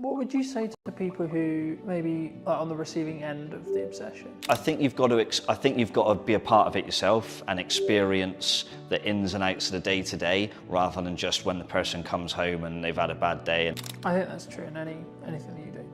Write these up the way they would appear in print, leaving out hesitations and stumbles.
What would you say to the people who maybe are on the receiving end of the obsession? I think you've got to be a part of it yourself and experience the ins and outs of the day to day, rather than just when the person comes home and they've had a bad day. I think that's true in anything that you do,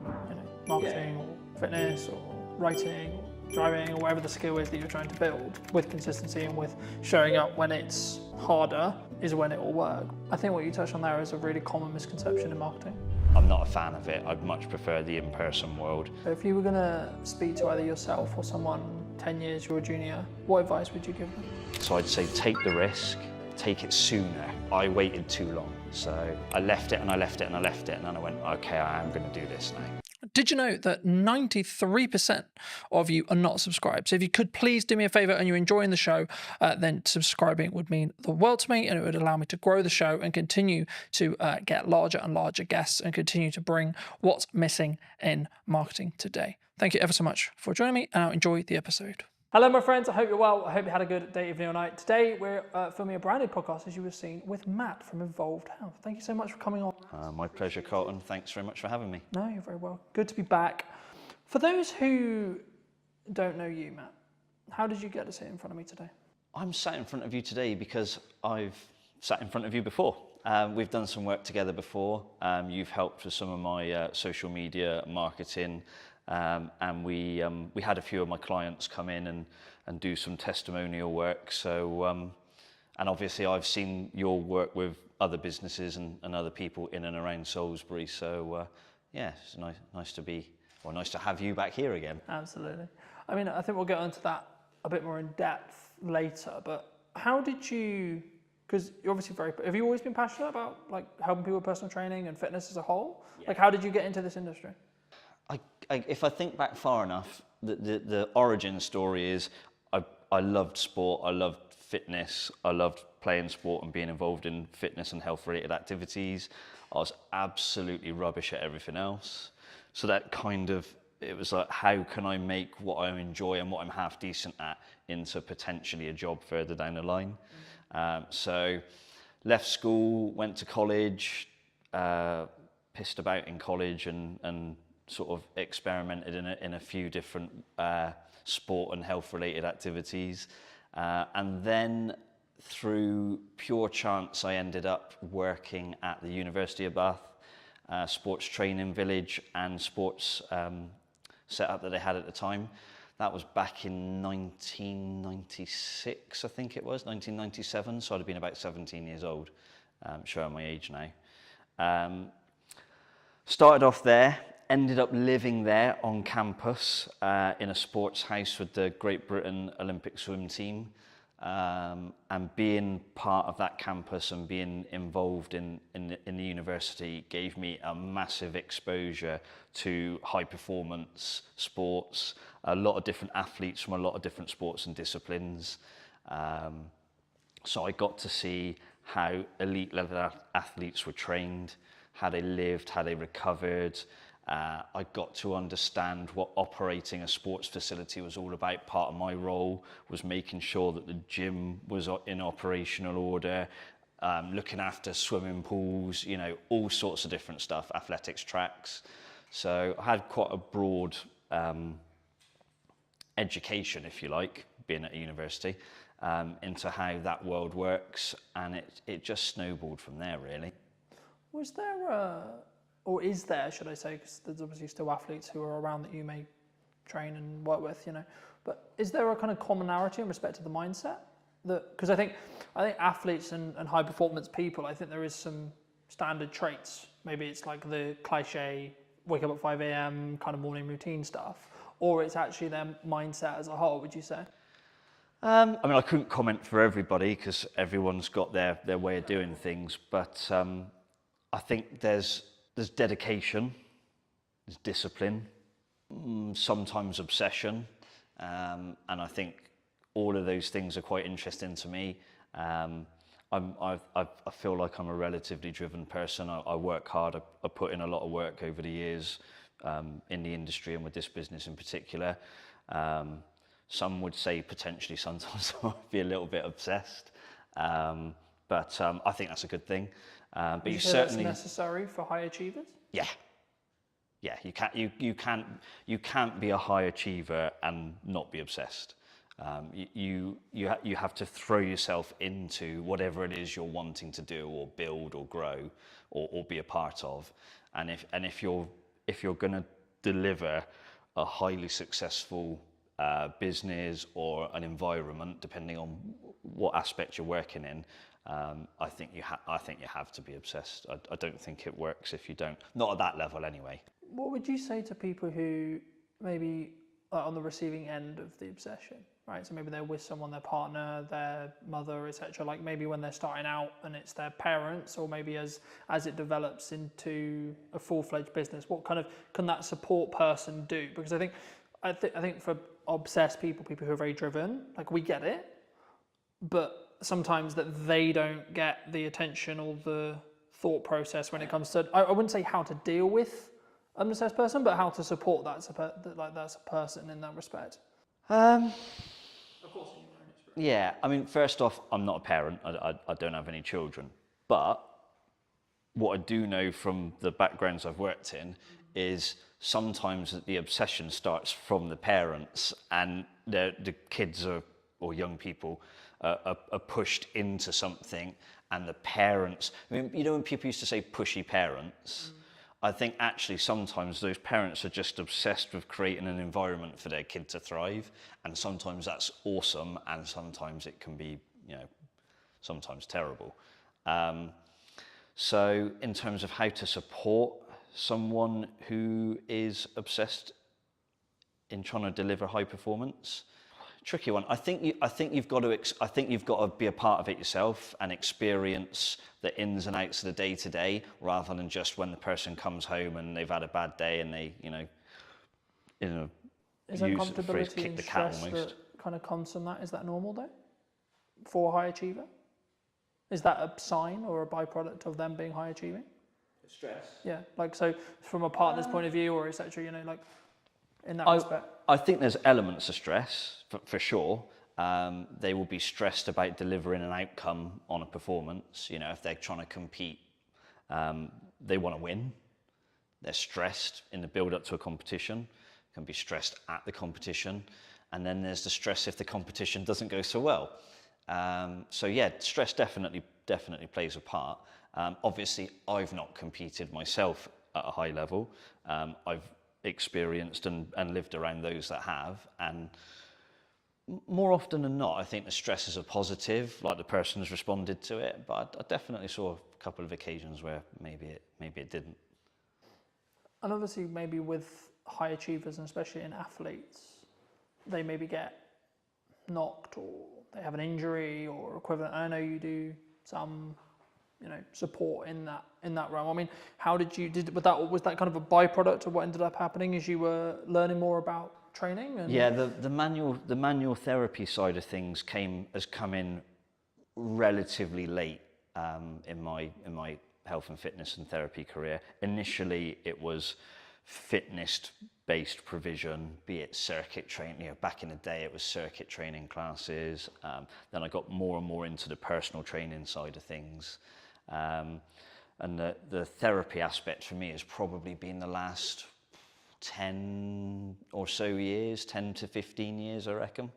marketing or fitness or writing or driving or whatever the skill is that you're trying to build. With consistency and with showing up when it's harder is when it will work. I think what you touched on there is a really common misconception in marketing. I'm not a fan of it. I'd much prefer the in-person world. If you were going to speak to either yourself or someone 10 years your junior, what advice would you give them? So I'd say take the risk, take it sooner. I waited too long. So I left it and I left it and I left it, and then I went, okay, I am going to do this now. Did you know that 93% of you are not subscribed? So if you could please do me a favor and you're enjoying the show, then subscribing would mean the world to me, and it would allow me to grow the show and continue to get larger and larger guests and continue to bring what's missing in marketing today. Thank you ever so much for joining me, and I'll enjoy the episode. Hello, my friends. I hope you're well. I hope you had a good day, evening, or night. Today, we're filming a brand new podcast, as you have seen, with Matt from Involved Health. Thank you so much for coming on. My pleasure, Colton. Thanks very much for having me. No, you're very well. Good to be back. For those who don't know you, Matt, how did you get to sit in front of me today? I'm sat in front of you today because I've sat in front of you before. We've done some work together before. You've helped with some of my social media marketing. And we had a few of my clients come in and do some testimonial work. So, and obviously I've seen your work with other businesses and other people in and around Salisbury. So, yeah, it's nice to have you back here again. Absolutely. I mean, I think we'll get onto that a bit more in depth later, but how did you, because you're obviously have you always been passionate about like helping people with personal training and fitness as a whole? Yeah. Like, how did you get into this industry? If I think back far enough, the origin story is I loved sport, I loved fitness, I loved playing sport and being involved in fitness and health related activities. I was absolutely rubbish at everything else. So that it was like, how can I make what I enjoy and what I'm half decent at into potentially a job further down the line? So left school, went to college, pissed about in college and sort of experimented in a few different sport and health related activities. And then through pure chance, I ended up working at the University of Bath, sports training village and sports setup that they had at the time. That was back in 1996, I think it was, 1997. So I'd have been about 17 years old, showing my age now. Started off there. Ended up living there on campus in a sports house with the Great Britain Olympic swim team, and being part of that campus and being involved in the university gave me a massive exposure to high performance sports, a lot of different athletes from a lot of different sports and disciplines. So I got to see how elite level athletes were trained, how they lived, how they recovered. I got to understand what operating a sports facility was all about. Part of my role was making sure that the gym was in operational order, looking after swimming pools, all sorts of different stuff, athletics tracks. So I had quite a broad education, if you like, being at a university, into how that world works, and it just snowballed from there, really. Was there or is there, should I say, because there's obviously still athletes who are around that you may train and work with, but is there a kind of commonality in respect to the mindset? Because I think athletes and high performance people, I think there is some standard traits. Maybe it's like the cliche, wake up at 5 a.m. kind of morning routine stuff, or it's actually their mindset as a whole, would you say? I mean, I couldn't comment for everybody because everyone's got their way of doing things, but I think there's dedication, there's discipline, sometimes obsession, and I think all of those things are quite interesting to me. I feel like I'm a relatively driven person. I work hard. I put in a lot of work over the years in the industry and with this business in particular. Some would say potentially sometimes I might be a little bit obsessed, but I think that's a good thing. But you certainly that's necessary for high achievers? Yeah, you can't be a high achiever and not be obsessed. You have to throw yourself into whatever it is you're wanting to do or build or grow or be a part of, and if you're going to deliver a highly successful business or an environment, depending on what aspect you're working in, I think you have to be obsessed. I don't think it works if you don't. Not at that level, anyway. What would you say to people who maybe are on the receiving end of the obsession, right? So maybe they're with someone, their partner, their mother, etc. Like maybe when they're starting out and it's their parents, or maybe as it develops into a full-fledged business, what kind of can that support person do? Because I think for obsessed people who are very driven, like we get it, but sometimes that they don't get the attention or the thought process when it comes to, I wouldn't say how to deal with an obsessed person, but how to support that's a person in that respect. Of course, in your own experience. Yeah, I mean, first off, I'm not a parent. I don't have any children. But what I do know from the backgrounds I've worked in is sometimes the obsession starts from the parents, and the kids or young people are pushed into something, and the parents, I mean, you know, when people used to say pushy parents, I think actually sometimes those parents are just obsessed with creating an environment for their kid to thrive, and sometimes that's awesome, and sometimes it can be, you know, sometimes terrible. So in terms of how to support someone who is obsessed in trying to deliver high performance, tricky one. I think you've got to be a part of it yourself and experience the ins and outs of the day to day, rather than just when the person comes home and they've had a bad day and they, Is use the phrase uncomfortability kick and the cat stress almost. that kind of comes from that? Is that normal though, for a high achiever? Is that a sign or a byproduct of them being high achieving? Stress. Yeah, like so from a partner's point of view or etc. You know, like in that respect. I think there's elements of stress for sure. They will be stressed about delivering an outcome on a performance. You know, if they're trying to compete, they want to win. They're stressed in the build up to a competition, can be stressed at the competition. And then there's the stress if the competition doesn't go so well. So yeah, stress definitely plays a part. Obviously, I've not competed myself at a high level. I've experienced and lived around those that have, and more often than not, I think the stress is a positive, like the person has responded to it. But I definitely saw a couple of occasions where maybe it didn't. And obviously, maybe with high achievers, and especially in athletes, they maybe get knocked or they have an injury or equivalent. I know you do some, support in that realm. I mean, how was that kind of a byproduct of what ended up happening as you were learning more about training? And yeah, the manual therapy side of things has come in relatively late in my health and fitness and therapy career. Initially, it was fitness-based provision, be it circuit training. Back in the day, it was circuit training classes. Then I got more and more into the personal training side of things. And the therapy aspect for me has probably been the last 10 or so years, 10 to 15 years, I reckon.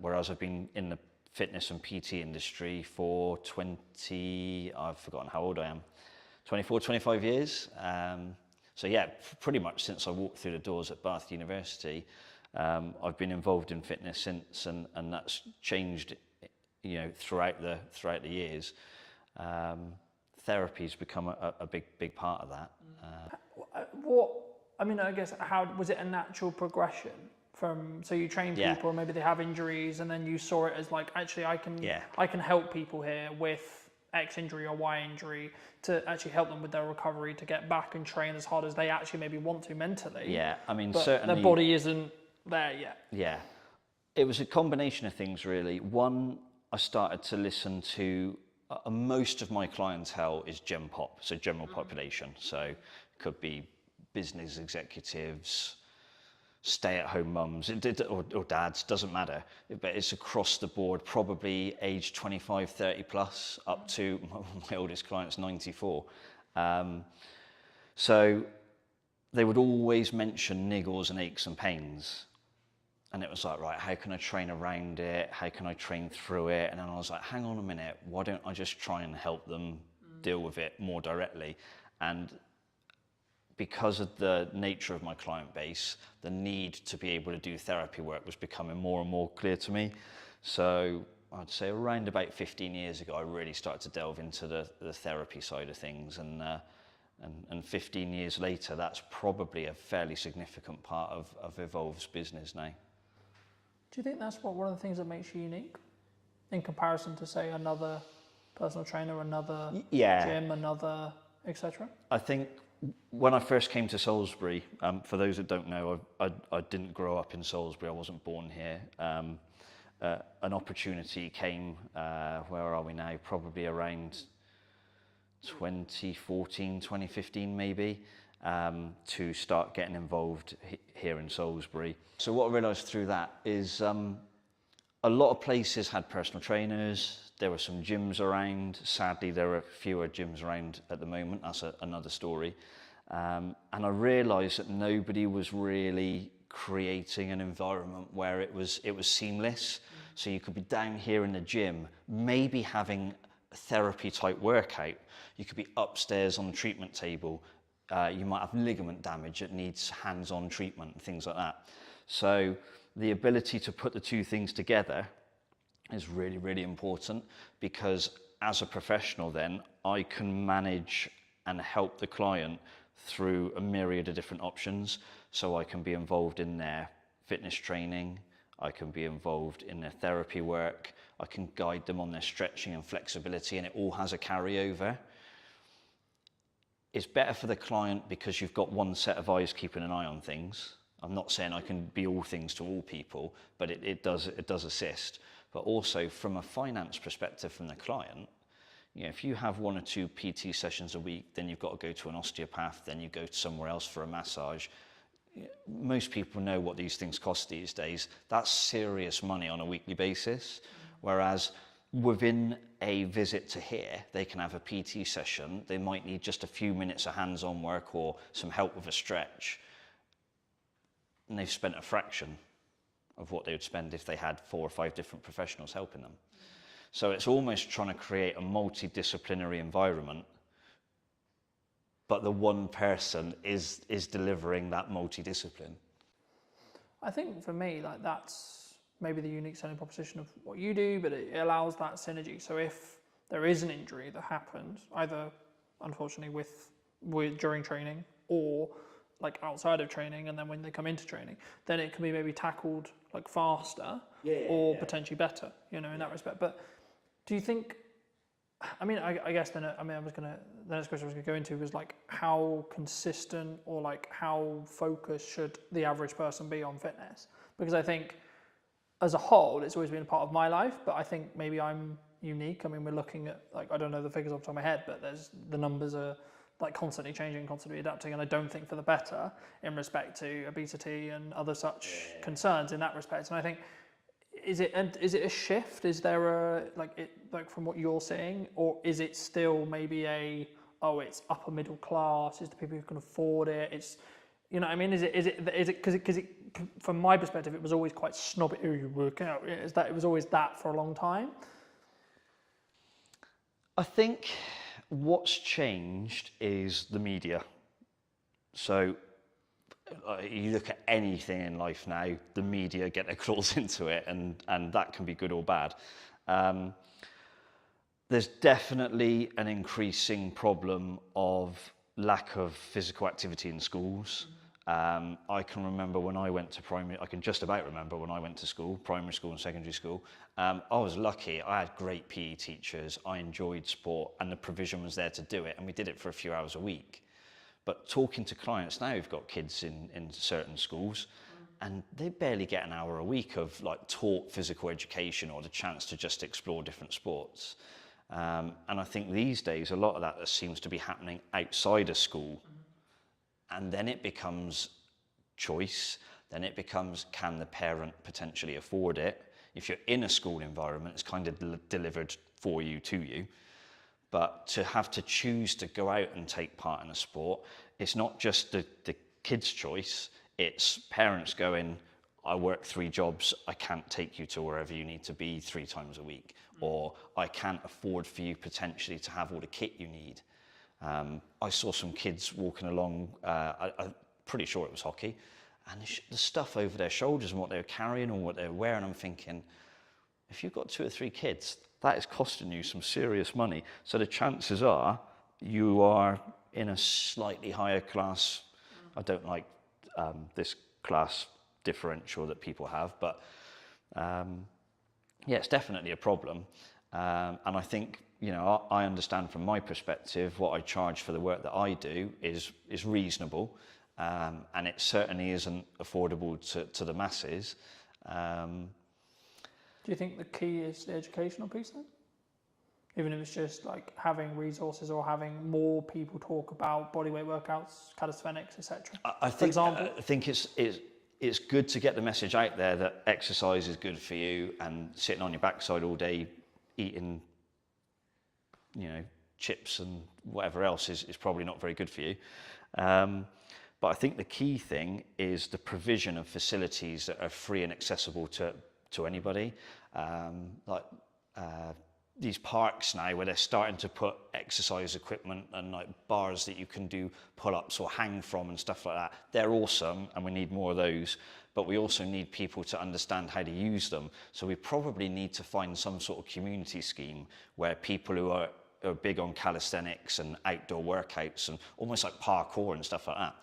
Whereas I've been in the fitness and PT industry for I've forgotten how old I am, 24, 25 years. So yeah, pretty much since I walked through the doors at Bath University, I've been involved in fitness since, and that's changed, throughout the years. Therapy's become a big part of that. I guess, how was it a natural progression from, so you train people, maybe they have injuries, and then you saw it as like, actually I can help people here with X injury or Y injury to actually help them with their recovery to get back and train as hard as they actually maybe want to mentally. Yeah, I mean, but certainly their body isn't there yet. Yeah, it was a combination of things really. One, I started to listen to, most of my clientele is Gen Pop, so general population. So it could be business executives, stay-at-home mums, or dads, doesn't matter. But it's across the board, probably age 25, 30 plus, up to my oldest client's 94. So they would always mention niggles and aches and pains. And it was like, right, how can I train around it? How can I train through it? And then I was like, hang on a minute, why don't I just try and help them deal with it more directly? And because of the nature of my client base, the need to be able to do therapy work was becoming more and more clear to me. So I'd say around about 15 years ago, I really started to delve into the therapy side of things. And 15 years later, that's probably a fairly significant part of Evolve's business now. Do you think that's one of the things that makes you unique in comparison to, say, another personal trainer, another gym, another etc.? I think when I first came to Salisbury, for those that don't know, I didn't grow up in Salisbury. I wasn't born here. An opportunity came, where are we now? Probably around 2014, 2015 maybe, to start getting involved here in Salisbury. So what I realised through that is a lot of places had personal trainers. There were some gyms around. Sadly, there are fewer gyms around at the moment. That's another story. And I realised that nobody was really creating an environment where it was seamless. So you could be down here in the gym, maybe having a therapy type workout. You could be upstairs on the treatment table. You might have ligament damage that needs hands-on treatment and things like that. So the ability to put the two things together is really, really important, because as a professional then, I can manage and help the client through a myriad of different options. So I can be involved in their fitness training, I can be involved in their therapy work, I can guide them on their stretching and flexibility, and it all has a carryover. It's better for the client because you've got one set of eyes keeping an eye on things. I'm not saying I can be all things to all people, but it does assist. But also from a finance perspective from the client, you know, if you have 1 or 2 PT sessions a week, then you've got to go to an osteopath, then you go to somewhere else for a massage. Most people know what these things cost these days. That's serious money on a weekly basis. Whereas within a visit to here, they can have a PT session. They might need just a few minutes of hands-on work or some help with a stretch. And they've spent a fraction of what they would spend if they had 4 or 5 different professionals helping them. So it's almost trying to create a multidisciplinary environment, but the one person is delivering that multidiscipline. I think for me, like, that's maybe the unique selling proposition of what you do, but it allows that synergy. So if there is an injury that happens, either unfortunately with during training or like outside of training, and then when they come into training, then it can be maybe tackled like faster or potentially better, you know, in that respect. But do you think, I mean, I guess then, the next question I was going to go into was like how consistent or like how focused should the average person be on fitness? Because I think as a whole, it's always been a part of my life, but I think maybe I'm unique. I mean, we're looking at, like, I don't know the figures off the top of my head, but the numbers are like constantly changing, constantly adapting, and I don't think for the better in respect to obesity and other such concerns in that respect. And I think, is it a shift? Is there like from what you're saying, or is it still maybe it's upper middle class? Is the people who can afford it? It's, you know what I mean? Is it because from my perspective, it was always quite snobby. Oh, you work out. It was always that for a long time? I think what's changed is the media. So you look at anything in life now, the media get their claws into it, and that can be good or bad. There's definitely an increasing problem of lack of physical activity in schools. I can remember when I went to I can just about remember when I went to school, primary school and secondary school. I was lucky. I had great PE teachers. I enjoyed sport, and the provision was there to do it, and we did it for a few hours a week. But talking to clients now who've got kids in certain schools, and they barely get an hour a week of like taught physical education or the chance to just explore different sports. And I think these days, a lot of that seems to be happening outside of school. And then it becomes choice. Then it becomes, can the parent potentially afford it? If you're in a school environment, it's kind of delivered for you, to you. But to have to choose to go out and take part in a sport, it's not just the kids' choice, it's parents going, I work 3 jobs, I can't take you to wherever you need to be 3 times a week, or I can't afford for you potentially to have all the kit you need. I saw some kids walking along, I'm pretty sure it was hockey, and the stuff over their shoulders and what they were carrying or what they were wearing, I'm thinking, if you've got 2 or 3 kids, that is costing you some serious money. So the chances are you are in a slightly higher class. I don't like this class differential that people have, but yeah, it's definitely a problem. And I think, you know, I understand from my perspective what I charge for the work that I do is reasonable, and it certainly isn't affordable to the masses. Do you think the key is the educational piece then? Even if it's just like having resources or having more people talk about bodyweight workouts, calisthenics, etc. I think it's good to get the message out there that exercise is good for you, and sitting on your backside all day eating, you know, chips and whatever else is probably not very good for you. But I think the key thing is the provision of facilities that are free and accessible to anybody. These parks now where they're starting to put exercise equipment and like bars that you can do pull-ups or hang from and stuff like that. They're awesome, and we need more of those, but we also need people to understand how to use them. So we probably need to find some sort of community scheme where people who are big on calisthenics and outdoor workouts and almost like parkour and stuff like that.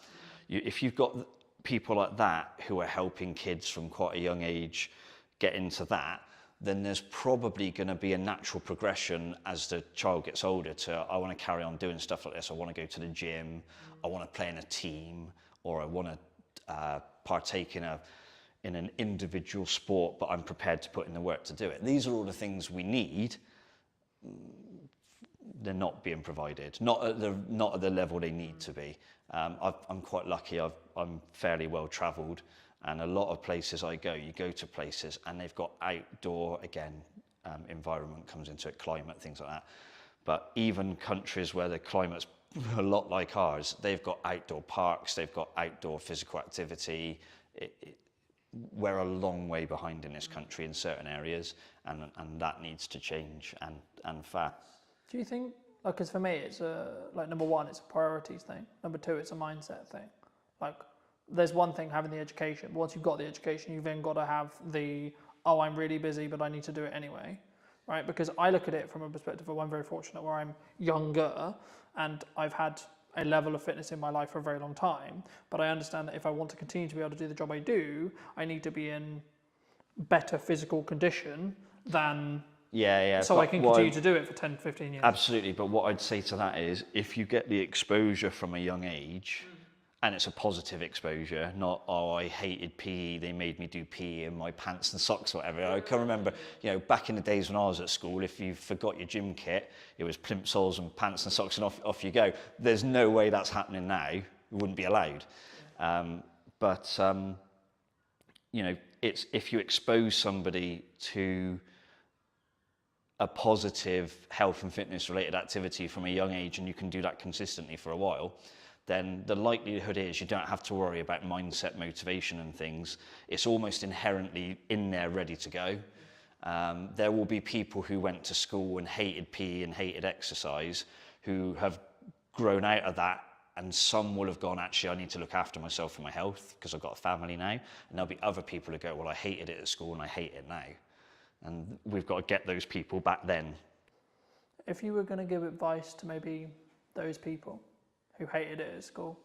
If you've got people like that who are helping kids from quite a young age get into that, then there's probably going to be a natural progression as the child gets older to, I want to carry on doing stuff like this. I want to go to the gym. I want to play in a team, or I want to partake in an individual sport, but I'm prepared to put in the work to do it. These are all the things we need. They're not being provided, not at the level they need to be. I'm quite lucky. I'm fairly well travelled. And a lot of places I go, you go to places and they've got outdoor, again, environment comes into it, climate, things like that. But even countries where the climate's a lot like ours, they've got outdoor parks, they've got outdoor physical activity. We're a long way behind in this country in certain areas, and that needs to change, and fast. Do you think, like, because for me, it's like, number one, it's a priorities thing. Number two, it's a mindset thing. Like, there's one thing having the education. Once you've got the education, you've then got to have oh, I'm really busy, but I need to do it anyway, right? Because I look at it from a perspective of, I'm very fortunate where I'm younger and I've had a level of fitness in my life for a very long time. But I understand that if I want to continue to be able to do the job I do, I need to be in better physical condition than... So I can continue to do it for 10, 15 years. Absolutely, but what I'd say to that is, if you get the exposure from a young age... And it's a positive exposure, not, oh, I hated PE, they made me do PE in my pants and socks or whatever. I can remember, you know, back in the days when I was at school, if you forgot your gym kit, it was plimsolls and pants and socks and off you go. There's no way that's happening now. It wouldn't be allowed. You know, it's if you expose somebody to a positive health and fitness related activity from a young age, and you can do that consistently for a while, then the likelihood is you don't have to worry about mindset, motivation and things. It's almost inherently in there, ready to go. There will be people who went to school and hated PE and hated exercise who have grown out of that, and some will have gone, actually, I need to look after myself and my health because I've got a family now. And there'll be other people who go, well, I hated it at school and I hate it now. And we've got to get those people back then. If you were going to give advice to maybe those people who hated it at school,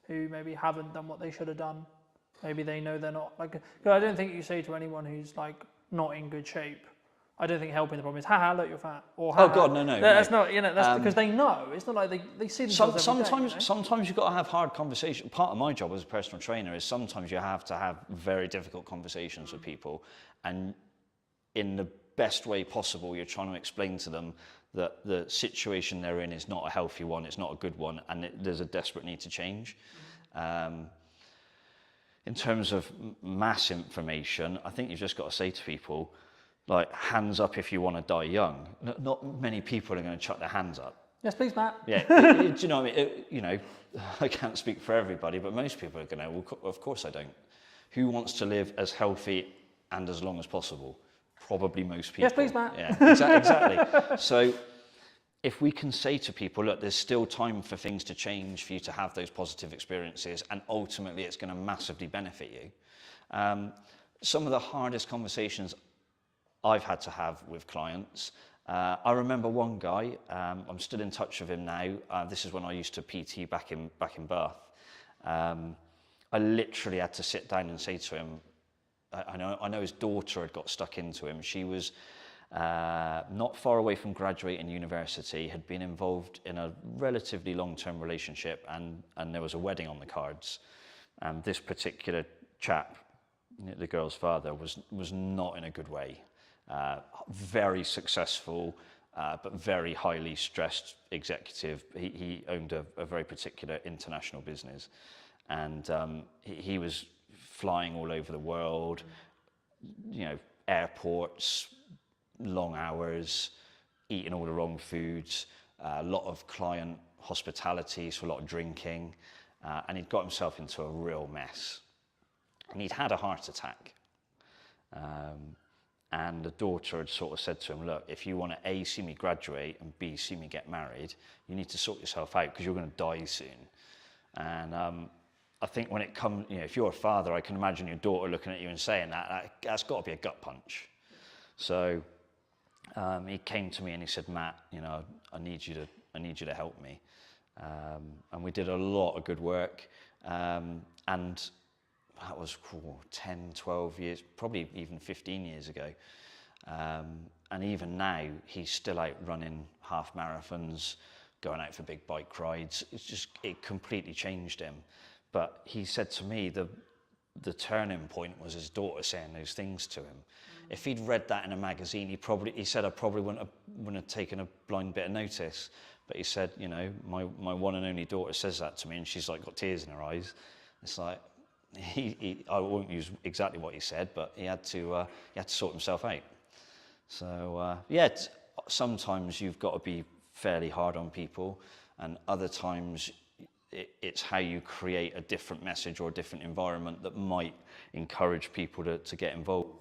who maybe haven't done what they should have done, maybe they know they're not, like, because I don't think you say to anyone who's like not in good shape, I don't think helping the problem is, haha, look, you're fat, or haha. Oh God, no. That's not, you know, that's because they know. It's not like they see themselves every day, you know? Sometimes you've got to have hard conversations. Part of my job as a personal trainer is sometimes you have to have very difficult conversations with people, and in the best way possible, you're trying to explain to them that the situation they're in is not a healthy one, it's not a good one, and there's a desperate need to change. In terms of mass information, I think you've just got to say to people, like, hands up if you want to die young. Not many people are going to chuck their hands up. Yes, please, Matt. Yeah, do you know what I mean? You know, I can't speak for everybody, but most people are going to, well, of course I don't. Who wants to live as healthy and as long as possible? Probably most people. Yes, please, Matt. Yeah, exactly. So if we can say to people, look, there's still time for things to change, for you to have those positive experiences, and ultimately it's going to massively benefit you. Some of the hardest conversations I've had to have with clients. I remember one guy. I'm still in touch with him now. This is when I used to PT back in Bath. I literally had to sit down and say to him, I know his daughter had got stuck into him. She was not far away from graduating university, had been involved in a relatively long-term relationship, and there was a wedding on the cards. And this particular chap, the girl's father, was not in a good way. Very successful, but very highly stressed executive. He owned a very particular international business, and he was flying all over the world, you know, airports, long hours, eating all the wrong foods, a lot of client hospitality, so a lot of drinking, and he'd got himself into a real mess. And he'd had a heart attack. And the daughter had sort of said to him, look, if you want to A, see me graduate, and B, see me get married, you need to sort yourself out because you're going to die soon. And I think when it comes, you know, if you're a father, I can imagine your daughter looking at you and saying that's got to be a gut punch. So he came to me and he said, Matt, you know, I need you to help me. And we did a lot of good work. And that was 10, 12 years, probably even 15 years ago. And even now, he's still out running half marathons, going out for big bike rides. It completely changed him. But he said to me, the turning point was his daughter saying those things to him. If he'd read that in a magazine, he said I probably wouldn't have taken a blind bit of notice. But he said, you know, my one and only daughter says that to me, and she's like got tears in her eyes. It's like, I won't use exactly what he said, but he had to sort himself out. So yeah, sometimes you've got to be fairly hard on people, and other times it's how you create a different message or a different environment that might encourage people to get involved.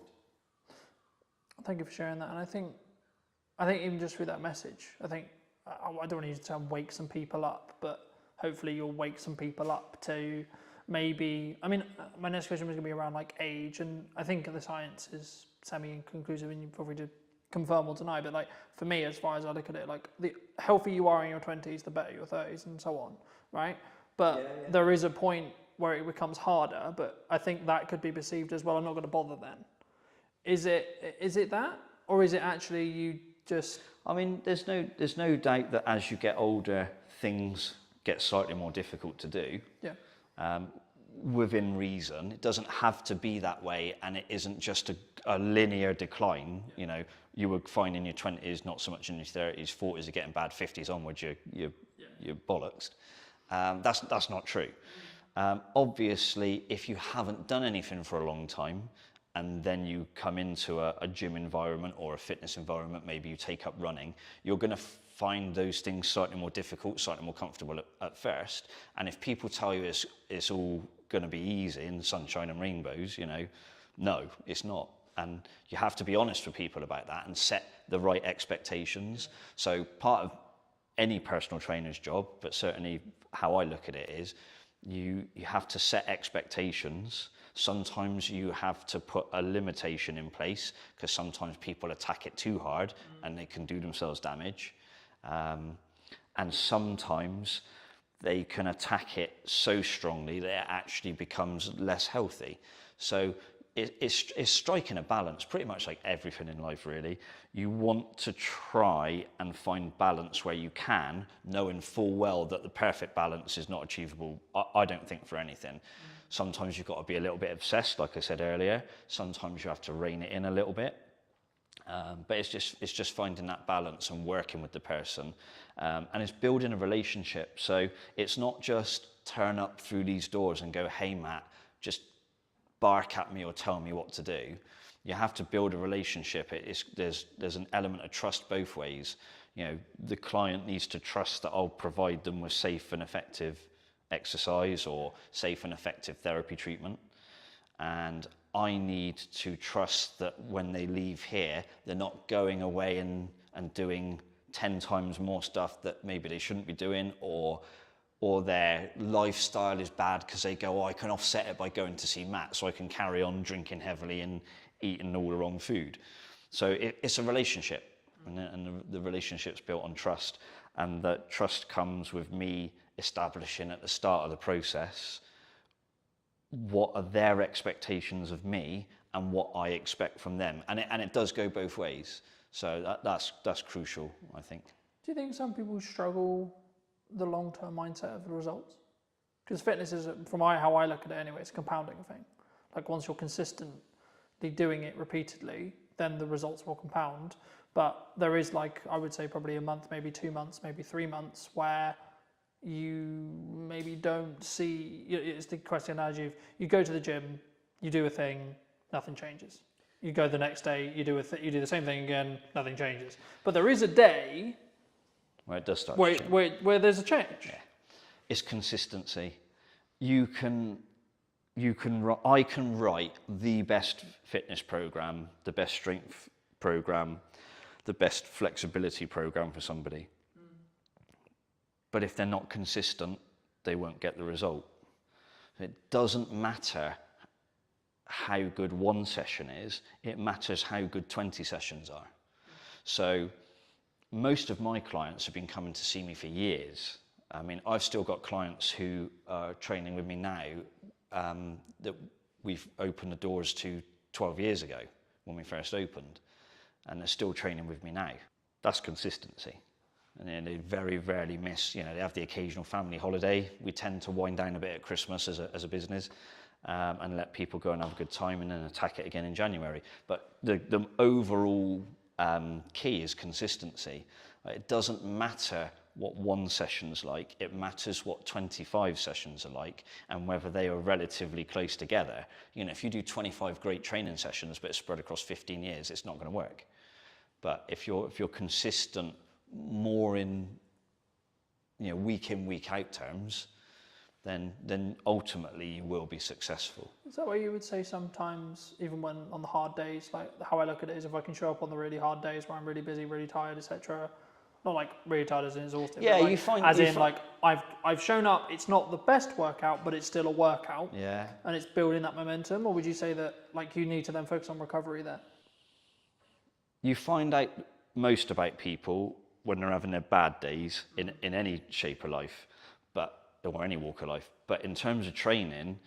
Thank you for sharing that. And I think even just through that message, I don't want to use the term wake some people up, but hopefully you'll wake some people up to maybe, I mean, my next question was going to be around like age, and I think the science is semi-conclusive, and you probably did confirm or deny, but like for me, as far as I look at it, like the healthier you are in your 20s, the better your 30s, and so on, right? But there is a point where it becomes harder, but I think that could be perceived as, well, I'm not going to bother then. Is it that, or is it actually you just? I mean, there's no doubt that as you get older, things get slightly more difficult to do. Yeah. Within reason, it doesn't have to be that way, and it isn't just a linear decline. You know, you were fine in your 20s, not so much in your 30s. 40s are getting bad. 50s onwards, you're bollocks. That's not true. Obviously, if you haven't done anything for a long time, and then you come into a gym environment or a fitness environment, maybe you take up running, you're going to find those things slightly more difficult, slightly more comfortable at first. And if people tell you it's all going to be easy and sunshine and rainbows, you know, no, it's not. And you have to be honest with people about that and set the right expectations. So part of any personal trainer's job, but certainly how I look at it is, you have to set expectations. Sometimes you have to put a limitation in place, because sometimes people attack it too hard and they can do themselves damage. And sometimes they can attack it so strongly that it actually becomes less healthy. So it's striking a balance, pretty much like everything in life, really. You want to try and find balance where you can, knowing full well that the perfect balance is not achievable, I don't think, for anything. Sometimes you've got to be a little bit obsessed, like I said earlier. Sometimes you have to rein it in a little bit. But it's just finding that balance and working with the person. And it's building a relationship. So it's not just turn up through these doors and go, hey, Matt, just bark at me or tell me what to do. You have to build a relationship. There's an element of trust both ways. the client needs to trust that I'll provide them with safe and effective exercise or safe and effective therapy treatment. And I need to trust that when they leave here, they're not going away and doing 10 times more stuff that maybe they shouldn't be doing, or their lifestyle is bad because they go, I can offset it by going to see Matt, so I can carry on drinking heavily and eating all the wrong food. So it's a relationship, and the relationship's built on trust, and that trust comes with me establishing at the start of the process what are their expectations of me and what I expect from them, and it does go both ways. So that's crucial, I think. Do you think some people struggle the long-term mindset of the results? Because fitness is, from how I look at it anyway, it's a compounding thing. Like once you're consistently doing it repeatedly, then the results will compound. But there is, like, I would say probably a month, maybe 2 months, maybe 3 months where you maybe don't see, it's the question as you go to the gym, you do a thing, nothing changes. You go the next day, you do the same thing again, nothing changes. But there is a day where it does start where there's a change. Yeah. It's consistency. I can write the best fitness program, the best strength program, the best flexibility program for somebody. But if they're not consistent, they won't get the result. It doesn't matter how good one session is, it matters how good 20 sessions are. So most of my clients have been coming to see me for years. I mean, I've still got clients who are training with me now that we've opened the doors to 12 years ago when we first opened, and they're still training with me now. That's consistency. And then they very rarely miss, they have the occasional family holiday. We tend to wind down a bit at Christmas as a business, and let people go and have a good time and then attack it again in January. But the overall key is consistency. It doesn't matter what one session's like, it matters what 25 sessions are like and whether they are relatively close together. If you do 25 great training sessions but it's spread across 15 years, it's not going to work. But if you're consistent more in week in, week out terms, then ultimately you will be successful. Is that what you would say sometimes, even when on the hard days, like how I look at it is if I can show up on the really hard days where I'm really busy, really tired, etc. Not like really tired as in exhausted. Yeah, like, you find like I've shown up. It's not the best workout, but it's still a workout. Yeah. And it's building that momentum. Or would you say that like you need to then focus on recovery there? You find out most about people when they're having their bad days in any shape of life, or any walk of life. But in terms of training,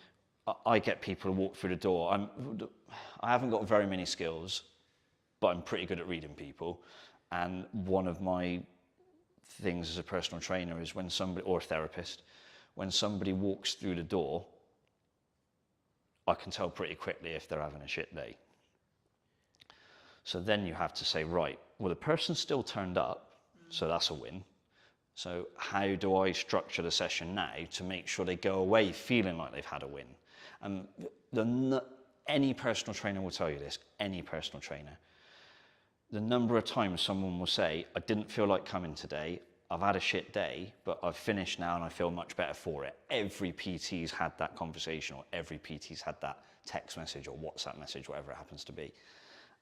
I get people to walk through the door. I haven't got very many skills, but I'm pretty good at reading people. And one of my things as a personal trainer is when somebody, or a therapist, when somebody walks through the door, I can tell pretty quickly if they're having a shit day. So then you have to say, right, well, the person still turned up, so that's a win. So how do I structure the session now to make sure they go away feeling like they've had a win? And any personal trainer will tell you this, any personal trainer. The number of times someone will say, I didn't feel like coming today, I've had a shit day, but I've finished now and I feel much better for it. Every PT's had that conversation, or every PT's had that text message or WhatsApp message, whatever it happens to be.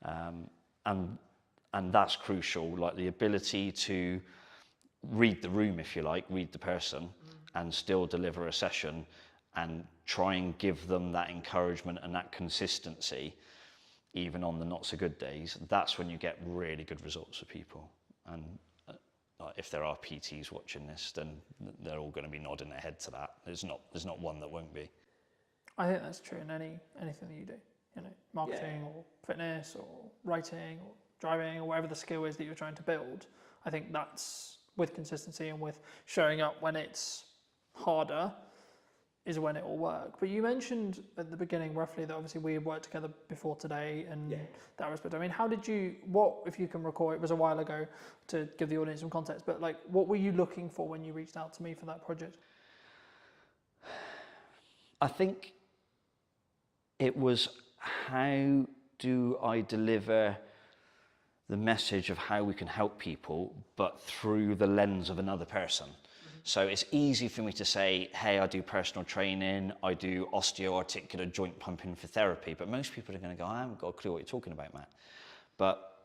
And that's crucial, like the ability to read the room, if you like, read the person, and still deliver a session and try and give them that encouragement and that consistency, even on the not so good days. That's when you get really good results for people. And if there are PTs watching this, then they're all going to be nodding their head to that. There's not one that won't be. I think that's true in anything that you do, marketing or fitness or writing or driving or whatever the skill is that you're trying to build. I think that's with consistency and with showing up when it's harder is when it will work. But you mentioned at the beginning roughly that obviously we worked together before today and that respect. I mean, what, if you can recall, it was a while ago to give the audience some context, but like what were you looking for when you reached out to me for that project? I think it was, how do I deliver the message of how we can help people, but through the lens of another person. So it's easy for me to say, hey, I do personal training, I do osteoarticular joint pumping for therapy, but most people are going to go, I haven't got a clue what you're talking about, Matt. But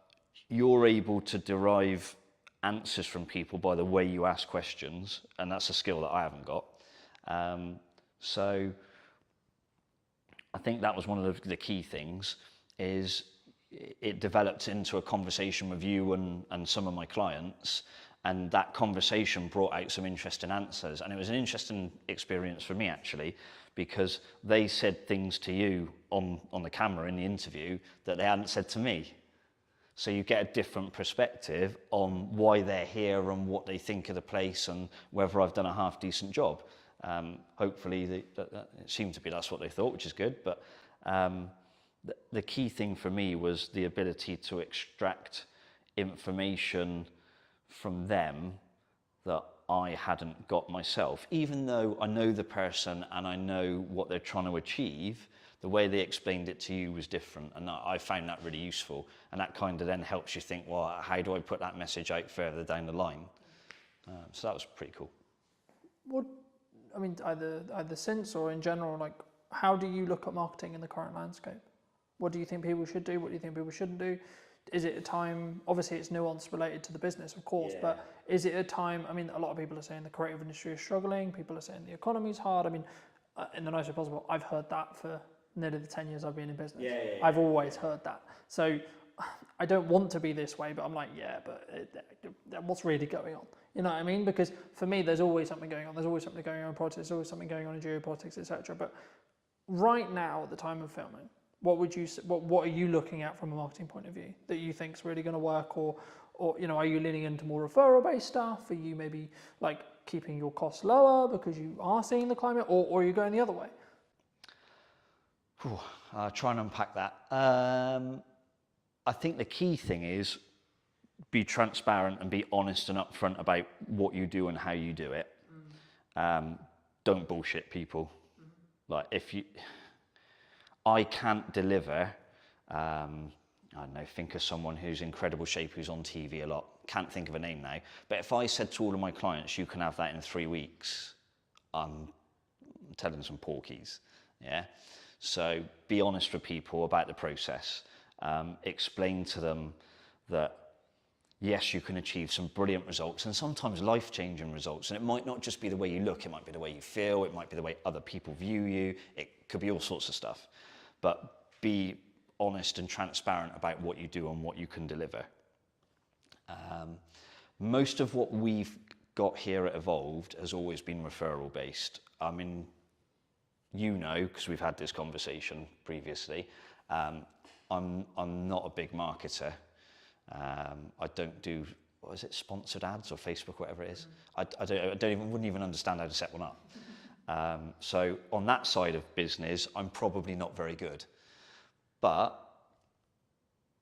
you're able to derive answers from people by the way you ask questions, and that's a skill that I haven't got. So I think that was one of the key things, is it developed into a conversation with you and some of my clients, and that conversation brought out some interesting answers. And it was an interesting experience for me, actually, because they said things to you on the camera in the interview that they hadn't said to me. So you get a different perspective on why they're here and what they think of the place and whether I've done a half decent job. Hopefully it seemed to be that's what they thought, which is good. But the key thing for me was the ability to extract information from them that I hadn't got myself. Even though I know the person and I know what they're trying to achieve, the way they explained it to you was different, and I found that really useful. And that kind of then helps you think, well, how do I put that message out further down the line? So that was pretty cool. What, I mean, either since or in general, like, how do you look at marketing in the current landscape? What do you think people should do? What do you think people shouldn't do? Is it a time, obviously it's nuance related to the business, of course, but is it a time, I mean, a lot of people are saying the creative industry is struggling, people are saying the economy's hard. I mean, in the nicest way possible, I've heard that for nearly the 10 years I've been in business. I've always heard that. So I don't want to be this way, but I'm like, what's really going on? You know what I mean? Because for me, there's always something going on. There's always something going on in politics. There's always something going on in geopolitics, etc. But right now, at the time of filming, what are you looking at from a marketing point of view that you think is really going to work, or you know, are you leaning into more referral-based stuff? Are you maybe like keeping your costs lower because you are seeing the climate, or are you going the other way? I'll try and unpack that. I think the key thing is be transparent and be honest and upfront about what you do and how you do it. Don't bullshit people. Like I can't deliver, I don't know, think of someone who's in incredible shape, who's on TV a lot. Can't think of a name now. But if I said to all of my clients, you can have that in 3 weeks, I'm telling some porkies, yeah? So be honest with people about the process. Explain to them that, yes, you can achieve some brilliant results and sometimes life-changing results. And it might not just be the way you look, it might be the way you feel, it might be the way other people view you, it could be all sorts of stuff. But be honest and transparent about what you do and what you can deliver. Most of what we've got here at Evolved has always been referral based. I mean, you know, because we've had this conversation previously, I'm not a big marketer. I don't do, what is it, sponsored ads or Facebook, whatever it is. Wouldn't even understand how to set one up. So on that side of business, I'm probably not very good. But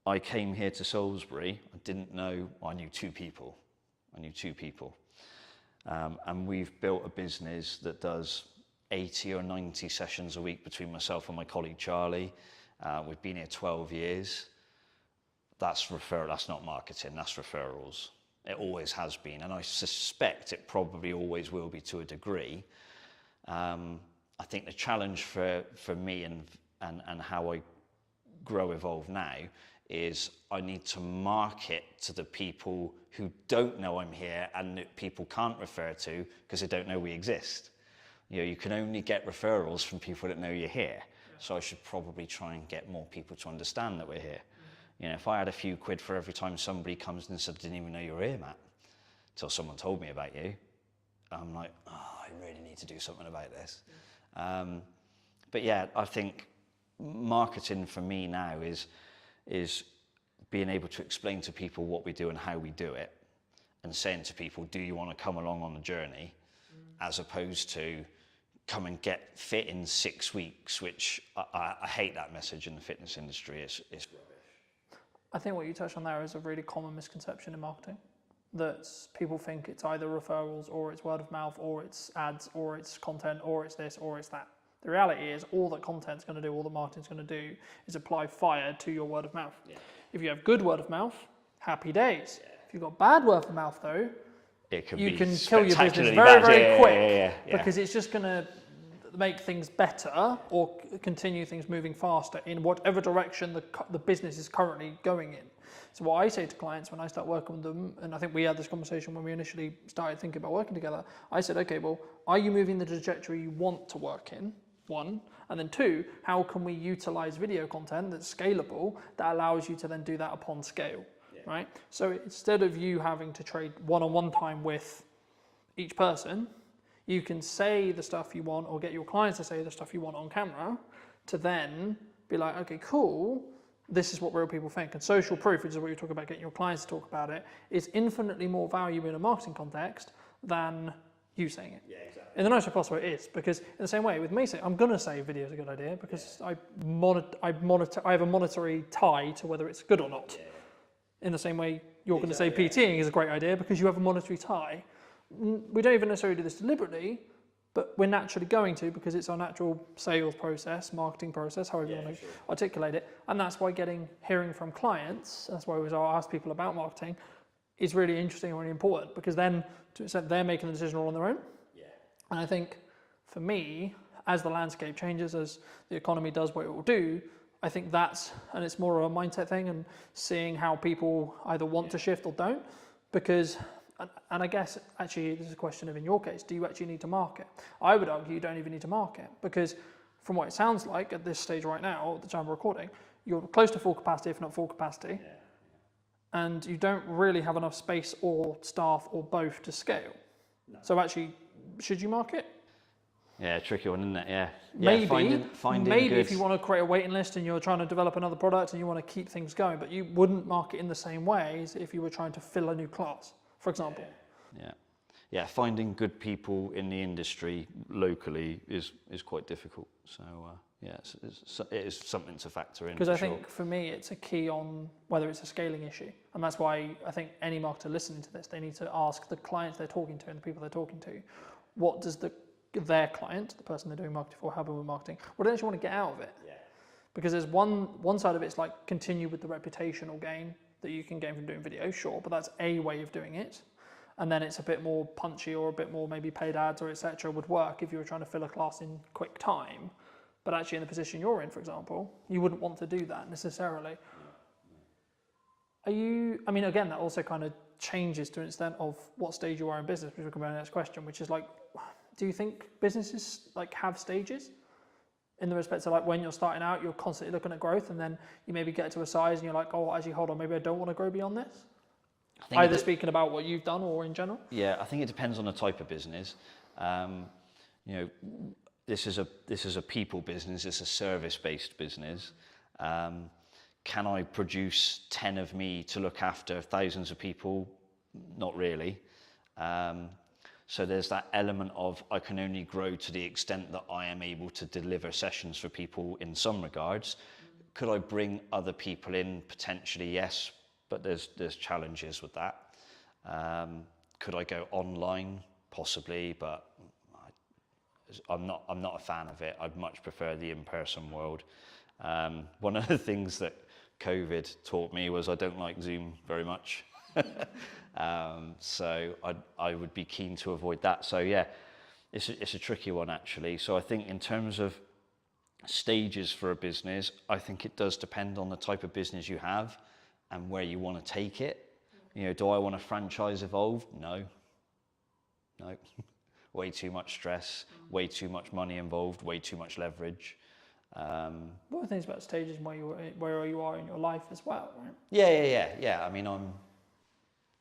I came here to Salisbury, I didn't know, well, I knew two people. And we've built a business that does 80 or 90 sessions a week between myself and my colleague Charlie. We've been here 12 years. That's referral, that's not marketing, that's referrals. It always has been, and I suspect it probably always will be to a degree. I think the challenge for me and how I grow Evolve now is I need to market to the people who don't know I'm here and that people can't refer to because they don't know we exist. You know, you can only get referrals from people that know you're here. So I should probably try and get more people to understand that we're here. You know, if I had a few quid for every time somebody comes and said, I didn't even know you were here, Matt, until someone told me about you, I'm like, oh, I really need to do something about this. But yeah, I think marketing for me now is being able to explain to people what we do and how we do it, and saying to people, do you want to come along on the journey, as opposed to come and get fit in 6 weeks, which I hate that message in the fitness industry. It's rubbish. I think what you touched on there is a really common misconception in marketing, that people think it's either referrals or it's word of mouth or it's ads or it's content or it's this or it's that. The reality is all that content's going to do, all that marketing's going to do is apply fire to your word of mouth. Yeah. If you have good word of mouth, happy days. If you've got bad word of mouth though, It can you be can kill your business spectacularly very, bad. very quick Yeah. because it's just going to make things better or continue things moving faster in whatever direction the business is currently going in. So what I say to clients when I start working with them, and I think we had this conversation when we initially started thinking about working together, I said, okay, well, are you moving the trajectory you want to work in? One, and then two, how can we utilize video content that's scalable that allows you to then do that upon scale, right? So instead of you having to trade one-on-one time with each person, you can say the stuff you want or get your clients to say the stuff you want on camera to then be like, okay, cool, this is what real people think. And social proof, which is what you're talking about, getting your clients to talk about it, is infinitely more value in a marketing context than you saying it. Yeah, exactly. In the nicest possible way it is, because in the same way with me saying, I'm going to say video is a good idea because I have a monetary tie to whether it's good or not. Yeah. In the same way you're going to say PTing is a great idea because you have a monetary tie. We don't even necessarily do this deliberately, but we're naturally going to because it's our natural sales process, marketing process, however you want to articulate it. And that's why hearing from clients, that's why I ask people about marketing, is really interesting and really important because then to an extent they're making the decision all on their own. Yeah. And I think for me, as the landscape changes, as the economy does what it will do, I think and it's more of a mindset thing and seeing how people either want to shift or don't, because and I guess actually this is a question of, in your case, do you actually need to market? I would argue you don't even need to market because from what it sounds like at this stage right now, at the time of recording, you're close to full capacity, if not full capacity, and you don't really have enough space or staff or both to scale. No. So actually, should you market? Yeah, tricky one, isn't it? Yeah. Maybe, finding maybe good... if you want to create a waiting list and you're trying to develop another product and you want to keep things going, but you wouldn't market in the same way as if you were trying to fill a new class, for example. Yeah, finding good people in the industry locally is quite difficult. So it is something to factor in. Because I think for me, it's a key on whether it's a scaling issue. And that's why I think any marketer listening to this, they need to ask the clients they're talking to and the people they're talking to, what does their client, the person they're doing marketing for, helping with marketing, what do they actually want to get out of it? Yeah. Because there's one side of it's like continue with the reputational gain that you can gain from doing video, sure, but that's a way of doing it. And then it's a bit more punchy or a bit more maybe paid ads or etc. would work if you were trying to fill a class in quick time. But actually in the position you're in, for example, you wouldn't want to do that necessarily. Again, that also kind of changes to an extent of what stage you are in business, which we'll come to the next question, which is like, do you think businesses like have stages? In the respect of like when you're starting out, you're constantly looking at growth and then you maybe get to a size and you're like, oh, actually, hold on, maybe I don't want to grow beyond this? Either speaking about what you've done or in general? Yeah, I think it depends on the type of business. This is a people business, it's a service-based business. Can I produce 10 of me to look after thousands of people? Not really. So there's that element of I can only grow to the extent that I am able to deliver sessions for people in some regards. Could I bring other people in? Potentially, yes. But there's challenges with that. Could I go online? Possibly, but I'm not a fan of it. I'd much prefer the in-person world. One of the things that COVID taught me was I don't like Zoom very much. So I would be keen to avoid that. So yeah, it's a tricky one actually. So I think in terms of stages for a business, I think it does depend on the type of business you have and where you want to take it. Do I want a franchise evolved? No. Way too much stress, way too much money involved, way too much leverage. What are the things about stages where you are in your life as well, right? Yeah. I mean, I'm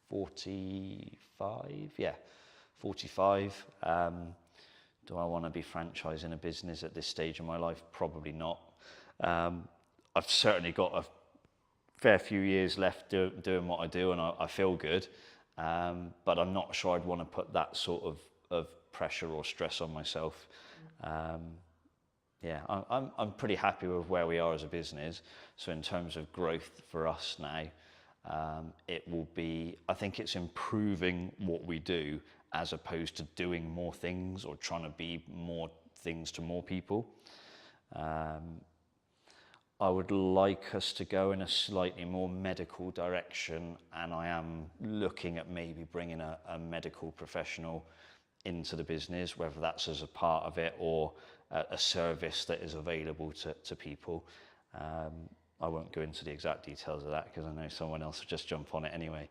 45. Yeah, 45. Do I want to be franchising a business at this stage of my life? Probably not. I've certainly got a fair few years left doing what I do, and I feel good. But I'm not sure I'd want to put that sort of pressure or stress on myself. I'm pretty happy with where we are as a business. So in terms of growth for us now, it will be, I think it's improving what we do as opposed to doing more things or trying to be more things to more people. I would like us to go in a slightly more medical direction, and I am looking at maybe bringing a medical professional into the business, whether that's as a part of it or a service that is available to people. I won't go into the exact details of that because I know someone else will just jump on it anyway.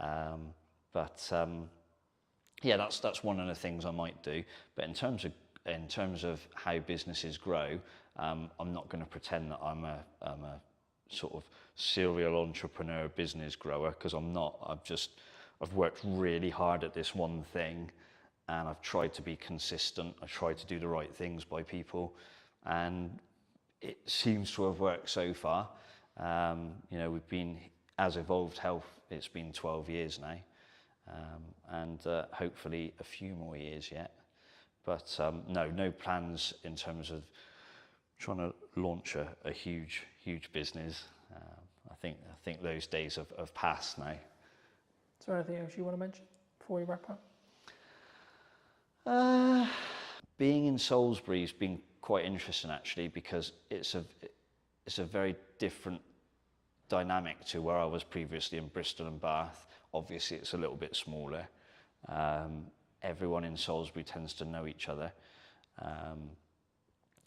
Yeah, that's one of the things I might do. But in terms of how businesses grow, I'm not going to pretend that I'm a sort of serial entrepreneur business grower, because I'm not. I've worked really hard at this one thing, and I've tried to be consistent. I tried to do the right things by people, and it seems to have worked so far. We've been, as Evolved Health, it's been 12 years now, and hopefully a few more years yet. But no plans in terms of trying to launch a huge business. I think those days have passed now. Is there anything else you want to mention before we wrap up? Being in Salisbury has been quite interesting, actually, because it's a very different dynamic to where I was previously in Bristol and Bath. Obviously, it's a little bit smaller. Everyone in Salisbury tends to know each other.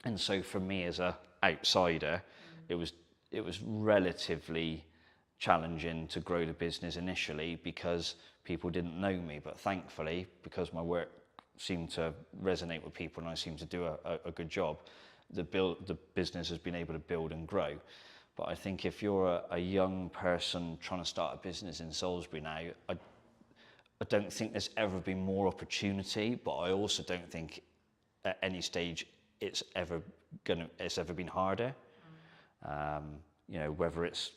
And so for me as an outsider, it was relatively challenging to grow the business initially because people didn't know me. But thankfully, because my work seemed to resonate with people and I seemed to do a good job, the business has been able to build and grow. But I think if you're a young person trying to start a business in Salisbury now, I don't think there's ever been more opportunity, but I also don't think at any stage it's ever been harder. Whether it's,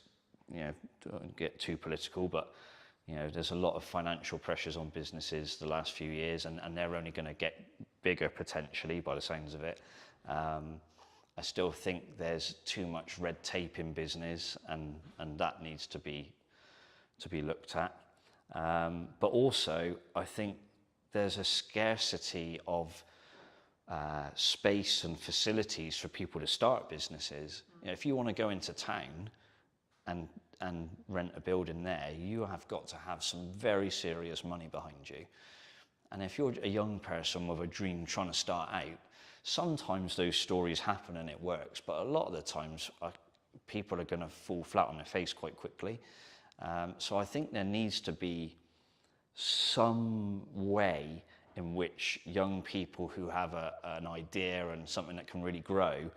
don't get too political, but there's a lot of financial pressures on businesses the last few years, and they're only going to get bigger potentially by the sounds of it. I still think there's too much red tape in business, and that needs to be looked at. But also, I think there's a scarcity of space and facilities for people to start businesses. If you want to go into town and rent a building there, you have got to have some very serious money behind you. And if you're a young person with a dream trying to start out, sometimes those stories happen and it works, but a lot of the times people are going to fall flat on their face quite quickly. So I think there needs to be some way in which young people who have an idea and something that can really grow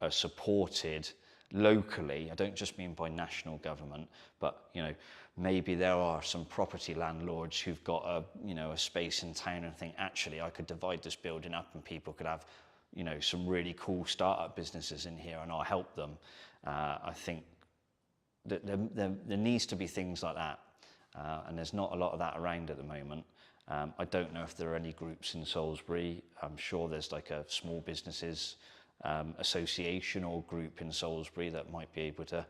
are supported locally. I don't just mean by national government, but maybe there are some property landlords who've got a space in town and think, actually, I could divide this building up and people could have some really cool startup businesses in here, and I'll help them. I think that there needs to be things like that, and there's not a lot of that around at the moment. I don't know if there are any groups in Salisbury. I'm sure there's like a small businesses association or group in Salisbury that might be able to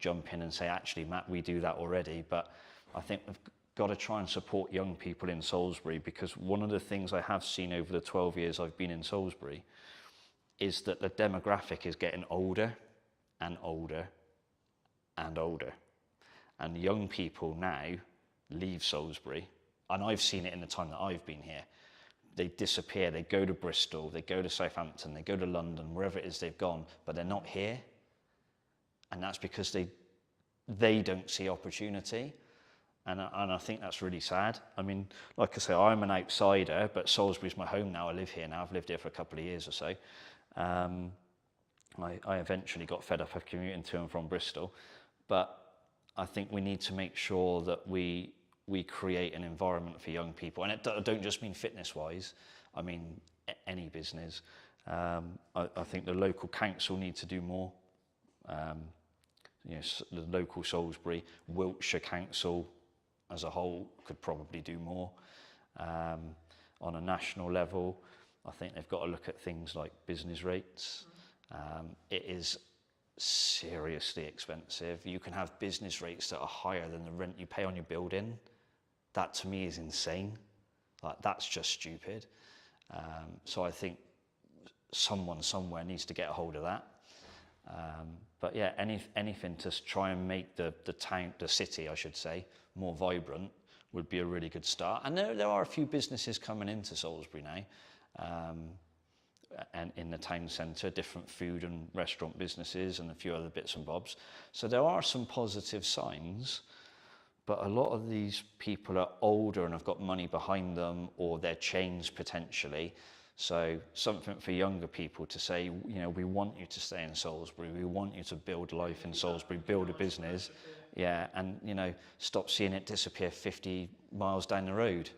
jump in and say, actually, Matt, we do that already. But I think we've got to try and support young people in Salisbury, because one of the things I have seen over the 12 years I've been in Salisbury is that the demographic is getting older and older and older. And young people now leave Salisbury, and I've seen it in the time that I've been here. They disappear, they go to Bristol, they go to Southampton, they go to London, wherever it is they've gone, but they're not here. And that's because they don't see opportunity. And I think that's really sad. I mean, like I say, I'm an outsider, but Salisbury's my home now. I live here now. I've lived here for a couple of years or so. I eventually got fed up of commuting to and from Bristol. But I think we need to make sure that we create an environment for young people. And I don't just mean fitness-wise. I mean any business. I think the local council need to do more. The local Salisbury, Wiltshire Council as a whole could probably do more. On a national level, I think they've got to look at things like business rates. It is seriously expensive. You can have business rates that are higher than the rent you pay on your building. That to me is insane. Like, that's just stupid. So I think someone somewhere needs to get a hold of that. But yeah, anything to try and make the city, I should say, more vibrant would be a really good start. And there are a few businesses coming into Salisbury now, and in the town centre, different food and restaurant businesses and a few other bits and bobs. So there are some positive signs, but a lot of these people are older and have got money behind them, or they're chains potentially. So something for younger people to say, you know, we want you to stay in Salisbury, we want you to build life in Salisbury, build a business, yeah, and, you know, stop seeing it disappear 50 miles down the road.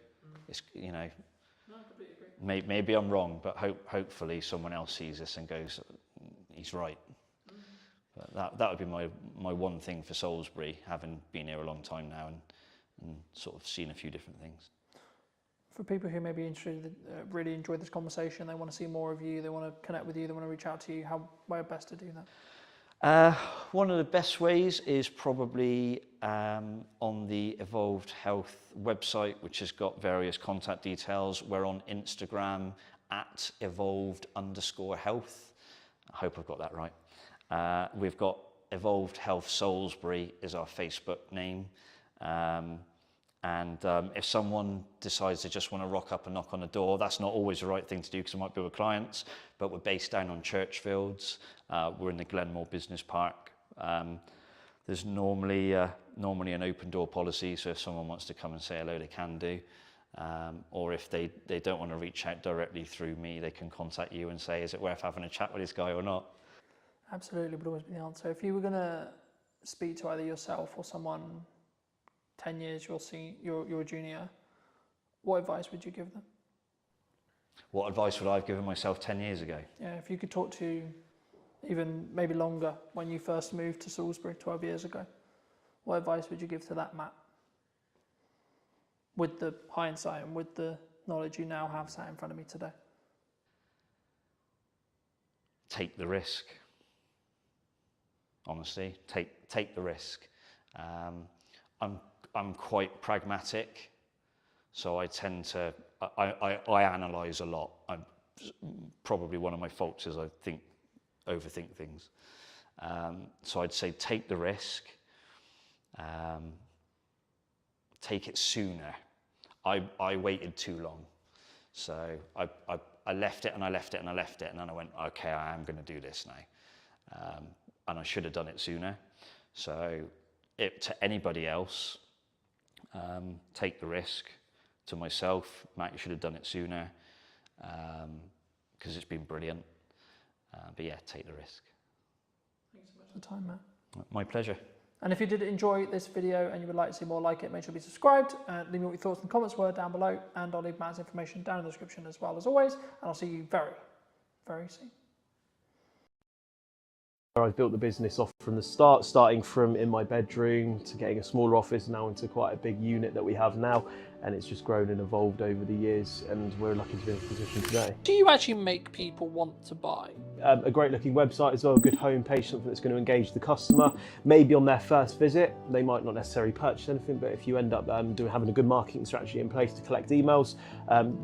It's, you know, maybe I'm wrong, but hopefully someone else sees this and goes, he's right. But that would be my one thing for Salisbury, having been here a long time now and sort of seen a few different things. For people who may be interested, really enjoyed this conversation, they want to see more of you, they want to connect with you, they want to reach out to you, where best to do that? One of the best ways is probably on the Evolved Health website, which has got various contact details. We're on Instagram at evolved_health. I hope I've got that right. We've got Evolved Health Salisbury is our Facebook name. And if someone decides they just want to rock up and knock on the door, that's not always the right thing to do because it might be with clients, but we're based down on Churchfields. We're in the Glenmore Business Park. There's normally an open door policy, so if someone wants to come and say hello, they can do. Or if they don't want to reach out directly through me, they can contact you and say, is it worth having a chat with this guy or not? Absolutely, would always be the answer. If you were going to speak to either yourself or someone 10 years you're a junior, what advice would you give them? What advice would I have given myself 10 years ago? Yeah, if you could talk to even maybe longer, when you first moved to Salisbury 12 years ago, what advice would you give to that Matt? With the hindsight and with the knowledge you now have sat in front of me today. Take the risk. Honestly, take the risk. I'm quite pragmatic, so I tend to, I analyse a lot. Probably one of my faults is I overthink things. So I'd say take the risk, take it sooner. I waited too long. So I left it and I left it and I left it, and then I went, okay, I am going to do this now. And I should have done it sooner. So to anybody else, take the risk. To myself, Matt, you should have done it sooner, because it's been brilliant. But yeah, take the risk. Thanks so much for the time, Matt. My pleasure. And if you did enjoy this video and you would like to see more like it, make sure to be subscribed. Leave me what your thoughts and comments were down below, and I'll leave Matt's information down in the description as well as always. And I'll see you very, very soon. I've built the business off from the start, starting from in my bedroom to getting a smaller office now into quite a big unit that we have now, and it's just grown and evolved over the years, and we're lucky to be in this position today. Do you actually make people want to buy? A great looking website as well, a good homepage, something that's going to engage the customer. Maybe on their first visit, they might not necessarily purchase anything, but if you end up having a good marketing strategy in place to collect emails,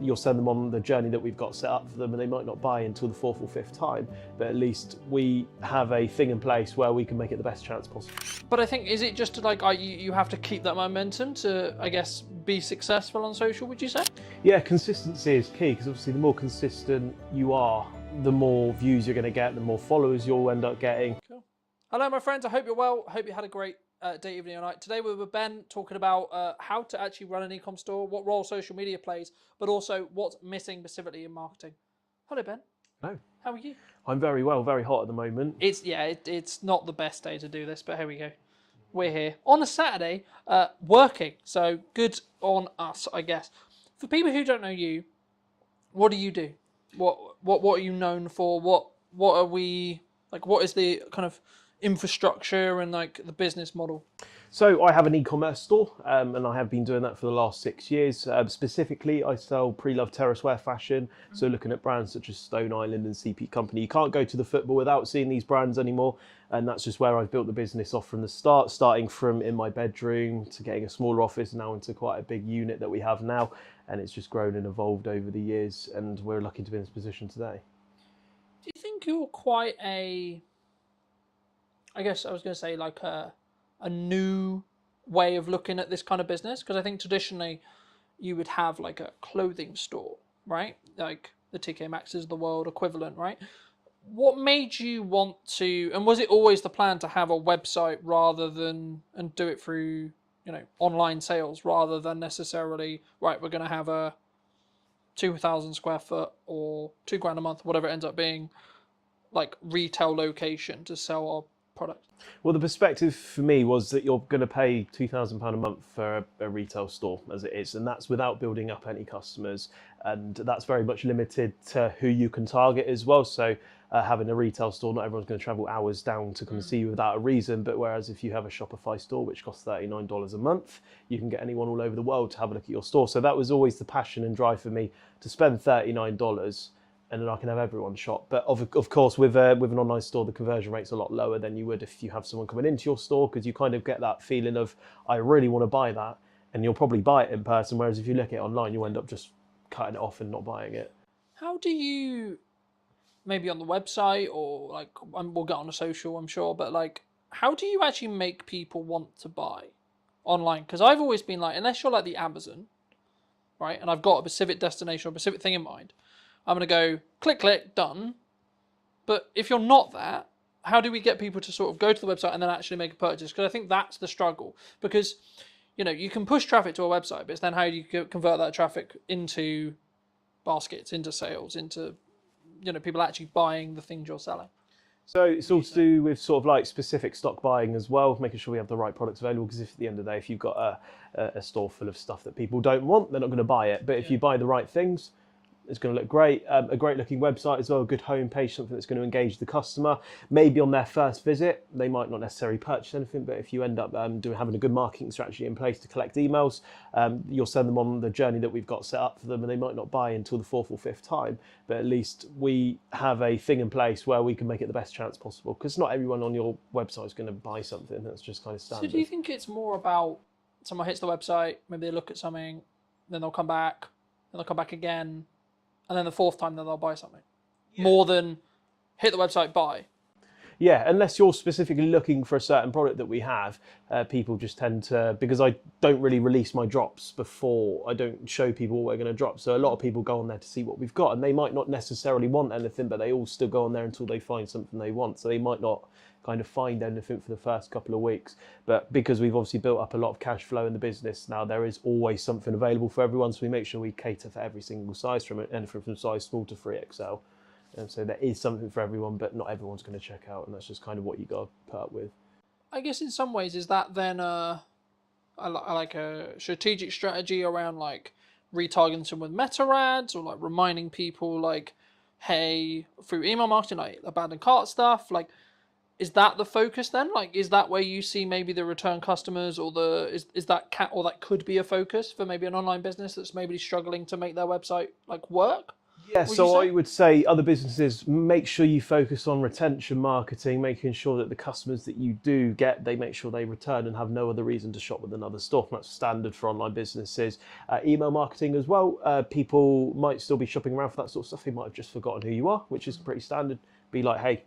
you'll send them on the journey that we've got set up for them, and they might not buy until the 4th or 5th time, but at least we have a thing in place where we can make it the best chance possible. But I think, is it just like you have to keep that momentum to, I guess, be successful on social, would you say? Yeah, consistency is key, because obviously the more consistent you are, the more views you're going to get, the more followers you'll end up getting. Cool. Hello, my friends. I hope you're well. I hope you had a great day, evening, or night. Today we were with Ben talking about how to actually run an e-com store, what role social media plays, but also what's missing specifically in marketing. Hello, Ben. Hello. How are you? I'm very well, very hot at the moment. It's not the best day to do this, but here we go. We're here on a Saturday, working. So good on us, I guess. For people who don't know you, what do you do? What are you known for? What are we like? What is the kind of infrastructure and like the business model? So I have an e-commerce store, and I have been doing that for the last 6 years. Specifically, I sell pre-loved terrace wear fashion. So looking at brands such as Stone Island and CP Company. You can't go to the football without seeing these brands anymore. And that's just where I've built the business off from the start, starting from in my bedroom to getting a smaller office now into quite a big unit that we have now. And it's just grown and evolved over the years, and we're lucky to be in this position today. Do you think you're quite a I guess I was going to say like a new way of looking at this kind of business, because I think traditionally you would have like a clothing store, right? Like the TK Maxx's of the world equivalent, right? What made you want to, and was it always the plan to have a website rather than, and do it through, online sales rather than necessarily, right, we're going to have a 2,000 square foot or £2,000 a month, whatever it ends up being, like retail location to sell our product? Well, the perspective for me was that you're going to pay £2,000 a month for a retail store as it is, and that's without building up any customers, and that's very much limited to who you can target as well. So having a retail store, not everyone's going to travel hours down to come and see you without a reason, but whereas if you have a Shopify store which costs $39 a month, you can get anyone all over the world to have a look at your store. So that was always the passion and drive for me, to spend $39 and then I can have everyone shop. But of course, with an online store, the conversion rate's a lot lower than you would if you have someone coming into your store, because you kind of get that feeling of, I really want to buy that, and you'll probably buy it in person, whereas if you look at it online, you end up just cutting it off and not buying it. How do you, maybe on the website or like, we'll get on a social, I'm sure, but like, how do you actually make people want to buy online? Because I've always been like, unless you're like the Amazon, right, and I've got a specific destination or a specific thing in mind, I'm going to go click, click, done. But if you're not that, how do we get people to sort of go to the website and then actually make a purchase? Because I think that's the struggle. Because, you can push traffic to a website, but it's then how do you convert that traffic into baskets, into sales, into, people actually buying the things you're selling? So it's all to do with sort of like specific stock buying as well, making sure we have the right products available, because if at the end of the day, if you've got a store full of stuff that people don't want, they're not going to buy it. But if you buy the right things, it's going to look great. A great looking website as well, a good homepage, something that's going to engage the customer. Maybe on their first visit, they might not necessarily purchase anything, but if you end up having a good marketing strategy in place to collect emails, you'll send them on the journey that we've got set up for them, and they might not buy until the fourth or fifth time, but at least we have a thing in place where we can make it the best chance possible, because not everyone on your website is going to buy something. That's just kind of standard. So do you think it's more about someone hits the website, maybe they look at something, then they'll come back, then they'll come back again, and then the fourth time, then they'll buy something? More than hit the website, buy. Yeah, unless you're specifically looking for a certain product that we have, people just tend to, because I don't really release my drops before, I don't show people what we're going to drop. So a lot of people go on there to see what we've got, and they might not necessarily want anything, but they all still go on there until they find something they want. So they might not kind of find anything for the first couple of weeks. But because we've obviously built up a lot of cash flow in the business now, there is always something available for everyone. So we make sure we cater for every single size, from anything from size small to 3XL. And so there is something for everyone, but not everyone's going to check out, and that's just kind of what you got to put up with. I guess in some ways, is that then like a strategic strategy around like retargeting with meta ads, or like reminding people like, hey, through email marketing, like abandoned cart stuff, like, is that the focus then? Like, is that where you see maybe the return customers, or is that or that could be a focus for maybe an online business that's maybe struggling to make their website like work? Yeah, so I would say other businesses, make sure you focus on retention marketing, making sure that the customers that you do get, they make sure they return and have no other reason to shop with another store. That's standard for online businesses. Email marketing as well. People might still be shopping around for that sort of stuff. They might have just forgotten who you are, which is pretty standard. Be like, hey,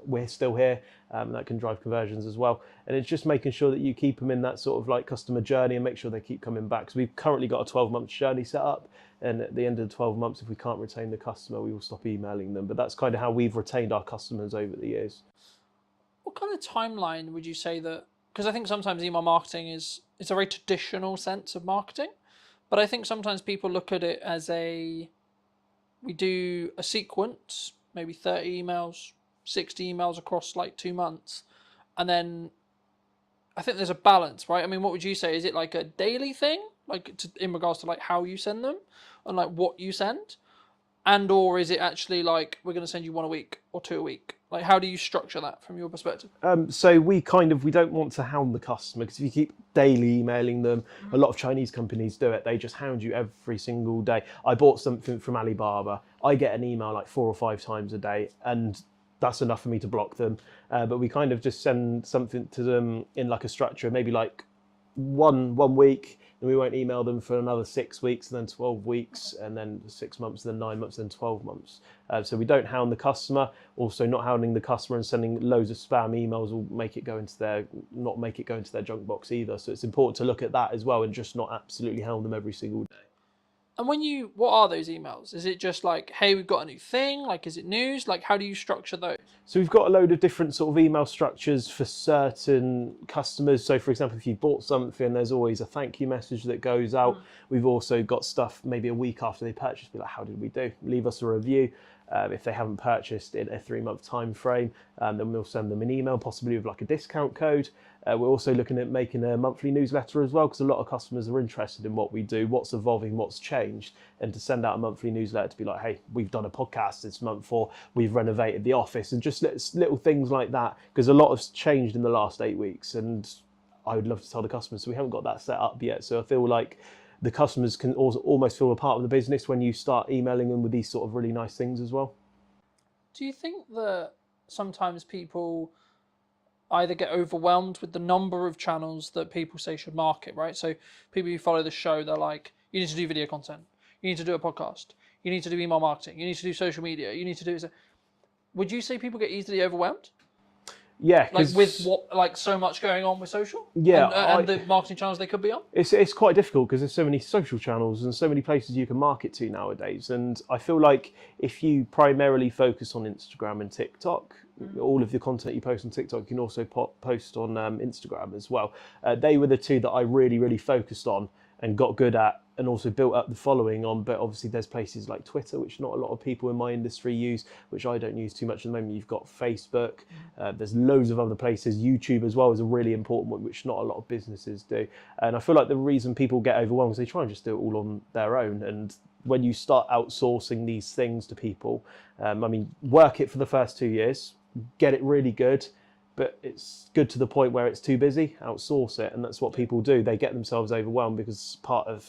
we're still here. That can drive conversions as well. And it's just making sure that you keep them in that sort of like customer journey and make sure they keep coming back. So we've currently got a 12-month journey set up. And at the end of the 12 months, if we can't retain the customer, we will stop emailing them. But that's kind of how we've retained our customers over the years. What kind of timeline would you say that, because I think sometimes email marketing it's a very traditional sense of marketing, but I think sometimes people look at it as we do a sequence, maybe 30 emails, 60 emails across like 2 months. And then I think there's a balance, right? I mean, what would you say? Is it like a daily thing, like in regards to like how you send them and like what you send? And or is it actually like, we're going to send you 1 a week or 2 a week? Like, how do you structure that from your perspective? So we don't want to hound the customer, because if you keep daily emailing them, a lot of Chinese companies do it. They just hound you every single day. I bought something from Alibaba. I get an email like 4 or 5 times a day, and that's enough for me to block them. But we kind of just send something to them in like a structure, maybe like one week, and we won't email them for another 6 weeks, and then 12 weeks, and then 6 months, then 9 months, then 12 months. So we don't hound the customer. Also, not hounding the customer and sending loads of spam emails will not make it go into their junk box either. So it's important to look at that as well, and just not absolutely hound them every single day. And what are those emails? Is it just like, hey, we've got a new thing? Like, is it news? Like, how do you structure those? So we've got a load of different sort of email structures for certain customers. So for example, if you bought something, there's always a thank you message that goes out. We've also got stuff maybe a week after they purchase, be like, how did we do? Leave us a review. If they haven't purchased in a 3-month time frame, then we'll send them an email, possibly with like a discount code. We're also looking at making a monthly newsletter as well, because a lot of customers are interested in what we do, what's evolving, what's changed, and to send out a monthly newsletter to be like, hey, we've done a podcast this month, or we've renovated the office, and just little things like that, because a lot has changed in the last 8 weeks, and I would love to tell the customers, so we haven't got that set up yet. So I feel like the customers can also almost feel a part of the business when you start emailing them with these sort of really nice things as well. Do you think that sometimes people either get overwhelmed with the number of channels that people say should market, right? So people who follow the show, they're like, you need to do video content, you need to do a podcast, you need to do email marketing, you need to do social media, you need to do... Would you say people get easily overwhelmed? Yeah, like with so much going on with social, yeah, and the marketing channels they could be on. It's quite difficult because there's so many social channels and so many places you can market to nowadays. And I feel like if you primarily focus on Instagram and TikTok, all of the content you post on TikTok, you can also post on Instagram as well. They were the two that I really focused on and got good at, and also built up the following on. But obviously there's places like Twitter, which not a lot of people in my industry use, which I don't use too much at the moment. You've got Facebook, there's loads of other places. YouTube as well is a really important one, which not a lot of businesses do. And I feel like the reason people get overwhelmed is they try and just do it all on their own. And when you start outsourcing these things to people, work it for the first 2 years, get it really good, but it's good to the point where it's too busy, outsource it. And that's what people do. They get themselves overwhelmed because part of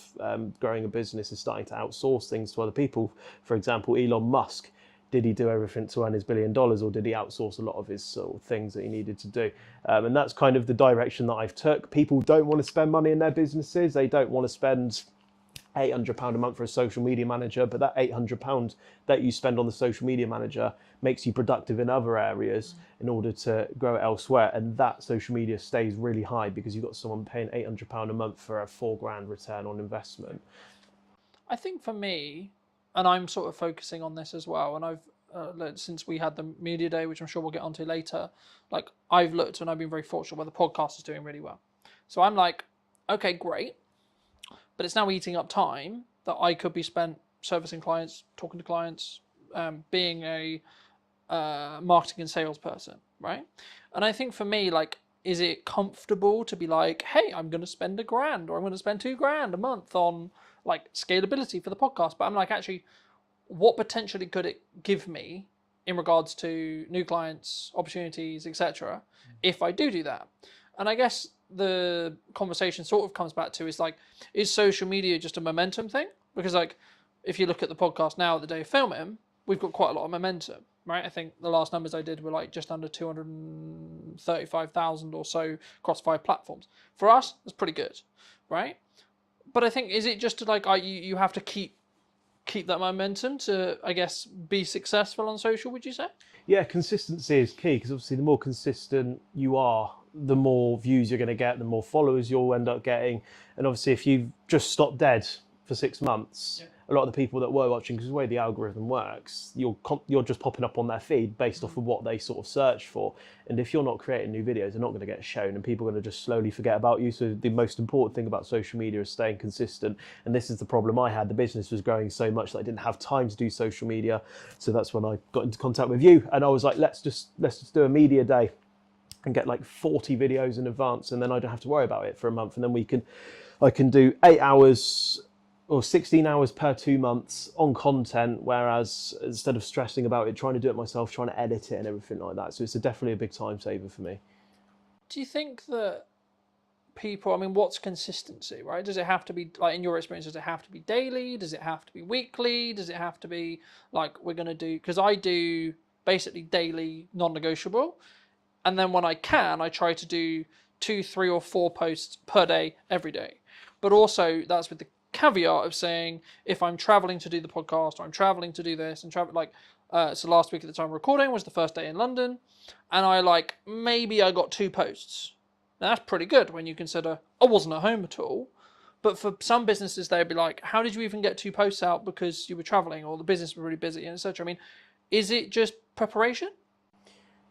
growing a business is starting to outsource things to other people. For example, Elon Musk, did he do everything to earn his $1 billion, or did he outsource a lot of his sort of things that he needed to do? And that's kind of the direction that I've took. People don't want to spend money in their businesses. They don't want to spend £800 a month for a social media manager, but that £800 that you spend on the social media manager makes you productive in other areas in order to grow it elsewhere. And that social media stays really high because you've got someone paying £800 a month for a £4,000 return on investment. I think for me, and I'm sort of focusing on this as well, and I've since we had the media day, which I'm sure we'll get onto later, like I've looked and I've been very fortunate where the podcast is doing really well. So I'm like, okay, great. But it's now eating up time that I could be spent servicing clients, talking to clients, being a marketing and sales person, right? And I think for me, like, is it comfortable to be like, hey, I'm going to spend $1,000 or I'm going to spend $2,000 a month on like scalability for the podcast? But I'm like, actually, what potentially could it give me in regards to new clients, opportunities, etc., if I do that? And I guess the conversation sort of comes back to is like, is social media just a momentum thing? Because like, if you look at the podcast now, the day of filming, we've got quite a lot of momentum, right? I think the last numbers I did were like just under 235,000 or so across 5 platforms. For us, that's pretty good, right? But I think, is it just to like, you have to keep that momentum to, I guess, be successful on social, would you say? Yeah, consistency is key, because obviously the more consistent you are, the more views you're going to get, the more followers you'll end up getting. And obviously if you've just stopped dead for 6 months, a lot of the people that were watching, because the way the algorithm works, you're just popping up on their feed based off of what they sort of search for. And if you're not creating new videos, they're not going to get shown, and people are going to just slowly forget about you. So the most important thing about social media is staying consistent. And this is the problem I had. The business was growing so much that I didn't have time to do social media. So that's when I got into contact with you, and I was like, let's just do a media day and get like 40 videos in advance, and then I don't have to worry about it for a month. And then I can do 8 hours or 16 hours per 2 months on content, whereas instead of stressing about it, trying to do it myself, trying to edit it and everything like that. So it's definitely a big time saver for me. Do you think that people, I mean, what's consistency, right? Does it have to be, like in your experience, does it have to be daily? Does it have to be weekly? Does it have to be like, we're going to do, because I do basically daily non-negotiable. And then when I can, I try to do 2, 3, or 4 posts per day, every day. But also that's with the caveat of saying if I'm traveling to do the podcast, or I'm traveling to do this, and so last week at the time of recording was the first day in London, and maybe I got 2 posts. Now that's pretty good when you consider I wasn't at home at all. But for some businesses, they'd be like, how did you even get 2 posts out because you were traveling or the business was really busy, and etc. I mean, is it just preparation?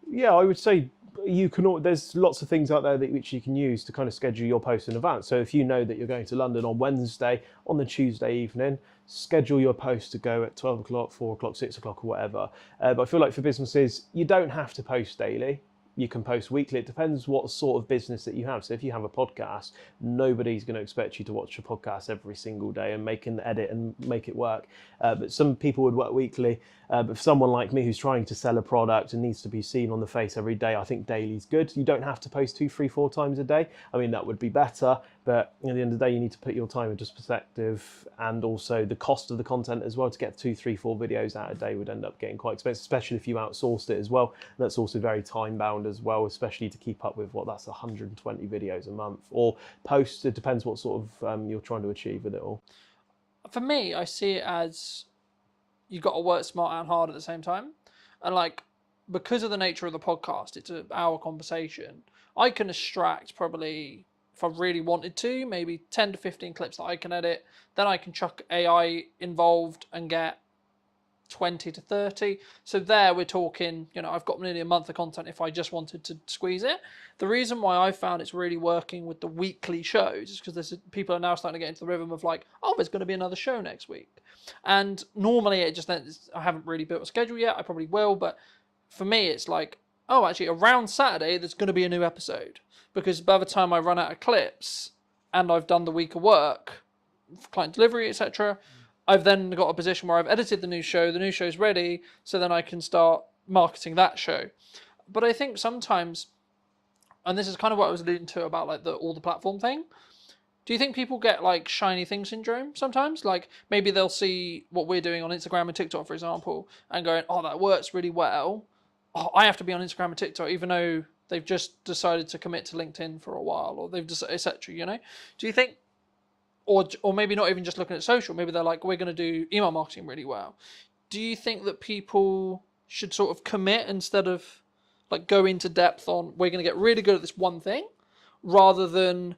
Yeah, I would say you can. There's lots of things out there which you can use to kind of schedule your posts in advance. So if you know that you're going to London on Wednesday, on the Tuesday evening, schedule your post to go at 12 o'clock, 4 o'clock, 6 o'clock, or whatever. But I feel like for businesses, you don't have to post daily. You can post weekly. It depends what sort of business that you have. So if you have a podcast, nobody's going to expect you to watch your podcast every single day and make an edit and make it work. But some people would work weekly. But for someone like me who's trying to sell a product and needs to be seen on the face every day, I think daily's good. You don't have to post 2, 3, 4 times a day. I mean, that would be better. But at the end of the day, you need to put your time into perspective, and also the cost of the content as well. To get 2, 3, 4 videos out a day would end up getting quite expensive, especially if you outsourced it as well. And that's also very time bound as well, especially to keep up with that's 120 videos a month or posts. It depends what sort of you're trying to achieve with it all. For me, I see it as you've got to work smart and hard at the same time. And because of the nature of the podcast, it's an hour conversation. I can extract probably, if I really wanted to, maybe 10 to 15 clips that I can edit. Then I can chuck AI involved and get 20 to 30. So there we're talking, I've got nearly a month of content if I just wanted to squeeze it. The reason why I found it's really working with the weekly shows is because people are now starting to get into the rhythm of there's going to be another show next week. And normally I haven't really built a schedule yet. I probably will, but for me it's actually around Saturday there's going to be a new episode, because by the time I run out of clips and I've done the week of work, client delivery, etc., I've then got a position where I've edited the new show's ready, so then I can start marketing that show. But I think sometimes, and this is kind of what I was alluding to about all the platform thing, do you think people get shiny thing syndrome sometimes? Maybe they'll see what we're doing on Instagram and TikTok, for example, and going, oh, that works really well. Oh, I have to be on Instagram and TikTok, even though they've just decided to commit to LinkedIn for a while, or they've decided, etc. Do you think, or maybe not even just looking at social, maybe they're we're going to do email marketing really well. Do you think that people should sort of commit instead of go into depth on we're going to get really good at this one thing, rather than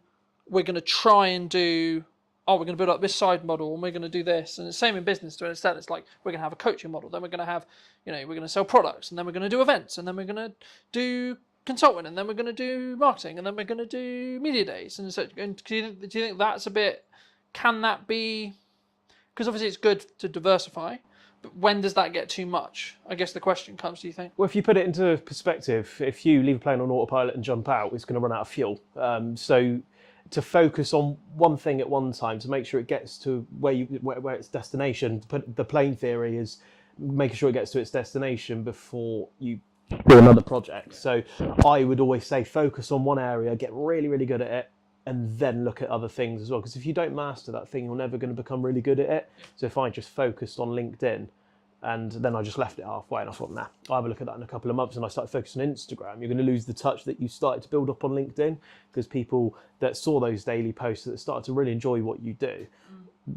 we're going to try and we're going to build up this side model and we're going to do this? And the same in business to an extent. It's we're going to have a coaching model, then we're going to have, we're going to sell products, and then we're going to do events, and then we're going to do consulting, and then we're going to do marketing, and then we're going to do media days. And so, do you think that's a bit, can that be, because obviously it's good to diversify, but when does that get too much? I guess the question comes, do you think? Well, if you put it into perspective, if you leave a plane on autopilot and jump out, it's going to run out of fuel. So to focus on one thing at one time, to make sure it gets to where its destination, the plane theory is making sure it gets to its destination before you do another project. So I would always say focus on one area, get really, really good at it, and then look at other things as well. Because if you don't master that thing, you're never going to become really good at it. So if I just focused on LinkedIn and then I just left it halfway and I thought, nah, I'll have a look at that in a couple of months, and I started focusing on Instagram, you're going to lose the touch that you started to build up on LinkedIn, because people that saw those daily posts that started to really enjoy what you do,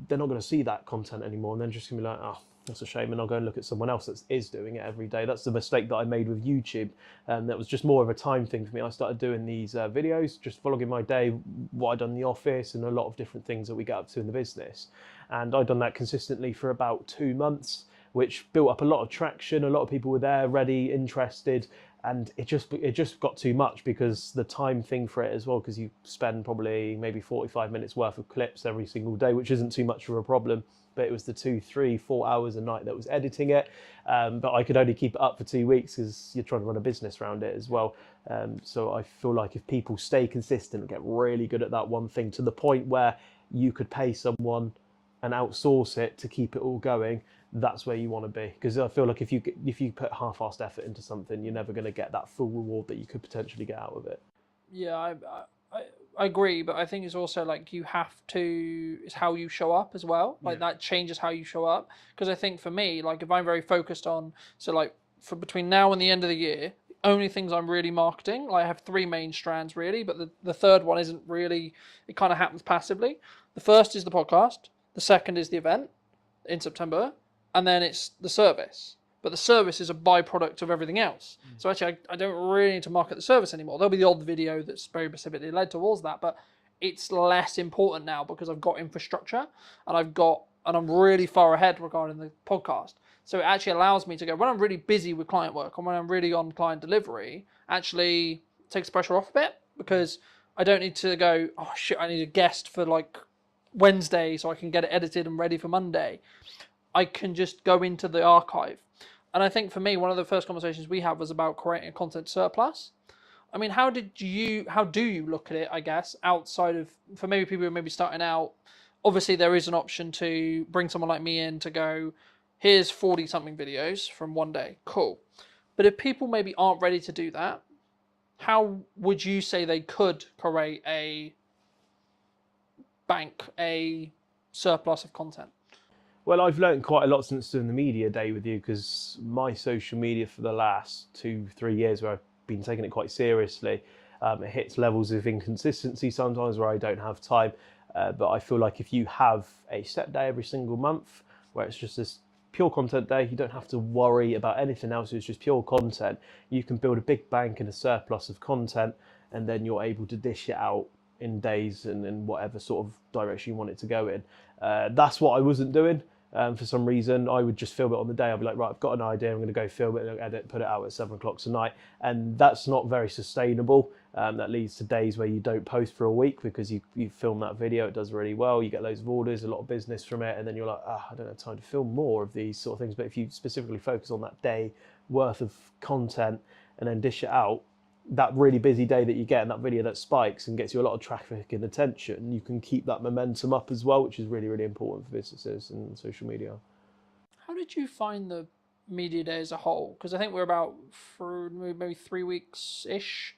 they're not going to see that content anymore, and they're just going to be like, oh, that's a shame, and I'll go and look at someone else that is doing it every day. That's the mistake that I made with YouTube, and that was just more of a time thing for me. I started doing these videos, just vlogging my day, what I'd done in the office, and a lot of different things that we get up to in the business. And I'd done that consistently for about 2 months, which built up a lot of traction. A lot of people were there, ready, interested, and it just got too much, because the time thing for it as well, because you spend probably maybe 45 minutes worth of clips every single day, which isn't too much of a problem. But it was the 2, 3, 4 hours a night that was editing it. But I could only keep it up for 2 weeks, because you're trying to run a business around it as well. So I feel like if people stay consistent and get really good at that one thing, to the point where you could pay someone and outsource it to keep it all going, that's where you want to be. Because I feel like if you put half-assed effort into something, you're never going to get that full reward that you could potentially get out of it. Yeah, I agree, but I think it's also you have to, it's how you show up as well. That changes how you show up. Because I think for me, if I'm very focused on, so for between now and the end of the year, the only things I'm really marketing. Like, I have 3 main strands really, but the third one isn't really, it kind of happens passively. The first is the podcast, the second is the event in September, and then it's the service. But the service is a byproduct of everything else. So actually, I don't really need to market the service anymore. There'll be the odd video that's very specifically led towards that, but it's less important now because I've got infrastructure and I'm really far ahead regarding the podcast. So it actually allows me to go, when I'm really busy with client work and when I'm really on client delivery, actually takes the pressure off a bit, because I don't need to go, oh shit, I need a guest for like Wednesday so I can get it edited and ready for Monday. I can just go into the archive. And I think for me, one of the first conversations we had was about creating a content surplus. I mean, how do you look at it, I guess, outside of, for maybe people who may be starting out, obviously there is an option to bring someone like me in to go, here's 40 something videos from one day, cool. But if people maybe aren't ready to do that, how would you say they could create a bank, a surplus of content? Well, I've learned quite a lot since doing the media day with you, because my social media for the last 2-3 years, where I've been taking it quite seriously, it hits levels of inconsistency sometimes where I don't have time. But I feel like if you have a set day every single month where it's just this pure content day, you don't have to worry about anything else, it's just pure content. You can build a big bank and a surplus of content, and then you're able to dish it out in days and in whatever sort of direction you want it to go in. That's what I wasn't doing. For some reason, I would just film it on the day. I'd be like, right, I've got an idea, I'm going to go film it, edit, put it out at 7 o'clock tonight. And that's not very sustainable. That leads to days where you don't post for a week because you film that video, it does really well, you get loads of orders, a lot of business from it, and then you're like, I don't have time to film more of these sort of things. But if you specifically focus on that day worth of content and then dish it out, that really busy day that you get and that video that spikes and gets you a lot of traffic and attention, you can keep that momentum up as well, which is really, really important for businesses and social media. How did you find the media day as a whole? Because I think we're about for maybe 3 weeks-ish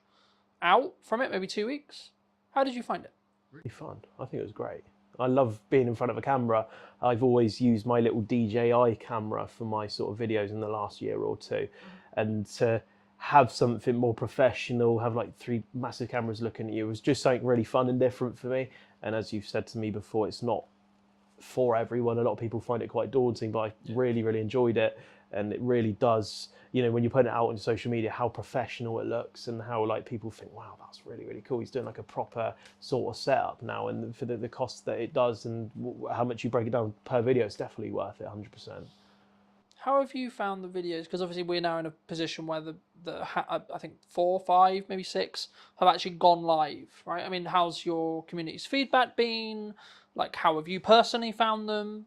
out from it, maybe 2 weeks. How did you find it? Really fun. I think it was great. I love being in front of a camera. I've always used my little DJI camera for my sort of videos in the last year or two. And to have something more professional, have like 3 massive cameras looking at you, was just something really fun and different for me. And as you've said to me before, it's not for everyone. A lot of people find it quite daunting, but I really, really enjoyed it. And it really does, you know, when you put it out on social media, how professional it looks and how like people think, wow, that's really, really cool. He's doing like a proper sort of setup now. And for the cost that it does and how much you break it down per video, it's definitely worth it, 100%. How have you found the videos? Because obviously we're now in a position where I think 4, 5, maybe 6 have actually gone live, right? I mean, how's your community's feedback been? Like, how have you personally found them?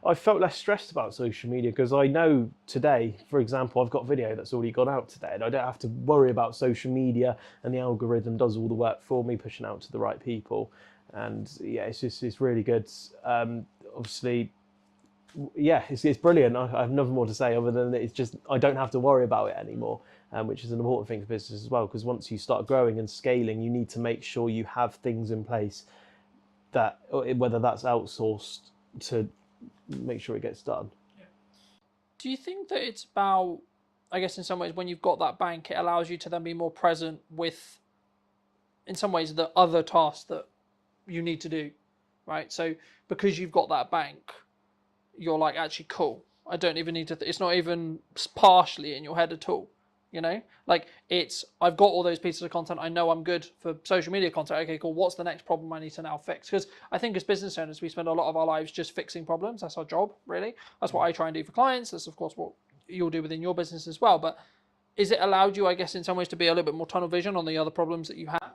I felt less stressed about social media because I know today, for example, I've got a video that's already gone out today and I don't have to worry about social media, and the algorithm does all the work for me, pushing out to the right people. And yeah, it's really good. Obviously, yeah, it's brilliant. I have nothing more to say other than it's just, I don't have to worry about it anymore, which is an important thing for business as well, because once you start growing and scaling, you need to make sure you have things in place that, whether that's outsourced, to make sure it gets done. Do you think that it's about, I guess in some ways, when you've got that bank, it allows you to then be more present with, in some ways, the other tasks that you need to do, right? So because you've got that bank, you're like, actually, cool. I don't even need to, it's not even partially in your head at all, you know? Like, it's, I've got all those pieces of content. I know I'm good for social media content. Okay, cool. What's the next problem I need to now fix? Because I think as business owners, we spend a lot of our lives just fixing problems. That's our job, really. That's what I try and do for clients. That's, of course, what you'll do within your business as well. But is it allowed you, I guess, in some ways to be a little bit more tunnel vision on the other problems that you have?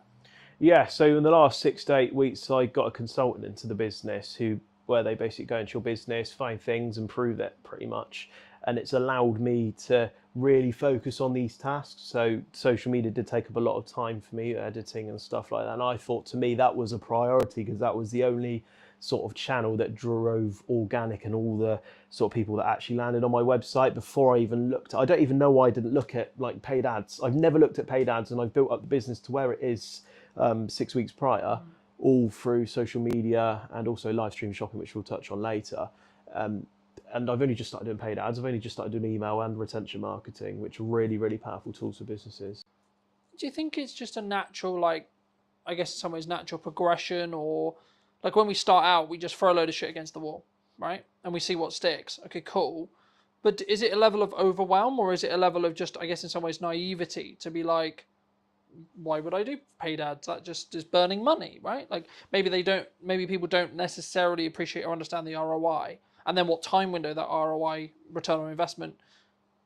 Yeah, so in the last 6 to 8 weeks, I got a consultant into the business where they basically go into your business, find things, improve it pretty much. And it's allowed me to really focus on these tasks. So social media did take up a lot of time for me, editing and stuff like that. And I thought, to me, that was a priority because that was the only sort of channel that drove organic and all the sort of people that actually landed on my website. Before I even looked, I don't even know why I didn't look at like paid ads. I've never looked at paid ads, and I've built up the business to where it is 6 weeks prior, all through social media and also live stream shopping, which we'll touch on later. and I've only just started doing paid ads. I've only just started doing email and retention marketing, which are really, really powerful tools for businesses. Do you think it's just a natural, like, I guess in some ways, natural progression, or like when we start out, we just throw a load of shit against the wall, right? And we see what sticks. Okay, cool. But is it a level of overwhelm, or is it a level of just, I guess in some ways, naivety to be like, why would I do paid ads? That just is burning money, right? Like maybe people don't necessarily appreciate or understand the ROI, and then what time window that ROI, return on investment,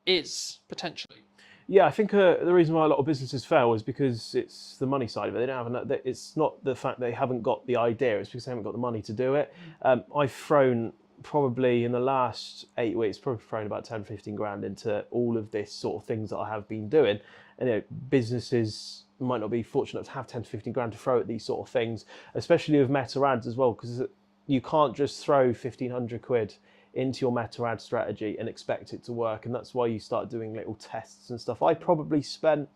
is potentially. Yeah, I think the reason why a lot of businesses fail is because it's the money side of it. They don't have enough. It's not the fact they haven't got the idea. It's because they haven't got the money to do it. I've thrown probably in the last 8 weeks, probably thrown about 10, 15 grand into all of this sort of things that I have been doing. And businesses might not be fortunate to have 10 to 15 grand to throw at these sort of things, especially with meta ads as well, because you can't just throw 1,500 quid into your meta ad strategy and expect it to work. And that's why you start doing little tests and stuff. I probably spent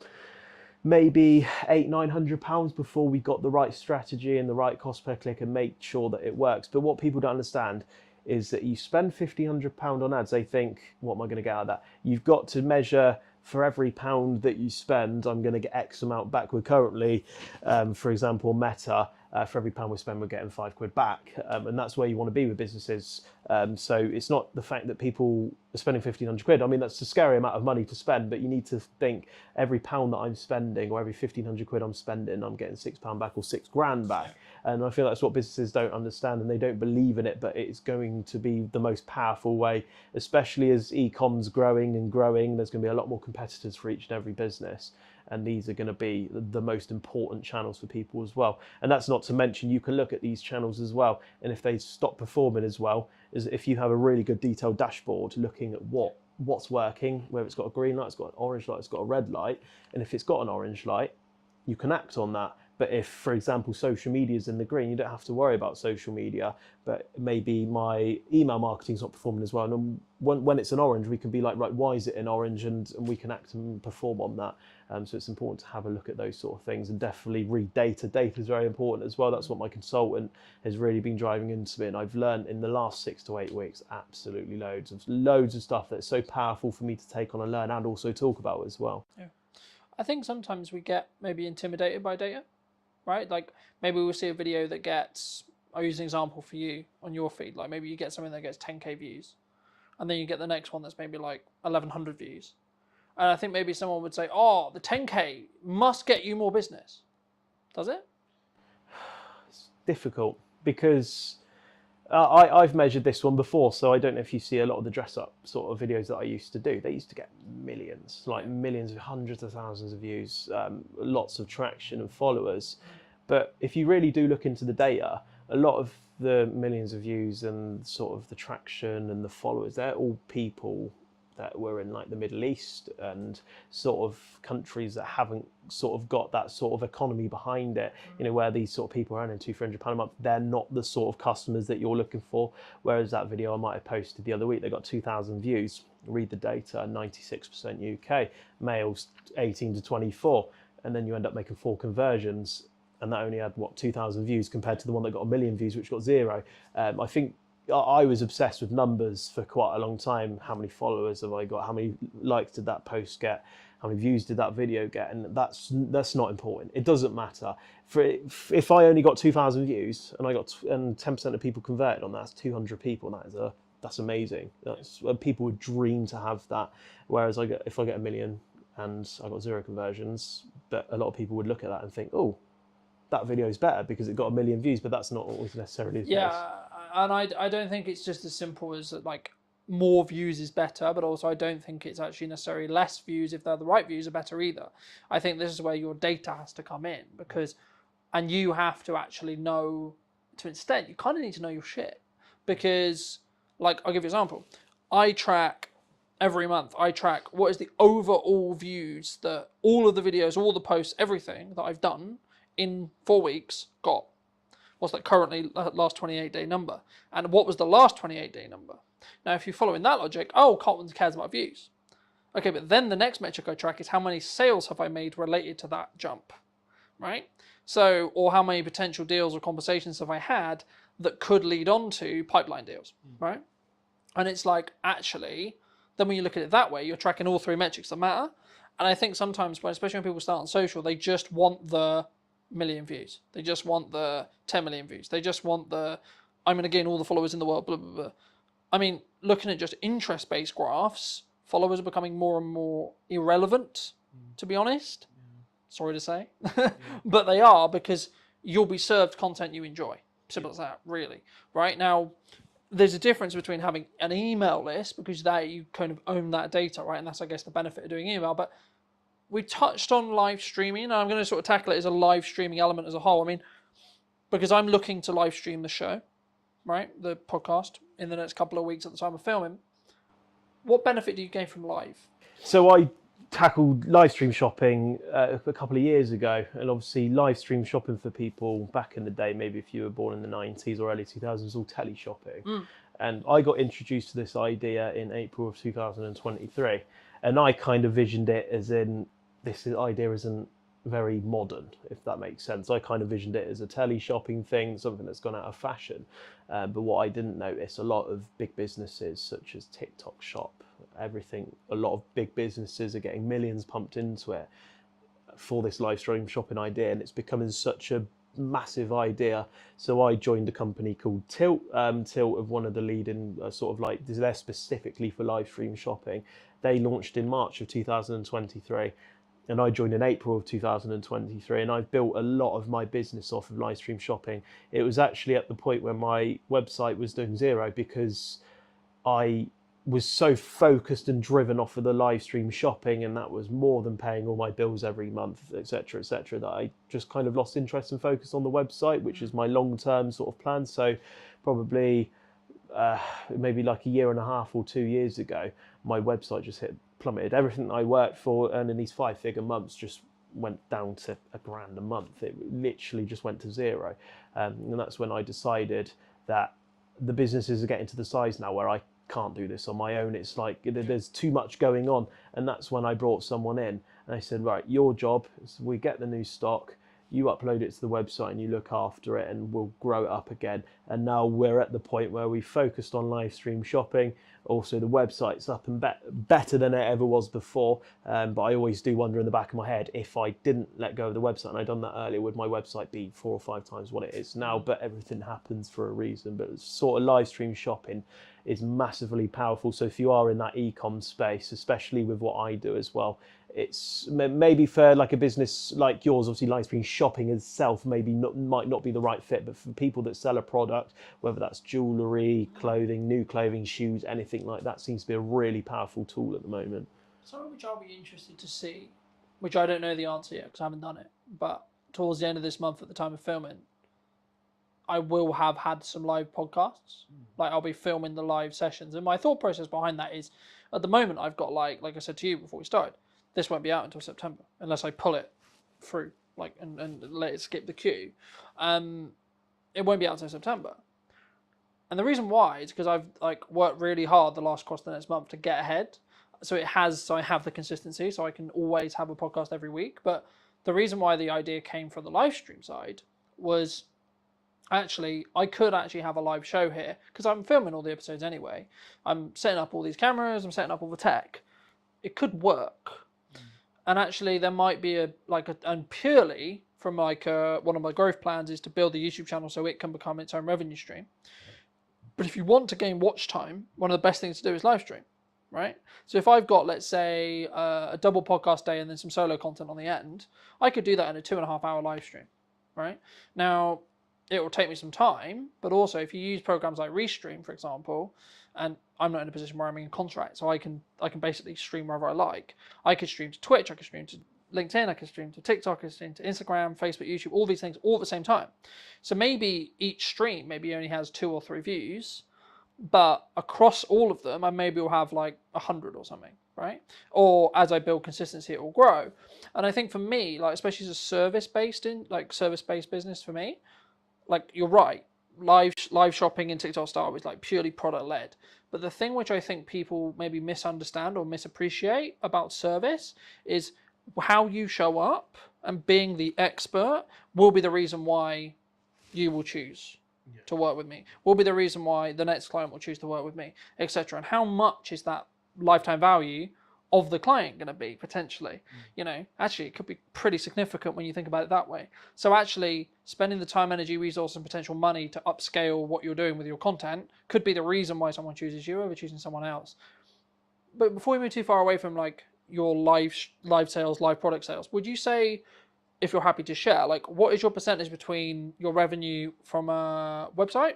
maybe £800-900 before we got the right strategy and the right cost per click and make sure that it works. But what people don't understand is that you spend £1,500 on ads, they think, what am I going to get out of that? You've got to measure, for every pound that you spend, I'm going to get X amount back. We're currently, for example, Meta, for every pound we spend, we're getting £5 back. And that's where you want to be with businesses. So it's not the fact that people are spending 1,500 quid. I mean, that's a scary amount of money to spend, but you need to think every pound that I'm spending or every 1,500 quid I'm spending, I'm getting £6 back or 6 grand back. And I feel that's what businesses don't understand, and they don't believe in it, but it's going to be the most powerful way, especially as e-com's growing and growing. There's going to be a lot more competitors for each and every business. And these are going to be the most important channels for people as well. And that's not to mention, you can look at these channels as well. And if they stop performing as well, is if you have a really good detailed dashboard looking at what's working, whether it's got a green light, it's got an orange light, it's got a red light. And if it's got an orange light, you can act on that. But if, for example, social media is in the green, you don't have to worry about social media. But maybe my email marketing's not performing as well. And when it's an orange, we can be like, right, why is it in orange? And we can act and perform on that. So it's important to have a look at those sort of things and definitely read data. Data is very important as well. That's what my consultant has really been driving into me. And I've learned in the last 6 to 8 weeks, absolutely loads of stuff that's so powerful for me to take on and learn and also talk about as well. Yeah. I think sometimes we get maybe intimidated by data, right? Like maybe we'll see a video that gets, I'll use an example for you on your feed. Like maybe you get something that gets 10K views, and then you get the next one that's maybe like 1,100 views. And I think maybe someone would say, oh, the 10K must get you more business. Does it? It's difficult because I've measured this one before, so I don't know if you see a lot of the dress up sort of videos that I used to do. They used to get millions, like millions, hundreds of thousands of views, lots of traction and followers. But if you really do look into the data, a lot of the millions of views and sort of the traction and the followers, they're all people that were in like the Middle East and sort of countries that haven't sort of got that sort of economy behind it, you know, where these sort of people are earning £200-300 a month. They're not the sort of customers that you're looking for. Whereas that video I might have posted the other week, they got 2,000 views. Read the data, 96% UK, males 18 to 24. And then you end up making 4 conversions. And that only had, 2,000 views compared to the one that got 1 million views, which got 0. I think I was obsessed with numbers for quite a long time. How many followers have I got? How many likes did that post get? How many views did that video get? And that's not important. It doesn't matter. If I only got 2,000 views and 10% of people converted on that, that's 200 people. And that's amazing. People would dream to have that. Whereas if I get 1 million and I got 0 conversions, but a lot of people would look at that and think, oh, that video is better because it got 1 million views, but that's not always necessarily the case. And I don't think it's just as simple as like more views is better, but also I don't think it's actually necessarily less views if they're the right views are better either. I think this is where your data has to come in and you have to actually know to an extent, you kind of need to know your shit because like, I'll give you an example. I track every month, what is the overall views that all of the videos, all the posts, everything that I've done in 4 weeks got. What's that currently last 28-day number? And what was the last 28-day number? Now, if you're following that logic, Cotton cares about views. Okay, but then the next metric I track is how many sales have I made related to that jump, right? So, or how many potential deals or conversations have I had that could lead on to pipeline deals, right? And it's like, actually, then when you look at it that way, you're tracking all three metrics that matter. And I think sometimes, especially when people start on social, they just want the million views. They just want the 10 million views. They just want the, I'm going to gain all the followers in the world, blah, blah, blah. I mean, looking at just interest-based graphs, followers are becoming more and more irrelevant, to be honest. Sorry to say. But they are, because you'll be served content you enjoy. Simple as that, really. Right? Now, there's a difference between having an email list, because there you kind of own that data, right? And that's, I guess, the benefit of doing email. But we touched on live streaming, and I'm going to sort of tackle it as a live streaming element as a whole. I mean, because I'm looking to live stream the show, right? The podcast in the next couple of weeks at the time of filming. What benefit do you gain from live? So I tackled live stream shopping a couple of years ago, and obviously live stream shopping for people back in the day, maybe if you were born in the 90s or early 2000s, was all tele shopping. And I got introduced to this idea in April of 2023, and I kind of visioned it as in, this idea isn't very modern, if that makes sense. I kind of visioned it as a tele shopping thing, something that's gone out of fashion. But what I didn't notice, a lot of big businesses such as TikTok Shop, everything, a lot of big businesses are getting millions pumped into it for this live stream shopping idea, and it's becoming such a massive idea. So I joined a company called Tilt. Tilt of one of the leading sort of like, they're specifically for live stream shopping. They launched in March of 2023. And I joined in April of 2023, and I've built a lot of my business off of live stream shopping. It was actually at the point where my website was doing zero, because I was so focused and driven off of the live stream shopping, and that was more than paying all my bills every month, etc., that I just kind of lost interest and focus on the website, which is my long-term sort of plan. So probably maybe like a year and a half or 2 years ago, my website just plummeted. Everything that I worked for earning these 5-figure months just went down to $1,000 a month. It literally just went to zero. And that's when I decided that the businesses are getting to the size now where I can't do this on my own. It's like there's too much going on. And that's when I brought someone in, and I said, right, your job is we get the new stock, you upload it to the website and you look after it, and we'll grow it up again. And now we're at the point where we focused on live stream shopping. Also, the website's up and better than it ever was before. But I always do wonder in the back of my head, if I didn't let go of the website and I'd done that earlier, would my website be 4 or 5 times what it is now? But everything happens for a reason. But sort of live stream shopping is massively powerful. So if you are in that e-com space, especially with what I do as well, it's maybe for like a business like yours, obviously live stream shopping itself might not be the right fit, but for people that sell a product, whether that's jewellery, clothing, new clothing, shoes, anything like that, seems to be a really powerful tool at the moment. Something which I'll be interested to see, which I don't know the answer yet because I haven't done it, but towards the end of this month at the time of filming, I will have had some live podcasts. Like I'll be filming the live sessions, and my thought process behind that is, at the moment I've got like I said to you before we started, this won't be out until September unless I pull it through and let it skip the queue. It won't be out until September, and the reason why is because I've worked really hard the last course of the next month to get ahead. So I have the consistency, so I can always have a podcast every week. But the reason why the idea came from the live stream side was, actually, I could actually have a live show here because I'm filming all the episodes anyway. I'm setting up all these cameras, I'm setting up all the tech. It could work. And actually there might be and purely from one of my growth plans is to build the YouTube channel so it can become its own revenue stream. But if you want to gain watch time, one of the best things to do is live stream, right? So if I've got, let's say, a double podcast day and then some solo content on the end, I could do that in a 2.5 hour live stream, right? Now, it will take me some time, but also if you use programs like Restream, for example, and I'm not in a position where I'm in contract, so I can basically stream wherever I like. I could stream to Twitch, I could stream to LinkedIn, I could stream to TikTok, I could stream to Instagram, Facebook, YouTube, all these things all at the same time. So maybe each stream only has 2 or 3 views, but across all of them, I maybe will have like 100 or something, right? Or as I build consistency, it will grow. And I think for me, especially as a service-based business for me, you're right, live shopping in TikTok style was purely product led. But the thing which I think people maybe misunderstand or misappreciate about service is how you show up, and being the expert will be the reason why you will choose to work with me, will be the reason why the next client will choose to work with me, etc. And how much is that lifetime value of the client going to be potentially? Actually, it could be pretty significant when you think about it that way. So actually spending the time, energy, resource, and potential money to upscale what you're doing with your content could be the reason why someone chooses you over choosing someone else. But before we move too far away from like your live sales, live product sales, would you say, if you're happy to share, like what is your percentage between your revenue from a website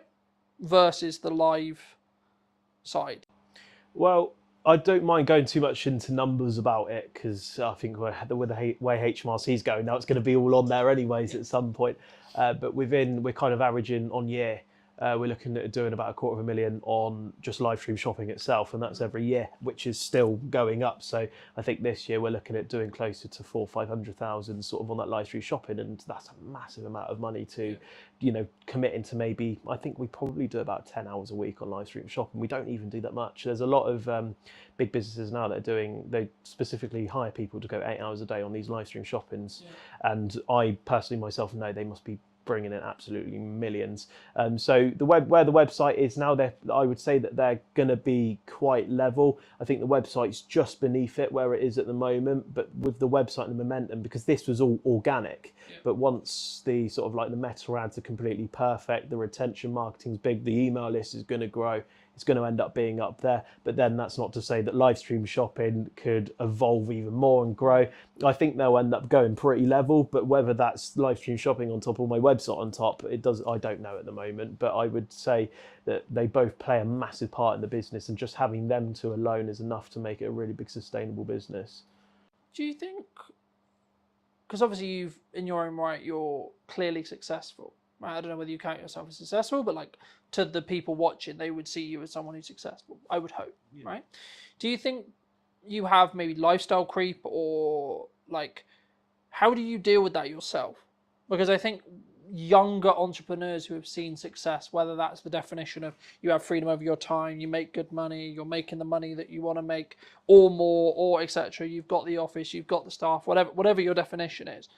versus the live side? Well, I don't mind going too much into numbers about it because I think with the way HMRC's going now, it's going to be all on there anyways at some point. But we're kind of averaging on year. We're looking at doing about $250,000 on just live stream shopping itself, and that's every year, which is still going up. So I think this year we're looking at doing closer to 400,000-500,000 sort of on that live stream shopping, and that's a massive amount of money to, committing to maybe. I think we probably do about 10 hours a week on live stream shopping. We don't even do that much. There's a lot of big businesses now that they specifically hire people to go 8 hours a day on these live stream shoppings, and I personally myself know they must be bringing in absolutely millions. So where the website is now, I would say that they're going to be quite level. I think the website's just beneath it where it is at the moment, but with the website and the momentum, because this was all organic, but once the sort of like the meta ads are completely perfect, the retention marketing's big, the email list is going to grow, it's going to end up being up there. But then that's not to say that live stream shopping could evolve even more and grow. I think they'll end up going pretty level, but whether that's live stream shopping on top or my website on top, I don't know at the moment. But I would say that they both play a massive part in the business, and just having them two alone is enough to make it a really big sustainable business. Do you think, because obviously in your own right, you're clearly successful, right? I don't know whether you count yourself as successful, but like to the people watching, they would see you as someone who's successful, I would hope, right? Do you think you have maybe lifestyle creep, or like, how do you deal with that yourself? Because I think younger entrepreneurs who have seen success, whether that's the definition of you have freedom over your time, you make good money, you're making the money that you want to make or more, or etc., you've got the office, you've got the staff, whatever your definition is,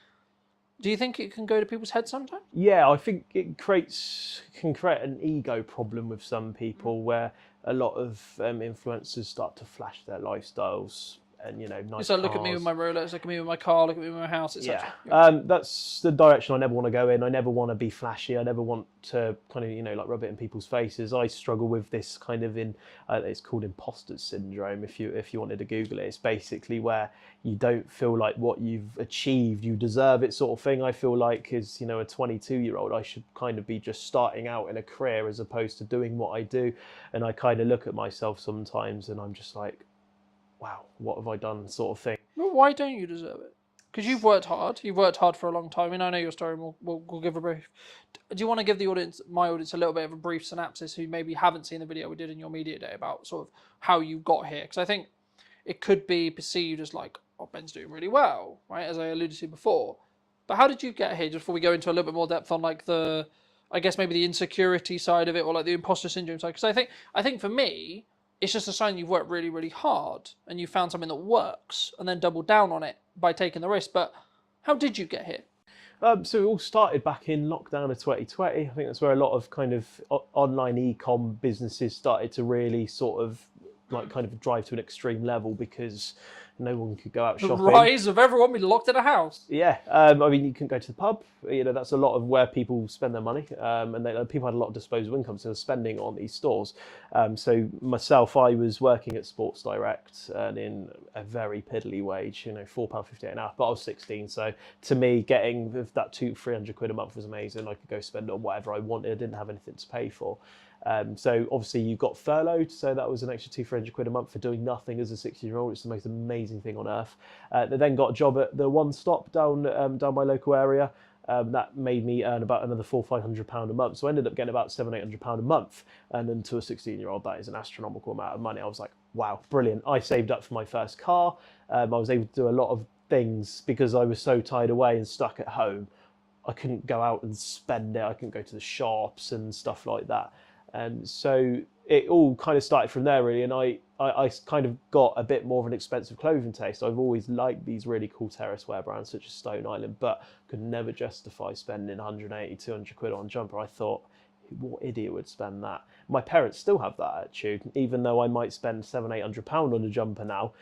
do you think it can go to people's heads sometimes? Yeah, I think it can create an ego problem with some people where a lot of influencers start to flash their lifestyles and nice So cars. look at me with my Rolex, look at me with my car, look at me with my house, etc. That's the direction I never want to go in. I never want to be flashy. I never want to kind of like rub it in people's faces. I struggle with this kind of it's called imposter syndrome. If you wanted to Google it, it's basically where you don't feel like what you've achieved you deserve it, sort of thing. I feel like as a 22-year-old, I should kind of be just starting out in a career as opposed to doing what I do. And I kind of look at myself sometimes and I'm just like, wow, what have I done, sort of thing. Well, why don't you deserve it? Because you've worked hard. You've worked hard for a long time. And I know your story. We'll give a brief. Do you want to give my audience, a little bit of a brief synopsis who maybe haven't seen the video we did in your media day about sort of how you got here? Because I think it could be perceived as like, oh, Ben's doing really well, right? As I alluded to before. But how did you get here? Just before we go into a little bit more depth on like I guess maybe the insecurity side of it, or like the imposter syndrome side. Because I think for me, it's just a sign you've worked really, really hard and you found something that works and then doubled down on it by taking the risk. But how did you get here? So it all started back in lockdown of 2020. I think that's where a lot of kind of online e-com businesses started to really sort of like kind of drive to an extreme level because no one could go out shopping. The rise of everyone being locked in a house. Yeah, I mean, you couldn't go to the pub. That's a lot of where people spend their money, and people had a lot of disposable income, so they're spending on these stores. So myself, I was working at Sports Direct in a very piddly wage, £4.58 an hour, but I was 16. So to me, getting that £200-300 a month was amazing. I could go spend on whatever I wanted. I didn't have anything to pay for. So obviously you got furloughed, so that was an extra £200-300 a month for doing nothing as a 16-year-old. It's the most amazing thing on earth. They then got a job at the One Stop down my local area. That made me earn about another £400-500 a month. So I ended up getting about £700-800 a month. And then to a 16-year-old, that is an astronomical amount of money. I was like, wow, brilliant. I saved up for my first car. I was able to do a lot of things because I was so tied away and stuck at home. I couldn't go out and spend it. I couldn't go to the shops and stuff like that. And so it all kind of started from there, really. And I kind of got a bit more of an expensive clothing taste. I've always liked these really cool terrace wear brands such as Stone Island, but could never justify spending 180-200 quid on a jumper. I thought, what idiot would spend that? My parents still have that attitude, even though I might spend £700-800 on a jumper now.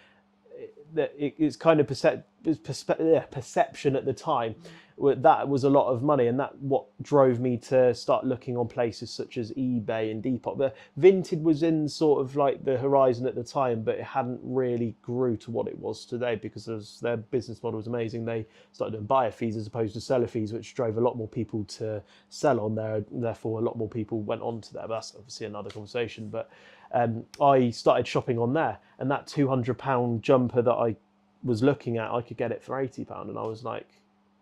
It's kind of perception at the time. That was a lot of money, and that what drove me to start looking on places such as eBay and Depop. The Vinted was in sort of like the horizon at the time, but it hadn't really grew to what it was today because their business model was amazing. They started doing buyer fees as opposed to seller fees, which drove a lot more people to sell on there. Therefore, a lot more people went on to there. But that's obviously another conversation. But I started shopping on there, and that £200 jumper that I was looking at, I could get it for £80, and I was like,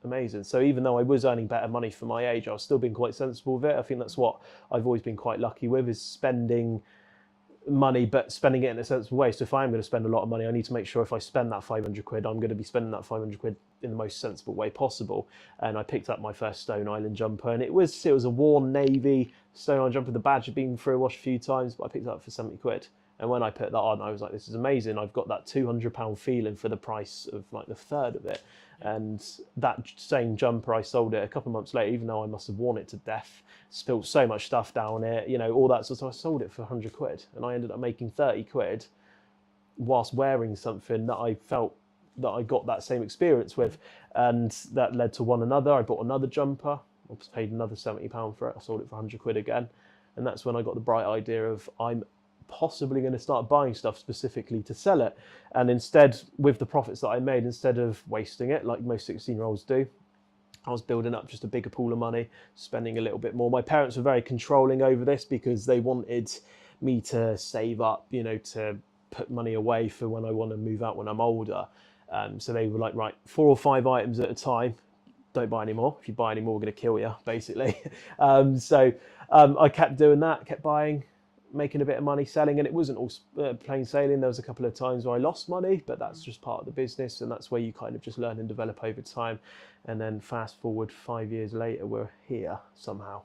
amazing. So even though I was earning better money for my age, I was still being quite sensible with it. I think that's what I've always been quite lucky with, is spending money, but spending it in a sensible way. So if I'm going to spend a lot of money, I need to make sure if I spend that 500 quid, I'm going to be spending that 500 quid in the most sensible way possible. And I picked up my first Stone Island jumper, and it was a worn navy Stone Island jumper. The badge had been through a wash a few times, but I picked it up for 70 quid. And when I put that on, I was like, this is amazing. I've got that £200 feeling for the price of like the third of it. And that same jumper, I sold it a couple of months later, even though I must have worn it to death, spilled so much stuff down it, all that sort of stuff. I sold it for 100 quid, and I ended up making 30 quid whilst wearing something that I felt that I got that same experience with. And that led to one another. I bought another jumper. I paid another £70 for it. I sold it for 100 quid again. And that's when I got the bright idea of I'm possibly going to start buying stuff specifically to sell it. And instead, with the profits that I made, instead of wasting it like most 16-year-olds do, I was building up just a bigger pool of money, spending a little bit more. My parents were very controlling over this because they wanted me to save up, to put money away for when I want to move out when I'm older. So they were like, right, 4 or 5 items at a time. Don't buy any more. If you buy any more, we're going to kill you, basically. So I kept doing that, kept buying, making a bit of money selling, and it wasn't all plain sailing. There was a couple of times where I lost money, but that's just part of the business, and that's where you kind of just learn and develop over time. And then fast forward 5 years later, we're here somehow.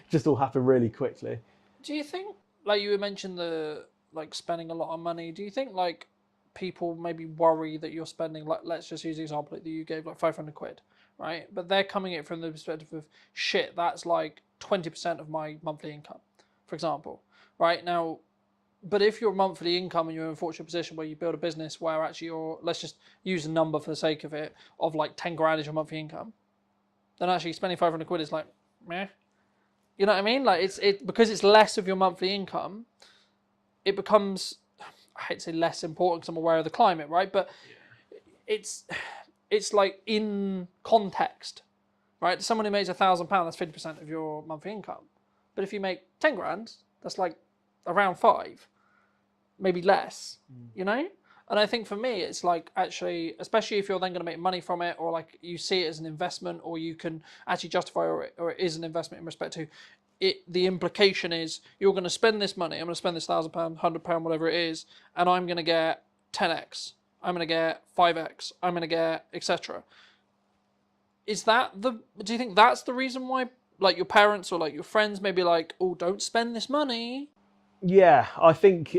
Just all happened really quickly. Do you think, like you mentioned spending a lot of money, do you think like people maybe worry that you're spending, like, let's just use the example that you gave, like 500 quid, right? But they're coming at it from the perspective of, shit, that's like 20% of my monthly income, for example. Right now, but if your monthly income and you're in a fortunate position where you build a business where actually let's just use a number for the sake of it, of like 10 grand is your monthly income, then actually spending 500 quid is like, meh. You know what I mean? Like because it's less of your monthly income, it becomes, I hate to say less important because I'm aware of the climate, right? But it's like in context, right? Someone who makes £1,000, that's 50% of your monthly income. But if you make 10 grand, that's like around 5, maybe less, And I think for me, it's like, actually, especially if you're then going to make money from it, or like you see it as an investment, or you can actually justify, or it is an investment in respect to it. The implication is you're going to spend this money. I'm going to spend this £1,000, £100, whatever it is, and I'm going to get 10x. I'm going to get 5x. I'm going to get etc. Do you think that's the reason why, like, your parents or like your friends may be like, oh, don't spend this money? Yeah, I think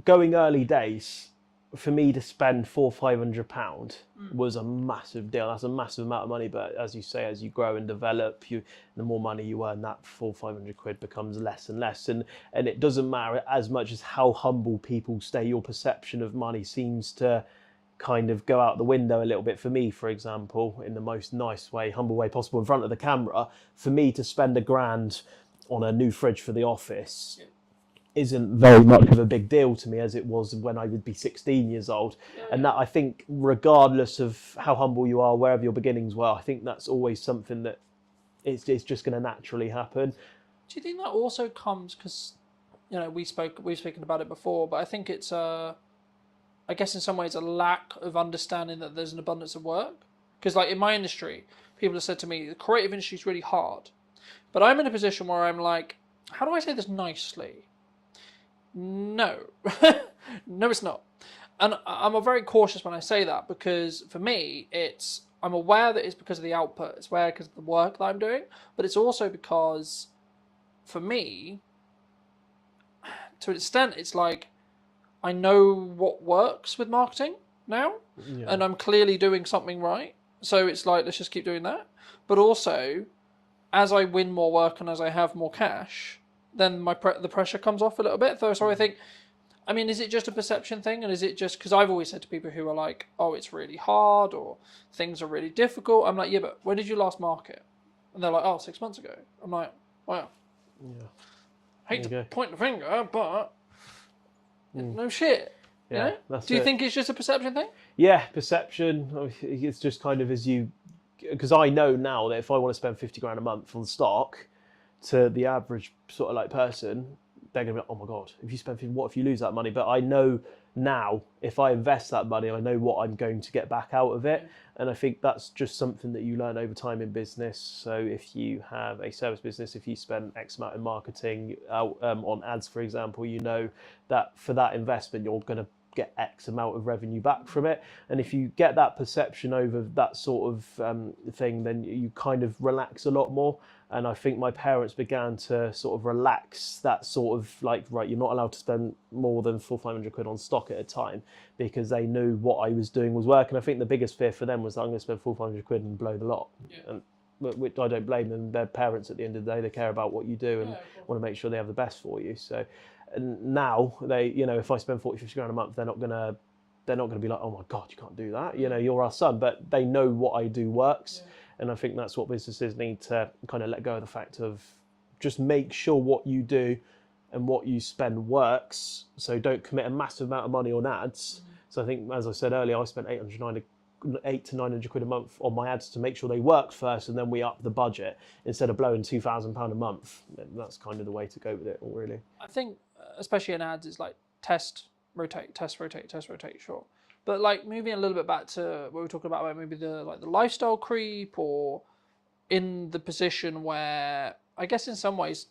going early days, for me to spend £400-500 was a massive deal. That's a massive amount of money. But as you say, as you grow and develop, the more money you earn, that 400-500 quid becomes less and less. And it doesn't matter as much as how humble people stay. Your perception of money seems to kind of go out the window a little bit. For me, for example, in the most nice way, humble way possible in front of the camera, for me to spend £1,000 on a new fridge for the office isn't very much of a big deal to me as it was when I would be 16 years old. And that, I think, regardless of how humble you are, wherever your beginnings were, I think that's always something that it's just going to naturally happen. Do you think that also comes because, we've spoken about it before, but I think it's I guess in some ways a lack of understanding that there's an abundance of work. Because like in my industry, people have said to me, the creative industry is really hard. But I'm in a position where I'm like, how do I say this nicely? No. No, it's not. And I'm very cautious when I say that, because for me, I'm aware that it's because of the output, it's aware because of the work that I'm doing, but it's also because, for me, to an extent, it's like, I know what works with marketing now, and I'm clearly doing something right. So it's like, let's just keep doing that. But also, as I win more work and as I have more cash, then the pressure comes off a little bit. So I think, I mean, is it just a perception thing? And is it just, because I've always said to people who are like, oh, it's really hard or things are really difficult. I'm like, yeah, but when did you last market? And they're like, oh, 6 months ago. I'm like, wow. Yeah. Hate to point the finger, but no shit. Yeah, You know? Do you think it's just a perception thing? Yeah, perception. It's just kind of because I know now that if I want to spend 50 grand a month on stock, to the average sort of like person, they're going to be like, oh my God, if you spend 50, what if you lose that money? But I know now if I invest that money, I know what I'm going to get back out of it. And I think that's just something that you learn over time in business. So if you have a service business, if you spend X amount in marketing on ads, for example, you know that for that investment, you're going to get X amount of revenue back from it. And if you get that perception over that sort of thing, then you kind of relax a lot more. And I think my parents began to sort of relax that sort of like, right, you're not allowed to spend more than 400-500 quid on stock at a time, because they knew what I was doing was working. I think the biggest fear for them was that I'm going to spend 400-500 quid and blow the lot. Yeah. And which I don't blame them. They're parents at the end of the day. They care about what you do and want to make sure they have the best for you. So, and now they, you know, if I spend 40-50 grand a month, they're not going to be like, oh my God, you can't do that. You know, you're our son. But they know what I do works. Yeah. And I think that's what businesses need to kind of let go of the fact of just make sure what you do and what you spend works. So don't commit a massive amount of money on ads. So I think, as I said earlier, I spent 800 to 900 quid a month on my ads to make sure they worked first, and then we up the budget instead of blowing £2,000 a month. And that's kind of the way to go with it, really. I think, especially in ads, it's like test, rotate, test, rotate, test, rotate, sure. But like moving a little bit back to what we were talking about maybe the lifestyle creep, or in the position where I guess in some ways,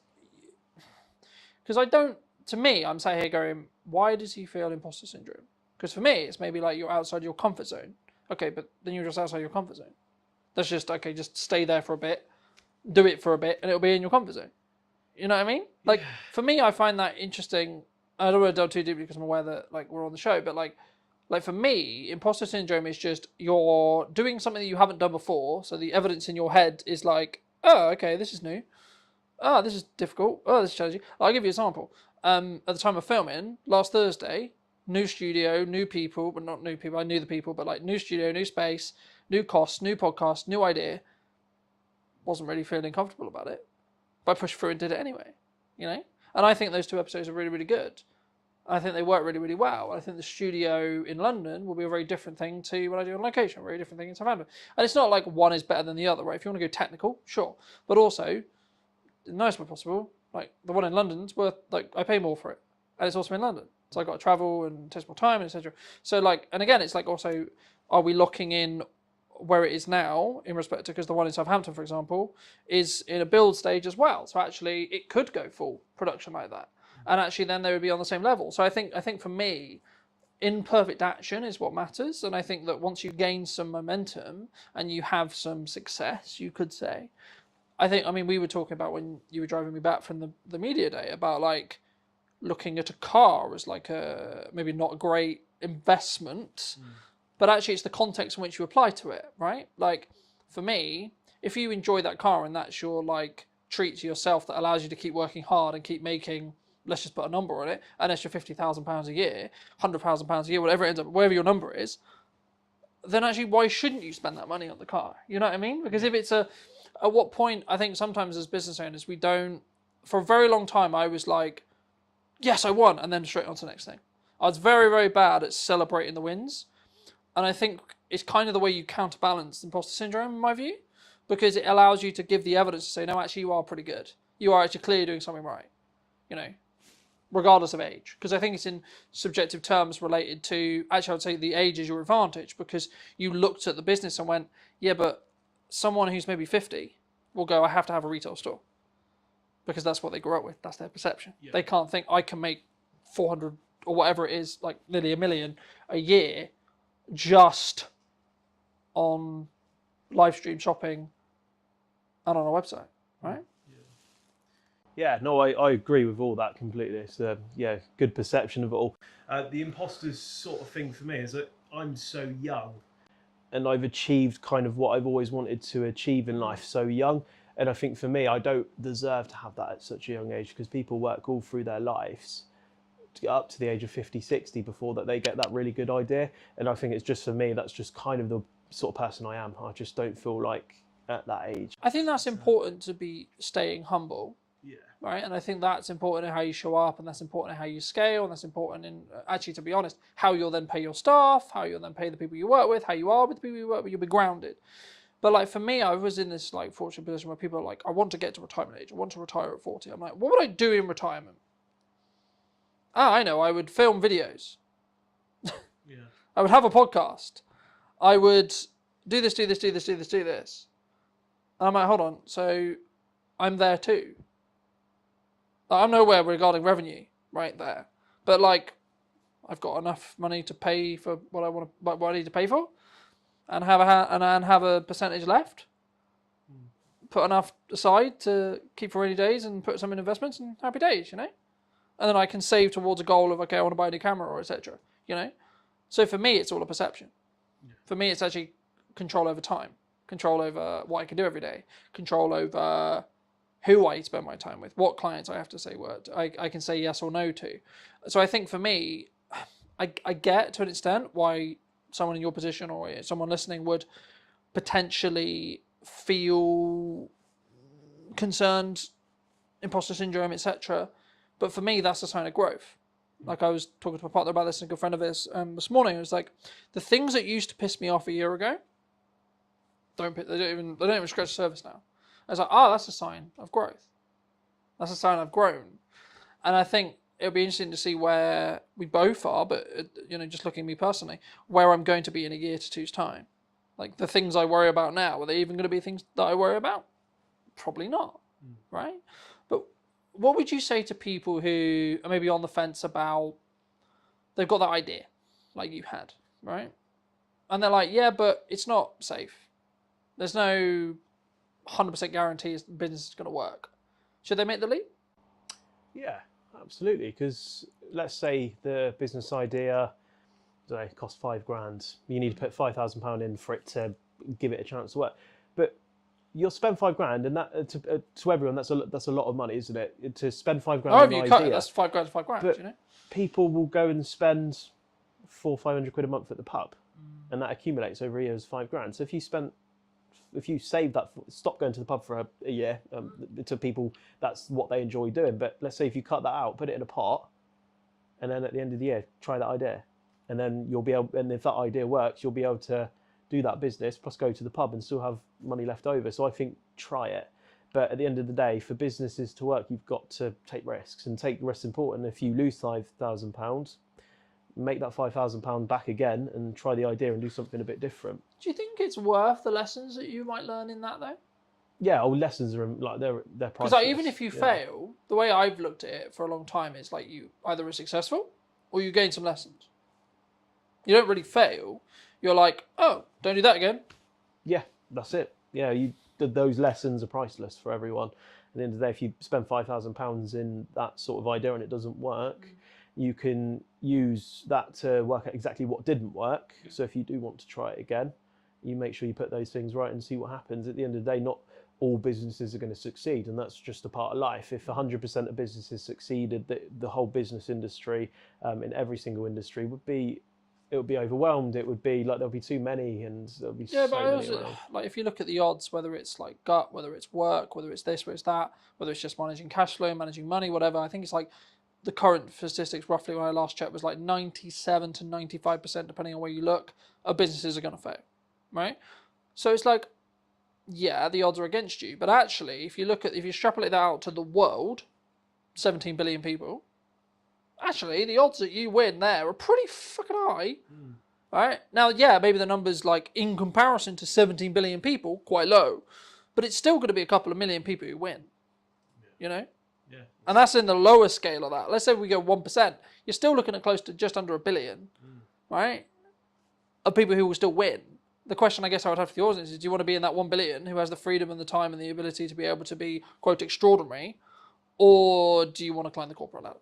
because to me, I'm sat here going, why does he feel imposter syndrome? Because for me, it's maybe like you're outside your comfort zone. Okay, but then you're just outside your comfort zone. That's just, okay, just stay there for a bit, do it for a bit, and it'll be in your comfort zone. You know what I mean? Like, for me, I find that interesting. I don't want to delve too deeply because I'm aware that like we're on the show, but like for me, imposter syndrome is just you're doing something that you haven't done before, so the evidence in your head is like, oh, okay, this is new. Oh, this is difficult. Oh, this is challenging. I'll give you an example. At the time of filming, last Thursday, new studio, new people, but not new people, I knew the people, but like new studio, new space, new costs, new podcast, new idea. Wasn't really feeling comfortable about it, but I pushed through and did it anyway, you know? And I think those 2 episodes are really, really good. I think they work really, really well. I think the studio in London will be a very different thing to what I do on location, a very different thing in Southampton. And it's not like one is better than the other, right? If you want to go technical, sure. But also, in the nicest way possible, like the one in London's worth, like I pay more for it. And it's also in London. So I got to travel and it takes more time, etc. So like, and again, it's like also, are we locking in where it is now in respect to, because the one in Southampton, for example, is in a build stage as well. So actually it could go full production like that. And actually then they would be on the same level. So I think for me, imperfect action is what matters. And I think that once you gain some momentum and you have some success, you could say, I mean, we were talking about when you were driving me back from the media day about like looking at a car as like maybe not a great investment, but actually it's the context in which you apply to it, right? Like for me, if you enjoy that car and that's your like treat to yourself that allows you to keep working hard and keep making, let's just put a number on it, an extra £50,000 a year, £100,000 a year, whatever it ends up, whatever your number is, then actually why shouldn't you spend that money on the car? You know what I mean? Because if it's at what point, I think sometimes as business owners, we don't, for a very long time, I was like, yes, I won, and then straight on to the next thing. I was very, very bad at celebrating the wins. And I think it's kind of the way you counterbalance imposter syndrome, in my view, because it allows you to give the evidence to say, no, actually, you are pretty good. You are actually clearly doing something right, you know, regardless of age. Because I think it's in subjective terms related to, actually, I would say the age is your advantage, because you looked at the business and went, yeah, but someone who's maybe 50 will go, I have to have a retail store. Because that's what they grew up with. That's their perception. Yeah. They can't think, I can make 400 or whatever it is, like nearly $1 million a year, just on live stream shopping and on a website, right? Yeah, no, I agree with all that completely. It's good perception of it all. The imposters sort of thing for me is that I'm so young and I've achieved kind of what I've always wanted to achieve in life so young. And I think for me, I don't deserve to have that at such a young age, because people work all through their lives to get up to the age of 50, 60 before that they get that really good idea. And I think it's just, for me, that's just kind of the sort of person I am. I just don't feel like at that age. I think that's important to be staying humble. Yeah. Right, and I think that's important in how you show up, and that's important in how you scale, and that's important in, actually, to be honest, how you'll then pay your staff, how you'll then pay the people you work with, how you are with the people you work with. You'll be grounded. But like for me, I was in this like fortunate position where people are like, I want to get to retirement age, I want to retire at 40. I'm like, what would I do in retirement? I know, I would film videos. Yeah. I would have a podcast. I would do this, do this, do this, do this, do this. And I'm like, hold on, so I'm there too. I'm nowhere regarding revenue right there, but like I've got enough money to pay for what I want to, what I need to pay for, and have a percentage left. Put enough aside to keep for rainy days, and put some in investments, and happy days, you know. And then I can save towards a goal of, okay, I want to buy a new camera, or etc. You know. So for me, it's all a perception. Yeah. For me, it's actually control over time, control over what I can do every day, control over who I spend my time with, what clients I have to say I can say yes or no to. So I think for me, I get to an extent why someone in your position or someone listening would potentially feel concerned, imposter syndrome, etc. But for me, that's a sign of growth. Like I was talking to my partner about this, and a good friend of his this morning. It was like, the things that used to piss me off a year ago, they don't even scratch the surface now. I was like, that's a sign of growth. That's a sign I've grown. And I think it'll be interesting to see where we both are, but, just looking at me personally, where I'm going to be in a year to two's time. Like, the things I worry about now, are they even going to be things that I worry about? Probably not, right? But what would you say to people who are maybe on the fence about, they've got that idea, like you had, right? And they're like, yeah, but it's not safe. There's no 100% guarantee the business is going to work. Should they make the leap? Yeah, absolutely. Because let's say the business idea, costs £5,000. You need to put £5,000 in for it to give it a chance to work. But you'll spend £5,000, and that to everyone, that's a lot of money, isn't it? To spend £5,000 on an idea. That's £5,000, But you know. People will go and spend £400-500 a month at the pub, and that accumulates over a year as £5,000. So if you save that, stop going to the pub for a year, to people, that's what they enjoy doing. But let's say if you cut that out, put it in a pot, and then at the end of the year, try that idea. And then you'll be able, and if that idea works, you'll be able to do that business, plus go to the pub and still have money left over. So I think try it. But at the end of the day, for businesses to work, you've got to take risks, and take risks important. If you lose £5,000, make that £5,000 back again and try the idea and do something a bit different. Do you think it's worth the lessons that you might learn in that though? Yeah, lessons are like they're priceless. Because like, even if you fail, the way I've looked at it for a long time is like you either are successful or you gain some lessons. You don't really fail. You're like, oh, don't do that again. Yeah, that's it. Yeah, those lessons are priceless for everyone. At the end of the day, if you spend £5,000 in that sort of idea and it doesn't work, you can use that to work out exactly what didn't work. So if you do want to try it again, you make sure you put those things right and see what happens. At the end of the day, not all businesses are going to succeed, and that's just a part of life. If 100% of businesses succeeded, the whole business industry, in every single industry, would be overwhelmed. It would be like there'll be too many, and there'll be so many around. Like if you look at the odds, whether it's like gut, whether it's work, whether it's this, whether it's that, whether it's just managing cash flow, managing money, whatever, I think it's like the current statistics, roughly when I last checked, was like 97 to 95%, depending on where you look, of businesses are going to fail, right? So it's like, yeah, the odds are against you, but actually, if you extrapolate that out to the world, 17 billion people, actually, the odds that you win there are pretty fucking high, right? Now, yeah, maybe the numbers, like, in comparison to 17 billion people, quite low, but it's still going to be a couple of million people who win, you know? Yeah. And that's in the lower scale of that. Let's say we go 1%, you're still looking at close to just under 1 billion, right, of people who will still win. The question I guess I would have for the audience is, do you want to be in that 1 billion who has the freedom and the time and the ability to be able to be, quote, extraordinary, or do you want to climb the corporate ladder?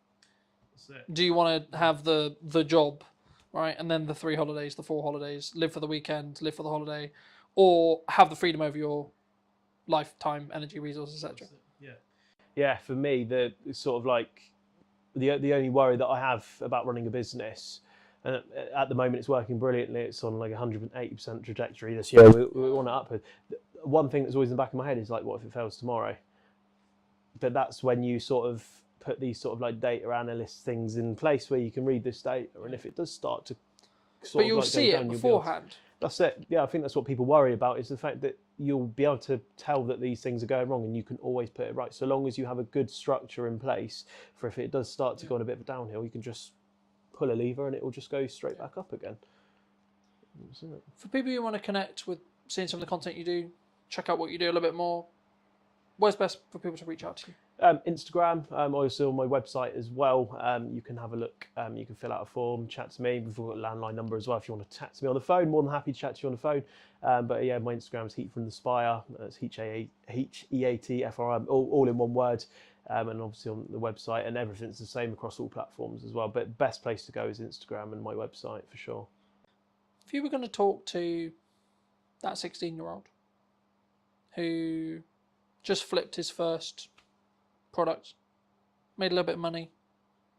Do you want to have the job, right, and then the 3 holidays, the 4 holidays, live for the weekend, live for the holiday, or have the freedom over your lifetime energy, resources, etc. Yeah, for me, the sort of like the only worry that I have about running a business, and at the moment it's working brilliantly. It's on like 180% trajectory this year. We want to up it. One thing that's always in the back of my head is like, what if it fails tomorrow? But that's when you sort of put these sort of like data analyst things in place where you can read this data, and if it does start to but you'll see it beforehand. That's it. Yeah, I think that's what people worry about, is the fact that you'll be able to tell that these things are going wrong, and you can always put it right. So long as you have a good structure in place for if it does start to go on a bit of a downhill, you can just pull a lever and it will just go straight back up again. For people who want to connect with seeing some of the content you do, check out what you do a little bit more, where's best for people to reach out to you? Instagram, also on my website as well. You can have a look. You can fill out a form, chat to me. We've got a landline number as well if you want to chat to me on the phone. More than happy to chat to you on the phone. But yeah, my Instagram is Heat from the Spire. It's HEATFRM, all in one word. And obviously on the website, and everything's the same across all platforms as well. But best place to go is Instagram and my website for sure. If you were going to talk to that 16-year-old who just flipped his first product, made a little bit of money,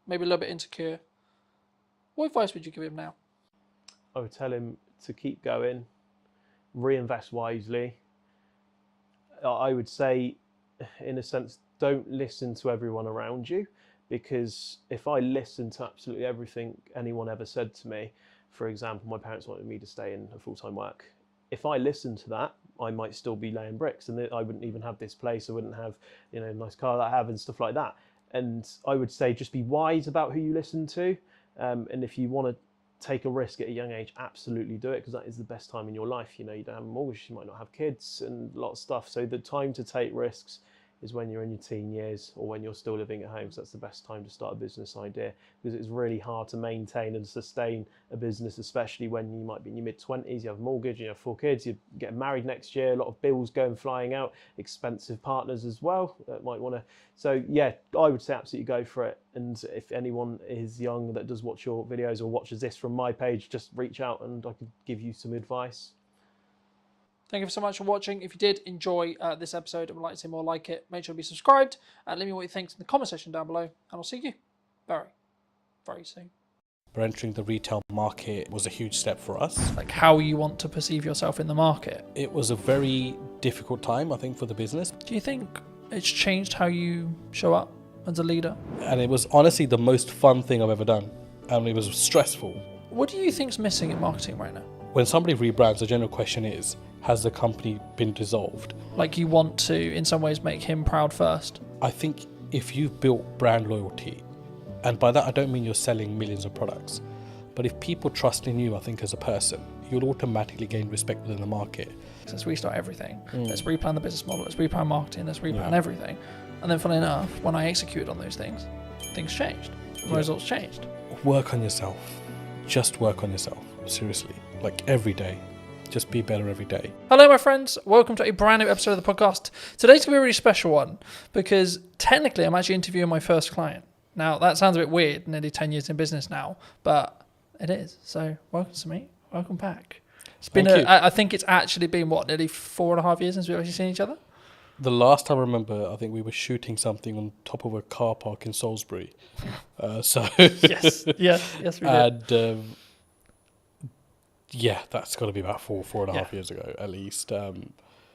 maybe a little bit insecure, what advice would you give him now? I would tell him to keep going, reinvest wisely. I would say, in a sense, don't listen to everyone around you, because if I listened to absolutely everything anyone ever said to me, for example, my parents wanted me to stay in a full-time work. If I listened to that, I might still be laying bricks, and I wouldn't even have this place. I wouldn't have, a nice car that I have and stuff like that. And I would say just be wise about who you listen to. And if you want to take a risk at a young age, absolutely do it, because that is the best time in your life. You don't have a mortgage, you might not have kids and a lot of stuff. So the time to take risks is when you're in your teen years, or when you're still living at home. So that's the best time to start a business idea, because it's really hard to maintain and sustain a business, especially when you might be in your mid-20s, you have a mortgage, you have 4 kids, you're getting married next year, a lot of bills going flying out, expensive partners as well that might want to. So yeah, I would say absolutely go for it. And if anyone is young that does watch your videos or watches this from my page, just reach out and I could give you some advice. Thank you so much for watching. If you did enjoy this episode and would like to see more like it, make sure to be subscribed and let me know what you think in the comment section down below. And I'll see you very, very soon. Entering the retail market was a huge step for us. Like how you want to perceive yourself in the market. It was a very difficult time, I think, for the business. Do you think it's changed how you show up as a leader? And it was honestly the most fun thing I've ever done. And it was stressful. What do you think's missing in marketing right now? When somebody rebrands, the general question is, has the company been dissolved? Like you want to, in some ways, make him proud first. I think if you've built brand loyalty, and by that I don't mean you're selling millions of products, but if people trust in you, I think as a person, you'll automatically gain respect within the market. Let's restart everything. Let's replan the business model. Let's replan marketing. Let's replan everything. And then funnily enough, when I executed on those things changed. The results changed. Work on yourself. Just work on yourself. Seriously. Like every day. Just be better every day. Hello, my friends. Welcome to a brand new episode of the podcast. Today's going to be a really special one because technically I'm actually interviewing my first client. Now, that sounds a bit weird, nearly 10 years in business now, but it is. So, welcome to me. Welcome back. It's been, I think it's actually been, nearly 4.5 years since we've actually seen each other? The last time I remember, I think we were shooting something on top of a car park in Salisbury. Yes, we did. And yeah, that's got to be about 4.5 years ago at least.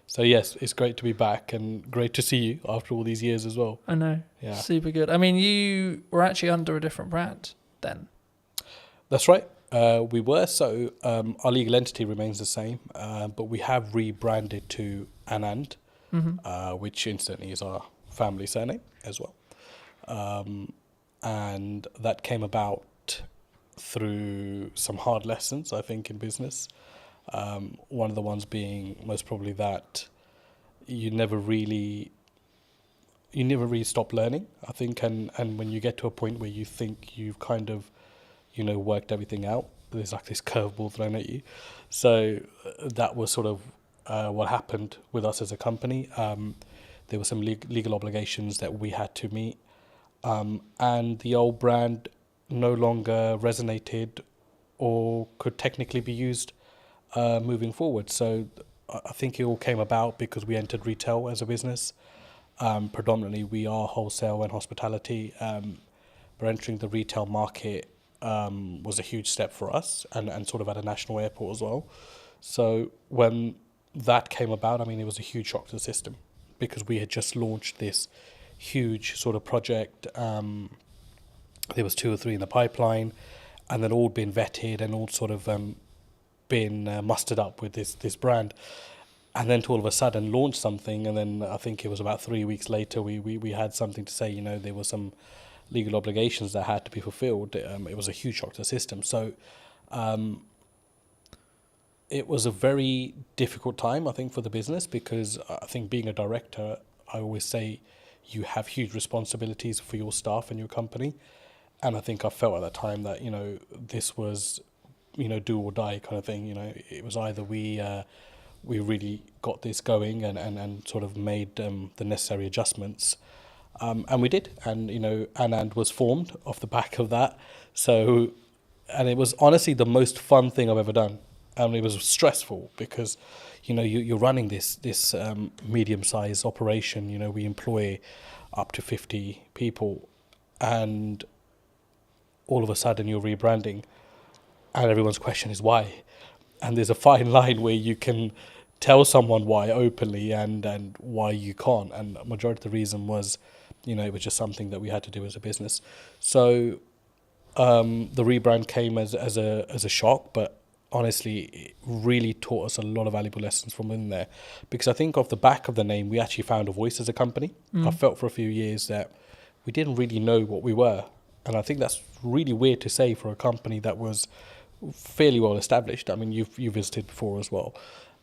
So yes, it's great to be back and great to see you after all these years as well. I know. Yeah. Super good. I mean, you were actually under a different brand then. That's right. We were. So our legal entity remains the same, but we have rebranded to Anand, which incidentally is our family surname as well. And that came about through some hard lessons, I think, in business. One of the ones being most probably that you never really stop learning, I think, and when you get to a point where you think you've kind of, worked everything out, there's like this curveball thrown at you. So that was sort of what happened with us as a company. There were some legal obligations that we had to meet, and the old brand no longer resonated or could technically be used moving forward. So I think it all came about because we entered retail as a business. Predominantly, we are wholesale and hospitality. But entering the retail market was a huge step for us, and sort of at a national airport as well. So when that came about, I mean, it was a huge shock to the system because we had just launched this huge sort of project. There was 2 or 3 in the pipeline, and then all been vetted and all sort of been mustered up with this brand. And then to all of a sudden launch something, and then I think it was about 3 weeks later we had something to say, there were some legal obligations that had to be fulfilled. It was a huge shock to the system. So it was a very difficult time, I think, for the business, because I think being a director, I always say you have huge responsibilities for your staff and your company. And I think I felt at that time that, this was, do or die kind of thing. It was either we really got this going and sort of made the necessary adjustments. And we did. And, Anand was formed off the back of that. So, and it was honestly the most fun thing I've ever done. And it was stressful because, you're running this medium-sized operation. We employ up to 50 people, and all of a sudden you're rebranding, and everyone's question is why. And there's a fine line where you can tell someone why openly and why you can't. And the majority of the reason was, it was just something that we had to do as a business. So the rebrand came as a shock, but honestly, it really taught us a lot of valuable lessons from in there. Because I think off the back of the name, we actually found a voice as a company. I felt for a few years that we didn't really know what we were. And I think that's really weird to say for a company that was fairly well established. I mean, you visited before as well.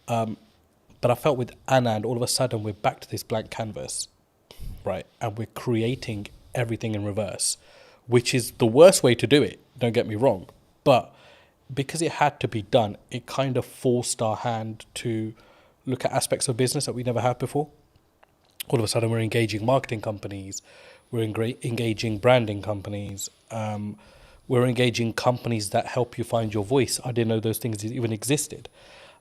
But I felt with Anand, all of a sudden we're back to this blank canvas, right? And we're creating everything in reverse, which is the worst way to do it, don't get me wrong. But because it had to be done, it kind of forced our hand to look at aspects of business that we never had before. All of a sudden we're engaging marketing companies, we're engaging branding companies, we're engaging companies that help you find your voice. I didn't know those things even existed.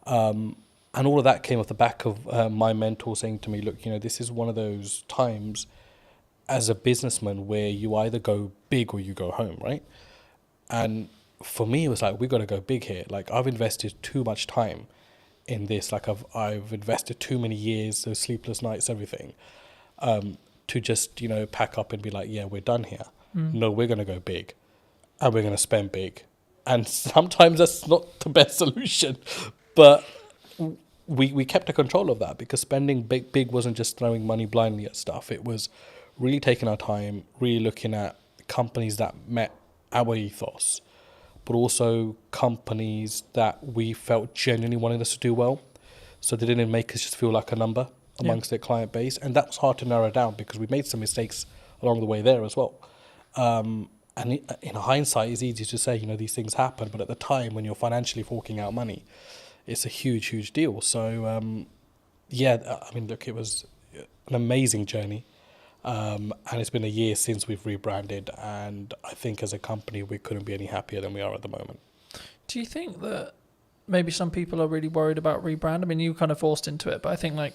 And all of that came off the back of my mentor saying to me, look, this is one of those times as a businessman where you either go big or you go home, right? And for me, it was like, we got to go big here. Like, I've invested too much time in this. Like, I've invested too many years, those sleepless nights, everything, to just, pack up and be like, yeah, we're done here. No, we're going to go big and we're going to spend big. And sometimes that's not the best solution, but we kept a control of that, because spending big wasn't just throwing money blindly at stuff. It was really taking our time, really looking at companies that met our ethos, but also companies that we felt genuinely wanted us to do well. So they didn't make us just feel like a number amongst their client base. And that was hard to narrow down because we made some mistakes along the way there as well. And in hindsight, it's easy to say, these things happen. But at the time, when you're financially forking out money, it's a huge, huge deal. So, I mean, look, it was an amazing journey. And it's been a year since we've rebranded. And I think as a company, we couldn't be any happier than we are at the moment. Do you think that maybe some people are really worried about rebrand? I mean, you kind of forced into it, but I think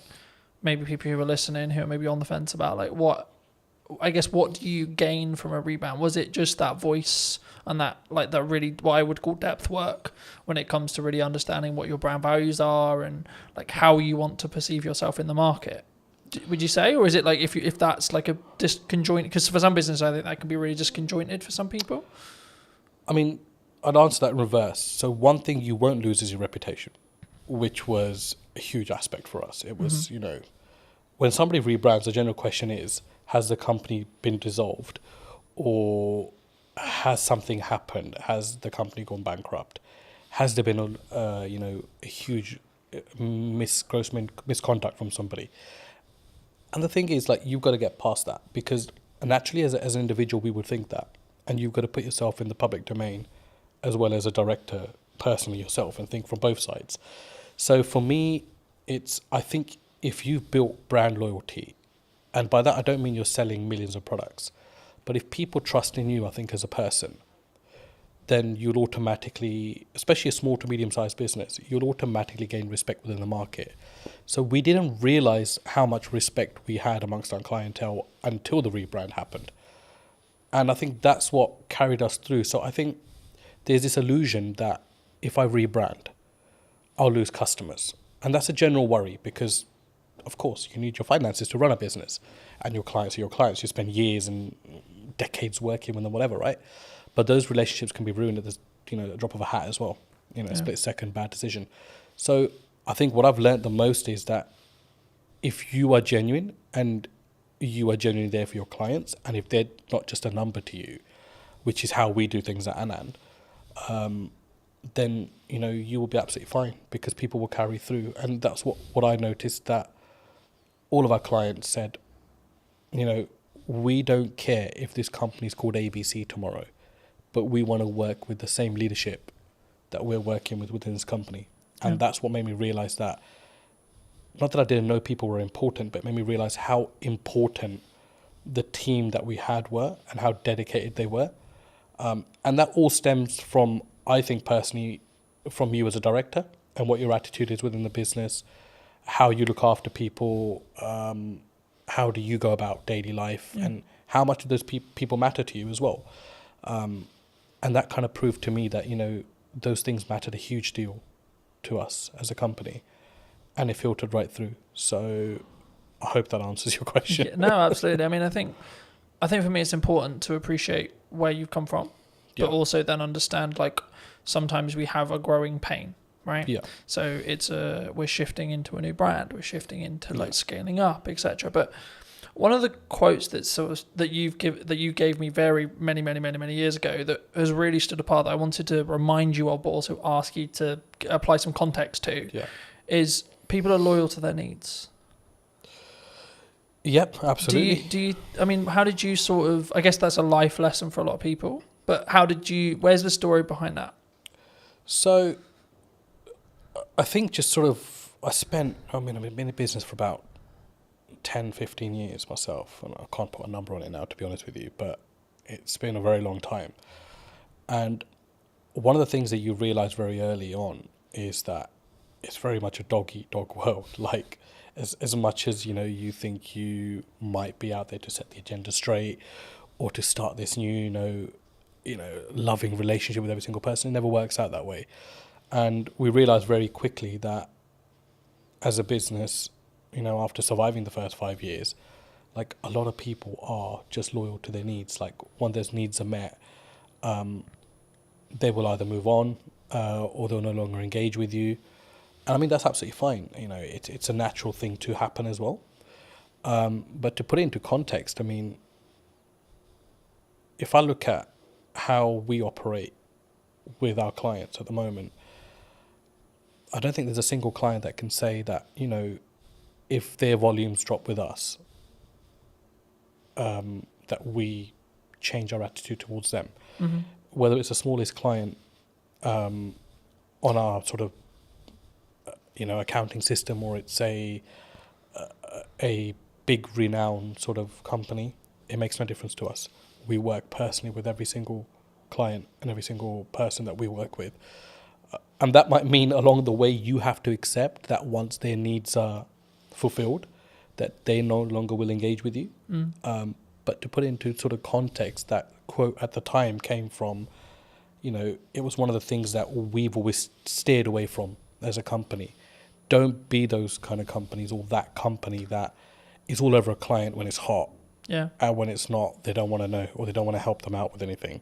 maybe people who are listening who are maybe on the fence about what do you gain from a rebrand? Was it just that voice and that that really what I would call depth work when it comes to really understanding what your brand values are and how you want to perceive yourself in the market? Would you say, or is it if that's a disconjointed? Because for some business, I think that can be really disconjointed for some people. I mean, I'd answer that in reverse. So one thing you won't lose is your reputation, which was a huge aspect for us. It was, when somebody rebrands, the general question is, has the company been dissolved, or has something happened? Has the company gone bankrupt? Has there been a huge gross misconduct from somebody? And the thing is, you've got to get past that, because naturally as an individual, we would think that. And you've got to put yourself in the public domain as well as a director personally yourself and think from both sides. So for me, I think if you've built brand loyalty, and by that I don't mean you're selling millions of products, but if people trust in you, I think as a person, then you'll automatically, especially a small to medium-sized business, you'll automatically gain respect within the market. So we didn't realize how much respect we had amongst our clientele until the rebrand happened. And I think that's what carried us through. So I think there's this illusion that if I rebrand, I'll lose customers. And that's a general worry because, of course, you need your finances to run a business. And your clients are your clients. You spend years and decades working with them, whatever, right? But those relationships can be ruined at the a drop of a hat as well. A split-second bad decision. So I think what I've learned the most is that if you are genuine and you are genuinely there for your clients, and if they're not just a number to you, which is how we do things at Anand, then you will be absolutely fine because people will carry through. And that's what I noticed, that all of our clients said, we don't care if this company is called ABC tomorrow, but we want to work with the same leadership that we're working with within this company. And that's what made me realize that, not that I didn't know people were important, but it made me realize how important the team that we had were and how dedicated they were. And that all stems from, I think personally, from you as a director and what your attitude is within the business, how you look after people, how do you go about daily life, and how much do those people matter to you as well. And that kind of proved to me that, those things mattered a huge deal to us as a company, and it filtered right through. So I hope that answers your question. Yeah, no, absolutely. I mean, I think for me it's important to appreciate where you've come from, but also then understand, like, sometimes we have a growing pain, right? Yeah. So it's we're shifting into a new brand, we're shifting into like scaling up, etc. But one of the quotes that you gave me very many years ago that has really stood apart, that I wanted to remind you of, but also ask you to apply some context to, is people are loyal to their needs. Yep, absolutely. Do you? I mean, how did you sort of? I guess that's a life lesson for a lot of people. But how did you? Where's the story behind that? So, I think just sort of, I've been in business for about 10, 15 years myself, and I can't put a number on it now, to be honest with you, but it's been a very long time. And one of the things that you realize very early on is that it's very much a dog-eat-dog world. Like, as much as, you think you might be out there to set the agenda straight or to start this new, loving relationship with every single person, it never works out that way. And we realized very quickly that as a business, after surviving the first 5 years, like, a lot of people are just loyal to their needs. Like, when those needs are met, they will either move on or they'll no longer engage with you. And I mean, that's absolutely fine. It's a natural thing to happen as well. But to put it into context, I mean, if I look at how we operate with our clients at the moment, I don't think there's a single client that can say that, if their volumes drop with us, that we change our attitude towards them. Mm-hmm. Whether it's the smallest client on our sort of, accounting system, or it's a big renowned sort of company, it makes no difference to us. We work personally with every single client and every single person that we work with. And that might mean along the way you have to accept that once their needs are fulfilled, that they no longer will engage with you. But to put it into sort of context, that quote at the time came from, it was one of the things that we've always steered away from as a company. Don't be those kind of companies, or that company that is all over a client when it's hot. Yeah. And when it's not, they don't want to know, or they don't want to help them out with anything.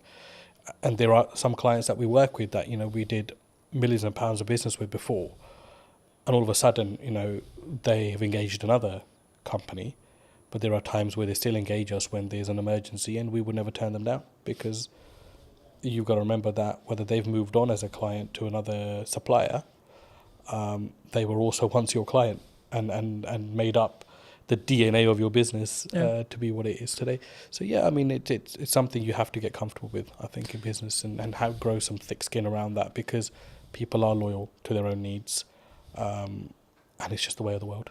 And there are some clients that we work with that, we did millions of pounds of business with before. And all of a sudden, they have engaged another company, but there are times where they still engage us when there's an emergency, and we would never turn them down, because you've got to remember that whether they've moved on as a client to another supplier, they were also once your client and made up the DNA of your business to be what it is today. So yeah, I mean, it's something you have to get comfortable with, I think, in business, and have grow some thick skin around that, because people are loyal to their own needs, and it's just the way of the world.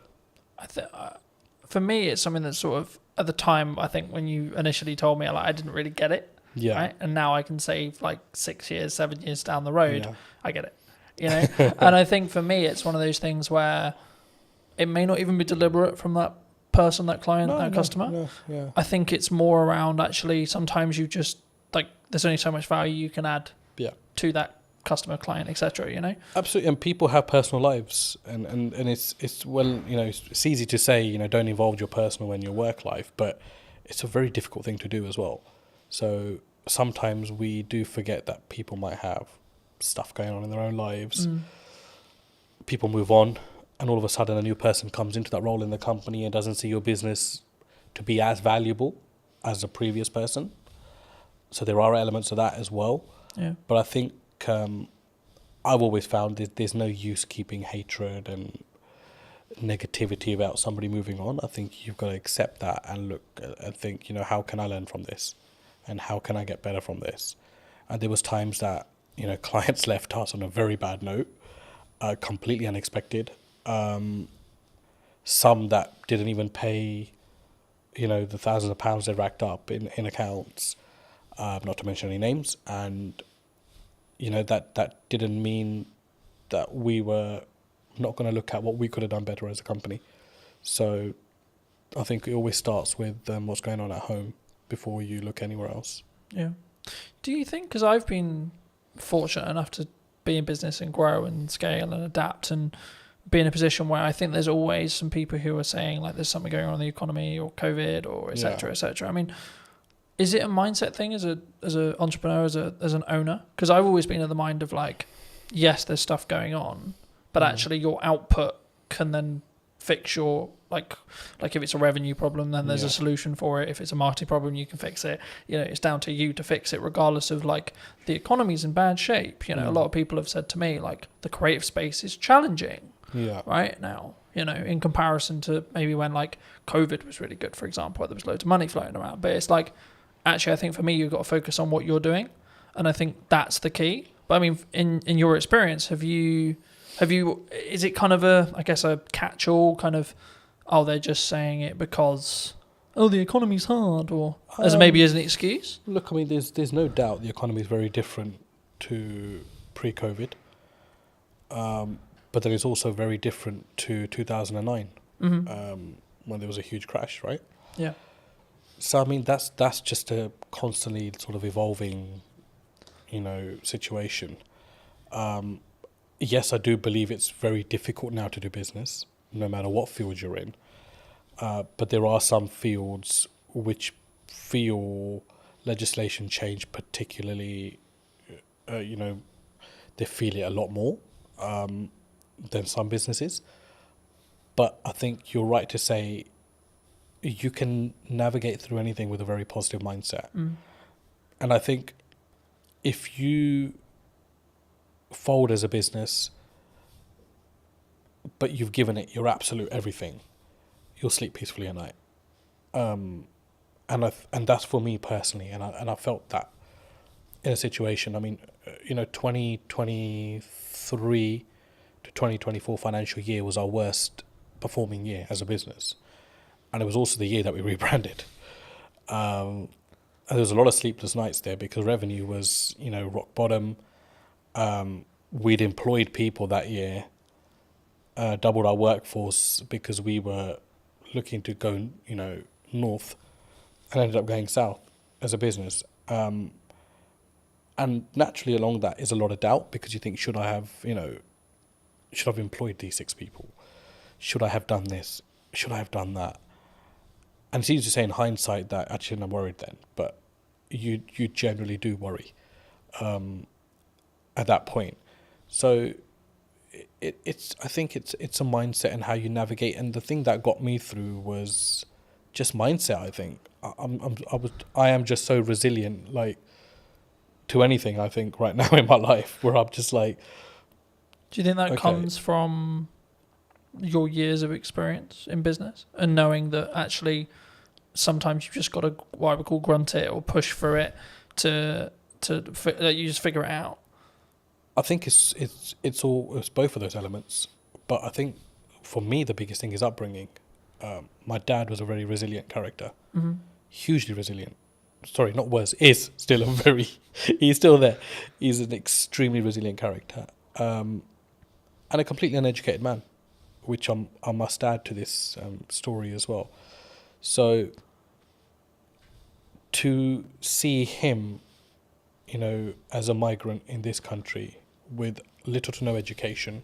For me, it's something that sort of, at the time, I think when you initially told me, I didn't really get it. Yeah. Right. And now I can save like 6 years, 7 years down the road. Yeah. I get it. You know? And I think for me, it's one of those things where it may not even be deliberate from that person, that client, that customer. No, yeah. I think it's more around actually sometimes you just like there's only so much value you can add Yeah. to that customer, client, etc. You know? Absolutely, and people have personal lives, and it's well, you know, it's easy to say, you know, don't involve your personal in your work life, but it's a very difficult thing to do as well. So sometimes we do forget that people might have stuff going on in their own lives. People move on, and all of a sudden a new person comes into that role in the company and doesn't see your business to be as valuable as the previous person. So there are elements of that as well. Yeah. But I think I've always found there's no use keeping hatred and negativity about somebody moving on. I think you've got to accept that and look and think, you know, how can I learn from this? And how can I get better from this? And there was times that, you know, clients left us on a very bad note, completely unexpected. Some that didn't even pay, you know, the thousands of pounds they racked up in accounts, not to mention any names. And, you know, that didn't mean that we were not going to look at what we could have done better as a company. So I think it always starts with what's going on at home before you look anywhere else. Yeah. Do you think, because I've been fortunate enough to be in business and grow and scale and adapt and be in a position where I think there's always some people who are saying like there's something going on in the economy or COVID or et cetera, et cetera. I mean, is it a mindset thing as an entrepreneur, as an owner? Because I've always been of the mind of like, yes, there's stuff going on, but actually your output can then fix your like if it's a revenue problem, then there's a solution for it. If it's a marketing problem, you can fix it. You know, it's down to you to fix it, regardless of like the economy's in bad shape. You know, a lot of people have said to me like the creative space is challenging. Yeah. Right now, you know, in comparison to maybe when like COVID was really good, for example, where there was loads of money floating around. But it's like, actually, I think for me, you've got to focus on what you're doing, and I think that's the key. But I mean, in your experience, have you? Is it kind of I guess a catch-all kind of? Oh, they're just saying it because the economy's hard, or as maybe as an excuse. Look, I mean, there's no doubt the economy is very different to pre-COVID. But then it's also very different to 2009, when there was a huge crash, right? Yeah. So I mean, that's just a constantly sort of evolving, you know, situation. Yes, I do believe it's very difficult now to do business, no matter what field you're in. But there are some fields which feel legislation change particularly, you know, they feel it a lot more than some businesses. But I think you're right to say you can navigate through anything with a very positive mindset. And I think if you fold as a business, but you've given it your absolute everything, you'll sleep peacefully at night. And that's for me personally. And I felt that in a situation. I mean, you know, 2023 to 2024 financial year was our worst performing year as a business. And it was also the year that we rebranded. And there was a lot of sleepless nights there because revenue was, you know, rock bottom. We'd employed people that year, doubled our workforce because we were looking to go, you know, north, and ended up going south as a business. And naturally along that is a lot of doubt because you think, should I have employed these 6 people? Should I have done this? Should I have done that? And it's easy to say in hindsight that actually I'm worried then, but you generally do worry at that point. So I think it's a mindset and how you navigate. And the thing that got me through was just mindset. I think I am just so resilient, like to anything. I think right now in my life, where I'm just like. Do you think that comes from your years of experience in business and knowing that actually sometimes you've just got to what I would call grunt it or push for it to you just figure it out? I think it's both of those elements, but I think for me the biggest thing is upbringing. My dad was a very resilient character, hugely resilient, sorry, not was, is still a very, he's still there. He's an extremely resilient character, and a completely uneducated man, which I must add to this story as well. So to see him, you know, as a migrant in this country with little to no education,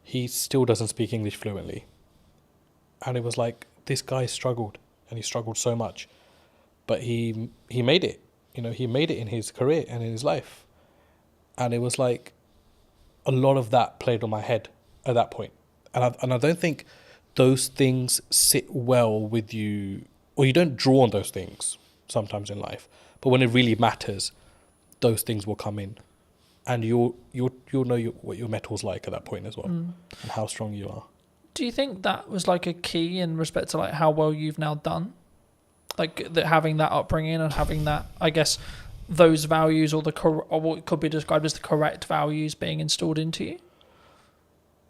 he still doesn't speak English fluently. And it was like, this guy struggled, and he struggled so much. But he made it. You know, he made it in his career and in his life. And it was like, a lot of that played on my head at that point. And I don't think those things sit well with you, or you don't draw on those things sometimes in life. But when it really matters, those things will come in. And you'll know what your metal's like at that point as well, and how strong you are. Do you think that was like a key in respect to like how well you've now done? Like that, having that upbringing and having that, I guess, those values or what could be described as the correct values being installed into you?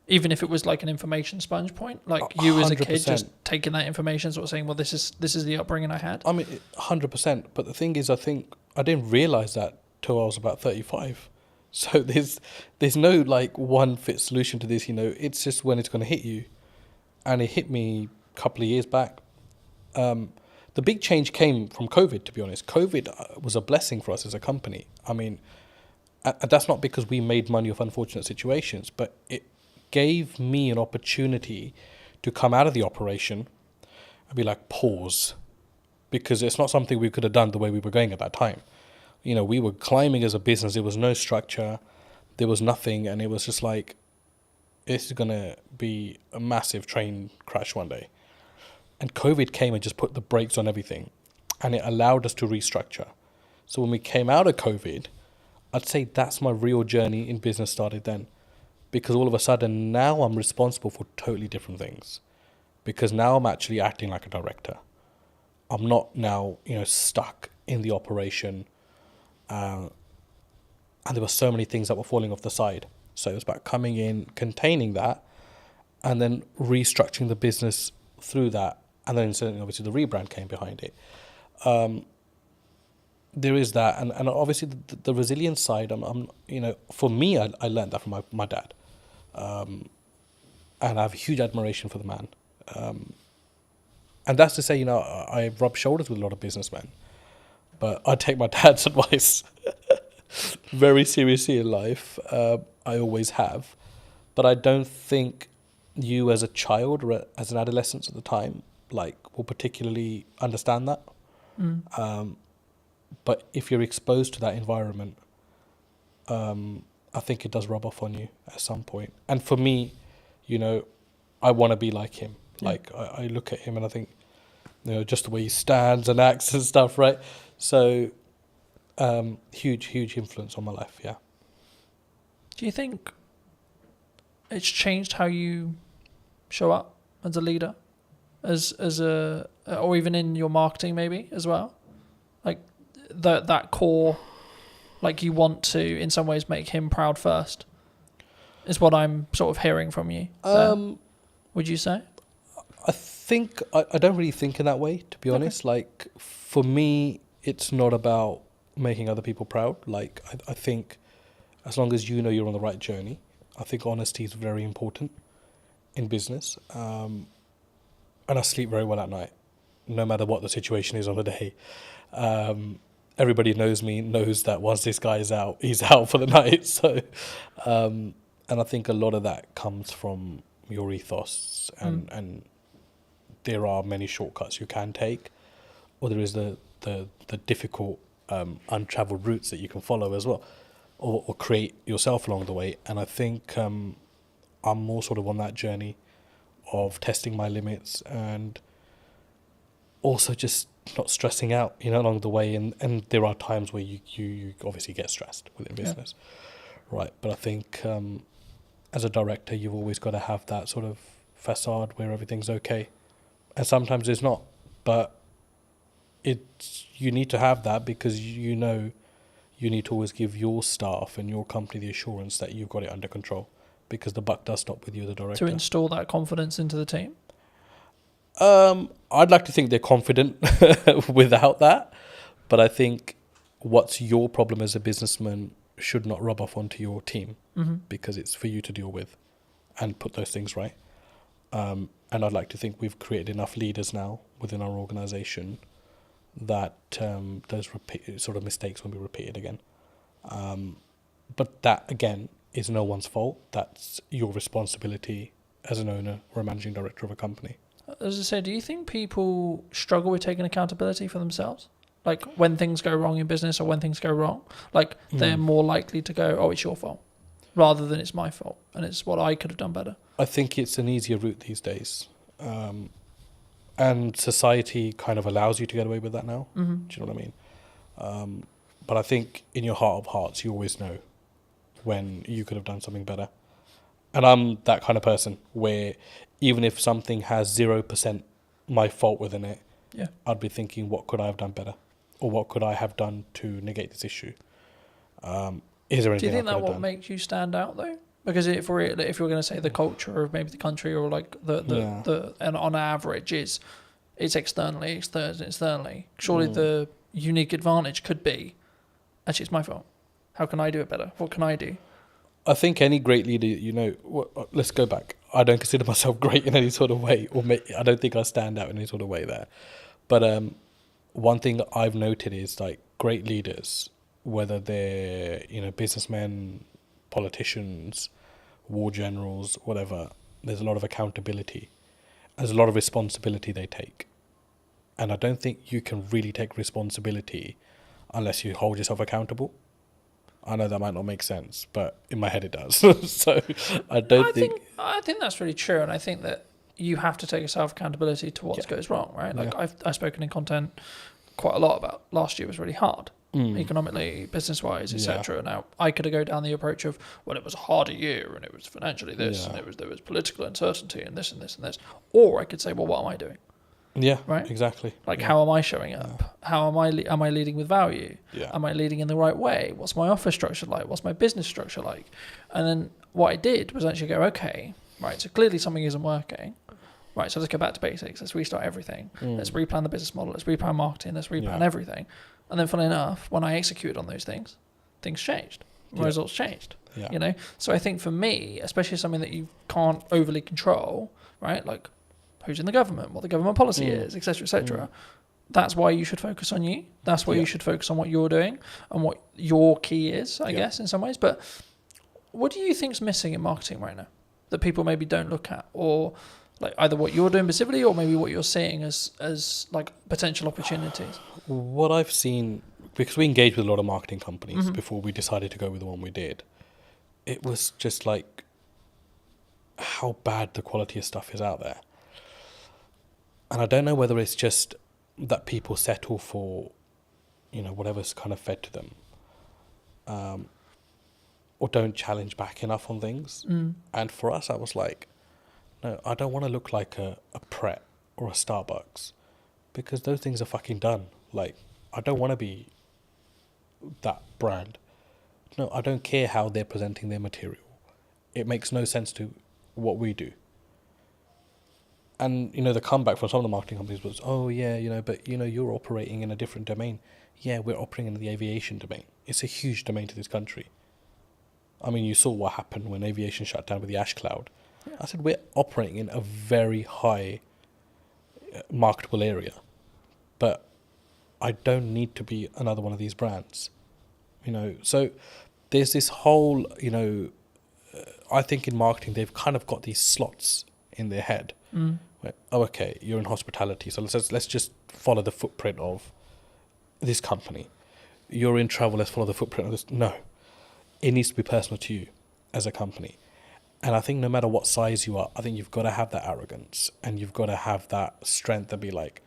Even if it was like an information sponge point, like you as a kid 100%. just taking that information, sort of saying, well, this is the upbringing I had. I mean, 100%. But the thing is, I think I didn't realize that till I was about 35. So there's no like one fit solution to this, you know. It's just when it's going to hit you. And it hit me a couple of years back. The big change came from COVID, to be honest. COVID was a blessing for us as a company. I mean, and that's not because we made money off unfortunate situations, but it gave me an opportunity to come out of the operation and be like, pause. Because it's not something we could have done the way we were going at that time. You know, we were climbing as a business. There was no structure. There was nothing. And it was just like, this is going to be a massive train crash one day. And COVID came and just put the brakes on everything. And it allowed us to restructure. So when we came out of COVID, I'd say that's my real journey in business started then. Because all of a sudden now I'm responsible for totally different things. Because now I'm actually acting like a director. I'm not now, you know, stuck in the operation. And there were so many things that were falling off the side. So it was about coming in, containing that, and then restructuring the business through that. And then certainly, obviously, the rebrand came behind it. There is that. And obviously, the resilience side, I'm you know, for me, I learned that from my dad. And I have huge admiration for the man. And that's to say, you know, I rub shoulders with a lot of businessmen. But I take my dad's advice very seriously in life. I always have. But I don't think you as a child or as an adolescent at the time, like, will particularly understand that. But if you're exposed to that environment, I think it does rub off on you at some point. And for me, you know, I want to be like him. Yeah. Like, I look at him and I think, you know, just the way he stands and acts and stuff, right? So, huge influence on my life, yeah. Do you think it's changed how you show up as a leader, as a, or even in your marketing maybe as well? Like that core, like you want to in some ways make him proud first, is what I'm sort of hearing from you. Would you say? I think I don't really think in that way, to be honest. Like, for me, it's not about making other people proud. Like, I think as long as you know you're on the right journey, I think honesty is very important in business. And I sleep very well at night, no matter what the situation is on the day. Everybody knows me, knows that once this guy is out, he's out for the night. So, and I think a lot of that comes from your ethos, and there are many shortcuts you can take, or there is the difficult untraveled routes that you can follow as well, or create yourself along the way. And I think I'm more sort of on that journey of testing my limits and also just not stressing out, you know, along the way. And there are times where you obviously get stressed within business, right? But I think as a director, you've always got to have that sort of facade where everything's okay. And sometimes it's not, but you need to have that, because you know you need to always give your staff and your company the assurance that you've got it under control, because the buck does stop with you, the director. To install that confidence into the team? I'd like to think they're confident without that, But I think what's your problem as a businessman should not rub off onto your team, because it's for you to deal with and put those things right. And I'd like to think we've created enough leaders now within our organisation that those sort of mistakes won't be repeated again. But that, again, is no one's fault. That's your responsibility as an owner or a managing director of a company. As I said, do you think people struggle with taking accountability for themselves? Like when things go wrong in business or when things go wrong, like they're more likely to go, oh, it's your fault, rather than it's my fault and it's what I could have done better. I think it's an easier route these days. And society kind of allows you to get away with that now. Do you know what I mean? But I think in your heart of hearts, you always know when you could have done something better. And I'm that kind of person where even if something has 0% my fault within it, I'd be thinking, what could I have done better? Or what could I have done to negate this issue? Is there anything? Do you think I that could have what done? makes you stand out though? Because if you're going to say the culture of maybe the country or like the and on average it's externally. Surely the unique advantage could be, actually it's my fault. How can I do it better? What can I do? I think any great leader, let's go back. I don't consider myself great in any sort of way, I don't think I stand out in any sort of way there. But one thing I've noted is like great leaders, whether they're businessmen, politicians, war generals, whatever, there's a lot of accountability. There's a lot of responsibility they take. And I don't think you can really take responsibility unless you hold yourself accountable. I know that might not make sense, but in my head it does. So I think that's really true, and I think that you have to take yourself accountability to what goes wrong, right? Like I've spoken in content quite a lot about last year was really hard, economically, business wise, etc. Now I could have go down the approach of, well, it was a harder year and it was financially this and there was political uncertainty and this and this and this, or I could say, well, what am I doing? Yeah, right. Exactly. Like, how am I showing up? How am I leading with value? Yeah. Am I leading in the right way? What's my office structure like? What's my business structure like? And then what I did was actually go, okay, right, so clearly something isn't working. Right, so let's go back to basics. Let's restart everything. Let's replan the business model. Let's replan marketing. Let's replan everything. And then, funnily enough, when I executed on those things changed. Results changed. Yeah. So I think for me, especially something that you can't overly control, right? Like who's in the government, what the government policy is, etc., etc. That's why you should focus on you. That's why you should focus on what you're doing and what your key is, I guess, in some ways. But what do you think's missing in marketing right now that people maybe don't look at, or like either what you're doing specifically or maybe what you're seeing as like potential opportunities? What I've seen, because we engaged with a lot of marketing companies before we decided to go with the one we did, it was just like how bad the quality of stuff is out there. And I don't know whether it's just that people settle for, whatever's kind of fed to them, or don't challenge back enough on things. And for us, I was like, no, I don't want to look like a Pret or a Starbucks, because those things are fucking done. Like, I don't want to be that brand. No, I don't care how they're presenting their material. It makes no sense to what we do. And, the comeback from some of the marketing companies was, oh, yeah, but, you're operating in a different domain. Yeah, we're operating in the aviation domain. It's a huge domain to this country. I mean, you saw what happened when aviation shut down with the ash cloud. Yeah. I said, we're operating in a very high marketable area. But I don't need to be another one of these brands. So there's this whole, I think in marketing, they've kind of got these slots in their head. Where, oh, okay, you're in hospitality, so let's just follow the footprint of this company. You're in travel, let's follow the footprint of this. No, it needs to be personal to you as a company. And I think no matter what size you are, I think you've got to have that arrogance and you've got to have that strength to be like,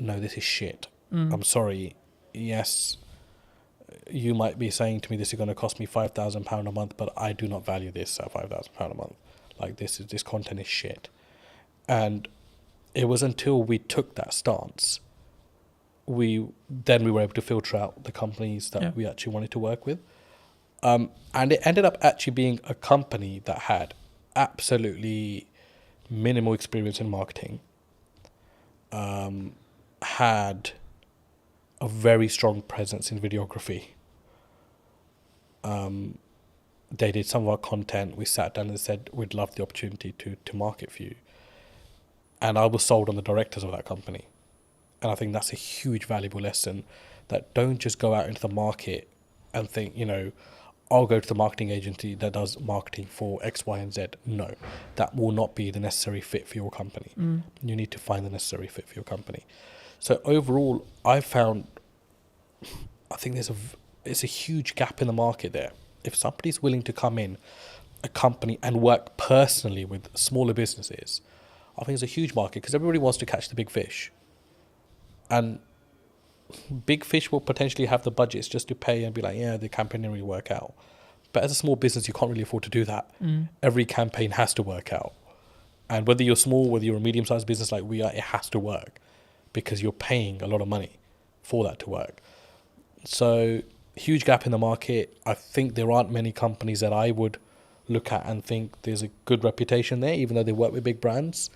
no, this is shit. I'm sorry. Yes, you might be saying to me this is going to cost me £5,000 a month, but I do not value this at £5,000 a month. Like, this content is shit. And it was until we took that stance, we were able to filter out the companies that we actually wanted to work with. And it ended up actually being a company that had absolutely minimal experience in marketing, had a very strong presence in videography. They did some of our content. We sat down and said, we'd love the opportunity to market for you. And I was sold on the directors of that company. And I think that's a huge valuable lesson, that don't just go out into the market and think, I'll go to the marketing agency that does marketing for X, Y, and Z. No, that will not be the necessary fit for your company. You need to find the necessary fit for your company. So overall, I think it's a huge gap in the market there. If somebody's willing to come in a company and work personally with smaller businesses, I think it's a huge market, because everybody wants to catch the big fish. And big fish will potentially have the budgets just to pay and be like, yeah, the campaign didn't really work out. But as a small business, you can't really afford to do that. Every campaign has to work out. And whether you're small, whether you're a medium-sized business like we are, it has to work, because you're paying a lot of money for that to work. So huge gap in the market. I think there aren't many companies that I would look at and think there's a good reputation there, even though they work with big brands,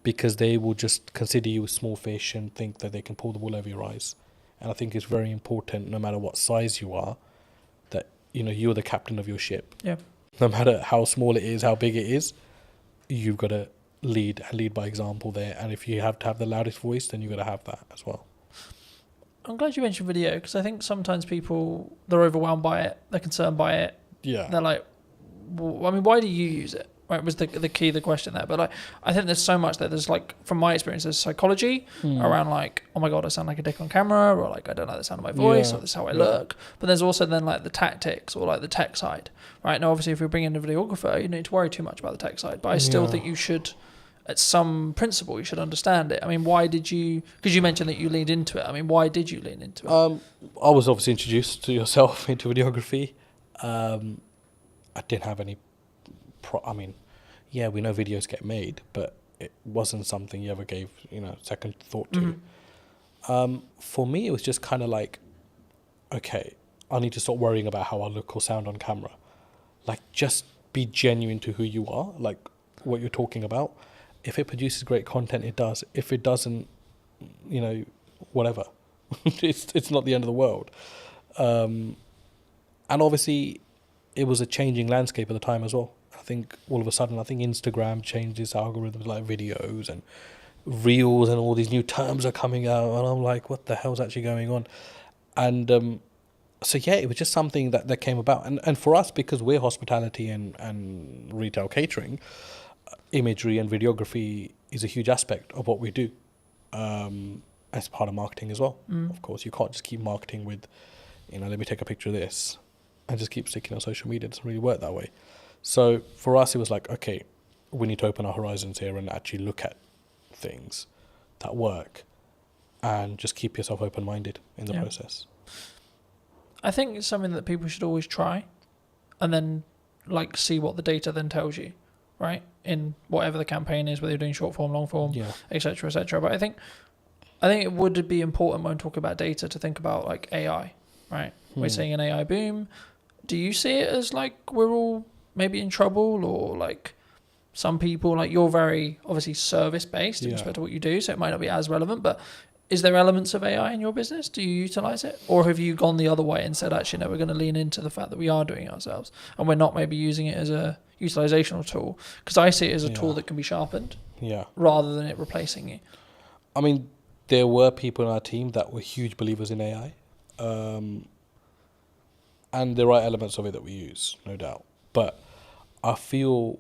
because they will just consider you a small fish and think that they can pull the wool over your eyes. And I think it's very important, no matter what size you are, that you're the captain of your ship. Yeah. No matter how small it is, how big it is, you've got to lead by example there. And if you have to have the loudest voice, then you've got to have that as well. I'm glad you mentioned video, because I think sometimes people, they're overwhelmed by it, they're concerned by it. Yeah. They're like, well, why do you use it? Right, was the key, the question there. But I think there's so much that there's from my experience, there's psychology around oh my God, I sound like a dick on camera, or I don't like the sound of my voice, or this is how I look. But there's also then the tactics, or the tech side, right? Now, obviously, if we bring in a videographer, you don't need to worry too much about the tech side. But I still think you should, at some principle, you should understand it. I mean, why did you? Because you mentioned that you leaned into it. I mean, why did you lean into it? I was obviously introduced to yourself into videography. I didn't have any. We know videos get made, but it wasn't something you ever gave second thought to. For me, it was just kind of okay, I need to stop worrying about how I look or sound on camera. Just be genuine to who you are, what you're talking about. If it produces great content, it does. If it doesn't, whatever. it's not the end of the world. And obviously, it was a changing landscape at the time as well. I think all of a sudden, Instagram changed its algorithms, videos and reels, and all these new terms are coming out. And I'm like, what the hell's actually going on? And it was just something that came about. And for us, because we're hospitality and retail catering, imagery and videography is a huge aspect of what we do, as part of marketing as well. Of course, you can't just keep marketing with, let me take a picture of this and just keep sticking on social media. It doesn't really work that way. So for us, it was okay, we need to open our horizons here and actually look at things that work, and just keep yourself open-minded in the process. I think it's something that people should always try, and then see what the data then tells you, right? In whatever the campaign is, whether you're doing short form, long form, etc., etc. But I think it would be important when talking about data to think about AI, right? We're seeing an AI boom. Do you see it as we're all maybe in trouble, or some people, you're very obviously service based in respect to what you do, so it might not be as relevant, but is there elements of AI in your business? Do you utilize it, or have you gone the other way and said, actually no, we're going to lean into the fact that we are doing it ourselves and we're not maybe using it as a utilizational tool? Because I see it as a tool that can be sharpened rather than it replacing you. I mean, there were people in our team that were huge believers in AI, and there are elements of it that we use, no doubt. But I feel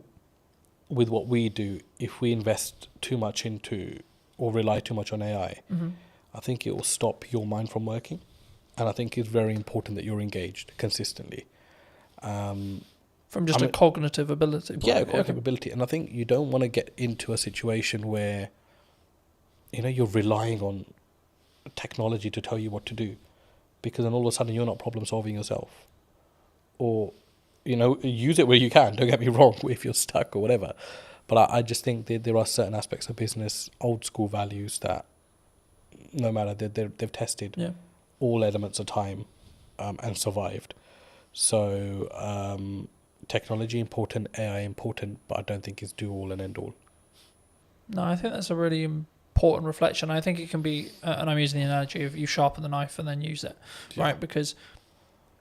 with what we do, if we invest too much into or rely too much on AI, I think it will stop your mind from working. And I think it's very important that you're engaged consistently. From just a cognitive ability. Cognitive ability. And I think you don't want to get into a situation where, you're relying on technology to tell you what to do, because then all of a sudden you're not problem solving yourself. Or, use it where you can, don't get me wrong, if you're stuck or whatever. But I just think that there are certain aspects of business, old school values, that no matter, they've tested all elements of time and survived. So technology important, AI important, but I don't think it's do all and end all. No, I think that's a really important important reflection. I think it can be, and I'm using the analogy of you sharpen the knife and then use it, right? Because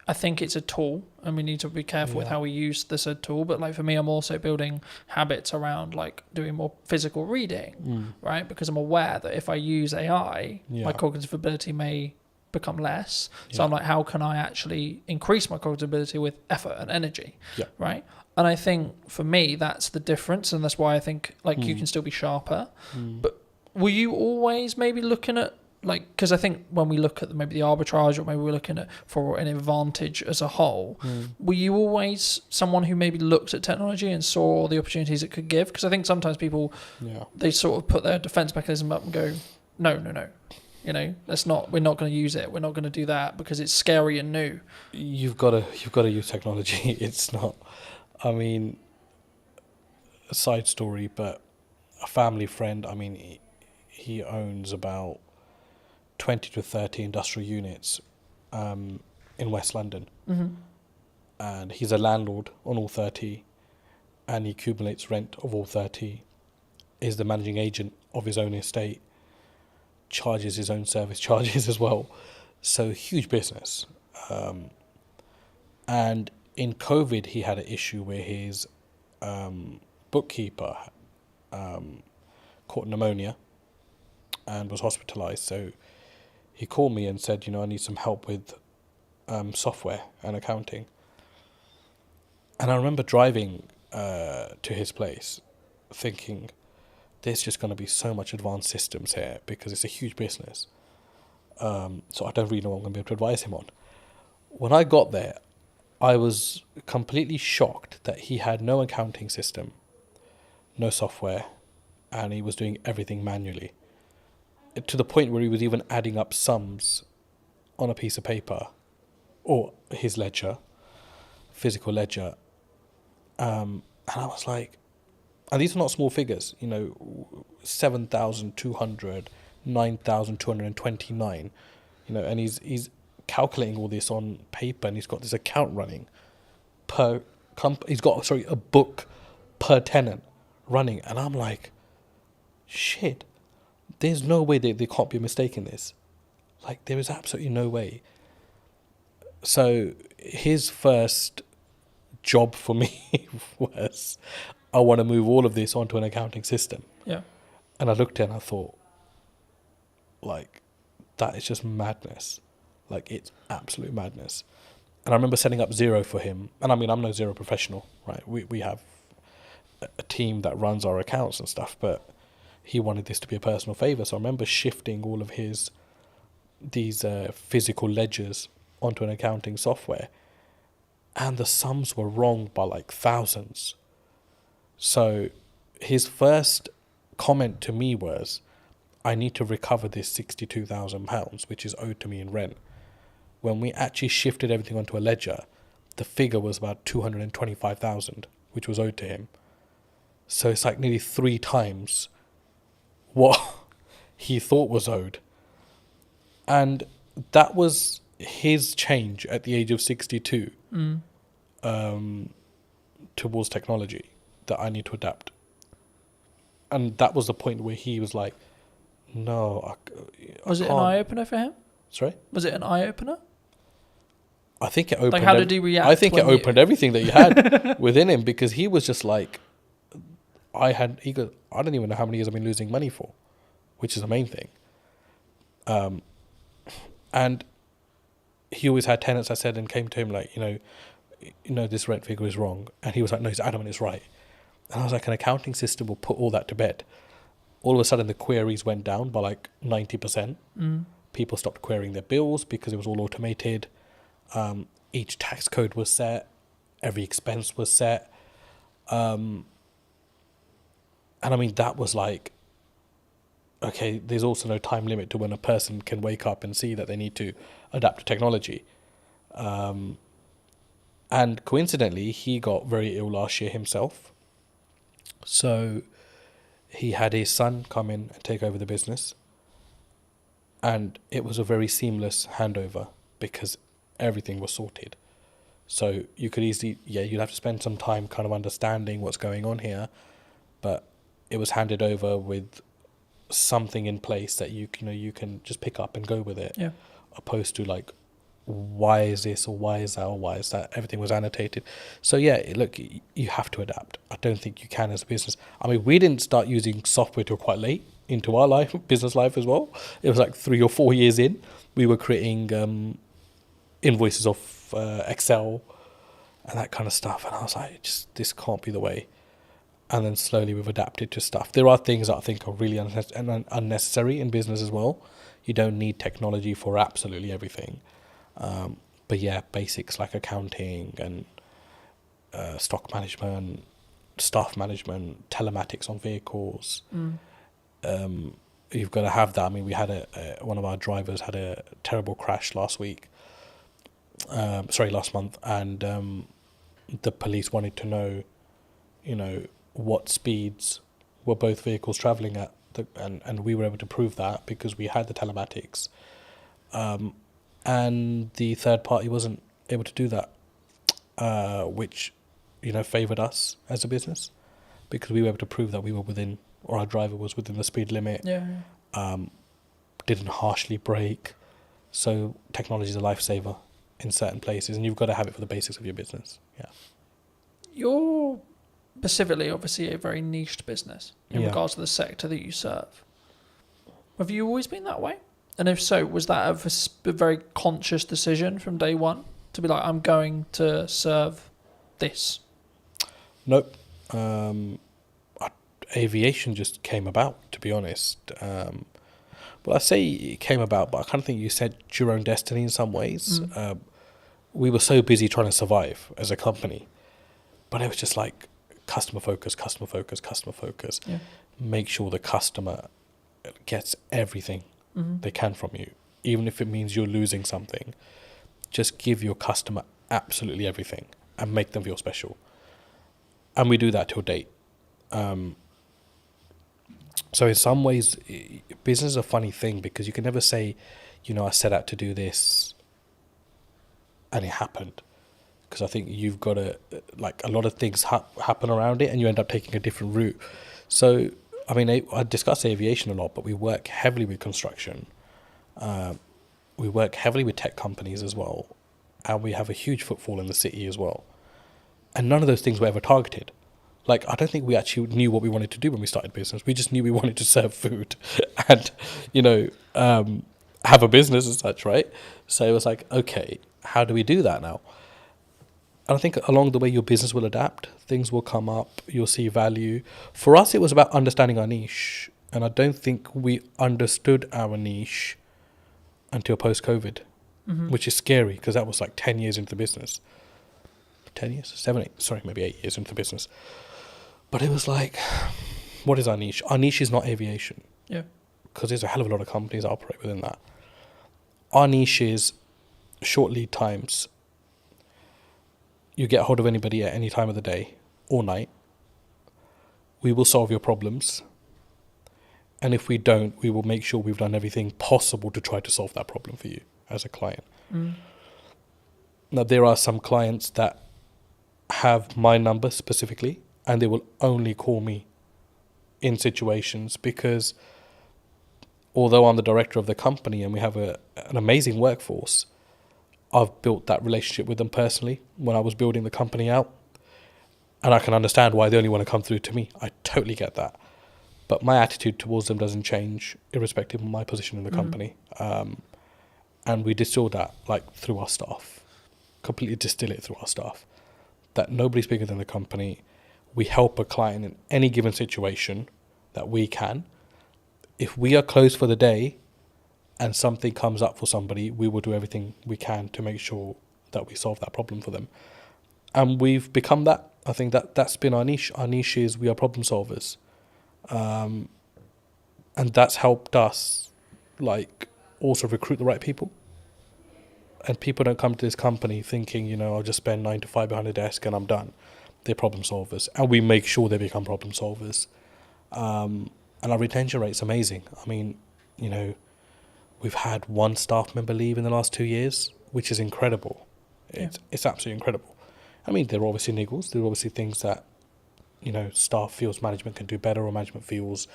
I think it's a tool, and we need to be careful with how we use the said tool. But like for me, I'm also building habits around like doing more physical reading, right? Because I'm aware that if I use AI, my cognitive ability may become less. So I'm like, how can I actually increase my cognitive ability with effort and energy, right? And I think for me, that's the difference, and that's why I think like you can still be sharper. But were you always maybe looking at like, because I think when we look at maybe the arbitrage, or maybe we're looking at for an advantage as a whole, were you always someone who maybe looked at technology and saw the opportunities it could give? Because I think sometimes people, they sort of put their defense mechanism up and go, no, you know, we're not going to use it. We're not going to do that because it's scary and new. You've got to use technology. It's not, I mean, a side story, but a family friend, I mean, he owns about 20 to 30 industrial units in West London. And he's a landlord on all 30, and he accumulates rent of all 30, is the managing agent of his own estate, charges his own service charges as well. So huge business. And in COVID, he had an issue where his bookkeeper caught pneumonia and was hospitalized. So he called me and said, you know, I need some help with software and accounting. And I remember driving to his place thinking, there's just going to be so much advanced systems here because it's a huge business. So I don't really know what I'm going to be able to advise him on. When I got there, I was completely shocked that he had no accounting system, no software, and he was doing everything manually. To the point where he was even adding up sums on a piece of paper or his ledger, physical ledger. And I was like, and these are not small figures, you know, 7,200, 9,229, you know, and he's calculating all this on paper, and he's got this account running per he's got, a book per tenant running. And I'm like, shit, there's no way there can't be a mistake in this. Like, there is absolutely no way. So his first job for me was, I want to move all of this onto an accounting system. Yeah. And I looked at it and I thought, like, that is just madness. Like, it's absolute madness. And I remember setting up Xero for him. And I mean, I'm no Xero professional, right? We have a team that runs our accounts and stuff, but he wanted this to be a personal favor. So I remember shifting all of these physical ledgers onto an accounting software, and the sums were wrong by like thousands. So his first comment to me was, I need to recover this £62,000, which is owed to me in rent. When we actually shifted everything onto a ledger, the figure was about 225,000, which was owed to him. So it's like nearly 3 times what he thought was owed. And that was his change at the age of 62 towards technology, that I need to adapt. And that was the point where he was like, no, I Was it an eye-opener for him? Sorry? Was it an eye-opener? I think it opened. Like, how did he react? I think it opened everything that he had within him, because he was just like, I don't even know how many years I've been losing money for, which is the main thing. And he always had tenants, I said, and came to him like, you know, this rent figure is wrong. And he was like, no, he's adamant it's right. And I was like, an accounting system will put all that to bed. All of a sudden, the queries went down by like 90%. People stopped querying their bills because it was all automated. Each tax code was set. Every expense was set. And I mean, that was like, okay, there's also no time limit to when a person can wake up and see that they need to adapt to technology. And coincidentally, he got very ill last year himself. So he had his son come in and take over the business. And it was a very seamless handover because everything was sorted. So you could easily, you'd have to spend some time kind of understanding what's going on here. But it was handed over with something in place that you know you can just pick up and go with it, Yeah. opposed to like, why is this or why is that or why is that? Everything was annotated. So yeah, look, you have to adapt. I don't think you can as a business. I mean, we didn't start using software till quite late into our life, business life as well. It was like 3 or 4 years in. We were creating invoices off Excel and that kind of stuff, and I was like, this can't be the way. And then slowly we've adapted to stuff. There are things that I think are really unnecessary in business as well. You don't need technology for absolutely everything. But yeah, basics like accounting and stock management, staff management, telematics on vehicles. You've got to have that. I mean, we had one of our drivers had a terrible crash last month, and the police wanted to know, what speeds were both vehicles travelling at, and we were able to prove that because we had the telematics. And the third party wasn't able to do that, which, favoured us as a business because we were able to prove that we were within, or our driver was within the speed limit. Yeah. Didn't harshly brake. So technology is a lifesaver in certain places, and you've got to have it for the basics of your business. Yeah. You're specifically, obviously, a very niched business in Yeah. regards to the sector that you serve. Have you always been that way? And if so, was that a very conscious decision from day one to be like, I'm going to serve this? Nope. Aviation just came about, to be honest. Well, I say it came about, but I kind of think you set your own destiny in some ways. We were so busy trying to survive as a company, but it was just like customer focus. Yeah. Make sure the customer gets everything they can from you, even if it means you're losing something. Just give your customer absolutely everything and make them feel special. And we do that till date. So in some ways, business is a funny thing because you can never say, I set out to do this and it happened. Because I think you've got to, like, a lot of things happen around it and you end up taking a different route. So, I mean, I discuss aviation a lot, but we work heavily with construction. We work heavily with tech companies as well. And we have a huge footfall in the city as well. And none of those things were ever targeted. Like, I don't think we actually knew what we wanted to do when we started business. We just knew we wanted to serve food and, have a business as such, right? So it was like, okay, how do we do that now? And I think along the way, your business will adapt. Things will come up. You'll see value. For us, it was about understanding our niche. And I don't think we understood our niche until post-COVID, which is scary because that was like 10 years into the business. 10 years? 7, 8, sorry, maybe 8 years into the business. But it was like, what is our niche? Our niche is not aviation. Yeah. Because there's a hell of a lot of companies that operate within that. Our niche is short lead times. You get hold of anybody at any time of the day or night. We will solve your problems. And if we don't, we will make sure we've done everything possible to try to solve that problem for you as a client. Now, there are some clients that have my number specifically, and they will only call me in situations because although I'm the director of the company and we have an amazing workforce, I've built that relationship with them personally when I was building the company out. And I can understand why they only want to come through to me. I totally get that. But my attitude towards them doesn't change irrespective of my position in the company. And we distill that through our staff, completely distill it through our staff. That nobody's bigger than the company. We help a client in any given situation that we can. If we are closed for the day and something comes up for somebody, we will do everything we can to make sure that we solve that problem for them. And we've become that. I think that's been our niche. Our niche is we are problem solvers. And that's helped us also recruit the right people. And people don't come to this company thinking, I'll just spend 9 to 5 behind a desk and I'm done. They're problem solvers. And we make sure they become problem solvers. And our retention rate's amazing. I mean, we've had one staff member leave in the last 2 years, which is incredible. It's absolutely incredible. I mean, there are obviously niggles. There are obviously things that, staff feels management can do better or management feels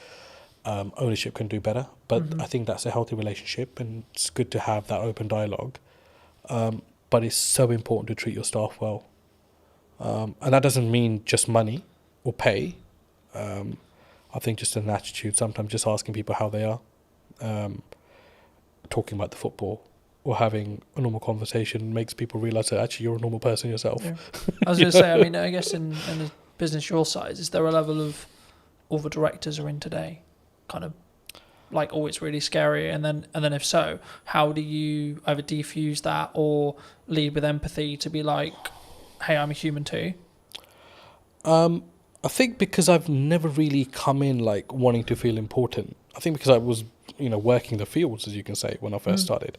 ownership can do better. But I think that's a healthy relationship, and it's good to have that open dialogue. But it's so important to treat your staff well. And that doesn't mean just money or pay. I think just an attitude, sometimes just asking people how they are, talking about the football, or having a normal conversation makes people realise that actually you're a normal person yourself. Yeah. I was going to say, I mean, I guess in a business your size, is there a level of all the directors are in today, kind of like, oh, it's really scary, and then if so, how do you either defuse that or lead with empathy to be like, hey, I'm a human too? I think because I've never really come in like wanting to feel important. I think because I was, working the fields, as you can say, when I first started.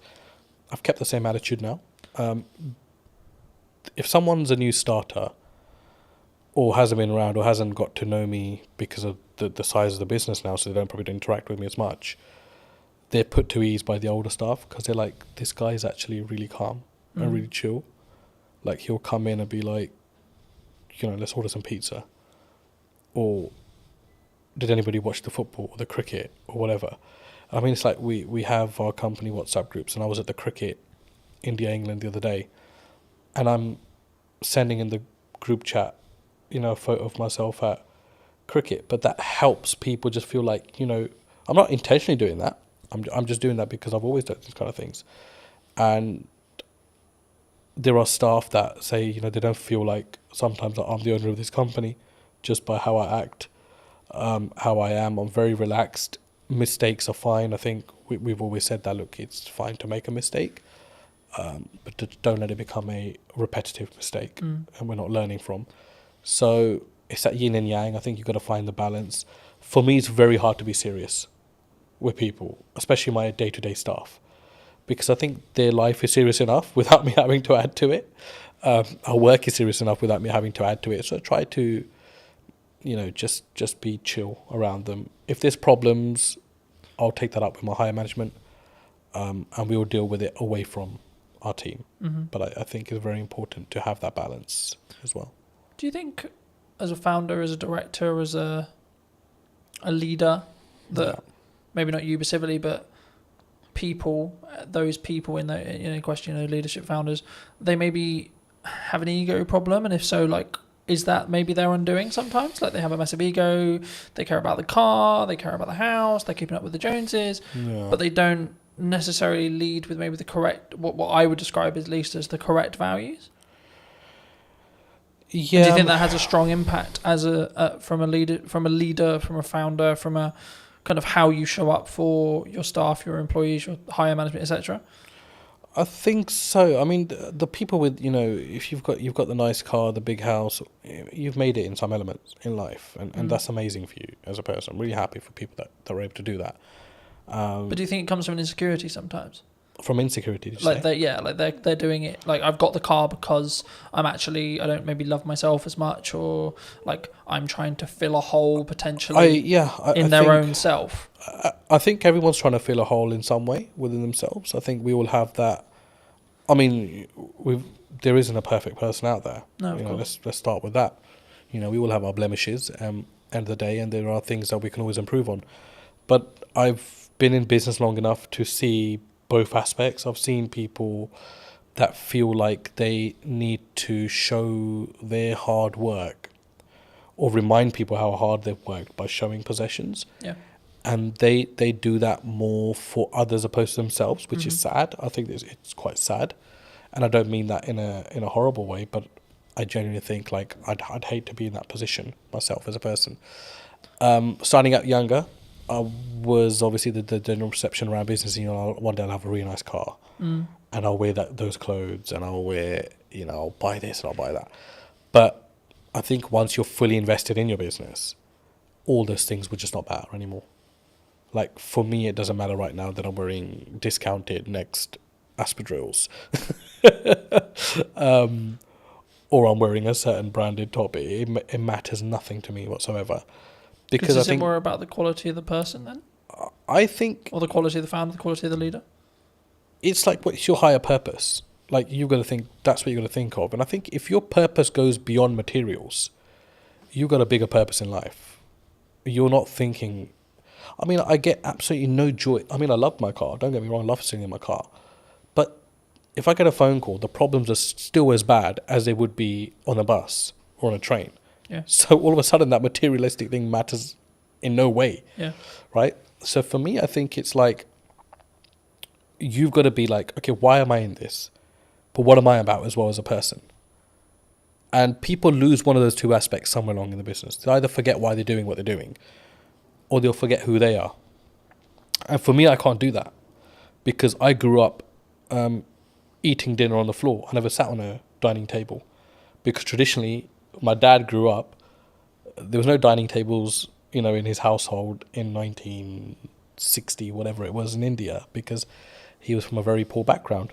I've kept the same attitude now. If someone's a new starter or hasn't been around or hasn't got to know me because of the size of the business now, so they don't probably interact with me as much, they're put to ease by the older staff because they're like, this guy is actually really calm and really chill. Like, he'll come in and be like, let's order some pizza. Or did anybody watch the football or the cricket or whatever? I mean, it's like we have our company WhatsApp groups, and I was at the cricket India-England the other day, and I'm sending in the group chat, a photo of myself at cricket, but that helps people just feel like, I'm not intentionally doing that. I'm just doing that because I've always done these kind of things. And there are staff that say, they don't feel like sometimes that I'm the owner of this company just by how I act, how I am. I'm very relaxed. Mistakes are fine. I think we've always said that, look, it's fine to make a mistake, but don't let it become a repetitive mistake and we're not learning from. So it's that yin and yang. I think you've got to find the balance. For me, it's very hard to be serious with people, especially my day-to-day staff, because I think their life is serious enough without me having to add to it. Our work is serious enough without me having to add to it. So I try to, just be chill around them. If there's problems, I'll take that up with my higher management, and we will deal with it away from our team. But I think it's very important to have that balance as well. Do you think, as a founder, as a director, as a leader, that maybe not you specifically, but those people in the question, leadership founders, they maybe have an ego problem, and if so, like, is that maybe their undoing sometimes? Like, they have a massive ego, they care about the car, they care about the house, they're keeping up with the Joneses, but they don't necessarily lead with maybe the correct, what I would describe at least as the correct values. Yeah. Do you think that has a strong impact as from a leader, from a founder, from a kind of how you show up for your staff, your employees, your higher management, etc.? I think so. I mean, the people with, if you've got the nice car, the big house, you've made it in some elements in life, and that's amazing for you as a person. I'm really happy for people that are able to do that. But do you think it comes from an insecurity sometimes? From insecurity, did you like say? They're doing it like, I've got the car because I don't maybe love myself as much, or like I'm trying to fill a hole potentially in their own self. I think everyone's trying to fill a hole in some way within themselves. I think we all have that. I mean, there isn't a perfect person out there. No, of course. Let's start with that. We all have our blemishes end of the day, and there are things that we can always improve on. But I've been in business long enough to see both aspects. I've seen people that feel like they need to show their hard work or remind people how hard they've worked by showing possessions. Yeah. And they do that more for others opposed to themselves, which is sad. I think it's quite sad. And I don't mean that in a horrible way, but I genuinely think like I'd hate to be in that position myself as a person. Starting out younger, I was obviously the general perception around business, one day I'll have a really nice car and I'll wear those clothes and I'll wear, I'll buy this and I'll buy that. But I think once you're fully invested in your business, all those things would just not matter anymore. Like, for me, it doesn't matter right now that I'm wearing discounted Next Aspadrilles or I'm wearing a certain branded top. It matters nothing to me whatsoever. Because I think more about the quality of the person then? I think... Or the quality of the founder, the quality of the leader? It's like, what's your higher purpose? Like, you've got to think, that's what you've got to think of. And I think if your purpose goes beyond materials, you've got a bigger purpose in life. You're not thinking... I mean, I get absolutely no joy. I mean, I love my car. Don't get me wrong, I love sitting in my car. But if I get a phone call, the problems are still as bad as they would be on a bus or on a train. Yeah. So all of a sudden, that materialistic thing matters in no way. Yeah. Right? So for me, I think it's like, you've got to be like, okay, why am I in this? But what am I about as well as a person? And people lose one of those two aspects somewhere along in the business. They either forget why they're doing what they're doing, or they'll forget who they are. And for me, I can't do that, because I grew up eating dinner on the floor. I never sat on a dining table, because traditionally, my dad grew up, there was no dining tables, in his household in 1960, whatever it was, in India, because he was from a very poor background,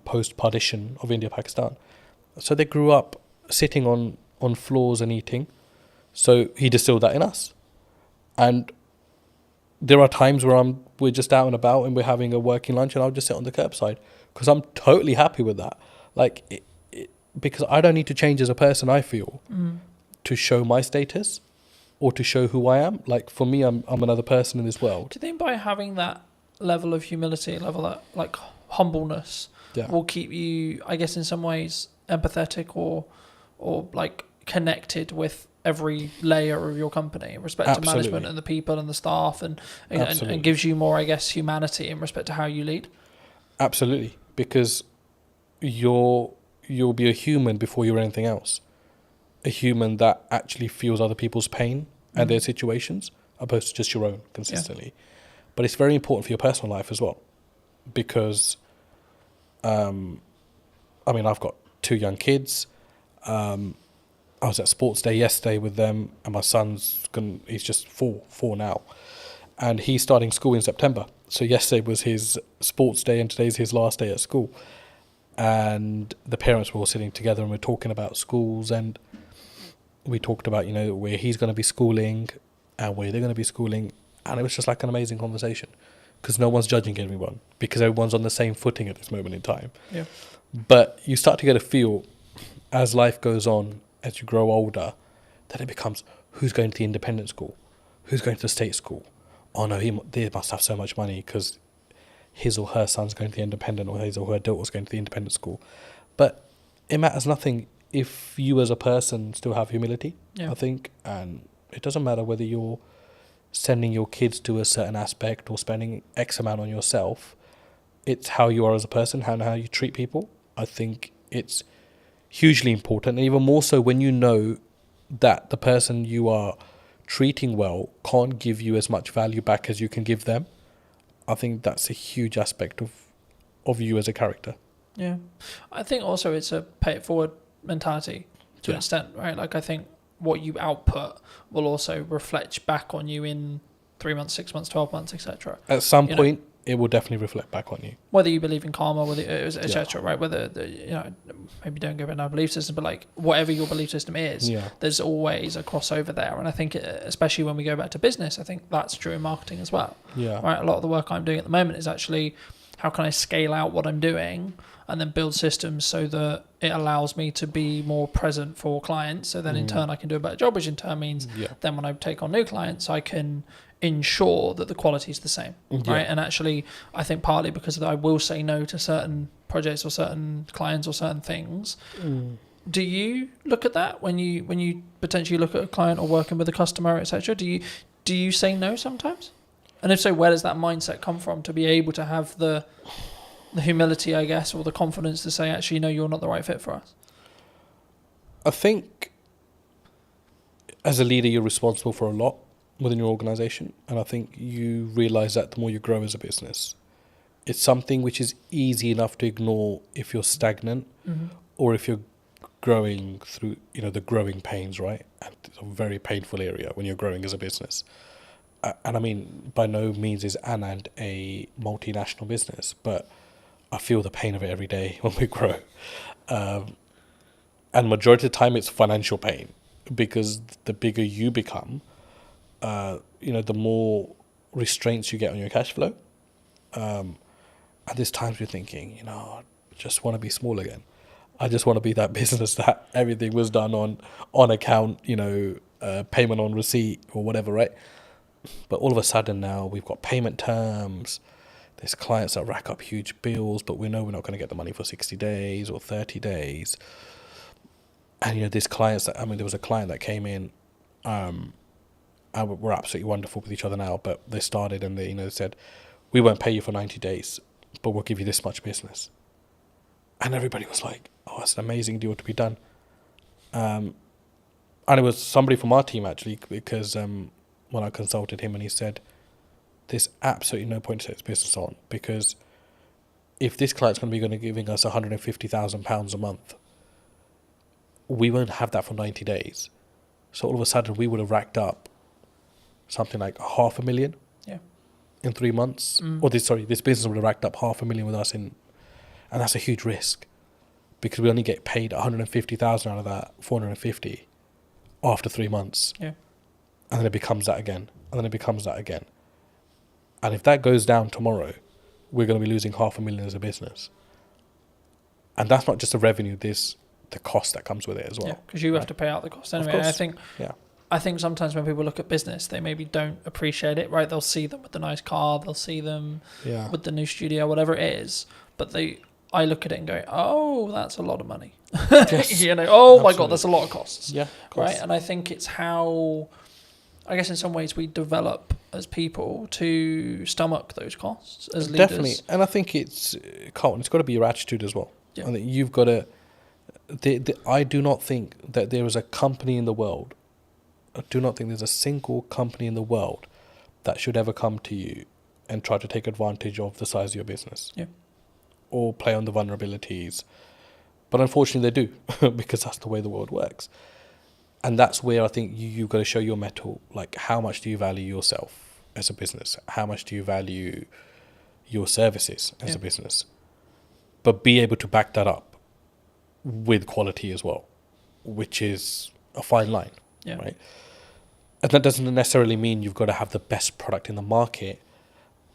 post-partition of India, Pakistan. So they grew up sitting on floors and eating. So he distilled that in us. And there are times where we're just out and about and we're having a working lunch, and I'll just sit on the curbside, because I'm totally happy with that. Like, because I don't need to change as a person, I feel, to show my status or to show who I am. Like, for me, I'm another person in this world. Do you think by having that level of humility, level of like humbleness, will keep you, I guess, in some ways empathetic or like connected with every layer of your company in respect to management and the people and the staff, and gives you more, I guess, humanity in respect to how you lead? Absolutely, because you'll be a human before you're anything else. A human that actually feels other people's pain and their situations, opposed to just your own consistently. Yeah. But it's very important for your personal life as well, because I've got 2 young kids. I was at sports day yesterday with them, and my he's just four now, and he's starting school in September. So yesterday was his sports day, and today's his last day at school. And the parents were all sitting together, and we're talking about schools, and we talked about, where he's going to be schooling and where they're going to be schooling. And it was just like an amazing conversation, because no one's judging anyone, because everyone's on the same footing at this moment in time. Yeah. But you start to get a feel as life goes on, as you grow older, that it becomes, who's going to the independent school? Who's going to the state school? Oh no, they must have so much money because his or her son's going to the independent, or his or her daughter's going to the independent school. But it matters nothing if you as a person still have humility, I think. And it doesn't matter whether you're sending your kids to a certain aspect or spending X amount on yourself. It's how you are as a person, how you treat people. I think it's hugely important, and even more so when you know that the person you are treating well can't give you as much value back as you can give them. I think that's a huge aspect of you as a character. Yeah. I think also it's a pay it forward mentality to an extent, right? Like, I think what you output will also reflect back on you in 3 months, 6 months, 12 months, etc. At some point, it will definitely reflect back on you. Whether you believe in karma, whether etc. Right? Whether maybe don't go about our belief system, but like whatever your belief system is, there's always a crossover there. And I think, especially when we go back to business, I think that's true in marketing as well. Yeah. Right. A lot of the work I'm doing at the moment is actually, how can I scale out what I'm doing and then build systems so that it allows me to be more present for clients. So then in turn I can do a better job, which in turn means then when I take on new clients, I can ensure that the quality is the same, right? And actually, I think partly because I will say no to certain projects or certain clients or certain things. Do you look at that when you potentially look at a client or working with a customer, etc.? Do you say no sometimes? And if so, where does that mindset come from to be able to have the humility, I guess, or the confidence to say, actually, no, you're not the right fit for us? I think as a leader, you're responsible for a lot within your organization. And I think you realize that the more you grow as a business. It's something which is easy enough to ignore if you're stagnant or if you're growing through, the growing pains, right? And it's a very painful area when you're growing as a business. And I mean, by no means is Anand a multinational business, but I feel the pain of it every day when we grow. And majority of the time it's financial pain, because the bigger you become, the more restraints you get on your cash flow. And there's times you're thinking, I just want to be small again. I just want to be that business that everything was done on account, payment on receipt or whatever, right? But all of a sudden now we've got payment terms. There's clients that rack up huge bills, but we know we're not going to get the money for 60 days or 30 days. And, you know, there's clients that, I mean, there was a client that came in, and we're absolutely wonderful with each other now, but they started and they, you know, said, we won't pay you for 90 days, but we'll give you this much business. And everybody was like, oh, that's an amazing deal to be done. And it was somebody from our team, actually, because when I consulted him, and he said, there's absolutely no point to take this business on, because if this client's going to be giving us £150,000 a month, we won't have that for 90 days. So all of a sudden we would have racked up something like £500,000 in 3 months. Or this business would have racked up £500,000 with us and that's a huge risk, because we only get paid 150,000 out of that 450 after 3 months. Yeah. And then it becomes that again. And then it becomes that again. And if that goes down tomorrow, we're going to be losing £500,000 as a business. And that's not just the revenue, there's the cost that comes with it as well. Yeah, because you have to pay out the cost anyway. Of And course. I think sometimes when people look at business, they maybe don't appreciate it, right? They'll see them with the nice car, they'll see them with the new studio, whatever it is. But I look at it and go, oh, that's a lot of money. Yes, you know, oh absolutely. my God, that's a lot of costs. Yeah, of course. Right? And I think it's how, I guess in some ways we develop as people to stomach those costs as leaders. Definitely. And I think it's, Carlton, it's got to be your attitude as well. Yeah. I think you've got to, I do not think that there is a company in the world, I do not think there's a single company in the world that should ever come to you and try to take advantage of the size of your business. Yeah. Or play on the vulnerabilities. But unfortunately they do, because that's the way the world works. And that's where I think you've got to show your mettle. Like, how much do you value yourself as a business? How much do you value your services as a business? But be able to back that up with quality as well, which is a fine line, right? And that doesn't necessarily mean you've got to have the best product in the market,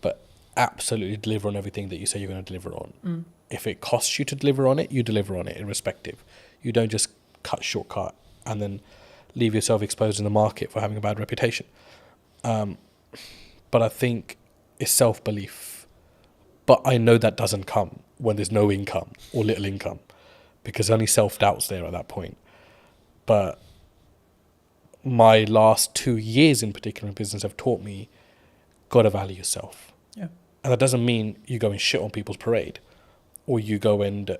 but absolutely deliver on everything that you say you're going to deliver on. If it costs you to deliver on it, you deliver on it irrespective. You don't just shortcut and then leave yourself exposed in the market for having a bad reputation. But I think it's self-belief. But I know that doesn't come when there's no income or little income, because only self-doubt's there at that point. But my last 2 years in particular in business have taught me, got to value yourself. Yeah. And that doesn't mean you go and shit on people's parade, or you go and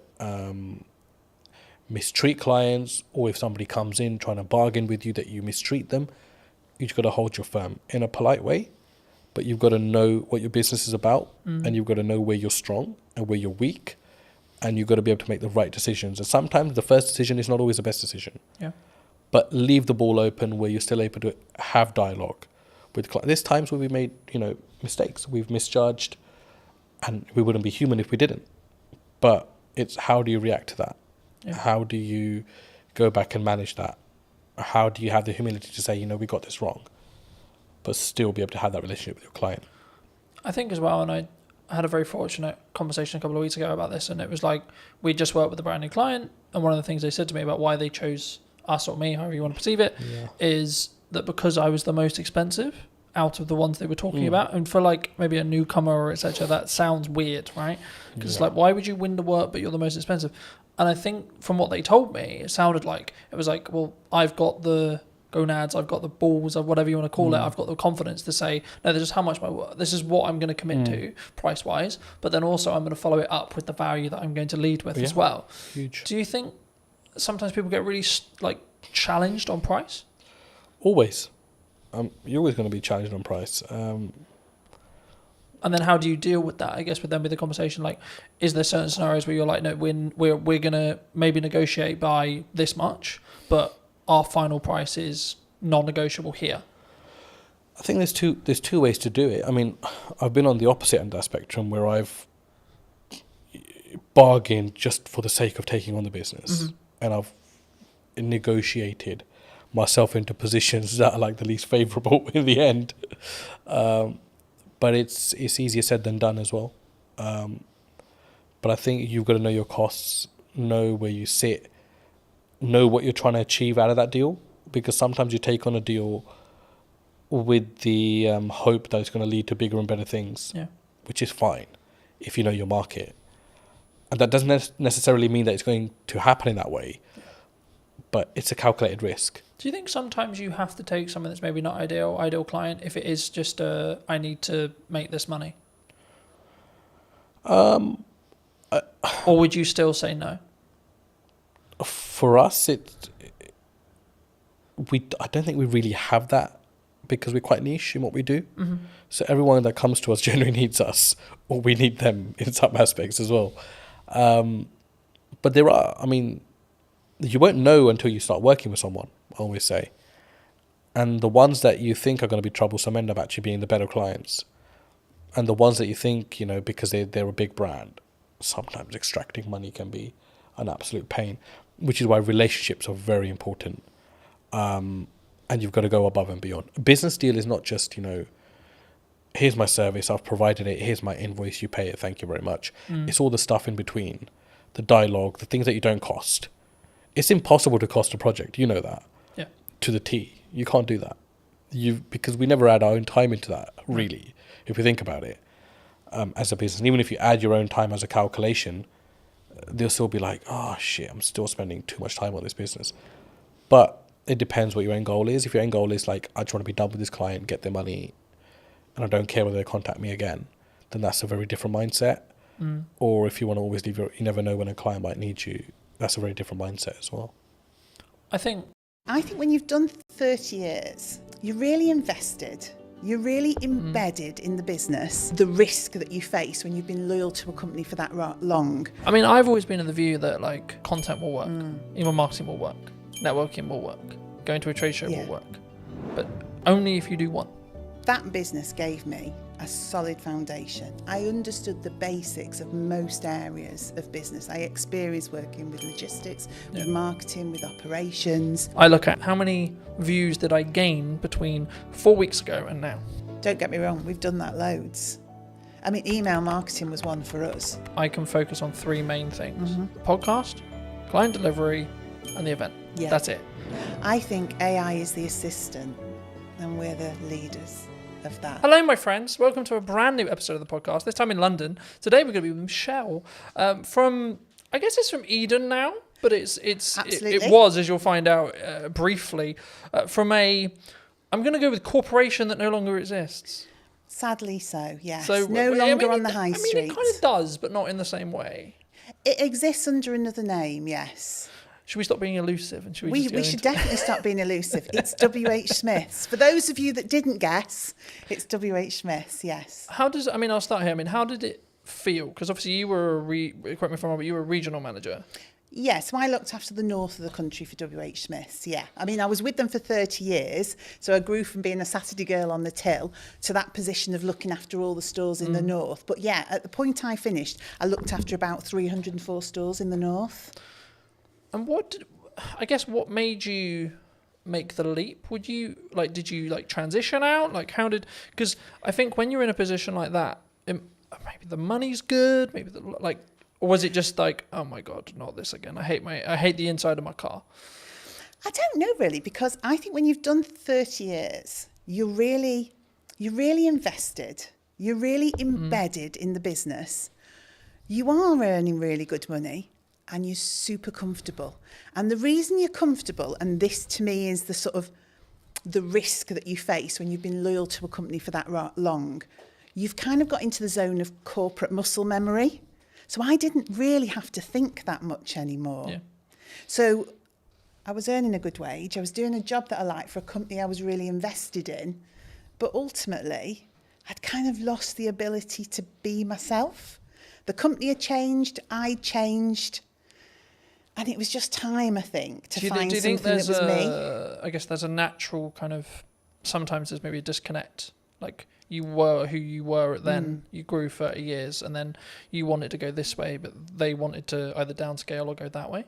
mistreat clients, or if somebody comes in trying to bargain with you that you mistreat them. You've got to hold your firm in a polite way, but you've got to know what your business is about, and you've got to know where you're strong and where you're weak, and you've got to be able to make the right decisions. And sometimes the first decision is not always the best decision. Yeah. But leave the ball open where you're still able to have dialogue with clients. There's times where we made, mistakes. We've misjudged, and we wouldn't be human if we didn't. But it's, how do you react to that? Yeah. How do you go back and manage that? How do you have the humility to say, we got this wrong, but still be able to have that relationship with your client? I think as well, and I had a very fortunate conversation a couple of weeks ago about this, and it was like, we just worked with a brand new client, and one of the things they said to me about why they chose us or me, however you want to perceive it, is that because I was the most expensive out of the ones they were talking about, and for like maybe a newcomer or etc., that sounds weird, right? Because it's like, why would you win the work but you're the most expensive? And I think from what they told me, it sounded like it was like, well, I've got the gonads, I've got the balls, or whatever you want to call it, I've got the confidence to say, no, this is how much my work, this is what I'm going to commit to price wise, but then also I'm going to follow it up with the value that I'm going to lead with as well. Huge. Do you think sometimes people get really challenged on price? Always. You're always going to be challenged on price. And then how do you deal with that? I guess with the conversation, like, is there certain scenarios where you're like, no, we're going to maybe negotiate by this much, but our final price is non-negotiable here? I think there's two ways to do it. I mean, I've been on the opposite end of that spectrum where I've bargained just for the sake of taking on the business, and I've negotiated myself into positions that are like the least favourable in the end. But it's easier said than done as well. But I think you've got to know your costs, know where you sit, know what you're trying to achieve out of that deal. Because sometimes you take on a deal with the hope that it's going to lead to bigger and better things, which is fine if you know your market. And that doesn't necessarily mean that it's going to happen in that way, but it's a calculated risk. Do you think sometimes you have to take something that's maybe not ideal client, if it is just I need to make this money? Or would you still say no? For us, I don't think we really have that, because we're quite niche in what we do. Mm-hmm. So everyone that comes to us generally needs us, or we need them in some aspects as well. But there are, I mean, you won't know until you start working with someone, I always say. And the ones that you think are going to be troublesome end up actually being the better clients. And the ones that you think, you know, because they're a big brand, sometimes extracting money can be an absolute pain, which is why relationships are very important. And you've got to go above and beyond. A business deal is not just, you know, here's my service, I've provided it, here's my invoice, you pay it, thank you very much. It's all the stuff in between, the dialogue, the things that you don't cost. It's impossible to cost a project, you know that. Yeah. To the T. You can't do that. Because we never add our own time into that, really, if you think about it, as a business. And even if you add your own time as a calculation, they'll still be like, oh shit, I'm still spending too much time on this business. But it depends what your end goal is. If your end goal is like, I just want to be done with this client, get their money, and I don't care whether they contact me again, then that's a very different mindset. Or if you want to always leave you never know when a client might need you, that's a very different mindset as well. I think when you've done 30 years, you're really invested. You're really embedded in the business, the risk that you face when you've been loyal to a company for that long. I mean, I've always been of the view that like content will work, email marketing will work, networking will work, going to a trade show will work, but only if you do one. That business gave me a solid foundation. I understood the basics of most areas of business. I experienced working with logistics, with marketing, with operations. I look at how many views did I gain between 4 weeks ago and now. Don't get me wrong, we've done that loads. I mean, email marketing was one for us. I can focus on three main things: the podcast, client delivery, and the event. Yeah. That's it. I think AI is the assistant and we're the leaders of that. Hello, my friends. Welcome to a brand new episode of the podcast, this time in London. Today we're going to be with Michelle from, I guess it's from Eden now, but it was, as you'll find out briefly, from I'm going to go with corporation that no longer exists. Sadly so, yes. So no longer on the high street. I mean, it kind of does, but not in the same way. It exists under another name, yes. Should we stop being elusive? And We should definitely stop being elusive. It's W.H. Smith's. For those of you that didn't guess, it's W.H. Smith's, yes. I'll start here. I mean, how did it feel? Because obviously you were, correct me if I'm wrong, but you were a regional manager. Yeah, so I looked after the north of the country for W.H. Smith's, yeah. I mean, I was with them for 30 years, so I grew from being a Saturday girl on the till to that position of looking after all the stores in the north. But yeah, at the point I finished, I looked after about 304 stores in the north. And what made you make the leap? Did you transition out? Because I think when you're in a position like that, maybe the money's good, or was it just like, oh my God, not this again. I hate the inside of my car. I don't know really, because I think when you've done 30 years, you're really invested. You're really embedded in the business. You are earning really good money. And you're super comfortable. And the reason you're comfortable, and this to me is the sort of the risk that you face when you've been loyal to a company for that long, you've kind of got into the zone of corporate muscle memory. So I didn't really have to think that much anymore. Yeah. So I was earning a good wage. I was doing a job that I liked for a company I was really invested in. But ultimately, I'd kind of lost the ability to be myself. The company had changed, I'd changed. And it was just time, I think, to find something that was me. I guess there's a natural kind of, sometimes there's maybe a disconnect. Like you were who you were then, you grew 30 years and then you wanted to go this way, but they wanted to either downscale or go that way.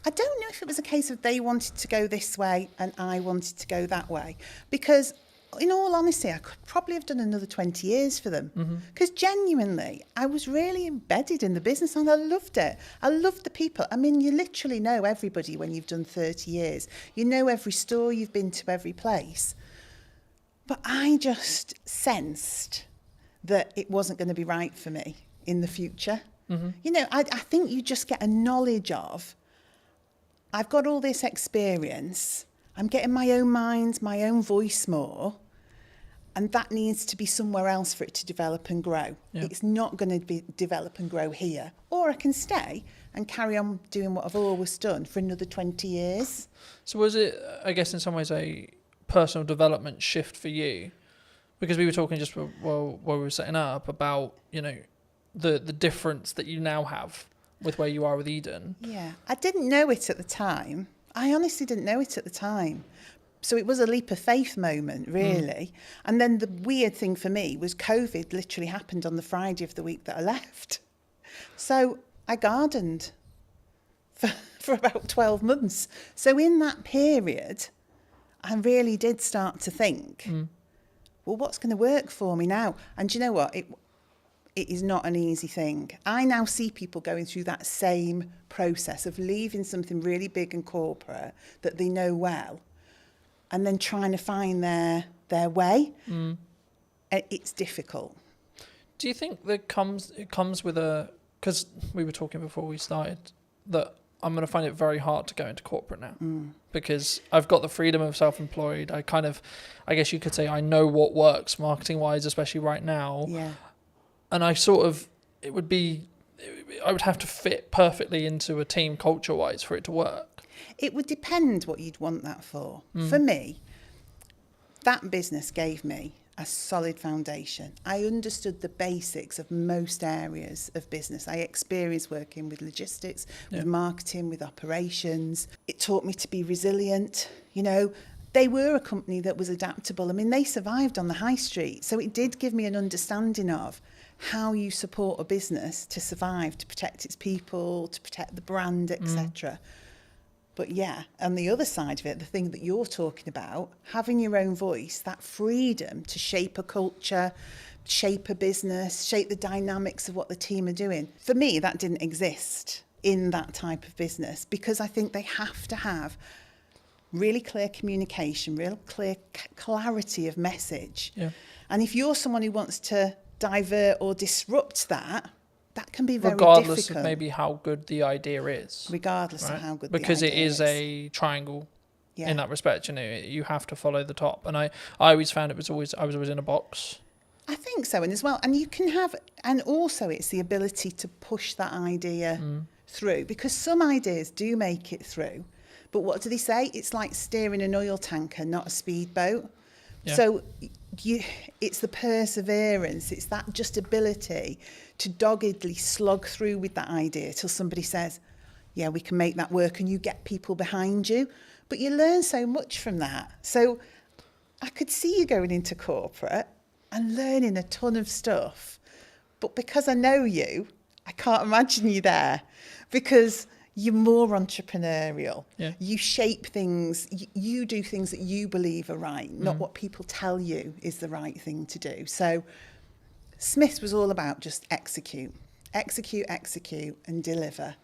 I don't know if it was a case of they wanted to go this way and I wanted to go that way. Because in all honesty, I could probably have done another 20 years for them. Because genuinely, I was really embedded in the business and I loved it. I loved the people. I mean, you literally know everybody when you've done 30 years. You know every store, you've been to every place. But I just sensed that it wasn't going to be right for me in the future. You know, I think you just get a knowledge of, I've got all this experience, I'm getting my own mind, my own voice more, and that needs to be somewhere else for it to develop and grow. Yeah. It's not going to be develop and grow here. Or I can stay and carry on doing what I've always done for another 20 years. So was it, I guess, in some ways a personal development shift for you? Because we were talking just while we were setting up about, you know, the difference that you now have with where you are with Eden. Yeah, I didn't know it at the time. I honestly didn't know it at the time. So it was a leap of faith moment, really. And then the weird thing for me was COVID literally happened on the Friday of the week that I left. So I gardened for about 12 months. So in that period, I really did start to think, well, what's going to work for me now? And do you know what? It is not an easy thing. I now see people going through that same process of leaving something really big and corporate that they know well and then trying to find their way. It's difficult. Do you think that it comes with a, because we were talking before we started, that I'm going to find it very hard to go into corporate now because I've got the freedom of self-employed. I guess you could say I know what works marketing wise, especially right now. Yeah. And I would have to fit perfectly into a team culture wise for it to work. It would depend what you'd want that for. For me, that business gave me a solid foundation. I understood the basics of most areas of business. I experienced working with logistics, with marketing, with operations. It taught me to be resilient. You know, they were a company that was adaptable. I mean, they survived on the high street. So it did give me an understanding of how you support a business to survive, to protect its people, to protect the brand, etc. But yeah, on the other side of it, the thing that you're talking about, having your own voice, that freedom to shape a culture, shape a business, shape the dynamics of what the team are doing. For me, that didn't exist in that type of business because I think they have to have really clear communication, real clear clarity of message. Yeah. And if you're someone who wants to divert or disrupt that can be very regardless difficult. of maybe how good the idea is. Regardless right? of how good because the idea it is a triangle Yeah. in that respect. You know, you have to follow the top. And I always found I was always in a box. I think so, and as well, and you can have, and also it's the ability to push that idea through, because some ideas do make it through, but what do they say? It's like steering an oil tanker, not a speedboat. Yeah. So it's the perseverance, it's that just ability to doggedly slog through with that idea till somebody says, yeah, we can make that work, and you get people behind you. But you learn so much from that. So I could see you going into corporate and learning a ton of stuff. But because I know you, I can't imagine you there because you're more entrepreneurial. Yeah. You shape things, you do things that you believe are right, not what people tell you is the right thing to do. So Smith's was all about just execute, and deliver.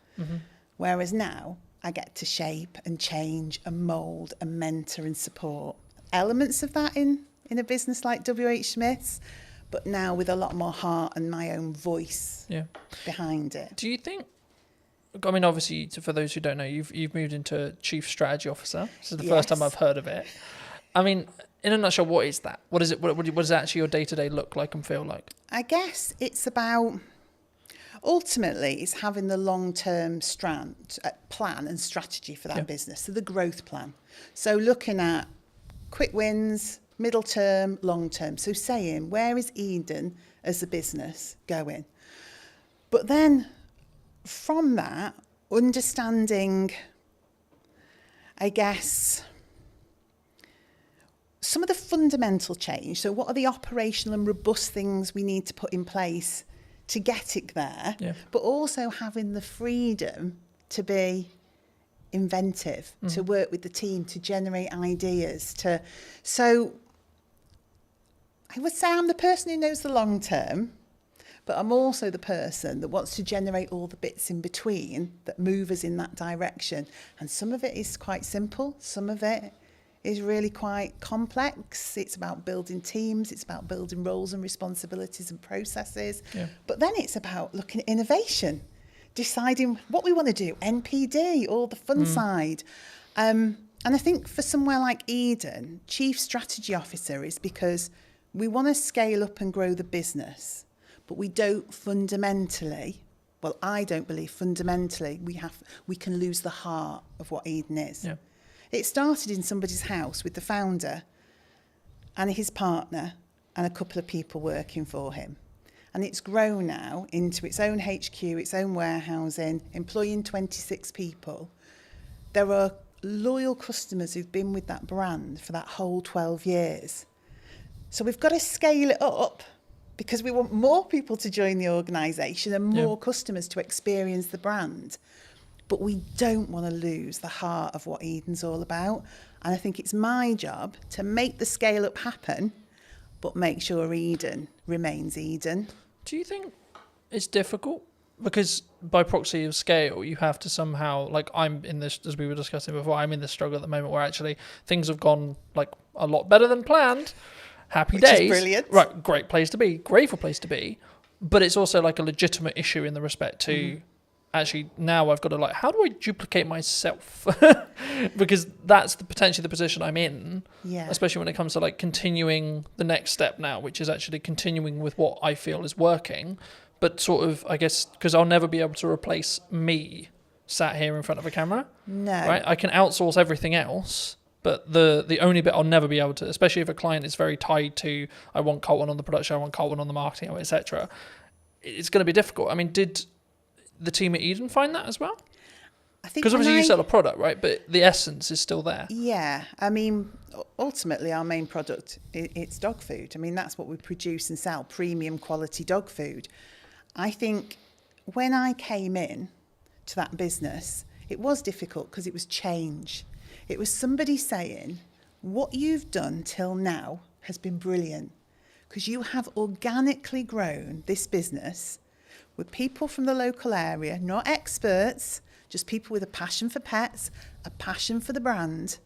Whereas now I get to shape and change and mould and mentor and support elements of that in a business like WH Smith's, but now with a lot more heart and my own voice behind it. Do you think, I mean, obviously, for those who don't know, you've moved into Chief Strategy Officer. This is the first time I've heard of it. I mean, in a nutshell, what is that? What is it? What does actually your day-to-day look like and feel like? I guess it's about, ultimately, it's having the long-term plan and strategy for that business, so the growth plan. So looking at quick wins, middle term, long term. So saying, where is Eden as a business going? But then from that, understanding, I guess, some of the fundamental change. So what are the operational and robust things we need to put in place to get it there? Yeah. But also having the freedom to be inventive, to work with the team, to generate ideas. So I would say I'm the person who knows the long term, but I'm also the person that wants to generate all the bits in between that move us in that direction. And some of it is quite simple. Some of it is really quite complex. It's about building teams, it's about building roles and responsibilities and processes. Yeah. But then it's about looking at innovation, deciding what we want to do, NPD, all the fun side. And I think for somewhere like Eden, Chief Strategy Officer is because we want to scale up and grow the business, but we don't fundamentally, well, I don't believe fundamentally we can lose the heart of what Eden is. Yeah. It started in somebody's house with the founder and his partner and a couple of people working for him. And it's grown now into its own HQ, its own warehousing, employing 26 people. There are loyal customers who've been with that brand for that whole 12 years. So we've got to scale it up because we want more people to join the organisation and more customers to experience the brand. But we don't want to lose the heart of what Eden's all about. And I think it's my job to make the scale up happen, but make sure Eden remains Eden. Do you think it's difficult? Because by proxy of scale, you have to somehow, like I'm in this, as we were discussing before, I'm in this struggle at the moment where actually things have gone like a lot better than planned. Happy Which days. is brilliant. Right, great place to be, grateful place to be. But it's also like a legitimate issue in the respect to actually now I've got to like, how do I duplicate myself? Because that's potentially the position I'm in, especially when it comes to like continuing the next step now, which is actually continuing with what I feel is working. But sort of, I guess, because I'll never be able to replace me sat here in front of a camera. No. Right? I can outsource everything else. But the only bit I'll never be able to, especially if a client is very tied to, I want Colton on the production, I want Colton on the marketing, etc., it's going to be difficult. I mean, did the team at Eden find that as well? I think because obviously you sell a product, right? But the essence is still there. Yeah. I mean, ultimately, our main product, it's dog food. I mean, that's what we produce and sell, premium quality dog food. I think when I came in to that business, it was difficult because it was change. It was somebody saying, what you've done till now has been brilliant because you have organically grown this business with people from the local area, not experts, just people with a passion for pets, a passion for the brand.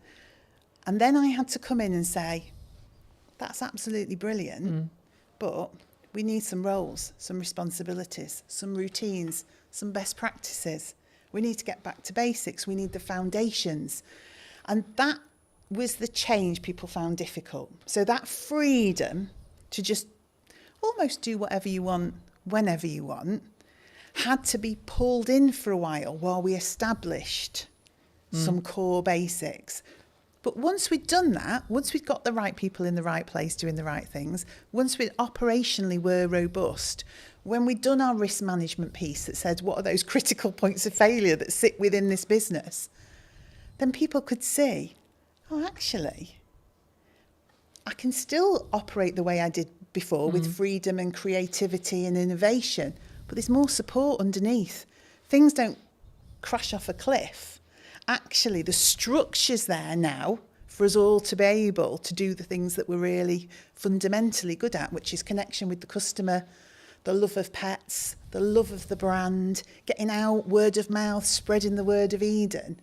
And then I had to come in and say, that's absolutely brilliant, but we need some roles, some responsibilities, some routines, some best practices. We need to get back to basics. We need the foundations. And that was the change people found difficult. So that freedom to just almost do whatever you want, whenever you want, had to be pulled in for a while we established some core basics. But once we'd done that, once we'd got the right people in the right place doing the right things, once we operationally were robust, when we'd done our risk management piece that said, what are those critical points of failure that sit within this business? Then people could see, oh, actually, I can still operate the way I did before with freedom and creativity and innovation, but there's more support underneath. Things don't crash off a cliff. Actually, the structure's there now for us all to be able to do the things that we're really fundamentally good at, which is connection with the customer, the love of pets, the love of the brand, getting out word of mouth, spreading the word of Eden,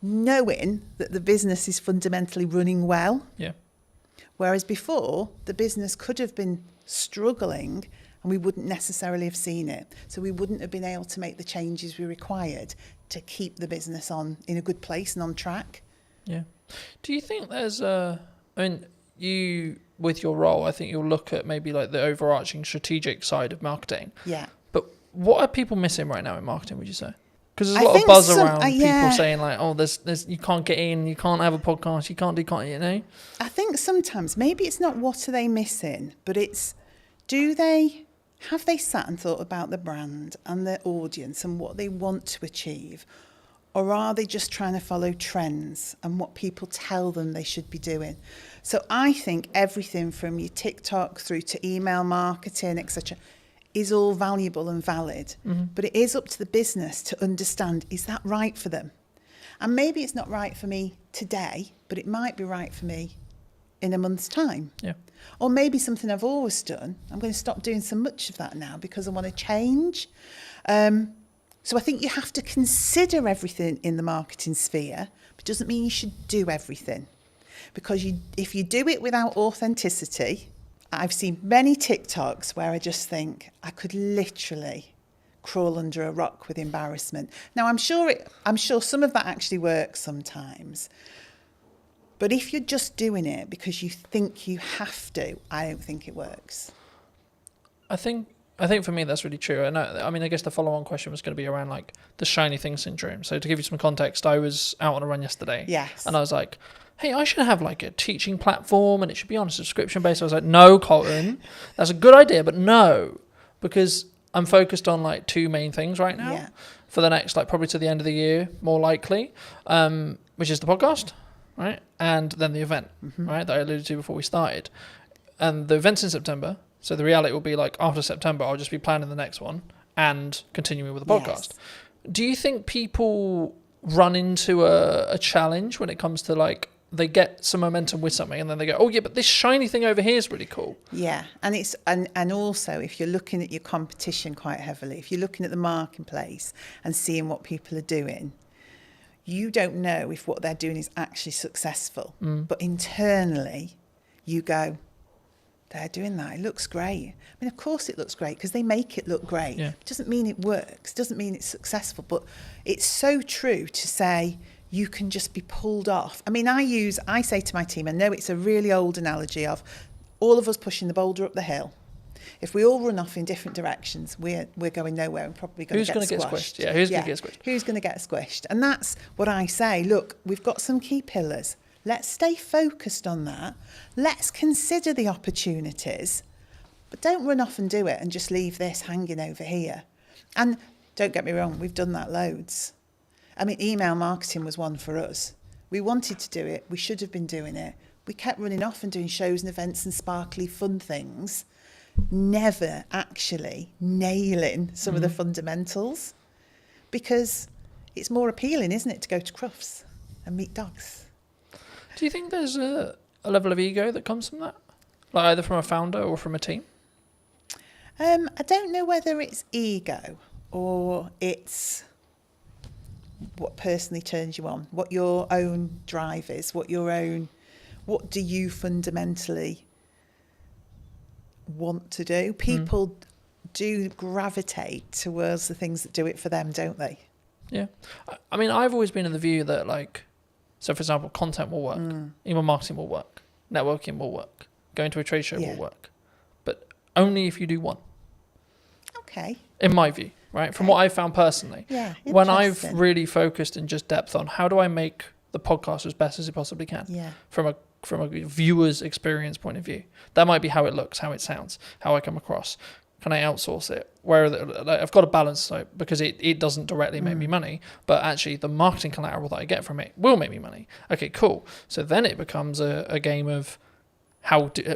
knowing that the business is fundamentally running well. Yeah. Whereas before, the business could have been struggling and we wouldn't necessarily have seen it. So we wouldn't have been able to make the changes we required to keep the business in a good place and on track. Yeah. Do you think there's I mean, you, with your role, I think you'll look at maybe like the overarching strategic side of marketing. Yeah. But what are people missing right now in marketing, would you say? Because there's a I lot of think buzz some- around yeah. people saying like, oh, there's you can't get in, you can't have a podcast, you can't do content, you know? I think sometimes maybe it's not what are they missing, but it's have they sat and thought about the brand and their audience and what they want to achieve? Or are they just trying to follow trends and what people tell them they should be doing? So I think everything from your TikTok through to email marketing, etc., is all valuable and valid. But it is up to the business to understand, is that right for them? And maybe it's not right for me today, but it might be right for me in a month's time. Yeah. Or maybe something I've always done, I'm going to stop doing so much of that now because I want to change. So I think you have to consider everything in the marketing sphere, but it doesn't mean you should do everything. because if you do it without authenticity, I've seen many TikToks where I just think I could literally crawl under a rock with embarrassment. Now, I'm sure some of that actually works sometimes. But if you're just doing it because you think you have to, I don't think it works. I think for me that's really true. And I mean, I guess the follow-on question was going to be around like the shiny thing syndrome. So to give you some context, I was out on a run yesterday. Yes. And I was like, hey, I should have like a teaching platform and it should be on a subscription basis. I was like, no, Colton, that's a good idea, but no, because I'm focused on like two main things right now for the next, like probably to the end of the year, more likely, which is the podcast, right? And then the event, right? That I alluded to before we started. And the event's in September. So the reality will be like after September, I'll just be planning the next one and continuing with the podcast. Yes. Do you think people run into a challenge when it comes to like, they get some momentum with something and then they go, oh yeah, but this shiny thing over here is really cool. Yeah, and it's and also if you're looking at your competition quite heavily, if you're looking at the marketplace and seeing what people are doing, you don't know if what they're doing is actually successful. But internally, you go, they're doing that. It looks great. I mean, of course it looks great because they make it look great. Yeah. It doesn't mean it works. Doesn't mean it's successful. But it's so true to say you can just be pulled off. I mean, I say to my team, I know it's a really old analogy of all of us pushing the boulder up the hill. If we all run off in different directions, we're going nowhere and probably going to get squashed. Yeah, who's going to get squished? Who's going to get squished? And that's what I say. Look, we've got some key pillars. Let's stay focused on that. Let's consider the opportunities, but don't run off and do it and just leave this hanging over here. And don't get me wrong, we've done that loads. I mean, email marketing was one for us. We wanted to do it. We should have been doing it. We kept running off and doing shows and events and sparkly fun things, never actually nailing some of the fundamentals, because it's more appealing, isn't it, to go to Crufts and meet dogs. Do you think there's a level of ego that comes from that? Like either from a founder or from a team? I don't know whether it's ego or it's what personally turns you on, what your own drive is, what do you fundamentally want to do? People do gravitate towards the things that do it for them, don't they? Yeah. I mean, I've always been in the view that like, so for example, content will work, email marketing will work, networking will work, going to a trade show will work, but only if you do one. Okay. In my view, right? From what I've found personally. Yeah. When I've really focused in just depth on how do I make the podcast as best as it possibly can. Yeah. From a viewer's experience point of view. That might be how it looks, how it sounds, how I come across. Can I outsource it? I've got a balance, so because it doesn't directly make me money, but actually the marketing collateral that I get from it will make me money. Okay, cool. So then it becomes a game of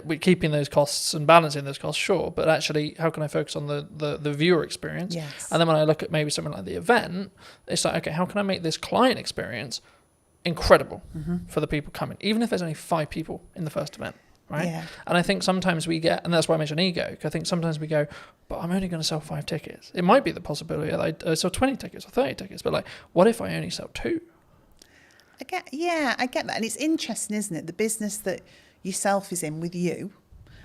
we're keeping those costs and balancing those costs, sure, but actually how can I focus on the viewer experience? Yes. And then when I look at maybe something like the event, it's like, okay, how can I make this client experience incredible for the people coming, even if there's only 5 people in the first event, right? Yeah. And I think sometimes we get, and that's why I mentioned ego, because I think sometimes we go, but I'm only going to sell 5 tickets. It might be the possibility that I sell 20 tickets or 30 tickets, but like, what if I only sell 2? I get that. And it's interesting, isn't it? The business that yourself is in with you,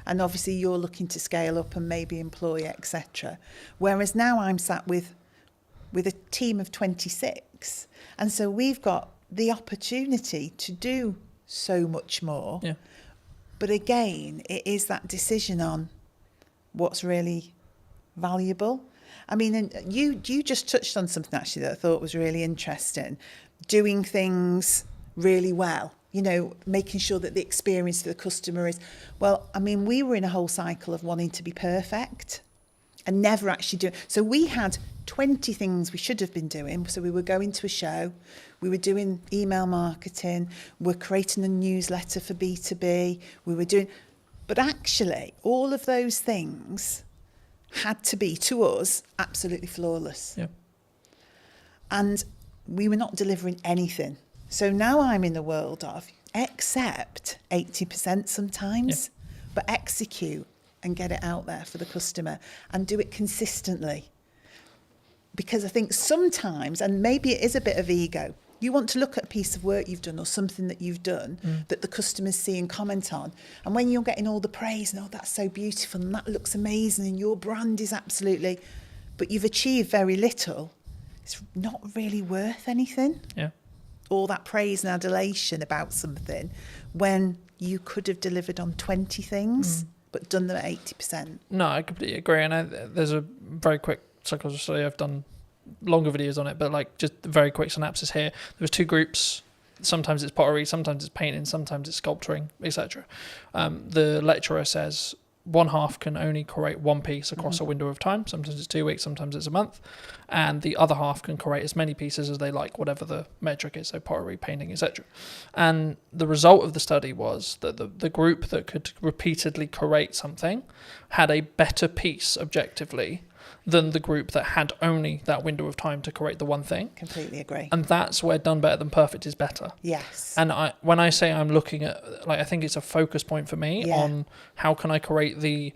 and obviously you're looking to scale up and maybe employ, etc. Whereas now I'm sat with a team of 26, and so we've got the opportunity to do so much more. Yeah. But again, it is that decision on what's really valuable. I mean, and you just touched on something actually that I thought was really interesting. Doing things really well, making sure that the experience for the customer is, well, I mean, we were in a whole cycle of wanting to be perfect and never actually doing. So we had 20 things we should have been doing. So we were going to a show, we were doing email marketing, we're creating a newsletter for B2B, but actually all of those things had to be, to us, absolutely flawless. Yeah. And we were not delivering anything. So now I'm in the world of accept 80% sometimes, but execute and get it out there for the customer and do it consistently. Because I think sometimes, and maybe it is a bit of ego, You want to look at a piece of work you've done or something that you've done that the customers see and comment on. And when you're getting all the praise and, oh, that's so beautiful and that looks amazing and your brand is absolutely, but you've achieved very little, it's not really worth anything. Yeah. All that praise and adulation about something when you could have delivered on 20 things but done them at 80%. No, I completely agree. And there's a very quick psychology study. I've done longer videos on it, but like just a very quick synopsis here. There was 2 groups. Sometimes it's pottery, sometimes it's painting, sometimes it's sculpturing, etc. The lecturer says one half can only create one piece across a window of time. Sometimes it's 2 weeks, sometimes it's a month. And the other half can create as many pieces as they like, whatever the metric is, so pottery, painting, etc. And the result of the study was that the group that could repeatedly create something had a better piece objectively than the group that had only that window of time to create the one thing. Completely agree. And that's where done better than perfect is better. Yes. And when I say I'm looking at, like, I think it's a focus point for me on how can I create the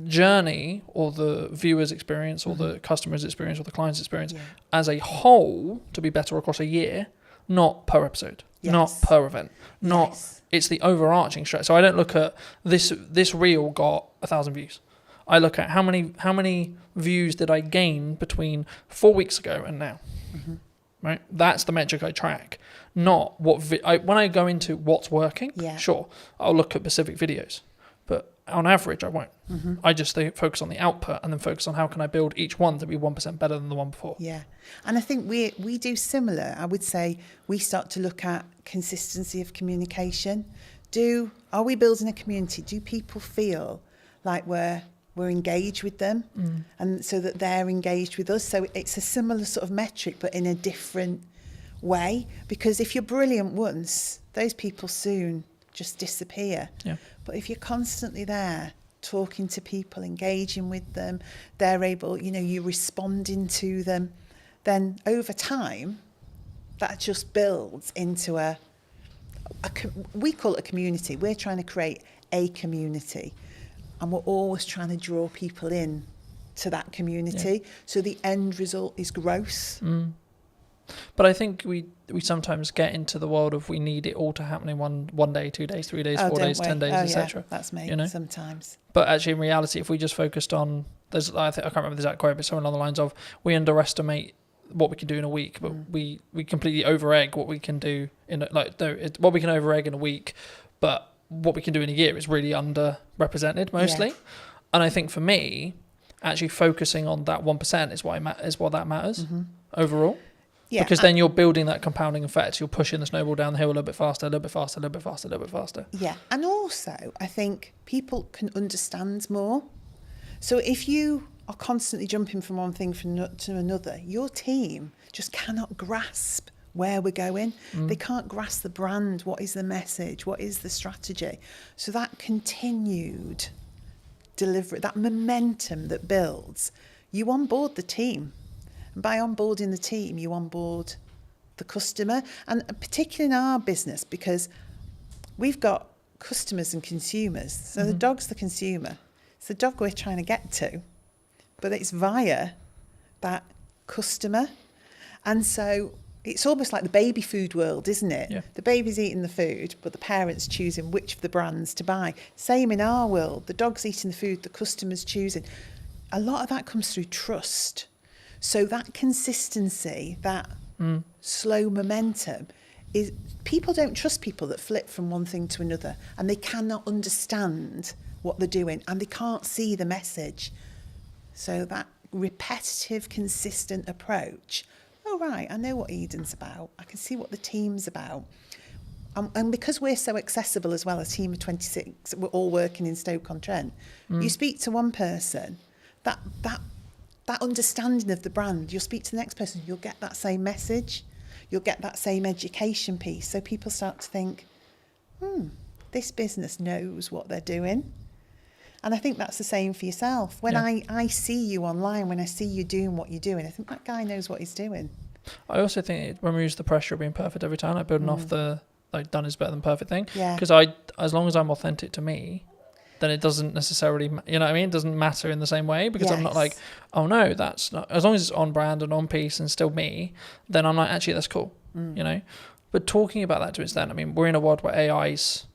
journey or the viewer's experience or the customer's experience or the client's experience as a whole to be better across a year, not per episode, not per event, not it's the overarching strategy. So I don't look at this reel got 1,000 views. I look at how many views did I gain between 4 weeks ago and now, right? That's the metric I track, not what when I go into what's working. Sure, I'll look at specific videos, but on average, I won't. I just focus on the output and then focus on how can I build each one to be 1% better than the one before. Yeah, and I think we do similar. I would say we start to look at consistency of communication. Are we building a community? Do people feel like we're engaged with them, and so that they're engaged with us? So it's a similar sort of metric, but in a different way. Because if you're brilliant once, those people soon just disappear. Yeah. But if you're constantly there, talking to people, engaging with them, they're able, you're responding to them, then over time, that just builds into we call it a community. We're trying to create a community. And we're always trying to draw people in to that community. So the end result is growth. But I think we sometimes get into the world of we need it all to happen in one day, 2 days, 3 days, 4 days, 10 days, etc. That's me sometimes. But actually, in reality, if we just focused on, I can't remember the exact quote, but something along the lines of, we underestimate what we can do in a week, but we completely over-egg what we can do what we can over-egg in a week, but what we can do in a year is really underrepresented mostly. And I think for me, actually focusing on that 1% is what that matters overall. Yeah, because then you're building that compounding effect. You're pushing the snowball down the hill a little bit faster, a little bit faster, a little bit faster, a little bit faster. Yeah, and also I think people can understand more. So if you are constantly jumping from one thing to another, your team just cannot grasp where we're going. They can't grasp the brand. What is the message? What is the strategy? So that continued delivery, that momentum that builds, you onboard the team. And by onboarding the team, you onboard the customer. And particularly in our business, because we've got customers and consumers. So the dog's the consumer. It's the dog we're trying to get to, but it's via that customer. And so it's almost like the baby food world, isn't it? Yeah. The baby's eating the food, but the parent's choosing which of the brands to buy. Same in our world. The dog's eating the food, the customer's choosing. A lot of that comes through trust. So that consistency, that slow momentum, is people don't trust people that flip from one thing to another, and they cannot understand what they're doing, and they can't see the message. So that repetitive, consistent approach. Oh, right, I know what Eden's about. I can see what the team's about. And because we're so accessible as well, a team of 26, we're all working in Stoke-on-Trent. You speak to one person, that understanding of the brand, you'll speak to the next person, you'll get that same message. You'll get that same education piece. So people start to think, this business knows what they're doing. And I think that's the same for yourself. When I see you online, when I see you doing what you're doing, I think that guy knows what he's doing. I also think it removes the pressure of being perfect every time, like building off the done is better than perfect thing. Yeah. Because as long as I'm authentic to me, then it doesn't necessarily, you know what I mean? It doesn't matter in the same way, because I'm not like, oh no, that's not, as long as it's on brand and on piece and still me, then I'm like, actually, that's cool. you know. But talking about that to an extent, I mean, we're in a world where AI's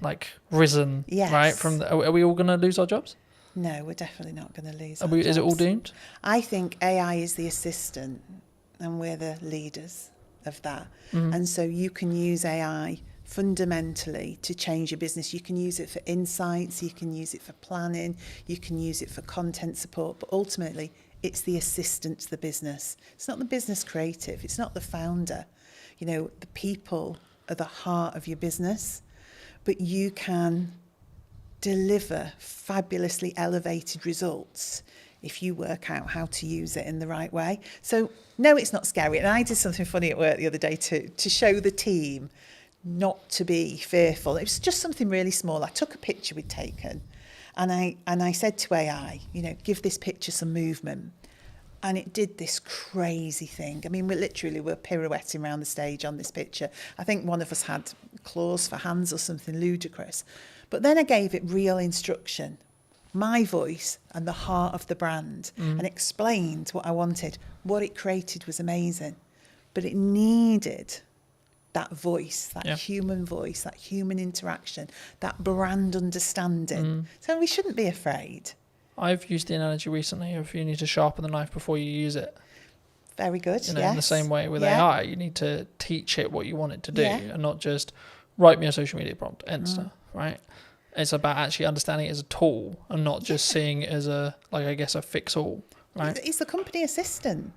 like risen, right? Are we all going to lose our jobs? No, we're definitely not going to lose Is it all doomed? I think AI is the assistant and we're the leaders of that. And so you can use AI fundamentally to change your business. You can use it for insights, you can use it for planning, you can use it for content support, but ultimately it's the assistant to the business. It's not the business creative, it's not the founder. You know, the people are the heart of your business, but you can deliver fabulously elevated results if you work out how to use it in the right way. So no, it's not scary. And I did something funny at work the other day to show the team not to be fearful. It was just something really small. I took a picture we'd taken and I said to AI, you know, give this picture some movement. And it did this crazy thing. I mean, we're pirouetting around the stage on this picture. I think one of us had claws for hands or something ludicrous. But then I gave it real instruction, my voice and the heart of the brand, and explained what I wanted. What it created was amazing. But it needed that voice, that human voice, that human interaction, that brand understanding. So we shouldn't be afraid. I've used the analogy recently of you need to sharpen the knife before you use it. Very good, you know, in the same way with AI, you need to teach it what you want it to do and not just write me a social media prompt, right? It's about actually understanding it as a tool and not just seeing it as a fix-all, right? It's the company assistant.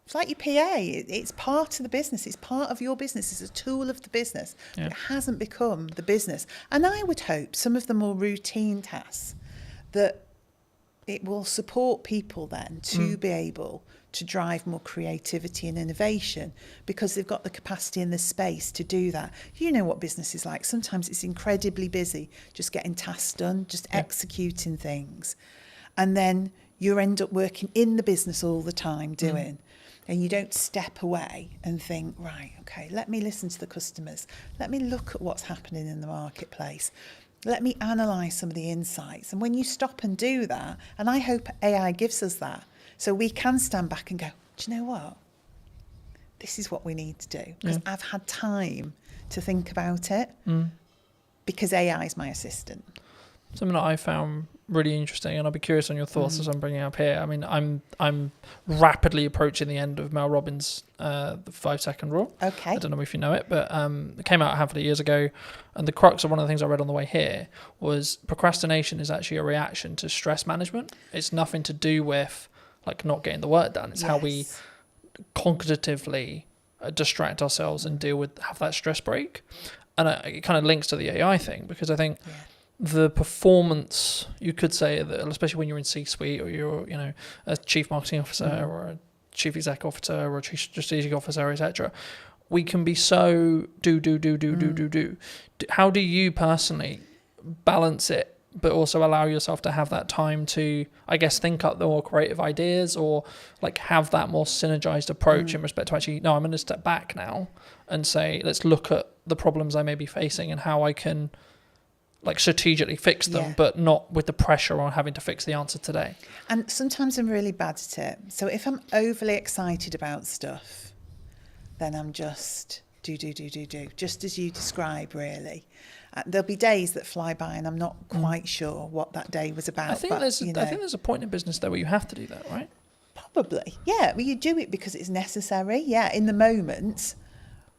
It's like your PA. It's part of the business. It's part of your business. It's a tool of the business. But it hasn't become the business. And I would hope some of the more routine tasks that it will support people then to be able to drive more creativity and innovation because they've got the capacity and the space to do that. You know what business is like. Sometimes it's incredibly busy just getting tasks done, just executing things. And then you end up working in the business all the time doing. And you don't step away and think, right, okay, let me listen to the customers. Let me look at what's happening in the marketplace. Let me analyse some of the insights. And when you stop and do that, and I hope AI gives us that, so we can stand back and go, do you know what? This is what we need to do. Because I've had time to think about it because AI is my assistant. Something that I found really interesting, and I'll be curious on your thoughts as I'm bringing it up here. I mean, I'm rapidly approaching the end of Mel Robbins' the 5-second rule. Okay. I don't know if you know it, but it came out a handful of years ago, and the crux of one of the things I read on the way here was procrastination is actually a reaction to stress management. It's nothing to do with like not getting the work done. It's how we cognitively distract ourselves and have that stress break. And it kind of links to the AI thing because I think the performance, you could say that, especially when you're in C-suite or you're, you know, a chief marketing officer or a chief exec officer or a chief strategic officer, etc., we can be so do. How do you personally balance it, but also allow yourself to have that time to, I guess, think up the more creative ideas or like have that more synergized approach in respect to actually, no, I'm going to step back now and say, let's look at the problems I may be facing and how I can like strategically fix them, but not with the pressure on having to fix the answer today. And sometimes I'm really bad at it. So if I'm overly excited about stuff, then I'm just do, just as you describe, really. There'll be days that fly by and I'm not quite sure what that day was about. I think there's a point in business though where you have to do that, right? Probably, yeah. Well, you do it because it's necessary, in the moment.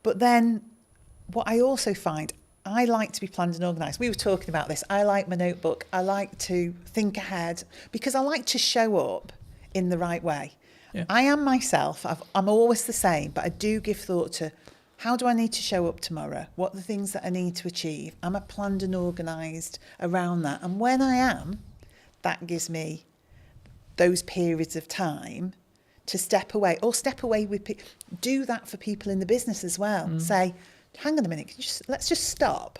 But then what I also find, I like to be planned and organised. We were talking about this. I like my notebook. I like to think ahead because I like to show up in the right way. Yeah. I am myself. I'm always the same, but I do give thought to how do I need to show up tomorrow? What are the things that I need to achieve? Am I planned and organised around that? And when I am, that gives me those periods of time to step away with do that for people in the business as well. Say, hang on a minute, let's just stop.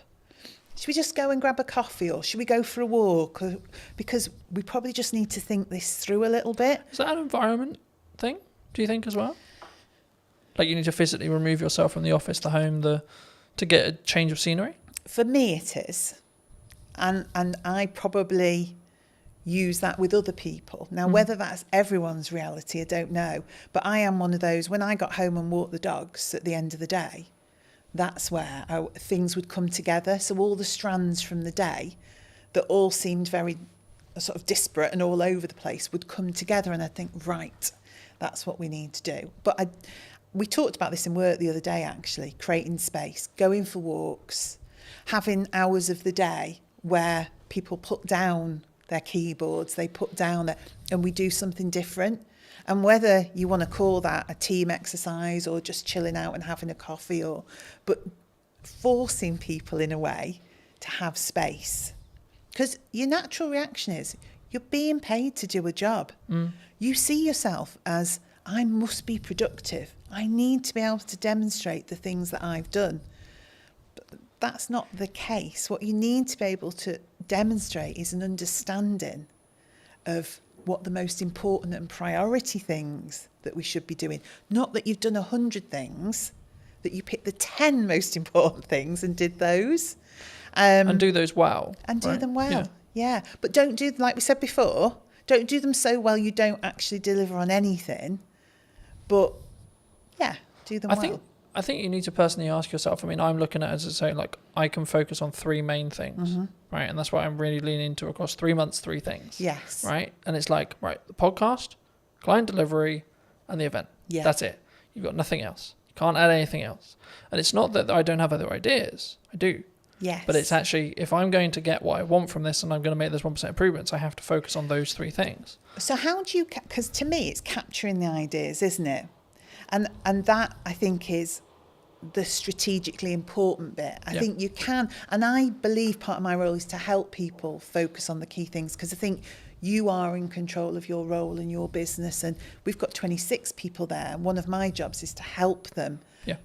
Should we just go and grab a coffee or should we go for a walk? Because we probably just need to think this through a little bit. Is that an environment thing, do you think, as well? Like you need to physically remove yourself from the office, the home, to get a change of scenery? For me it is. And I probably use that with other people. Now, whether that's everyone's reality, I don't know. But I am one of those, when I got home and walked the dogs at the end of the day, that's where things would come together. So all the strands from the day that all seemed very sort of disparate and all over the place would come together, and I'd think, right, that's what we need to do. But we talked about this in work the other day, actually, creating space, going for walks, having hours of the day where people put down their keyboards, they put down and we do something different. And whether you want to call that a team exercise or just chilling out and having a coffee, but forcing people in a way to have space. Because your natural reaction is you're being paid to do a job. You see yourself as, I must be productive. I need to be able to demonstrate the things that I've done. But that's not the case. What you need to be able to demonstrate is an understanding of what the most important and priority things that we should be doing. Not that you've done 100 things, that you picked the 10 most important things and did those. And do those well. And do right? them well, yeah. But don't do, like we said before, don't do them so well you don't actually deliver on anything. But, yeah, do them well. I think you need to personally ask yourself. I mean, I'm looking at it as I say, like, I can focus on 3 main things, right? And that's what I'm really leaning into across 3 months, 3 things. Yes. Right? And it's like, right, the podcast, client delivery, and the event. Yeah. That's it. You've got nothing else. You can't add anything else. And it's not that I don't have other ideas. I do. Yes. But it's actually, if I'm going to get what I want from this and I'm going to make those 1% improvements, I have to focus on those 3 things. So how do you, because to me it's capturing the ideas, isn't it? And that, I think, is the strategically important bit. I think you can, and I believe part of my role is to help people focus on the key things, because I think you are in control of your role and your business, and we've got 26 people there, and one of my jobs is to help them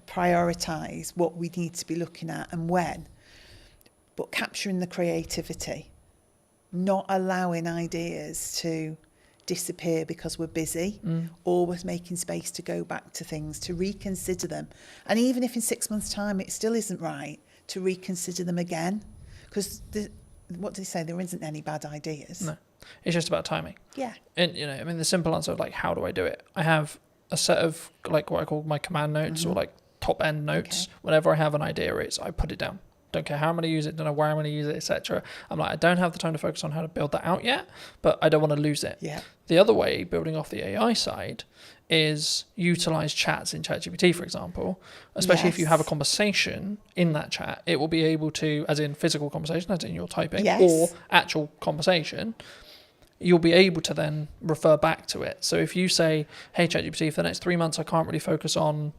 prioritise what we need to be looking at and when. But capturing the creativity, not allowing ideas to disappear because we're busy, always making space to go back to things, to reconsider them. And even if in 6 months' time it still isn't right, to reconsider them again. Because what do they say? There isn't any bad ideas. No, it's just about timing. Yeah. And, you know, I mean, the simple answer of like, how do I do it? I have a set of like what I call my command notes or like top end notes. Okay. Whenever I have an idea, I put it down. Don't care how I'm going to use it, don't know where I'm going to use it, etc. I'm like, I don't have the time to focus on how to build that out yet, but I don't want to lose it. Yeah. The other way, building off the AI side, is utilize chats in ChatGPT, for example, especially if you have a conversation in that chat, it will be able to, as in physical conversation, as in you're typing, or actual conversation, you'll be able to then refer back to it. So if you say, hey, ChatGPT, for the next 3 months, I can't really focus on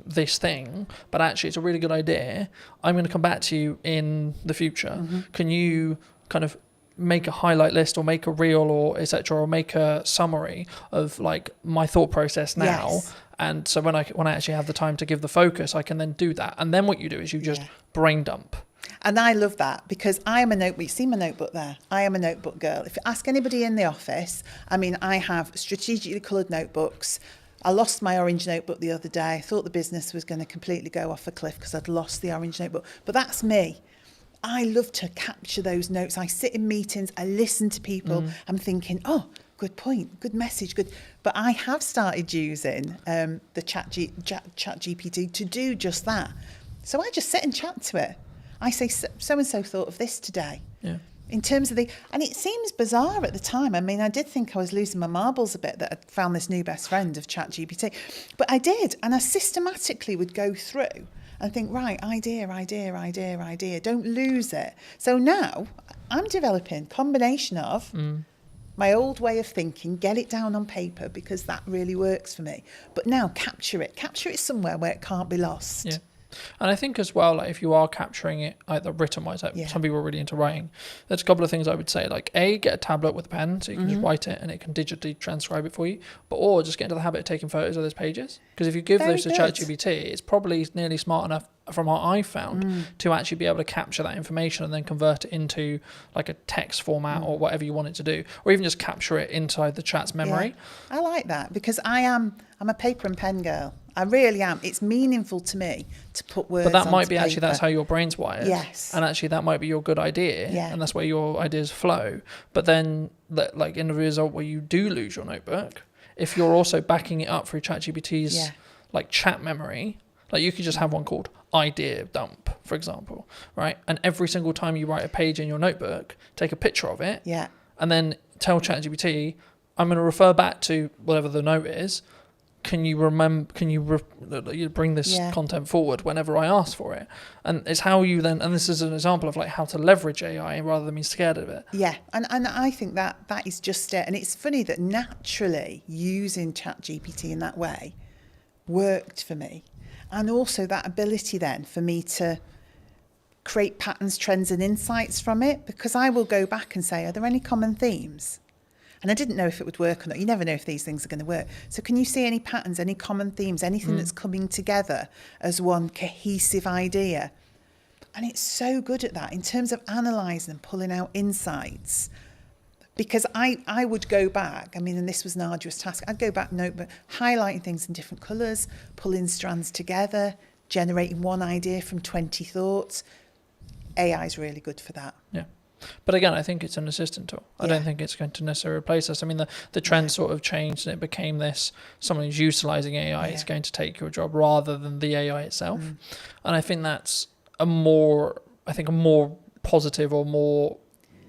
this thing, but actually it's a really good idea, I'm going to come back to you in the future. Can you kind of make a highlight list or make a reel or etc., or make a summary of like my thought process now? And so when I actually have the time to give the focus, I can then do that. And then what you do is you just brain dump. And I love that, because I am a notebook. You see my notebook there? I am a notebook girl. If you ask anybody in the office, I mean, I have strategically coloured notebooks. I lost my orange notebook the other day. I thought the business was going to completely go off a cliff because I'd lost the orange notebook. But that's me. I love to capture those notes. I sit in meetings, I listen to people. I'm thinking, oh, good point, good message, good. But I have started using the chat GPT to do just that. So I just sit and chat to it. I say, so-and-so thought of this today. Yeah. In terms of and it seems bizarre at the time. I mean, I did think I was losing my marbles a bit that I'd found this new best friend of ChatGPT. But I did. And I systematically would go through and think, right, idea. Don't lose it. So now I'm developing a combination of my old way of thinking, get it down on paper because that really works for me. But now capture it somewhere where it can't be lost. Yeah. And I think as well, like if you are capturing it either written wise, like some people are really into writing, there's a couple of things I would say, like get a tablet with a pen so you can just write it and it can digitally transcribe it for you, or just get into the habit of taking photos of those pages, because if you give those to ChatGPT, it's probably nearly smart enough from what I've found to actually be able to capture that information and then convert it into like a text format or whatever you want it to do, or even just capture it inside the chat's memory. I like that, because I'm a paper and pen girl. I really am. It's meaningful to me to put words But that might onto be actually, paper. that's how your brain's wired. Yes. And actually that might be your good idea. Yeah. And that's where your ideas flow. But then, like in the result where you do lose your notebook, if you're also backing it up through ChatGPT's Yeah. like chat memory, like you could just have one called idea dump, for example, right? And every single time you write a page in your notebook, take a picture of it, Yeah. and then tell ChatGPT, I'm going to refer back to whatever the note is. Can you remember? Can you bring this Yeah. content forward whenever I ask for it? And it's how you then. And this is an example of like how to leverage AI rather than being scared of it. Yeah, and I think that is just it. And it's funny that naturally using ChatGPT in that way worked for me. And also that ability then for me to create patterns, trends and insights from it, because I will go back and say, are there any common themes? And I didn't know if it would work or not. You never know if these things are going to work. So can you see any patterns, any common themes, anything that's coming together as one cohesive idea? And it's so good at that in terms of analysing and pulling out insights. Because I would go back, I mean, and this was an arduous task, I'd go back notebook, highlighting things in different colours, pulling strands together, generating one idea from 20 thoughts. AI is really good for that. Yeah. But again, I think it's an assistant tool. I don't think it's going to necessarily replace us. I mean, the trend sort of changed and it became this, someone who's utilising AI is going to take your job rather than the AI itself. And I think that's a more positive or more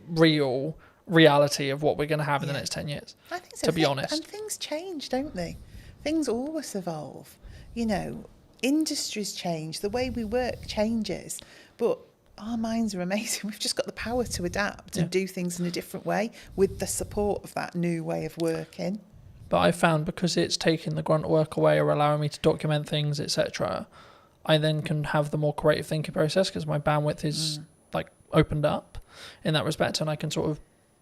real reality of what we're going to have in the next 10 years. I think so. To be honest. And things change, don't they? Things always evolve. You know, industries change, the way we work changes, but our minds are amazing. We've just got the power to adapt and do things in a different way with the support of that new way of working. But I found because it's taking the grunt work away or allowing me to document things, etc., I then can have the more creative thinking process because my bandwidth is like opened up in that respect, and I can sort of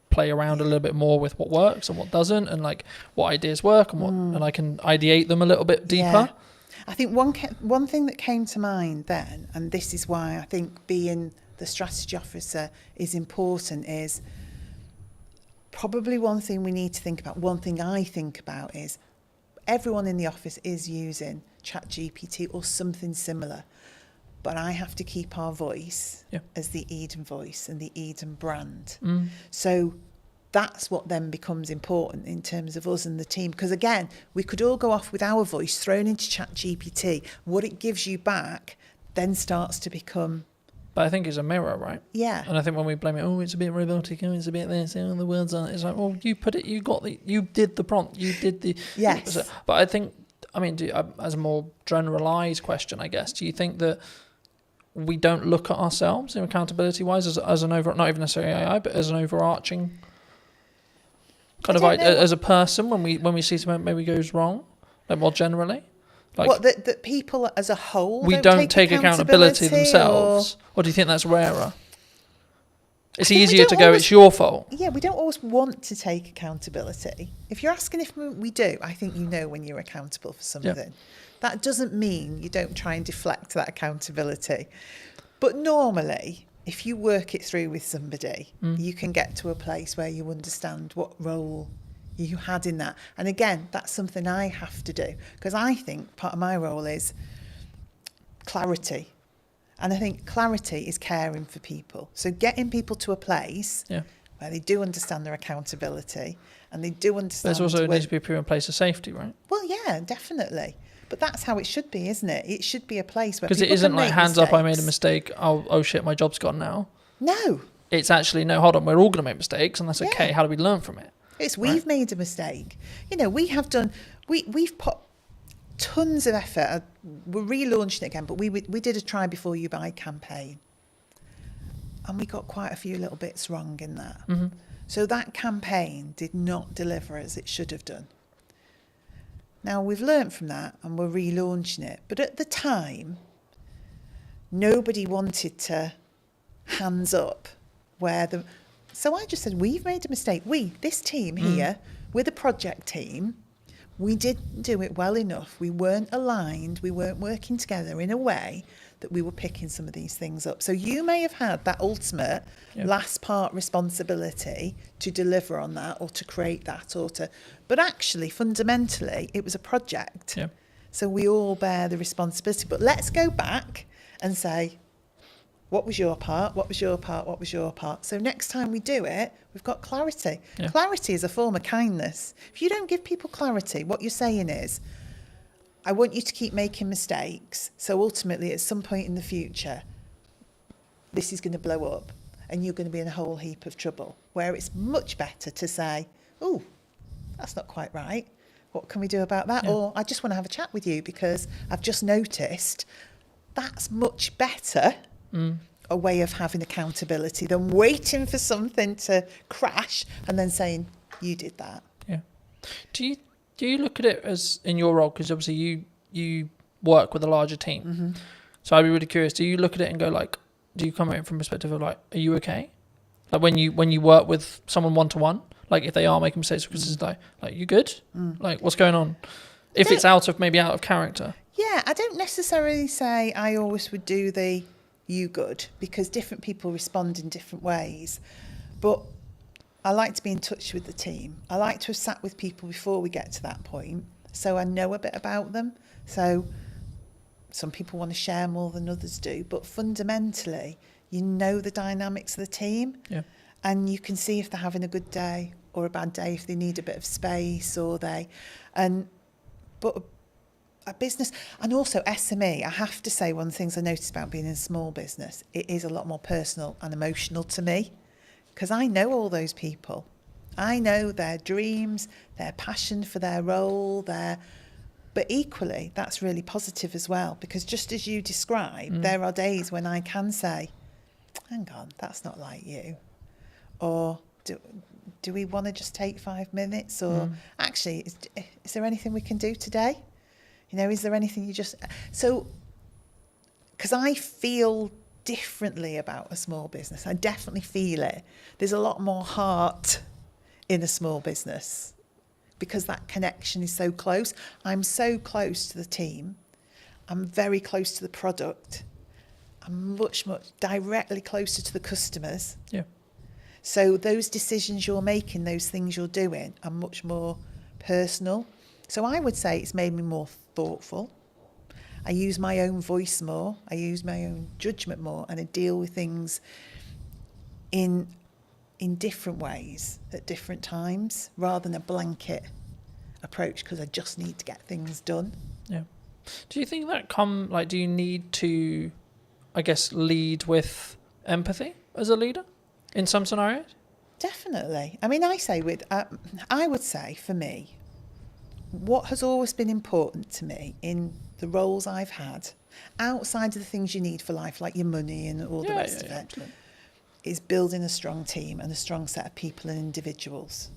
play around a little bit more with what works and what doesn't, and like what ideas work and what, and I can ideate them a little bit deeper. Yeah. I think one thing that came to mind then, and this is why I think being the strategy officer is important, is probably one thing we need to think about. One thing I think about is everyone in the office is using ChatGPT or something similar, but I have to keep our voice as the Eden voice and the Eden brand. So that's what then becomes important in terms of us and the team. Because again, we could all go off with our voice thrown into ChatGPT. What it gives you back then starts to become... But I think it's a mirror, right? Yeah. And I think when we blame it, oh, it's a bit robotic, oh, it's a bit this, oh, the words aren't, it's like, well, you put it, you did the prompt, you did the... Yes. But I think, I mean, as a more generalised question, I guess, do you think that we don't look at ourselves in accountability-wise as an over, not even necessarily AI, but as an overarching kind of like, as a person when we see something maybe goes wrong, like more generally? Like, what, that people as a whole we don't take accountability themselves, or do you think that's rarer? It's easier to go, it's your fault. Yeah, we don't always want to take accountability. If you're asking if we do, I think you know when you're accountable for something. Yeah. That doesn't mean you don't try and deflect that accountability. But normally, if you work it through with somebody, you can get to a place where you understand what role you had in that. And again, that's something I have to do, because I think part of my role is clarity. And I think clarity is caring for people. So getting people to a place where they do understand their accountability and they do understand... There's also needs to be a proven place of safety, right? Well, yeah, definitely. But that's how it should be, isn't it? It should be a place where because it isn't like hands up, I made a mistake, oh shit, my job's gone now. No. It's actually, no, hold on, we're all going to make mistakes and that's okay. How do we learn from it? It's we've made a mistake. You know, we have done, we've put tons of effort. We're relaunching it again, but we did a try before you buy campaign. And we got quite a few little bits wrong in that. Mm-hmm. So that campaign did not deliver as it should have done. Now we've learnt from that and we're relaunching it. But at the time, nobody wanted to hands up where the... So I just said, we've made a mistake. This team here, we're the project team. We didn't do it well enough. We weren't aligned. We weren't working together in a way that we were picking some of these things up. So you may have had that ultimate last part responsibility to deliver on that or to create that but actually fundamentally it was a project. So we all bear the responsibility. But let's go back and say, what was your part? What was your part? What was your part? So next time we do it, we've got clarity. Yeah. Clarity is a form of kindness. If you don't give people clarity, what you're saying is, I want you to keep making mistakes. So ultimately, at some point in the future, this is going to blow up and you're going to be in a whole heap of trouble. Where it's much better to say, oh, that's not quite right. What can we do about that? Yeah. Or I just want to have a chat with you because I've just noticed. That's much better a way of having accountability than waiting for something to crash and then saying, you did that. Yeah. Do you look at it as, in your role, because obviously you work with a larger team. Mm-hmm. So I'd be really curious, do you look at it and go like, do you come at it from a perspective of like, are you okay? Like when you work with someone one-to-one, like if they are making mistakes, because it's like you good? Like what's going on? If it's out of character. Yeah, I don't necessarily say I always would do the you good, because different people respond in different ways. But I like to be in touch with the team. I like to have sat with people before we get to that point, so I know a bit about them. So some people want to share more than others do, but fundamentally, you know the dynamics of the team. Yeah. And you can see if they're having a good day or a bad day, if they need a bit of space but a business, and also SME, I have to say, one of the things I noticed about being in a small business, it is a lot more personal and emotional to me, because I know all those people. I know their dreams, their passion for their role, but equally, that's really positive as well, because just as you described, there are days when I can say, hang on, that's not like you. Or do we want to just take 5 minutes? Or actually, is there anything we can do today? You know, is there anything you just... So, because I feel differently about a small business. I definitely feel it. There's a lot more heart in a small business because that connection is so close. I'm so close to the team. I'm very close to the product. I'm much directly closer to the customers. Yeah. So those decisions you're making, those things you're doing are much more personal. So I would say it's made me more thoughtful. I use my own voice more. I use my own judgment more, and I deal with things in different ways at different times rather than a blanket approach because I just need to get things done. Yeah. Do you think that do you need to, I guess, lead with empathy as a leader in some scenarios? Definitely. I mean, I would say for me, what has always been important to me in the roles I've had, outside of the things you need for life, like your money and all the rest of it, absolutely. is building a strong team and a strong set of people and individuals.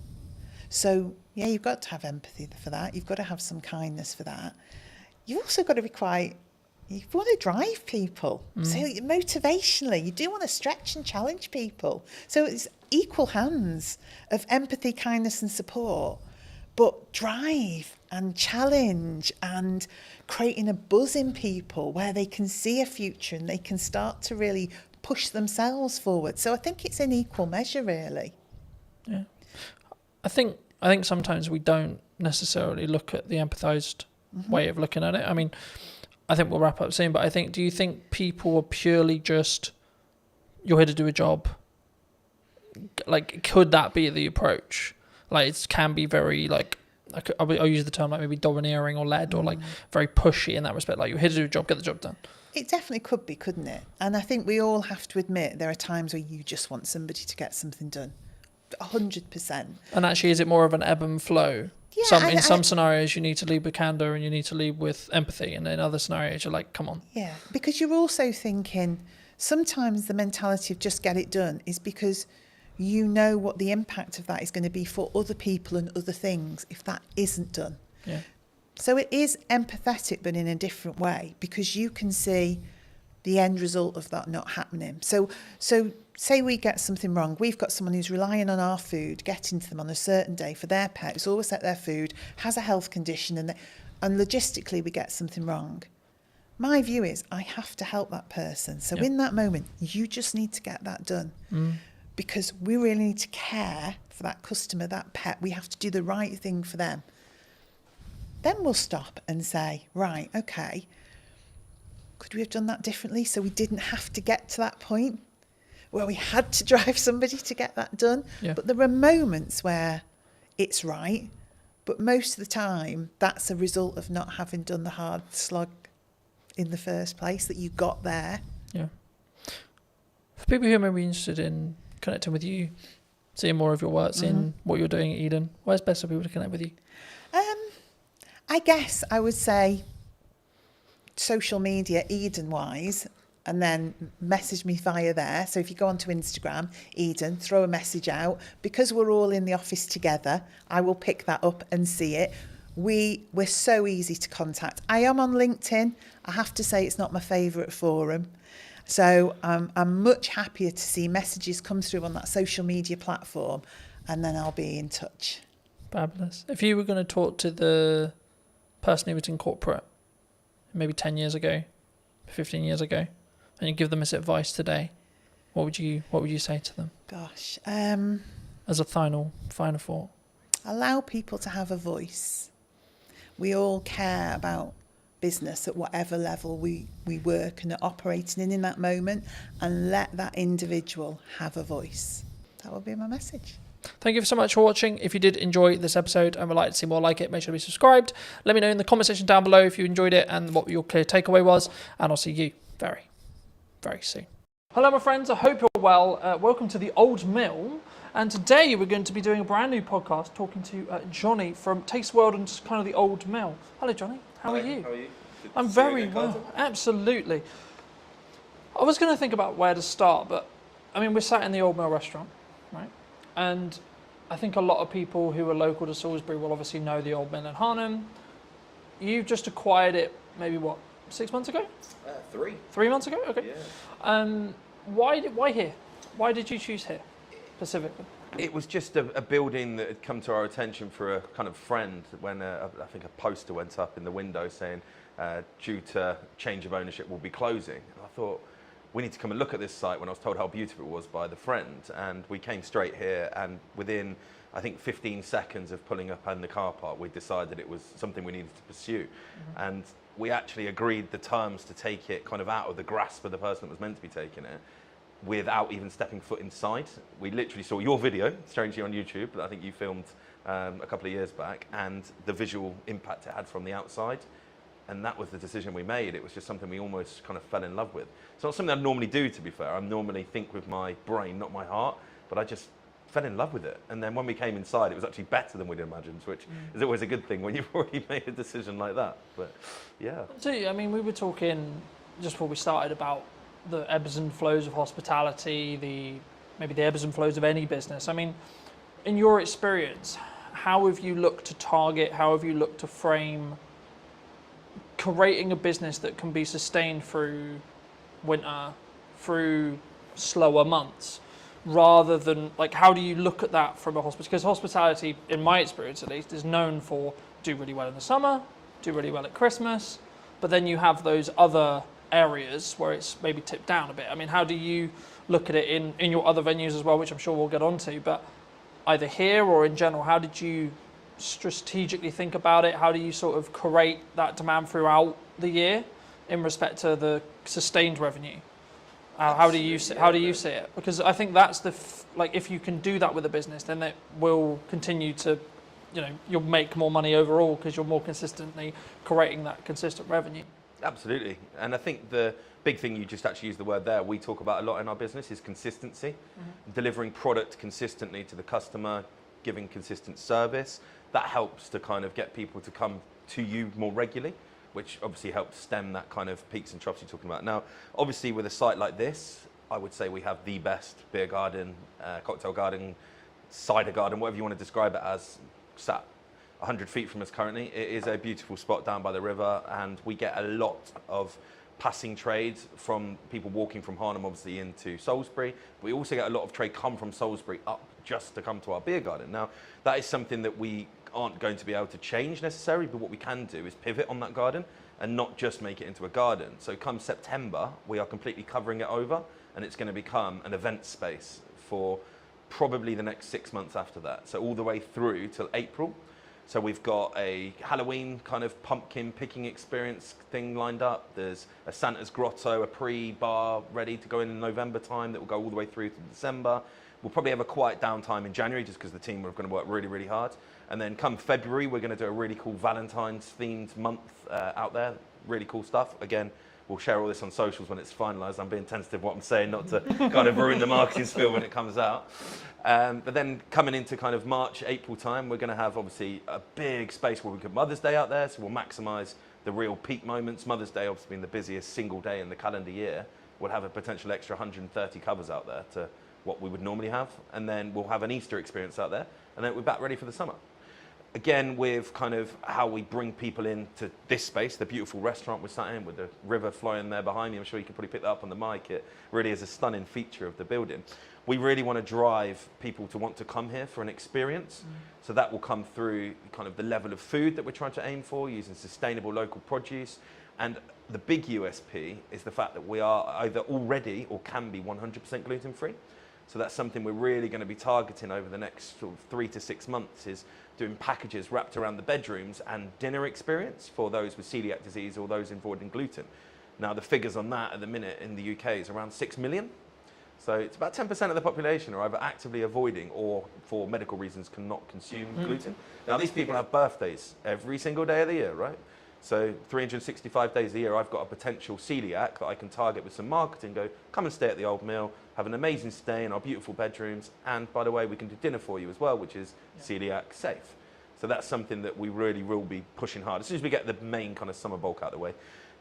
So, yeah, you've got to have empathy for that. You've got to have some kindness for that. You've also got to you want to drive people. So motivationally, you do want to stretch and challenge people. So it's equal hands of empathy, kindness and support, but drive and challenge and creating a buzz in people where they can see a future and they can start to really push themselves forward. So I think it's in equal measure, really. Yeah. I think sometimes we don't necessarily look at the empathized way of looking at it. I mean, I think we'll wrap up soon, but do you think people are purely just, you're here to do a job? Like, could that be the approach? Like, it can be very, like, I'll use the term like maybe domineering or led or like very pushy in that respect. Like, you're here to do a job, get the job done. It definitely could be, couldn't it? And I think we all have to admit there are times where you just want somebody to get something done. 100%. And actually, is it more of an ebb and flow? Yeah, In some scenarios, you need to lead with candor and you need to lead with empathy. And in other scenarios, you're like, come on. Yeah, because you're also thinking sometimes the mentality of just get it done is because you know what the impact of that is going to be for other people and other things if that isn't done. Yeah. So it is empathetic, but in a different way, because you can see the end result of that not happening. So say we get something wrong. We've got someone who's relying on our food, getting to them on a certain day for their pet, who's always at their food, has a health condition, and logistically we get something wrong. My view is I have to help that person. So in that moment, you just need to get that done. Because we really need to care for that customer, that pet. We have to do the right thing for them. then we'll stop and say, right, okay, could we have done that differently so we didn't have to get to that point where we had to drive somebody to get that done? Yeah. But there are moments where it's right, but most of the time that's a result of not having done the hard slog in the first place, that you got there. Yeah. For people who may be interested in connecting with you, seeing more of your work, seeing what you're doing at Eden, where's best for people to connect with you? I guess I would say social media, Eden-wise, and then message me via there. So if you go onto Instagram, Eden, throw a message out. Because we're all in the office together, I will pick that up and see it. We're so easy to contact. I am on LinkedIn. I have to say it's not my favourite forum. So I'm much happier to see messages come through on that social media platform, and then I'll be in touch. Fabulous. If you were going to talk to the person who was in corporate maybe 10 years ago, 15 years ago, and you give them this advice today, what would you say to them? Gosh. As a final thought. Allow people to have a voice. We all care about business at whatever level we work and are operating in that moment, and let that individual have a voice. That would be my message. Thank you so much for watching. If you did enjoy this episode and would like to see more like it, make sure to be subscribed. Let me know in the comment section down below if you enjoyed it and what your clear takeaway was, and I'll see you very, very soon. Hello my friends, I hope you're well. Welcome to the Old Mill, and today we're going to be doing a brand new podcast talking to Johnny from Taste World and just kind of the Old Mill. Hello Johnny, how are you? How are you? I'm very well, absolutely. I was going to think about where to start, but I mean, we're sat in the Old Mill restaurant, right? And I think a lot of people who are local to Salisbury will obviously know the Old Mill in Harnham. You've just acquired it maybe, 6 months ago? 3. 3 months ago? Okay. Yeah. Why here? Why did you choose here specifically? It was just a building that had come to our attention for a kind of friend when I think a poster went up in the window saying, due to change of ownership, will be closing. And I thought, we need to come and look at this site, when I was told how beautiful it was by the friend. And we came straight here, and within, I think, 15 seconds of pulling up in the car park, we decided it was something we needed to pursue. And we actually agreed the terms to take it kind of out of the grasp of the person that was meant to be taking it, without even stepping foot inside. We literally saw your video, strangely on YouTube, that I think you filmed a couple of years back, and the visual impact it had from the outside. And that was the decision we made. It was just something we almost kind of fell in love with. It's not something I normally do, to be fair. I normally think with my brain, not my heart, but I just fell in love with it. And then when we came inside, it was actually better than we'd imagined, which is always a good thing when you've already made a decision like that. But yeah. So, I mean, we were talking just before we started about the ebbs and flows of hospitality, maybe the ebbs and flows of any business. I mean, in your experience, how have you looked to target, how have you looked to frame creating a business that can be sustained through winter, through slower months, rather than, like, how do you look at that from a hospital? Because hospitality, in my experience at least, is known for do really well in the summer, do really well at Christmas, but then you have those other areas where it's maybe tipped down a bit. I mean, how do you look at it in your other venues as well, which I'm sure we'll get onto, but either here or in general, how did you strategically think about it? How do you sort of create that demand throughout the year in respect to the sustained revenue? How do you see it? Because I think that's if you can do that with a business, then it will continue to, you'll make more money overall because you're more consistently creating that consistent revenue. Absolutely. And I think the big thing, you just actually used the word there, we talk about a lot in our business, is consistency. Delivering product consistently to the customer, giving consistent service. That helps to kind of get people to come to you more regularly, which obviously helps stem that kind of peaks and troughs you're talking about. Now, obviously with a site like this, I would say we have the best beer garden, cocktail garden, cider garden, whatever you want to describe it as, sat 100 feet from us currently. It is a beautiful spot down by the river, and we get a lot of passing trade from people walking from Harnham obviously into Salisbury. We also get a lot of trade come from Salisbury up just to come to our beer garden. Now, that is something that we aren't going to be able to change necessarily, but what we can do is pivot on that garden and not just make it into a garden. So come September, we are completely covering it over, and it's going to become an event space for probably the next 6 months after that. So all the way through till April. So we've got a Halloween kind of pumpkin picking experience thing lined up. There's a Santa's Grotto, a pre-bar ready to go in November time that will go all the way through to December. We'll probably have a quiet downtime in January just because the team are going to work really, really hard. And then come February, we're going to do a really cool Valentine's themed month out there. Really cool stuff. Again, we'll share all this on socials when it's finalised. I'm being tentative what I'm saying, not to kind of ruin the marketing spiel when it comes out. But then coming into kind of March, April time, we're going to have obviously a big space where we put Mother's Day out there. So we'll maximise the real peak moments. Mother's Day obviously being the busiest single day in the calendar year. We'll have a potential extra 130 covers out there to what we would normally have. And then we'll have an Easter experience out there. And then we're back ready for the summer. Again, with kind of how we bring people into this space, the beautiful restaurant we're sat in with the river flowing there behind me. I'm sure you can probably pick that up on the mic. It really is a stunning feature of the building. We really want to drive people to want to come here for an experience. So that will come through kind of the level of food that we're trying to aim for, using sustainable local produce. And the big USP is the fact that we are either already or can be 100% gluten-free. So that's something we're really going to be targeting over the next sort of 3 to 6 months, is doing packages wrapped around the bedrooms and dinner experience for those with celiac disease or those involved in gluten. Now, the figures on that at the minute in the UK is around 6 million. So it's about 10% of the population are either actively avoiding or for medical reasons cannot consume gluten. Now, these people have birthdays every single day of the year, right? So 365 days a year, I've got a potential celiac that I can target with some marketing, go, come and stay at the Old Mill, have an amazing stay in our beautiful bedrooms, and by the way, we can do dinner for you as well, which is celiac safe. So that's something that we really will be pushing hard. As soon as we get the main kind of summer bulk out of the way,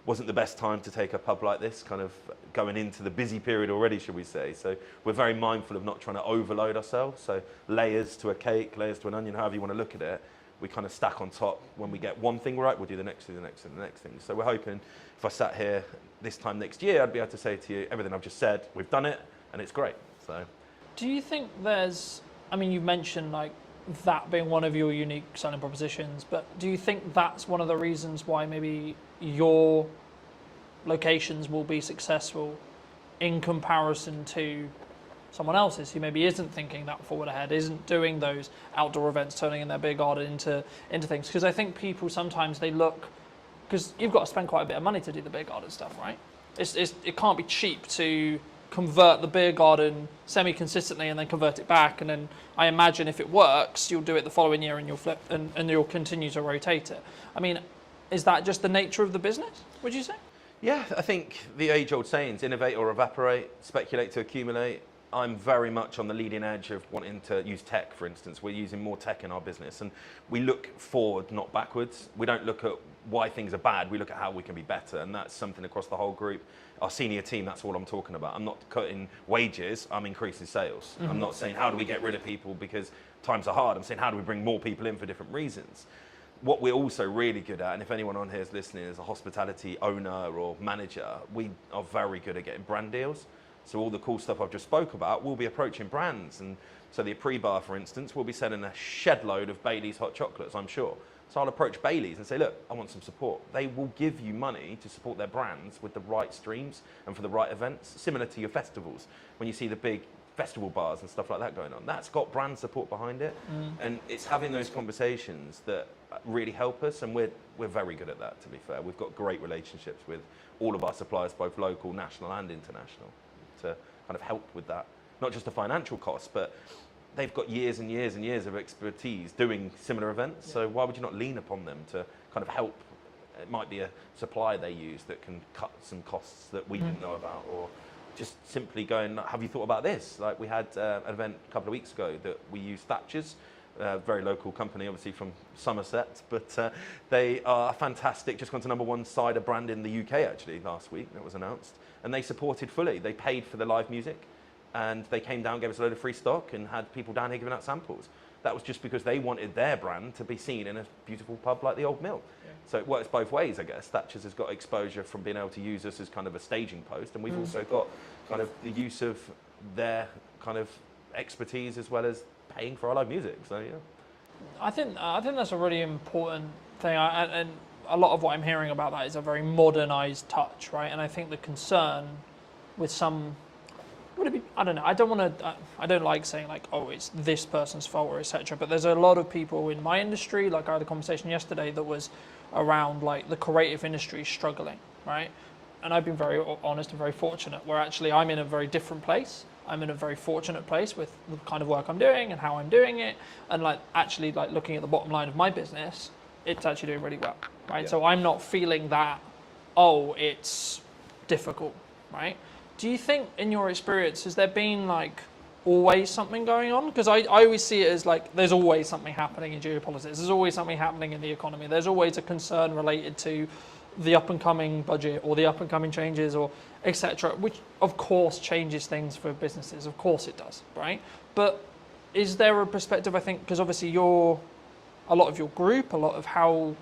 wasn't the best time to take a pub like this, kind of going into the busy period already, should we say. So we're very mindful of not trying to overload ourselves. So layers to a cake, layers to an onion, however you want to look at it, we kind of stack on top. When we get one thing right, we'll do the next thing, the next thing, the next thing. So we're hoping if I sat here this time next year, I'd be able to say to you, everything I've just said, we've done it, and it's great. So, do you think there's, I mean, you mentioned like that being one of your unique selling propositions, but do you think that's one of the reasons why maybe your locations will be successful in comparison to someone else's who maybe isn't thinking that forward ahead, isn't doing those outdoor events, turning in their beer garden into things? Because I think people sometimes they look, because you've got to spend quite a bit of money to do the beer garden stuff, right? It can't be cheap to convert the beer garden semi-consistently and then convert it back, and then I imagine if it works, you'll do it the following year and you'll flip and you'll continue to rotate it. I mean, is that just the nature of the business, would you say? yeah, I think the age-old sayings, innovate or evaporate, speculate to accumulate. I'm very much on the leading edge of wanting to use tech, for instance. We're using more tech in our business, and we look forward, not backwards. We don't look at why things are bad, we look at how we can be better, and that's something across the whole group. Our senior team, that's all I'm talking about. I'm not cutting wages, I'm increasing sales. I'm not saying how do we get rid of people because times are hard. I'm saying how do we bring more people in for different reasons. What we're also really good at, and if anyone on here is listening as a hospitality owner or manager, we are very good at getting brand deals. So all the cool stuff I've just spoke about, we'll be approaching brands. And so the pre-bar, for instance, will be selling a shed load of Bailey's hot chocolates, I'm sure. So I'll approach Bailey's and say, look, I want some support. They will give you money to support their brands with the right streams and for the right events, similar to your festivals. When you see the big festival bars and stuff like that going on, that's got brand support behind it. And it's having those conversations that really help us, and we're very good at that, to be fair. We've got great relationships with all of our suppliers, both local, national and international, to kind of help with that. Not just the financial costs, but they've got years and years and years of expertise doing similar events, so why would you not lean upon them to kind of help? It might be a supplier they use that can cut some costs that we didn't know about, or just simply going, have you thought about this? Like we had an event a couple of weeks ago that we used Thatcher's, a very local company, obviously from Somerset, but they are fantastic, just gone to #1 cider brand in the UK actually last week, that was announced, and they supported fully. They paid for the live music, and they came down, gave us a load of free stock, and had people down here giving out samples. That was just because they wanted their brand to be seen in a beautiful pub like the Old Mill. Yeah. So it works both ways, I guess. Thatcher's has got exposure from being able to use us as kind of a staging post, and we've also got kind of the use of their kind of expertise as well as paying for our live music. So yeah, I think that's a really important thing, and a lot of what I'm hearing about that is a very modernised touch, right? And I think the concern with some would it be, I don't know, I don't like saying like, oh, it's this person's fault or etc. But there's a lot of people in my industry, like I had a conversation yesterday that was around like the creative industry struggling, right? And I've been very honest and very fortunate where actually I'm in a very different place. I'm in a very fortunate place with the kind of work I'm doing and how I'm doing it. And like actually like looking at the bottom line of my business, it's actually doing really well, right? So I'm not feeling that, oh, it's difficult, right? Do you think in your experience, has there been like always something going on? Because I always see it as like there's always something happening in geopolitics. There's always something happening in the economy. There's always a concern related to the up and coming budget or the up and coming changes or etc., which of course changes things for businesses. Of course it does, right? But is there a perspective, I think, because obviously a lot of your group, a lot of how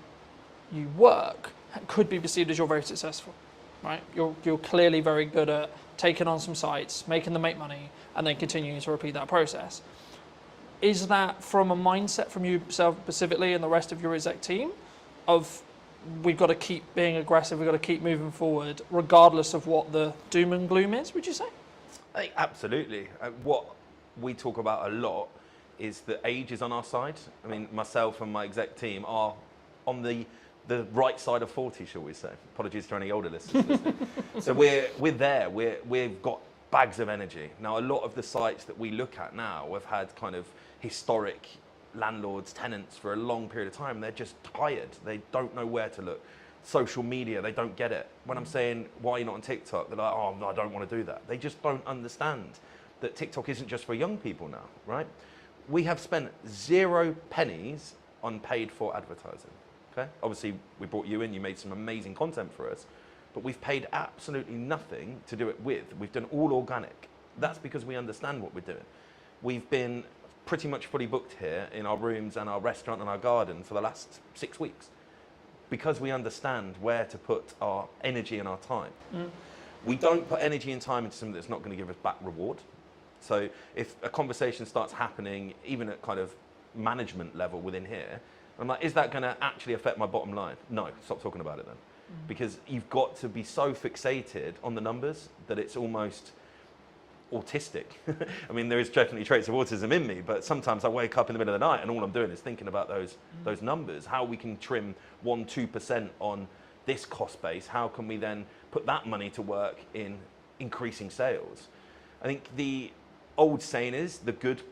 you work could be perceived as you're very successful, right? You're clearly very good at taking on some sites, making them make money, and then continuing to repeat that process. Is that from a mindset from yourself specifically and the rest of your exec team of we've got to keep being aggressive, we've got to keep moving forward, regardless of what the doom and gloom is, would you say? Absolutely. What we talk about a lot is that age is on our side. I mean, myself and my exec team are on the right side of 40, shall we say. Apologies to any older listeners listening. So we're there. We've got bags of energy. Now, a lot of the sites that we look at now have had kind of historic landlords, tenants for a long period of time. They're just tired. They don't know where to look. Social media, they don't get it. When I'm saying, why are you not on TikTok? They're like, oh, no, I don't want to do that. They just don't understand that TikTok isn't just for young people now, right? We have spent 0 pennies on paid for advertising, okay? Obviously, we brought you in, you made some amazing content for us, but we've paid absolutely nothing to do it with. We've done all organic. That's because we understand what we're doing. We've been pretty much fully booked here in our rooms and our restaurant and our garden for the last 6 weeks because we understand where to put our energy and our time. We don't put energy and time into something that's not going to give us back reward. So if a conversation starts happening, even at kind of management level within here, I'm like, is that going to actually affect my bottom line? No, stop talking about it then. Because you've got to be so fixated on the numbers that it's almost autistic. I mean, there is definitely traits of autism in me, but sometimes I wake up in the middle of the night and all I'm doing is thinking about those numbers, how we can trim 1-2% on this cost base, how can we then put that money to work in increasing sales. I think the old saying is the good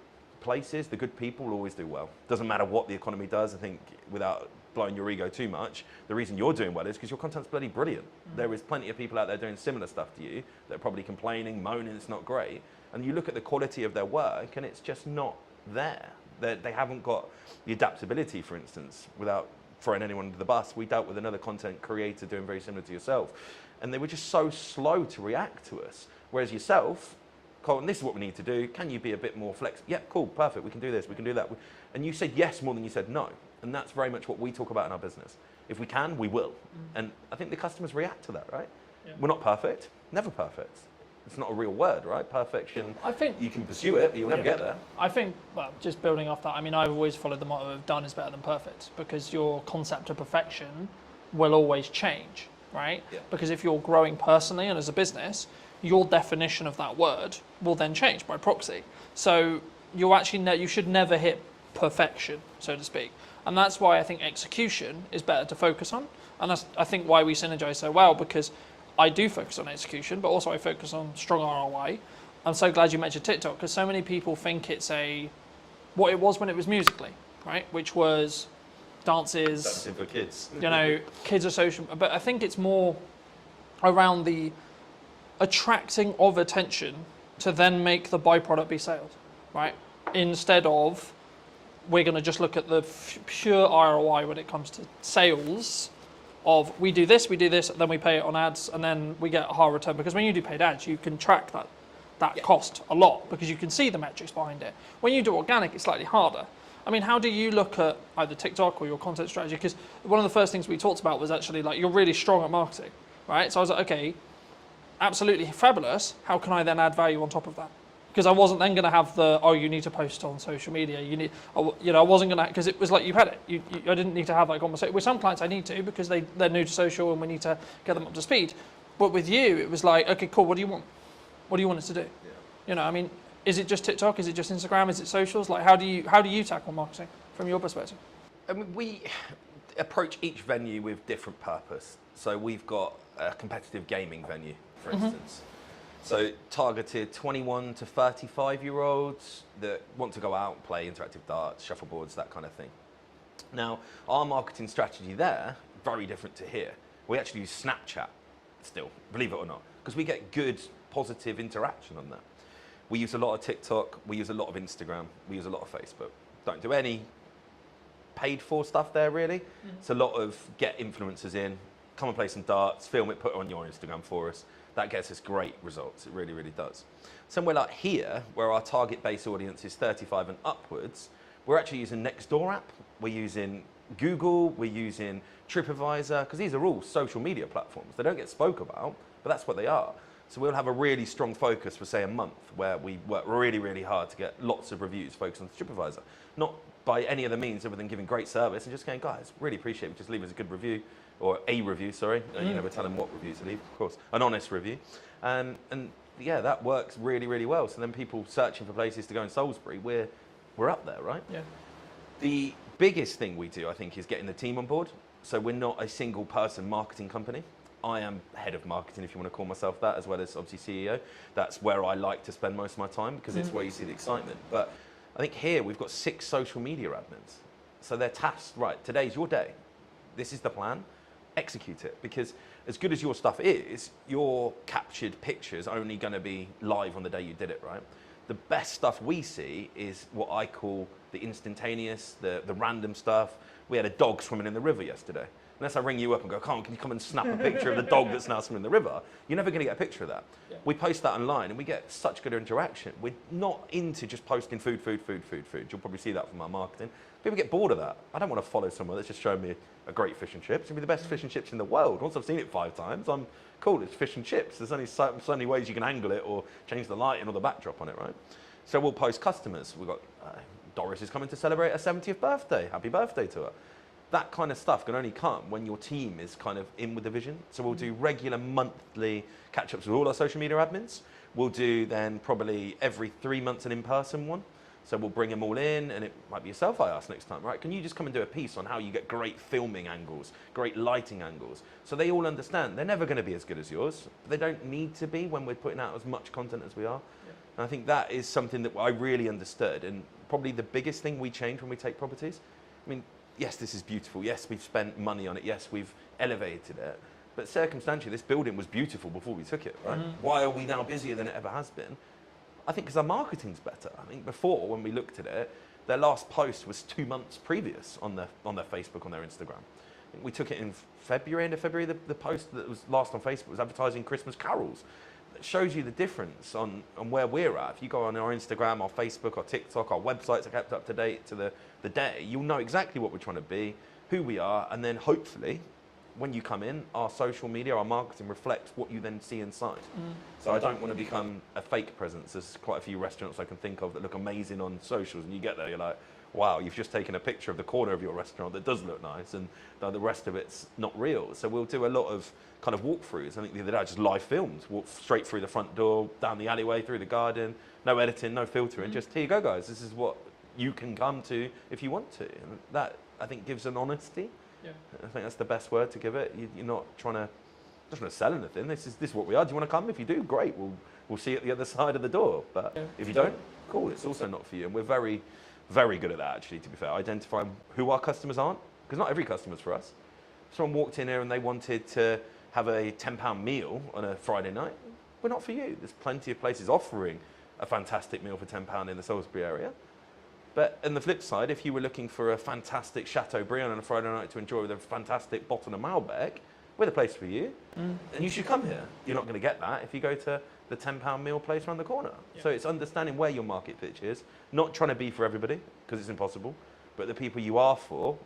places, the good people will always do well. Doesn't matter what the economy does. I think without blowing your ego too much, the reason you're doing well is because your content's bloody brilliant. There is plenty of people out there doing similar stuff to you that are probably complaining, moaning it's not great, and you look at the quality of their work and it's just not there. They haven't got the adaptability, for instance. Without throwing anyone under the bus, we dealt with another content creator doing very similar to yourself, and they were just so slow to react to us. Whereas yourself, Colton, this is what we need to do. Can you be a bit more flexible? Yeah, cool, perfect. We can do this, we can do that. And you said yes more than you said no. And that's very much what we talk about in our business. If we can, we will. And I think the customers react to that, right? Yeah. We're not perfect, never perfect. It's not a real word, right? Perfection, I think you can pursue it, but you'll never get there. I think, well, just building off that, I mean, I've always followed the motto of done is better than perfect, because your concept of perfection will always change, right? Yeah. Because if you're growing personally and as a business, your definition of that word will then change by proxy. So you should never hit perfection, so to speak. And that's why I think execution is better to focus on. And that's, I think, why we synergize so well, because I do focus on execution, but also I focus on strong ROI. I'm so glad you mentioned TikTok, because so many people think it's what it was when it was Musical.ly, right? Which was dances. Dancing for kids. Kids are social. But I think it's more around the attracting of attention to then make the byproduct be sales, right? Instead of we're going to just look at the pure ROI when it comes to sales of we do this, then we pay it on ads, and then we get a higher return. Because when you do paid ads, you can track that cost a lot because you can see the metrics behind it. When you do organic, it's slightly harder. I mean, how do you look at either TikTok or your content strategy? Because one of the first things we talked about was actually like you're really strong at marketing, right? So I was like, okay, absolutely fabulous. How can I then add value on top of that? Because I wasn't then going to have you need to post on social media. I wasn't going to, because it was like you had it. I didn't need to have that conversation. With some clients I need to because they're new to social and we need to get them up to speed. But with you, it was like, okay, cool, what do you want? What do you want us to do? Yeah. You know, I mean, is it just TikTok? Is it just Instagram? Is it socials? Like, how do you tackle marketing from your perspective? I mean, we approach each venue with different purpose. So we've got a competitive gaming venue, for instance. So targeted 21 to 35-year-olds that want to go out and play interactive darts, shuffleboards, that kind of thing. Now, our marketing strategy there, very different to here. We actually use Snapchat still, believe it or not, because we get good, positive interaction on that. We use a lot of TikTok, we use a lot of Instagram, we use a lot of Facebook. Don't do any paid for stuff there, really. It's a lot of get influencers in, come and play some darts, film it, put it on your Instagram for us. That gets us great results, it really, really does. Somewhere like here, where our target base audience is 35 and upwards, we're actually using Nextdoor app, we're using Google, we're using TripAdvisor, because these are all social media platforms. They don't get spoke about, but that's what they are. So we'll have a really strong focus for, say, a month, where we work really, really hard to get lots of reviews focused on TripAdvisor. Not by any other means other than giving great service and just going, guys, really appreciate it, just leave us a good review, or a review, sorry. You never tell them what review to leave, of course. An honest review. And yeah, that works really, really well. So then people searching for places to go in Salisbury, we're up there, right? Yeah. The biggest thing we do, I think, is getting the team on board. So we're not a single person marketing company. I am head of marketing, if you want to call myself that, as well as obviously CEO. That's where I like to spend most of my time because it's where you see the excitement. But I think here we've got 6 social media admins. So they're tasked, right, today's your day. This is the plan, execute it. Because as good as your stuff is, your captured pictures are only going to be live on the day you did it, right? The best stuff we see is what I call the instantaneous, the random stuff. We had a dog swimming in the river yesterday. Unless I ring you up and go, come on, can you come and snap a picture of the dog that's now swimming in the river? You're never going to get a picture of that. Yeah. We post that online and we get such good interaction. We're not into just posting food. You'll probably see that from our marketing. People get bored of that. I don't want to follow someone that's just showing me a great fish and chips. It'll be the best fish and chips in the world. Once I've seen it 5 times, I'm cool, it's fish and chips. There's only so many ways you can angle it or change the lighting or the backdrop on it, right? So we'll post customers. We've got Doris is coming to celebrate her 70th birthday. Happy birthday to her. That kind of stuff can only come when your team is kind of in with the vision. So we'll do regular monthly catch-ups with all our social media admins. We'll do then probably every 3 months an in-person one. So we'll bring them all in, and it might be yourself I ask next time, right? Can you just come and do a piece on how you get great filming angles, great lighting angles? So they all understand they're never going to be as good as yours, but they don't need to be when we're putting out as much content as we are. Yeah. And I think that is something that I really understood, and probably the biggest thing we change when we take properties. I mean, yes, this is beautiful. Yes, we've spent money on it. Yes, we've elevated it. But circumstantially, this building was beautiful before we took it, right? Why are we now busier than it ever has been? I think because our marketing's better. I think before, when we looked at it, their last post was 2 months previous on their Facebook, on their Instagram. I think we took it in February, end of February. The post that was last on Facebook was advertising Christmas carols. It shows you the difference on where we're at. If you go on our Instagram, our Facebook, our TikTok, our websites are kept up to date to the day, you'll know exactly what we're trying to be, who we are, and then hopefully, when you come in, our social media, our marketing reflects what you then see inside. So I don't want to become a fake presence. There's quite a few restaurants I can think of that look amazing on socials, and you get there, you're like, wow, you've just taken a picture of the corner of your restaurant that does look nice, and the rest of it's not real. So we'll do a lot of kind of walkthroughs. I think the other day I just live filmed, walk straight through the front door, down the alleyway, through the garden, no editing, no filtering, just here you go, guys. This is what you can come to if you want to. And that, I think, gives an honesty. Yeah. I think that's the best word to give it. You're not trying to sell anything. This is what we are. Do you want to come? If you do, great. We'll see you at the other side of the door. But if you don't, cool. It's also not for you. And we're very, very good at that, actually, to be fair. Identifying who our customers aren't, because not every customer's for us. If someone walked in here and they wanted to have a £10 meal on a Friday night, we're not for you. There's plenty of places offering a fantastic meal for £10 in the Salisbury area. But on the flip side, if you were looking for a fantastic Chateaubriand on a Friday night to enjoy with a fantastic bottle of Malbec, we're the place for you. And you should come here. You're not going to get that if you go to the £10 meal place around the corner. Yeah. So it's understanding where your market pitch is, not trying to be for everybody, because it's impossible, but the people you are for,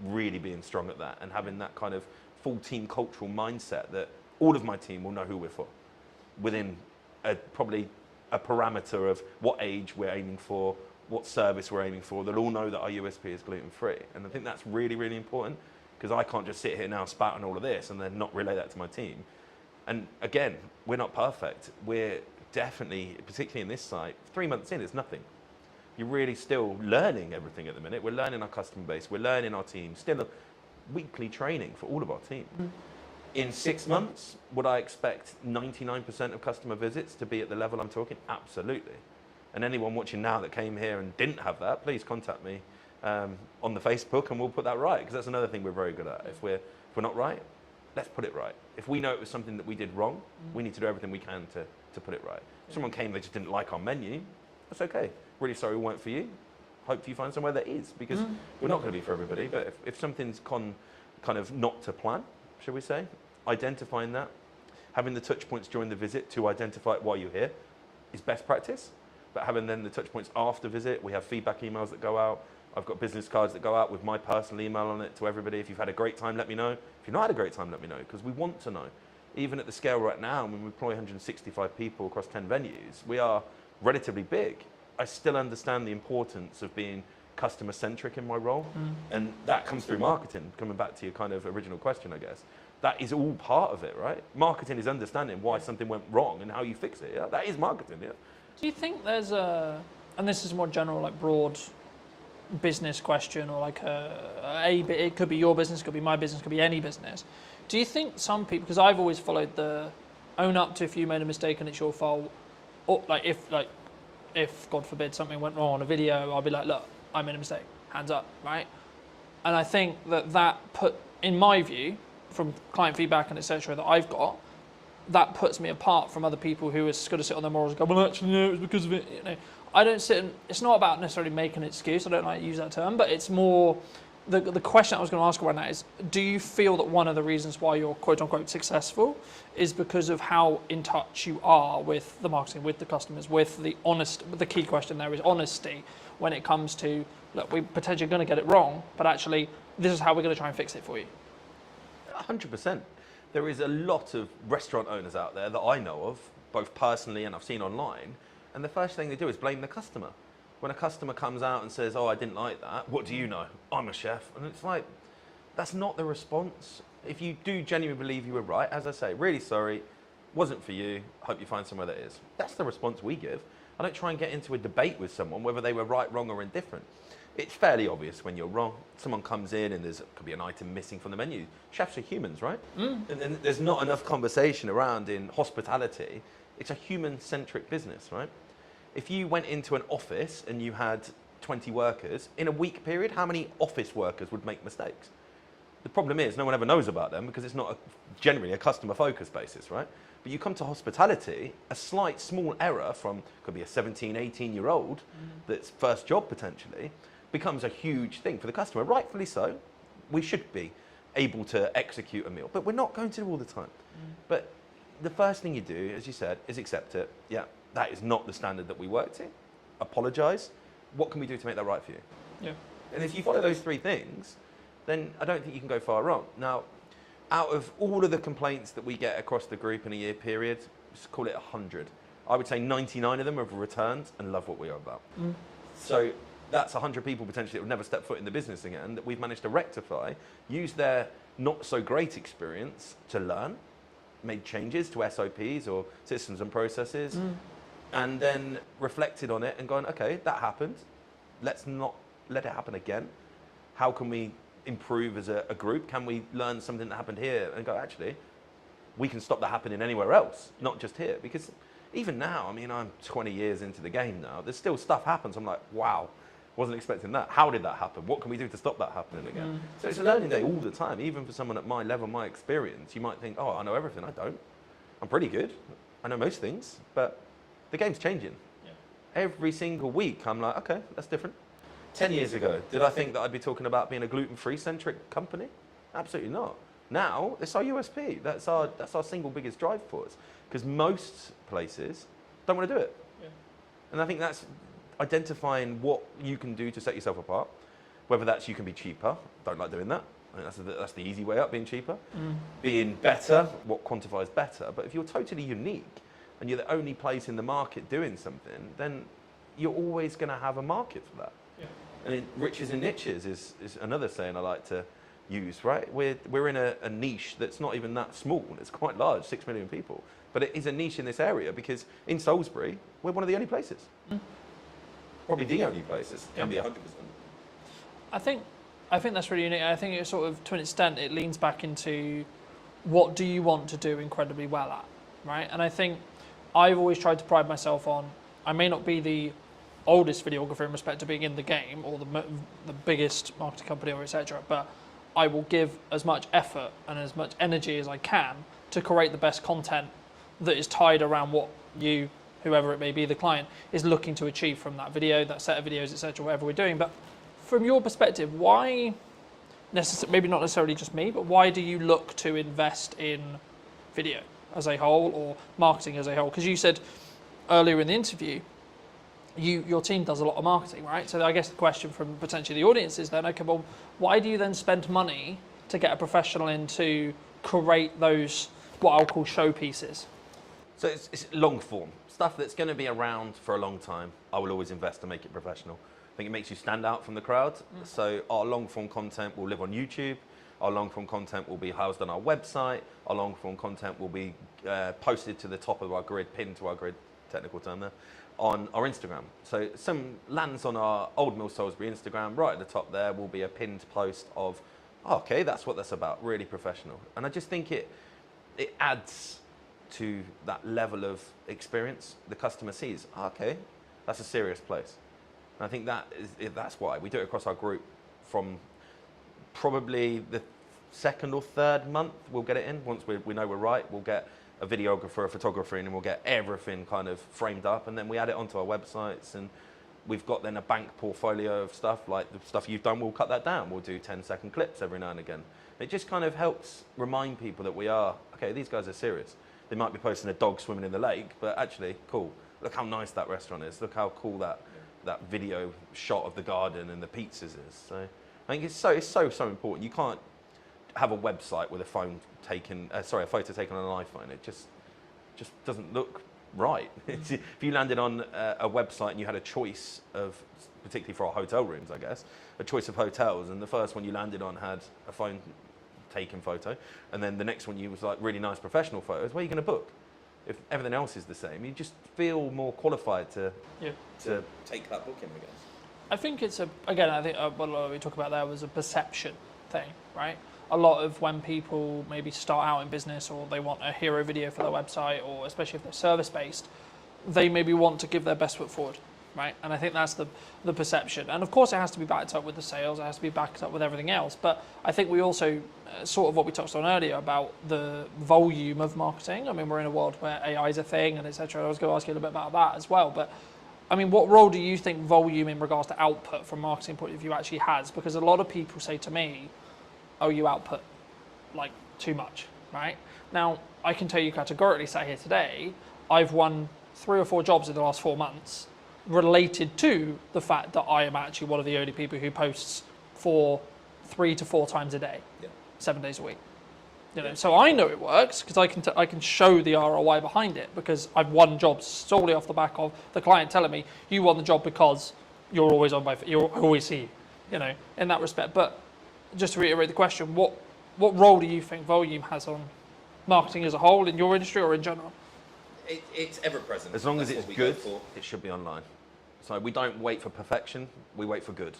really being strong at that and having that kind of full team cultural mindset that all of my team will know who we're for within probably a parameter of what age we're aiming for, what service we're aiming for. They'll all know that our USP is gluten-free. And I think that's really, really important, because I can't just sit here now spouting all of this and then not relay that to my team. And again, we're not perfect. We're definitely, particularly in this site, 3 months in, it's nothing. You're really still learning everything at the minute. We're learning our customer base, we're learning our team, still a weekly training for all of our team. In 6 months, would I expect 99% of customer visits to be at the level I'm talking? Absolutely. And anyone watching now that came here and didn't have that, please contact me on the Facebook and we'll put that right, because that's another thing we're very good at. If we're not right, let's put it right. If we know it was something that we did wrong, we need to do everything we can to put it right. If someone came, they just didn't like our menu, that's okay. Really sorry we weren't for you. Hope you find somewhere that is, because we're not going to be for everybody. But if something's kind of not to plan, shall we say, identifying that, having the touch points during the visit to identify it while you're here is best practice. But having then the touch points after visit, we have feedback emails that go out. I've got business cards that go out with my personal email on it to everybody. If you've had a great time, let me know. If you've not had a great time, let me know, because we want to know. Even at the scale right now, when we employ 165 people across 10 venues, we are relatively big. I still understand the importance of being customer-centric in my role. And that comes through marketing, coming back to your kind of original question, I guess. That is all part of it, right? Marketing is understanding why something went wrong and how you fix it. Yeah? That is marketing, yeah. Do you think there's and this is a more general, like broad business question, or like it could be your business, it could be my business, it could be any business. Do you think some people, because I've always followed the own up to if you made a mistake and it's your fault, or if God forbid something went wrong on a video, I'll be like, look, I made a mistake, hands up, right? And I think that put, in my view, from client feedback and etc. that I've got, that puts me apart from other people who are just going to sit on their morals and go, well, actually, no, it was because of it. You know, I don't sit and, it's not about necessarily making an excuse. I don't like to use that term, but it's more, the question I was going to ask around that is, do you feel that one of the reasons why you're quote unquote successful is because of how in touch you are with the marketing, with the customers, with the the key question there is honesty when it comes to, look, we're potentially going to get it wrong, but actually this is how we're going to try and fix it for you. 100%. There is a lot of restaurant owners out there that I know of, both personally and I've seen online, and the first thing they do is blame the customer. When a customer comes out and says, oh, I didn't like that, what do you know? I'm a chef. And it's like, that's not the response. If you do genuinely believe you were right, as I say, really sorry, wasn't for you, hope you find somewhere that is. That's the response we give. I don't try and get into a debate with someone whether they were right, wrong, or indifferent. It's fairly obvious when you're wrong. Someone comes in and could be an item missing from the menu. Chefs are humans, right? And there's not enough conversation around in hospitality. It's a human-centric business, right? If you went into an office and you had 20 workers, in a week period, how many office workers would make mistakes? The problem is no one ever knows about them because it's not generally a customer-focused basis, right? But you come to hospitality, a slight small error from, could be a 17, 18-year-old that's first job potentially, becomes a huge thing for the customer. Rightfully so. We should be able to execute a meal, but we're not going to all the time. But the first thing you do, as you said, is accept it. Yeah, that is not the standard that we work to. Apologise. What can we do to make that right for you? Yeah. And if you follow those three things, then I don't think you can go far wrong. Now, out of all of the complaints that we get across the group in a year period, just call it 100. I would say 99 of them have returned and love what we are about. So that's 100 people potentially that would never step foot in the business again that we've managed to rectify, use their not so great experience to learn, made changes to SOPs or systems and processes, and then reflected on it and gone, okay, that happened. Let's not let it happen again. How can we improve as a group? Can we learn something that happened here and go, actually, we can stop that happening anywhere else, not just here? Because even now, I mean, I'm 20 years into the game now, there's still stuff happens. I'm like, wow, wasn't expecting that. How did that happen? What can we do to stop that happening again? So it's a learning day all the time. Even for someone at my level, my experience, you might think, oh, I know everything. I don't. I'm pretty good. I know most things, but the game's changing. Every single week, I'm like, okay, that's different. 10 years ago, did I think that I'd be talking about being a gluten-free centric company? Absolutely not. Now, it's our USP. That's our single biggest drive for us. Because most places don't want to do it. And I think that's identifying what you can do to set yourself apart. Whether that's you can be cheaper. Don't like doing that. I think that's the easy way up, being cheaper. Being better, what quantifies better. But if you're totally unique and you're the only place in the market doing something, then you're always going to have a market for that. And riches in niches is another saying I like to use, right? We're in a niche that's not even that small. It's quite large, 6 million people. But it is a niche in this area because in Salisbury, we're one of the only places. Probably the only places. Can be 100%. I think that's really unique. I think it's sort of, to an extent, it leans back into what do you want to do incredibly well at, right? And I think I've always tried to pride myself on, I may not be the oldest videographer in respect to being in the game or the biggest marketing company or etc., but I will give as much effort and as much energy as I can to create the best content that is tied around what you, whoever it may be, the client, is looking to achieve from that video, that set of videos, etc., whatever we're doing. But from your perspective, why, maybe not necessarily just me, but why do you look to invest in video as a whole or marketing as a whole? Because you said earlier in the interview, your team does a lot of marketing, right? So I guess the question from potentially the audience is then, okay, well, why do you then spend money to get a professional in to create those, what I'll call showpieces? So it's long form, stuff that's going to be around for a long time. I will always invest to make it professional. I think it makes you stand out from the crowd. So our long form content will live on YouTube. Our long form content will be housed on our website. Our long form content will be posted to the top of our grid, pinned to our grid, technical term there, on our Instagram. So some lands on our Old Mill Salisbury Instagram, right at the top there will be a pinned post of, oh, okay, that's what that's about, really professional. And I just think it adds to that level of experience. The customer sees, oh, okay, that's a serious place. And I think that's why we do it across our group. From probably the second or third month, we'll get it in. Once we know we're right, we'll get a videographer, a photographer in, and we'll get everything kind of framed up, and then we add it onto our websites, and we've got then a bank portfolio of stuff, like the stuff you've done, we'll cut that down. We'll do 10-second clips every now and again. It just kind of helps remind people that we are, okay, these guys are serious. They might be posting a dog swimming in the lake, but actually, cool. Look how nice that restaurant is. Look how cool that video shot of the garden and the pizzas is. So I think it's so important. You can't have a website with a phone taken, a photo taken on an iPhone. It just doesn't look right. If you landed on a website and you had a choice of, particularly for our hotel rooms, I guess, a choice of hotels, and the first one you landed on had a phone taken photo, and then the next one you was like really nice professional photos, where are you going to book? If everything else is the same, you just feel more qualified to take that booking, I guess. I think it's I think what we talk about there was a perception thing, right? A lot of when people maybe start out in business or they want a hero video for their website, or especially if they're service-based, they maybe want to give their best foot forward, right? And I think that's the perception. And of course it has to be backed up with the sales, it has to be backed up with everything else. But I think we also, sort of what we touched on earlier about the volume of marketing. I mean, we're in a world where AI is a thing and etc. I was going to ask you a little bit about that as well. But I mean, what role do you think volume in regards to output from a marketing point of view actually has? Because a lot of people say to me, oh, you output like too much, right? Now, I can tell you categorically, sat here today, I've won 3 or 4 jobs in the last 4 months related to the fact that I am actually one of the only people who posts for 3 to 4 times a day, 7 days a week. You know, so I know it works because I can show the ROI behind it, because I've won jobs solely off the back of the client telling me you won the job because you're always on I always see you know, in that respect. But just to reiterate the question, what role do you think volume has on marketing as a whole in your industry or in general? It's ever present. As long as it's good, it should be online. So we don't wait for perfection, we wait for good.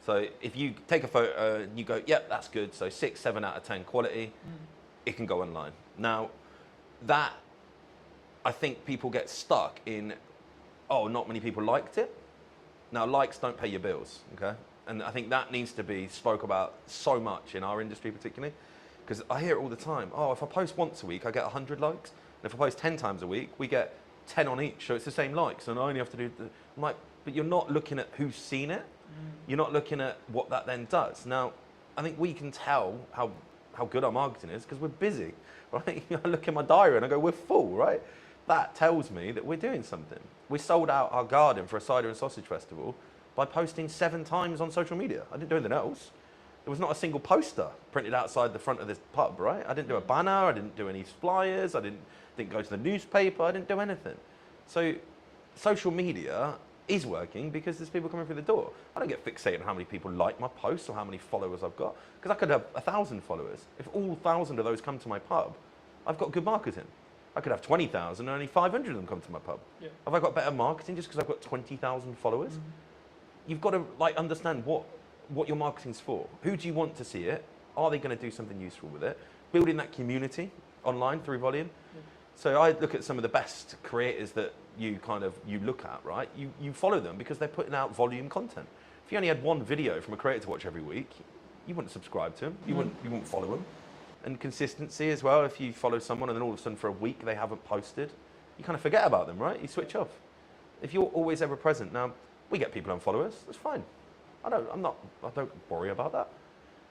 So if you take a photo and you go, yep, that's good, so 6, 7 out of 10 quality, it can go online. Now, that, I think people get stuck in, oh, not many people liked it. Now, likes don't pay your bills, okay? And I think that needs to be spoke about so much in our industry particularly, because I hear it all the time. Oh, if I post once a week, I get 100 likes. And if I post 10 times a week, we get 10 on each, so it's the same likes, and I only have to do, I'm like, but you're not looking at who's seen it. You're not looking at what that then does. Now, I think we can tell how good our marketing is because we're busy, right? I look at my diary and I go, we're full, right? That tells me that we're doing something. We sold out our garden for a cider and sausage festival by posting 7 times on social media. I didn't do anything else. There was not a single poster printed outside the front of this pub, right? I didn't do a banner, I didn't do any flyers, I didn't go to the newspaper, I didn't do anything. So social media is working because there's people coming through the door. I don't get fixated on how many people like my posts or how many followers I've got, because I could have 1,000 followers. If all 1,000 of those come to my pub, I've got good marketing. I could have 20,000 and only 500 of them come to my pub. Yeah. Have I got better marketing just because I've got 20,000 followers? You've got to like understand what your marketing's for. Who do you want to see it? Are they going to do something useful with it? Building that community online through volume. Yeah. So I look at some of the best creators that you look at, right? You follow them because they're putting out volume content. If you only had one video from a creator to watch every week, you wouldn't subscribe to them. You wouldn't follow them. And consistency as well. If you follow someone and then all of a sudden for a week they haven't posted, you kind of forget about them, right? You switch off. If you're always ever present, now we get people unfollow us. That's fine. I don't worry about that.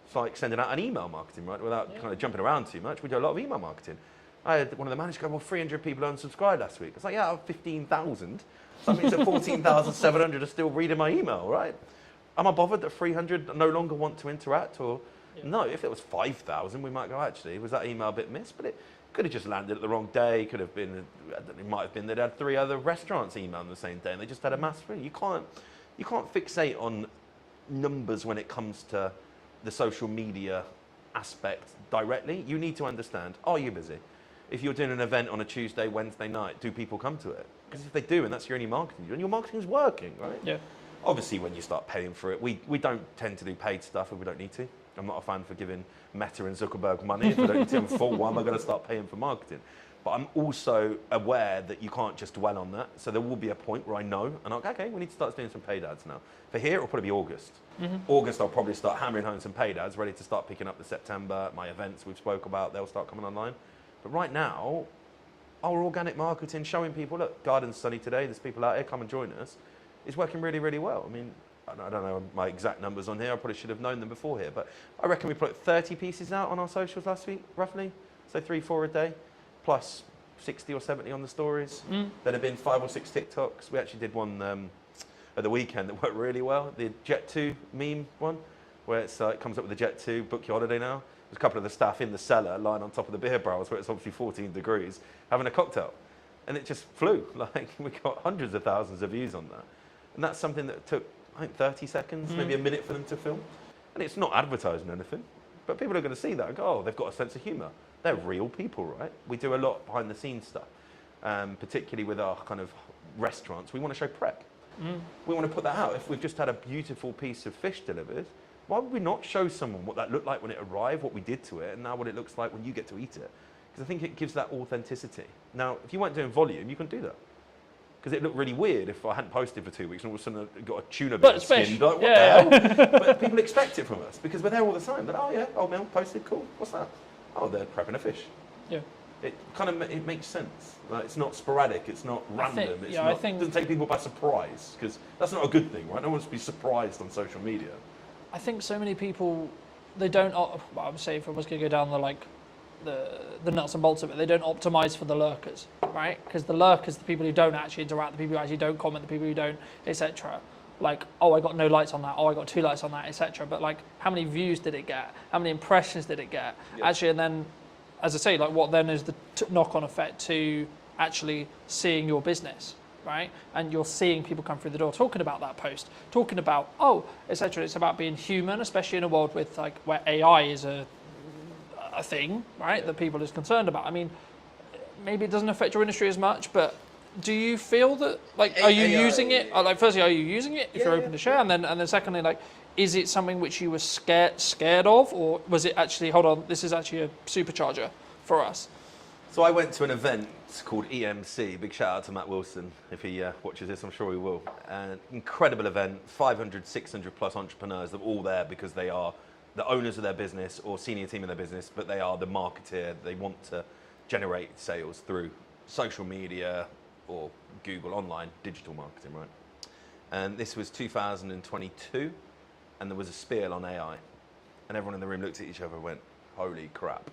It's like sending out an email marketing, right? Without kind of jumping around too much. We do a lot of email marketing. I had one of the managers go, well, 300 people unsubscribed last week. It's like, yeah, I have 15,000. So that means that 14,700 are still reading my email, right? Am I bothered that 300 no longer want to interact? Or no, if it was 5,000, we might go, actually, was that email a bit missed? But it could have just landed at the wrong day. Could have been, it might have been they'd had 3 other restaurants email on the same day and they just had a mass free. You can't fixate on numbers when it comes to the social media aspect directly. You need to understand, are you busy? If you're doing an event on a Tuesday, Wednesday night, do people come to it? Because if they do, and that's your only marketing, and your marketing is working, right? Yeah. Obviously, when you start paying for it, we don't tend to do paid stuff if we don't need to. I'm not a fan for giving Meta and Zuckerberg money. If I don't need to in full, why am I going to start paying for marketing? But I'm also aware that you can't just dwell on that. So there will be a point where I know, and I'm like, okay, we need to start doing some paid ads now. For here, it'll probably be August. August, I'll probably start hammering home some paid ads, ready to start picking up the September. My events we've spoke about, they'll start coming online. But right now, our organic marketing, showing people, look, garden's sunny today, there's people out here, come and join us, is working really, really well. I mean, I don't know my exact numbers on here, I probably should have known them before here, but I reckon we put 30 pieces out on our socials last week, roughly. So 3-4 a day, plus 60 or 70 on the stories. There'd have been 5 or 6 TikToks. We actually did one at the weekend that worked really well, the Jet 2 meme one, where it comes up with the Jet 2, book your holiday now. There's a couple of the staff in the cellar lying on top of the beer barrels where it's obviously 14 degrees, having a cocktail. And it just flew. Like, we got hundreds of thousands of views on that. And that's something that took, I think, 30 seconds, maybe a minute for them to film. And it's not advertising anything, but people are going to see that and go, oh, they've got a sense of humour. They're real people, right? We do a lot behind the scenes stuff, particularly with our kind of restaurants. We want to show prep. We want to put that out. If we've just had a beautiful piece of fish delivered, why would we not show someone what that looked like when it arrived, what we did to it, and now what it looks like when you get to eat it? Because I think it gives that authenticity. Now, if you weren't doing volume, you couldn't do that. Because it looked really weird if I hadn't posted for 2 weeks and all of a sudden I got a tuna bit skinned. Like, what the hell? But people expect it from us because we're there all the time. But, oh yeah, old Mel posted, cool. What's that? Oh, they're prepping a fish. Yeah. It kind of it makes sense. Like, it's not sporadic. It's not random. It doesn't take people by surprise because that's not a good thing, right? No one wants to be surprised on social media. I think so many people, they don't. I would say if I was going to go down the nuts and bolts of it, they don't optimize for the lurkers, right? Because the lurkers, the people who don't actually interact, the people who actually don't comment, the people who don't, etc. Like, oh, I got no likes on that. Oh, I got 2 likes on that, etc. But like, how many views did it get? How many impressions did it get? Yep. Actually, and then, as I say, like, what then is the knock-on effect to actually seeing your business, right? And you're seeing people come through the door talking about that post, talking about, oh, etc. It's about being human, especially in a world with like where AI is a thing, right? That people is concerned about. I mean, maybe it doesn't affect your industry as much, but do you feel that, like, are you using it? Like, firstly, are you using it if you're open to share? And then secondly, like, is it something which you were scared of, or was it actually, hold on, this is actually a supercharger for us? So I went to an event called EMC. Big shout out to Matt Wilson. If he watches this, I'm sure he will. An incredible event, 500, 600 plus entrepreneurs that are all there because they are the owners of their business or senior team in their business, but they are the marketeer. They want to generate sales through social media or Google online, digital marketing, right? And this was 2022, and there was a spiel on AI. And everyone in the room looked at each other and went, holy crap,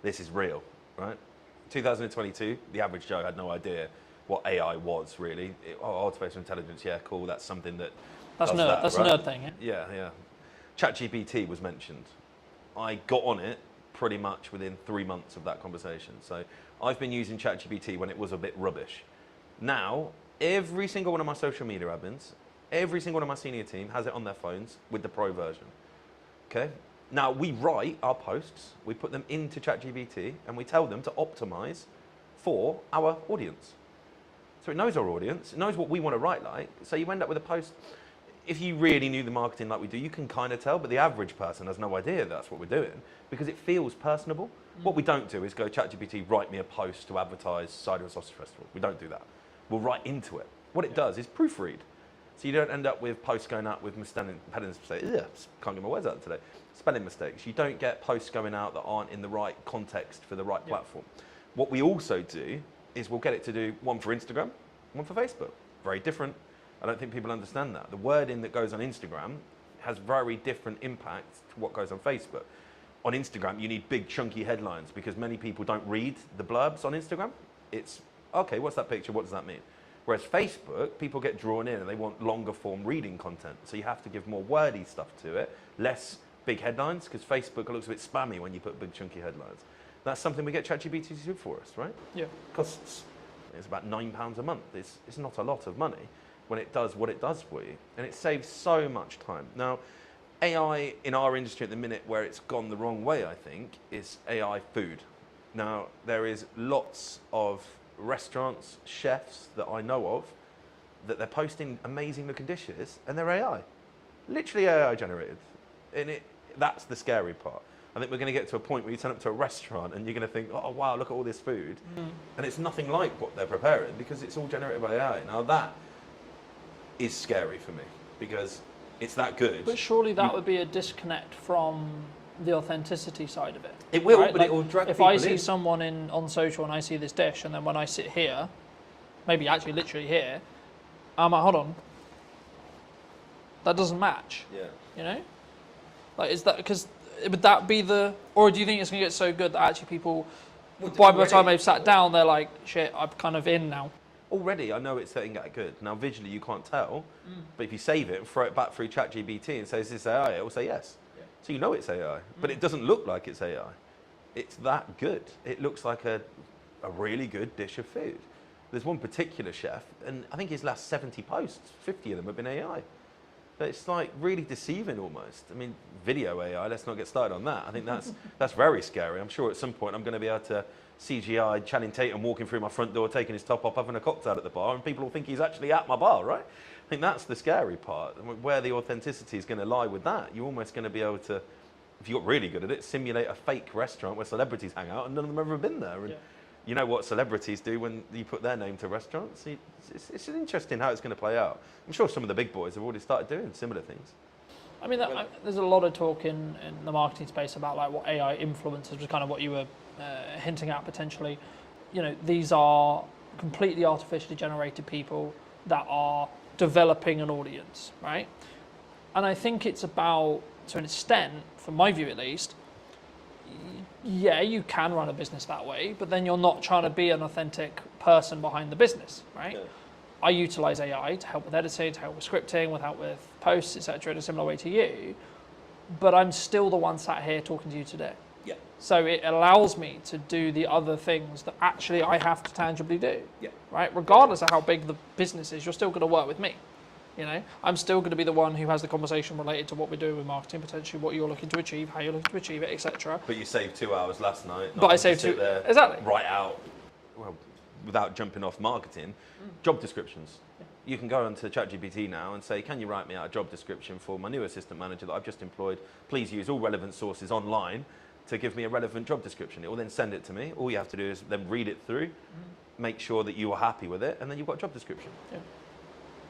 this is real, right? 2022, the average Joe had no idea what AI was really. Artificial intelligence, yeah, cool, that's something that That's a nerd thing, yeah? Yeah. ChatGPT was mentioned. I got on it pretty much within 3 months of that conversation. So I've been using ChatGPT when it was a bit rubbish. Now, Every single one of my social media admins, every single one of my senior team has it on their phones with the pro version. Okay? Now, we write our posts, we put them into ChatGPT, and we tell them to optimize for our audience. So it knows our audience, it knows what we want to write like. So you end up with a post, if you really knew the marketing like we do, you can kind of tell, but the average person has no idea that's what we're doing because it feels personable. What we don't do is go, ChatGPT, write me a post to advertise Cider and Sausage Festival. We don't do that. We'll write into it. What it does is proofread. So you don't end up with posts going out with spelling mistakes. Can't get my words out today. Spelling mistakes. You don't get posts going out that aren't in the right context for the right platform. What we also do is we'll get it to do one for Instagram, one for Facebook. Very different. I don't think people understand that. The wording that goes on Instagram has very different impact to what goes on Facebook. On Instagram, you need big chunky headlines because many people don't read the blurbs on Instagram. It's, okay, what's that picture? What does that mean? Whereas Facebook, people get drawn in and they want longer form reading content. So you have to give more wordy stuff to it, less big headlines, because Facebook looks a bit spammy when you put big chunky headlines. That's something we get ChatGPT to do for us, right? Yeah. Costs, it's about £9 a month. It's not a lot of money when it does what it does for you. And it saves so much time. Now, AI in our industry at the minute where it's gone the wrong way, I think, is AI food. Now, there is lots of restaurants, chefs that I know of, that they're posting amazing looking dishes and they're AI. Literally AI generated. And that's the scary part. I think we're going to get to a point where you turn up to a restaurant and you're going to think, oh wow, look at all this food. And it's nothing like what they're preparing because it's all generated by AI. Now that is scary for me because it's that good. But surely that would be a disconnect from the authenticity side of it. It will, right? but Like, it will drag if people I see in. someone on social and I see this dish, and then when I sit here, maybe actually literally here, I'm like, hold on, that doesn't match. Yeah. You know, like is that because would that be the, or do you think it's gonna get so good that actually people, by the time they've sat down, they're like, shit, I'm kind of in now. Already, I know it's getting that good. Now, visually, you can't tell, but if you save it and throw it back through ChatGPT and say, is this AI? It will say yes. So you know it's AI, but it doesn't look like it's AI. It's that good. It looks like a really good dish of food. There's one particular chef, and I think his last 70 posts, 50 of them have been AI. But it's like really deceiving almost. I mean, video AI, let's not get started on that. I think that's very scary. I'm sure at some point I'm going to be able to CGI Channing Tatum walking through my front door, taking his top off, having a cocktail at the bar, and people will think he's actually at my bar, right? I think that's the scary part. Where the authenticity is going to lie with that, you're almost going to be able to, if you got really good at it, simulate a fake restaurant where celebrities hang out and none of them have ever been there. And you know what celebrities do when you put their name to restaurants? It's interesting how it's going to play out. I'm sure some of the big boys have already started doing similar things. I mean, there's a lot of talk in the marketing space about like what AI influences, was kind of what you were hinting at potentially. You know, these are completely artificially generated people that are developing an audience, right? And I think it's about, to an extent, from my view at least, yeah, you can run a business that way, but then you're not trying to be an authentic person behind the business, right? Yeah. I utilize AI to help with editing, to help with scripting, with help with posts, etc., in a similar way to you, but I'm still the one sat here talking to you today. Yeah. So it allows me to do the other things that actually I have to tangibly do. Yeah. Right? Regardless of how big the business is, you're still going to work with me. You know, I'm still going to be the one who has the conversation related to what we're doing with marketing, potentially what you're looking to achieve, how you're looking to achieve it, etc. But you saved 2 hours last night. But I saved two. Exactly. Write out, well, without jumping off marketing, job descriptions. Yeah. You can go onto ChatGPT now and say, can you write me out a job description for my new assistant manager that I've just employed? Please use all relevant sources online to give me a relevant job description. It will then send it to me. All you have to do is then read it through, make sure that you are happy with it, and then you've got a job description. Yeah.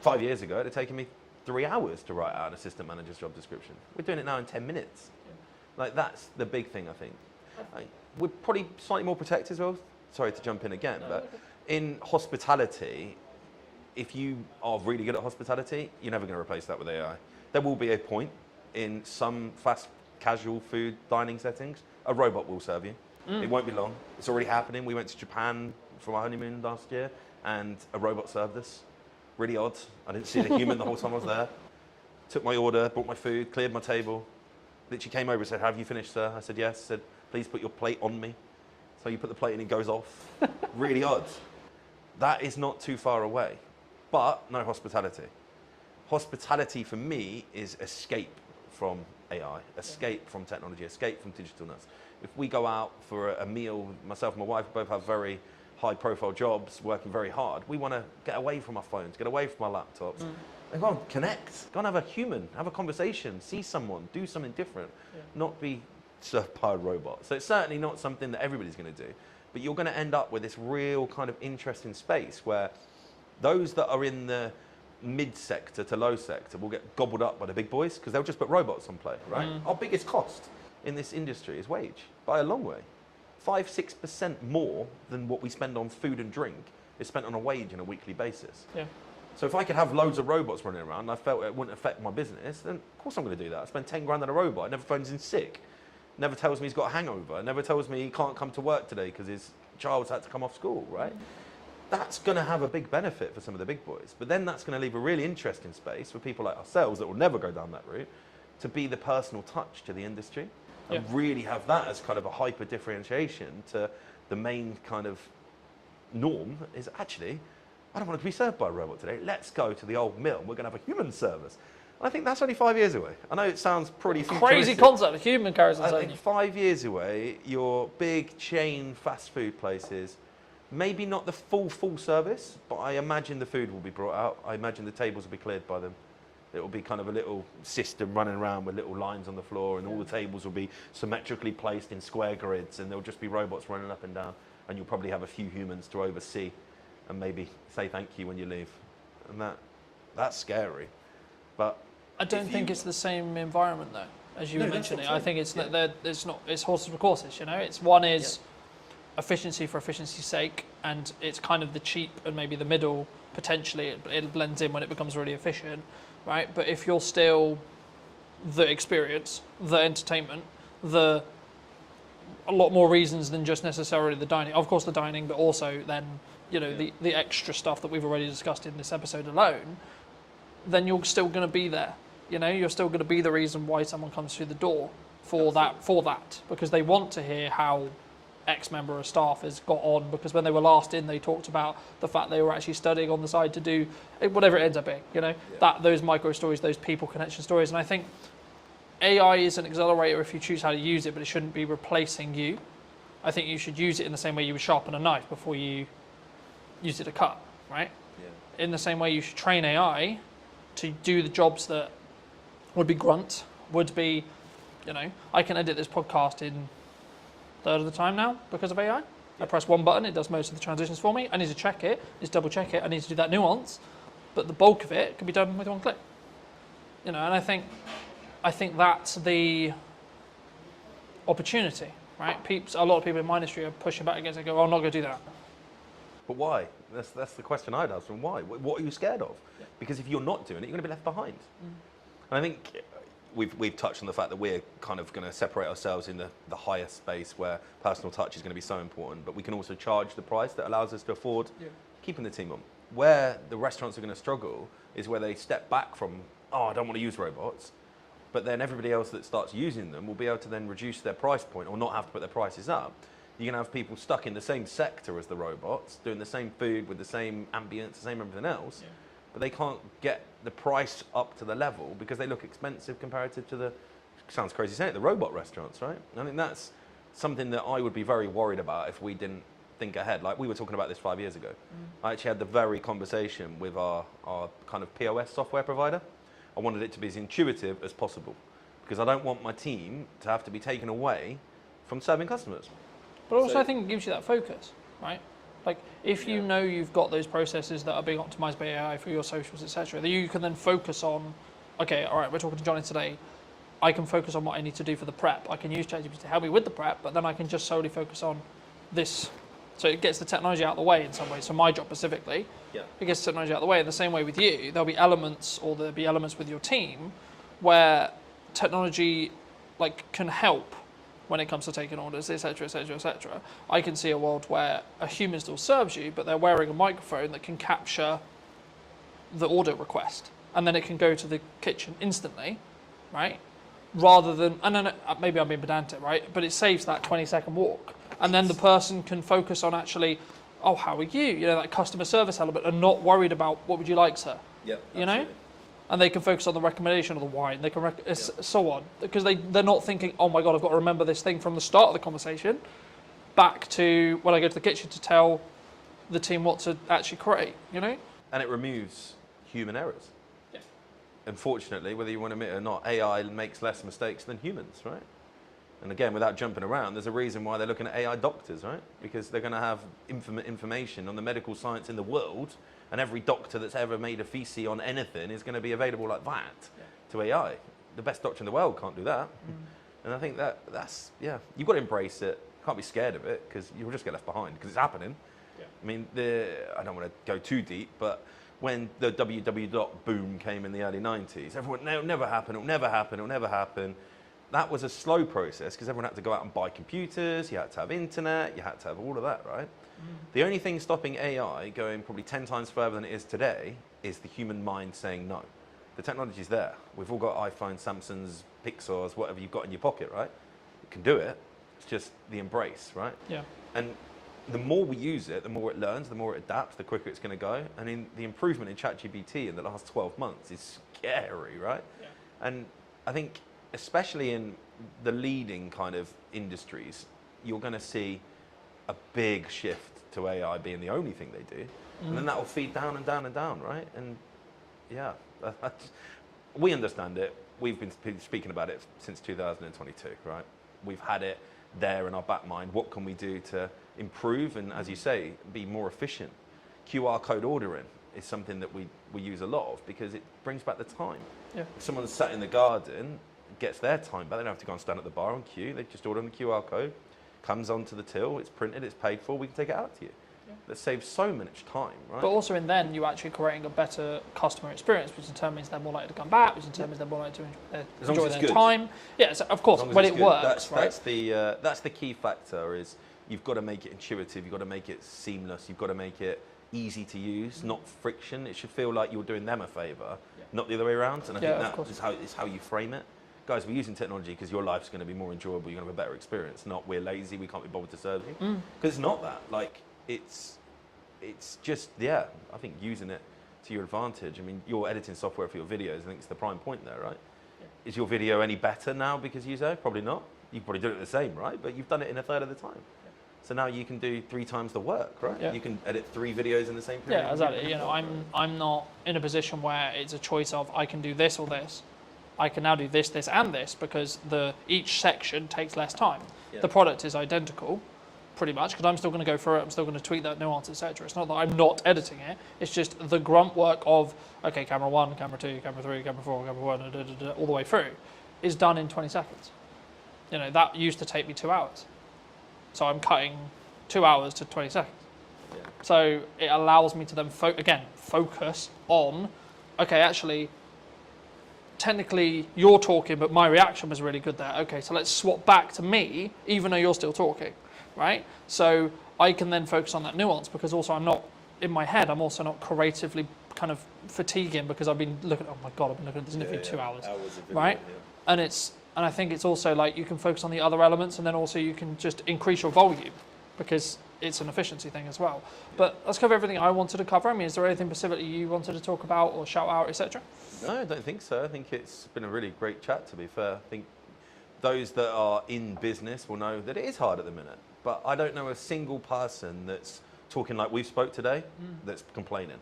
5 years ago, it had taken me 3 hours to write out an assistant manager's job description. We're doing it now in 10 minutes. Yeah. Like, that's the big thing, I think. We're probably slightly more protected as well. Sorry to jump in again, but in hospitality, if you are really good at hospitality, you're never going to replace that with AI. There will be a point in some fast casual food dining settings, a robot will serve you. It won't be long. It's already happening. We went to Japan for our honeymoon last year, and a robot served us. Really odd. I didn't see the human the whole time I was there. Took my order, brought my food, cleared my table. Literally came over and said, have you finished, sir? I said, yes. Said, please put your plate on me. So you put the plate in, it goes off. Really odd. That is not too far away. but no hospitality. Hospitality for me is escape from AI, escape from technology, escape from digitalness. If we go out for a meal, myself and my wife both have very high profile jobs, working very hard. We want to get away from our phones, get away from our laptops. And go and connect, go and have a human, have a conversation, see someone, do something different, not be served by a robot. So it's certainly not something that everybody's going to do, but you're going to end up with this real kind of interesting space where those that are in the mid sector to low sector will get gobbled up by the big boys because they'll just put robots on play, right? Our biggest cost in this industry is wage, by a long way. 5-6% more than what we spend on food and drink is spent on a wage on a weekly basis. Yeah. So if I could have loads of robots running around and I felt it wouldn't affect my business, then of course I'm going to do that. I spend 10 grand on a robot. It never phones in sick. Never tells me he's got a hangover. Never tells me he can't come to work today because his child's had to come off school, right? That's going to have a big benefit for some of the big boys. But then that's going to leave a really interesting space for people like ourselves that will never go down that route to be the personal touch to the industry and really have that as kind of a hyper differentiation to the main kind of norm is actually, I don't want to be served by a robot today. Let's go to the old mill. We're going to have a human service. And I think that's only 5 years away. I know it sounds pretty Crazy futuristic. concept, a human carries on I its own. think 5 years away, your big chain fast food places, maybe not the full service, but I imagine the food will be brought out. I imagine the tables will be cleared by them. It will be kind of a little system running around with little lines on the floor, and all the tables will be symmetrically placed in square grids, and there'll just be robots running up and down, and you'll probably have a few humans to oversee and maybe say thank you when you leave. And that's scary. But I don't think it's the same environment though, as you were mentioning. I think it's that it's not. It's horses for courses. You know, it's one is efficiency for efficiency's sake, and it's kind of the cheap and maybe the middle. Potentially, it blends in when it becomes really efficient, right? But if you're still the experience, the entertainment, a lot more reasons than just necessarily the dining. Of course, the dining, but also then the extra stuff that we've already discussed in this episode alone. Then you're still going to be there. You know, you're still going to be the reason why someone comes through the door for that, because they want to hear how X member of staff has got on, because when they were last in, they talked about the fact they were actually studying on the side to do whatever it ends up being, those micro stories, those people connection stories. And I think AI is an accelerator if you choose how to use it, but it shouldn't be replacing you. I think you should use it in the same way you would sharpen a knife before you use it to cut, right? Yeah. In the same way you should train AI to do the jobs that would be grunt, would be, I can edit this podcast in a third of the time now because of AI. I press one button, it does most of the transitions for me. I need to check it, just double check it. I need to do that nuance, but the bulk of it can be done with one click. And I think that's the opportunity, right? A lot of people in my industry are pushing back against it. Go, I'm not going to do that. But why? That's the question I'd ask them. Why? What are you scared of? Yeah. Because if you're not doing it, you're going to be left behind. And I think we've touched on the fact that we're kind of going to separate ourselves in the higher space where personal touch is going to be so important, but we can also charge the price that allows us to afford keeping the team on. Where the restaurants are going to struggle is where they step back from, I don't want to use robots, but then everybody else that starts using them will be able to then reduce their price point or not have to put their prices up. You're going to have people stuck in the same sector as the robots, doing the same food with the same ambience, the same everything else, but they can't get the price up to the level because they look expensive comparative to the, sounds crazy saying it, the robot restaurants, right? I think that's something that I would be very worried about if we didn't think ahead. Like we were talking about this 5 years ago. I actually had the very conversation with our kind of POS software provider. I wanted it to be as intuitive as possible because I don't want my team to have to be taken away from serving customers. But also I think it gives you that focus, right? Like if you know you've got those processes that are being optimized by AI for your socials, etc., that you can then focus on, okay, all right, we're talking to Johnny today. I can focus on what I need to do for the prep. I can use ChatGPT to help me with the prep, but then I can just solely focus on this. So it gets the technology out of the way in some ways. So my job specifically, it gets the technology out of the way. In the same way with you, there'll be elements with your team where technology can help when it comes to taking orders, etc., etc., etc. I can see a world where a human still serves you, but they're wearing a microphone that can capture the order request, and then it can go to the kitchen instantly, right? Rather than, and then maybe I'm being pedantic, right? But it saves that 20-second walk, and then the person can focus on actually oh, how are you? You know, that customer service element, and not worried about what would you like, sir? Yeah. You know? And they can focus on the recommendation of the wine. They can so on, because they're not thinking, oh my god, I've got to remember this thing from the start of the conversation, back to when I go to the kitchen to tell the team what to actually create. You know? And it removes human errors. Yeah. Unfortunately, whether you want to admit it or not, AI makes less mistakes than humans, right? And again, without jumping around, there's a reason why they're looking at AI doctors, right? Because they're going to have information on the medical science in the world, and every doctor that's ever made a thesis on anything is going to be available like that to AI. The best doctor in the world can't do that. And I think that's, you've got to embrace it. Can't be scared of it, because you'll just get left behind, because it's happening. Yeah. I mean, I don't want to go too deep, but when the www boom came in the early 90s, everyone, no, it'll never happen, it'll never happen, it'll never happen. That was a slow process, because everyone had to go out and buy computers, you had to have internet, you had to have all of that, right? The only thing stopping AI going probably 10 times further than it is today is the human mind saying no. The technology's there. We've all got iPhones, Samsungs, Pixars, whatever you've got in your pocket, right? You can do it. It's just the embrace, right? Yeah. And the more we use it, the more it learns, the more it adapts, the quicker it's going to go. And in the improvement in ChatGPT in the last 12 months is scary, right? Yeah. And I think, especially in the leading kind of industries, you're going to see a big shift to AI being the only thing they do. And then that will feed down and down and down, right? And yeah, we understand it. We've been speaking about it since 2022, right? We've had it there in our back mind. What can we do to improve and, as you say, be more efficient? QR code ordering is something that we use a lot of, because it brings back the time. Yeah. If someone's sat in the garden, gets their time back. They don't have to go and stand at the bar and queue. They just order on the QR code, comes onto the till, it's printed, it's paid for, we can take it out to you. Yeah. That saves so much time, right? But also in then, you're actually creating a better customer experience, which determines they're more likely to come back, which determines they're more likely to enjoy their time. Yeah, so of course, when it works, right? That's the key factor, is you've got to make it intuitive, you've got to make it seamless, you've got to make it easy to use, not friction. It should feel like you're doing them a favour, not the other way around. And I think that is how you frame it. Guys, we're using technology because your life's going to be more enjoyable, you're going to have a better experience, not we're lazy, we can't be bothered to serve you. Because it's not that. Like, it's just, I think using it to your advantage. I mean, you're editing software for your videos, I think it's the prime point there, right? Yeah. Is your video any better now because you say? Probably not. You probably do it the same, right? But you've done it in a third of the time. Yeah. So now you can do 3 times the work, right? Yeah. You can edit 3 videos in the same period. Yeah, exactly. You know, I'm not in a position where it's a choice of I can do this or this. I can now do this, this, and this, because each section takes less time. Yeah. The product is identical, pretty much, because I'm still going to go through it, I'm still going to tweak that nuance, etc. It's not that I'm not editing it, it's just the grunt work of, okay, camera 1, camera 2, camera 3, camera 4, camera 1, all the way through, is done in 20 seconds. You know, that used to take me 2 hours. So I'm cutting 2 hours to 20 seconds. Yeah. So it allows me to then, focus on, okay, actually, technically you're talking, but my reaction was really good there. Okay, so let's swap back to me, even though you're still talking, right? So I can then focus on that nuance, because also I'm not, in my head, I'm also not creatively kind of fatiguing, because I've been looking, oh my God, I've been looking at this interview 2 hours, right? Yeah. And I think it's also like you can focus on the other elements, and then also you can just increase your volume, because it's an efficiency thing as well. But let's cover everything I wanted to cover. I mean, is there anything specifically you wanted to talk about or shout out, etc.? No, I don't think so. I think it's been a really great chat, to be fair. I think those that are in business will know that it is hard at the minute. But I don't know a single person that's talking like we've spoke today that's complaining.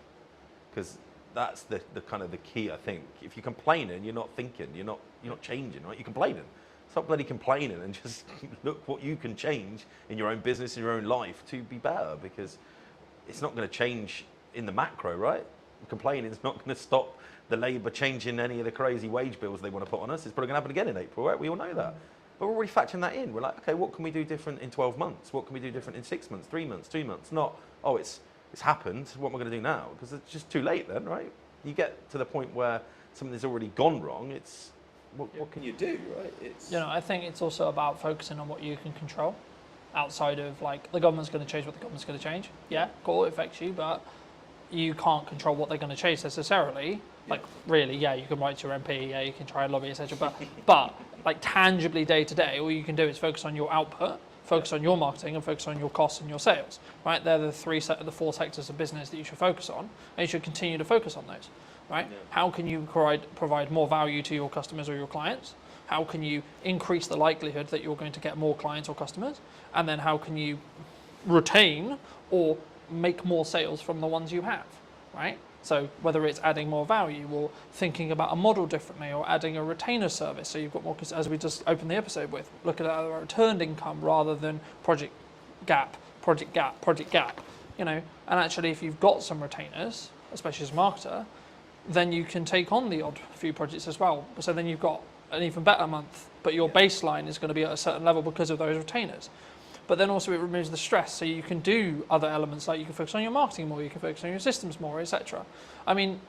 Because that's the kind of the key, I think. If you're complaining, you're not thinking, you're not changing, right? You're complaining. Stop bloody complaining and just look what you can change in your own business, in your own life to be better, because it's not going to change in the macro, right? Complaining is not going to stop the Labour changing any of the crazy wage bills they want to put on us. It's probably going to happen again in April, right? We all know that. But we're already factoring that in. We're like, okay, what can we do different in 12 months? What can we do different in 6 months, 3 months, 2 months? Not, oh, it's happened. What am I going to do now? Because it's just too late then, right? You get to the point where something's already gone wrong. It's, what can you do, right? I think it's also about focusing on what you can control, outside of like the government's going to change what the government's going to change. Yeah, cool, it affects you, but you can't control what they're going to change necessarily. Like really, you can write to your MP, you can try and lobby, etc. But like tangibly day to day, all you can do is focus on your output, Focus on your marketing and focus on your costs and your sales, right? They're the the four sectors of business that you should focus on, and you should continue to focus on those, right? Yeah. How can you provide more value to your customers or your clients? How can you increase the likelihood that you're going to get more clients or customers? And then how can you retain or make more sales from the ones you have, right? So whether it's adding more value or thinking about a model differently or adding a retainer service, so you've got more, as we just opened the episode with, looking at a returned income rather than project gap, you know. And actually, if you've got some retainers, especially as a marketer, then you can take on the odd few projects as well. So then you've got an even better month, but your baseline is going to be at a certain level because of those retainers. But then also it removes the stress, so you can do other elements, like you can focus on your marketing more, you can focus on your systems more, etc. I mean,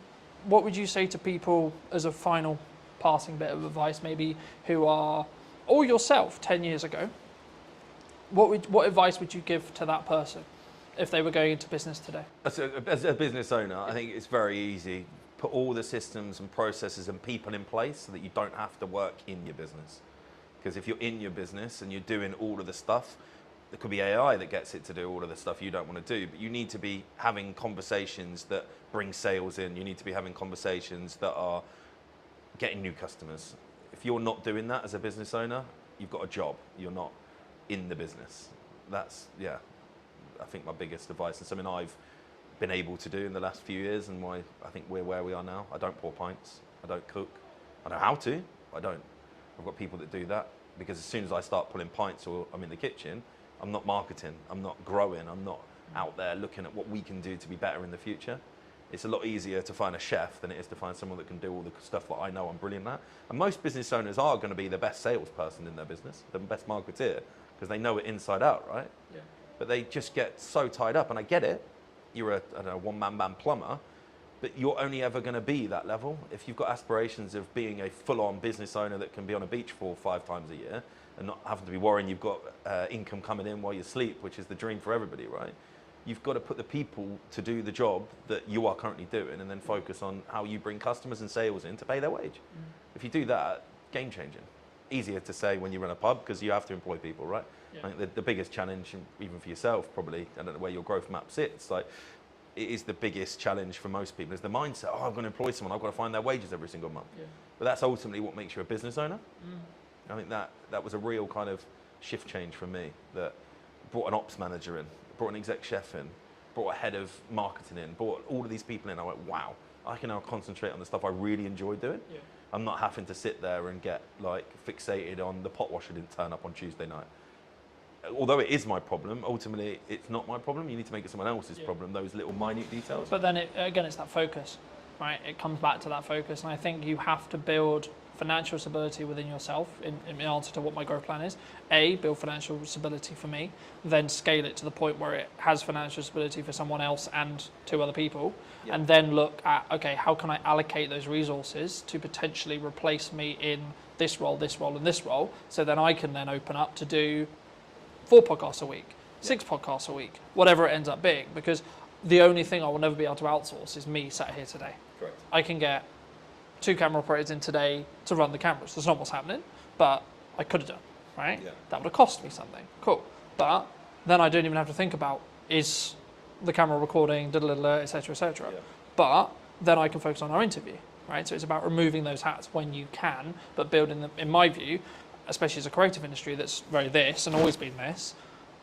what would you say to people as a final passing bit of advice, maybe who are, or yourself 10 years ago, what advice would you give to that person if they were going into business today? As a business owner, I think it's very easy. Put all the systems and processes and people in place so that you don't have to work in your business. Because if you're in your business and you're doing all of the stuff, there could be AI that gets it to do all of the stuff you don't want to do, but you need to be having conversations that bring sales in. You need to be having conversations that are getting new customers. If you're not doing that as a business owner, you've got a job. You're not in the business. That's, yeah, I think my biggest advice and something I've been able to do in the last few years and why I think we're where we are now. I don't pour pints. I don't cook. I know how to. I don't. I've got people that do that because as soon as I start pulling pints or I'm in the kitchen, I'm not marketing, I'm not growing, I'm not out there looking at what we can do to be better in the future. It's a lot easier to find a chef than it is to find someone that can do all the stuff that I know I'm brilliant at. And most business owners are going to be the best salesperson in their business, the best marketeer, because they know it inside out, right? Yeah. But they just get so tied up, and I get it. You're a one-man band plumber, but you're only ever going to be that level. If you've got aspirations of being a full-on business owner that can be on a beach 4 or 5 times a year, and not having to be worrying you've got income coming in while you sleep, which is the dream for everybody, right? You've got to put the people to do the job that you are currently doing and then focus on how you bring customers and sales in to pay their wage. If you do that, game changing. Easier to say when you run a pub because you have to employ people, right? Yeah. I think the biggest challenge, even for yourself probably, I don't know where your growth map sits, like it is the biggest challenge for most people is the mindset, oh, I'm going to employ someone, I've got to find their wages every single month. Yeah. But that's ultimately what makes you a business owner. I think that was a real kind of shift change for me, that brought an ops manager in, brought an exec chef in, brought a head of marketing in, brought all of these people in. I went, wow, I can now concentrate on the stuff I really enjoy doing. Yeah. I'm not having to sit there and get like fixated on the pot washer didn't turn up on Tuesday night. Although it is my problem, ultimately it's not my problem. You need to make it someone else's problem, those little minute details. But then again, it's that focus, right? It comes back to that focus. And I think you have to build financial stability within yourself in answer to what my growth plan is. A, build financial stability for me, then scale it to the point where it has financial stability for someone else and 2 other people. Yeah. And then look at, okay, how can I allocate those resources to potentially replace me in this role, and this role, so then I can then open up to do 4 podcasts a week, 6 podcasts a week, whatever it ends up being, because the only thing I will never be able to outsource is me sat here today. Correct. I can get 2 camera operators in today to run the cameras. That's not what's happening, but I could have done, right? Yeah. That would have cost me something. Cool. But then I don't even have to think about, is the camera recording, etc., etc. Yeah. But then I can focus on our interview, right? So it's about removing those hats when you can, but building them, in my view, especially as a creative industry that's very this and always been this,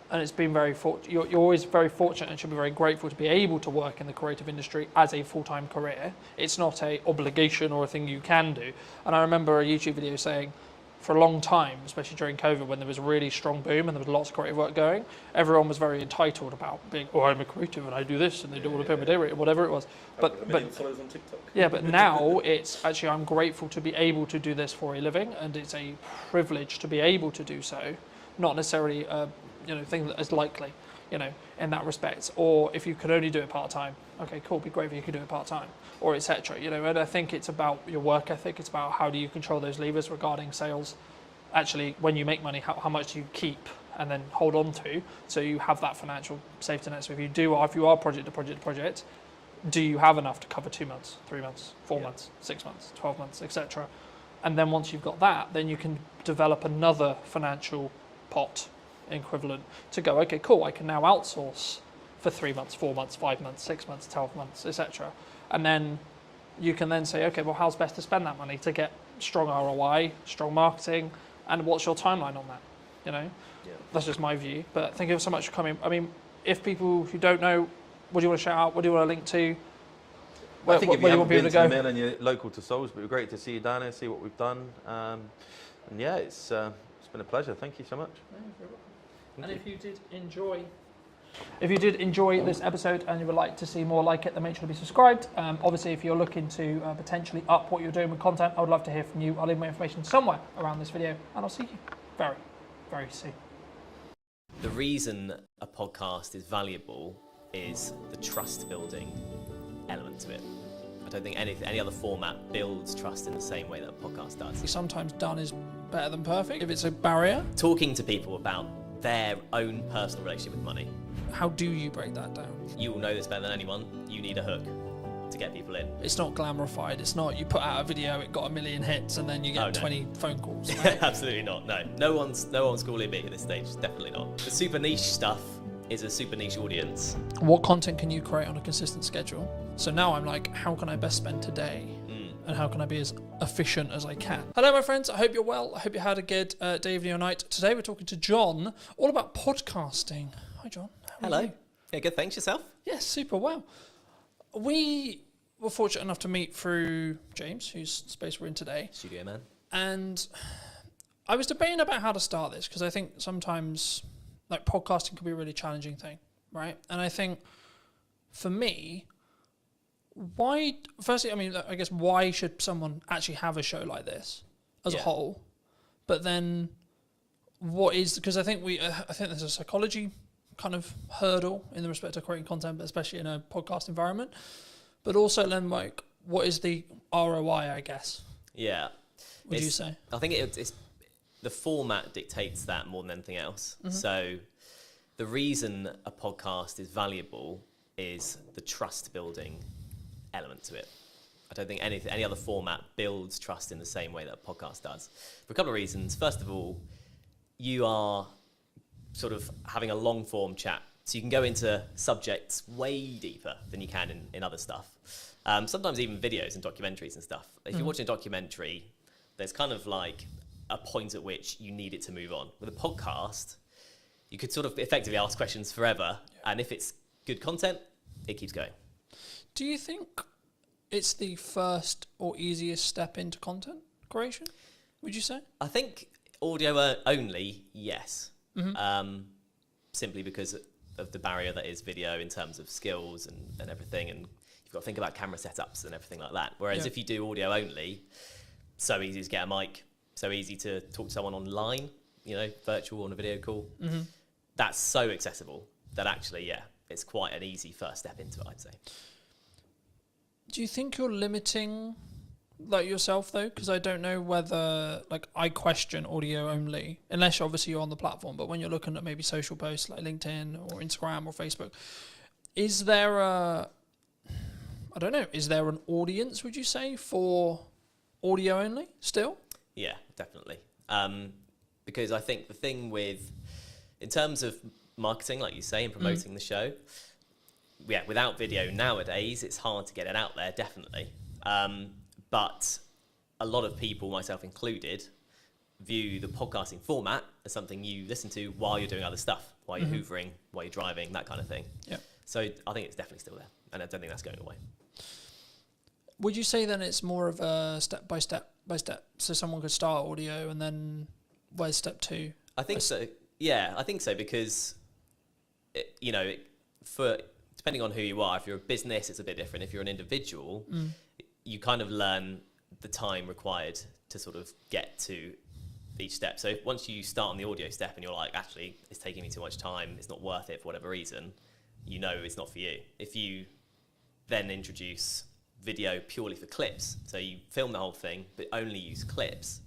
and it's been very you're always very fortunate and should be very grateful to be able to work in the creative industry as a full-time career. It's not a obligation or a thing you can do. And I remember a YouTube video saying, for a long time, especially during COVID, when there was a really strong boom and there was lots of creative work going, everyone was very entitled about being, oh, I'm a creative and I do this and they do all the pay my day rate, whatever it was. But followers on TikTok. yeah, but now it's actually, I'm grateful to be able to do this for a living, and it's a privilege to be able to do so, not necessarily a thing that is likely, in that respect. Or if you could only do it part-time, okay, cool, be great if you could do it part-time, or etc. And I think it's about your work ethic. It's about how do you control those levers regarding sales. Actually, when you make money, how much do you keep and then hold on to, so you have that financial safety net. So if you are project to project, do you have enough to cover 2 months, 3 months, 4 months, 6 months, 12 months, etc. And then once you've got that, then you can develop another financial pot equivalent to go, okay, cool, I can now outsource for 3 months, 4 months, 5 months, 6 months, 12 months, etc. And then you can then say, okay, well, how's best to spend that money to get strong ROI, strong marketing, and what's your timeline on that? You know, that's just my view. But thank you so much for coming. I mean, if people who don't know, what do you want to shout out? What do you want to link to? I think if you haven't been to the go? mill and you're local to Salisbury, it'd be great to see you down here, see what we've done. And yeah, it's been a pleasure. Thank you so much. And if you did enjoy this episode and you would like to see more like it, then make sure to be subscribed. Obviously, if you're looking to potentially up what you're doing with content, I would love to hear from you. I'll leave my information somewhere around this video, and I'll see you very, very soon. The reason a podcast is valuable is the trust building element to it. I don't think any other format builds trust in the same way that a podcast does. Sometimes done is better than perfect. If it's a barrier, Talking to people about their own personal relationship with money. how do you break that down? You will know this better than anyone. You need a hook to get people in. It's not glamorified. It's not you put out a video, it got 1 million hits, and then you get 20 phone calls. Right? Absolutely not. No one's calling me at this stage. Definitely not. The super niche stuff is a super niche audience. What content can you create on a consistent schedule? So now I'm like, how can I best spend today? And how can I be as efficient as I can? Hello, my friends. I hope you're well. I hope you had a good day, evening, or night. Today we're talking to John all about podcasting. Hi, John. How are Hello. you? Yeah, good. Thanks yourself. Yes, super well. We were fortunate enough to meet through James, whose space we're in today. Studio man. And I was debating about how to start this because I think sometimes like podcasting can be a really challenging thing, right? And I think for me, firstly, I mean, I guess why should someone actually have a show like this as a whole? But then because I think there's a psychology kind of hurdle in the respect of creating content, but especially in a podcast environment. But also then like, what is the ROI, I guess? Yeah. Would you say? I think it's the format dictates that more than anything else. Mm-hmm. So the reason a podcast is valuable is the trust building element to it. I don't think any other format builds trust in the same way that a podcast does. For a couple of reasons. First of all, you are sort of having a long form chat. So you can go into subjects way deeper than you can in other stuff. Sometimes even videos and documentaries and stuff. If you're watching a documentary, there's kind of like a point at which you need it to move on. With a podcast, you could sort of effectively ask questions forever. And if it's good content, it keeps going. Do you think it's the first or easiest step into content creation, would you say? I think audio only, yes. Mm-hmm. Simply because of the barrier that is video in terms of skills and everything. And you've got to think about camera setups and everything like that. Whereas if you do audio only, so easy to get a mic, so easy to talk to someone online, virtual on a video call. Mm-hmm. That's so accessible that actually, it's quite an easy first step into it, I'd say. Do you think you're limiting like yourself though? Because I don't know whether like I question audio only, unless obviously you're on the platform, but when you're looking at maybe social posts like LinkedIn or Instagram or Facebook, is there is there an audience, would you say, for audio only still? Yeah, definitely. Because I think the thing in terms of marketing, like you say, and promoting the show, without video nowadays, it's hard to get it out there, definitely. But a lot of people, myself included, view the podcasting format as something you listen to while you're doing other stuff, while you're hoovering, while you're driving, that kind of thing. Yeah. So I think it's definitely still there, and I don't think that's going away. Would you say then it's more of a step by step? So someone could start audio and then where's step two? I think so. Yeah, I think so because, for depending on who you are, if you're a business, it's a bit different. If you're an individual, you kind of learn the time required to sort of get to each step. So once you start on the audio step and you're like, actually, it's taking me too much time, it's not worth it for whatever reason, it's not for you. If you then introduce video purely for clips, so you film the whole thing but only use clips,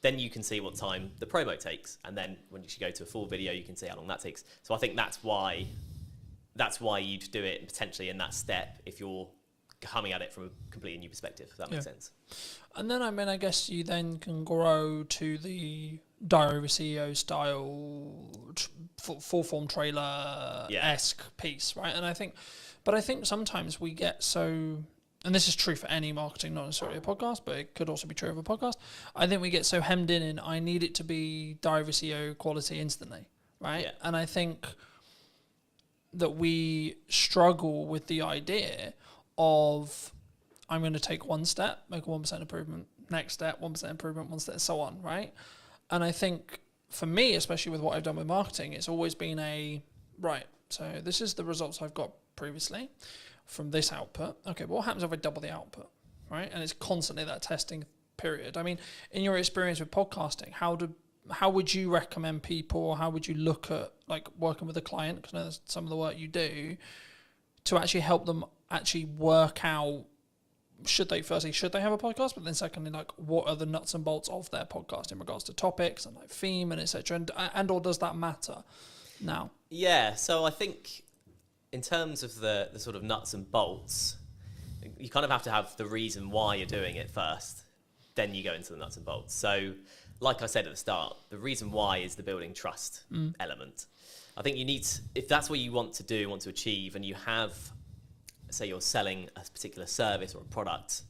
then you can see what time the promo takes, and then when you go to a full video, you can see how long that takes. So I think that's why you'd do it potentially in that step if you're coming at it from a completely new perspective, if that makes sense. And then, I guess you then can grow to the Diary of a CEO style full form trailer esque piece, right? And I think sometimes we get so, and this is true for any marketing, not necessarily a podcast, but it could also be true of a podcast. I think we get so hemmed in I need it to be Diary of a CEO quality instantly, right? Yeah. And I think that we struggle with the idea of, I'm going to take one step, make a 1% improvement, next step, 1% improvement, one step, so on, right? And I think for me, especially with what I've done with marketing, it's always been so this is the results I've got previously from this output. Okay, but what happens if I double the output, right? And it's constantly that testing period. I mean, in your experience with podcasting, how would you recommend people, or how would you look at like working with a client, because I know that's some of the work you do, to actually help them actually work out, should they have a podcast, but then secondly, like, what are the nuts and bolts of their podcast in regards to topics and like theme and etc. And or does that matter now? Yeah, so I think in terms of the sort of nuts and bolts, you kind of have to have the reason why you're doing it first, then you go into the nuts and bolts. So like I said at the start, the reason why is the building trust element. I think you need, if that's what you want to achieve, and you have, say you're selling a particular service or a product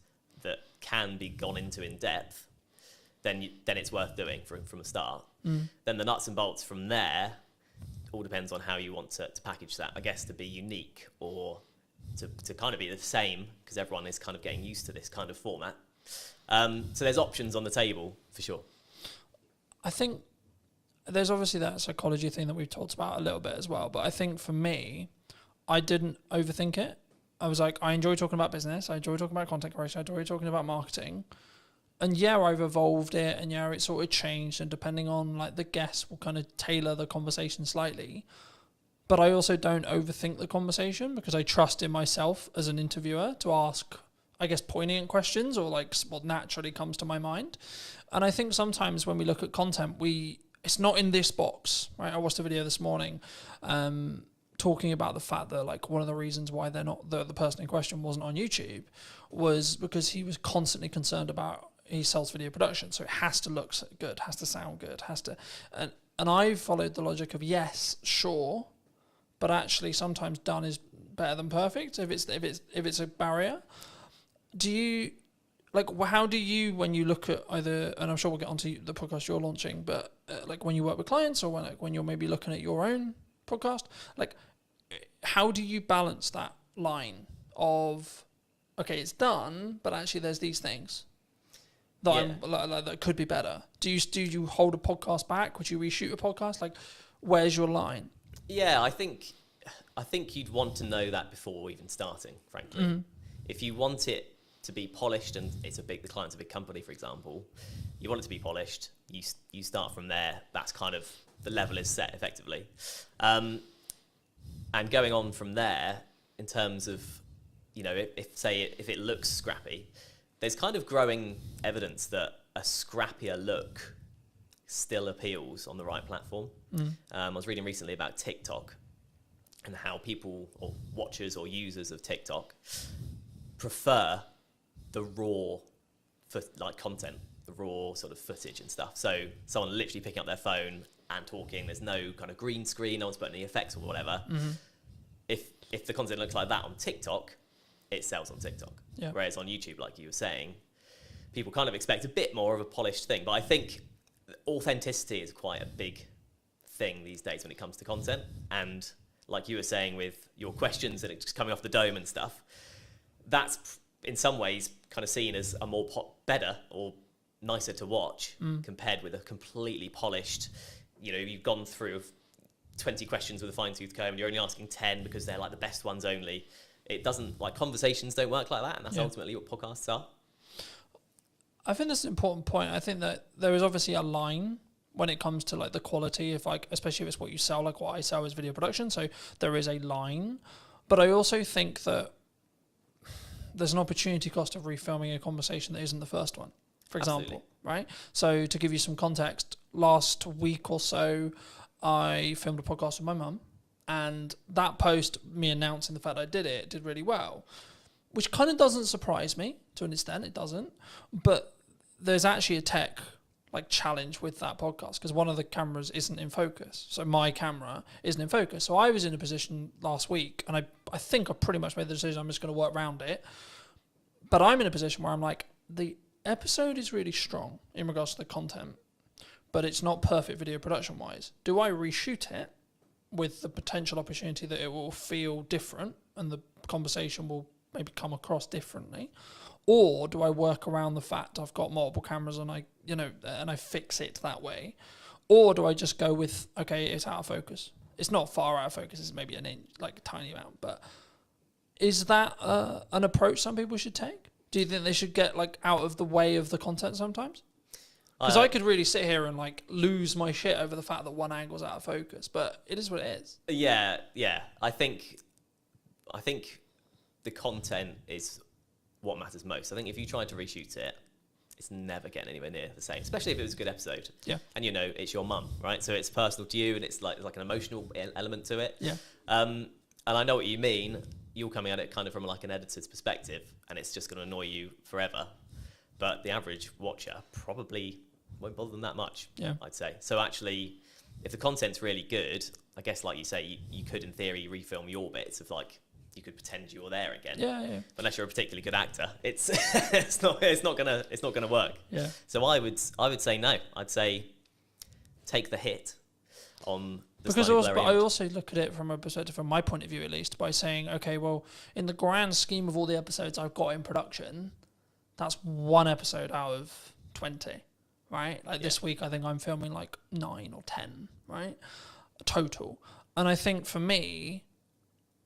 that can be gone into in depth, then it's worth doing from the start. Then the nuts and bolts from there all depends on how you want to package that, I guess, to be unique or to kind of be the same, because everyone is kind of getting used to this kind of format. So there's options on the table for sure. I think there's obviously that psychology thing that we've talked about a little bit as well, but I think for me, I didn't overthink it. I was like, I enjoy talking about business, I enjoy talking about content creation, I enjoy talking about marketing. And yeah, I've evolved it, and yeah, it sort of changed, and depending on like the guest will kind of tailor the conversation slightly. But I also don't overthink the conversation, because I trust in myself as an interviewer to ask, I guess, poignant questions, or like what naturally comes to my mind. And I think sometimes when we look at content, it's not in this box, right? I watched a video this morning talking about the fact that like one of the reasons why they're not, the person in question wasn't on YouTube, was because he was constantly concerned about, he sells video production, so it has to look good, has to sound good, and I followed the logic of, yes, sure, but actually sometimes done is better than perfect if it's a barrier. Do you, like, how do you, when you look at either, and I'm sure we'll get onto the podcast you're launching, but like when you work with clients, or when you're maybe looking at your own podcast, like, how do you balance that line of, okay, it's done, but actually there's these things that that could be better? Do you hold a podcast back? Would you reshoot a podcast? Like, where's your line? Yeah, I think you'd want to know that before even starting, frankly. If you want it to be polished, and the client's a big company, for example, you want it to be polished, you start from there. That's kind of, the level is set effectively. And going on from there, in terms of, you know, if it looks scrappy, there's kind of growing evidence that a scrappier look still appeals on the right platform. I was reading recently about TikTok, and how people, or watchers or users of TikTok, prefer the raw content, the raw sort of footage and stuff. So someone literally picking up their phone and talking, there's no kind of green screen, no one's putting any effects or whatever. If the content looks like that on TikTok, it sells on TikTok. Yeah. Whereas on YouTube, like you were saying, people kind of expect a bit more of a polished thing. But I think authenticity is quite a big thing these days when it comes to content. And like you were saying with your questions and it's coming off the dome and stuff, that's in some ways kind of seen as a more better or nicer to watch compared with a completely polished, you know, you've gone through 20 questions with a fine-tooth comb and you're only asking 10 because they're like the best ones only. It doesn't, like, conversations don't work like that, and that's ultimately what podcasts are. I think that's an important point. I think that there is obviously a line when it comes to like the quality of, like, especially if it's what you sell, like what I sell is video production, so there is a line. But I also think that there's an opportunity cost of refilming a conversation that isn't the first one, for example. Absolutely. Right? So to give you some context, last week or so, I filmed a podcast with my mum, and that post, me announcing the fact I did it, did really well, which kind of doesn't surprise me to an extent. It doesn't, but there's actually a tech like challenge with that podcast because one of the cameras isn't in focus. So my camera isn't in focus. So I was in a position last week, and I think I pretty much made the decision I'm just going to work around it. But I'm in a position where I'm like, the episode is really strong in regards to the content, but it's not perfect video production wise. Do I reshoot it with the potential opportunity that it will feel different and the conversation will maybe come across differently? Or do I work around the fact I've got multiple cameras and I fix it that way? Or do I just go with, okay, it's out of focus. It's not far out of focus. It's maybe an inch, like a tiny amount. But is that an approach some people should take? Do you think they should get like out of the way of the content sometimes? Because I could really sit here and like lose my shit over the fact that one angle's out of focus, but it is what it is. Yeah. I think the content is what matters most. I think if you try to reshoot it, it's never getting anywhere near the same, especially if it was a good episode. Yeah. And it's your mum, right? So it's personal to you, and it's like an emotional element to it. Yeah. And I know what you mean. You're coming at it kind of from like an editor's perspective, and it's just going to annoy you forever. But the average watcher probably won't bother them that much, I'd say. So actually, if the content's really good, I guess like you say, you could in theory refilm your bits of like, you could pretend you were there again. Yeah. But unless you're a particularly good actor, it's it's not gonna work. Yeah. So I would say no. I'd say take the hit on the Because slightly also, blurry but I image. also look at it from a perspective, from my point of view at least, by saying, okay, well, in the grand scheme of all the episodes I've got in production, that's one episode out of 20, right? Like this week, I think I'm filming like 9 or 10, right? Total. And I think for me,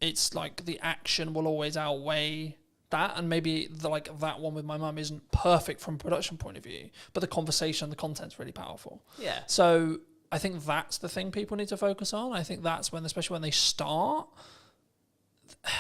it's like the action will always outweigh that, and maybe that one with my mum isn't perfect from a production point of view, but the conversation, the content's really powerful. Yeah. So I think that's the thing people need to focus on. I think that's when, especially when they start,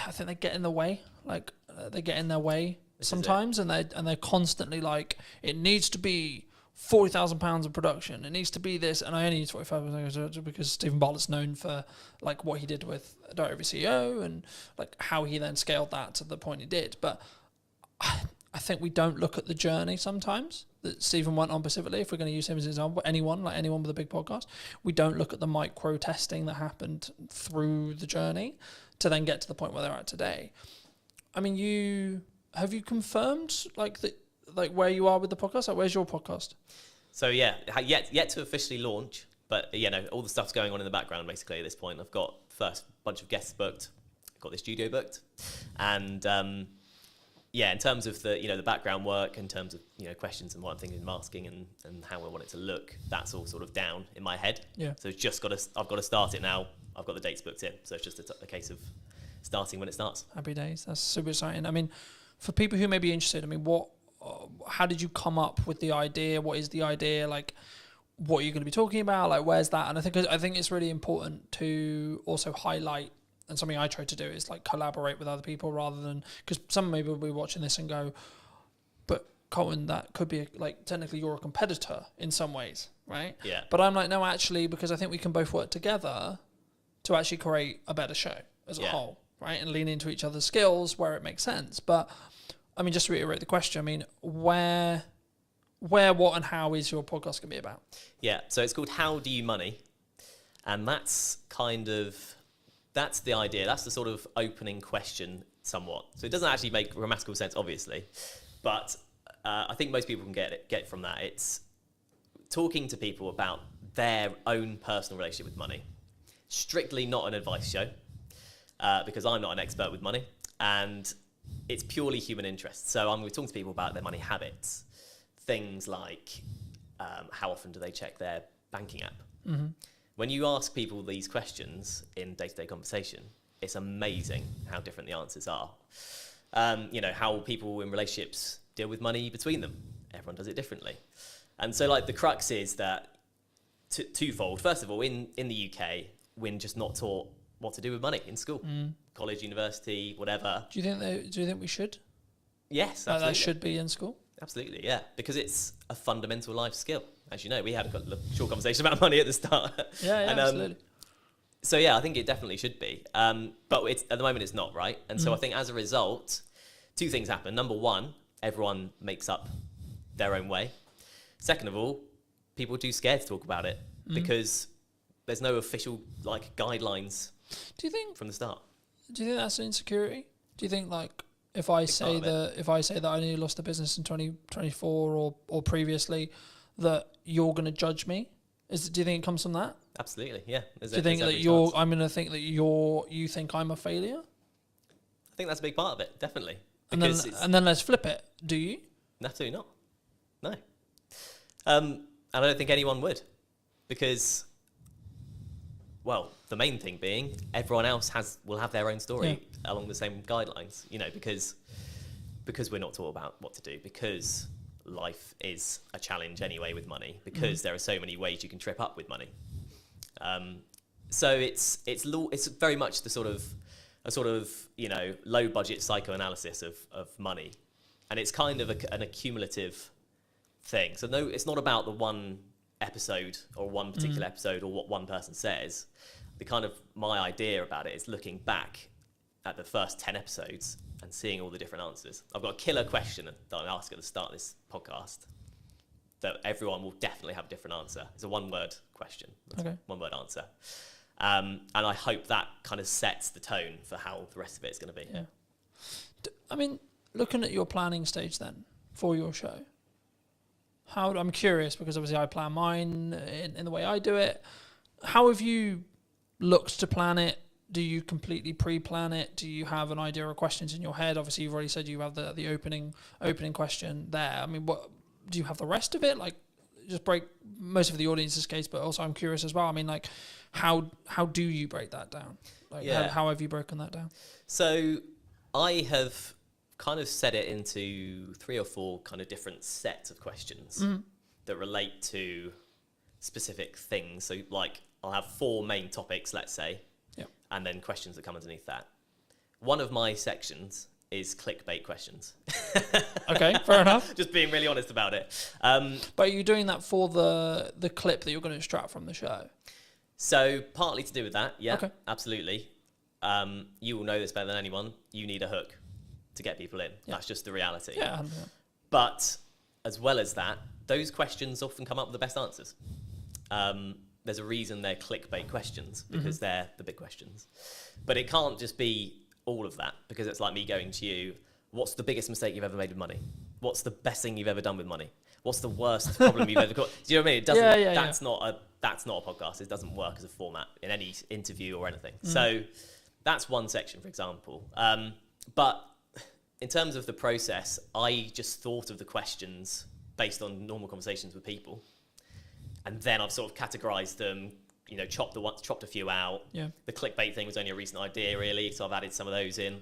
I think they get in the way. Like they get in their way sometimes, and they're constantly like, it needs to be £40,000 of production. It needs to be this, and I only use 45 because Stephen Bartlett's known for like what he did with Director of CEO and like how he then scaled that to the point he did. But I think we don't look at the journey sometimes that Stephen went on specifically. If we're going to use him as an example, anyone with a big podcast, we don't look at the micro testing that happened through the journey to then get to the point where they're at today. I mean, have you confirmed like where you are with the podcast? Like, where's your podcast? So yeah, yet to officially launch, but all the stuff's going on in the background basically at this point. I've got first bunch of guests booked, got the studio booked, and in terms of the background work, in terms of questions and what I'm thinking of asking and how I want it to look, that's all sort of down in my head. Yeah. So it's I've got to start it now. I've got the dates booked in, so it's just a case of starting when it starts. Happy days. That's super exciting. I mean, for people who may be interested, I mean, how did you come up with the idea? What is the idea? Like, what are you going to be talking about? Like, where's that? And I think it's really important to also highlight, and something I try to do is like collaborate with other people rather than, because some maybe will be watching this and go, but Colin, that could be like technically you're a competitor in some ways, right? Yeah. But I'm like, no, actually, because I think we can both work together to actually create a better show as a whole, right? And lean into each other's skills where it makes sense. But I mean, just to reiterate the question, I mean, where, what, and how is your podcast going to be about? Yeah, so it's called How Do You Money? And that's the idea. That's the sort of opening question somewhat. So it doesn't actually make grammatical sense, obviously. But I think most people can get from that. It's talking to people about their own personal relationship with money. Strictly not an advice show, because I'm not an expert with money. And it's purely human interest. So I'm talking to people about their money habits. Things like how often do they check their banking app? Mm-hmm. When you ask people these questions in day-to-day conversation, it's amazing how different the answers are. How people in relationships deal with money between them. Everyone does it differently. And so like the crux is that twofold. First of all, in the UK, we're just not taught what to do with money in school. College, university, whatever. Do you think we should? Yes, absolutely. That should be in school? Absolutely, yeah. Because it's a fundamental life skill. As you know, we had a short conversation about money at the start. Yeah, absolutely. So yeah, I think it definitely should be. But at the moment it's not, right? And so I think as a result, two things happen. Number one, everyone makes up their own way. Second of all, people are too scared to talk about it because there's no official like guidelines Do you think from the start. Do you think that's an insecurity? Do you think like if I say that I nearly lost the business in 2024 or previously, that you're going to judge me? Do you think it comes from that? Absolutely, yeah. Do you think that I'm going to think that you think I'm a failure? I think that's a big part of it, definitely. And then let's flip it. Do you? Absolutely not. No. And I don't think anyone would, because, well, the main thing being everyone else will have their own story along the same guidelines. You know, because we're not taught about what to do, because life is a challenge anyway with money, because there are so many ways you can trip up with money. So it's very much the sort of you know, low budget psychoanalysis of money, and it's kind of an accumulative thing. So no, it's not about the one episode or one particular episode or what one person says. My idea about it is looking back at the first 10 episodes and seeing all the different answers. I've got a killer question that I ask at the start of this podcast that everyone will definitely have a different answer. It's a one-word question. Okay. One-word answer. And I hope that kind of sets the tone for how the rest of it is going to be. Yeah. I mean, looking at your planning stage then for your show, I'm curious, because obviously I plan mine in the way I do it. How have you looked to plan it? Do you completely pre-plan it? Do you have an idea of questions in your head? Obviously, you've already said you have the opening question there. I mean, what do you have the rest of it? Like, just break most of the audience's case, but also I'm curious as well. I mean, like, how do you break that down? Like, how have you broken that down? So I have kind of set it into 3 or 4 kind of different sets of questions that relate to specific things. So like I'll have 4 main topics, let's say, and then questions that come underneath that. One of my sections is clickbait questions. Okay, fair enough. Just being really honest about it. But are you doing that for the clip that you're going to extract from the show? So partly to do with that, yeah, okay. Absolutely. You will know this better than anyone. You need a hook to get people in. Yeah. That's just the reality. Yeah, 100%. But as well as that, those questions often come up with the best answers. There's a reason they're clickbait questions, because they're the big questions. But it can't just be all of that, because it's like me going to you, what's the biggest mistake you've ever made with money? What's the best thing you've ever done with money? What's the worst problem you've ever got? Do you know what I mean? It doesn't, that's not a podcast. It doesn't work as a format in any interview or anything. So that's one section, for example. But in terms of the process, I just thought of the questions based on normal conversations with people. And then I've sort of categorized them, you know, chopped a few out. Yeah. The clickbait thing was only a recent idea, really, so I've added some of those in.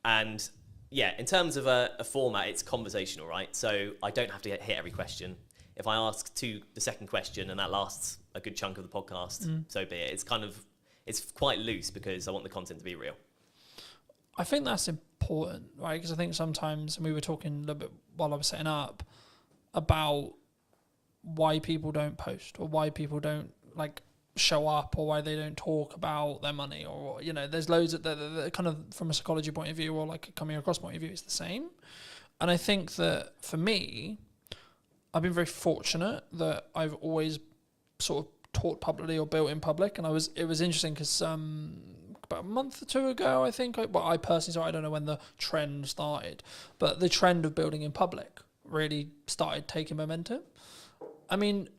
And yeah, in terms of a format, it's conversational, right? So I don't have to hit every question. If I ask the second question and that lasts a good chunk of the podcast, so be it. It's quite loose because I want the content to be real. I think that's important, right? Because I think sometimes, and we were talking a little bit while I was setting up, about why people don't post or why people don't like show up or why they don't talk about their money, or, you know, there's loads of the kind of from a psychology point of view or like a coming across point of view, it's the same. And I think that for me, I've been very fortunate that I've always sort of taught publicly or built in public. And it was interesting because about a month or 2 ago, I think, I personally, so I don't know when the trend started, but the trend of building in public really started taking momentum. I mean,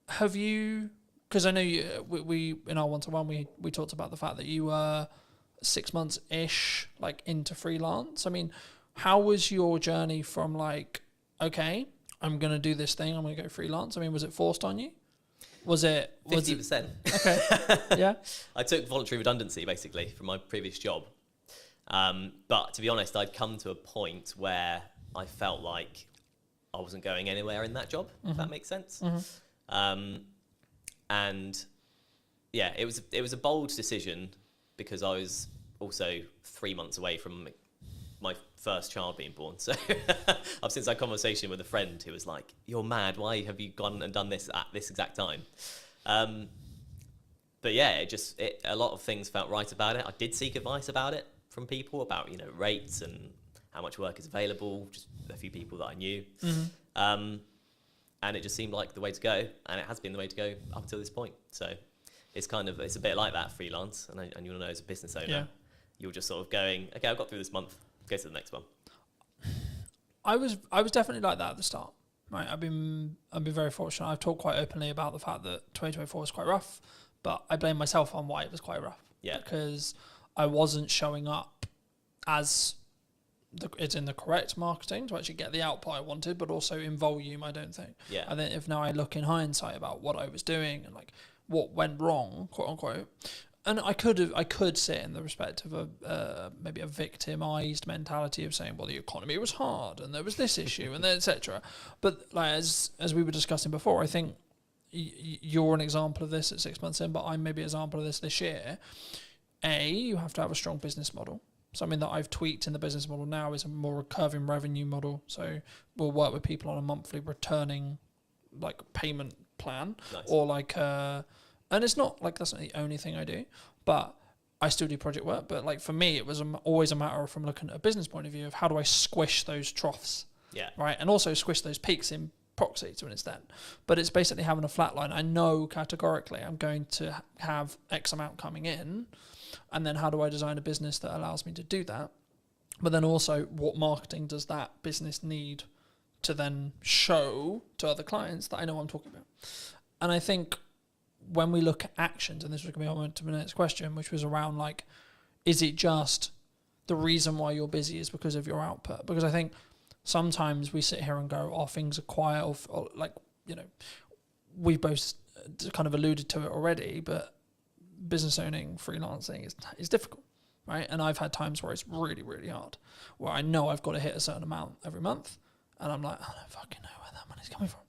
have you, because I know we in our one-to-one, we talked about the fact that you were 6 months-ish like into freelance. I mean, how was your journey from like, okay, I'm going to do this thing, I'm going to go freelance? I mean, was it forced on you? Was it 50%? Okay. Yeah. I took voluntary redundancy basically from my previous job. But to be honest, I'd come to a point where I felt like I wasn't going anywhere in that job, if that makes sense. And yeah, it was a bold decision because I was also 3 months away from my first child being born. So I've since had a conversation with a friend who was like, "You're mad. Why have you gone and done this at this exact time?" But yeah, a lot of things felt right about it. I did seek advice about it from people about, you know, rates and how much work is available, just a few people that I knew. And it just seemed like the way to go, and it has been the way to go up until this point. So it's a bit like that freelance, and you'll know as a business owner, you're just sort of going, okay, I've got through this month, go to the next one. I was definitely like that at the start. Right, I've been very fortunate. I've talked quite openly about the fact that 2024 was quite rough, but I blame myself on why it was quite rough. Yeah, because I wasn't showing up as it's in the correct marketing to actually get the output I wanted, but also in volume, I don't think. Yeah. I think if now I look in hindsight about what I was doing and like what went wrong, quote unquote, and I could sit in the respect of maybe a victimized mentality of saying, well, the economy was hard and there was this issue and then etc. But like, as we were discussing before, I think you're an example of this at 6 months in, but I'm maybe an example of this year. You have to have a strong business model. Something that I've tweaked in the business model now is a more recurring revenue model. So we'll work with people on a monthly returning like payment plan. Nice. Or like, and it's not like that's not the only thing I do, but I still do project work. But like for me, it was always a matter of, from looking at a business point of view, of how do I squish those troughs, right? And also squish those peaks in proxy to an extent. But it's basically having a flat line. I know categorically I'm going to have X amount coming in, and then how do I design a business that allows me to do that? But then also, what marketing does that business need to then show to other clients that I know I'm talking about? And I think when we look at actions, and this was going to be on to the next question, which was around like, is it just the reason why you're busy is because of your output? Because I think sometimes we sit here and go, oh, things are quiet, or like, you know, we both kind of alluded to it already, but business owning, freelancing is difficult, right? And I've had times where it's really, really hard, where I know I've got to hit a certain amount every month, and I'm like, I don't fucking know where that money's coming from.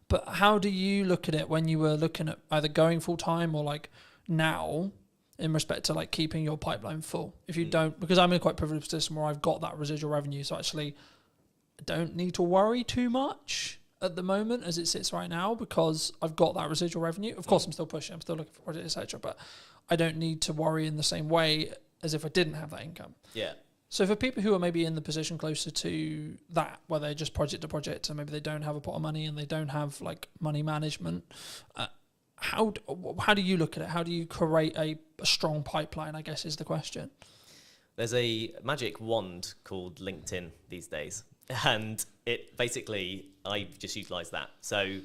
But how do you look at it when you were looking at either going full time or like now, in respect to like keeping your pipeline full? If you don't, because I'm in a quite privileged position where I've got that residual revenue, so actually I don't need to worry too much at the moment as it sits right now, because I've got that residual revenue. Of course, I'm still pushing, I'm still looking for projects, etc. But I don't need to worry in the same way as if I didn't have that income. Yeah. So for people who are maybe in the position closer to that, where they're just project to project, and maybe they don't have a pot of money and they don't have like money management, how do you look at it? How do you create a strong pipeline, I guess is the question. There's a magic wand called LinkedIn these days. And it basically, I've just utilised that. So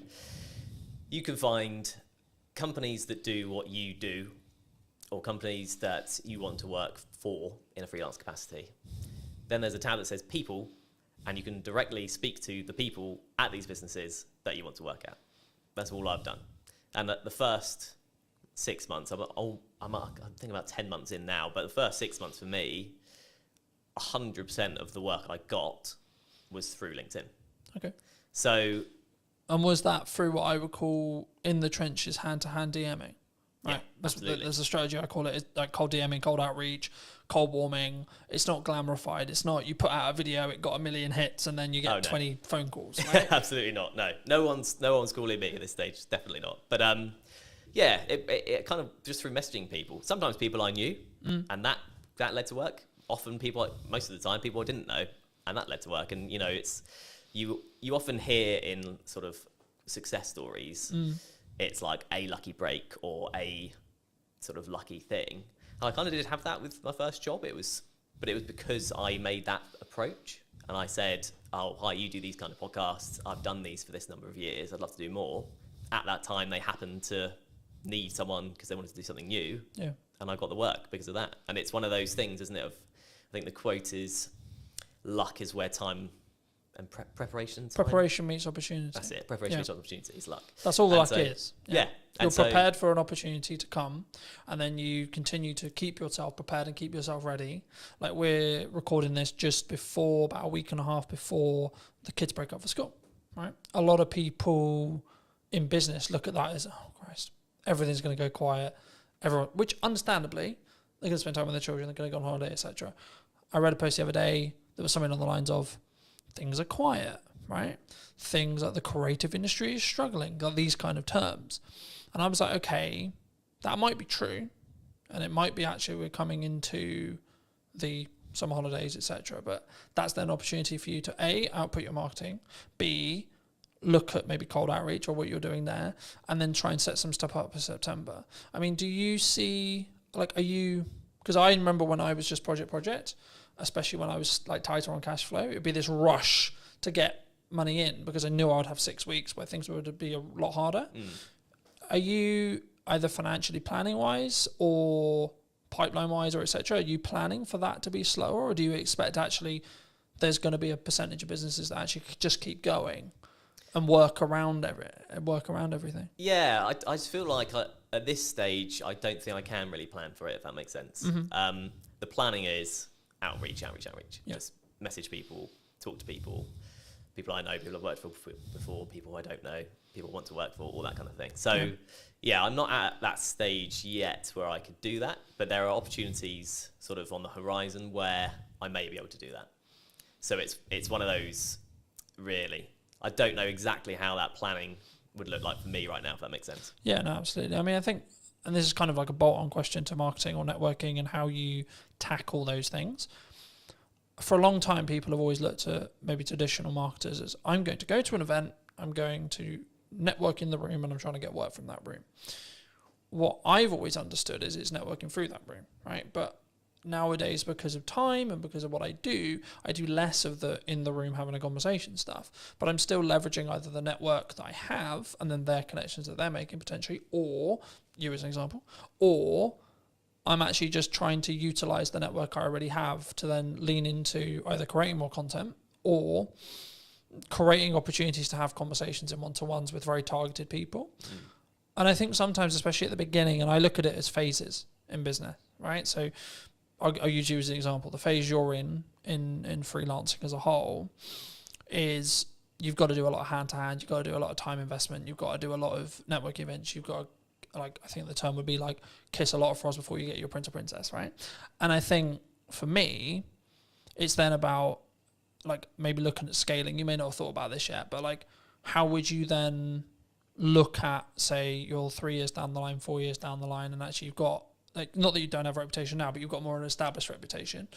you can find companies that do what you do, or companies that you want to work for in a freelance capacity. Then there's a tab that says people, and you can directly speak to the people at these businesses that you want to work at. That's all I've done. And the first 6 months, I'm thinking about 10 months in now, but the first 6 months for me, 100% of the work I got was through LinkedIn. Okay. So, and was that through what I would call in the trenches hand-to-hand DMing? Right. Yeah, absolutely. There's a strategy I call it. It's like cold DMing, cold outreach, cold warming. It's not glamorified. It's not you put out a video, it got 1 million hits, and then you get 20 phone calls. Right? Absolutely not. No one's calling me at this stage. Definitely not. But yeah, it kind of just through messaging people. Sometimes people I knew, and that led to work. Often most of the time, people I didn't know, and that led to work. And you know, it's you often hear in sort of success stories, it's like a lucky break or a sort of lucky thing. And I kind of did have that with my first job. But it was because I made that approach, and I said, "Oh, hi, you do these kind of podcasts. I've done these for this number of years. I'd love to do more." At that time, they happened to need someone because they wanted to do something new. Yeah. And I got the work because of that. And it's one of those things, isn't it? I think the quote is, luck is where time and preparation meets opportunity. That's it. Preparation meets opportunity is luck. That's all luck is. Yeah. You're prepared for an opportunity to come, and then you continue to keep yourself prepared and keep yourself ready. Like, we're recording this just before, about a week and a half before the kids break up for school, right? A lot of people in business look at that as, oh Christ, everything's going to go quiet. Everyone, which understandably, they're going to spend time with their children, they're going to go on holiday, etc. I read a post the other day that was something on the lines of, things are quiet, right? Things like the creative industry is struggling, like these kind of terms. And I was like, okay, that might be true. And it might be actually we're coming into the summer holidays, etc. But that's then an opportunity for you to A, output your marketing, B, look at maybe cold outreach or what you're doing there, and then try and set some stuff up for September. I mean, do you see, like, are you, because I remember when I was just project, especially when I was like tighter on cash flow, it'd be this rush to get money in because I knew I would have 6 weeks where things would be a lot harder. Are you either financially planning wise or pipeline wise or etc., are you planning for that to be slower, or do you expect actually there's going to be a percentage of businesses that actually just keep going and work around everything? Yeah, I just feel like at this stage, I don't think I can really plan for it, if that makes sense. The planning is outreach. Yeah. Just message people, talk to people I know, people I've worked for before, people I don't know, people I want to work for, all that kind of thing. So yeah, I'm not at that stage yet where I could do that, but there are opportunities sort of on the horizon where I may be able to do that. So it's one of those, really. I don't know exactly how that planning would look like for me right now, if that makes sense. Yeah, no, absolutely. I mean, I think, and this is kind of like a bolt-on question to marketing or networking and how you tackle those things. For a long time, people have always looked at maybe traditional marketers as, I'm going to go to an event, I'm going to network in the room, and I'm trying to get work from that room. What I've always understood is it's networking through that room, right? But nowadays, because of time and because of what I do less of the in the room having a conversation stuff, but I'm still leveraging either the network that I have and then their connections that they're making potentially, or you as an example, or I'm actually just trying to utilize the network I already have to then lean into either creating more content or creating opportunities to have conversations in one-to-ones with very targeted people. And I think sometimes, especially at the beginning, and I look at it as phases in business, right? So I'll use you as an example. The phase you're in freelancing as a whole is you've got to do a lot of hand-to-hand, you've got to do a lot of time investment, you've got to do a lot of network events, you've got to, like, I think the term would be like kiss a lot of frogs before you get your prince or princess, right? And I think for me, it's then about like maybe looking at scaling. You may not have thought about this yet, but like how would you then look at, say, you're 3 years down the line, 4 years down the line, and actually you've got, like, not that you don't have a reputation now, but you've got more of an established reputation.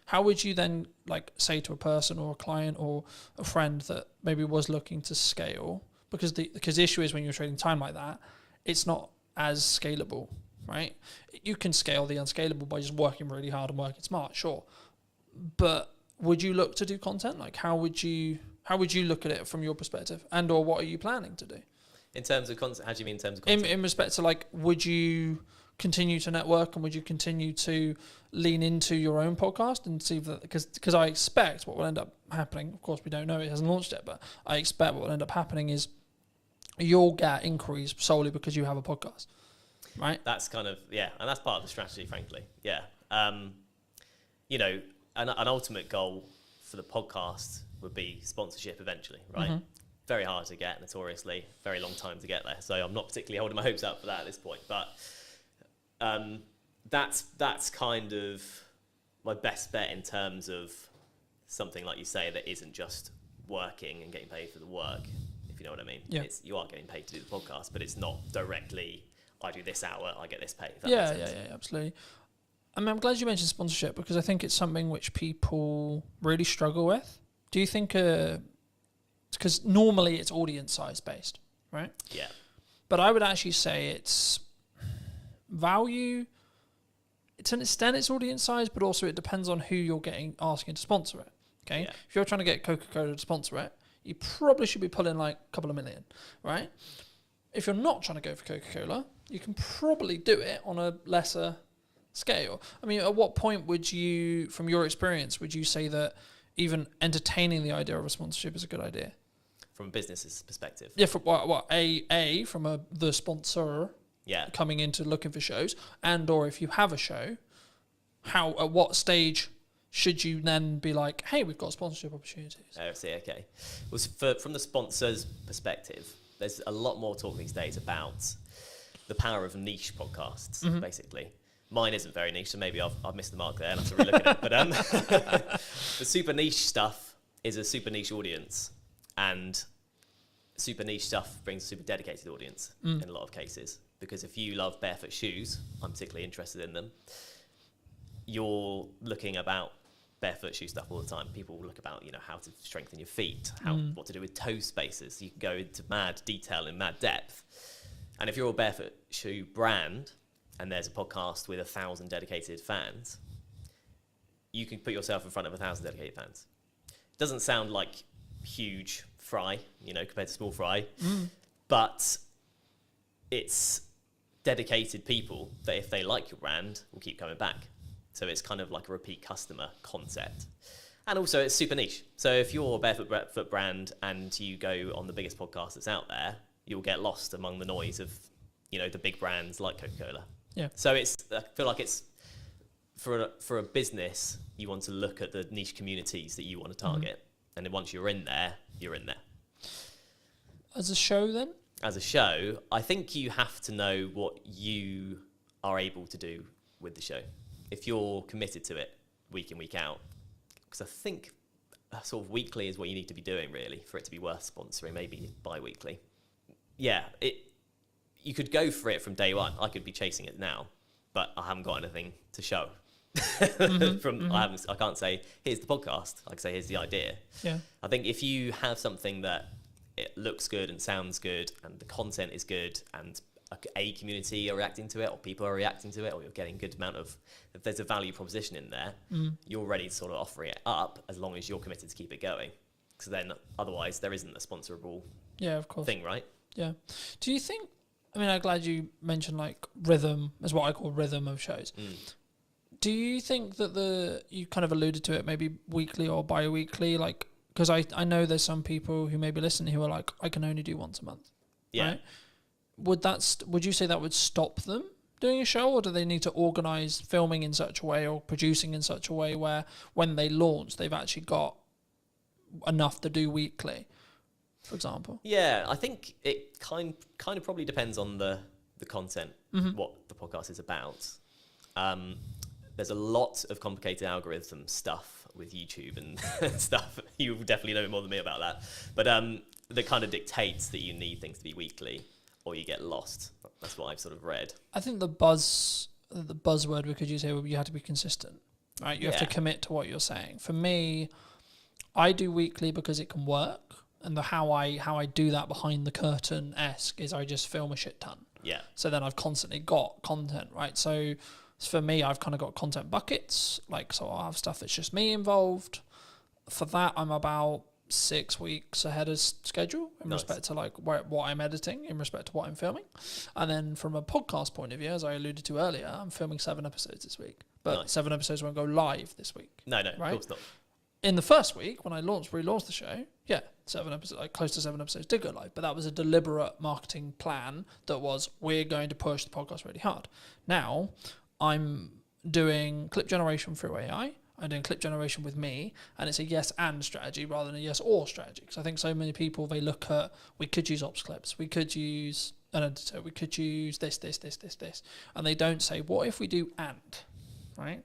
How would you then like say to a person or a client or a friend that maybe was looking to scale, because the issue is when you're trading time like that, it's not as scalable, right? You can scale the unscalable by just working really hard and working smart, sure. But would you look to do content? Like how would you look at it from your perspective, and or what are you planning to do? In terms of content, how do you mean in terms of content? In respect to like, would you continue to network and would you continue to lean into your own podcast and see that, because I expect what will end up happening, of course we don't know, it hasn't launched yet, but I expect what will end up happening is you'll get inquiries solely because you have a podcast, right? That's kind of, yeah, and that's part of the strategy, frankly. Yeah. You know, an ultimate goal for the podcast would be sponsorship eventually, right? Very hard to get, notoriously, very long time to get there. So I'm not particularly holding my hopes up for that at this point, but that's kind of my best bet in terms of something like you say that isn't just working and getting paid for the work, if you know what I mean. Yeah. You are getting paid to do the podcast, but it's not directly, I do this hour, I get this pay. Yeah, absolutely. I mean, I'm glad you mentioned sponsorship because I think it's something which people really struggle with. Do you think, because normally it's audience size based, right? Yeah. But I would actually say it's value, to an extent it's audience size, but also it depends on who you're asking to sponsor it. Okay. Yeah. If you're trying to get Coca-Cola to sponsor it, you probably should be pulling like a couple of million, right? If you're not trying to go for Coca-Cola, you can probably do it on a lesser scale. I mean, at what point would you, from your experience, would you say that even entertaining the idea of a sponsorship is a good idea? From a business's perspective. Yeah, from from the sponsor coming into looking for shows, and or if you have a show, at what stage should you then be like, hey, we've got sponsorship opportunities? I see, okay. Well, from the sponsor's perspective, there's a lot more talk these days about the power of niche podcasts, basically. Mine isn't very niche, so maybe I've missed the mark there and I have to relook at it. But the super niche stuff is a super niche audience, and super niche stuff brings a super dedicated audience in a lot of cases. Because if you love barefoot shoes, I'm particularly interested in them, you're looking about barefoot shoe stuff all the time. People look about, how to strengthen your feet, what to do with toe spaces. You can go into mad detail and mad depth. And if you're a barefoot shoe brand and there's a podcast with 1,000 dedicated fans, you can put yourself in front of 1,000 dedicated fans. It doesn't sound like huge fry, compared to small fry, but it's dedicated people that if they like your brand will keep coming back. So it's kind of like a repeat customer concept. And also it's super niche. So if you're a barefoot brand and you go on the biggest podcast that's out there, you'll get lost among the noise of, the big brands like Coca-Cola. Yeah. So I feel like it's for a business, you want to look at the niche communities that you want to target. And then once you're in there, you're in there. As a show then? As a show, I think you have to know what you are able to do with the show. If you're committed to it week in, week out, because I think sort of weekly is what you need to be doing really for it to be worth sponsoring, maybe bi-weekly. Yeah, you could go for it from day one. I could be chasing it now, but I haven't got anything to show. I can't say, here's the podcast. I can say, here's the idea. Yeah. I think if you have something that it looks good and sounds good and the content is good and a community are reacting to it or people are reacting to it or you're getting a good amount of, if there's a value proposition in there, you're ready to sort of offer it up as long as you're committed to keep it going. Because then otherwise there isn't a sponsorable thing, right? Yeah. Do you think, I'm glad you mentioned like rhythm is what I call rhythm of shows. Do you think that you kind of alluded to it, maybe weekly or bi-weekly, like, because I know there's some people who maybe listen who are like, I can only do once a month. Yeah. Right? Would you say that would stop them doing a show, or do they need to organise filming in such a way or producing in such a way where when they launch, they've actually got enough to do weekly, for example? Yeah, I think it kind of probably depends on the content, what the podcast is about. There's a lot of complicated algorithm stuff with YouTube and stuff. You definitely know more than me about that. But that kind of dictates that you need things to be weekly or you get lost. That's what I've sort of read. I think the buzzword we could use here would be you have to be consistent, right? You have to commit to what you're saying. For me, I do weekly because it can work. And how I do that behind the curtain-esque is I just film a shit ton. Yeah. So then I've constantly got content, right? So for me, I've kind of got content buckets. Like, so I'll have stuff that's just me involved. For that, I'm about 6 weeks ahead of schedule in respect to like what I'm editing, in respect to what I'm filming. And then from a podcast point of view, as I alluded to earlier, I'm filming 7 episodes this week. But 7 episodes won't go live this week. No, right? Of course not. In the first week, when I relaunched the show, 7 episodes, like close to 7 episodes did go live. But that was a deliberate marketing plan that was, we're going to push the podcast really hard. Now, I'm doing clip generation through AI. I'm doing clip generation with me, and it's a yes and strategy rather than a yes or strategy. Because I think so many people, they look at, we could use ops clips, we could use an editor, we could use this, and they don't say, what if we do and, right?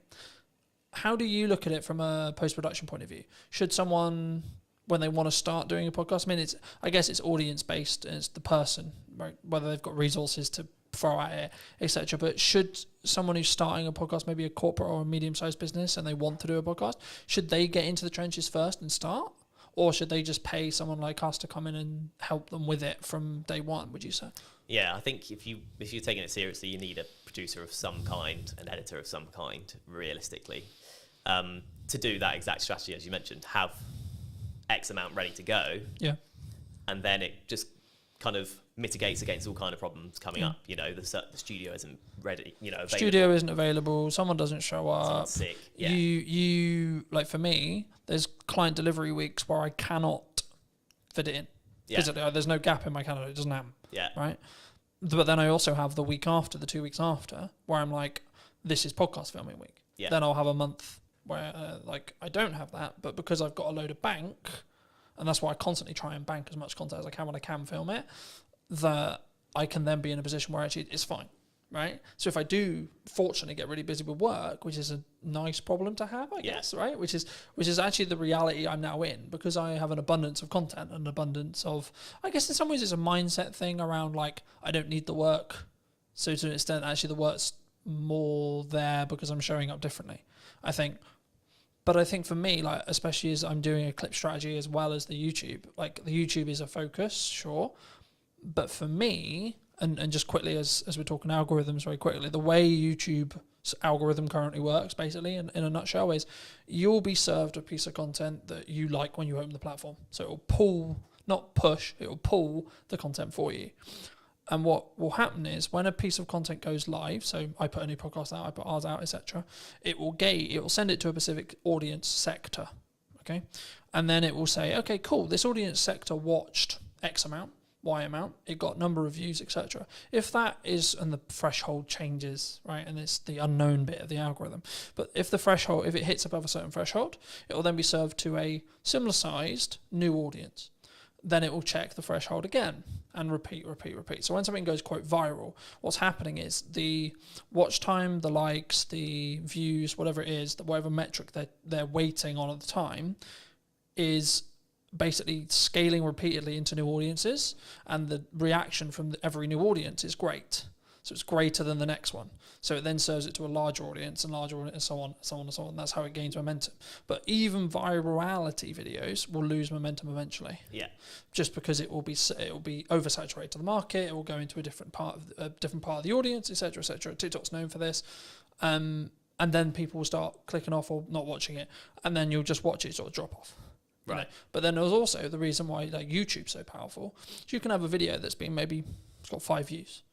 How do you look at it from a post-production point of view? Should someone, when they want to start doing a podcast, I guess it's audience-based, and it's the person, right? Whether they've got resources to throw at it, etc. But should someone who's starting a podcast, maybe a corporate or a medium-sized business, and they want to do a podcast, should they get into the trenches first and start? Or should they just pay someone like us to come in and help them with it from day one, would you say? Yeah, I think if you're taking it seriously, you need a producer of some kind, an editor of some kind, realistically, to do that exact strategy, as you mentioned, have X amount ready to go. Yeah. And then it just kind of mitigates against all kind of problems coming up. The studio isn't ready, available. Studio isn't available, someone doesn't show up. Someone's sick. Yeah. You like, for me, there's client delivery weeks where I cannot fit it in. Physically, there's no gap in my calendar, it doesn't happen. Yeah. Right? But then I also have the week after, the 2 weeks after, where I'm like, this is podcast filming week. Yeah. Then I'll have a month where I don't have that, but because I've got a load of bank, and that's why I constantly try and bank as much content as I can when I can film it, that I can then be in a position where actually it's fine, right? So if I do fortunately get really busy with work, which is a nice problem to have, I guess, right? Which is actually the reality I'm now in, because I have an abundance of content, an abundance of, I guess in some ways it's a mindset thing around like, I don't need the work. So to an extent, actually the work's more there because I'm showing up differently, I think. But I think for me, like, especially as I'm doing a clip strategy as well as the YouTube, like the YouTube is a focus, sure. But for me, and just quickly as we're talking algorithms very quickly, the way YouTube's algorithm currently works, basically, in a nutshell, is you'll be served a piece of content that you like when you open the platform. So it'll pull, not push, it'll pull the content for you. And what will happen is when a piece of content goes live, so I put a new podcast out, I put ours out, etc., it will send it to a specific audience sector, okay? And then it will say, okay, cool, this audience sector watched X amount, Y amount, it got number of views, etc. If that is, and the threshold changes, right, and it's the unknown bit of the algorithm, but if it hits above a certain threshold, it will then be served to a similar sized new audience. Then it will check the threshold again and repeat. So when something goes quote viral, what's happening is the watch time, the likes, the views, whatever it is, whatever metric they're waiting on at the time, is basically scaling repeatedly into new audiences, and the reaction from every new audience is great. So it's greater than the next one. So it then serves it to a larger audience and larger audience, and so on, so on, and so on. That's how it gains momentum. But even virality videos will lose momentum eventually. Yeah. Just because it will be oversaturated to the market. It will go into a different part of the audience, etc., etc. TikTok's known for this. And then people will start clicking off or not watching it, and then you'll just watch it sort of drop off. Right. You know? But then there's also the reason why like YouTube's so powerful. So you can have a video that's been it's got 5 views.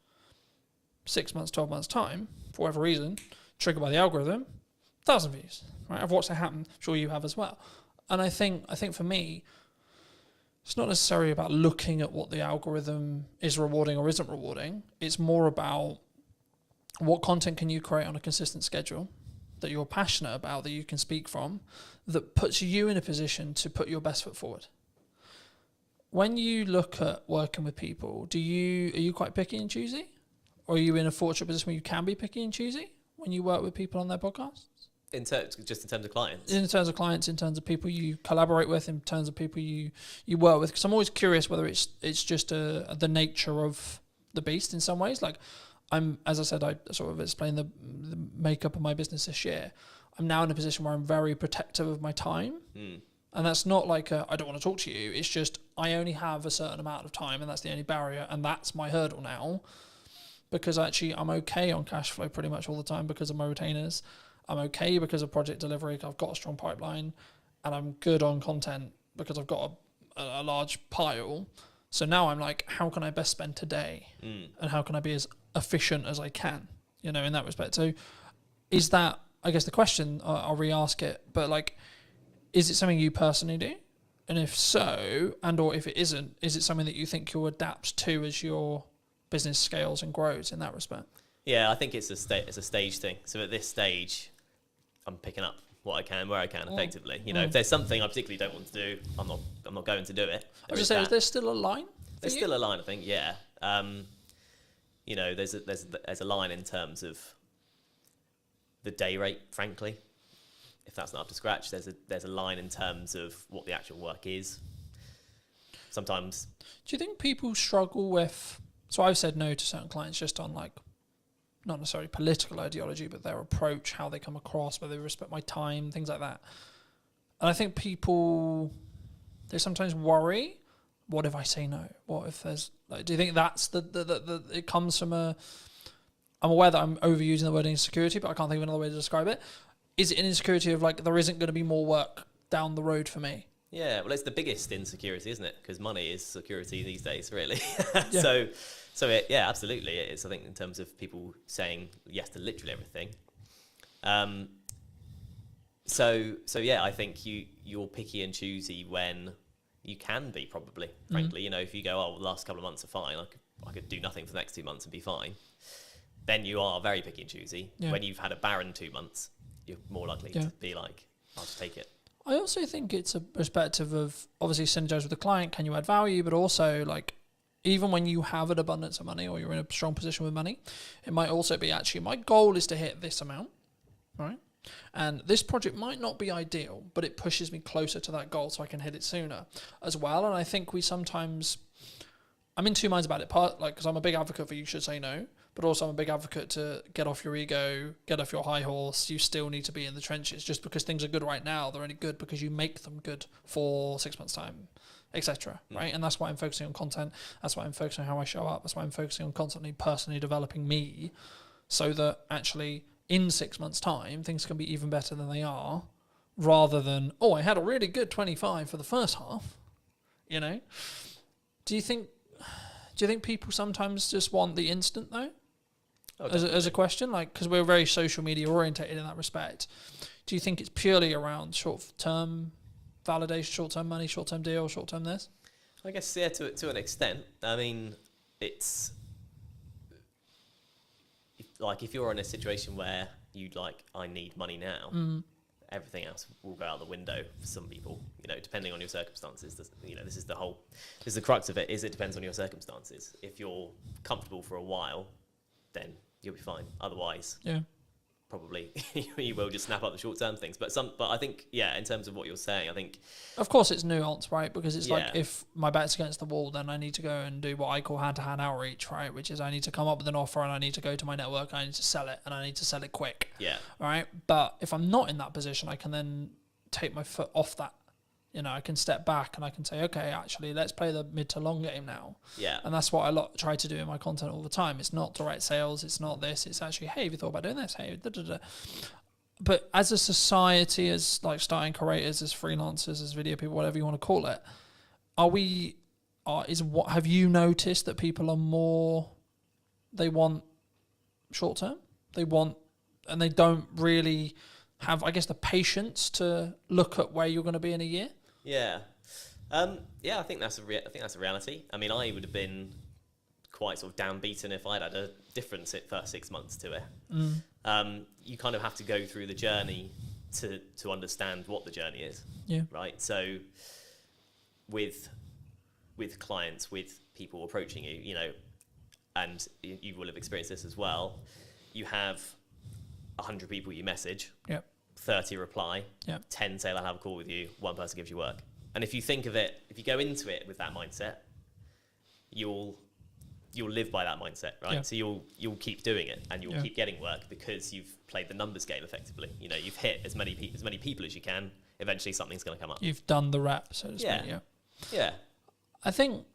6 months, 12 months time, for whatever reason, triggered by the algorithm, 1,000 views. Right? I've watched it happen. I'm sure you have as well. And I think for me, it's not necessarily about looking at what the algorithm is rewarding or isn't rewarding. It's more about what content can you create on a consistent schedule that you're passionate about, that you can speak from, that puts you in a position to put your best foot forward. When you look at working with people, are you quite picky and choosy? Or are you in a fortunate position where you can be picky and choosy when you work with people on their podcasts? Just in terms of clients? In terms of clients, in terms of people you collaborate with, in terms of people you work with. Because I'm always curious whether it's just the nature of the beast in some ways. Like as I said, I sort of explained the makeup of my business this year. I'm now in a position where I'm very protective of my time. And that's not like I don't want to talk to you. It's just I only have a certain amount of time, and that's the only barrier, and that's my hurdle now. Because actually I'm okay on cash flow pretty much all the time because of my retainers. I'm okay because of project delivery. I've got a strong pipeline, and I'm good on content because I've got a large pile. So now I'm like, how can I best spend today? And how can I be as efficient as I can, in that respect? So is that, I guess the question, I'll re-ask it, but like, is it something you personally do? And if so, and or if it isn't, is it something that you think you'll adapt to as your business scales and grows in that respect? Yeah, I think it's a stage thing. So at this stage, I'm picking up what I can, where I can, effectively. If there's something I particularly don't want to do, I'm not going to do it. Is there still a line? There's still a line, I think. Yeah. There's a line in terms of the day rate, frankly. If that's not up to scratch, there's a line in terms of what the actual work is. Sometimes. Do you think people struggle with? So I've said no to certain clients just on like, not necessarily political ideology, but their approach, how they come across, whether they respect my time, things like that. And I think people, they sometimes worry, what if I say no? What if there's, like, do you think that's it comes from I'm aware that I'm overusing the word insecurity, but I can't think of another way to describe it. Is it an insecurity of like, there isn't going to be more work down the road for me? Yeah, well, it's the biggest insecurity, isn't it? Because money is security these days, really. Yeah. Yeah, absolutely, it is. I think in terms of people saying yes to literally everything. Yeah, I think you're picky and choosy when you can be, probably. Frankly, if you go, the last couple of months are fine. I could do nothing for the next 2 months and be fine. Then you are very picky and choosy. Yeah. When you've had a barren 2 months, you're more likely to be like, I'll just take it. I also think it's a perspective of obviously synergize with the client. Can you add value? But also like, even when you have an abundance of money or you're in a strong position with money, it might also be actually my goal is to hit this amount, right? And this project might not be ideal, but it pushes me closer to that goal so I can hit it sooner as well. And I think I'm in two minds about it. Part like, because I'm a big advocate for you should say no, But also I'm a big advocate to get off your ego, get off your high horse. You still need to be in the trenches. Just because things are good right now, they're only good because you make them good for 6 months' time, etc. Right? And that's why I'm focusing on content. That's why I'm focusing on how I show up. That's why I'm focusing on constantly personally developing me, so that actually in 6 months' time, things can be even better than they are, rather than, oh, I had a really good 25 for the first half. You know? Do you think people sometimes just want the instant, though? As a question, like, because we're very social media orientated in that respect. Do you think it's purely around short-term validation, short-term money, short-term deal, short-term this? I guess, yeah, to an extent. I mean, it's if you're in a situation where you'd like, I need money now, everything else will go out the window for some people, depending on your circumstances. This is the crux of it, is it depends on your circumstances. If you're comfortable for a while, then you'll be fine. Otherwise, probably you will just snap up the short-term things. But I think, in terms of what you're saying, I think... Of course it's nuanced, right? Because it's like, if my back's against the wall, then I need to go and do what I call hand-to-hand outreach, right? Which is I need to come up with an offer and I need to go to my network and I need to sell it and I need to sell it quick. Yeah. Right? But if I'm not in that position, I can then take my foot off that. I can step back and I can say, okay, actually, let's play the mid to long game now. Yeah. And that's what I try to do in my content all the time. It's not direct sales. It's not this. It's actually, hey, have you thought about doing this? Hey, da, da, da. But as a society, as like starting creators, as freelancers, as video people, whatever you want to call it, have you noticed that people are more, they want short term? And they don't really have, I guess, the patience to look at where you're going to be in a year? Yeah. I think that's a reality. I mean, I would have been quite sort of downbeaten if I'd had a different first 6 months to it. You kind of have to go through the journey to understand what the journey is. Yeah. Right. So with clients, with people approaching you, and you will have experienced this as well. You have 100 people you message. Yep. 30 reply, Yep. 10 say they'll have a call with you, 1 person gives you work. And if you think of it, if you go into it with that mindset, you'll live by that mindset, right? Yeah. So you'll keep doing it and you'll Yeah. keep getting work because you've played the numbers game effectively. You've hit as many people as you can. Eventually something's going to come up. You've done the rep, so to speak. Yeah. Yeah. I was going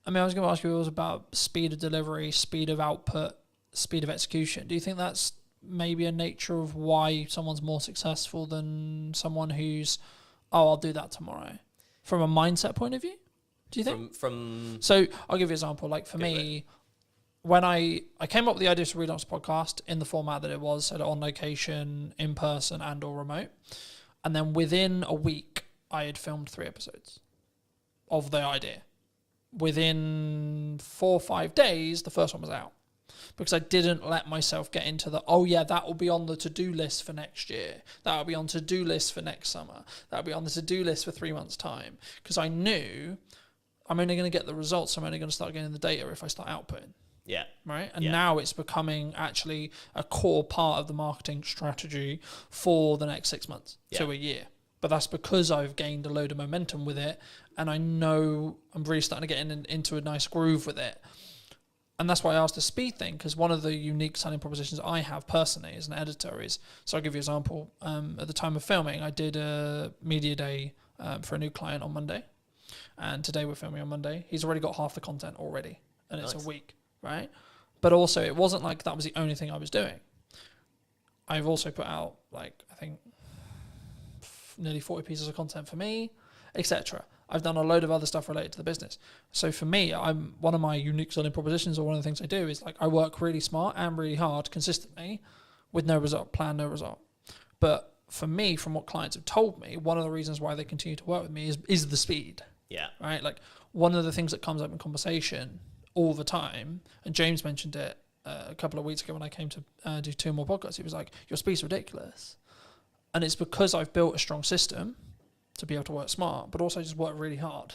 to ask you, it was about speed of delivery, speed of output, speed of execution. Do you think that's maybe a nature of why someone's more successful than someone who's, I'll do that tomorrow, from a mindset point of view? Do you think? So I'll give you an example. Like for me, when I came up with the idea to relaunch the podcast in the format that it was, so on location, in person, and or remote, and then within a week I had filmed 3 episodes of the idea. Within 4 or 5 days, the first one was out. Because I didn't let myself get into that will be on the to-do list for next year. That will be on to-do list for next summer. That will be on the to-do list for 3 months' time. Because I knew I'm only going to get the results. I'm only going to start getting the data if I start outputting. Yeah. Right? And now it's becoming actually a core part of the marketing strategy for the next 6 months to a year. But that's because I've gained a load of momentum with it. And I know I'm really starting to get into a nice groove with it. And that's why I asked the speed thing, because one of the unique selling propositions I have personally as an editor is, so I'll give you an example. At the time of filming, I did a media day for a new client on Monday. And today we're filming on Monday. He's already got half the content already. And it's a week, right? But also it wasn't like that was the only thing I was doing. I've also put out, like, I think nearly 40 pieces of content for me, etc. I've done a load of other stuff related to the business. So for me, one of my unique selling propositions, or one of the things I do, is like I work really smart and really hard consistently with no result, plan no result. But for me, from what clients have told me, one of the reasons why they continue to work with me is the speed. Yeah. Right? Like one of the things that comes up in conversation all the time, and James mentioned it a couple of weeks ago when I came to do 2 more podcasts, he was like, your speed's ridiculous. And it's because I've built a strong system to be able to work smart, but also just work really hard.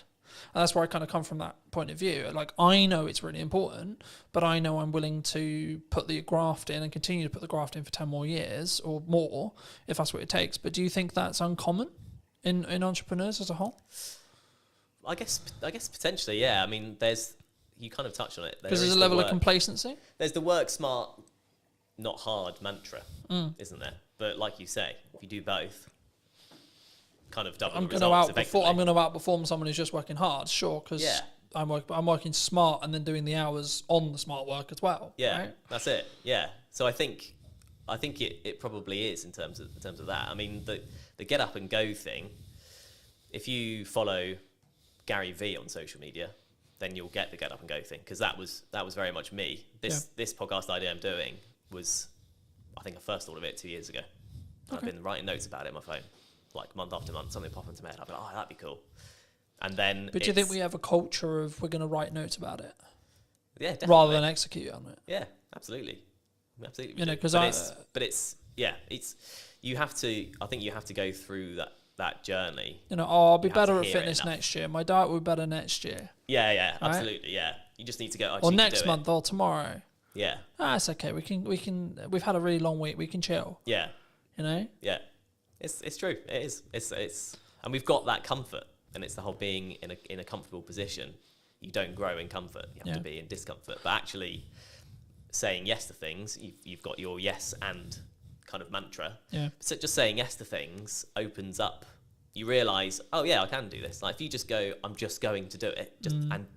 And that's where I kind of come from that point of view. Like, I know it's really important, but I know I'm willing to put the graft in and continue to put the graft in for 10 more years or more, if that's what it takes. But do you think that's uncommon in entrepreneurs as a whole? I guess potentially, yeah. I mean, there's you kind of touched on it. Because there's a level of complacency. There's the work smart, not hard mantra, isn't there? But like you say, if you do both, kind of double the results effectively. I'm going to outperform someone who's just working hard, sure, because Yeah. I'm working smart and then doing the hours on the smart work as well. Yeah, right? that's it. Yeah. So I think it probably is in terms of that. I mean, the get up and go thing. If you follow Gary V on social media, then you'll get the get up and go thing, because that was very much me. This podcast idea I'm doing was, I think I first thought of it 2 years ago. I've been writing notes about it on my phone, like month after month, something pop into my head. I'd be like, oh, that'd be cool. And then, but do you think we have a culture of we're going to write notes about it, yeah, definitely. rather than execute on it? Yeah, absolutely. Absolutely. You know, because it's you have to. I think you have to go through that journey. You know, I'll be You have better to at hear it fitness enough. next year. My diet will be better next year, Yeah, Right? absolutely. Yeah, you just need to go. or next month, or tomorrow. Yeah, It's okay. We can. We've had a really long week. We can chill. yeah, You know. yeah. It's true. It is. It's and we've got that comfort, and it's the whole being in a comfortable position. You don't grow in comfort. You have to be in discomfort. But actually, saying yes to things, you've got your yes and kind of mantra. Yeah. So just saying yes to things opens up. You realise, oh yeah, I can do this. Like if you just go, I'm just going to do it, and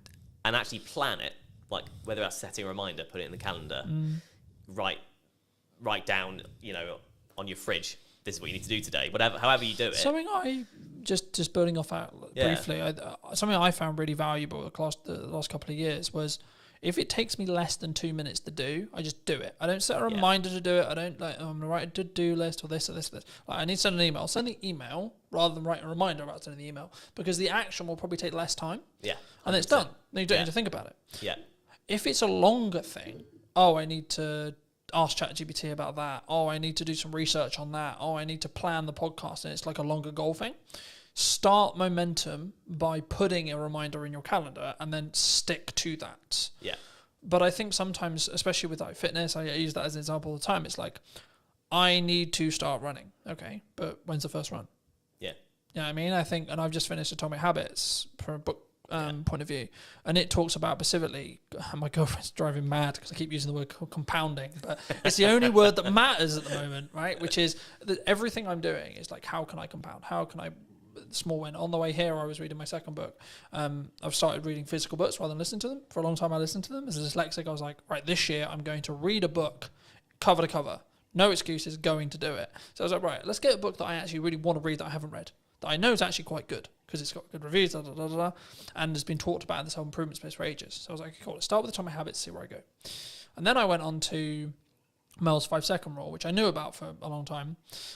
actually plan it. Like whether that's setting a reminder, put it in the calendar, write down, on your fridge, this is what you need to do today. Whatever, however you do it. Something I just building off that briefly. Something I found really valuable across the last couple of years was, if it takes me less than 2 minutes to do, I just do it. I don't set a reminder to do it. I don't I'm going to write a to-do list or this or this or this. Like, I need to send an email. Send the email rather than write a reminder about sending the email, because the action will probably take less time. Yeah. And then it's done. Then you don't need to think about it. Yeah. If it's a longer thing, I need to ask ChatGPT about that. I need to do some research on that. I need to plan the podcast, and it's like a longer goal thing. Start momentum by putting a reminder in your calendar and then stick to that. Yeah. But I think sometimes, especially with like fitness, I use that as an example all the time. It's like, I need to start running. Okay, but when's the first run? Yeah. You know what I mean? I think, and I've just finished Atomic Habits from a book point of view, and it talks about specifically, my girlfriend's driving mad because I keep using the word compounding, but it's the only word that matters at the moment, right? Which is that everything I'm doing is like, how can I compound? How can I small win? On the way here, I was reading my second book. I've started reading physical books rather than listening to them. For a long time, I listened to them. As a dyslexic, I was like, right, this year I'm going to read a book cover to cover. No excuses, going to do it. So I was like, right, let's get a book that I actually really want to read that I haven't read, that I know is actually quite good because it's got good reviews, and has been talked about in this whole improvement space for ages. So I was like, cool, let's start with Atomic Habits, see where I go. And then I went on to Mel's 5-second rule, which I knew about for a long time.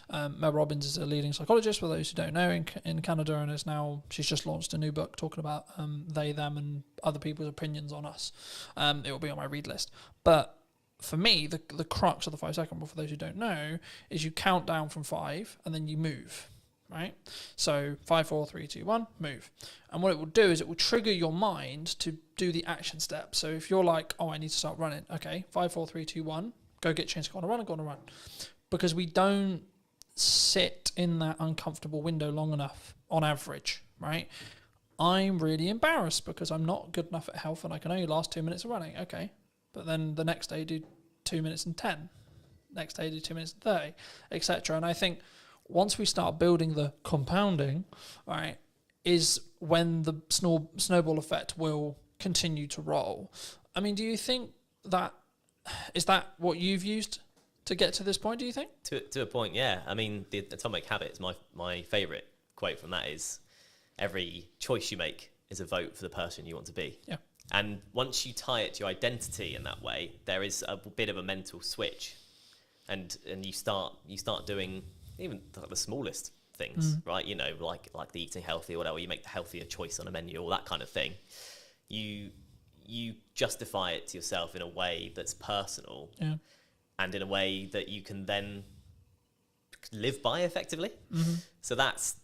Mel Robbins is a leading psychologist, for those who don't know, in Canada, and she's just launched a new book talking about they, them, and other people's opinions on us. It will be on my read list. But for me, the crux of the 5-second rule, for those who don't know, is you count down from 5 and then you move. Right? So 5, 4, 3, 2, 1, move. And what it will do is it will trigger your mind to do the action step. So if you're like, I need to start running. Okay, 5, 4, 3, 2, 1, go get changed, go on a run. Because we don't sit in that uncomfortable window long enough on average, right? I'm really embarrassed because I'm not good enough at health and I can only last 2 minutes of running. Okay. But then the next day do 2 minutes and 10. Next day do 2 minutes and 30, etc. And I think once we start building the compounding, right, is when the snowball effect will continue to roll. I mean, do you think is that what you've used to get to this point, do you think? To a point, yeah. I mean, the Atomic Habits, my favourite quote from that is, every choice you make is a vote for the person you want to be. Yeah. And once you tie it to your identity in that way, there is a bit of a mental switch, and you start doing even the smallest things, right? Like the eating healthy or whatever. You make the healthier choice on a menu, or that kind of thing. You justify it to yourself in a way that's personal, and in a way that you can then live by effectively. Mm-hmm. So that's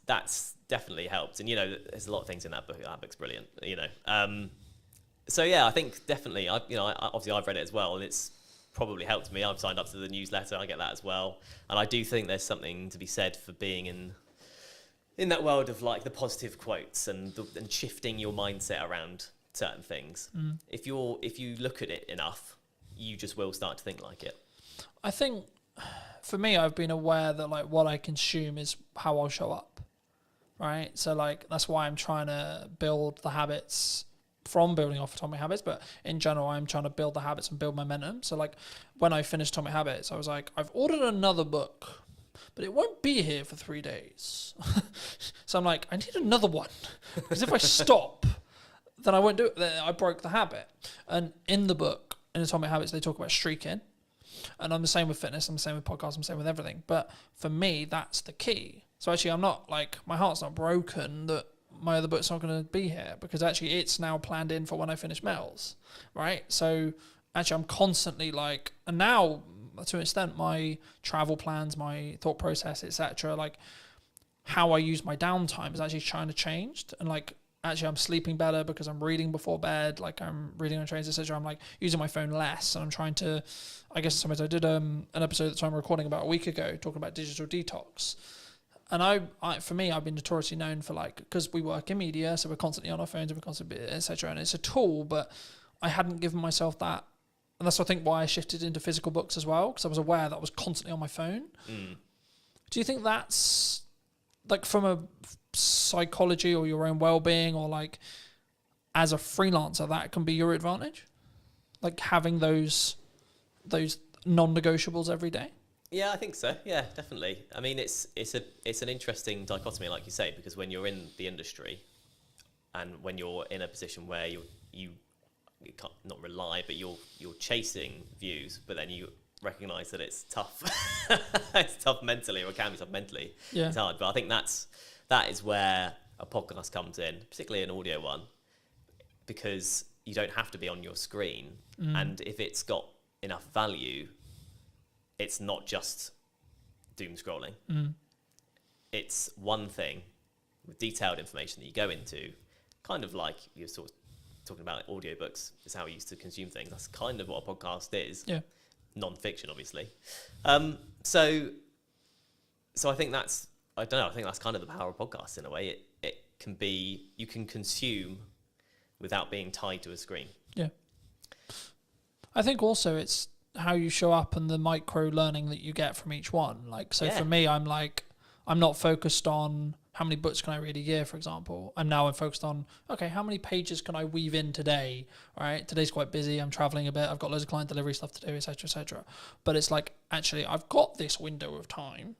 definitely helped. And there's a lot of things in that book. That book's brilliant. So yeah, I think definitely. Obviously I've read it as well, and it's probably helped me. I've signed up to the newsletter. I get that as well, and I do think there's something to be said for being in that world of like the positive quotes and shifting your mindset around certain things. If you look at it enough, you just will start to think like it. I think for me, I've been aware that like what I consume is how I'll show up, right? So like that's why I'm trying to build the habits from building off Atomic Habits, but in general, I'm trying to build the habits and build momentum. So like when I finished Atomic Habits, I was like, I've ordered another book, but it won't be here for 3 days. So I'm like, I need another one because if I stop, then I won't do it. Then I broke the habit. And in the book, in Atomic Habits, they talk about streaking. And I'm the same with fitness, I'm the same with podcasts, I'm the same with everything. But for me, that's the key. So actually, I'm not like, my heart's not broken that my other book's not going to be here, because actually it's now planned in for when I finish Mel's, right? So actually I'm constantly like, and now to an extent, my travel plans, my thought process, etc., like how I use my downtime is actually trying to change. And like, actually I'm sleeping better because I'm reading before bed, like I'm reading on trains, etc. I'm like using my phone less, and I'm trying to, I guess sometimes I did an episode that I'm recording about a week ago talking about digital detox. And I for me, I've been notoriously known for like, because we work in media, so we're constantly on our phones and we're constantly, etc. And it's a tool, but I hadn't given myself that. And that's, I think, why I shifted into physical books as well, because I was aware that I was constantly on my phone. Do you think that's like from a psychology or your own well-being, or like as a freelancer, that can be your advantage? Like having those non-negotiables every day? Yeah, I think so. Yeah, definitely. I mean, it's an interesting dichotomy, like you say, because when you're in the industry and when you're in a position where you can't not rely, but you're chasing views, but then you recognise that it's tough. It's tough mentally, or it can be tough mentally. Yeah. It's hard, but I think that is where a podcast comes in, particularly an audio one, because you don't have to be on your screen, and if it's got enough value, it's not just doom scrolling. It's one thing with detailed information that you go into, kind of like you're sort of talking about audiobooks is how we used to consume things. That's kind of what a podcast is. Yeah. Non-fiction, obviously. So I think that's, I don't know, I think that's kind of the power of podcasts in a way. It can be, you can consume without being tied to a screen. Yeah. I think also it's how you show up and the micro learning that you get from each one. Like, so for me, I'm like, I'm not focused on how many books can I read a year, for example. I'm focused on, okay, how many pages can I weave in today? All right, today's quite busy. I'm traveling a bit. I've got loads of client delivery stuff to do, etc., etc. But it's like, actually, I've got this window of time,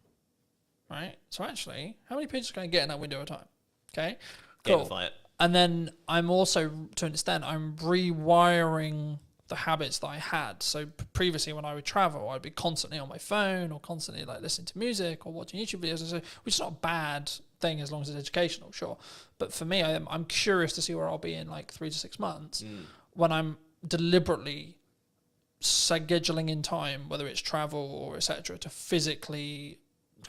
right? So actually, how many pages can I get in that window of time? Okay, cool. Gamify it. And then I'm also, to an extent, I'm rewiring the habits that I had. So previously when I would travel, I'd be constantly on my phone or constantly like listening to music or watching YouTube videos, which is not a bad thing as long as it's educational, sure. But for me, I'm curious to see where I'll be in like 3 to 6 months when I'm deliberately scheduling in time, whether it's travel or etc., to physically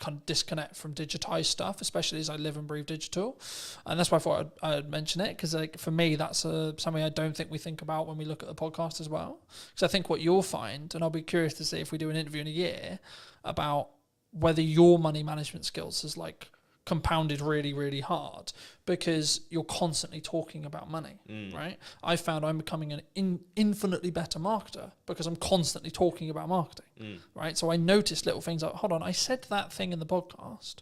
kind of disconnect from digitized stuff, especially as I live and breathe digital. And that's why I thought I'd mention it, because like for me, that's something I don't think we think about when we look at the podcast as well. Because I think what you'll find, and I'll be curious to see if we do an interview in a year about whether your money management skills has like compounded really, really hard because you're constantly talking about money, right? I found I'm becoming an infinitely better marketer because I'm constantly talking about marketing, right? So I noticed little things like, hold on, I said that thing in the podcast,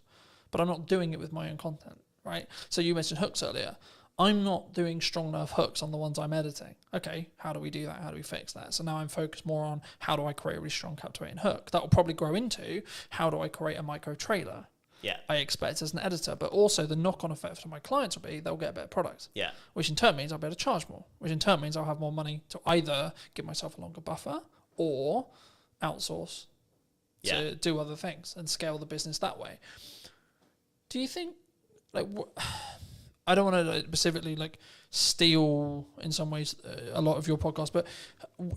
but I'm not doing it with my own content, right? So you mentioned hooks earlier. I'm not doing strong enough hooks on the ones I'm editing. Okay, how do we do that? How do we fix that? So now I'm focused more on how do I create a really strong captivating hook? That will probably grow into how do I create a micro trailer? Yeah. I expect as an editor, but also the knock-on effect for my clients will be they'll get a better product. Yeah. Which in turn means I'll be able to charge more, which in turn means I'll have more money to either give myself a longer buffer or outsource to do other things and scale the business that way. Do you think, like, I don't want to specifically like steal in some ways a lot of your podcast, but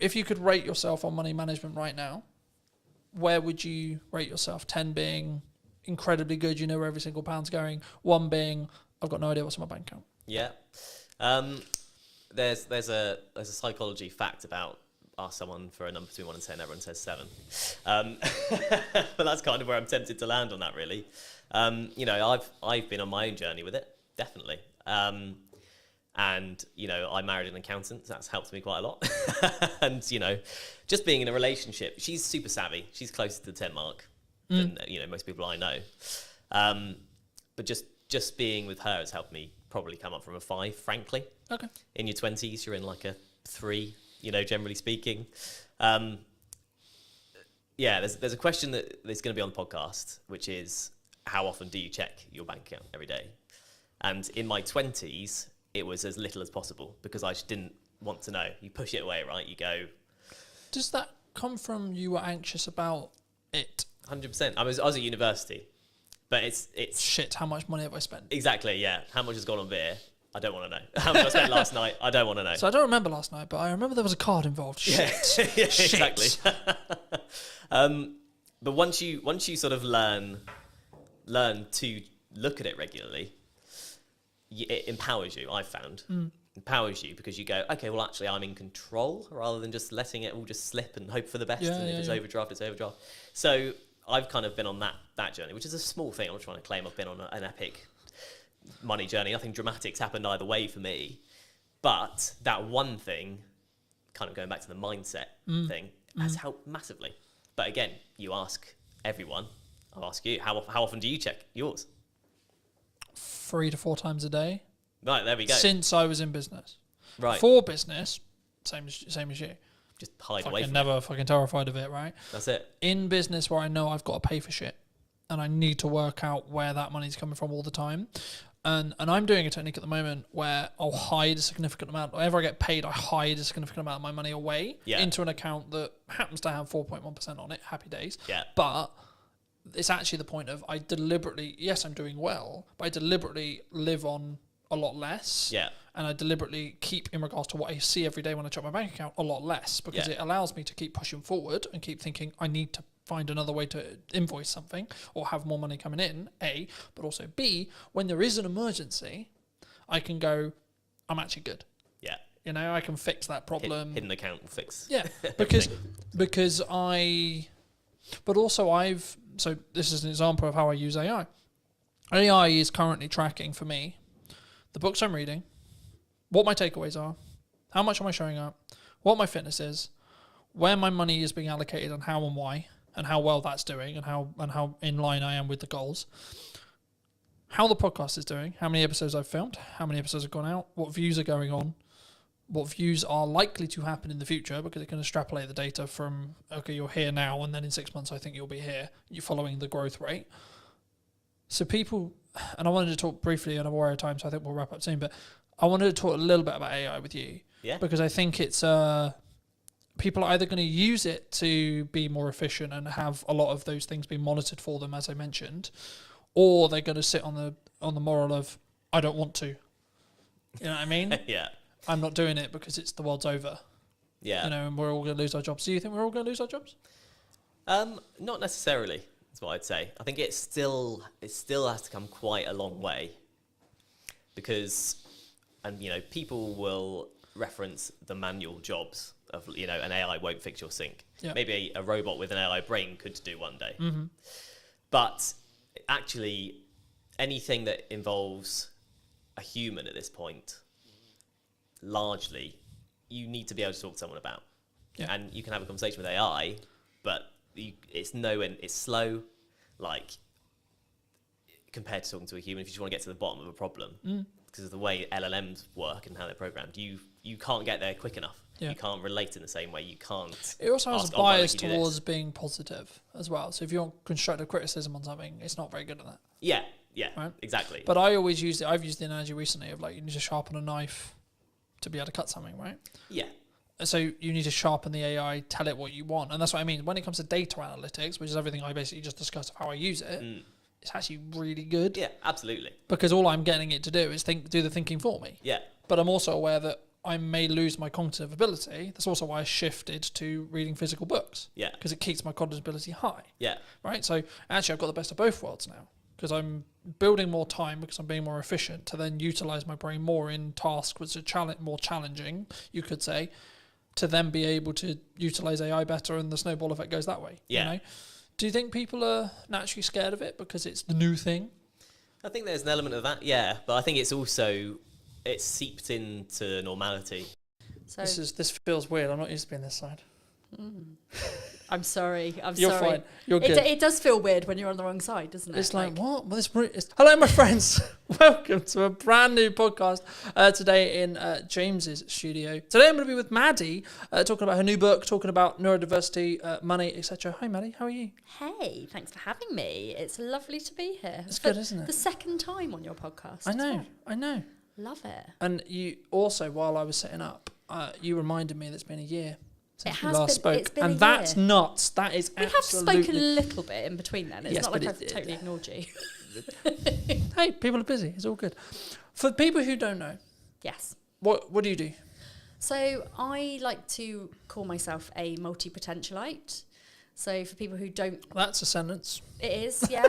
if you could rate yourself on money management right now, where would you rate yourself? 10 being incredibly good, you know where every single pound's going. 1 being, I've got no idea what's in my bank account. Yeah. There's a psychology fact about ask someone for a number between 1 and 10, everyone says 7. But that's kind of where I'm tempted to land on that, really. You know, I've been on my own journey with it, definitely. And, I married an accountant. So that's helped me quite a lot. And, just being in a relationship, she's super savvy. She's closer to the 10 mark than, most people I know. But just being with her has helped me probably come up from a 5, frankly. Okay. In your 20s, you're in like a 3, generally speaking. There's a question that is going to be on the podcast, which is, how often do you check your bank account every day? And in my 20s, it was as little as possible because I just didn't want to know. You push it away, right? You go... Does that come from you were anxious about it? 100%. I was at university, but it's... Shit, how much money have I spent? Exactly, yeah. How much has gone on beer? I don't want to know. How much I spent last night? I don't want to know. So I don't remember last night, but I remember there was a card involved. Shit. Yeah, Shit. exactly. But once you sort of learn to look at it regularly, it empowers you. I've found empowers you because you go, okay, well actually I'm in control rather than just letting it all just slip and hope for the best. And if it's overdraft, it's overdraft. So I've kind of been on that journey, which is a small thing. I'm not trying to claim I've been on an epic money journey. Nothing dramatic's happened either way for me, but that one thing, kind of going back to the mindset thing, has helped massively. But again, you ask everyone. I'll ask you, how often do you check yours? 3 to 4 times a day. Right, there we go. Since I was in business. Right. For business, same as you. Just hide away from never fucking terrified of it, right? That's it. In business where I know I've got to pay for shit and I need to work out where that money's coming from all the time. And I'm doing a technique at the moment where I'll hide a significant amount. Whenever I get paid, I hide a significant amount of my money away into an account that happens to have 4.1% on it. Happy days. Yeah. But it's actually the point of I deliberately, yes, I'm doing well, but I deliberately live on a lot less. Yeah. And I deliberately keep, in regards to what I see every day when I check my bank account, a lot less because it allows me to keep pushing forward and keep thinking I need to find another way to invoice something or have more money coming in, A, but also B, when there is an emergency, I can go, I'm actually good. Yeah. I can fix that problem. Hidden account will fix. Yeah, because so this is an example of how I use AI. AI is currently tracking for me the books I'm reading, what my takeaways are, how much am I showing up, what my fitness is, where my money is being allocated and how and why, and how well that's doing and how in line I am with the goals, how the podcast is doing, how many episodes I've filmed, how many episodes have gone out, what views are going on, what views are likely to happen in the future because it can extrapolate the data from, okay, you're here now and then in 6 months I think you'll be here. You're following the growth rate. So people, and I wanted to talk briefly and I'm aware of time, so I think we'll wrap up soon, but I wanted to talk a little bit about AI with you. Yeah. Because I think it's, people are either going to use it to be more efficient and have a lot of those things being monitored for them, as I mentioned, or they're going to sit on the moral of, I don't want to. You know what I mean? Yeah. I'm not doing it because it's the world's over. Yeah. And we're all going to lose our jobs. Do you think we're all going to lose our jobs? Not necessarily, is what I'd say. I think it still has to come quite a long way because, people will reference the manual jobs of, an AI won't fix your sink. Yeah. Maybe a robot with an AI brain could do one day. Mm-hmm. But actually, anything that involves a human at this point, largely, you need to be able to talk to someone about. Yeah. And you can have a conversation with AI, but it's slow, like, compared to talking to a human. If you just want to get to the bottom of a problem, because of the way LLMs work and how they're programmed, you can't get there quick enough. Yeah. You can't relate in the same way. You can't. It also has ask, a bias why don't you do towards this? being positive as well. So if you want constructive criticism on something, it's not very good at that. Yeah, Right. exactly. But I always use it. I've used the analogy recently of like you need to sharpen a knife to be able to cut something, right? Yeah. So you need to sharpen the AI, tell it what you want. And that's what I mean. When it comes to data analytics, which is everything I basically just discussed of how I use it, it's actually really good. Yeah, absolutely. Because all I'm getting it to do is do the thinking for me. Yeah. But I'm also aware that I may lose my cognitive ability. That's also why I shifted to reading physical books. Yeah. Because it keeps my cognitive ability high. Yeah. Right? So actually I've got the best of both worlds now. Because I'm building more time because I'm being more efficient to then utilize my brain more in tasks which are more challenging, you could say, to then be able to utilize AI better and the snowball effect goes that way. Yeah. You know? Do you think people are naturally scared of it because it's the new thing? I think there's an element of that, yeah. But I think it's also it's seeped into normality. So This feels weird. I'm not used to being this side. I'm sorry. You're sorry. fine. You're good. It does feel weird when you're on the wrong side, doesn't it? It's like what? Hello, my friends. Welcome to a brand new podcast today in James's studio. Today I'm going to be with Maddie, talking about her new book, talking about neurodiversity, money, etc. Hi, Maddie. How are you? Hey, thanks for having me. It's lovely to be here. It's good, isn't it? The second time on your podcast. I know. Love it. And you also, while I was setting up, you reminded me that it's been a year since we has last been- spoke, it's been and a that's year. nuts. That is We have absolutely. spoken a little bit in between then. It's Yes, not but like I've it- totally ignored you. Hey, people are busy. It's all good. For people who don't know, Yes. what do you do? So I like to call myself a multi-potentialite. So for people who don't, That's a sentence. it is, yeah.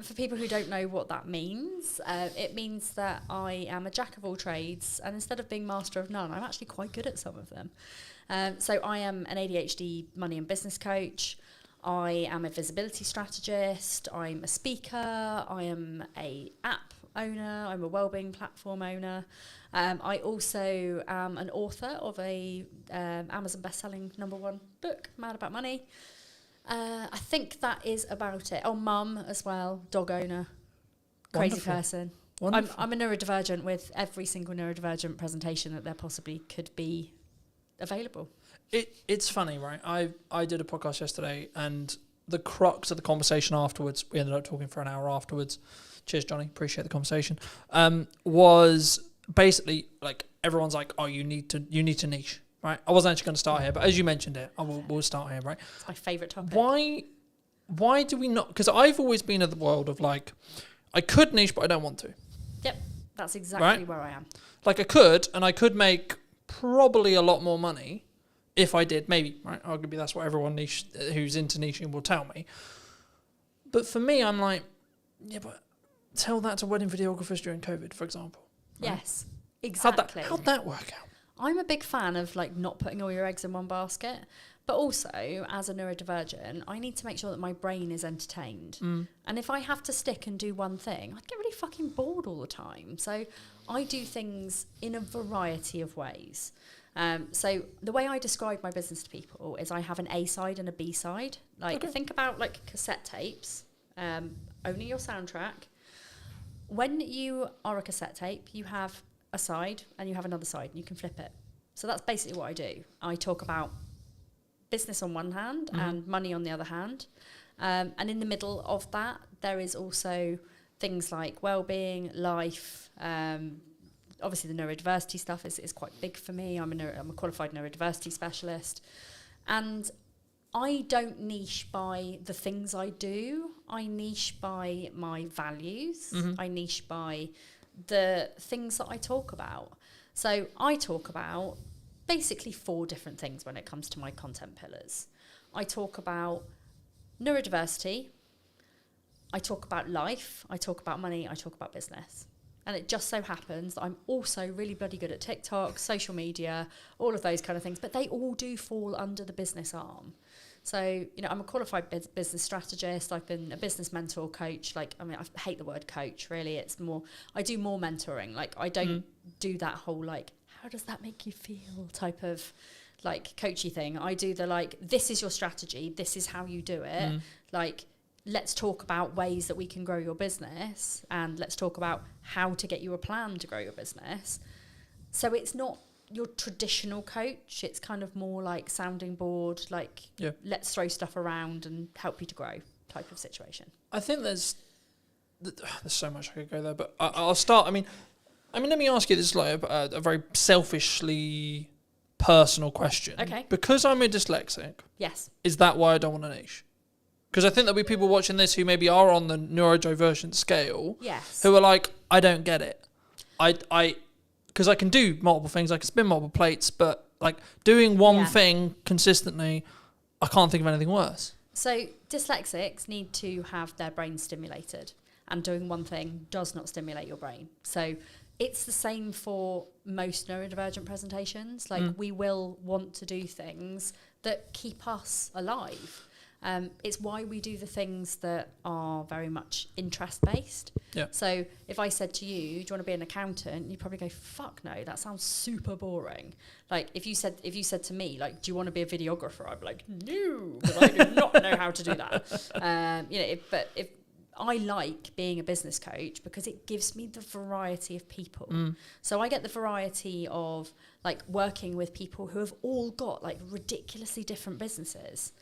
For people who don't know what that means, it means that I am a jack of all trades, and instead of being master of none, I'm actually quite good at some of them. So I am an ADHD money and business coach. I am a visibility strategist. I'm a speaker. I am a app owner. I'm a wellbeing platform owner. I also am an author of a Amazon best-selling #1 book, Mad About Money. I think that is about it. Oh, mum as well, dog owner, crazy Wonderful. person. Wonderful. I'm a neurodivergent with every single neurodivergent presentation that there possibly could be available. It's funny, right? I did a podcast yesterday, and the crux of the conversation afterwards, we ended up talking for an hour afterwards. Cheers, Johnny. Appreciate the conversation. Was basically like everyone's like, oh, you need to niche, right? I wasn't actually going to start here, but as you mentioned it, we'll start here, right? It's my favourite topic. Why do we not? Because I've always been in the world of like, I could niche, but I don't want to. Yep, that's exactly Right? where I am. Like I could make probably a lot more money if I did, maybe, right? Arguably that's what everyone who's into niching will tell me. But for me, I'm like, yeah, but tell that to wedding videographers during COVID, for example. Right? Yes, exactly. How'd that work out? I'm a big fan of like not putting all your eggs in one basket, but also as a neurodivergent, I need to make sure that my brain is entertained. And if I have to stick and do one thing, I'd get really fucking bored all the time. So I do things in a variety of ways. So the way I describe my business to people is I have an A side and a B side. Like think about like cassette tapes, only your soundtrack. When you are a cassette tape, you have a side and you have another side and you can flip it. So that's basically what I do. I talk about business on one hand and money on the other hand. And in the middle of that, there is also things like well-being, life. Obviously, the neurodiversity stuff is quite big for me. I'm a qualified neurodiversity specialist. And I don't niche by the things I do. I niche by my values. I niche by the things that I talk about. So I talk about basically 4 different things when it comes to my content pillars. I talk about neurodiversity. I talk about life. I talk about money. I talk about business. And it just so happens that I'm also really bloody good at TikTok, social media, all of those kind of things. But they all do fall under the business arm. So, I'm a qualified business strategist. I've been a business mentor coach. I hate the word coach, really. It's more, I do more mentoring. Like, I don't do that whole, like, how does that make you feel type of, like, coachy thing. I do the, like, this is your strategy. This is how you do it. Like, let's talk about ways that we can grow your business, and let's talk about how to get you a plan to grow your business. So it's not your traditional coach. It's kind of more like sounding board, like let's throw stuff around and help you to grow type of situation. I think there's so much I could go there, but I'll start. I mean, let me ask you this like a very selfishly personal question. Okay. Because I'm a dyslexic, Yes. is that why I don't want a niche? Because I think there'll be people watching this who maybe are on the neurodivergent scale, Yes. who are like, I don't get it. Because I can do multiple things, I can spin multiple plates, but like doing one thing consistently, I can't think of anything worse. So dyslexics need to have their brain stimulated, and doing one thing does not stimulate your brain. So it's the same for most neurodivergent presentations. Like we will want to do things that keep us alive. It's why we do the things that are very much interest based. Yeah. So if I said to you, do you want to be an accountant? You'd probably go, fuck no, that sounds super boring. Like if you said to me, like, do you want to be a videographer? I'd be like, no, because I do not know how to do that. You know, but if I like being a business coach because it gives me the variety of people. So I get the variety of like working with people who have all got like ridiculously different businesses.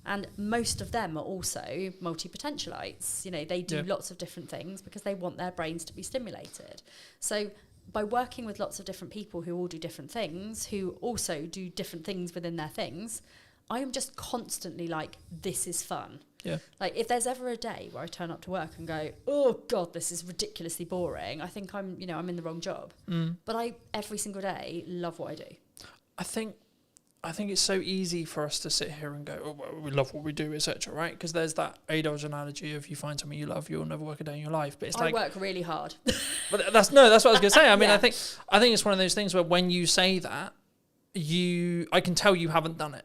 And most of them are also multi-potentialites. You know, they do lots of different things because they want their brains to be stimulated. So by working with lots of different people who all do different things, who also do different things within their things, I am just constantly like, this is fun. Yeah. Like if there's ever a day where I turn up to work and go, oh God, this is ridiculously boring, I think I'm in the wrong job. But I, every single day, love what I do. I think it's so easy for us to sit here and go, oh, well, we love what we do, etc. Right? Because there's that A-Dodge analogy of you find something you love, you'll never work a day in your life. But it's I work really hard. But that's what I was going to say. I mean, I think it's one of those things where when you say that, I can tell you haven't done it.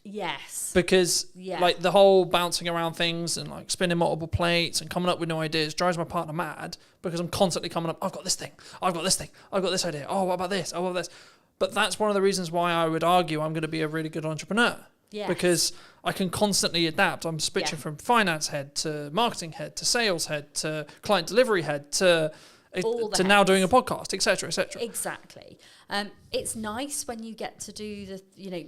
Yes. Because like the whole bouncing around things and like spinning multiple plates and coming up with new ideas drives my partner mad because I'm constantly coming up, I've got this thing, I've got this idea, oh, what about this, oh, what about this? But that's one of the reasons why I would argue I'm going to be a really good entrepreneur. Yes. Because I can constantly adapt. I'm switching from finance head to marketing head to sales head to client delivery head to now doing a podcast, etc., etc. Exactly. It's nice when you get to do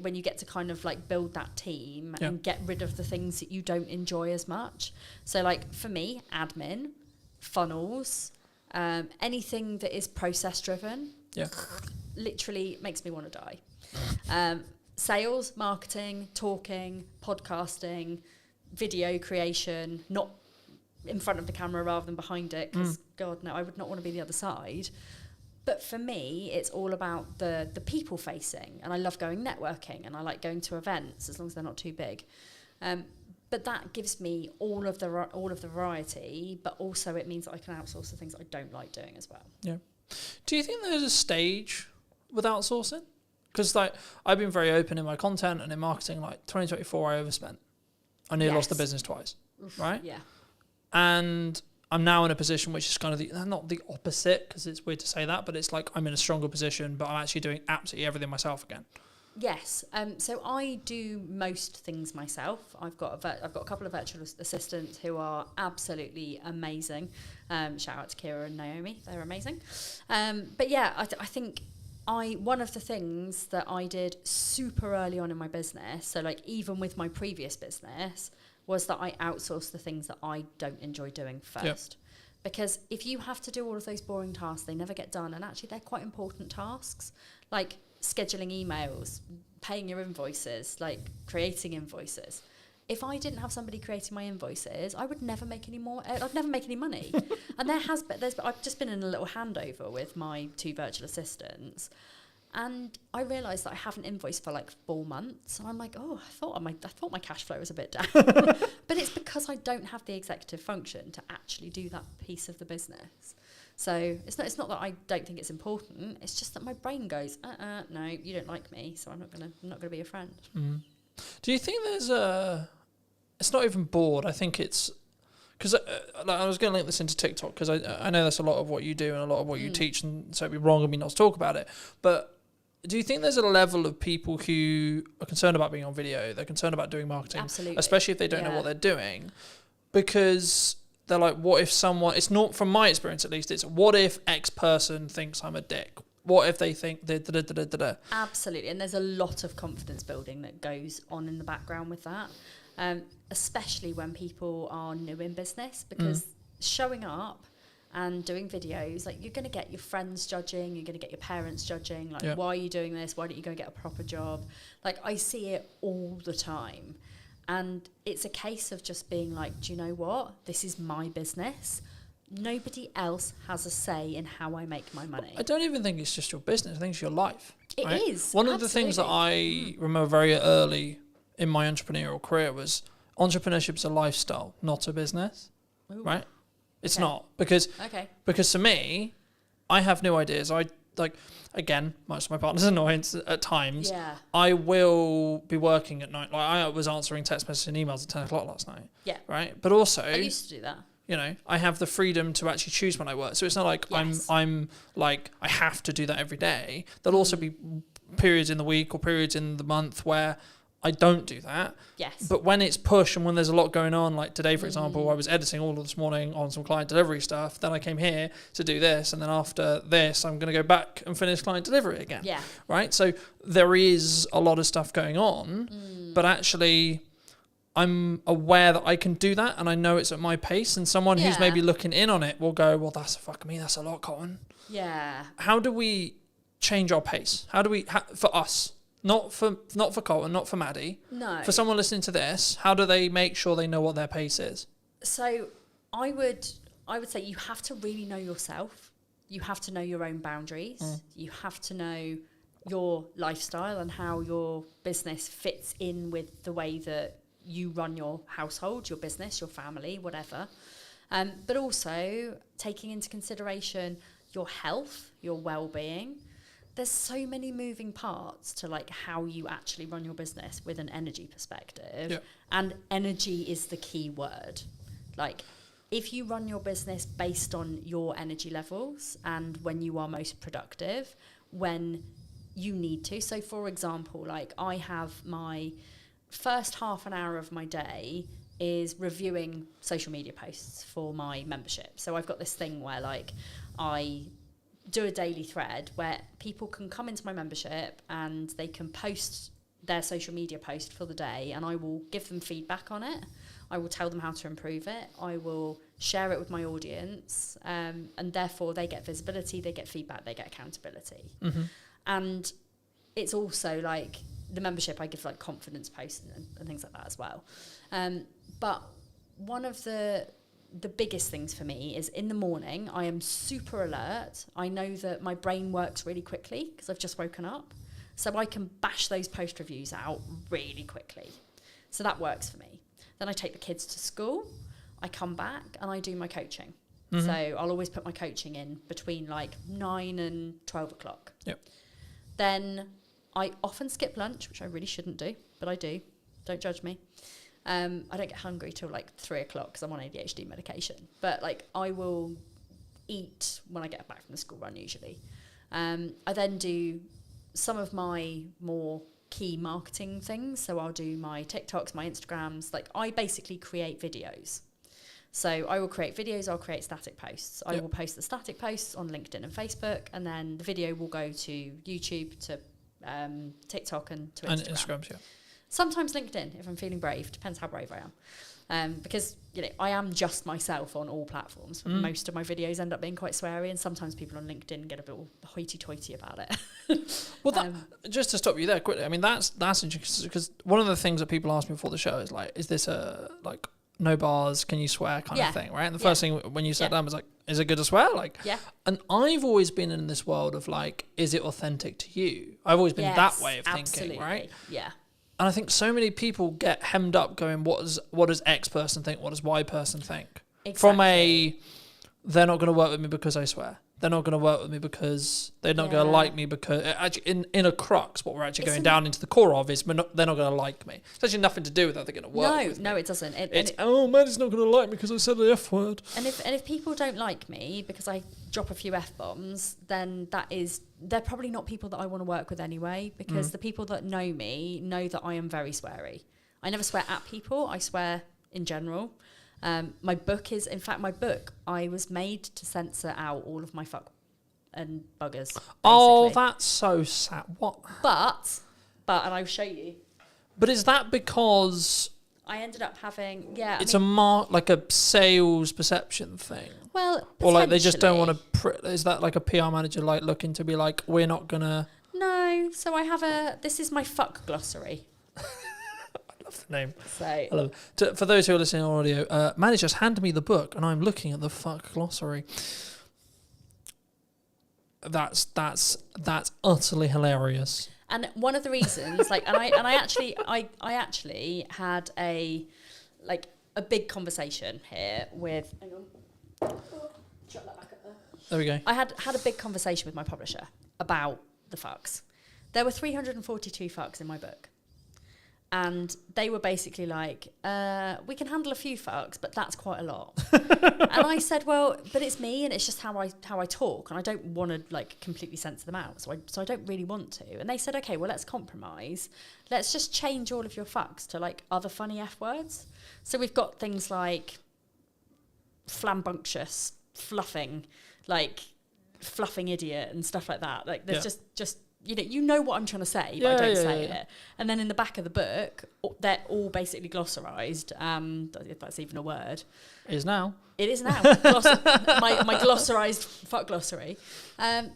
when you get to kind of like build that team and get rid of the things that you don't enjoy as much. So like for me, admin, funnels, anything that is process driven. Yeah. Literally makes me want to die. Sales, marketing, talking, podcasting, video creation, not in front of the camera rather than behind it, because God, no, I would not want to be the other side. But for me, it's all about the people facing, and I love going networking, and I like going to events as long as they're not too big. But that gives me all of the variety, but also it means that I can outsource the things I don't like doing as well. Yeah. Do you think there's a stage with outsourcing? Because like I've been very open in my content and in marketing. Like 2024, I overspent. I nearly lost the business twice. Right? Yeah. And I'm now in a position which is kind of not the opposite, because it's weird to say that, but it's like I'm in a stronger position, but I'm actually doing absolutely everything myself again. Yes. So I do most things myself. I've got a couple of virtual assistants who are absolutely amazing. Shout out to Kira and Naomi. They're amazing. But yeah, I think one of the things that I did super early on in my business, so like even with my previous business, was that I outsourced the things that I don't enjoy doing first. Yep. Because if you have to do all of those boring tasks, they never get done. And actually, they're quite important tasks, like scheduling emails, paying your invoices, like creating invoices. If I didn't have somebody creating my invoices, I would never make any more. I'd never make any money. And I've just been in a little handover with my 2 virtual assistants. And I realised that I haven't invoiced for like 4 months, and I'm like, oh, I thought my cash flow was a bit down, but it's because I don't have the executive function to actually do that piece of the business. So it's not that I don't think it's important. It's just that my brain goes, no, you don't like me, so I'm not gonna be your friend. Mm-hmm. Do you think there's it's not even bored. I think it's because I was going to link this into TikTok because I know that's a lot of what you do and a lot of what you teach, and so it'd be wrong of me not to talk about it, but. Do you think there's a level of people who are concerned about being on video? They're concerned about doing marketing, absolutely, especially if they don't know what they're doing, because they're like, what if someone? It's not, from my experience at least. It's what if X person thinks I'm a dick? What if they think da. Absolutely, and there's a lot of confidence building that goes on in the background with that, especially when people are new in business, because showing up and doing videos, like you're going to get your friends judging, you're going to get your parents judging, like why are you doing this, why don't you go get a proper job? Like I see it all the time, and it's a case of just being like, do you know what, this is my business, nobody else has a say in how I make my money. I don't even think it's just your business, I think it's your life. It is one of the things that I remember very early in my entrepreneurial career was entrepreneurship is a lifestyle, not a business. Right? It's not, because to me, I have new ideas. like, again, much to my partner's annoyance at times, Yeah. I will be working at night. Like, I was answering text messages and emails at 10 o'clock last night. Yeah. Right. But also, I used to do that. you know, I have the freedom to actually choose when I work. So it's not like Yes. I'm like, I have to do that every day. There'll also be periods in the week or periods in the month where I don't do that. Yes. But when it's push and when there's a lot going on, like today, for example, I was editing all of this morning on some client delivery stuff. Then I came here to do this. And then after this, I'm going to go back and finish client delivery again. Yeah. Right. So there is a lot of stuff going on, but actually I'm aware that I can do that and I know it's at my pace, and someone who's Yeah. maybe looking in on it will go, well, that's fuck me. That's a lot, Colin. Yeah. How do we change our pace? How do we, for us, not for Colin, not for Maddie, No. for someone listening to this, how do they make sure they know what their pace is? So I would say you have to really know yourself. You have to know your own boundaries. You have to know your lifestyle and how your business fits in with the way that you run your household, your business, your family, whatever. But also taking into consideration your health, your well-being. There's so many moving parts to like how you actually run your business with an energy perspective. Yeah. And energy is the key word. Like, if you run your business based on your energy levels and when you are most productive, when you need to. So, for example, like I have my first half an hour of my day is reviewing social media posts for my membership. So I've got this thing where like I do a daily thread where people can come into my membership and they can post their social media post for the day, and I will give them feedback on it. I will tell them how to improve it. I will share it with my audience, and therefore they get visibility, they get feedback, they get accountability. And it's also like the membership, I give like confidence posts and things like that as well. But one of the biggest things for me is in the morning, I am super alert. I know that my brain works really quickly because I've just woken up. So I can bash those post reviews out really quickly. So that works for me. Then I take the kids to school. I come back and I do my coaching. So I'll always put my coaching in between like 9 and 12 o'clock. Yep. Then I often skip lunch, which I really shouldn't do, but I do. Don't judge me. I don't get hungry till like 3 o'clock because I'm on ADHD medication. But like I will eat when I get back from the school run usually. I then do some of my more key marketing things. So I'll do my TikToks, my Instagrams. Like I basically create videos. So I will create videos, I'll create static posts. I will post the static posts on LinkedIn and Facebook, and then the video will go to YouTube, to TikTok and to Instagram. And Instagrams, yeah. Sometimes LinkedIn, if I'm feeling brave. Depends how brave I am. Because, you know, I am just myself on all platforms. Most of my videos end up being quite sweary, and sometimes people on LinkedIn get a bit hoity-toity about it. Well, that, just to stop you there quickly, I mean, that's interesting, because one of the things that people ask me before the show is like, is this a, like, no bars, can you swear kind of thing, right? And the first thing when you sat down was like, is it good to swear? Like, and I've always been in this world of like, is it authentic to you? I've always been that way of thinking, right? Yeah. And I think so many people get hemmed up going, what does X person think? What does Y person think? Exactly. From a, they're not going to work with me because I swear. They're not going to work with me because they're not going to like me because actually in a crux, what we're actually going down into the core of is they're not going to like me. It's actually nothing to do with that they're going to work with me. No, it doesn't. Maddie's not going to like me because I said the F word. And if people don't like me because I drop a few F-bombs, then they're probably not people that I want to work with anyway, because the people that know me know that I am very sweary. I never swear at people, I swear in general. My book, I was made to censor out all of my fuck and buggers. Basically. Oh, that's so sad. What? But, and I'll show you. But is that because I ended up having, it's like a sales perception thing? Well, or like they just don't want to. Is that like a PR manager like looking to be like, we're not gonna? No. So I have this is my fuck glossary. The name. So hello. For those who are listening on audio, Manny just handed me the book and I'm looking at the fuck glossary. That's utterly hilarious. And one of the reasons, like, I actually had a big conversation here with. Hang on. Shut that back up there. There we go. I had a big conversation with my publisher, about the fucks. There were 342 fucks in my book. And they were basically like, we can handle a few fucks, but that's quite a lot. And I said, well, but it's me, and it's just how I talk, and I don't want to like completely censor them out, so I don't really want to. And they said, okay, well, let's compromise. Let's just change all of your fucks to like other funny F words. So we've got things like flambunctious, fluffing idiot and stuff like that. Like there's just you know what I'm trying to say, but I don't say it. And then in the back of the book, they're all basically glossarized. If that's even a word. It is now. It is now. My glossarized fuck glossary.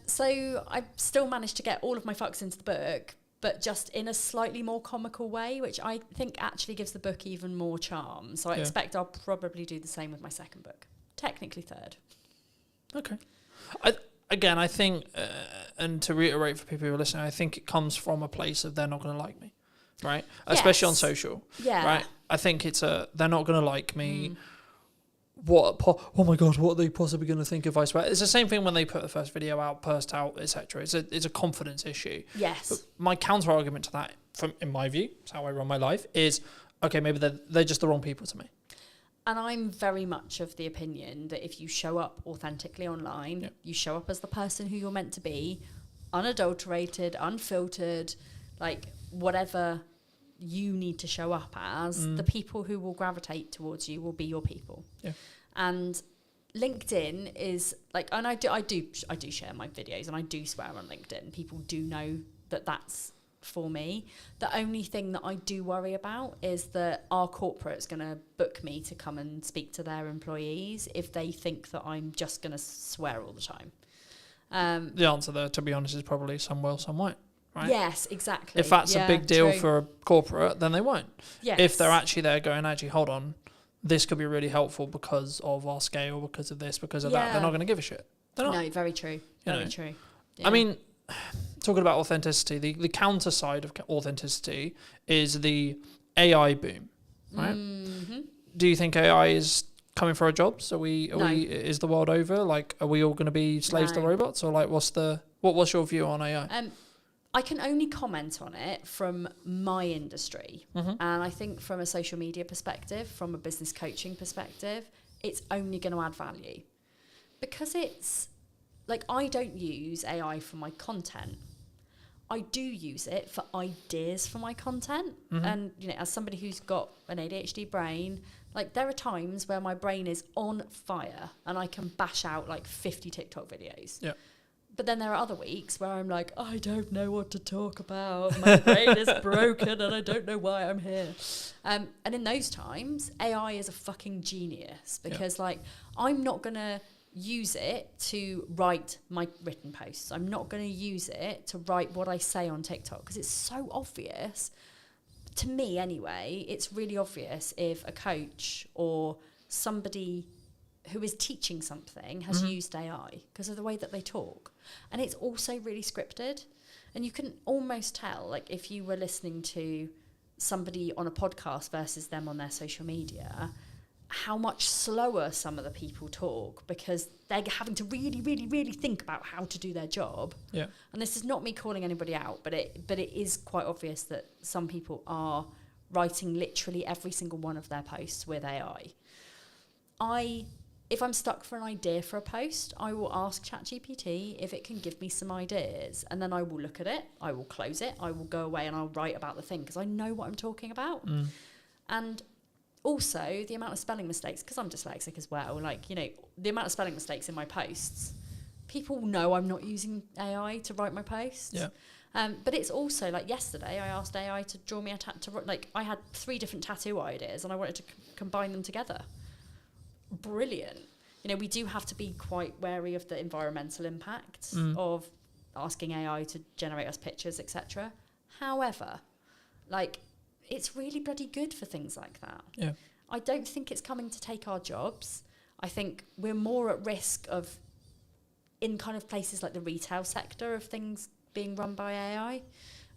So I still managed to get all of my fucks into the book, but just in a slightly more comical way, which I think actually gives the book even more charm. So I expect I'll probably do the same with my second book. Technically third. Okay. I think, and to reiterate for people who are listening, I think it comes from a place of they're not going to like me, right? Yes. Especially on social, right? I think it's they're not going to like me. Oh my God, what are they possibly going to think if I swear? It's the same thing when they put the first video out, burst out, etc. It's a confidence issue. Yes. But my counter argument to that, in my view, it's how I run my life, is okay, maybe they're just the wrong people to me. And I'm very much of the opinion that if you show up authentically online, you show up as the person who you're meant to be, unadulterated, unfiltered, like whatever you need to show up as, the people who will gravitate towards you will be your people. Yeah. And LinkedIn is like, and I do share my videos and I do swear on LinkedIn. People do know that that's for me. The only thing that I do worry about is that our corporate's going to book me to come and speak to their employees if they think that I'm just going to swear all the time. The answer there, to be honest, is probably some will, some won't. Right? Yes, exactly. If that's a big deal for a corporate, then they won't. Yes. If they're actually there going, actually, hold on, this could be really helpful because of our scale, because of this, because of that, they're not going to give a shit. They're not. No, very true. Very true. Yeah. I mean, talking about authenticity, the counter side of authenticity is the AI boom, right? Mm-hmm. Do you think AI is coming for our jobs? Is the world over? Like, are we all going to be slaves to robots, or like, what's your view on AI? I can only comment on it from my industry. Mm-hmm. And I think from a social media perspective, from a business coaching perspective, it's only going to add value. Because it's, like, I don't use AI for my content. I do use it for ideas for my content. Mm-hmm. And, as somebody who's got an ADHD brain, like, there are times where my brain is on fire and I can bash out, like, 50 TikTok videos. Yeah. But then there are other weeks where I'm like, I don't know what to talk about. My brain is broken and I don't know why I'm here. And in those times, AI is a fucking genius because, like, I'm not going to use it to write my written posts. I'm not going to use it to write what I say on TikTok because it's so obvious. To me, anyway, it's really obvious if a coach or somebody who is teaching something has used AI because of the way that they talk. And it's also really scripted. And you can almost tell, like, if you were listening to somebody on a podcast versus them on their social media, how much slower some of the people talk because they're having to really, really, really think about how to do their job. Yeah. And this is not me calling anybody out, but it is quite obvious that some people are writing literally every single one of their posts with AI. If I'm stuck for an idea for a post, I will ask ChatGPT if it can give me some ideas. And then I will look at it, I will close it, I will go away and I'll write about the thing because I know what I'm talking about. Mm. And also the amount of spelling mistakes, because I'm dyslexic as well, like, the amount of spelling mistakes in my posts, people know I'm not using AI to write my posts. Yeah. But it's also, like, yesterday I asked AI to draw me a tattoo. Like, I had 3 different tattoo ideas and I wanted to combine them together. Brilliant. We do have to be quite wary of the environmental impact of asking AI to generate us pictures, etc. However, like, it's really bloody good for things like that. Yeah. I don't think it's coming to take our jobs. I think we're more at risk of, in kind of places like the retail sector, of things being run by AI.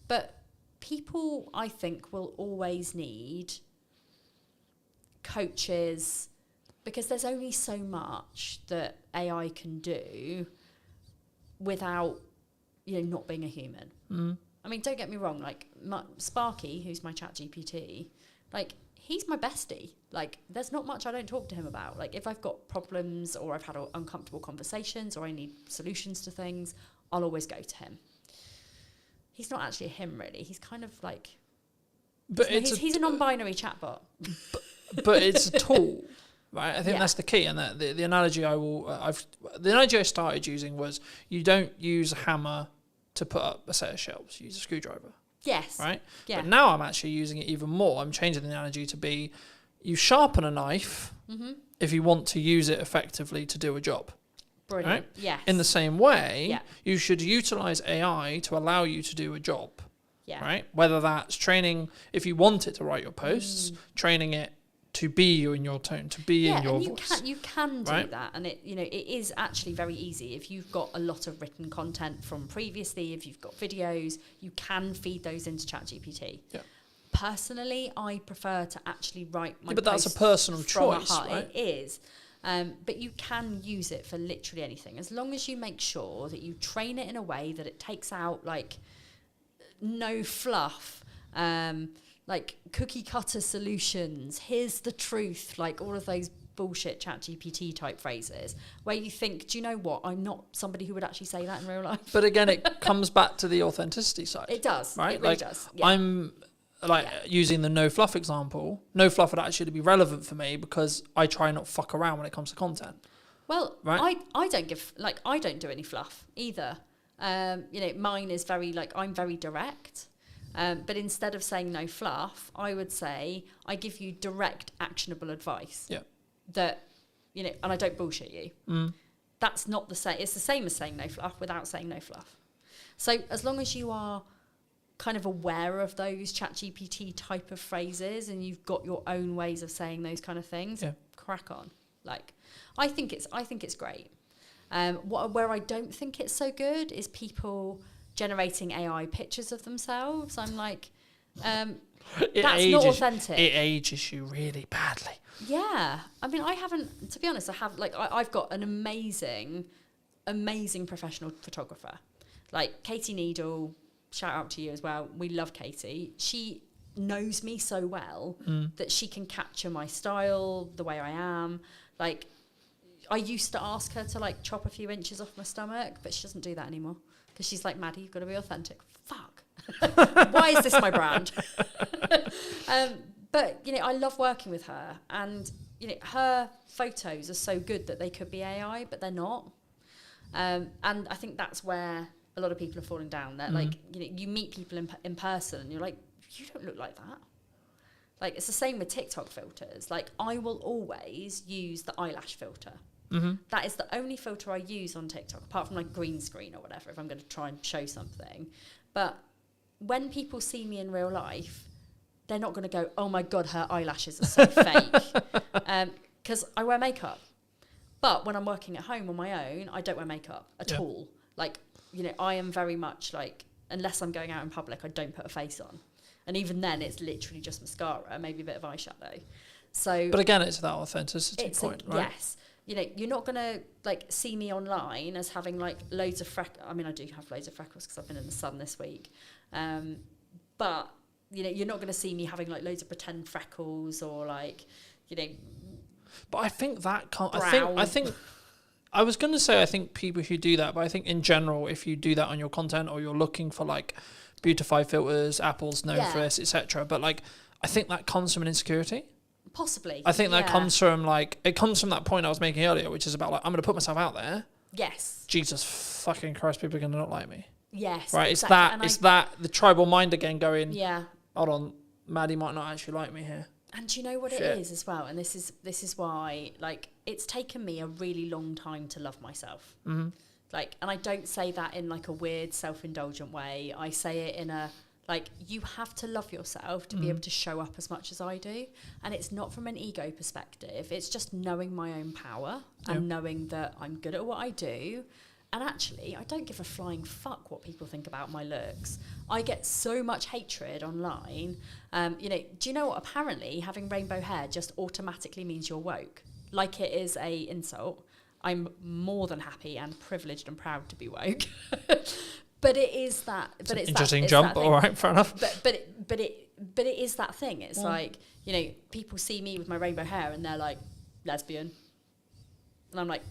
But people, I think, will always need coaches, because there's only so much that AI can do without not being a human. I mean, don't get me wrong, like Sparky, who's my chat GPT, like he's my bestie. Like there's not much I don't talk to him about. Like if I've got problems or I've had uncomfortable conversations or I need solutions to things, I'll always go to him. He's not actually a him really. He's kind of like, but he's a non-binary chatbot. But it's a tool, right? I think that's the key. And the analogy the analogy I started using was you don't use a hammer to put up a set of shelves. You use a screwdriver. Yes. Right? Yeah. But now I'm actually using it even more. I'm changing the analogy to be you sharpen a knife if you want to use it effectively to do a job. Brilliant. Right? Yes. In the same way, you should utilize AI to allow you to do a job. Yeah. Right? Whether that's training, if you want it to write your posts, training it to be you in your tone, to be in your voice. You can do that, and it is actually very easy. If you've got a lot of written content from previously, if you've got videos, you can feed those into ChatGPT. Yeah. Personally, I prefer to actually write my but that's a posts personal from choice, a heart. right? It is. But you can use it for literally anything, as long as you make sure that you train it in a way that it takes out like no fluff, like cookie cutter solutions, here's the truth, like all of those bullshit ChatGPT type phrases where you think, do you know what? I'm not somebody who would actually say that in real life. But again, it comes back to the authenticity side. It does. Right? It really like, does. Yeah. I'm like using the no fluff example. No fluff would actually be relevant for me because I try not fuck around when it comes to content. Well, right? I don't do any fluff either. Mine is very I'm very direct. But instead of saying no fluff, I would say I give you direct, actionable advice. Yeah. That, and I don't bullshit you. That's not the same. It's the same as saying no fluff without saying no fluff. So as long as you are kind of aware of those ChatGPT type of phrases and you've got your own ways of saying those kind of things, crack on. Like, I think it's great. Where I don't think it's so good is people generating AI pictures of themselves. I'm like, that's not authentic. It ages you really badly. Yeah. I mean, I haven't, to be honest, I've got an amazing professional photographer. Like Katie Needle, shout out to you as well. We love Katie. She knows me so well that she can capture my style, the way I am. Like, I used to ask her to chop a few inches off my stomach, but she doesn't do that anymore. Because she's like, Maddie, you've got to be authentic. Fuck. Why is this my brand? But, I love working with her. And, her photos are so good that they could be AI, but they're not. And I think that's where a lot of people are falling down. That, you meet people in person and you're like, you don't look like that. Like, it's the same with TikTok filters. Like, I will always use the eyelash filter. That is the only filter I use on TikTok, apart from green screen or whatever, if I'm going to try and show something. But when people see me in real life, they're not going to go, oh my God, her eyelashes are so fake. Because I wear makeup. But when I'm working at home on my own, I don't wear makeup at all. Like, I am very much unless I'm going out in public, I don't put a face on. And even then, it's literally just mascara, maybe a bit of eyeshadow. So, but again, it's that authenticity point, right? Yes. You're not going to see me online as having loads of freckles. I mean, I do have loads of freckles because I've been in the sun this week. But, you're not going to see me having loads of pretend freckles or But I think that I think I was going to say I think people who do that, but I think in general, if you do that on your content or you're looking for beautify filters, Apple's known for this, etc. But I think that comes from an insecurity. Possibly. I think that comes from that point I was making earlier, which is about I'm going to put myself out there. Yes. Jesus fucking Christ, people are going to not like me. Yes. Right. Exactly. It's that the tribal mind again going. Yeah. Hold on, Maddie might not actually like me here. And do you know what it is as well? And this is why it's taken me a really long time to love myself. And I don't say that in a weird self-indulgent way. I say it in a you have to love yourself to be able to show up as much as I do. And it's not from an ego perspective. It's just knowing my own power and knowing that I'm good at what I do. And actually, I don't give a flying fuck what people think about my looks. I get so much hatred online. Do you know what? Apparently, having rainbow hair just automatically means you're woke. Like it is a insult. I'm more than happy and privileged and proud to be woke. But it is that. But it's Interesting that, jump. It's that All right, fair enough. But it is that thing. It's like, you know, people see me with my rainbow hair and they're like, lesbian, and I'm like,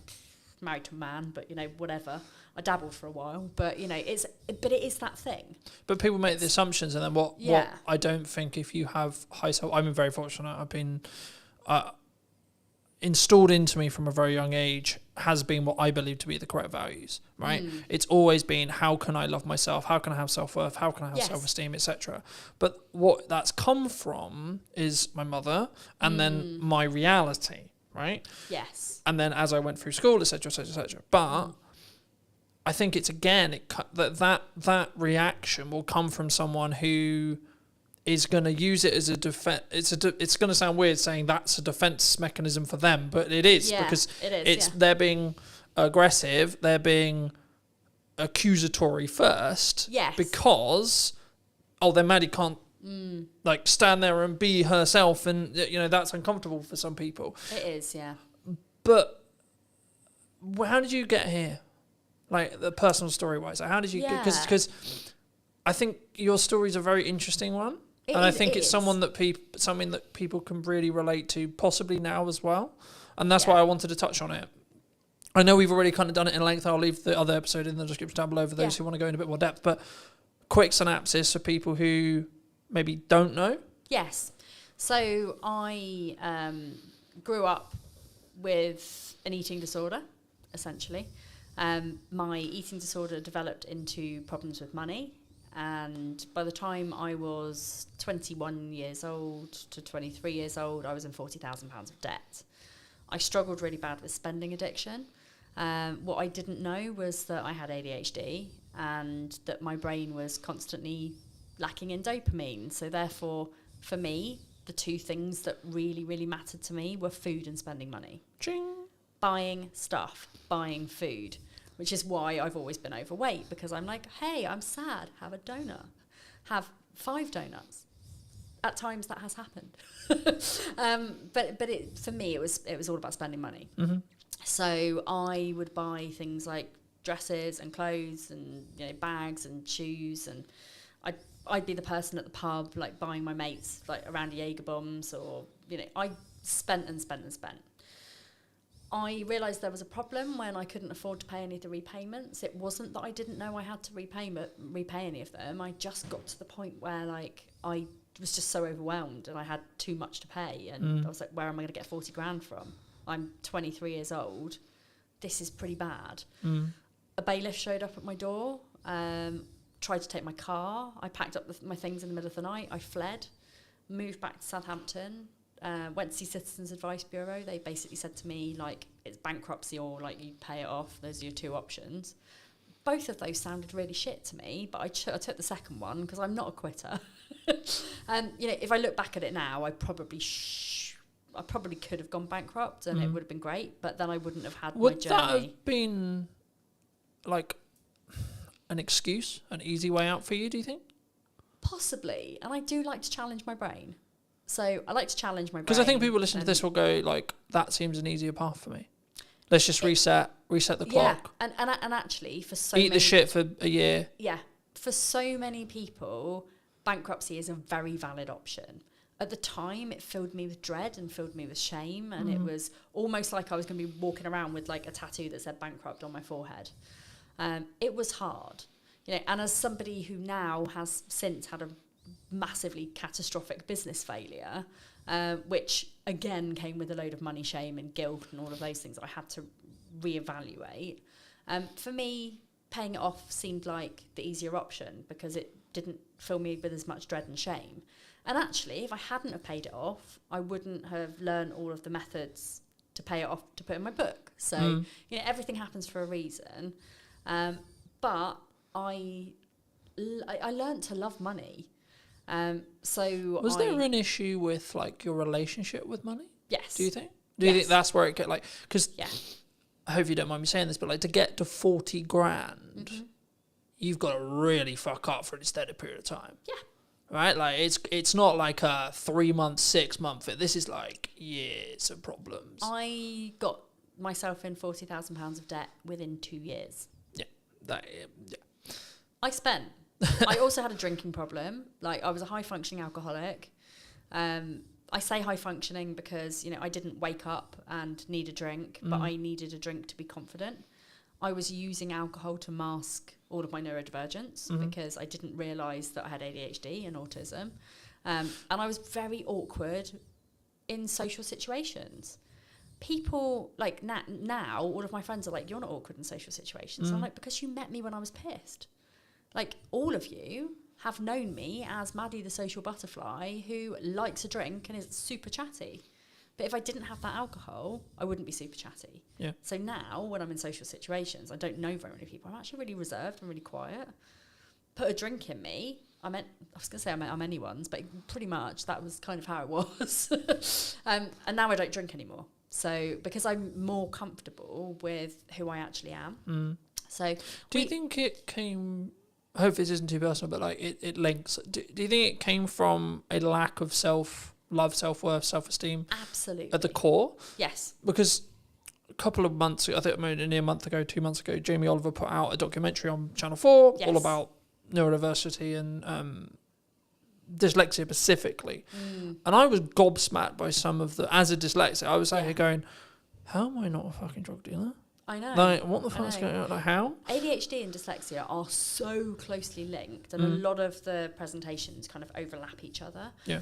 married to a man, but you know, whatever. I dabbled for a while, but you know, it is that thing. But people make the assumptions, and then what I don't think, if you have high self, I'm very fortunate. I've been installed into me from a very young age, has been what I believe to be the correct values, right? It's always been, how can I love myself? How can I have self-worth? How can I have self-esteem, etc.? But what that's come from is my mother, and then my reality, right? Yes. And then as I went through school, etc., etc., etc. But I think it's, again, that reaction will come from someone who is going to use it as a defense. It's going to sound weird saying that's a defense mechanism for them, but it is, because they're being aggressive, they're being accusatory first, because then Maddie can't like stand there and be herself, and you know that's uncomfortable for some people. It is, yeah. But how did you get here? Like the personal story wise, how did you get? Because I think your story is a very interesting one. I think it's something that people can really relate to, possibly now as well. And that's why I wanted to touch on it. I know we've already kind of done it in length. I'll leave the other episode in the description down below for those who want to go in a bit more depth. But quick synopsis for people who maybe don't know. Yes. So I grew up with an eating disorder, essentially. My eating disorder developed into problems with money. And by the time I was 21 years old to 23 years old, I was in £40,000 of debt. I struggled really bad with spending addiction. What I didn't know was that I had ADHD and that my brain was constantly lacking in dopamine. So therefore, for me, the two things that really, really mattered to me were food and spending money. Ching. Buying stuff, buying food. Which is why I've always been overweight, because I'm like, hey, I'm sad, have a donut. Have 5 donuts. At times that has happened. But for me, it was all about spending money. Mm-hmm. So I would buy things like dresses and clothes and bags and shoes, and I'd be the person at the pub like buying my mates like around Jaeger bombs, or I spent and spent and spent. I realised there was a problem when I couldn't afford to pay any of the repayments. It wasn't that I didn't know I had to repay any of them. I just got to the point where like I was just so overwhelmed and I had too much to pay, and I was like, where am I going to get 40 grand from? I'm 23 years old. This is pretty bad. A bailiff showed up at my door, tried to take my car. I packed up my things in the middle of the night. I fled, moved back to Southampton. Went to see Citizens Advice Bureau. They basically said to me, like, it's bankruptcy or, like, you pay it off. Those are your 2 options. Both of those sounded really shit to me, but I took the second one because I'm not a quitter. If I look back at it now, I probably could have gone bankrupt and it would have been great, but then I wouldn't have had my journey. Would that have been, like, an excuse, an easy way out for you, do you think? Possibly. And I do like to challenge my brain. So I like to challenge my brain. Because I think people listening to this will go like, that seems an easier path for me. Let's just reset the clock. Yeah, and actually for so Eat the shit for a year. Yeah, for so many people, bankruptcy is a very valid option. At the time, it filled me with dread and filled me with shame, and it was almost like I was going to be walking around with like a tattoo that said bankrupt on my forehead. It was hard, and as somebody who now has since had a massively catastrophic business failure, which again came with a load of money shame and guilt and all of those things I had to reevaluate. For me, paying it off seemed like the easier option because it didn't fill me with as much dread and shame. And actually, if I hadn't have paid it off, I wouldn't have learned all of the methods to pay it off to put in my book. So, everything happens for a reason. But I learned to love money. Was there an issue with like your relationship with money? Yes. Do you think? Do you think that's where it get like? Because I hope you don't mind me saying this, but like to get to 40 grand, you've got to really fuck up for an extended period of time. Yeah. Right. Like it's not like a 3 month, 6 month. This is like years of problems. I got myself in £40,000 of debt within 2 years. Yeah. I also had a drinking problem. Like, I was a high functioning alcoholic. I say high functioning because, you know, I didn't wake up and need a drink, but I needed a drink to be confident. I was using alcohol to mask all of my neurodivergence because I didn't realise that I had ADHD and autism. And I was very awkward in social situations. People, like, now, all of my friends are like, you're not awkward in social situations. I'm like, because you met me when I was pissed. Like, all of you have known me as Maddie the social butterfly who likes a drink and is super chatty. But if I didn't have that alcohol, I wouldn't be super chatty. Yeah. So now, when I'm in social situations, I don't know very many people. I'm actually really reserved and really quiet. Put a drink in me. I'm anyone's, but pretty much that was kind of how it was. And now I don't drink anymore. So because I'm more comfortable with who I actually am. So do you think it came... Hopefully this isn't too personal, but like it links. Do you think it came from a lack of self-love, self-worth, self-esteem? Absolutely. At the core? Yes. Because a couple of months ago, I think near a month ago, 2 months ago, Jamie Oliver put out a documentary on Channel 4 all about neurodiversity and dyslexia specifically. And I was gobsmacked by some of the... As a dyslexic, I was out here going, how am I not a fucking drug dealer? I know. Like, what the fuck's going on? Like, how? ADHD and dyslexia are so closely linked, and a lot of the presentations kind of overlap each other. Yeah.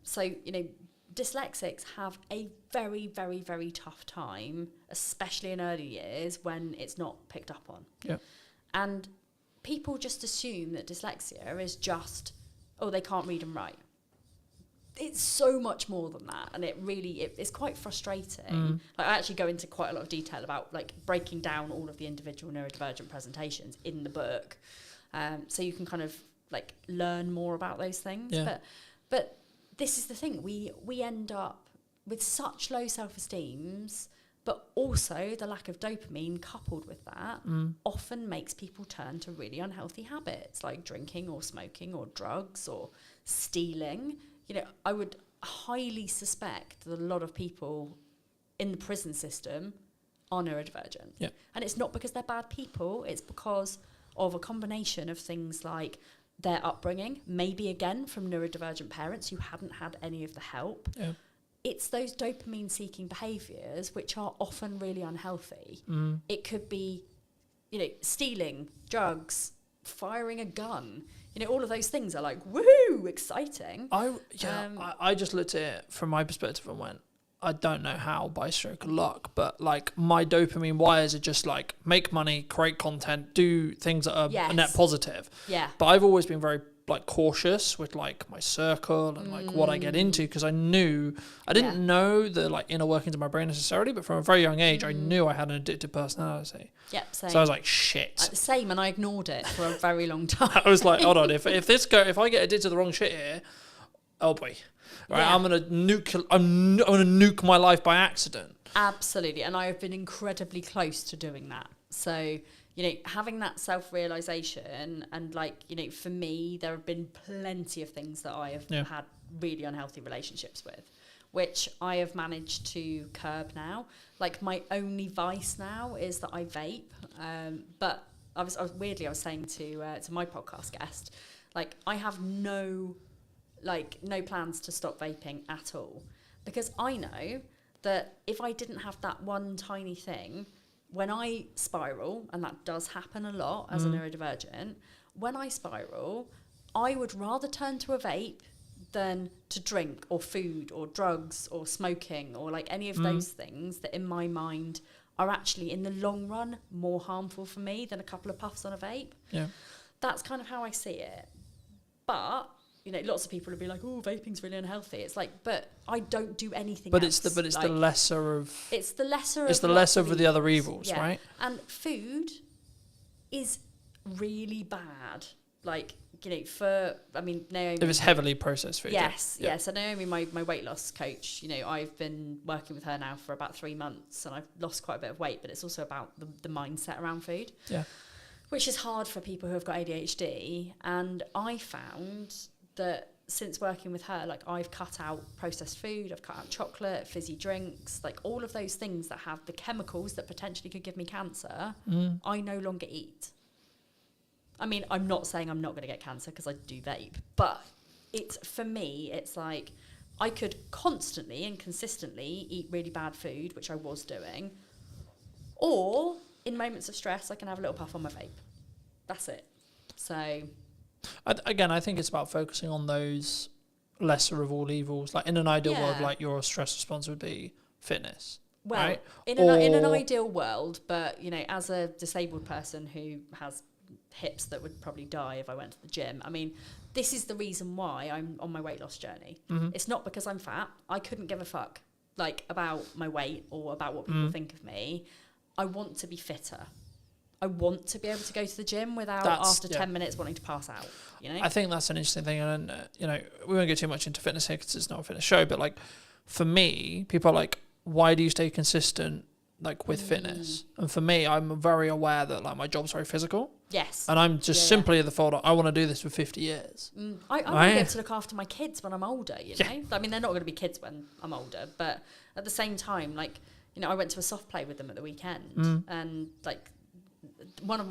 So, you know, dyslexics have a very, very, very tough time, especially in early years when it's not picked up on. Yeah. And people just assume that dyslexia is just, oh, they can't read and write. It's so much more than that, and it's quite frustrating. Like, I actually go into quite a lot of detail about like breaking down all of the individual neurodivergent presentations in the book, so you can kind of like learn more about those things. Yeah. But this is the thing, we end up with such low self-esteems, but also the lack of dopamine coupled with that often makes people turn to really unhealthy habits like drinking or smoking or drugs or stealing. You know, I would highly suspect that a lot of people in the prison system are neurodivergent. Yeah. And it's not because they're bad people, it's because of a combination of things like their upbringing, maybe again from neurodivergent parents who hadn't had any of the help. Yeah. It's those dopamine-seeking behaviours which are often really unhealthy. It could be, you know, stealing, drugs, firing a gun. You know, all of those things are like, woohoo, exciting. I just looked at it from my perspective and went, I don't know how by stroke of luck, but like my dopamine wires are just like make money, create content, do things that are a net positive. Yeah. But I've always been very like cautious with like my circle and like what I get into, because I didn't know the like inner workings of my brain necessarily, but from a very young age I knew I had an addictive personality. Yep, same. So I was like, shit. Same, and I ignored it for a very long time. I was like, hold on, if I get addicted to the wrong shit here, oh boy, right, yeah. I'm gonna nuke my life by accident. Absolutely, and I have been incredibly close to doing that. So, you know, having that self-realization and like, you know, for me, there have been plenty of things that I have had really unhealthy relationships with, which I have managed to curb now. Like, my only vice now is that I vape. But I was saying to my podcast guest, like, I have no plans to stop vaping at all, because I know that if I didn't have that one tiny thing, when I spiral, and that does happen a lot as a neurodivergent, when I spiral, I would rather turn to a vape than to drink or food or drugs or smoking or like any of those things that in my mind are actually in the long run more harmful for me than a couple of puffs on a vape. Yeah. That's kind of how I see it. But, you know, lots of people would be like, oh, vaping's really unhealthy. It's like, but I don't do anything else. It's the lesser of... It's the lesser of the other evils, right? And food is really bad. Like, you know, Naomi... It was heavily processed food. Yes, yeah. So Naomi, my weight loss coach, you know, I've been working with her now for about 3 months and I've lost quite a bit of weight, but it's also about the mindset around food. Yeah. Which is hard for people who have got ADHD. And I found that since working with her, like, I've cut out processed food, I've cut out chocolate, fizzy drinks, like all of those things that have the chemicals that potentially could give me cancer, I no longer eat. I mean, I'm not saying I'm not going to get cancer because I do vape, but for me, it's like I could constantly and consistently eat really bad food, which I was doing, or in moments of stress, I can have a little puff on my vape. That's it. So, again, I think it's about focusing on those lesser of all evils. Like in an ideal world, like your stress response would be fitness. Well, right? in an ideal world, but as a disabled person who has hips that would probably die if I went to the gym, I mean, this is the reason why I'm on my weight loss journey. It's not because I'm fat. I couldn't give a fuck about my weight or about what people think of me. I want to be fitter. I want to be able to go to the gym without after 10 minutes wanting to pass out. I think that's an interesting thing, and we won't go too much into fitness here because it's not a fitness show. But for me, people are like, why do you stay consistent with fitness? And for me, I'm very aware that my job's very physical. Yes. And I'm just simply at the thought I want to do this for 50 years. I want to be able to look after my kids when I'm older, know? I mean, they're not going to be kids when I'm older, but at the same time, I went to a soft play with them at the weekend, and one of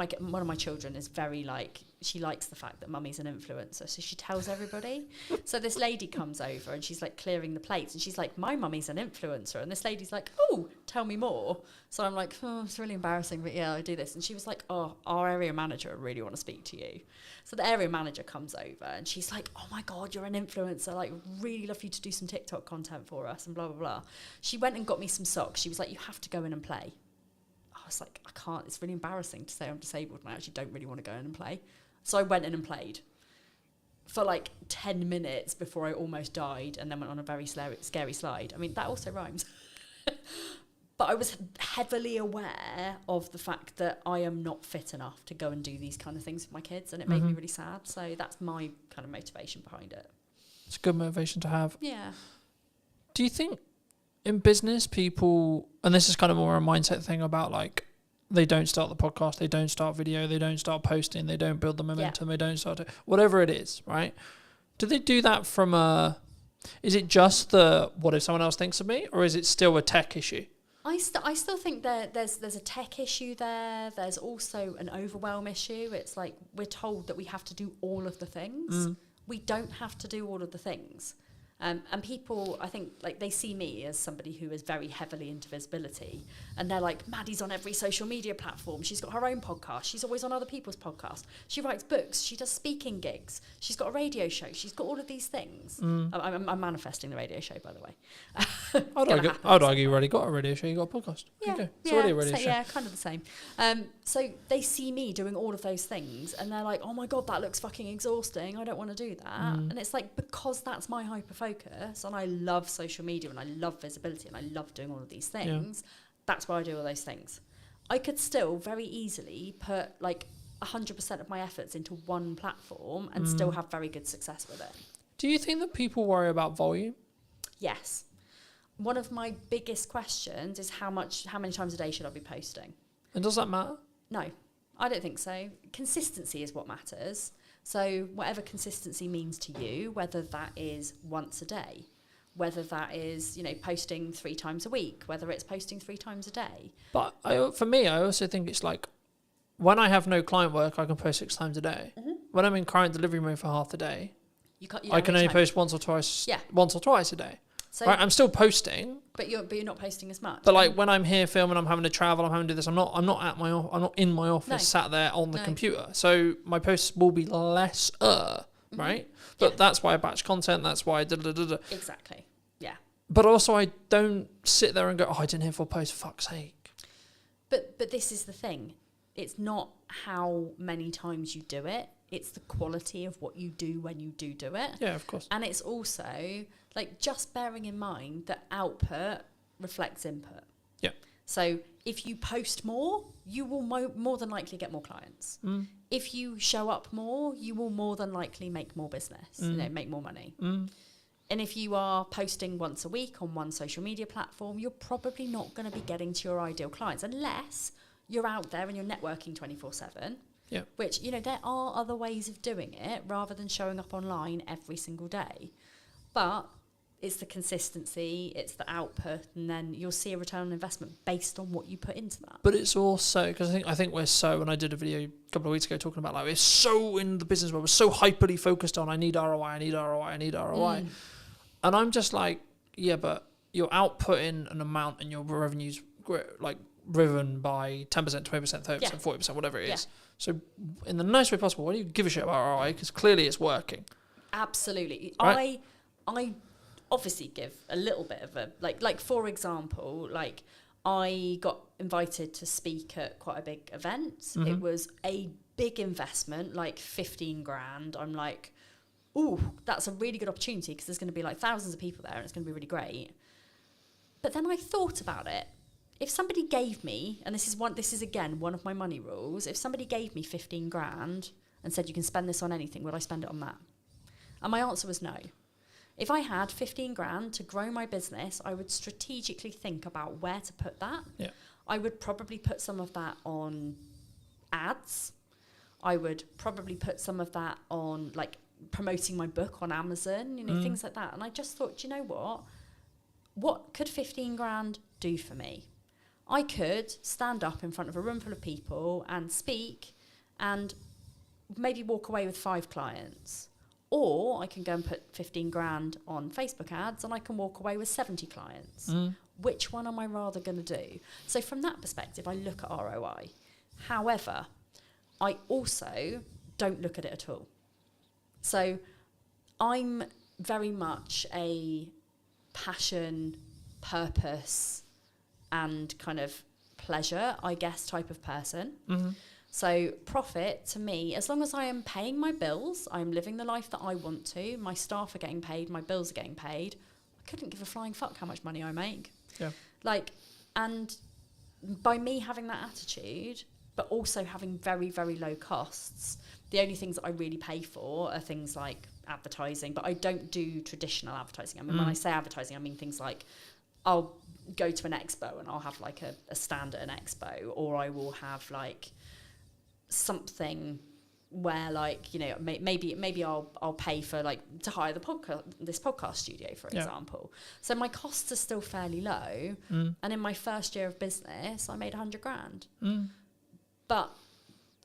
my children is very she likes the fact that mummy's an influencer, so she tells everybody. So this lady comes over and she's clearing the plates, and she's like, my mummy's an influencer, and this lady's like, oh, tell me more. So I'm like, oh, it's really embarrassing, but yeah, I do this. And she was like, oh, our area manager, I really want to speak to you. So the area manager comes over and she's like, oh my god, you're an influencer, really love you to do some TikTok content for us, and blah blah blah. She went and got me some socks. She was like, you have to go in and play. I was like, I can't, it's really embarrassing to say I'm disabled and I actually don't really want to go in and play. So I went in and played for 10 minutes before I almost died, and then went on a very scary slide. I mean, that also rhymes. But I was heavily aware of the fact that I am not fit enough to go and do these kind of things with my kids, and it made me really sad. So that's my kind of motivation behind it. It's a good motivation to have. Yeah. Do you think in business people, and this is kind of more a mindset thing about they don't start the podcast, they don't start video, they don't start posting, they don't build the momentum, they don't start whatever it is, right? Do they do that from is it just the what if someone else thinks of me, or is it still a tech issue? I still think there's a tech issue there. There's also an overwhelm issue. It's we're told that we have to do all of the things. We don't have to do all of the things. And people, I think, they see me as somebody who is very heavily into visibility, and they're like, Maddie's on every social media platform. She's got her own podcast. She's always on other people's podcasts. She writes books. She does speaking gigs. She's got a radio show. She's got all of these things. I'm manifesting the radio show, by the way. I'd argue you already got a radio show. You got a podcast. Yeah, it's already a radio show. Yeah, kind of the same. So they see me doing all of those things, and they're like, oh my god, that looks fucking exhausting. I don't want to do that. And it's because that's my hyper focus, and I love social media, and I love visibility, and I love doing all of these things. That's why I do all those things. I could still very easily put 100% of my efforts into one platform and still have very good success with it. Do you think that people worry about volume? Yes. One of my biggest questions is how many times a day should I be posting? And does that matter? No, I don't think so. Consistency is what matters. So whatever consistency means to you, whether that is once a day, whether that is, posting 3 times a week, whether it's posting 3 times a day. But for me, I also think it's when I have no client work, I can post 6 times a day. When I'm in client delivery mode for half the day, I can only post once or twice a day. So right, I'm still posting, but you're not posting as much. But when I'm here filming, I'm having to travel, I'm having to do this. I'm not in my office, sat there on the computer. So my posts will be less, right? But that's why I batch content. That's why I Exactly. Yeah. But also, I don't sit there and go, I didn't hit 4 posts. For fuck's sake. But this is the thing. It's not how many times you do it. It's the quality of what you do when you do it. Yeah, of course. And it's also just bearing in mind that output reflects input. Yeah. So if you post more, you will more than likely get more clients. If you show up more, you will more than likely make more business, make more money. And if you are posting once a week on one social media platform, you're probably not going to be getting to your ideal clients unless you're out there and you're networking 24/7. Yeah. Which, there are other ways of doing it rather than showing up online every single day. But it's the consistency, it's the output, and then you'll see a return on investment based on what you put into that. But it's also because I think we're so, and I did a video a couple of weeks ago talking about like we're so in the business world, we're so hyperly focused on I need ROI, I need ROI, I need ROI, and I'm just like, yeah, but you're outputting an amount and your revenues like driven by 10%, 20%, 30%, 40%, whatever it is. So in the nicest way possible, why do you give a shit about ROI? Because clearly it's working. Absolutely. Right? I obviously give a little bit of a like for example, like I got invited to speak at quite a big event. It was a big investment, like 15 grand. I'm like, ooh, that's a really good opportunity because there's going to be like thousands of people there and it's going to be really great. But then I thought about it. If somebody gave me, and this is again one of my money rules, if somebody gave me 15 grand and said you can spend this on anything, would I spend it on that? And my answer was no. If I had 15 grand to grow my business, I would strategically think about where to put that. Yeah. I would probably put some of that on ads. I would probably put some of that on like promoting my book on Amazon, things like that. And I just thought, do you know what? What could 15 grand do for me? I could stand up in front of a room full of people and speak and maybe walk away with 5 clients. Or I can go and put 15 grand on Facebook ads and I can walk away with 70 clients. Which one am I rather going to do? So from that perspective, I look at ROI. However, I also don't look at it at all. So I'm very much a passion, purpose, and kind of pleasure, I guess, type of person. So profit to me, as long as I am paying my bills, I'm living the life that I want to, my staff are getting paid, my bills are getting paid, I couldn't give a flying fuck how much money I make. Yeah. Like, and by me having that attitude, but also having very, very low costs, the only things that I really pay for are things like advertising, but I don't do traditional advertising. I mean, when I say advertising, I mean things like I'll go to an expo and I'll have like a stand at an expo, or I will have like something where like, maybe I'll pay for like to hire this podcast studio, for example. So my costs are still fairly low. And in my first year of business, I made 100 grand. But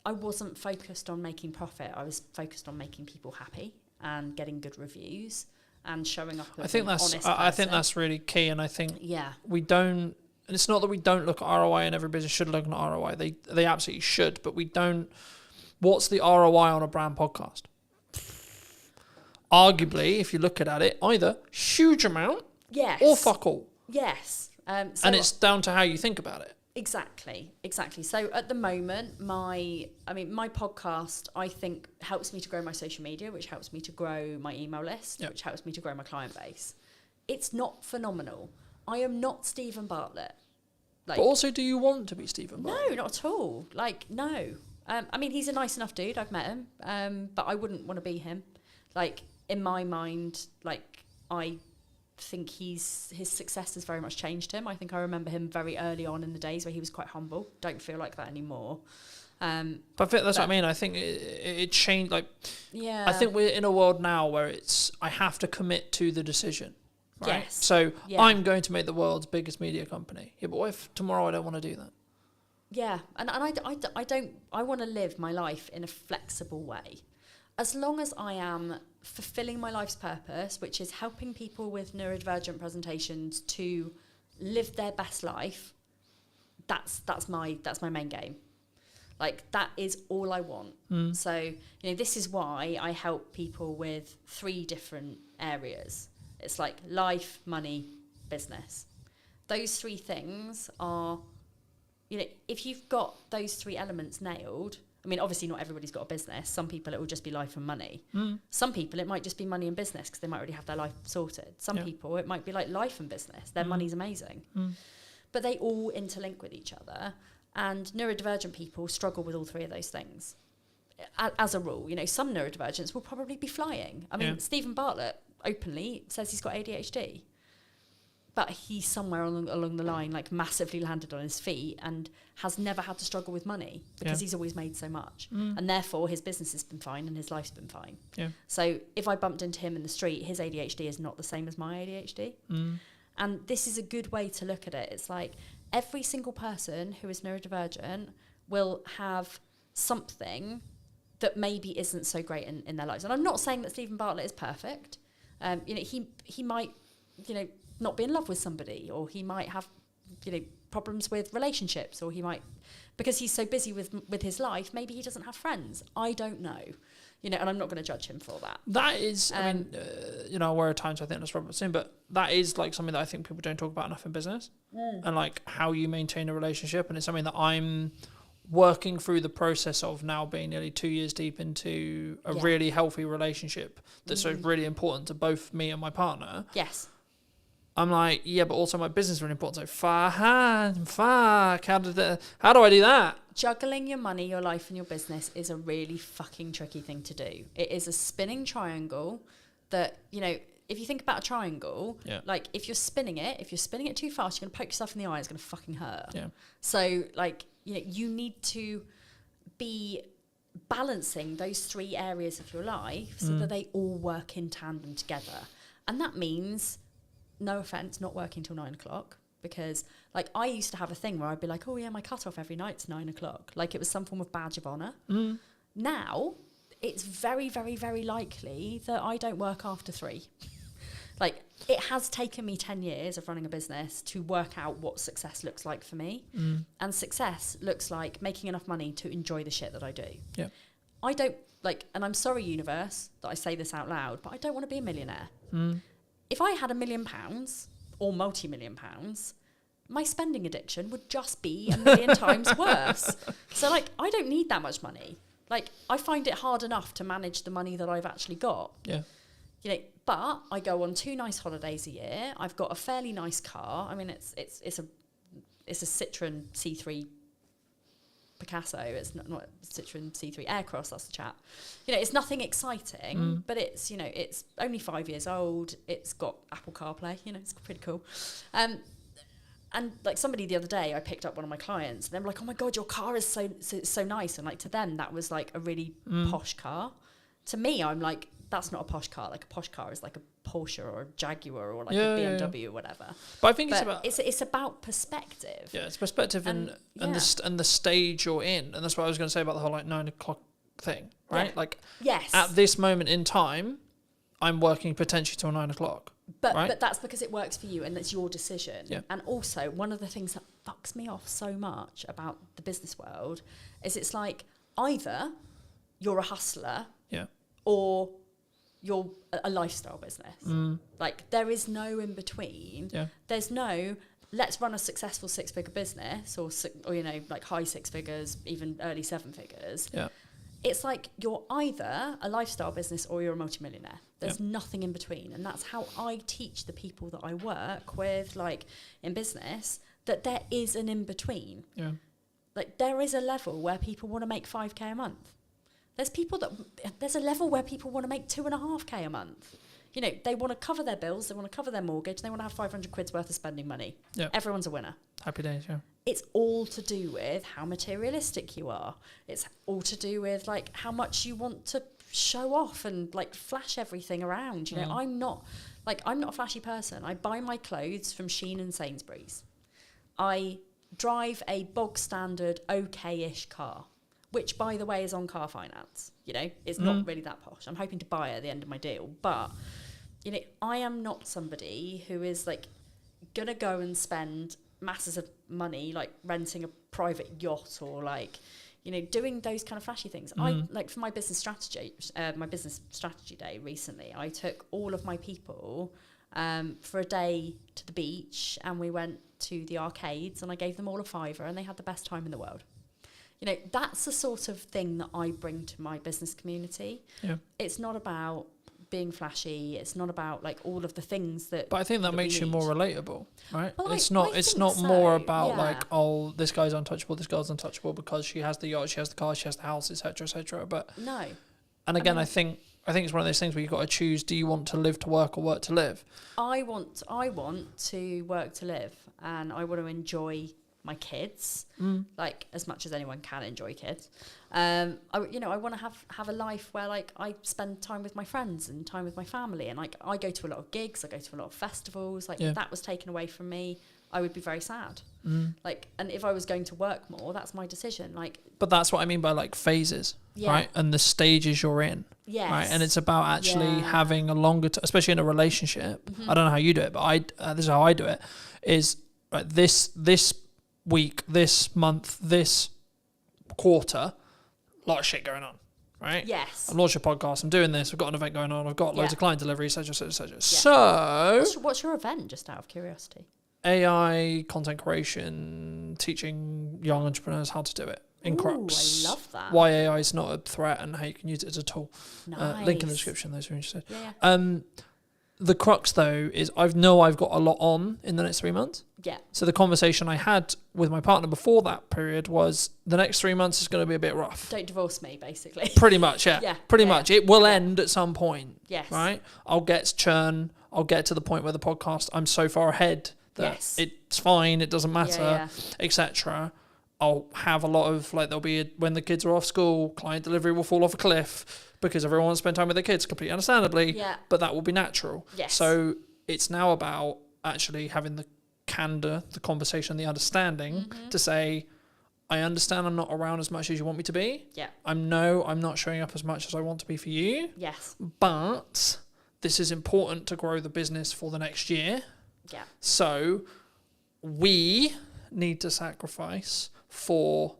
I wasn't focused on making profit. I was focused on making people happy and getting good reviews and showing up as an honest person. I think that's really key, and I think we don't. And it's not that we don't look at ROI, and every business should look at ROI. They absolutely should, but we don't. What's the ROI on a brand podcast? Arguably, if you look at it, either huge amount, or fuck all. Yes, and it's down to how you think about it. Exactly. So at the moment, my podcast, I think, helps me to grow my social media, which helps me to grow my email list, which helps me to grow my client base. It's not phenomenal. I am not Stephen Bartlett. But also, do you want to be Stephen Bartlett? No, not at all. Like, no. I mean, he's a nice enough dude. I've met him. But I wouldn't want to be him. Like, in my mind, like, I think his success has very much changed him. I think I remember him very early on in the days where he was quite humble. Don't feel like that anymore. But that's what I mean. I think it changed. Like, I think we're in a world now where I have to commit to the decision. Right? Yes. So I'm going to make the world's biggest media company. Yeah, but what if tomorrow I don't want to do that? Yeah, and I want to live my life in a flexible way. As long as I am fulfilling my life's purpose, which is helping people with neurodivergent presentations to live their best life, that's my main game. Like, that is all I want. So, this is why I help people with 3 different areas. It's like life, money, business. Those 3 things are, if you've got those 3 elements nailed, I mean, obviously not everybody's got a business. Some people it will just be life and money. Some people it might just be money and business because they might already have their life sorted. Some people it might be like life and business. Their money's amazing. But they all interlink with each other. And neurodivergent people struggle with all 3 of those things. As a rule, some neurodivergents will probably be flying. I mean, Stephen Bartlett openly says he's got ADHD. but he's somewhere along the line, like massively landed on his feet and has never had to struggle with money because he's always made so much. And therefore his business has been fine and his life's been fine. Yeah. So if I bumped into him in the street, his ADHD is not the same as my ADHD. And this is a good way to look at it. It's like every single person who is neurodivergent will have something that maybe isn't so great in their lives. And I'm not saying that Stephen Bartlett is perfect. He might, not be in love with somebody, or he might have, problems with relationships, or he might, because he's so busy with his life, maybe he doesn't have friends. I don't know, and I'm not going to judge him for that. That is, where at times I think that's Robert soon, but that is like something that I think people don't talk about enough in business, and like how you maintain a relationship, and it's something that I'm working through the process of now, being nearly 2 years deep into a really healthy relationship that's so really important to both me and my partner. Yes. I'm like, but also my business is really important. So fuck, how do I do that? Juggling your money, your life and your business is a really fucking tricky thing to do. It is a spinning triangle that, if you think about a triangle, like if you're spinning it too fast, you're going to poke yourself in the eye, it's going to fucking hurt. Yeah. So like, you need to be balancing those 3 areas of your life so that they all work in tandem together. And that means, no offense, not working till 9 o'clock, because like I used to have a thing where I'd be like, oh yeah, my cutoff every night's 9 o'clock. Like it was some form of badge of honor. Now it's very, very, very likely that I don't work after 3. Like it has taken me 10 years of running a business to work out what success looks like for me. And success looks like making enough money to enjoy the shit that I do. Yeah. I don't like, and I'm sorry, universe, that I say this out loud, but I don't want to be a millionaire. If I had £1 million or multi-million pounds, my spending addiction would just be 1,000,000 times worse. So like, I don't need that much money. Like I find it hard enough to manage the money that I've actually got. Yeah. But I go on 2 nice holidays a year. I've got a fairly nice car. I mean, it's a Citroen C3 Picasso. It's not a Citroen C3 Aircross. That's the chap. It's nothing exciting, but it's it's only 5 years old. It's got Apple CarPlay. It's pretty cool. And like somebody the other day, I picked up one of my clients, and they're like, "Oh my god, your car is so nice." And like to them, that was like a really posh car. To me, I'm like, that's not a posh car. Like a posh car is like a Porsche or a Jaguar or like a BMW or whatever. But I think it's about perspective. Yeah, it's perspective and the stage you're in, and that's what I was going to say about the whole like 9 o'clock thing, right? Yeah. Like, at this moment in time, I'm working potentially till 9 o'clock. But that's because it works for you and it's your decision. Yeah. And also, one of the things that fucks me off so much about the business world is it's like either you're a hustler, or you're a lifestyle business. Like there is no in between. Yeah. There's no let's run a successful 6-figure business or like high 6 figures, even early 7 figures. Yeah. It's like you're either a lifestyle business or you're a multimillionaire. There's nothing in between. And that's how I teach the people that I work with, like in business, that there is an in between. Yeah. Like there is a level where people want to make 5k a month. There's a level where people want to make 2.5k a month. They want to cover their bills, they want to cover their mortgage, they want to have 500 quid's worth of spending money. Yep. Everyone's a winner. Happy days, yeah. It's all to do with how materialistic you are. It's all to do with like how much you want to show off and like flash everything around. I'm not a flashy person. I buy my clothes from Shein and Sainsbury's. I drive a bog standard okay-ish car, which, by the way, is on car finance. It's not really that posh. I'm hoping to buy it at the end of my deal. But, I am not somebody who is, like, going to go and spend masses of money, like, renting a private yacht or, like, doing those kind of flashy things. I, like, for my business strategy day recently, I took all of my people for a day to the beach, and we went to the arcades, and I gave them all a £5, and they had the best time in the world. That's the sort of thing that I bring to my business community. Yeah. It's not about being flashy. It's not about like all of the things that. But I think that makes you more relatable, right? Well, it's not more about like, oh, this guy's untouchable, this girl's untouchable because she has the yacht, she has the car, she has the house, etc., etc. But no. And again, I think I think it's one of those things where you've got to choose, do you want to live to work or work to live? I want to work to live, and I want to enjoy my kids, like as much as anyone can enjoy kids. I want to have a life where like I spend time with my friends and time with my family, and like I go to a lot of gigs, I go to a lot of festivals. Like if that was taken away from me, I would be very sad. Like, and if I was going to work more, that's my decision. Like, but that's what I mean by like phases, right? And the stages you're in. Yes. Right. And it's about actually having a longer, especially in a relationship. I don't know how you do it, but this is how I do it. Is right, this week, this month, this quarter, a lot of shit going on. Right. Yes. I'm launching a podcast. I'm doing this. I've got an event going on. I've got loads of client deliveries, etc., etc. Yeah. So, what's your event? Just out of curiosity. AI content creation, teaching young entrepreneurs how to do it in crux. I love that. Why AI is not a threat and how you can use it as a tool. Nice. Link in the description, those who are interested. Yeah. The crux though is I've got a lot on in the next 3 months. Yeah. So the conversation I had with my partner before that period was the next 3 months is going to be a bit rough. Don't divorce me, basically. Pretty much, yeah. Pretty much. It will end at some point. Yes. Right? I'll get churn. I'll get to the point where the podcast, I'm so far ahead that it's fine, it doesn't matter, etc. I'll have a lot of, like, when the kids are off school, client delivery will fall off a cliff because everyone wants to spend time with their kids, completely understandably, but that will be natural. Yes. So it's now about actually having the candor, the conversation, the understanding to say, I understand I'm not around as much as you want me to be. Yeah. I'm not showing up as much as I want to be for you. Yes. But this is important to grow the business for the next year. Yeah. So we need to sacrifice for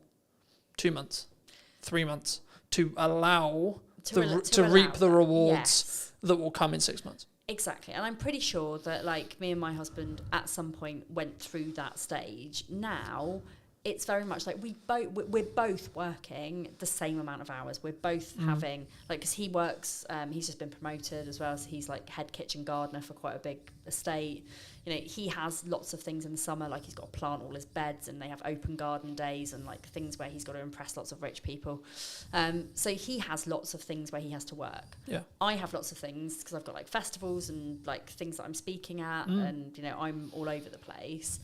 2 months, 3 months to allow to reap the rewards that will come in 6 months. Exactly. And I'm pretty sure that like me and my husband at some point went through that stage. Now it's very much like we're both working the same amount of hours. We're both having, like, because he works, he's just been promoted as well, so he's like head kitchen gardener for quite a big estate. You know, he has lots of things in the summer, like he's got to plant all his beds, and they have open garden days and like things where he's got to impress lots of rich people. So he has lots of things where he has to work. Yeah. I have lots of things because I've got like festivals and like things that I'm speaking at, and you know, I'm all over the place.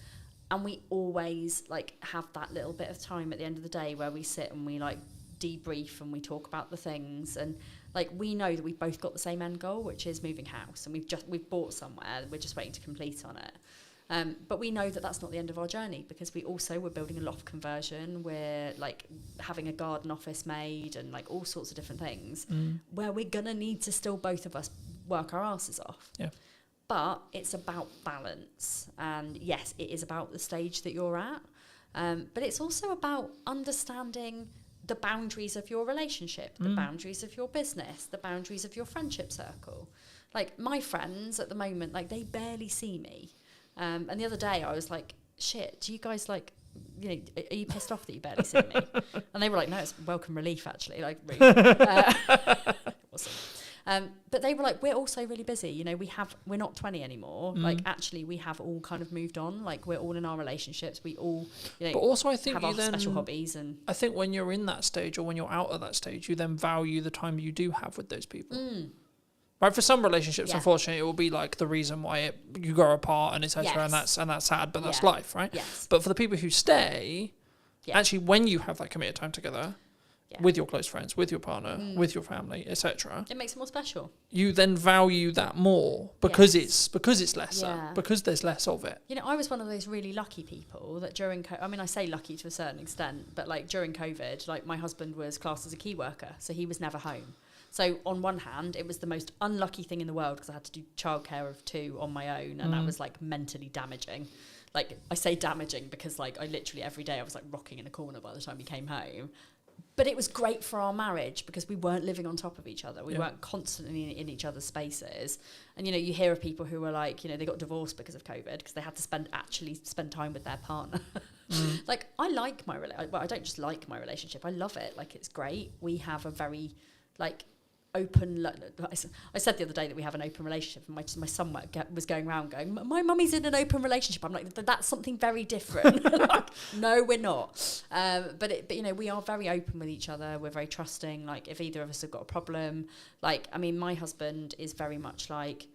And we always like have that little bit of time at the end of the day where we sit and we like debrief and we talk about the things, and like we know that we've both got the same end goal, which is moving house, and we've bought somewhere, we're just waiting to complete on it. But we know that that's not the end of our journey, because we're building a loft conversion, we're like having a garden office made, and like all sorts of different things where we're gonna need to still both of us work our asses off. Yeah. But it's about balance, and yes, it is about the stage that you're at, but it's also about understanding the boundaries of your relationship, the boundaries of your business, the boundaries of your friendship circle. Like my friends at the moment, like they barely see me, and the other day I was like, shit, do you guys like, you know, are you pissed off that you barely see me? And they were like, no, it's welcome relief actually, like really. Awesome. But they were like, we're also really busy, you know, we're not 20 anymore. Like actually we have all kind of moved on, like we're all in our relationships, we all, you know, but also I think have our special hobbies. And I think when you're in that stage, or when you're out of that stage, you then value the time you do have with those people. Right, for some relationships, unfortunately, it will be like the reason why you grow apart and etc. And that's sad, but that's life, right? Yes. But for the people who stay, actually, when you have that committed time together, with your close friends, with your partner, with your family, etc., it makes it more special. You then value that more because it's lesser, because there's less of it. You know, I was one of those really lucky people that during I mean, I say lucky to a certain extent, but like during COVID, like my husband was classed as a key worker, so he was never home. So on one hand, it was the most unlucky thing in the world because I had to do childcare of 2 on my own, and that was like mentally damaging. Like I say damaging because like I literally every day I was like rocking in a corner by the time he came home. But it was great for our marriage because we weren't living on top of each other. We weren't constantly in each other's spaces. And, you know, you hear of people who were like, you know, they got divorced because of COVID because they had to spend time with their partner. Like, I like my relationship. Well, I don't just like my relationship. I love it. Like, it's great. We have a very, like, open. I said the other day that we have an open relationship, and my son was going around going, "My mummy's in an open relationship." I'm like, "That's something very different." Like, no, we're not. But you know, we are very open with each other. We're very trusting. Like, if either of us have got a problem, like, I mean, my husband is very much like,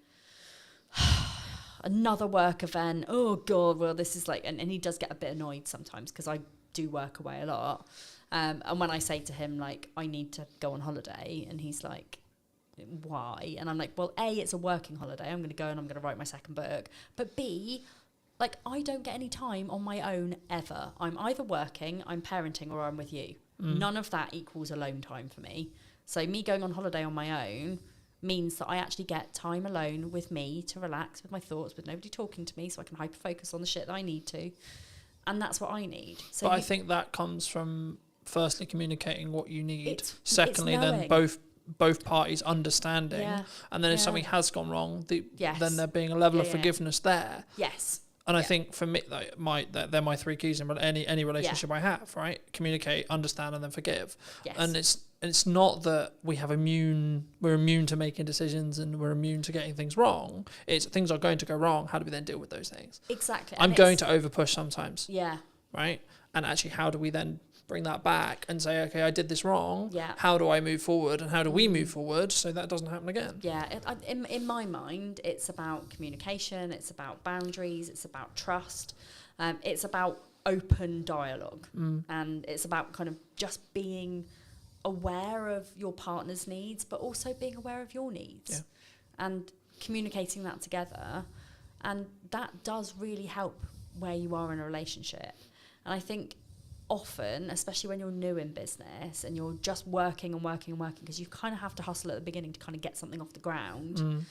another work event. Oh God, well, this is like, and he does get a bit annoyed sometimes because I do work away a lot. And when I say to him, like, I need to go on holiday, and he's like, why? And I'm like, well, A, it's a working holiday. I'm going to go and I'm going to write my second book. But B, like, I don't get any time on my own ever. I'm either working, I'm parenting, or I'm with you. None of that equals alone time for me. So me going on holiday on my own means that I actually get time alone with me to relax with my thoughts, with nobody talking to me, so I can hyper-focus on the shit that I need to. And that's what I need. So but I think that comes from firstly communicating what you need. Secondly, it's then both parties understanding. Yeah. And then if something has gone wrong, Yes. then there being a level of forgiveness there. Yes. And I think for me, like, they're my three keys in any relationship I have, right? Communicate, understand, and then forgive. Yes. And it's not that we're immune to making decisions and we're immune to getting things wrong. It's things are going to go wrong. How do we then deal with those things? Exactly. I'm going to overpush sometimes. Yeah. Right? And actually, how do we then bring that back and say, okay, I did this wrong. Yeah. How do I move forward, and how do we move forward so that doesn't happen again? Yeah. In my mind, it's about communication. It's about boundaries. It's about trust. It's about open dialogue. And it's about kind of just being aware of your partner's needs, but also being aware of your needs, and communicating that together. And that does really help where you are in a relationship. And I think often, especially when you're new in business and you're just working and working and working, because you kind of have to hustle at the beginning to kind of get something off the ground.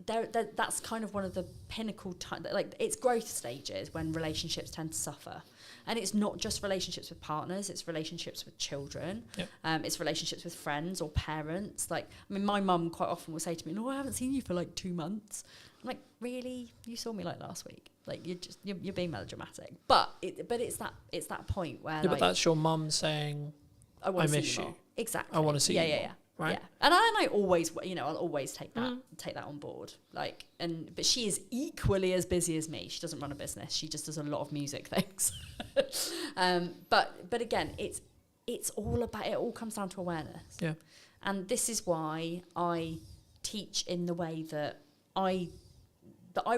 That's kind of one of the pinnacle like, it's growth stages when relationships tend to suffer. And it's not just relationships with partners, it's relationships with children. It's relationships with friends or parents. Like, I mean, my mum quite often will say to me, "No, I haven't seen you for like 2 months." I'm like, "Really? You saw me like last week?" Like, you're being melodramatic. But it's that point where, Yeah, but that's your mum saying, I miss you. Exactly. I want to see you more. Yeah. Right. Yeah. And I always, I'll always take that on board. Like, but she is equally as busy as me. She doesn't run a business. She just does a lot of music things. But again, it all comes down to awareness. Yeah. And this is why I teach in the way that I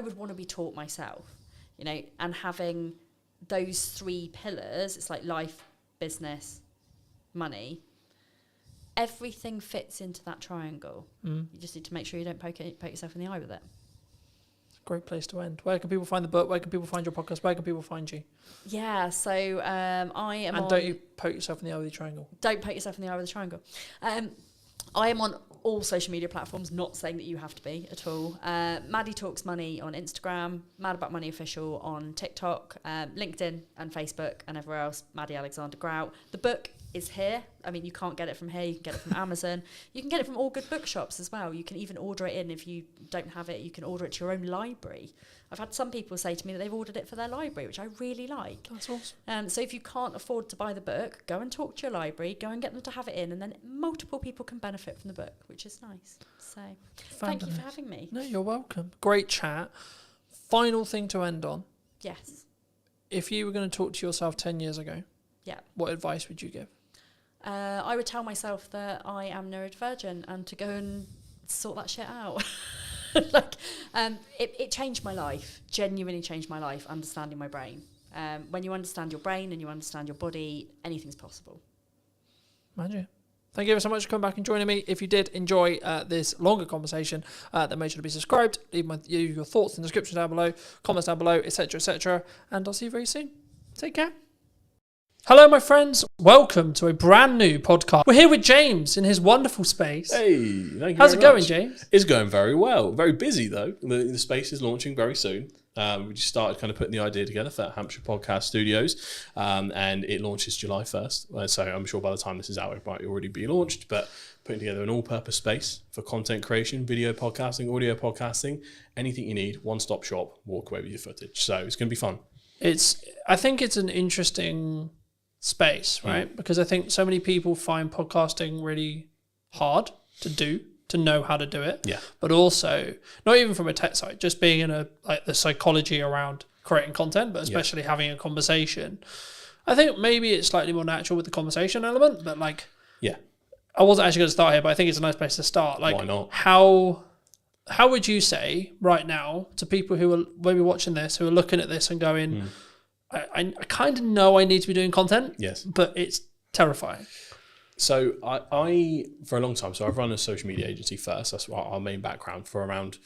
would want to be taught myself, and having those 3 pillars, it's like life, business, money. Everything fits into that triangle. You just need to make sure you don't poke yourself in the eye with it. Great place to end. Where can people find the book? Where can people find your podcast? Where can people find you? Yeah, so I am and don't you poke yourself in the eye with the triangle. Don't poke yourself in the eye with the triangle. I am on all social media platforms, not saying that you have to be at all. Maddie Talks Money on Instagram, Mad About Money Official on TikTok, LinkedIn and Facebook, and everywhere else, Maddie Alexander Grout. The book is here. I mean, you can't get it from here. You can get it from Amazon. You can get it from all good bookshops as well. You can even order it in. If you don't have it, you can order it to your own library. I've had some people say to me that they've ordered it for their library, which I really like. That's awesome. So if you can't afford to buy the book, go and talk to your library, go and get them to have it in, and then multiple people can benefit from the book, which is nice. So thank you for having me. No, you're welcome. Great chat. Final thing to end on. Yes. If you were going to talk to yourself 10 years ago, what advice would you give? I would tell myself that I am neurodivergent and to go and sort that shit out. It changed my life, genuinely changed my life, understanding my brain. When you understand your brain and you understand your body, anything's possible. Magic. Thank you ever so much for coming back and joining me. If you did enjoy this longer conversation, then make sure to be subscribed. Leave your thoughts in the description down below, comments down below, etc., etc. And I'll see you very soon. Take care. Hello, my friends. Welcome to a brand new podcast. We're here with James in his wonderful space. Hey, thank you. How's it going, much. James? It's going very well. Very busy, though. The space is launching very soon. We just started kind of putting the idea together for Hampshire Podcast Studios, and it launches July 1st. So I'm sure by the time this is out, it might already be launched. But putting together an all-purpose space for content creation, video podcasting, audio podcasting, anything you need, one-stop shop, walk away with your footage. So it's going to be fun. I think it's an interesting space, right? Because I think so many people find podcasting really hard. to know how to do it. Yeah. But also, not even from a tech side, just being in the psychology around creating content, but especially having a conversation. I think maybe it's slightly more natural with the conversation element, but I wasn't actually going to start here, but I think it's a nice place to start. Like, why not? How would you say right now to people who are maybe watching this, who are looking at this and going, I kind of know I need to be doing content, Yes, but it's terrifying. So I for a long time, so I've run a social media agency first. That's our main background for around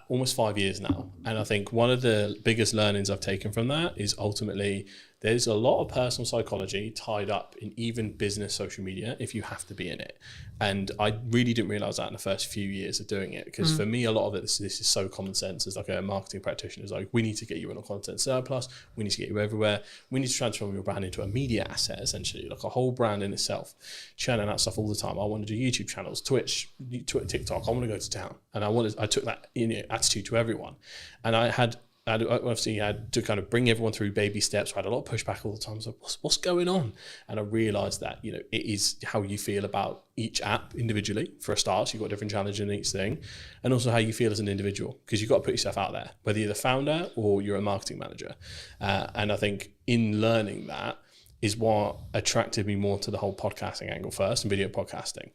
almost 5 years now. And I think one of the biggest learnings I've taken from that is ultimately there's a lot of personal psychology tied up in even business social media if you have to be in it. And I really didn't realize that in the first few years of doing it, because for me, a lot of it, this is so common sense as like a marketing practitioner. Is like, we need to get you in a content surplus. We need to get you everywhere. We need to transform your brand into a media asset, essentially, like a whole brand in itself, churning out stuff all the time. I want to do YouTube channels, Twitch, TikTok. I want to go to town. And I took that attitude to everyone. And I obviously had to kind of bring everyone through baby steps. I had a lot of pushback all the time. I was like, what's going on? And I realized that, it is how you feel about each app individually. For a start, so you've got different challenges in each thing. And also how you feel as an individual, because you've got to put yourself out there, whether you're the founder or you're a marketing manager. And I think in learning that is what attracted me more to the whole podcasting angle first, and video podcasting.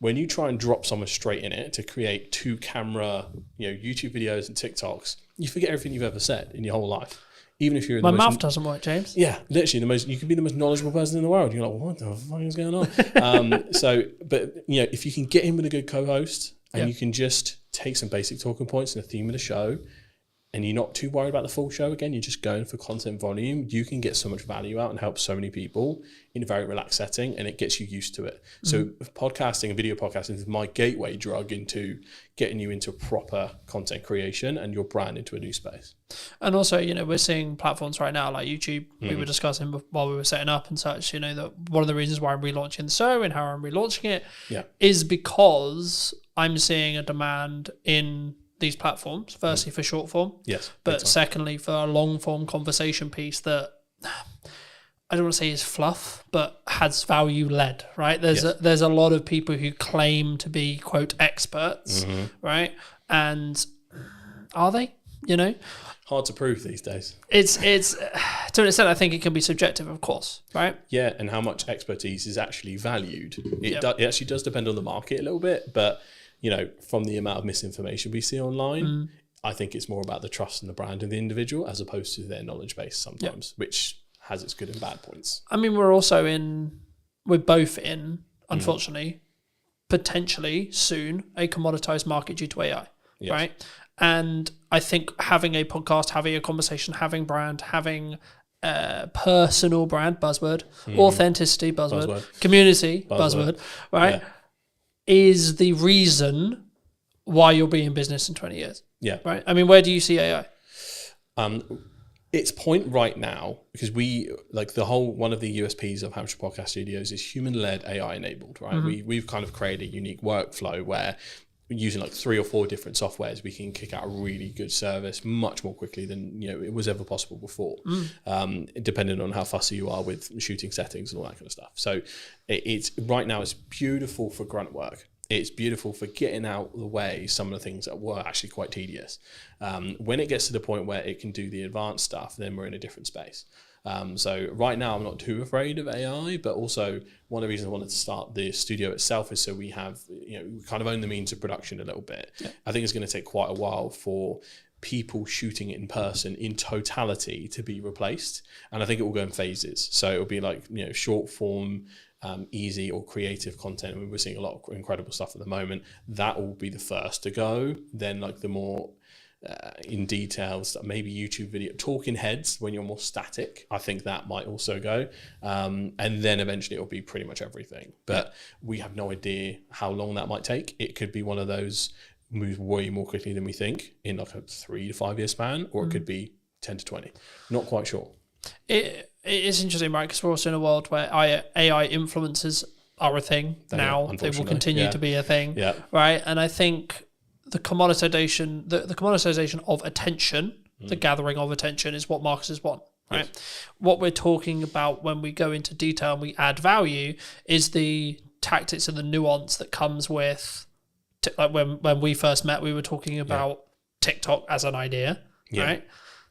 When you try and drop someone straight in it to create 2-camera, YouTube videos and TikToks, you forget everything you've ever said in your whole life. Even if you're my mouth doesn't work, James. Yeah, literally you can be the most knowledgeable person in the world. You're like, what the fuck is going on? But if you can get in with a good co-host and you can just take some basic talking points and the theme of the show, and you're not too worried about the full show, again, you're just going for content volume, you can get so much value out and help so many people in a very relaxed setting, and it gets you used to it. So podcasting and video podcasting is my gateway drug into getting you into proper content creation and your brand into a new space. And also, we're seeing platforms right now like YouTube. We were discussing while we were setting up and such, that one of the reasons why I'm relaunching the show and how I'm relaunching it is because I'm seeing a demand in these platforms, firstly for short form, but secondly for a long form conversation piece that I don't want to say is fluff, but has value led, right? There's a lot of people who claim to be quote experts, right? And are they? Hard to prove these days. It's to an extent, I think it can be subjective, of course, right? Yeah, and how much expertise is actually valued. It actually does depend on the market a little bit, but from the amount of misinformation we see online, I think it's more about the trust and the brand of the individual as opposed to their knowledge base sometimes, which has its good and bad points. I mean, we're both in, unfortunately, potentially soon, a commoditized market due to AI, right? And I think having a podcast, having a conversation, having brand, having personal brand, buzzword, authenticity, buzzword, community, buzzword, right? Is the reason why you'll be in business in 20 years. Yeah. Right. I mean, where do you see AI? Its point right now, because one of the USPs of Hampshire Podcast Studios is human-led, AI-enabled, right? We've kind of created a unique workflow where using 3 or 4 different softwares, we can kick out a really good service much more quickly than it was ever possible before, depending on how fussy you are with shooting settings and all that kind of stuff. So it's right now it's beautiful for grunt work. It's beautiful for getting out of the way some of the things that were actually quite tedious. When it gets to the point where it can do the advanced stuff, then we're in a different space. So right now I'm not too afraid of AI, but also one of the reasons I wanted to start the studio itself is so we have, we kind of own the means of production a little bit. I think it's going to take quite a while for people shooting it in person in totality to be replaced. And I think it will go in phases. So it'll be short form, easy or creative content. I mean, we're seeing a lot of incredible stuff at the moment. That will be the first to go. Then the more in details, maybe YouTube video, talking heads when you're more static. I think that might also go. And then eventually it'll be pretty much everything. But we have no idea how long that might take. It could be one of those moves way more quickly than we think in a 3 to 5 year span, or it could be 10 to 20. Not quite sure. It is interesting, right? Because we're also in a world where AI influencers are a thing now. They will continue to be a thing, right? And I think the commoditization of attention, the gathering of attention, is what marketers want, right? What we're talking about when we go into detail and we add value is the tactics and the nuance that comes with, like when we first met, we were talking about TikTok as an idea, right?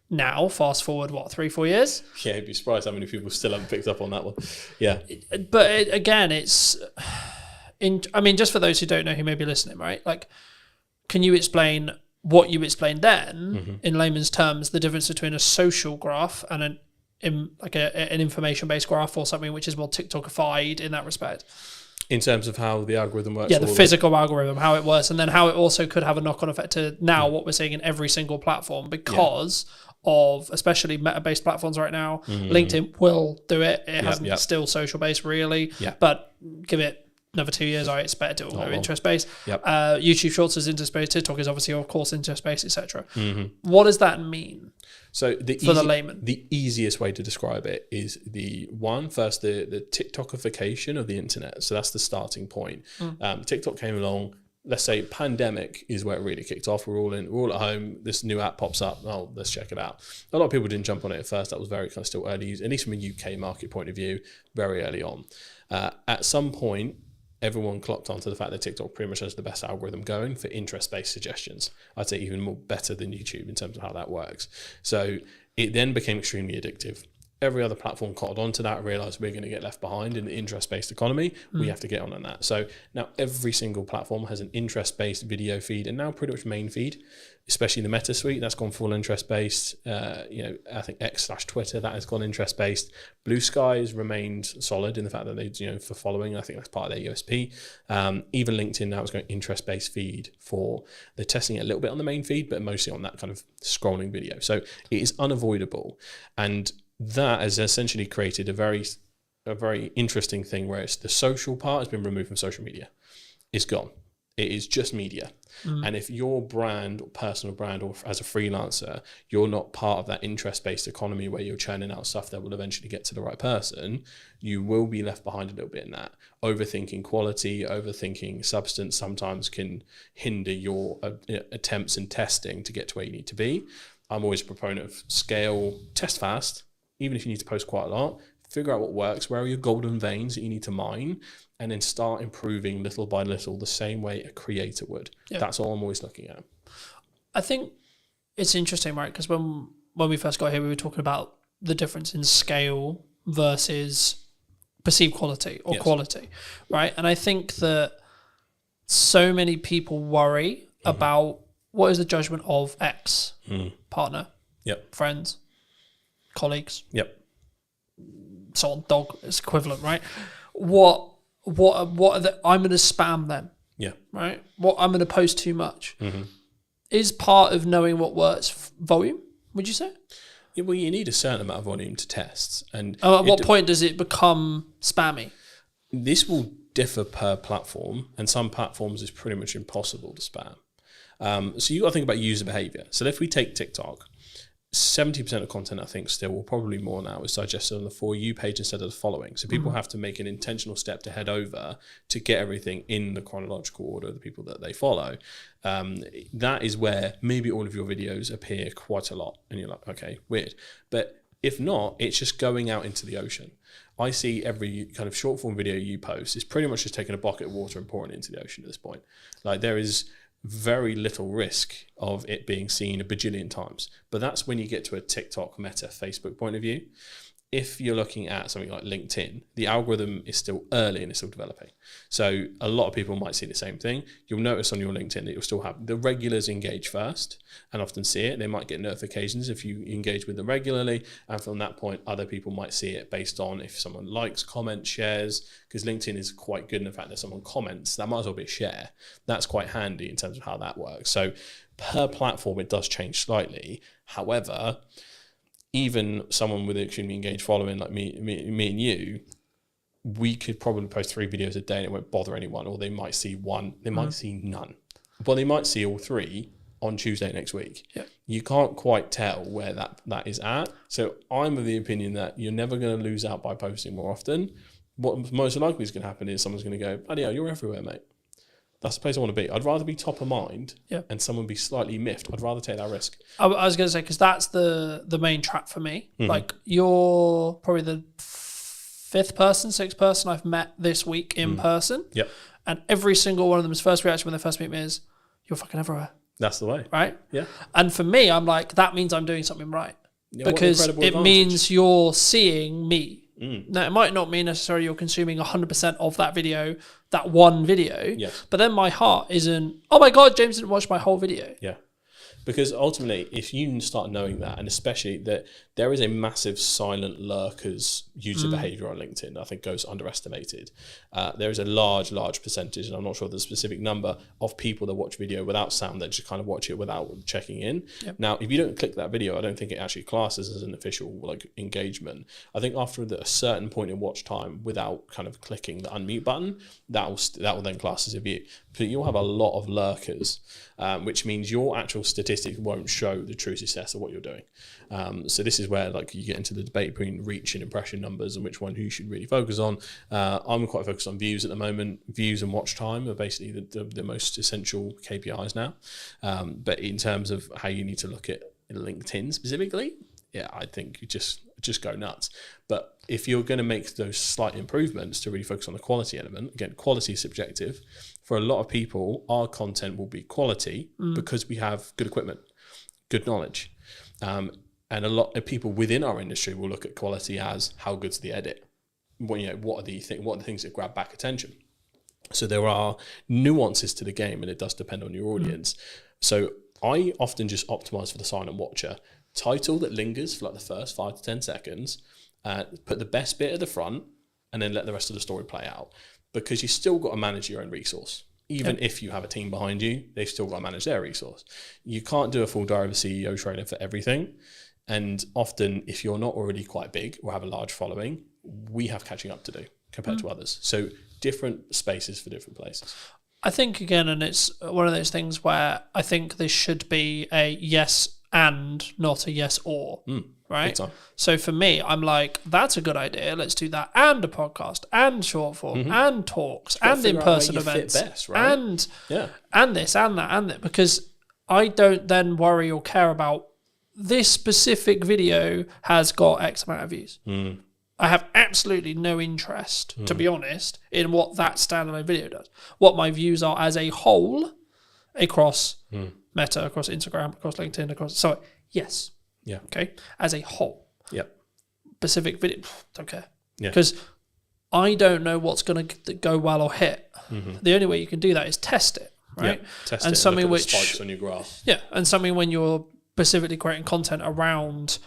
Now, fast forward, 3-4 years? Yeah, you'd be surprised how many people still haven't picked up on that one. Yeah. But again, it's, I mean, just for those who don't know who may be listening, right? Like, can you explain what you explained then, in layman's terms, the difference between a social graph and an information-based graph, or something which is more TikTokified in that respect? In terms of how the algorithm works? Yeah, the physical algorithm, how it works, and then how it also could have a knock-on effect to now what we're seeing in every single platform because of, especially meta-based platforms right now. LinkedIn will do it. It hasn't still social-based really, but give it another 2 years, I expect it will go interest-based. YouTube Shorts is interest-based. TikTok is obviously, of course, interest-based, etc. What does that mean? So for the layman, the easiest way to describe it is the TikTokification of the internet. So that's the starting point. TikTok came along. Let's say pandemic is where it really kicked off. We're all at home. This new app pops up. Oh, let's check it out. A lot of people didn't jump on it at first. That was very kind of still early, at least from a UK market point of view, very early on. At some point, everyone clocked onto the fact that TikTok pretty much has the best algorithm going for interest-based suggestions. I'd say even more better than YouTube in terms of how that works. So it then became extremely addictive. Every other platform caught on to that, realized we're going to get left behind in the interest-based economy. We have to get on that. So now every single platform has an interest-based video feed, and now pretty much main feed, especially the Meta suite, that's gone full interest-based. I think X/Twitter, that has gone interest-based. Blue Sky has remained solid in the fact that they, for following, I think that's part of their USP. Even LinkedIn now is going interest-based feed they're testing it a little bit on the main feed, but mostly on that kind of scrolling video. So it is unavoidable. And that has essentially created a very interesting thing where it's the social part has been removed from social media. It's gone. It is just media. And if your brand, or personal brand, or as a freelancer, you're not part of that interest-based economy where you're churning out stuff that will eventually get to the right person, you will be left behind a little bit in that. Overthinking quality, overthinking substance sometimes can hinder your attempts and testing to get to where you need to be. I'm always a proponent of scale, test fast. Even if you need to post quite a lot, figure out what works, where are your golden veins that you need to mine, and then start improving little by little the same way a creator would. That's all I'm always looking at. I think it's interesting, right? Because when we first got here, we were talking about the difference in scale versus perceived quality or quality, right? And I think that so many people worry about what is the judgment of X partner, friends, colleagues, so on, dog is equivalent, right? What are the, I'm going to spam them, right? What I'm going to post too much is part of knowing what works. Volume, would you say? Yeah, well, you need a certain amount of volume to test, and at what point does it become spammy? This will differ per platform, and some platforms is pretty much impossible to spam. So you got to think about user behavior. So if we take TikTok, 70% of content, I think still, or probably more now, is digested on the For You page instead of the following. So people have to make an intentional step to head over to get everything in the chronological order of the people that they follow. That is where maybe all of your videos appear quite a lot. And you're like, okay, weird. But if not, it's just going out into the ocean. I see every kind of short form video you post is pretty much just taking a bucket of water and pouring it into the ocean at this point. Like, there is very little risk of it being seen a bajillion times. But that's when you get to a TikTok, Meta, Facebook point of view. If you're looking at something like LinkedIn, the algorithm is still early and it's still developing. So a lot of people might see the same thing. You'll notice on your LinkedIn that you'll still have the regulars engage first and often see it. They might get notifications if you engage with them regularly. And from that point, other people might see it based on if someone likes, comments, shares, because LinkedIn is quite good in the fact that someone comments, that might as well be a share. That's quite handy in terms of how that works. So per platform, it does change slightly. However, even someone with an extremely engaged following like me and you, we could probably post 3 videos a day and it won't bother anyone, or they might see one, they might see none. But they might see all 3 on Tuesday next week. You can't quite tell where that is at. So I'm of the opinion that you're never going to lose out by posting more often. What most likely is going to happen is someone's going to go, bloody hell, you're everywhere, mate. That's the place I want to be. I'd rather be top of mind and someone be slightly miffed. I'd rather take that risk. I was going to say, because that's the main trap for me. Like, you're probably the fifth person, sixth person I've met this week in person. Yep. And every single one of them's first reaction when they first meet me is, "You're fucking everywhere." That's the way. Right? Yeah. And for me, I'm like, that means I'm doing something right. Yeah, what an because incredible it advantage. means you're seeing me. Now, it might not mean necessarily you're consuming 100% of that video, that one video. Yes. But then my heart isn't, oh my God, James didn't watch my whole video. Yeah. Because ultimately, if you start knowing that, and especially that there is a massive silent lurkers user behavior on LinkedIn, I think goes underestimated. There is a large percentage, and I'm not sure the specific number, of people that watch video without sound that just kind of watch it without checking in. Yep. Now, if you don't click that video, I don't think it actually classes as an official like engagement. I think after a certain point in watch time, without kind of clicking the unmute button, that will then class as a view. But you'll have a lot of lurkers, which means your actual statistics won't show the true success of what you're doing. So this is where like you get into the debate between reach and impression numbers and which one you should really focus on. I'm quite focused on views at the moment. Views and watch time are basically the most essential KPIs now. But in terms of how you need to look at LinkedIn specifically, yeah, I think you just go nuts. But if you're going to make those slight improvements to really focus on the quality element, again, quality is subjective. For a lot of people, our content will be quality because we have good equipment, good knowledge. And a lot of people within our industry will look at quality as how good's the edit. What are the things that grab back attention? So there are nuances to the game, and it does depend on your audience. So I often just optimize for the silent watcher. Title that lingers for like the first 5 to 10 seconds, put the best bit at the front, and then let the rest of the story play out. Because you still got to manage your own resource. Even if you have a team behind you, they've still got to manage their resource. You can't do a full Diary of a CEO trailer for everything. And often, if you're not already quite big or have a large following, we have catching up to do compared to others. So different spaces for different places. I think, again, and it's one of those things where I think this should be a yes and not a yes or, right? So for me, I'm like, that's a good idea. Let's do that. And a podcast and short form and talks and in-person events best, right? and this and that and that, because I don't then worry or care about this specific video has got X amount of views. I have absolutely no interest, to be honest, in what that standalone video does. What my views are as a whole across Meta, across Instagram, across LinkedIn, yes. Yeah. Okay. As a whole. Yep. Specific video, don't care. Yeah. Because I don't know what's going to go well or hit. The only way you can do that is test it, right? Yeah. Test and it something and look at which the spikes on your graph. Yeah, and something when you're specifically creating content around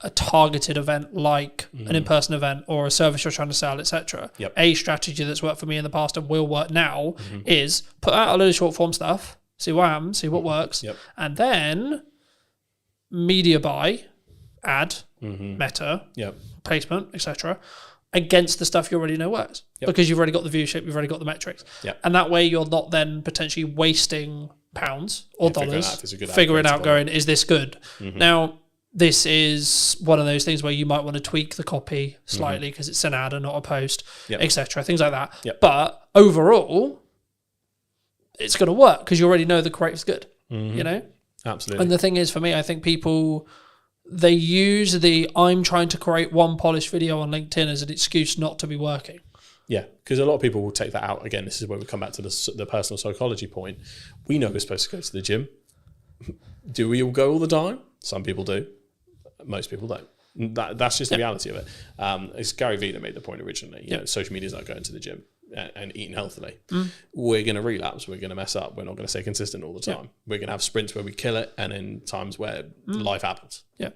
a targeted event like an in-person event or a service you're trying to sell, etc. Yep. A strategy that's worked for me in the past and will work now is put out a load of short form stuff, see what happens, see what works, and then media buy, ad, Meta, placement, etc. against the stuff you already know works because you've already got the viewership, you've already got the metrics, and that way you're not then potentially wasting pounds or dollars figuring out going, is this good? Now, this is one of those things where you might want to tweak the copy slightly because it's an ad and not a post, etc. Things like that. But overall, it's going to work because you already know the creative's good. You know? Absolutely. And the thing is, for me, I think people, they use the I'm trying to create one polished video on LinkedIn as an excuse not to be working. Yeah, because a lot of people will take that out. Again, this is where we come back to the personal psychology point. We know we're supposed to go to the gym. Do we all go all the time? Some people do. Most people don't. That's just the reality of it. It's Gary Vee that made the point originally. You know, social media is like going to the gym and eating healthily. We're going to relapse. We're going to mess up. We're not going to stay consistent all the time. We're going to have sprints where we kill it and then times where life happens. Yeah.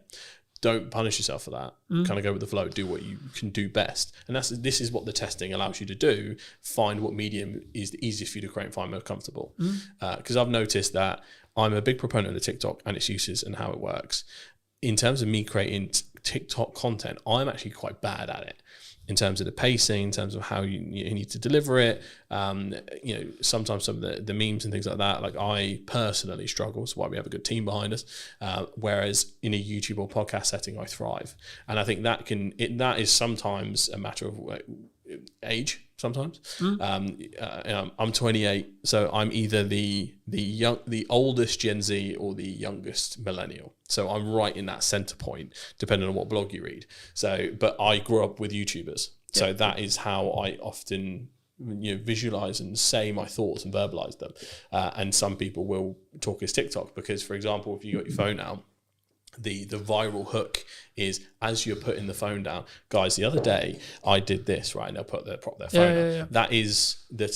Don't punish yourself for that. Kind of go with the flow. Do what you can do best. And this is what the testing allows you to do. Find what medium is the easiest for you to create and find most comfortable. Because I've noticed that I'm a big proponent of TikTok and its uses and how it works. In terms of me creating TikTok content, I'm actually quite bad at it. In terms of the pacing, in terms of how you need to deliver it, sometimes some of the memes and things like that, like I personally struggle. That's why we have a good team behind us. Whereas in a YouTube or podcast setting, I thrive, and I think that is sometimes a matter of age. Sometimes I'm 28, so I'm either the oldest Gen Z or the youngest millennial. So I'm right in that center point, depending on what blog you read. So, but I grew up with YouTubers. So that is how I often visualize and say my thoughts and verbalize them. And some people will talk as TikTok because, for example, if you got your phone out, the viral hook is as you're putting the phone down. Guys, the other day I did this, right? And they'll prop their phone up. Yeah. That is the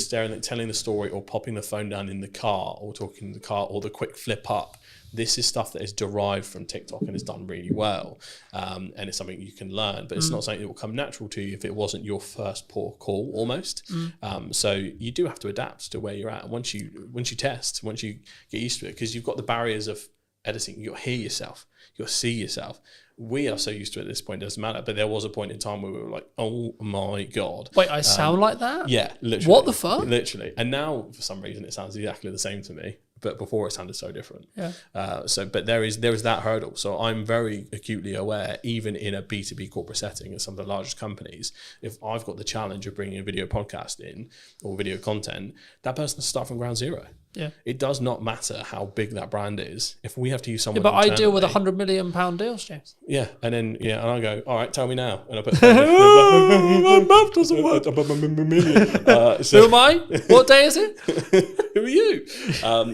telling the story or popping the phone down in the car or talking in the car or the quick flip up. This is stuff that is derived from TikTok and is done really well. And it's something you can learn, but it's not something that will come natural to you if it wasn't your first port of call almost. So you do have to adapt to where you're at. Once you test, once you get used to it, because you've got the barriers of editing, you'll hear yourself, you'll see yourself. We are so used to it at this point, it doesn't matter. But there was a point in time where we were like, oh my God. Wait, I sound like that? Yeah, literally. What the fuck? Literally. And now, for some reason, it sounds exactly the same to me. But before it sounded so different. Yeah. But there is that hurdle. So I'm very acutely aware, even in a B2B corporate setting at some of the largest companies, if I've got the challenge of bringing a video podcast in or video content, that person has to start from ground zero. Yeah. It does not matter how big that brand is. If we have to use someone, but I deal with internally- £100 million deals, James. Yeah, and then and I go, all right, tell me now, and I put my math doesn't work. Who am I? What day is it? Who are you?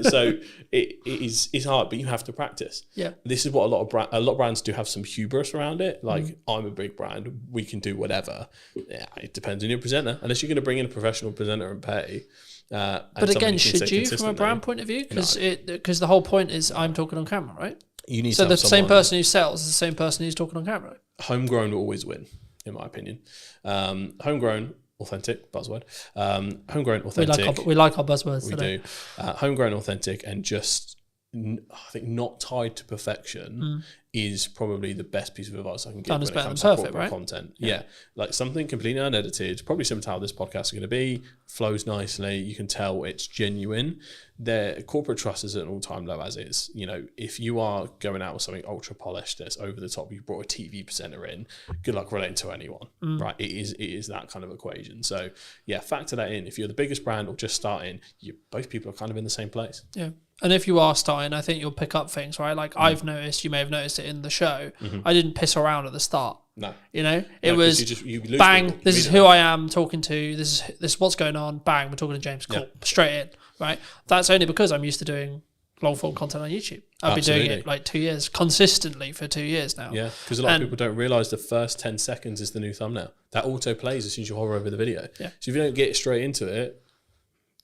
So it's hard, but you have to practice. Yeah. This is what a lot of brands do have some hubris around it. Like I'm a big brand, we can do whatever. Yeah, it depends on your presenter. Unless you're going to bring in a professional presenter and pay. But again, should you, from a brand point of view? Because the whole point is I'm talking on camera, right? You need so to the have same someone- person who sells is the same person who's talking on camera. Homegrown will always win, in my opinion. Homegrown, authentic, buzzword. Homegrown, authentic. We like our buzzwords We today. do. Homegrown, authentic, and just, I think, not tied to perfection is probably the best piece of advice I can give Done when is it better comes than to perfect, corporate right? content. Yeah. Like something completely unedited, probably similar to how this podcast is going to be, flows nicely. You can tell it's genuine. Their corporate trust is at an all-time low as is. If you are going out with something ultra polished that's over the top, you brought a TV presenter in, good luck relating to anyone, right? It is that kind of equation. So yeah, factor that in. If you're the biggest brand or just starting, both people are kind of in the same place. Yeah. And if you are starting, I think you'll pick up things, right? Like I've noticed, you may have noticed it in the show. I didn't piss around at the start. No. It was you lose bang, people this is who I am talking to, this is what's going on, bang, we're talking to James, cool, straight in, right? That's only because I'm used to doing long form content on YouTube. I've been doing it like 2 years, consistently for 2 years now. Yeah, because a lot of people don't realise the first 10 seconds is the new thumbnail. That auto plays as soon as you hover over the video. Yeah. So if you don't get straight into it,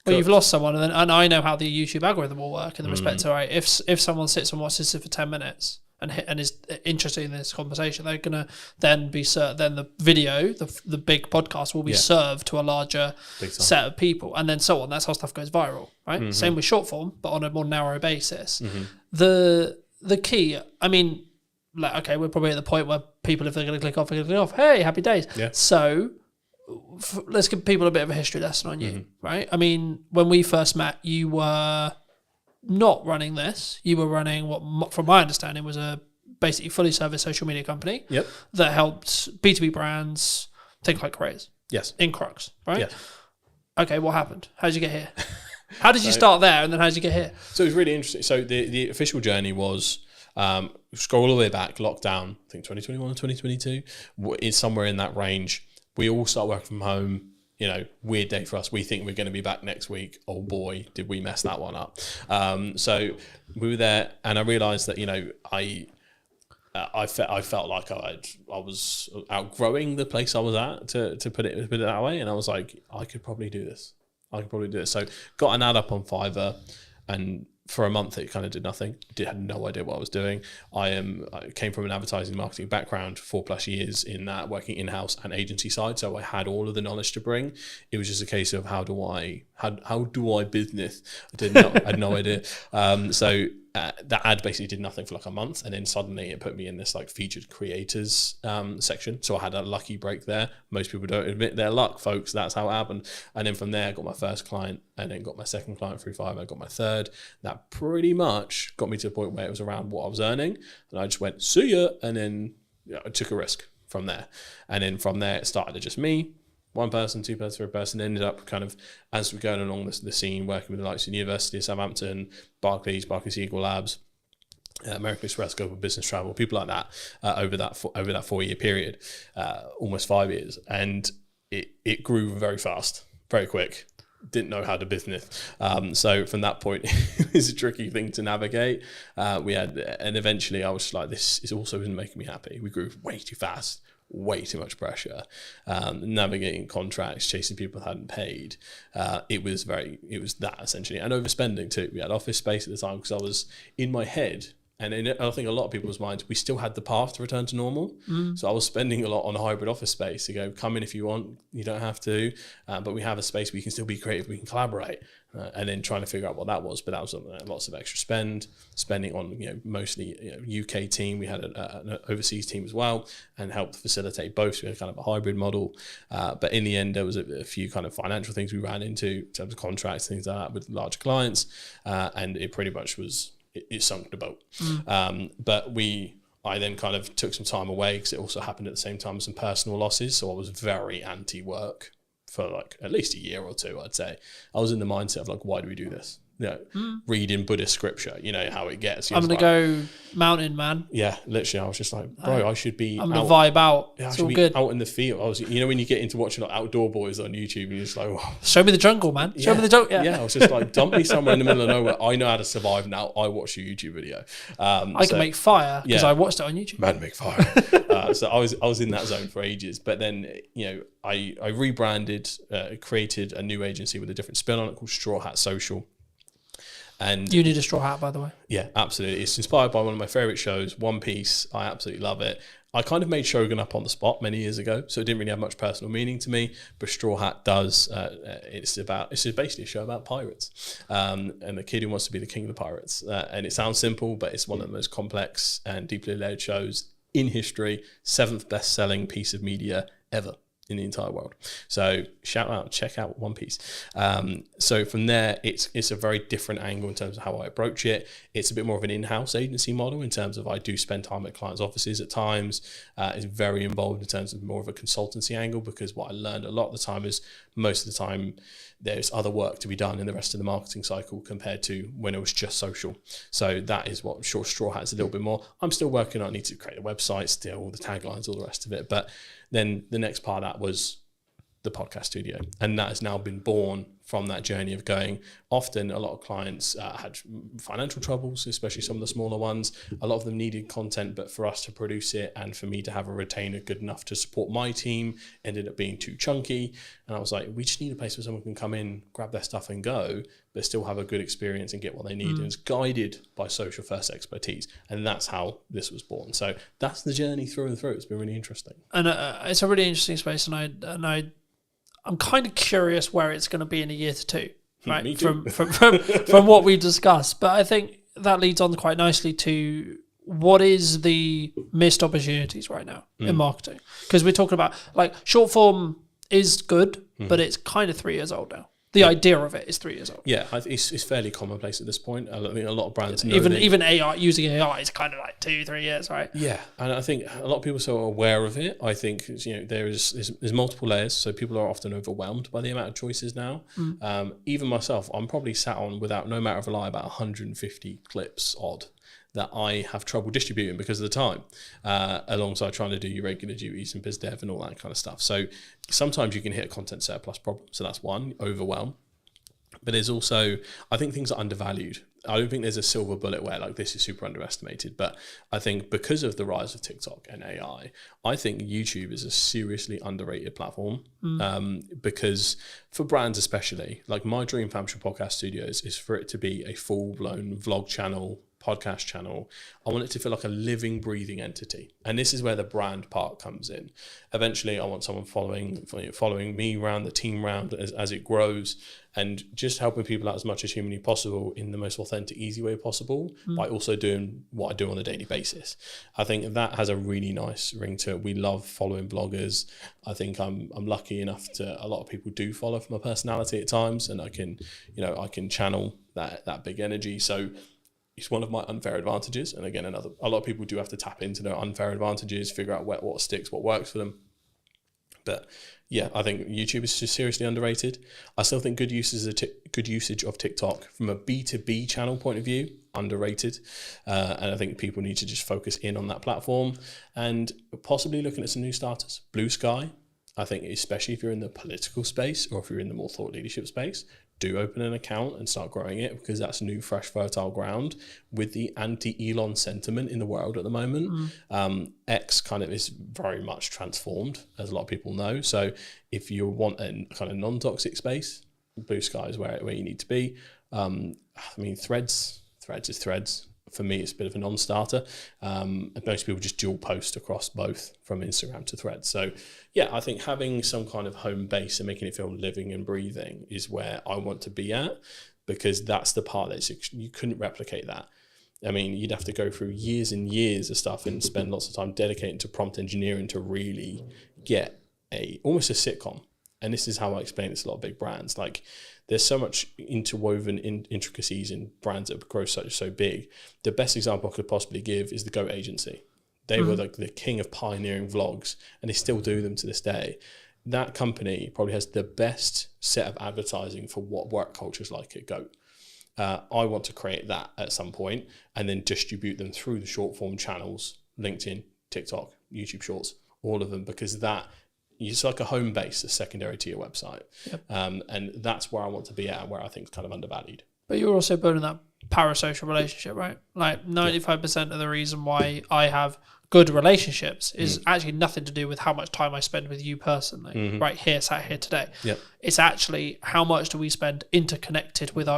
well, you've lost someone, and I know how the YouTube algorithm will work in the respect to, right, if someone sits and watches it for 10 minutes and is interested in this conversation, they're gonna then be then the video, the big podcast will be served to a larger set of people, and then so on. That's how stuff goes viral, right? Same with short form, but on a more narrow basis. The key, I mean, like, okay, we're probably at the point where people, if they're going to click off, they're going to click off. Hey, happy days. Yeah. So let's give people a bit of a history lesson on you, right? I mean, when we first met, you were not running this. You were running what, from my understanding, was a basically fully service social media company that helped B2B brands think like creators. Yes. In Crocs, right? Yes. Okay, what happened? How did you get here? How did you start there, and then how did you get here? So it was really interesting. So the official journey was scroll all the way back, lockdown, I think 2021 or 2022, is somewhere in that range. We all start working from home. Weird day for us. We think we're going to be back next week. Oh boy, did we mess that one up. So we were there, and I realised that, I felt like I was outgrowing the place I was at, to put it that way. And I was like, I could probably do this. So got an ad up on Fiverr, and for a month it kind of did nothing. Had no idea what I was doing. I came from an advertising marketing background, 4+ years in that, working in-house and agency side. So I had all of the knowledge to bring. It was just a case of how do I business? I didn't know. I had no idea. So that ad basically did nothing for like a month, and then suddenly it put me in this like featured creators section. So I had a lucky break there. Most people don't admit their luck, folks. That's how it happened. And then from there, I got my first client, and then got my second client through Fiverr. I got my third. That pretty much got me to a point where it was around what I was earning, and I just went, see ya, and then I took a risk from there. And then from there, it started to just me. One person, two person, third person, ended up kind of, as we're going along the scene, working with the likes of the University of Southampton, Barclays Eagle Labs, American Express, Global Business Travel, people like that, over that 4 year period, almost 5 years. And it grew very fast, very quick. Didn't know how to business. So from that point, it was a tricky thing to navigate. And eventually I was just like, this is also isn't making me happy. We grew way too fast, way too much pressure, navigating contracts, chasing people that hadn't paid. It was that essentially, and overspending too. We had office space at the time because I was in my head. And I think a lot of people's minds, we still had the path to return to normal. So I was spending a lot on a hybrid office space to go, come in if you want, you don't have to, but we have a space where you can still be creative, we can collaborate, and then trying to figure out what that was. But that was lots of extra spending on, mostly UK team. We had an overseas team as well, and helped facilitate both. So we had kind of a hybrid model. But in the end, there was a few kind of financial things we ran into in terms of contracts, things like that with larger clients, and it pretty much was. It sunk the boat. But I then kind of took some time away because it also happened at the same time as some personal losses. So I was very anti-work for like at least a year or two, I'd say. I was in the mindset of like, why do we do this? Reading Buddhist scripture, you know how it gets. I'm going to go mountain, man. Yeah, literally, I was just like, bro, I should be. I'm going to vibe out. Yeah, it's I should all be good. Out in the field. when you get into watching like Outdoor Boys on YouTube, and you're just like, oh. Show me the jungle, man. Show me the jungle. Yeah. I was just like, dump me somewhere in the middle of nowhere. I know how to survive now. I watch your YouTube video. I can make fire because I watched it on YouTube. Man, make fire. So I was in that zone for ages. But then, I rebranded, created a new agency with a different spin on it called Straw Hat Social. And you need a straw hat, by the way. Yeah, absolutely. It's inspired by one of my favorite shows, One Piece. I absolutely love it. I kind of made Shogun up on the spot many years ago, so it didn't really have much personal meaning to me. But Straw Hat does. It's basically a show about pirates, and the kid who wants to be the king of the pirates. And it sounds simple, but it's one of the most complex and deeply layered shows in history. 7th best-selling piece of media ever in the entire world. So check out One Piece. So from there, it's a very different angle in terms of how I approach it. It's a bit more of an in-house agency model in terms of I do spend time at clients' offices at times. It's very involved in terms of more of a consultancy angle, because what I learned a lot of the time is most of the time there's other work to be done in the rest of the marketing cycle compared to when it was just social. So that is what Straw Hat is a little bit more. I'm still working on, I need to create a website still, all the taglines, all the rest of it. But then the next part of that was the podcast studio. And that has now been born from that journey of going. Often a lot of clients had financial troubles, especially some of the smaller ones. A lot of them needed content, but for us to produce it and for me to have a retainer good enough to support my team ended up being too chunky. And I was like, we just need a place where someone can come in, grab their stuff and go, but still have a good experience and get what they need. And it's guided by social first expertise. And that's how this was born. So that's the journey through and through. It's been really interesting. And it's a really interesting space. And I'm kind of curious where it's going to be in a year to two, right? Me too. From what we discussed. But I think that leads on quite nicely to what is the missed opportunities right now in marketing? Because we're talking about like short form is good, but it's kind of 3 years old now. The idea of it is 3 years old. Yeah, it's fairly commonplace at this point. I think a lot of brands know even AI, using AI is kind of like 2-3 years, right? Yeah, and I think a lot of people are so aware of it. I think there's multiple layers, so people are often overwhelmed by the amount of choices now. Even myself, I'm probably sat on, without no matter of a lie, about 150 clips odd that I have trouble distributing because of the time, alongside trying to do your regular duties and biz dev and all that kind of stuff. So sometimes you can hit a content surplus problem. So that's one, overwhelm. But there's also, I think things are undervalued. I don't think there's a silver bullet where like this is super underestimated, but I think because of the rise of TikTok and AI, I think YouTube is a seriously underrated platform. Because for brands especially, like my dream for Hampshire Podcast Studios is for it to be a full-blown vlog channel, podcast channel. I want it to feel like a living, breathing entity. And this is where the brand part comes in. Eventually, I want someone following me around, the team around as it grows, and just helping people out as much as humanly possible in the most authentic, easy way possible, by also doing what I do on a daily basis. I think that has a really nice ring to it. We love following bloggers. I think I'm lucky enough to, a lot of people do follow for my personality at times, and I can channel that big energy. So it's one of my unfair advantages. And again, a lot of people do have to tap into their unfair advantages, figure out what sticks, what works for them. But yeah, I think YouTube is just seriously underrated. I still think good usage of TikTok from a B2B channel point of view, underrated. And I think people need to just focus in on that platform and possibly looking at some new starters. Blue Sky. I think especially if you're in the political space or if you're in the more thought leadership space, do open an account and start growing it, because that's new, fresh, fertile ground. With the anti-Elon sentiment in the world at the moment, X kind of is very much transformed, as a lot of people know. So if you want a kind of non-toxic space, Blue Sky is where you need to be. I mean, Threads is Threads. For me, it's a bit of a non-starter. Most people just dual post across both from Instagram to Threads. So yeah, I think having some kind of home base and making it feel living and breathing is where I want to be at, because that's the part that you couldn't replicate that. I mean, you'd have to go through years and years of stuff and spend lots of time dedicating to prompt engineering to really get almost a sitcom. And this is how I explain this to a lot of big brands. Like, there's so much interwoven intricacies in brands that grow so big. The best example I could possibly give is the Goat Agency. They were like the king of pioneering vlogs, and they still do them to this day. That company probably has the best set of advertising for what work culture is like at Goat. I want to create that at some point and then distribute them through the short form channels, LinkedIn, TikTok, YouTube Shorts, all of them, because that it's like a home base, a secondary to your website. Yep. And that's where I want to be at, where I think it's kind of undervalued. But you're also building that parasocial relationship, right? Like 95% of the reason why I have good relationships is actually nothing to do with how much time I spend with you personally, right here, sat here today. Yep. It's actually how much do we spend interconnected with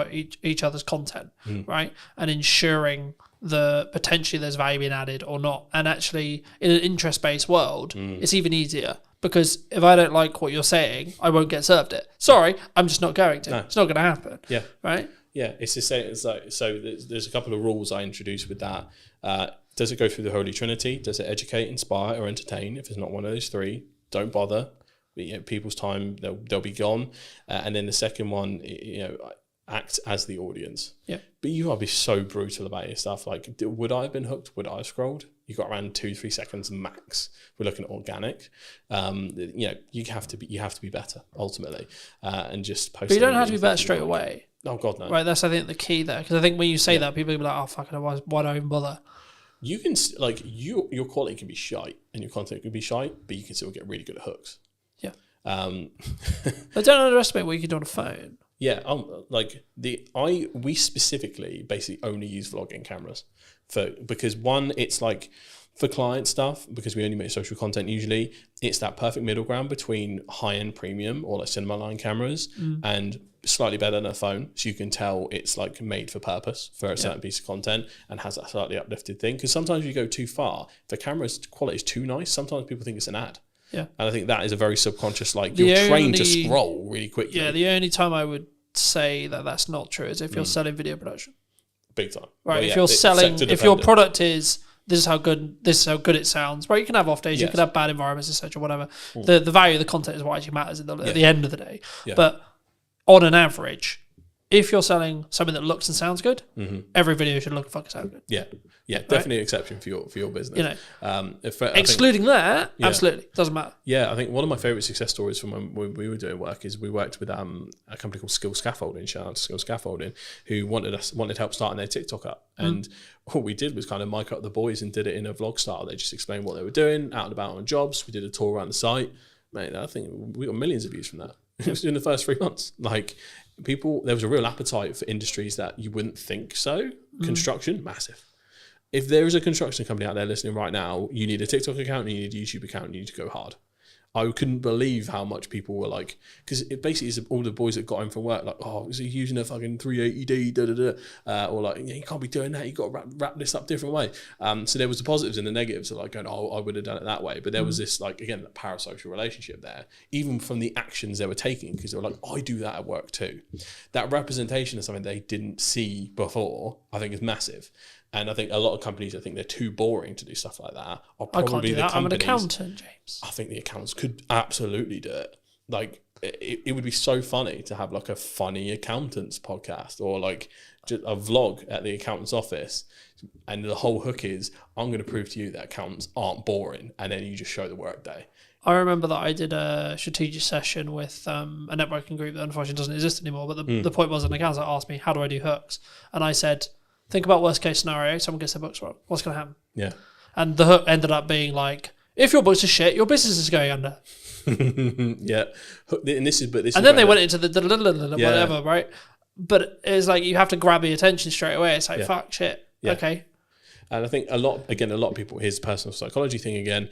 each other's content, right? And ensuring potentially there's value being added or not. And actually, in an interest-based world, it's even easier. Because if I don't like what you're saying, I won't get served it. Sorry, I'm just not going to. No. It's not going to happen. Yeah. Right? Yeah. It's the same. It's like, so there's a couple of rules I introduced with that. Does it go through the Holy Trinity? Does it educate, inspire, or entertain? If it's not one of those three, don't bother. People's time, they'll be gone. And then the second one, act as the audience. Yeah. But you gotta be so brutal about your stuff. Like, would I have been hooked? Would I have scrolled? You got around 2-3 seconds max. We're looking at organic. You have to be better ultimately, and just post. But you don't have to be better straight away. Oh God, no. Right, that's I think the key there, because I think when you say that, people will be like, "Oh fuck it, why do I even bother?" You can your quality can be shite and your content can be shite, but you can still get really good at hooks. Yeah. But don't underestimate what you can do on a phone. Yeah, we specifically basically only use vlogging cameras because one, it's like for client stuff, because we only make social content usually, it's that perfect middle ground between high-end premium or like cinema line cameras and slightly better than a phone, so you can tell it's like made for purpose for a certain piece of content and has that slightly uplifted thing. Because sometimes if you go too far, if the camera's quality is too nice, sometimes people think it's an ad. Yeah. And I think that is a very subconscious, like, you're trained to scroll really quickly. Yeah, the only time I would say that that's not true is if you're selling video production. Big time. Right, well, if you're selling, if your product is, this is how good it sounds, right, you can have off days, you can have bad environments, etc., whatever. The value of the content is what actually matters at the end of the day. Yeah. But on an average, if you're selling something that looks and sounds good, every video should look and fucking sound good. Yeah. Yeah, definitely an exception for your business. Excluding that, absolutely, doesn't matter. Yeah, I think one of my favourite success stories from when we were doing work is we worked with a company called Skill Scaffolding, shout out to Skill Scaffolding, who wanted help starting their TikTok up. And what we did was kind of mic up the boys and did it in a vlog style. They just explained what they were doing, out and about on jobs. We did a tour around the site. Mate, I think we got millions of views from that. It was in the first 3 months. Like, there was a real appetite for industries that you wouldn't think so. Construction, massive. If there is a construction company out there listening right now, you need a TikTok account, you need a YouTube account, you need to go hard. I couldn't believe how much people were like, because it basically is all the boys that got home from work, like, oh, is he using a fucking 380D, or like, you can't be doing that, you got to wrap this up a different way. So there was the positives and the negatives of like going, oh, I would have done it that way. But there was this, like, again, that parasocial relationship there, even from the actions they were taking, because they were like, oh, I do that at work too. That representation of something they didn't see before, I think, is massive. And I think a lot of companies, I think they're too boring to do stuff like that. Are probably I can't do that. I'm an accountant, James. I think the accountants could absolutely do it. Like, it would be so funny to have like a funny accountants podcast or like just a vlog at the accountant's office. And the whole hook is, I'm going to prove to you that accountants aren't boring. And then you just show the work day. I remember that I did a strategic session with a networking group that unfortunately doesn't exist anymore. But the point was, an accountant asked me, how do I do hooks? And I said, think about worst case scenario, someone gets their books wrong. What's going to happen? Yeah. And the hook ended up being like, If your books are shit, your business is going under. Yeah, and this is And then they went into the whatever, right? But it's like you have to grab the attention straight away. It's like, fuck, shit, okay. And I think a lot of people, here's the personal psychology thing again,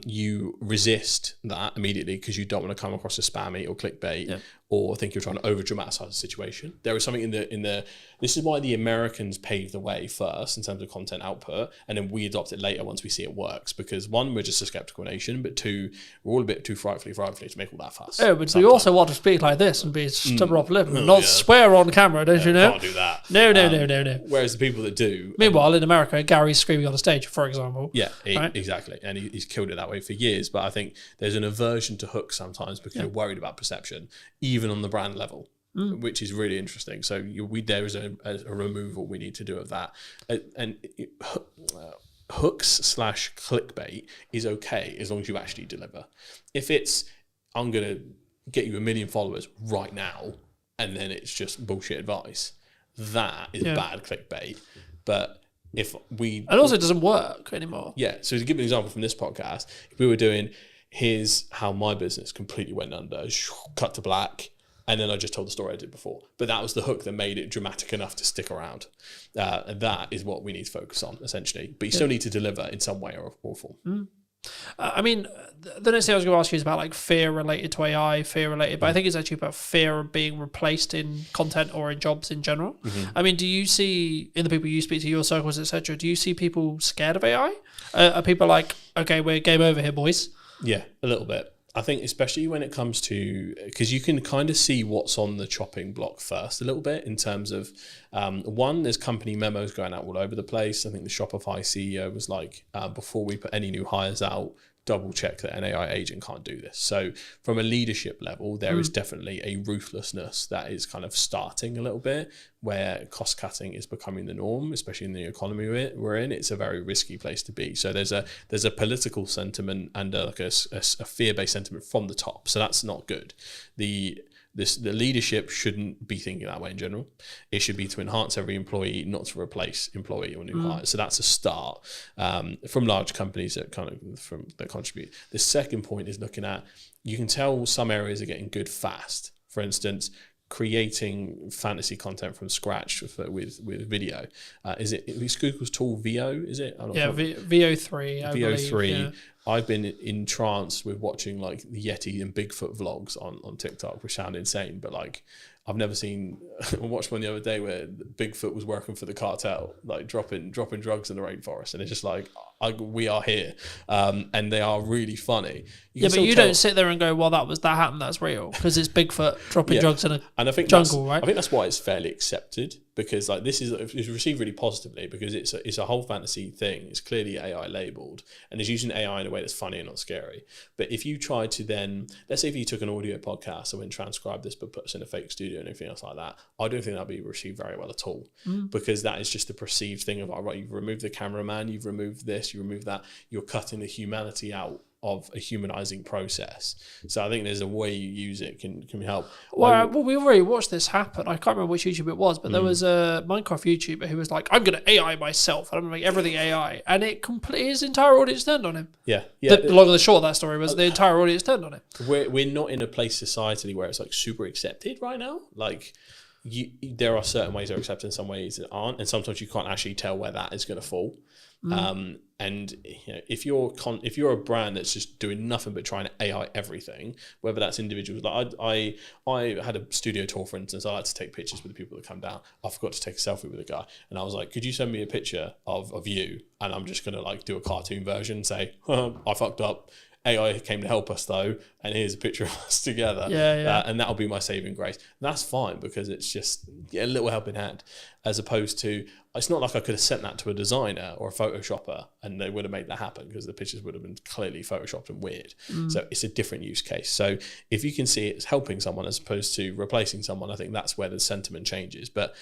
you resist that immediately because you don't want to come across as spammy or clickbait or think you're trying to over dramatize the situation. There is something in the this is why the Americans paved the way first in terms of content output, and then we adopt it later once we see it works, because one, we're just a skeptical nation, but two, we're all a bit too frightfully to make all that fuss. Oh, but we also want to speak like this and be stubborn off lip and not swear on camera, don't you know? Can't do that. No. Whereas the people that do... Meanwhile, in America, Gary's screaming on a stage, for example. Yeah, exactly. And he's killed it that way for years. But I think there's an aversion to hooks sometimes because you're worried about perception, even on the brand level, which is really interesting. So there is a removal we need to do of that. And hooks / clickbait is okay as long as you actually deliver. If it's, I'm going to get you 1 million followers right now, and then it's just bullshit advice, that is bad clickbait. But if we... And also it doesn't work anymore. Yeah. So to give an example from this podcast, if we were doing, here's how my business completely went under, cut to black, and then I just told the story I did before. But that was the hook that made it dramatic enough to stick around. And that is what we need to focus on, essentially. But you still need to deliver in some way or form. I mean, the next thing I was going to ask you is about like fear related to AI, fear related, but I think it's actually about fear of being replaced in content or in jobs in general. I mean, do you see, in the people you speak to, your circles, etc., do you see people scared of AI? Are people like, okay, we're game over here, boys? Yeah, a little bit. I think especially when it comes to, because you can kind of see what's on the chopping block first a little bit in terms of, one, there's company memos going out all over the place. I think the Shopify CEO was like, before we put any new hires out, double check that an AI agent can't do this. So from a leadership level, there is definitely a ruthlessness that is kind of starting a little bit, where cost cutting is becoming the norm, especially in the economy we're in. It's a very risky place to be. So there's a political sentiment and a fear-based sentiment from the top. So that's not good. The leadership shouldn't be thinking that way in general. It should be to enhance every employee, not to replace employee or new hires. So that's a start from large companies that contribute. The second point is looking at, you can tell some areas are getting good fast. For instance, creating fantasy content from scratch with video. Is Google's tool VO? Is it? VO3. VO3. I've been entranced with watching like the Yeti and Bigfoot vlogs on TikTok, which sound insane, but like I've never seen. I watched one the other day where Bigfoot was working for the cartel, like dropping drugs in the rainforest, and it's just like we are here, and they are really funny. But you don't sit there and go, "Well, that happened. That's real," because it's Bigfoot dropping drugs in a jungle, right? I think that's why it's fairly accepted, because like it's received really positively, because it's a whole fantasy thing. It's clearly AI labeled, and it's using AI in a way that's funny and not scary. But if you try to then, let's say if you took an audio podcast and went transcribe this but put us in a fake studio and everything else like that, I don't think that'd be received very well at all, because that is just a perceived thing of, right, you've removed the cameraman, you've removed this, you remove that, you're cutting the humanity out of a humanizing process. So I think there's a way you use it can help. Well, we already watched this happen. I can't remember which YouTube it was, but there was a Minecraft YouTuber who was like, I'm going to AI myself, and I'm going to make everything AI. And his entire audience turned on him. Yeah. The long and the short of that story was the entire audience turned on him. We're not in a place societally where it's like super accepted right now. Like, there are certain ways they're accepted, and some ways that aren't, and sometimes you can't actually tell where that is going to fall. And if you're a brand that's just doing nothing but trying to AI everything, whether that's individuals, like I had a studio tour, for instance. I like to take pictures with the people that come down. I forgot to take a selfie with a guy, and I was like, could you send me a picture of you? And I'm just gonna like do a cartoon version, say, I fucked up. AI came to help us though, and here's a picture of us together. And that'll be my saving grace. And that's fine, because it's just a little helping hand, as opposed to, it's not like I could have sent that to a designer or a Photoshopper and they would have made that happen, because the pictures would have been clearly Photoshopped and weird. So it's a different use case. So if you can see it's helping someone as opposed to replacing someone, I think that's where the sentiment changes. But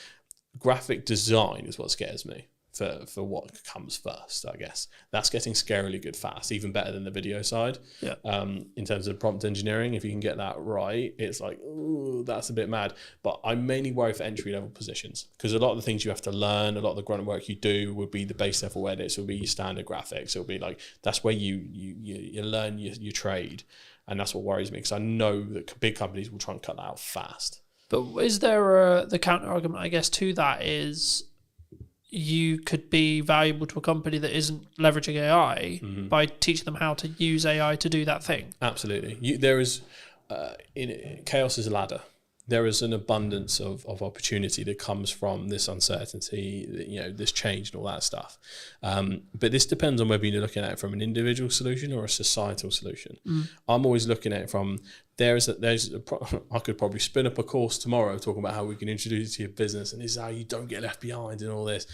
graphic design is what scares me for what comes first, I guess. That's getting scarily good fast, even better than the video side. Yeah. In terms of prompt engineering, if you can get that right, it's like, ooh, that's a bit mad. But I mainly worry for entry-level positions, because a lot of the things you have to learn, a lot of the grunt work you do would be the base level edits, will be your standard graphics. It'll be like, that's where you learn your trade. And that's what worries me, because I know that big companies will try and cut that out fast. But is there the counter argument, I guess, to that is you could be valuable to a company that isn't leveraging AI by teaching them how to use AI to do that thing? Absolutely. There is, chaos is a ladder. There is an abundance of opportunity that comes from this uncertainty, this change and all that stuff. But this depends on whether you're looking at it from an individual solution or a societal solution. I'm always looking at it from, I could probably spin up a course tomorrow talking about how we can introduce it to your business, and this is how you don't get left behind and all this.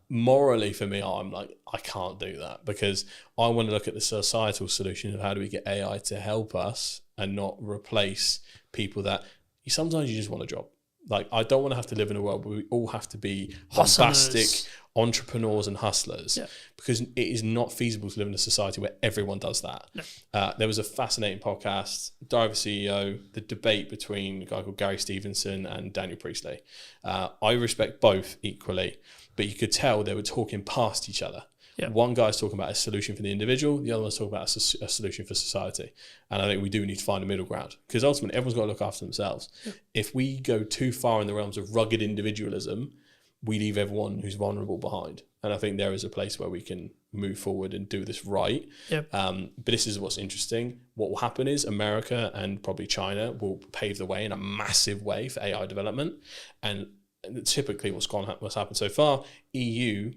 Morally, for me, I'm like, I can't do that, because I want to look at the societal solution of how do we get AI to help us and not replace people that sometimes you just want a job. Like, I don't want to have to live in a world where we all have to be bombastic entrepreneurs and hustlers, because it is not feasible to live in a society where everyone does that. No. There was a fascinating podcast, Diver CEO, the debate between a guy called Gary Stevenson and Daniel Priestley. I respect both equally, but you could tell they were talking past each other. Yeah. One guy's talking about a solution for the individual, the other one's talking about a solution for society. And I think we do need to find a middle ground, because ultimately everyone's got to look after themselves. Yeah. If we go too far in the realms of rugged individualism, we leave everyone who's vulnerable behind. And I think there is a place where we can move forward and do this right. Yeah. But this is what's interesting. What will happen is America and probably China will pave the way in a massive way for AI development. And typically what's happened so far, the EU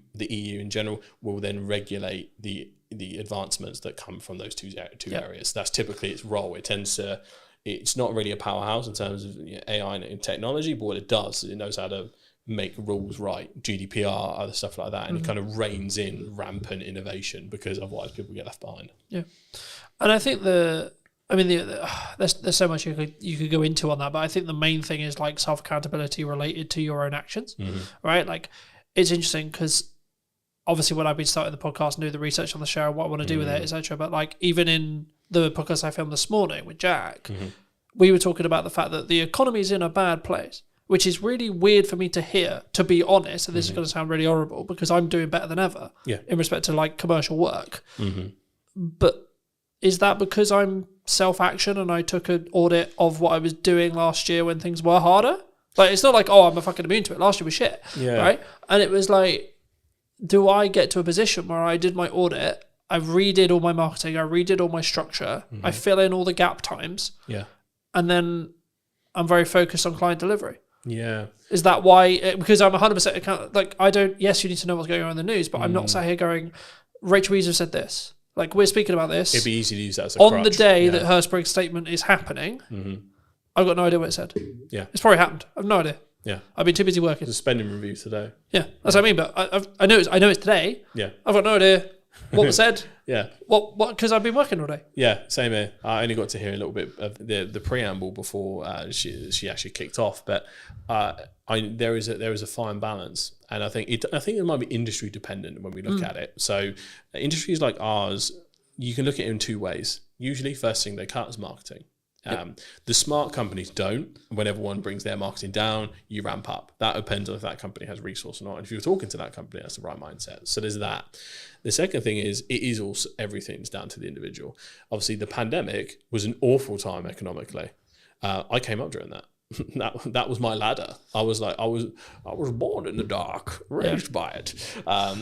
in general will then regulate the advancements that come from those two areas. That's typically its role. It's not really a powerhouse in terms of AI and technology, but what it does is it knows how to make rules right, GDPR, other stuff like that, and it kind of reins in rampant innovation, because otherwise people get left behind. Yeah. And I think there's so much you could go into on that, but I think the main thing is like self-accountability related to your own actions, right? Like, it's interesting because obviously when I've been starting the podcast and do the research on the show, what I want to do with it, etc. But like, even in the podcast I filmed this morning with Jack, we were talking about the fact that the economy is in a bad place, which is really weird for me to hear, to be honest. And this is going to sound really horrible, because I'm doing better than ever in respect to like commercial work. But is that because I'm self-action and I took an audit of what I was doing last year when things were harder? Like, it's not like, oh, I'm fucking immune to it. Last year was shit, right? And it was like, do I get to a position where I did my audit, I redid all my marketing, I redid all my structure, I fill in all the gap times, and then I'm very focused on client delivery? Yeah. Is that why? Because I'm 100% account. Like, I don't. Yes, you need to know what's going on in the news, but I'm not sat here going, Rachel Weezer said this. Like, we're speaking about this. It'd be easy to use that as a on crutch. the day that her Spriggs statement is happening. I've got no idea what it said. Yeah, it's probably happened. I've no idea. Yeah, I've been too busy working. There's a spending review today. Yeah, that's what I mean. But I know it's today. Yeah, I've got no idea what was said. What? Because I've been working all day. Yeah, same here. I only got to hear a little bit of the preamble before she actually kicked off. But there is a fine balance, and I think it might be industry dependent when we look at it. So industries like ours, you can look at it in two ways. Usually, first thing they cut is marketing. The smart companies don't. When everyone brings their marketing down, you ramp up. That depends on if that company has resource or not. And if you're talking to that company, that's the right mindset. So there's that. The second thing is, it is also everything's down to the individual. Obviously, the pandemic was an awful time economically. I came up during that. That was my ladder. I was born in the dark, raised by it.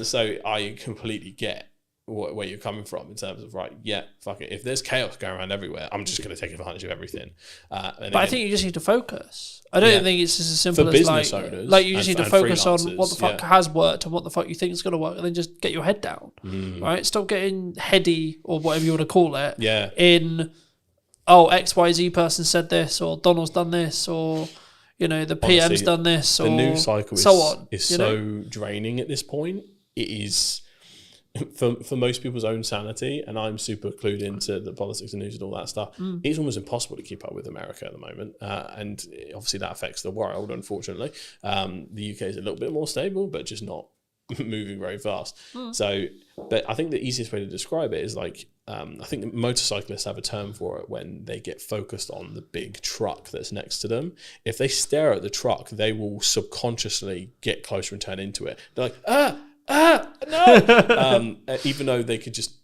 So I completely get where you're coming from in terms of, right, yeah, fuck it. If there's chaos going around everywhere, I'm just going to take advantage of everything. But I think you just need to focus. I don't think it's just as simple as like you just need to focus on what the fuck has worked and what the fuck you think is going to work, and then just get your head down, right? Stop getting heady or whatever you want to call it. Yeah. In XYZ person said this, or Donald's done this, or the PM's honestly, done this, or the news cycle is so draining at this point. It is. For most people's own sanity, and I'm super clued into the politics and news and all that stuff, it's almost impossible to keep up with America at the moment. And obviously that affects the world, unfortunately. The UK is a little bit more stable, but just not moving very fast. So, but I think the easiest way to describe it is like, I think that motorcyclists have a term for it when they get focused on the big truck that's next to them. If they stare at the truck, they will subconsciously get closer and turn into it. They're like, no! Even though they could just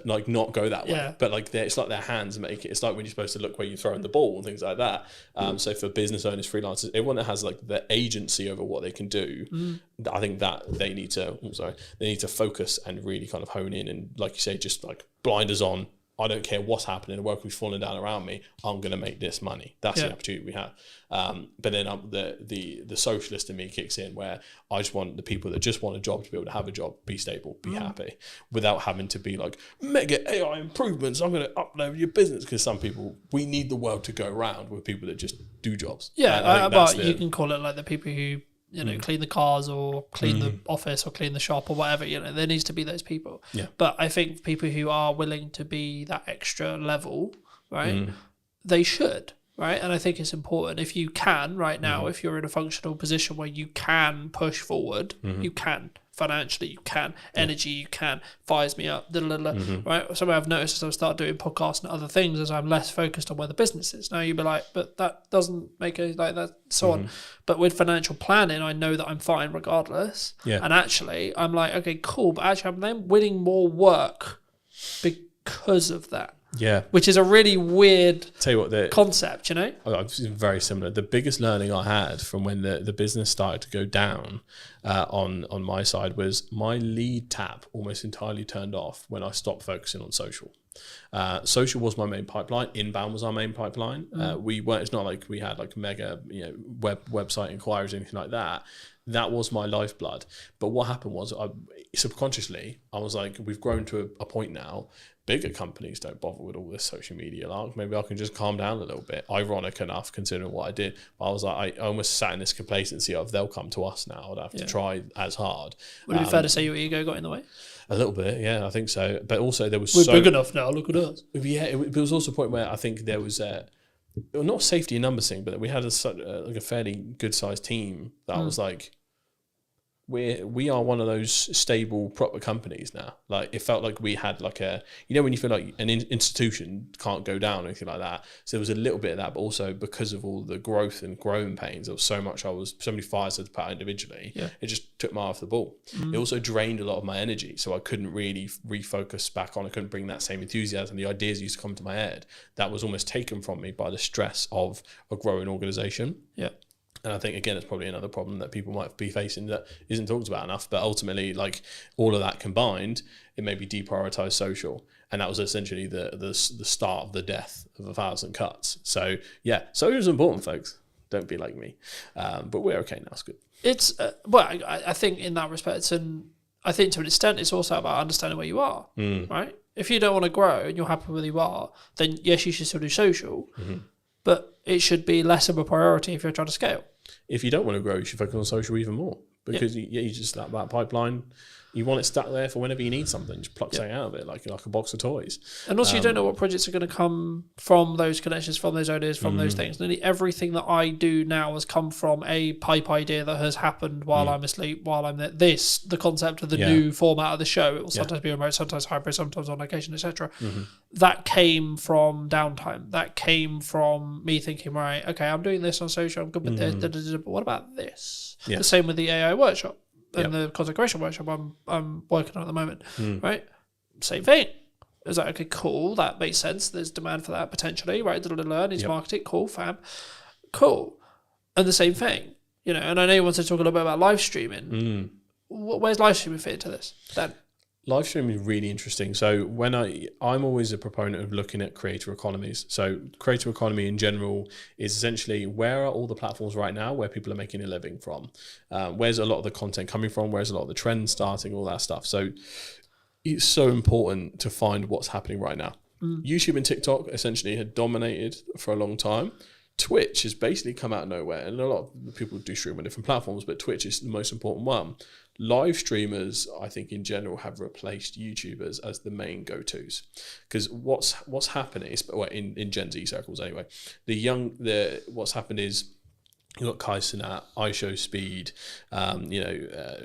like not go that way, but like it's like their hands make it. It's like when you're supposed to look where you're throwing the ball and things like that. So for business owners, freelancers, everyone that has like the agency over what they can do, I think that they need to focus and really kind of hone in and, like you say, just like blinders on. I don't care what's happening, the world will be falling down around me. I'm going to make this money. That's the opportunity we have. But then the socialist in me kicks in, where I just want the people that just want a job to be able to have a job, be stable, be happy, without having to be like, mega AI improvements, I'm going to upload your business. Because some people, we need the world to go round with people that just do jobs. But you can call it like the people who, you know, clean the cars or clean the office or clean the shop or whatever, you know, there needs to be those people. Yeah. But I think people who are willing to be that extra level, right, they should, right? And I think it's important if you can right now, if you're in a functional position where you can push forward, you can. Financially, you can. Energy, you can. Fires me up, right? Something I've noticed as I start doing podcasts and other things is I'm less focused on where the business is. Now you'd be like, but that doesn't make it like that, so on. But with financial planning, I know that I'm fine regardless. Yeah. And actually, I'm like, okay, cool. But actually, I'm then winning more work because of that. Yeah. Which is a really weird Tell you what, concept, you know? It's very similar. The biggest learning I had from when the business started to go down on my side was my lead tap almost entirely turned off when I stopped focusing on social. Social was my main pipeline. Inbound was our main pipeline. We weren't. It's not like we had like mega, you know, website inquiries or anything like that. That was my lifeblood. But what happened was, subconsciously, I was like, we've grown to a point now. Bigger companies don't bother with all this social media lark. Maybe I can just calm down a little bit. Ironic enough, considering what I did. But I was like, I almost sat in this complacency of they'll come to us now. I'd have to try as hard. Would it be fair to say your ego got in the way? A little bit, yeah, I think so. But also there was We're big enough now. Look at us. Yeah, it was also a point where I think there was not safety in numbers thing, but we had like a fairly good sized team that I was like, we are one of those stable proper companies now. Like it felt like we had like a, you know, when you feel like an institution can't go down or anything like that. So there was a little bit of that, but also because of all the growth and growing pains, there was so many fires to put out individually. Yeah. It just took my eye off the ball. It also drained a lot of my energy, so I couldn't really refocus back on. I couldn't bring that same enthusiasm. The ideas used to come to my head. That was almost taken from me by the stress of a growing organization. Yeah. And I think, again, it's probably another problem that people might be facing that isn't talked about enough. But ultimately, like all of that combined, it made me deprioritize social. And that was essentially the start of the death of 1,000 cuts. So, yeah, social is important, folks. Don't be like me. But we're okay now. It's good. It's, well, I think in that respect, and I think to an extent, it's also about understanding where you are, right? If you don't want to grow and you're happy where you are, then yes, you should still do social. But it should be less of a priority if you're trying to scale. If you don't want to grow, you should focus on social even more, because you just that pipeline. You want it stuck there for whenever you need something. Just pluck something out of it, like a box of toys. And also, you don't know what projects are going to come from those connections, from those ideas, from those things. Nearly everything that I do now has come from a pipe idea that has happened while I'm asleep, while I'm there. The concept of the new format of the show. It will sometimes be remote, sometimes hybrid, sometimes on location, etc. That came from downtime. That came from me thinking, right, okay, I'm doing this on social, I'm good with this, but what about this? The same with the AI workshop. And the content creation workshop I'm working on at the moment, right? Same thing. It was like, okay, cool, that makes sense. There's demand for that potentially, right? Needs marketing, cool, fab, cool. And the same thing, you know. And I know you want to talk a little bit about live streaming. Where's live streaming fit into this? Then live streaming is really interesting. So when I'm always a proponent of looking at creator economies. So creator economy in general is essentially, where are all the platforms right now where people are making a living from? Where's a lot of the content coming from? Where's a lot of the trends starting? All that stuff. So it's so important to find what's happening right now. YouTube and TikTok essentially had dominated for a long time. Twitch has basically come out of nowhere, and a lot of people do stream on different platforms, but Twitch is the most important one. Live streamers, I think in general, have replaced YouTubers as the main go-tos, because what's happening is, well, in Gen Z circles anyway, what's happened is You've got Kaisenat, iShowSpeed,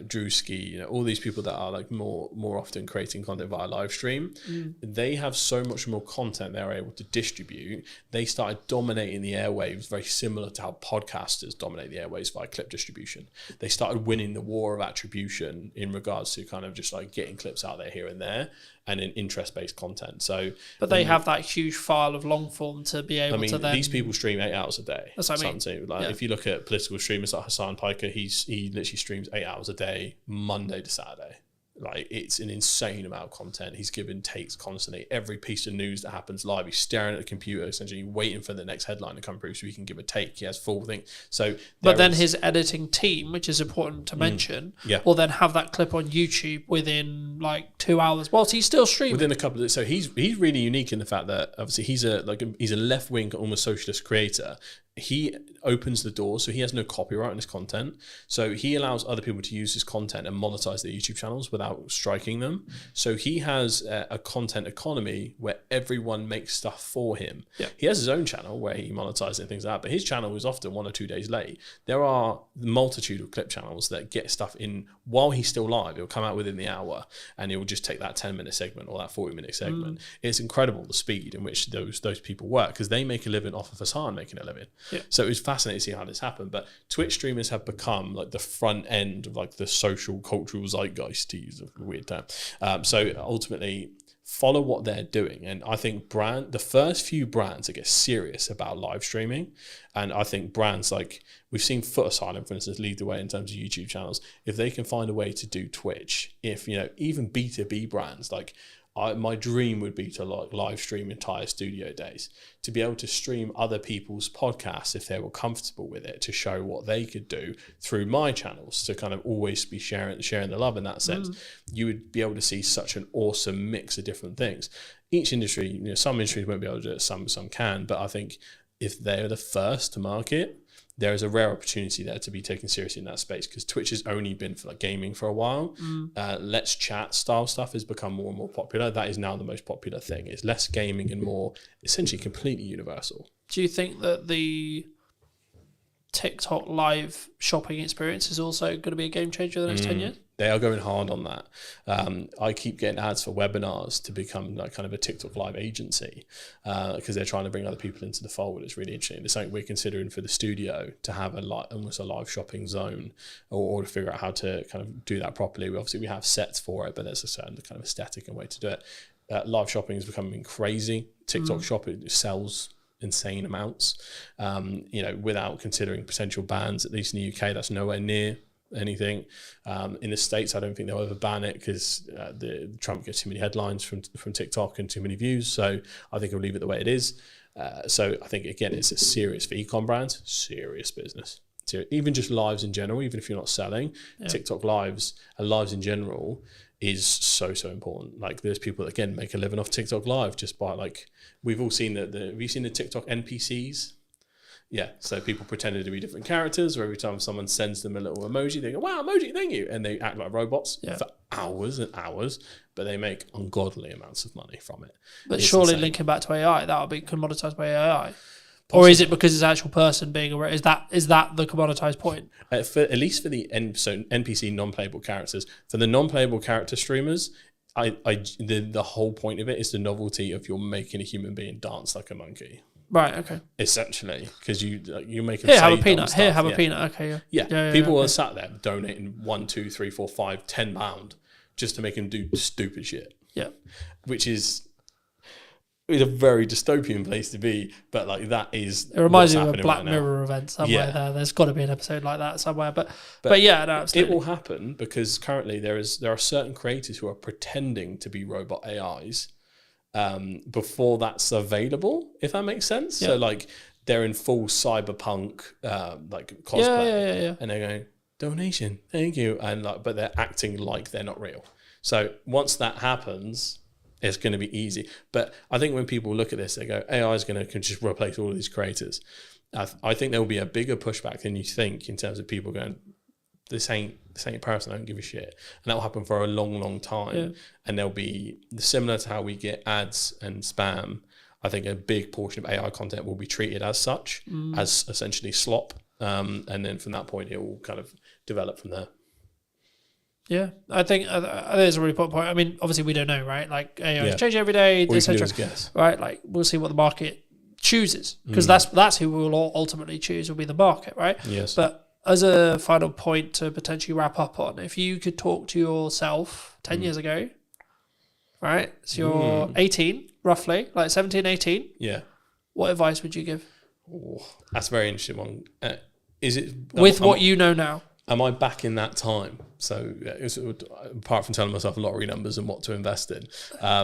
Drewski, all these people that are like more often creating content via live stream. They have so much more content they're able to distribute. They started dominating the airwaves, very similar to how podcasters dominate the airwaves via clip distribution. They started winning the war of attribution in regards to kind of just like getting clips out there here and there, and in interest-based content. So, but they have that huge file of long form to be able to then... these people stream 8 hours a day. That's what I mean. If you look at political streamers like Hassan Piker, he literally streams 8 hours a day, Monday to Saturday. Like, it's an insane amount of content. He's giving takes constantly. Every piece of news that happens live, he's staring at the computer, essentially waiting for the next headline to come through so he can give a take. He has full thing. So, but then his editing team, which is important to mention, will then have that clip on YouTube within like 2 hours whilst he's still streaming. Within a couple of, so he's really unique in the fact that obviously he's a left wing, almost socialist creator. He opens the door, so he has no copyright on his content. So he allows other people to use his content and monetize their YouTube channels without striking them. So he has a content economy where everyone makes stuff for him. Yeah. He has his own channel where he monetizes and things like that, but his channel is often 1 or 2 days late. There are a multitude of clip channels that get stuff in while he's still live. It'll come out within the hour and it will just take that 10-minute segment or that 40-minute segment. It's incredible the speed in which those people work, because they make a living off of Hassan making a living. Yeah. So it was fascinating to see how this happened. But Twitch streamers have become like the front end of like the social cultural zeitgeist, to use a weird term. So ultimately, follow what they're doing. And I think the first few brands that get serious about live streaming, and I think brands like, we've seen Foot Asylum, for instance, lead the way in terms of YouTube channels. If they can find a way to do Twitch, if, even B2B brands, like, my dream would be to like live stream entire studio days, to be able to stream other people's podcasts if they were comfortable with it, to show what they could do through my channels, to kind of always be sharing the love in that sense. You would be able to see such an awesome mix of different things. Each industry, some industries won't be able to do it, some can, but I think if they're the first to market, there is a rare opportunity there to be taken seriously in that space, because Twitch has only been for like gaming for a while. Let's Chat style stuff has become more and more popular. That is now the most popular thing. It's less gaming and more essentially completely universal. Do you think that the TikTok live shopping experience is also going to be a game changer in the next 10 years? They are going hard on that. I keep getting ads for webinars to become like kind of a TikTok live agency, because they're trying to bring other people into the fold. It's really interesting. It's something we're considering for the studio, to have almost a live shopping zone, or to figure out how to kind of do that properly. We have sets for it, but there's a certain kind of aesthetic and way to do it. Live shopping is becoming crazy. TikTok shop, it sells insane amounts, without considering potential bans. At least in the UK, that's nowhere near anything. In the States, I don't think they'll ever ban it, because Trump gets too many headlines from TikTok and too many views. So I think he'll leave it the way it is. So I think, again, it's a serious, for e-com brands, serious business. Even just lives in general, even if you're not selling, TikTok lives and lives in general is so important. Like, there's people that, again, make a living off TikTok live just by, like, we've all seen have you seen the TikTok NPCs? Yeah, so people pretended to be different characters, or every time someone sends them a little emoji, they go, wow, emoji, thank you. And they act like robots for hours and hours, but they make ungodly amounts of money from it. But surely insane. Linking back to AI, that'll be commoditized by AI. Possibly. Or is it because it's actual person being aware? Is that the commoditized point? At least for the NPC non-playable characters. For the non-playable character streamers, the whole point of it is the novelty of you're making a human being dance like a monkey. Right. Okay. Essentially, because you make them here, have a peanut. Here, have a peanut. Okay. Yeah. People are sat there donating £1, £2, £3, £4, £5, £10 just to make them do stupid shit. Yeah. Which is a very dystopian place to be, but like that is. It reminds me of a Black Mirror event somewhere. There's got to be an episode like that somewhere. But yeah, no, absolutely. It will happen, because currently there are certain creators who are pretending to be robot AIs. Before that's available, if that makes sense. Yeah. So like they're in full cyberpunk like cosplay, and they're going, donation, thank you, and but they're acting like they're not real. So once that happens, it's going to be easy. But I think when people look at this, they go, AI is going to just replace all of these creators. I think there will be a bigger pushback than you think, in terms of people going, this ain't a person, I don't give a shit. And that will happen for a long time. Yeah. And there'll be, similar to how we get ads and spam, I think a big portion of AI content will be treated as such, as essentially slop. And then from that point, it will kind of develop from there. Yeah, I think there's a really important point. I mean, obviously we don't know, right? Like AI is Yeah. changing every day, All you can do etc. is guess. Right? Like we'll see what the market chooses, because that's who we will ultimately choose, will be the market, right? Yes. But as a final point to potentially wrap up on, if you could talk to yourself 10 years ago, right? So you're 18, roughly, like 17, 18. Yeah. What advice would you give? Oh, that's a very interesting one. Is it With what you know now? Am I back in that time? So apart from telling myself lottery numbers and what to invest in,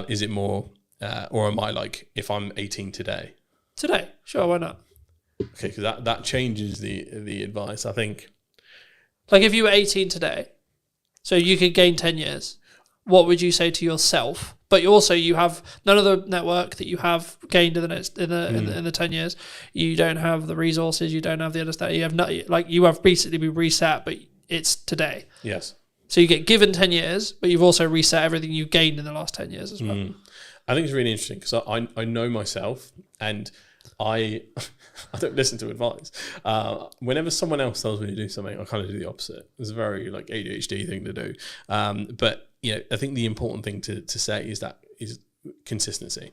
is it more, or am I like, if I'm 18 today? Today, sure, why not? Okay, because that changes the advice. I think. Like if you were 18 today, so you could gain 10 years, what would you say to yourself? But you have none of the network that you have gained in the 10 years. You don't have the resources. You don't have the understanding. You have you have basically been reset, but it's today. Yes. So you get given 10 years, but you've also reset everything you've gained in the last 10 years as well. I think it's really interesting because I know myself, and I don't listen to advice. Whenever someone else tells me to do something, I kind of do the opposite. It's a very like ADHD thing to do. But I think the important thing to say is consistency.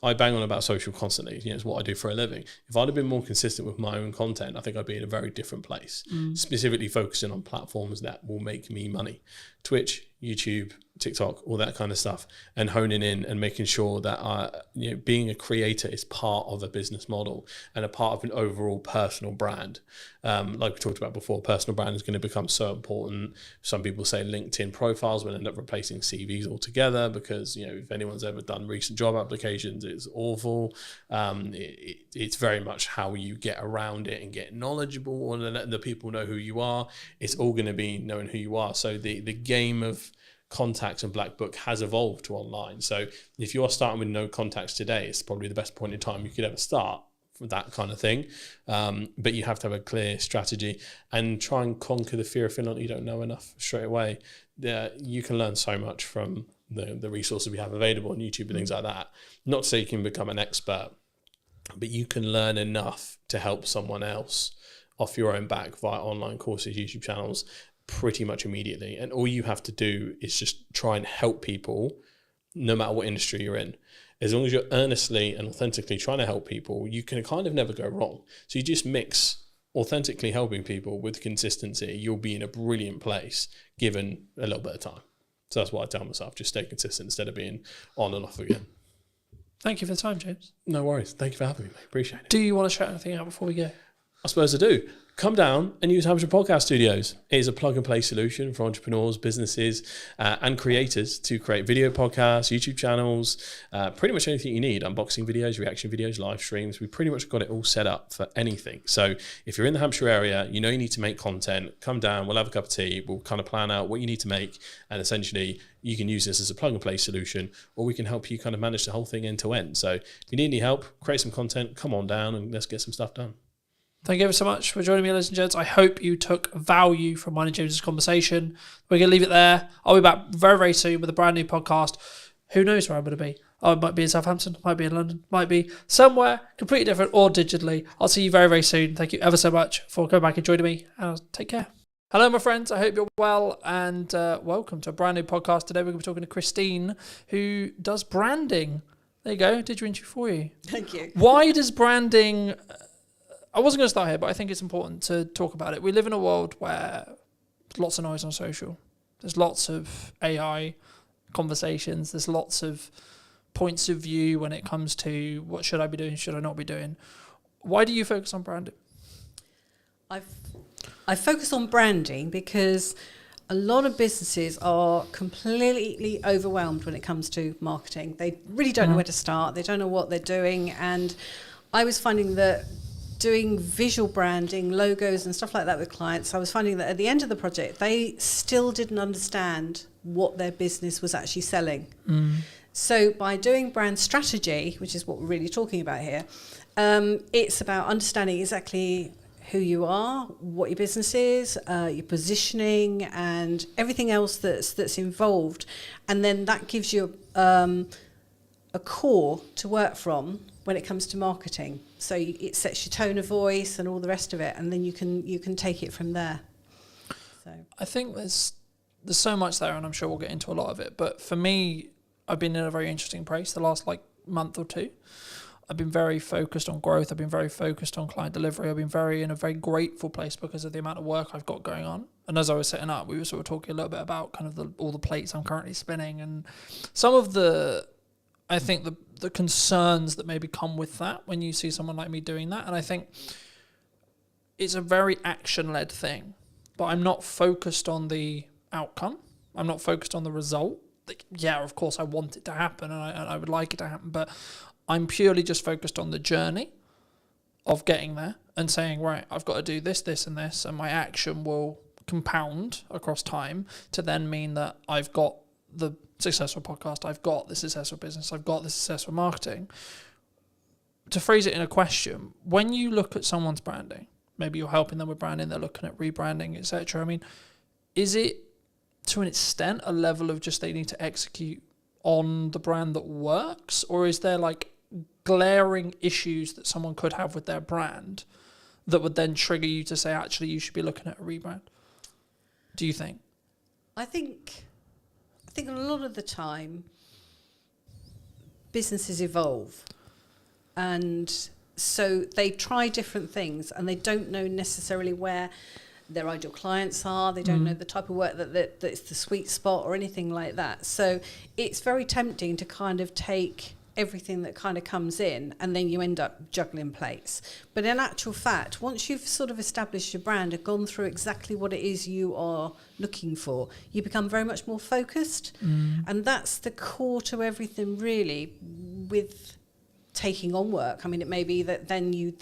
I bang on about social constantly. It's what I do for a living. If I'd have been more consistent with my own content, I think I'd be in a very different place. Specifically focusing on platforms that will make me money. Twitch, YouTube, TikTok, all that kind of stuff, and honing in and making sure that being a creator is part of a business model and a part of an overall personal brand. Like we talked about before, personal brand is going to become so important. Some people say LinkedIn profiles will end up replacing CVs altogether because if anyone's ever done recent job applications, it's awful. It's very much how you get around it and get knowledgeable and let the people know who you are. It's all going to be knowing who you are. So the game of contacts and black book has evolved to online. So if you are starting with no contacts today, it's probably the best point in time you could ever start for that kind of thing. But you have to have a clear strategy and try and conquer the fear of feeling like you don't know enough straight away. You can learn so much from the resources we have available on YouTube and things like that. Not to say you can become an expert, but you can learn enough to help someone else off your own back via online courses, YouTube channels, pretty much immediately. And all you have to do is just try and help people no matter what industry you're in. As long as you're earnestly and authentically trying to help people, you can kind of never go wrong. So you just mix authentically helping people with consistency, you'll be in a brilliant place given a little bit of time. So that's what I tell myself, just stay consistent instead of being on and off again. Thank you for the time, James. No worries. Thank you for having me, mate. Appreciate it. Do you want to shout anything out before we go? I suppose I do. Come down and use Hampshire Podcast Studios. It is a plug-and-play solution for entrepreneurs, businesses, and creators to create video podcasts, YouTube channels, pretty much anything you need. Unboxing videos, reaction videos, live streams. We pretty much got it all set up for anything. So if you're in the Hampshire area, you need to make content, come down, we'll have a cup of tea, we'll kind of plan out what you need to make, and essentially you can use this as a plug-and-play solution, or we can help you kind of manage the whole thing end to end. So if you need any help, create some content, come on down and let's get some stuff done. Thank you ever so much for joining me, ladies and gents. I hope you took value from mine and James's conversation. We're going to leave it there. I'll be back very, very soon with a brand new podcast. Who knows where I'm going to be? I might be in Southampton, might be in London, might be somewhere completely different or digitally. I'll see you very, very soon. Thank you ever so much for coming back and joining me. And take care. Hello, my friends. I hope you're well and welcome to a brand new podcast. Today we're going to be talking to Christine, who does branding. There you go. Did your interview for you. Thank you. Why does branding... I wasn't going to start here, but I think it's important to talk about it. We live in a world where there's lots of noise on social. There's lots of AI conversations. There's lots of points of view when it comes to what should I be doing, should I not be doing. Why do you focus on branding? I focus on branding because a lot of businesses are completely overwhelmed when it comes to marketing. They really don't know where to start. They don't know what they're doing. And I was finding that doing visual branding, logos and stuff like that with clients, I was finding that at the end of the project, they still didn't understand what their business was actually selling. So by doing brand strategy, which is what we're really talking about here, it's about understanding exactly who you are, what your business is, your positioning and everything else that's involved. And then that gives you a core to work from when it comes to marketing. So it sets your tone of voice and all the rest of it, and then you can take it from there. So I think there's so much there, and I'm sure we'll get into a lot of it. But for me, I've been in a very interesting place the last month or two. I've been very focused on growth. I've been very focused on client delivery. I've been in a very grateful place because of the amount of work I've got going on. And as I was setting up, we were sort of talking a little bit about kind of all the plates I'm currently spinning, and some of the concerns that maybe come with that when you see someone like me doing that. And I think it's a very action-led thing, but I'm not focused on the outcome. I'm not focused on the result. Yeah, of course I want it to happen, and I would like it to happen, but I'm purely just focused on the journey of getting there and saying, right, I've got to do this, this, and this, and my action will compound across time to then mean that I've got the successful podcast, I've got the successful business, I've got the successful marketing. To phrase it in a question, when you look at someone's branding, maybe you're helping them with branding, they're looking at rebranding, etc. I mean, is it to an extent a level of just they need to execute on the brand that works, or is there glaring issues that someone could have with their brand that would then trigger you to say, actually, you should be looking at a rebrand? Do you think? I think a lot of the time businesses evolve, and so they try different things, and they don't know necessarily where their ideal clients are. They don't know the type of work that's the sweet spot or anything like that. So it's very tempting to kind of take everything that kind of comes in, and then you end up juggling plates. But in actual fact, once you've sort of established your brand and gone through exactly what it is you are looking for, you become very much more focused. And that's the core to everything, really, with taking on work. I mean, it may be that then you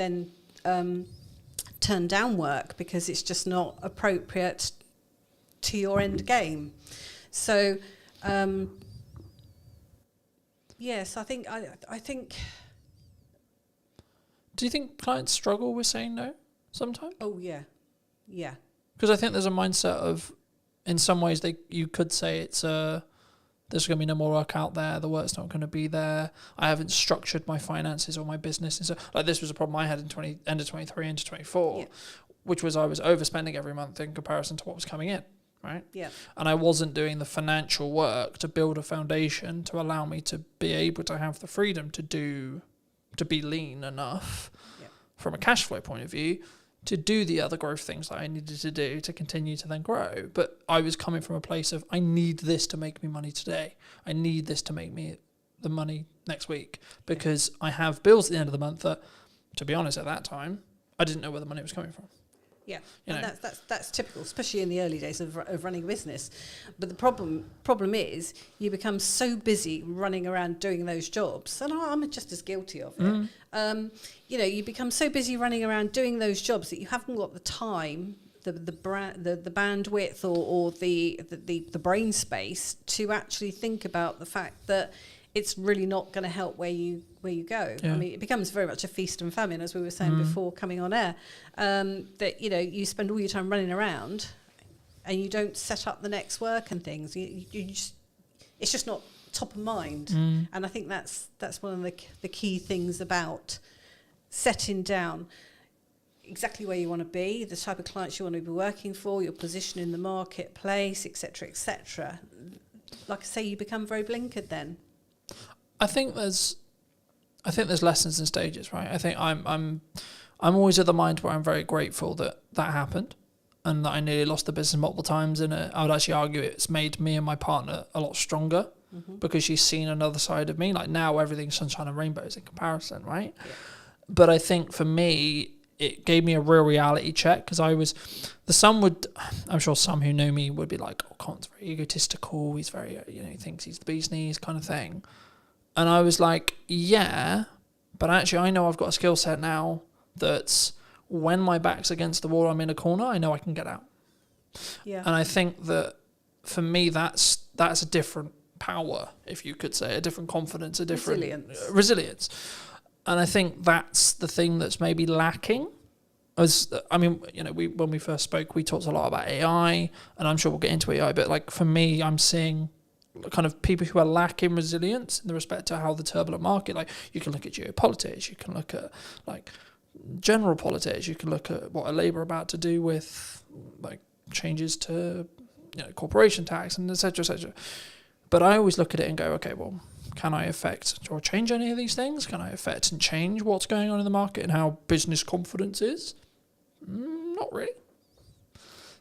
turn down work because it's just not appropriate to your end game. So yes, I think. Do you think clients struggle with saying no sometimes? Oh yeah. Because I think there's a mindset of, in some ways, you could say it's there's going to be no more work out there. The work's not going to be there. I haven't structured my finances or my business, and so this was a problem I had in end of 23 into 24, which was I was overspending every month in comparison to what was coming in. Right? Yeah. And I wasn't doing the financial work to build a foundation to allow me to be able to have the freedom to be lean enough from a cash flow point of view to do the other growth things that I needed to do to continue to then grow. But I was coming from a place of, I need this to make me money today. I need this to make me the money next week, because I have bills at the end of the month that, to be honest, at that time, I didn't know where the money was coming from. Yeah, and that's typical, especially in the early days of running a business. But the problem is you become so busy running around doing those jobs, and I'm just as guilty of it. You become so busy running around doing those jobs that you haven't got the time, the bandwidth, or the brain space to actually think about the fact that it's really not going to help where you go. Yeah. I mean, it becomes very much a feast and famine, as we were saying before coming on air. That you spend all your time running around, and you don't set up the next work and things. It's just not top of mind. And I think that's one of the key things about setting down exactly where you want to be, the type of clients you want to be working for, your position in the marketplace, etc., etc. Like I say, you become very blinkered then. I think there's lessons and stages, right? I think I'm always of the mind where I'm very grateful that happened, and that I nearly lost the business multiple times. And I would actually argue it's made me and my partner a lot stronger because she's seen another side of me. Like now, everything's sunshine and rainbows in comparison, right? Yeah. But I think for me, it gave me a real reality check, because I'm sure some who know me would be like, oh, Colin's very egotistical. He's very, he thinks he's the bee's knees kind of thing. And I was like, yeah, but actually I know I've got a skill set now that's, when my back's against the wall, I'm in a corner, I know I can get out. Yeah. And I think that for me, that's a different power, if you could say, a different confidence, a different resilience. And I think that's the thing that's maybe lacking. When we first spoke, we talked a lot about AI, and I'm sure we'll get into AI, but for me, I'm seeing kind of people who are lacking resilience in the respect to how the turbulent market, like you can look at geopolitics, you can look at like general politics, you can look at what are Labour about to do with like changes to corporation tax and etc. etc. But I always look at it and go, okay, well, can I affect or change any of these things? Can I affect and change what's going on in the market and how business confidence is? Not really.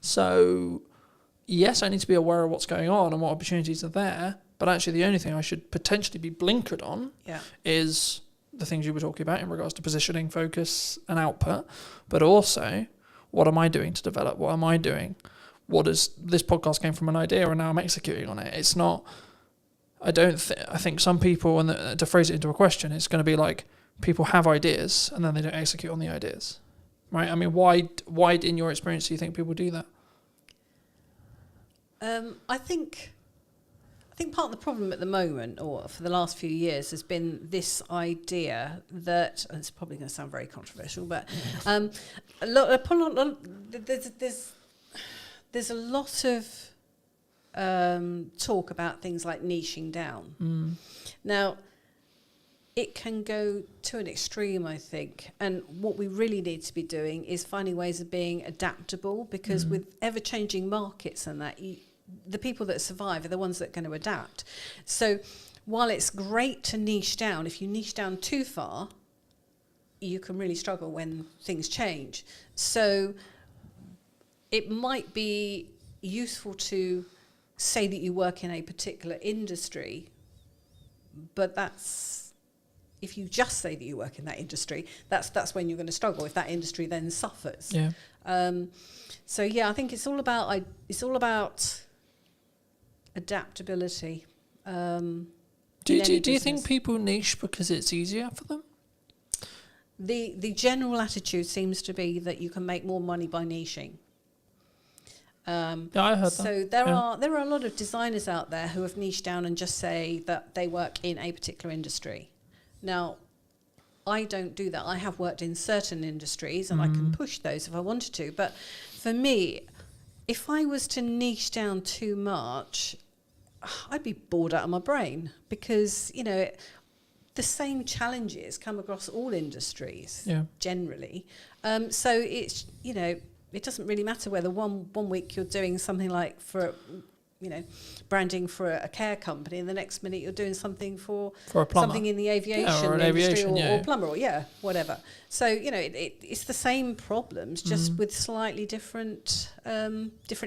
So yes, I need to be aware of what's going on and what opportunities are there, but actually the only thing I should potentially be blinkered on is the things you were talking about in regards to positioning, focus and output, but also what am I doing to develop? What am I doing? This podcast came from an idea and now I'm executing on it. It's not, I think some people, and to phrase it into a question, it's going to be like people have ideas and then they don't execute on the ideas, right? I mean, why in your experience do you think people do that? I think part of the problem at the moment, or for the last few years, has been this idea that, and it's probably going to sound very controversial, but there's a lot of talk about things like niching down. Now, it can go to an extreme, I think, and what we really need to be doing is finding ways of being adaptable, because with ever-changing markets and that, the people that survive are the ones that are going to adapt. So while it's great to niche down, if you niche down too far, you can really struggle when things change. So it might be useful to say that you work in a particular industry, but if you just say that you work in that industry, that's when you're going to struggle, if that industry then suffers. Yeah. So yeah, I think it's all about adaptability. Do you think people niche because it's easier for them? The general attitude seems to be that you can make more money by niching. Yeah, I heard that. So there are a lot of designers out there who have niched down and just say that they work in a particular industry. Now, I don't do that. I have worked in certain industries and I can push those if I wanted to. But for me, if I was to niche down too much, I'd be bored out of my brain, because, the same challenges come across all industries generally. So it's, it doesn't really matter whether one week you're doing something like for, branding for a care company, and the next minute you're doing something for a plumber. Something in the aviation industry or plumber or whatever. So, it's the same problems, just with slightly different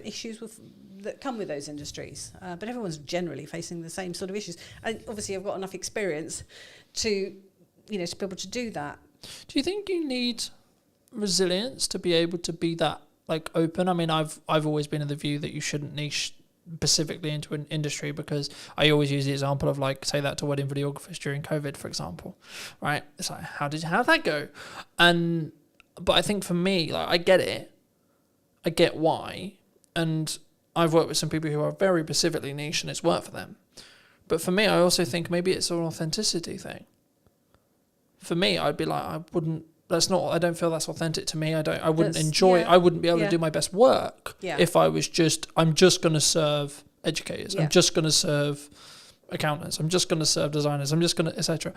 issues that come with those industries. But everyone's generally facing the same sort of issues. And obviously I've got enough experience to be able to do that. Do you think you need resilience to be able to be that open? I mean, I've always been of the view that you shouldn't niche specifically into an industry, because I always use the example of say that to wedding videographers during COVID, for example, right? It's like, how'd that go? But I think for me, I get it, I get why, and I've worked with some people who are very specifically niche and it's worked for them. But for me, I also think maybe it's an authenticity thing. For me, I'd be like, I don't feel that's authentic to me. I wouldn't be able to do my best work if I'm just going to serve educators. I'm just going to serve accountants. I'm just going to serve designers. I'm just going to, etc.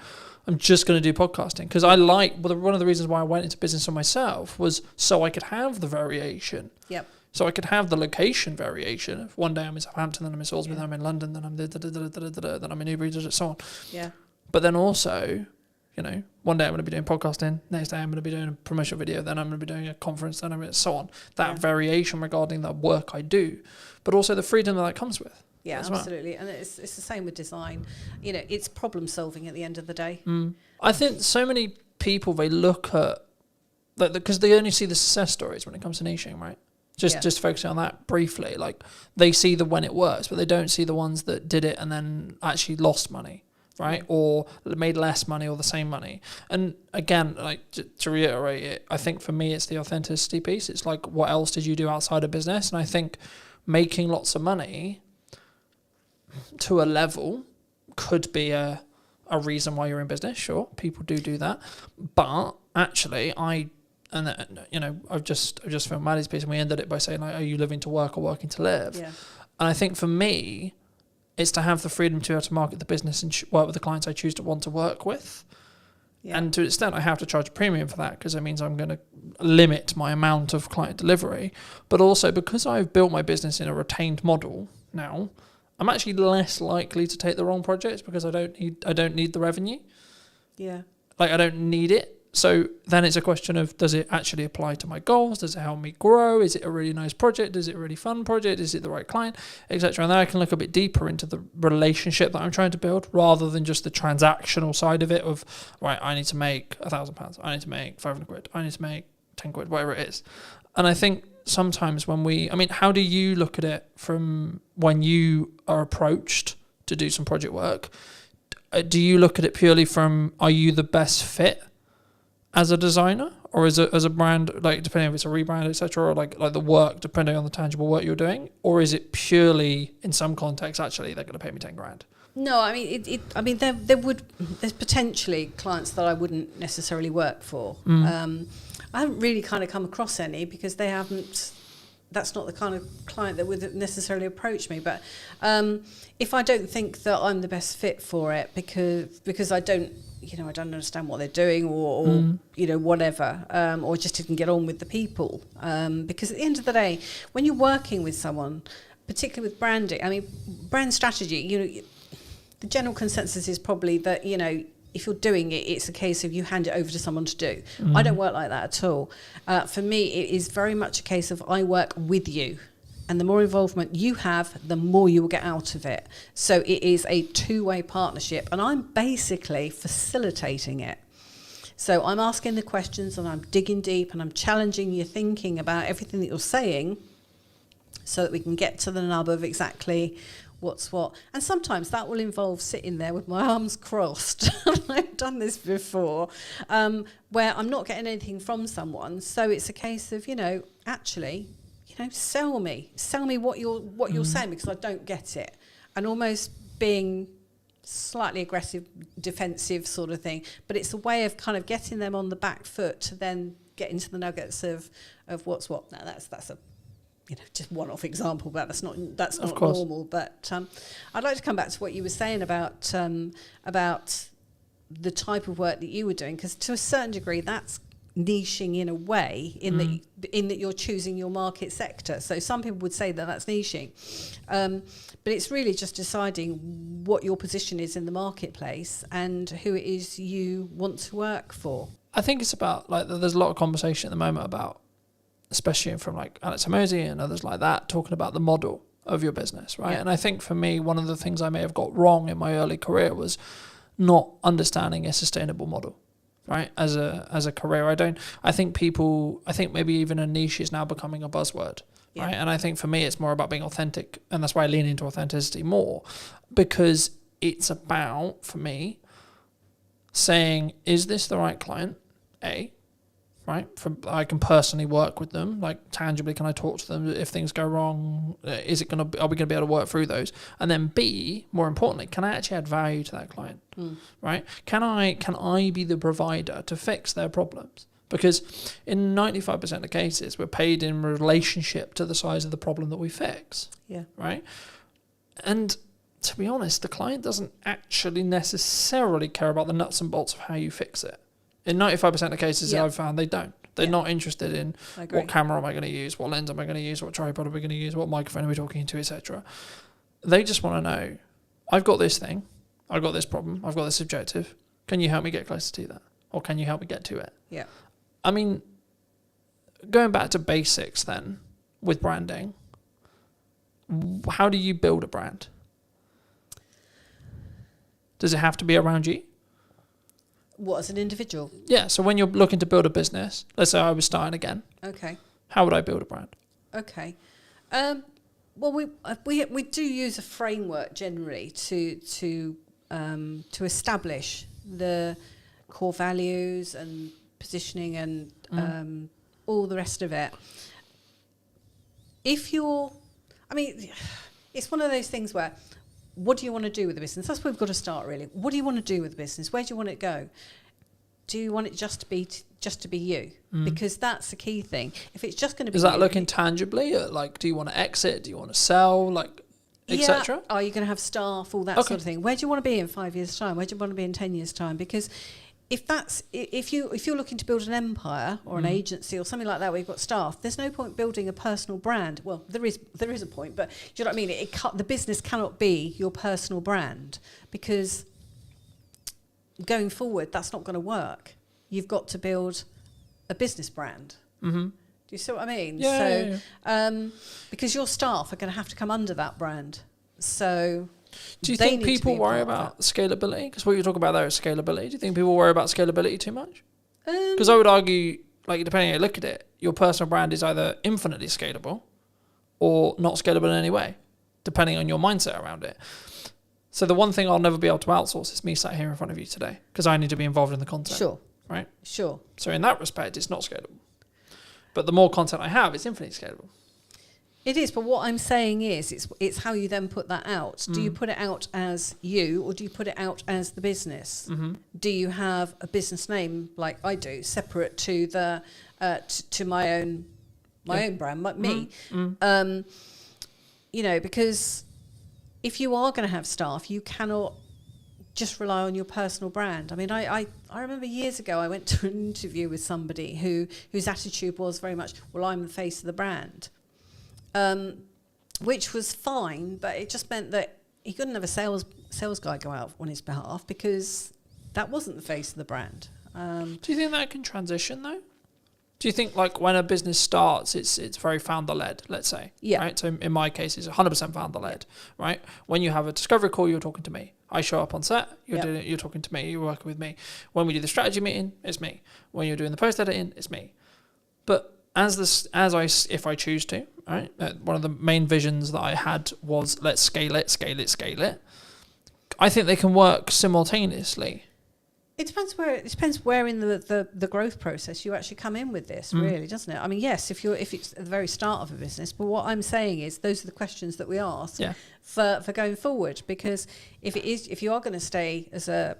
I'm just going to do podcasting because one of the reasons why I went into business for myself was so I could have the variation. Yep. So I could have the location variation. If one day I'm in Southampton, then I'm in Salisbury, then I'm in London, then I'm then I'm in Newbury, and so on. Yeah. But then also, one day I'm going to be doing podcasting, next day I'm going to be doing a promotional video, then I'm going to be doing a conference, then I'm going to so on. That variation regarding the work I do, but also the freedom that comes with. Yeah, absolutely. Well. And it's the same with design. It's problem solving at the end of the day. I think so many people, they look at, because they only see the success stories when it comes to niching, right? Just focusing on that briefly. They see the when it works, but they don't see the ones that did it and then actually lost money. Right, or made less money or the same money. And again, to reiterate it, I think for me it's the authenticity piece. It's what else did you do outside of business? And I think making lots of money to a level could be a reason why you're in business. Sure, people do that, but actually, I've just filmed Maddie's piece, and we ended it by saying, are you living to work or working to live? Yeah. And I think for me, It's to have the freedom to be able to market the business and work with the clients I choose to want to work with. Yeah. And to an extent, I have to charge a premium for that because it means I'm going to limit my amount of client delivery. But also because I've built my business in a retained model now, I'm actually less likely to take the wrong projects because I don't need the revenue. Yeah. Like, I don't need it. So then it's a question of, does it actually apply to my goals? Does it help me grow? Is it a really nice project? Is it a really fun project? Is it the right client, etc.? And then I can look a bit deeper into the relationship that I'm trying to build rather than just the transactional side of it of, right, I need to make £1,000. I need to make 500 quid. I need to make 10 quid, whatever it is. And I think sometimes how do you look at it from when you are approached to do some project work? Do you look at it purely from, are you the best fit as a designer, or as a brand, like depending if it's a rebrand, etc., or like the work, depending on the tangible work you're doing, or is it purely in some context actually they're going to pay me 10 grand? No, I mean, there's potentially clients that I wouldn't necessarily work for. I haven't really kind of come across any because they haven't. That's not the kind of client that would necessarily approach me. But if I don't think that I'm the best fit for it because I don't understand what they're doing or whatever, or just didn't get on with the people. Because at the end of the day, when you're working with someone, particularly with branding, I mean, brand strategy, the general consensus is probably that, if you're doing it, it's a case of you hand it over to someone to do. I don't work like that at all. For me, it is very much a case of I work with you. And the more involvement you have, the more you will get out of it. So it is a two-way partnership. And I'm basically facilitating it. So I'm asking the questions and I'm digging deep and I'm challenging your thinking about everything that you're saying so that we can get to the nub of exactly what's what. And sometimes that will involve sitting there with my arms crossed. I've done this before, where I'm not getting anything from someone. So it's a case of, actually, sell me what you're saying, because I don't get it. And almost being slightly aggressive, defensive sort of thing. But it's a way of kind of getting them on the back foot to then get into the nuggets of what's what. Now that's a just one-off example, but that's not normal. But I'd like to come back to what you were saying about the type of work that you were doing, because to a certain degree that's niching in a way, in that you're choosing your market sector. So some people would say that that's niching, but it's really just deciding what your position is in the marketplace and who it is you want to work for. I think it's about, like, there's a lot of conversation at the moment about, especially from like Alex Hormozy and others like that, talking about the model of your business, right? Yeah. And I think for me, one of the things I may have got wrong in my early career was not understanding a sustainable model, right? As a career, I think maybe even a niche is now becoming a buzzword, right? And I think for me, it's more about being authentic, and that's why I lean into authenticity more, because it's about, for me, saying, is this the right client? Right? I can personally work with them, like tangibly, can I talk to them if things go wrong? Are we going to be able to work through those? And then B, more importantly, can I actually add value to that client? Right? Can I be the provider to fix their problems? Because in 95% of cases, we're paid in relationship to the size of the problem that we fix. Yeah. Right? And to be honest, the client doesn't actually necessarily care about the nuts and bolts of how you fix it. In 95% of cases that I've found, they don't. They're not interested in what camera am I going to use, what lens am I going to use, what tripod are we going to use, what microphone are we talking into, etc. They just want to know, I've got this thing, I've got this problem, I've got this objective. Can you help me get closer to that? Or can you help me get to it? Yeah. I mean, going back to basics then, with branding, how do you build a brand? Does it have to be around you? What, as an individual? Yeah, so when you're looking to build a business, let's say I was starting again. Okay. How would I build a brand? Okay. Well, we do use a framework generally to establish the core values and positioning and all the rest of it. It's one of those things where, what do you want to do with the business? That's where we've got to start, really. What do you want to do with the business? Where do you want it to go? Do you want it just to be you? Because that's the key thing. If it's just going to be, is that looking tangibly at, like, do you want to exit? Do you want to sell? Like, etc.? Are you going to have staff, all that sort of thing? Where do you want to be in 5 years' time? Where do you want to be in 10 years' time? Because if you're looking to build an empire or an agency or something like that where you've got staff, there's no point building a personal brand. Well, there is a point, but do you know what I mean? The business cannot be your personal brand, because going forward, that's not going to work. You've got to build a business brand. Mm-hmm. Do you see what I mean? Because your staff are going to have to come under that brand. So do you think people worry about scalability? Because what you're talking about there is scalability. Do you think people worry about scalability too much? Because I would argue, like, depending on how you look at it, your personal brand is either infinitely scalable or not scalable in any way, depending on your mindset around it. So the one thing I'll never be able to outsource is me sat here in front of you today, because I need to be involved in the content. Sure. Right? Sure. So in that respect, it's not scalable. But the more content I have, it's infinitely scalable. It is, but what I'm saying is, it's how you then put that out. Do you put it out as you, or do you put it out as the business? Mm-hmm. Do you have a business name, like I do, separate to the to my own brand, like me? You know, because if you are going to have staff, you cannot just rely on your personal brand. I mean, I remember years ago I went to an interview with somebody whose attitude was very much, well, I'm the face of the brand, which was fine, but it just meant that he couldn't have a sales guy go out on his behalf, because that wasn't the face of the brand. Do you think that can transition though? Do you think, like, when a business starts, it's very founder-led, let's say? Yeah. Right? So in my case, it's 100% founder-led, right? When you have a discovery call, you're talking to me. I show up on set, you're talking to me, you're working with me. When we do the strategy meeting, it's me. When you're doing the post-editing, it's me. But if I choose to, right? One of the main visions that I had was, let's scale it. I think they can work simultaneously. It depends where in the growth process you actually come in with this, really, doesn't it? I mean, yes, if it's at the very start of a business, but what I'm saying is those are the questions that we ask for going forward. Because if you are going to stay as a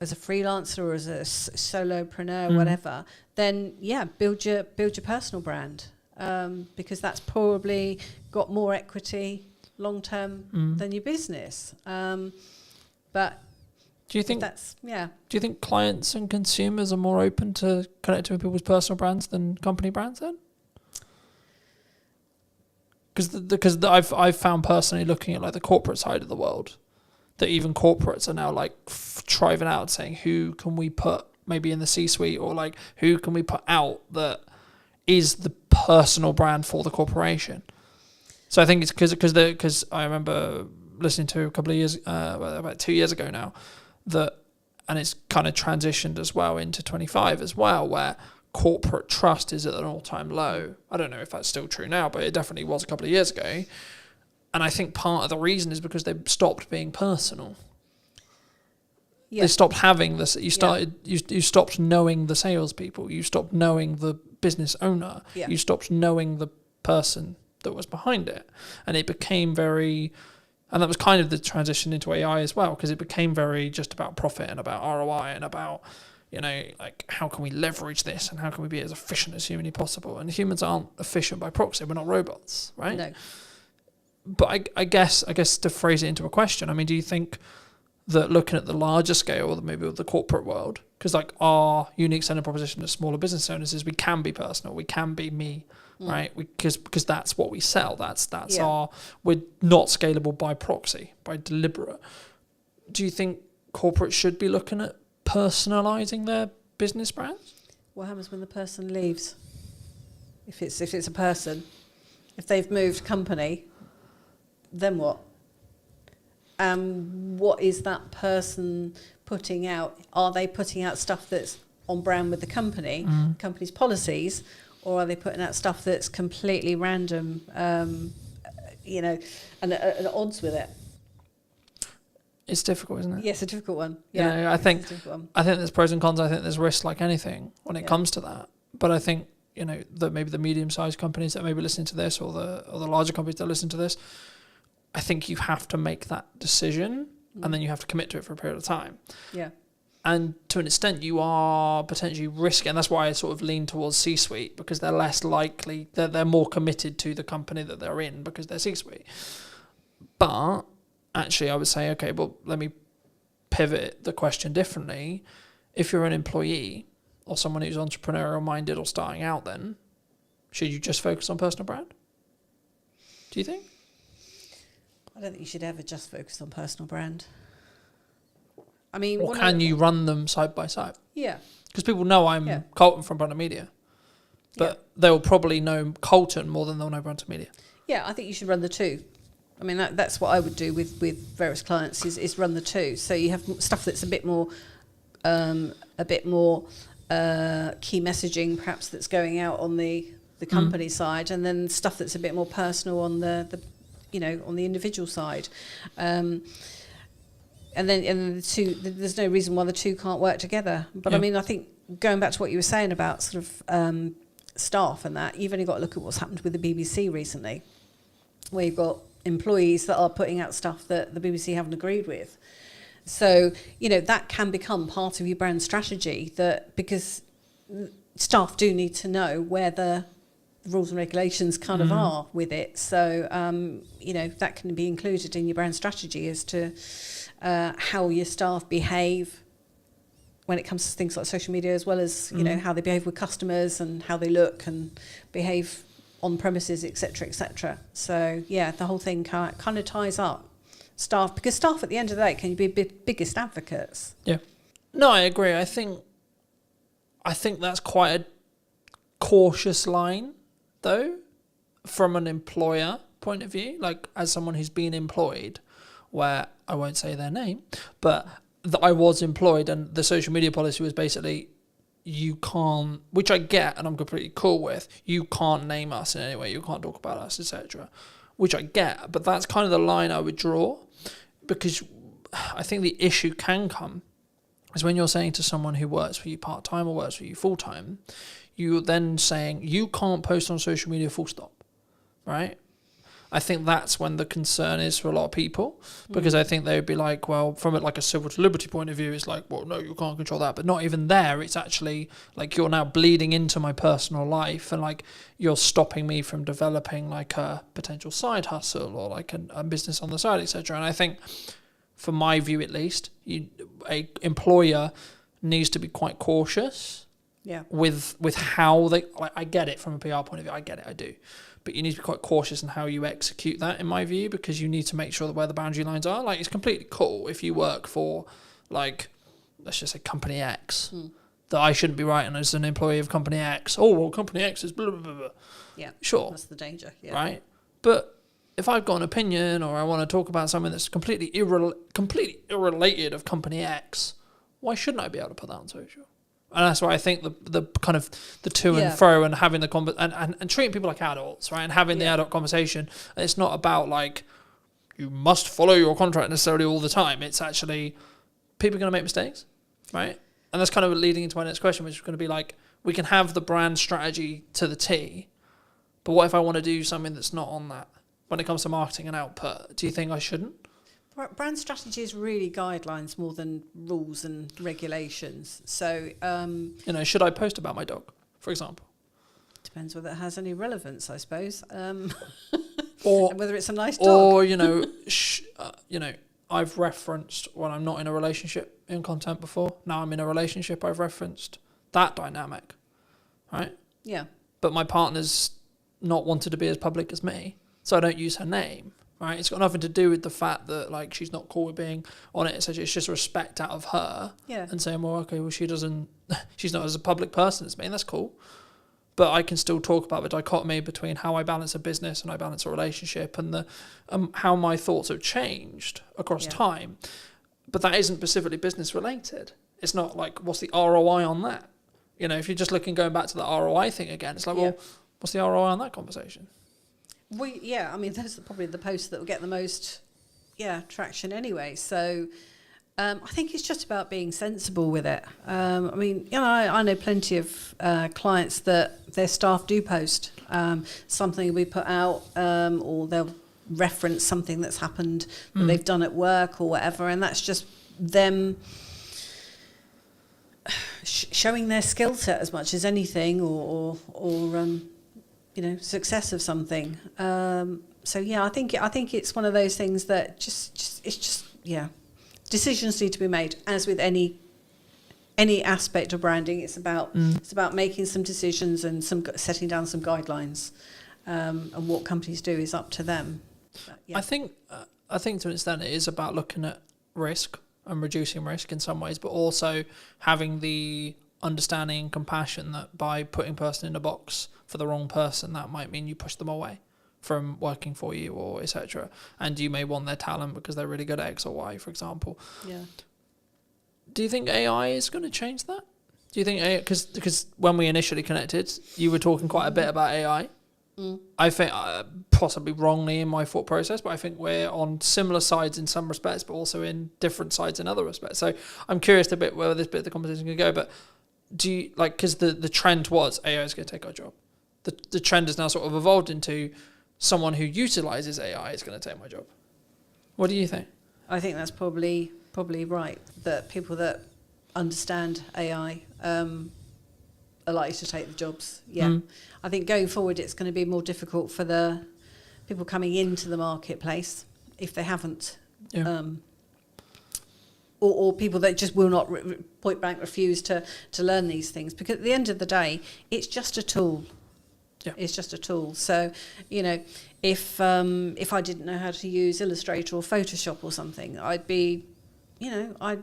freelancer or as a solopreneur, whatever, then build your personal brand, because that's probably got more equity long term than your business. But do you think Do you think clients and consumers are more open to connecting with people's personal brands than company brands then? Because I've found personally, looking at like the corporate side of the world, that even corporates are now like driving out saying, who can we put maybe in the C-suite, or like who can we put out that is the personal brand for the corporation? So I think it's because I remember listening to a couple of years, about 2 years ago now, and it's kind of transitioned as well into 25 as well, where corporate trust is at an all-time low. I don't know if that's still true now, but it definitely was a couple of years ago. And I think part of the reason is because they stopped being personal. Yeah. They stopped having this. You stopped knowing the salespeople. You stopped knowing the business owner. Yeah. You stopped knowing the person that was behind it, and it became very. And that was kind of the transition into AI as well, because it became very just about profit and about ROI and about, like, how can we leverage this and how can we be as efficient as humanly possible? And humans aren't efficient by proxy. We're not robots, right? No. But I guess to phrase it into a question, I mean, do you think that looking at the larger scale, maybe of the corporate world, because like our unique selling proposition to smaller business owners is we can be personal, we can be me, right? Because that's what we sell. That's we're not scalable by proxy, by deliberate. Do you think corporates should be looking at personalizing their business brands? What happens when the person leaves? If it's a person, if they've moved company, then what? What is that person putting out? Are they putting out stuff that's on brand with the company's policies, or are they putting out stuff that's completely random, and at odds with it? It's difficult, isn't it? Yes, a difficult one. Yeah, I think there's pros and cons. I think there's risks like anything when it comes to that. But I think that maybe the medium-sized companies that may be listening to this, or the larger companies that listen to this, I think you have to make that decision, and then you have to commit to it for a period of time. Yeah. And to an extent, you are potentially risking, and that's why I sort of lean towards C-suite, because they're less likely, they're more committed to the company that they're in because they're C-suite. But actually, I would say, okay, well, let me pivot the question differently. If you're an employee or someone who's entrepreneurial minded or starting out, then should you just focus on personal brand? Do you think? I don't think you should ever just focus on personal brand. I mean, or can you run them side by side? Yeah. Because people know I'm Colton from Brand Media, but they'll probably know Colton more than they'll know Brand Media. Yeah, I think you should run the two. I mean, that's what I would do with various clients is run the two. So you have stuff that's a bit more key messaging, perhaps, that's going out on the company side, and then stuff that's a bit more personal on the on the individual side. And the two, there's no reason why the two can't work together. But I mean, I think going back to what you were saying about sort of staff and that, you've only got to look at what's happened with the BBC recently, where you've got employees that are putting out stuff that the BBC haven't agreed with. So, that can become part of your brand strategy, that because staff do need to know where the rules and regulations kind of are with it. So, that can be included in your brand strategy as to how your staff behave when it comes to things like social media, as well as, how they behave with customers and how they look and behave on premises, etc., etc. So, yeah, the whole thing kind of ties up staff, because staff at the end of the day can be biggest advocates. Yeah. No, I agree. I think that's quite a cautious line, though, from an employer point of view, like as someone who's been employed, where I won't say their name, but I was employed, and the social media policy was basically, you can't, which I get and I'm completely cool with, you can't name us in any way, you can't talk about us, etc., which I get, but that's kind of the line I would draw, because I think the issue can come is when you're saying to someone who works for you part-time or works for you full-time, you're then saying, you can't post on social media full stop, right? I think that's when the concern is for a lot of people, because I think they would be like, well, from it like a civil to liberty point of view, it's like, well, no, you can't control that. But not even there. It's actually like you're now bleeding into my personal life, and like you're stopping me from developing like a potential side hustle or like a business on the side, etc. And I think, from my view at least, a employer needs to be quite cautious with how they. I get it from a PR point of view. I get it. I do. But you need to be quite cautious in how you execute that, in my view, because you need to make sure that where the boundary lines are. Like, it's completely cool if you work for, like, let's just say Company X, that I shouldn't be writing as an employee of Company X. Oh, well, Company X is blah, blah, blah, blah. Yeah, sure. That's the danger, Right? But if I've got an opinion or I want to talk about something that's completely irrelated of Company X, why shouldn't I be able to put that on social? And that's why I think the kind of the to and fro and having the and treating people like adults, right? And having the adult conversation. And it's not about like you must follow your contract necessarily all the time. It's actually people are going to make mistakes, right? And that's kind of leading into my next question, which is going to be like, we can have the brand strategy to the T, but what if I want to do something that's not on that? When it comes to marketing and output, do you think I shouldn't? Brand strategy is really guidelines more than rules and regulations. So, should I post about my dog, for example? Depends whether it has any relevance, I suppose. Or whether it's a nice dog. Or, I've referenced when I'm not in a relationship in content before. Now I'm in a relationship, I've referenced that dynamic, right? Yeah. But my partner's not wanted to be as public as me, so I don't use her name. Right, it's got nothing to do with the fact that like she's not cool with being on it. It's just respect out of her, and saying, well, okay, well she's not as a public person as me, and that's cool. But I can still talk about the dichotomy between how I balance a business and I balance a relationship, and the how my thoughts have changed across time. But that isn't specifically business related. It's not like what's the ROI on that. If you're just going back to the ROI thing again, it's like, well, what's the ROI on that conversation? I mean, those are probably the posts that will get the most, traction anyway. So, I think it's just about being sensible with it. I mean, I know plenty of clients that their staff do post something we put out, or they'll reference something that's happened that they've done at work or whatever, and that's just them showing their skill set as much as anything, or success of something. So yeah, I think it's one of those things that decisions need to be made. As with any aspect of branding, it's about making some decisions and setting down some guidelines, and what companies do is up to them. But, yeah. I think to an extent it is about looking at risk and reducing risk in some ways, but also having the understanding and compassion that by putting person in a box for the wrong person, that might mean you push them away from working for you or etc. And you may want their talent because they're really good at X or Y, for example. Yeah. Do you think AI is going to change that? Do you think AI, because when we initially connected, you were talking quite a bit about AI. I think possibly wrongly in my thought process, but I think we're on similar sides in some respects, but also in different sides in other respects. So I'm curious a bit where this bit of the conversation is going to go. But do you because the trend was AI is going to take our job. The trend has now sort of evolved into someone who utilizes AI is going to take my job. What do you think? I think that's probably right, that people that understand AI are likely to take the jobs. Yeah. I think going forward it's going to be more difficult for the people coming into the marketplace if they haven't, or people that just will not point blank refuse to learn these things, because at the end of the day it's just a tool. Yeah. It's just a tool. So, if I didn't know how to use Illustrator or Photoshop or something, I'd be, I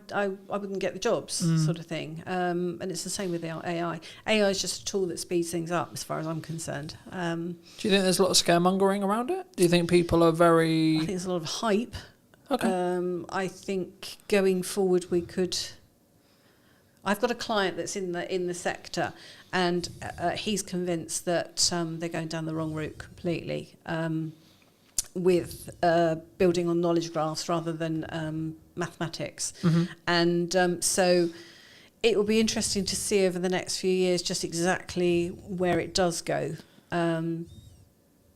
wouldn't get the jobs, sort of thing. And it's the same with the AI. AI is just a tool that speeds things up, as far as I'm concerned. Do you think there's a lot of scaremongering around it? Do you think people are very? I think there's a lot of hype. Okay. I think going forward I've got a client that's in the sector, and he's convinced that they're going down the wrong route completely, with building on knowledge graphs rather than mathematics. And so it will be interesting to see over the next few years just exactly where it does go.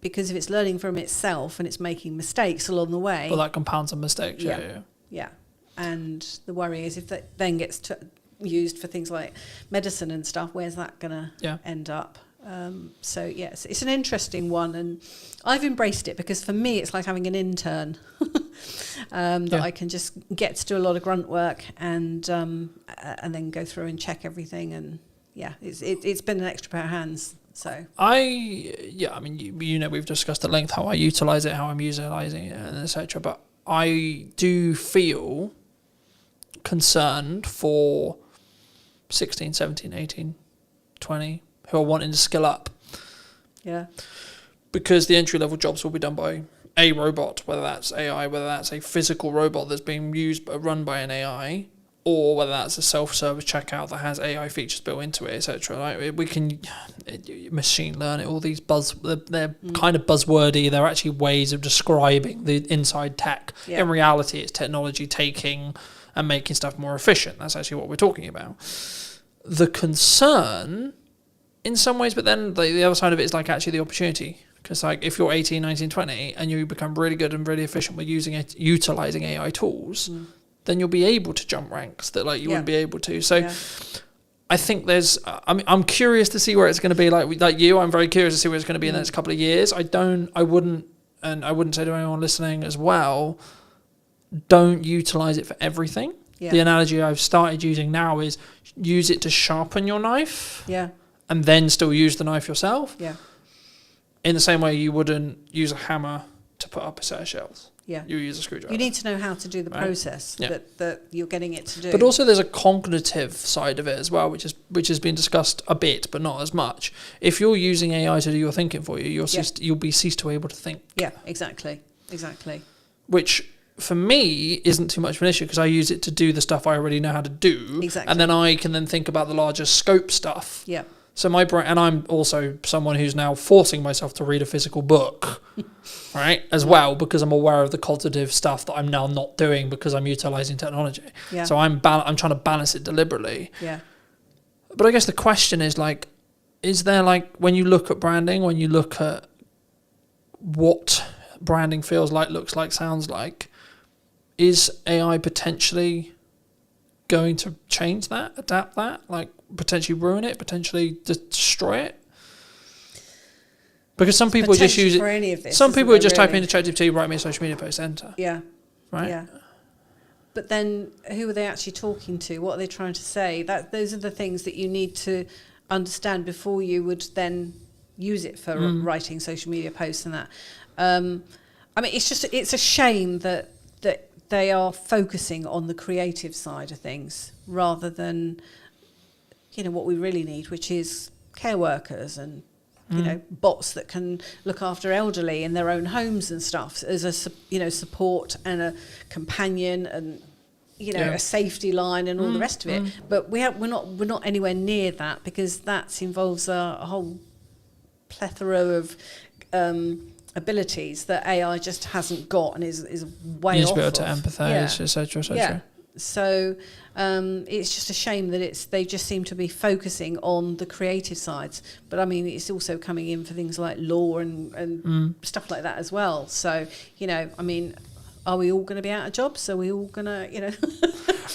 Because if it's learning from itself and it's making mistakes along the way... Well, that compounds on mistakes, yeah. And the worry is if that then gets used for things like medicine and stuff, where's that going to end up? So yes, it's an interesting one, and I've embraced it because for me it's like having an intern that I can just get to do a lot of grunt work and then go through and check everything, and it's been an extra pair of hands. So we've discussed at length how I utilize it, how I'm utilizing it, and etc. But I do feel concerned for 16, 17, 18, 20 who are wanting to skill up. Yeah. Because the entry-level jobs will be done by a robot, whether that's AI, whether that's a physical robot that's being run by an AI, or whether that's a self-service checkout that has AI features built into it, etc. Like we can machine learn it. All these they're kind of buzzwordy. They're actually ways of describing the inside tech. Yeah. In reality, it's technology taking and making stuff more efficient. That's actually what we're talking about. The concern, in some ways, but then the other side of it is like actually the opportunity. Because like if you're 18, 19, 20 and you become really good and really efficient with utilizing AI tools, then you'll be able to jump ranks that like you wouldn't be able to. So I think there's, I'm curious to see where it's going to be. Like you, I'm very curious to see where it's going to be in the next couple of years. I wouldn't say to anyone listening as well, don't utilize it for everything. Yeah. The analogy I've started using now is use it to sharpen your knife. Yeah. And then still use the knife yourself. Yeah. In the same way you wouldn't use a hammer to put up a set of shelves. Yeah. You use a screwdriver. You need to know how to do the process that you're getting it to do. But also there's a cognitive side of it as well, which has been discussed a bit, but not as much. If you're using AI to do your thinking for you, you'll be ceased to be able to think. Yeah, exactly. Which for me isn't too much of an issue because I use it to do the stuff I already know how to do. Exactly. And then I can then think about the larger scope stuff. Yeah. So my brain, and I'm also someone who's now forcing myself to read a physical book, right, as well, because I'm aware of the cognitive stuff that I'm now not doing because I'm utilizing technology. Yeah. So I'm trying to balance it deliberately. Yeah. But I guess the question is like, is there like, when you look at branding, when you look at what branding feels like, looks like, sounds like, is AI potentially going to change that, adapt that, like potentially ruin it, potentially destroy it? Because some people just potential use for it. any of this, Some isn't people would there, just type really? into ChatGPT, write me a social media post, enter. Yeah. Right? Yeah. But then who are they actually talking to? What are they trying to say? Those are the things that you need to understand before you would then use it for writing social media posts and that. I mean, it's a shame that they are focusing on the creative side of things rather than, you know, what we really need, which is care workers and, you know, bots that can look after elderly in their own homes and stuff as a, you know, support and a companion and, you know, a safety line and all the rest of it. But we're not anywhere near that, because that involves a whole plethora of abilities that AI just hasn't got and is way You need off to be able to of. empathise, etc., etc. Yeah. So it's just a shame that they just seem to be focusing on the creative sides. But I mean, it's also coming in for things like law and stuff like that as well. So, you know, I mean, are we all going to be out of jobs? Are we all going to, you know?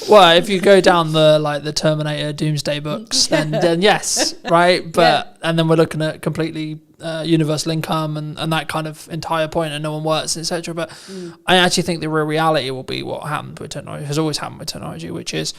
Well, if you go down the Terminator Doomsday books, then yes, right? But and then we're looking at completely universal income and that kind of entire point, and no one works, etc. But I actually think the real reality will be what happened with technology, has always happened with technology, which is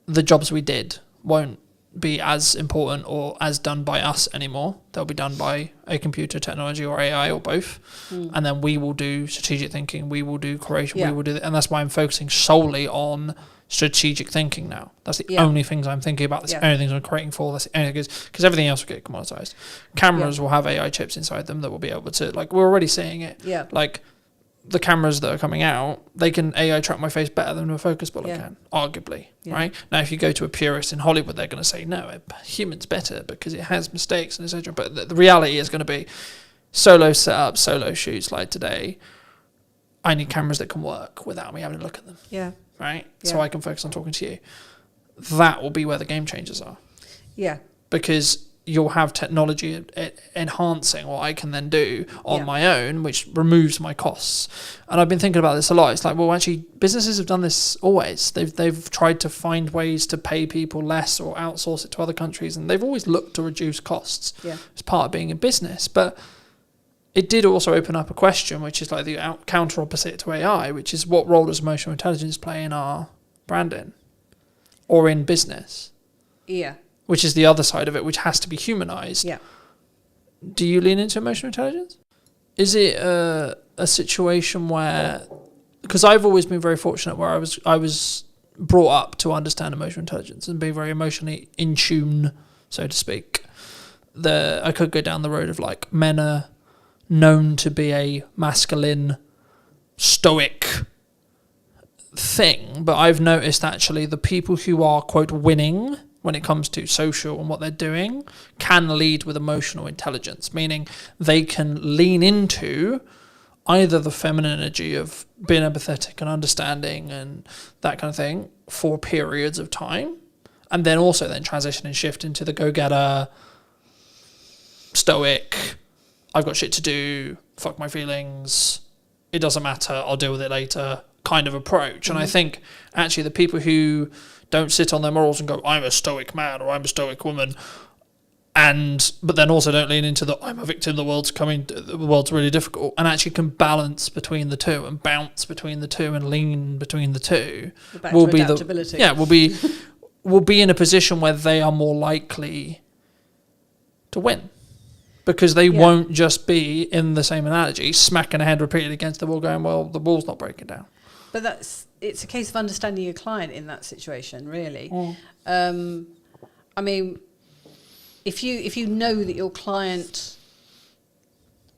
the jobs we did won't be as important or as done by us anymore. They'll be done by a computer, technology, or AI, or both. And then we will do strategic thinking, we will do creation, we will do and that's why I'm focusing solely on strategic thinking now. That's the only things I'm thinking about. That's the only things I'm creating for. That's the only because everything else will get commoditized. Cameras will have AI chips inside them that will be able to, like, we're already seeing it. Yeah. Like the cameras that are coming out, they can AI track my face better than a focus puller can, arguably. Right now, if you go to a purist in Hollywood, they're going to say no, a human's better because it has mistakes and etc. But the reality is going to be solo setup, solo shoots like today. I need cameras that can work without me having to look at them. Yeah. Right? Yeah. So I can focus on talking to you. That will be where the game changers are. Yeah. Because you'll have technology enhancing what I can then do on my own, which removes my costs. And I've been thinking about this a lot. It's like, well, actually, businesses have done this always. They've tried to find ways to pay people less or outsource it to other countries, and they've always looked to reduce costs as part of being a business. But it did also open up a question, which is like the counter opposite to AI, which is what role does emotional intelligence play in our branding or in business? Yeah. Which is the other side of it, which has to be humanized. Yeah. Do you lean into emotional intelligence? Is it a situation where, because I've always been very fortunate where I was brought up to understand emotional intelligence and be very emotionally in tune, so to speak. I could go down the road of like men are known to be a masculine, stoic thing, but I've noticed actually the people who are, quote, winning when it comes to social and what they're doing can lead with emotional intelligence, meaning they can lean into either the feminine energy of being empathetic and understanding and that kind of thing for periods of time, and then also then transition and shift into the go-getter, stoic, I've got shit to do, fuck my feelings, it doesn't matter, I'll deal with it later kind of approach. And I think actually the people who don't sit on their morals and go, I'm a stoic man or I'm a stoic woman, but then also don't lean into the I'm a victim, the world's really difficult, and actually can balance between the two and bounce between the two and lean between the two, will be adaptability. Will be in a position where they are more likely to win. Because they won't just be, in the same analogy, smacking a head repeatedly against the wall going, well, the wall's not breaking down. But It's a case of understanding your client in that situation, really. I mean, if you know that your client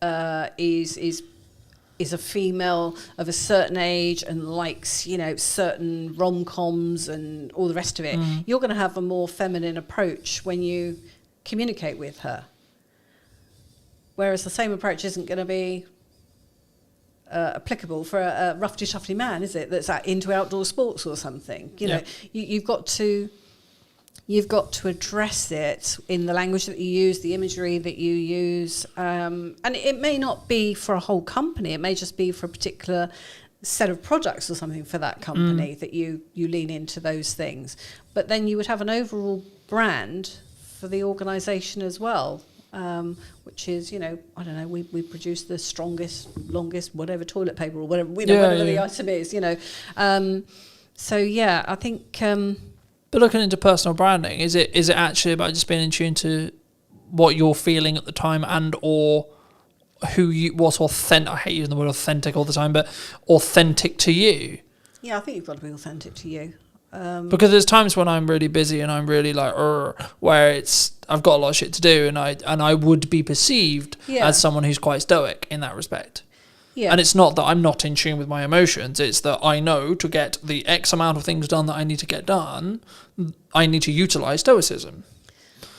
is a female of a certain age and likes, you know, certain rom-coms and all the rest of it, you're going to have a more feminine approach when you communicate with her. Whereas the same approach isn't going to be applicable for a roughy-toughy man, is it? That's into outdoor sports or something. You know, you've got to address it in the language that you use, the imagery that you use, and it may not be for a whole company. It may just be for a particular set of products or something for that company that you lean into those things. But then you would have an overall brand for the organisation as well. which is, I don't know, we produce the strongest, longest, whatever toilet paper or whatever, whatever the item is, So yeah, I think. But looking into personal branding, is it actually about just being in tune to what you're feeling at the time and or what's authentic? I hate using the word authentic all the time, but authentic to you. Yeah, I think you've got to be authentic to you. Because there's times when I'm really busy and I'm really like, where I've got a lot of shit to do, and I would be perceived as someone who's quite stoic in that respect. Yeah. And it's not that I'm not in tune with my emotions. It's that I know to get the X amount of things done that I need to get done, I need to utilize stoicism.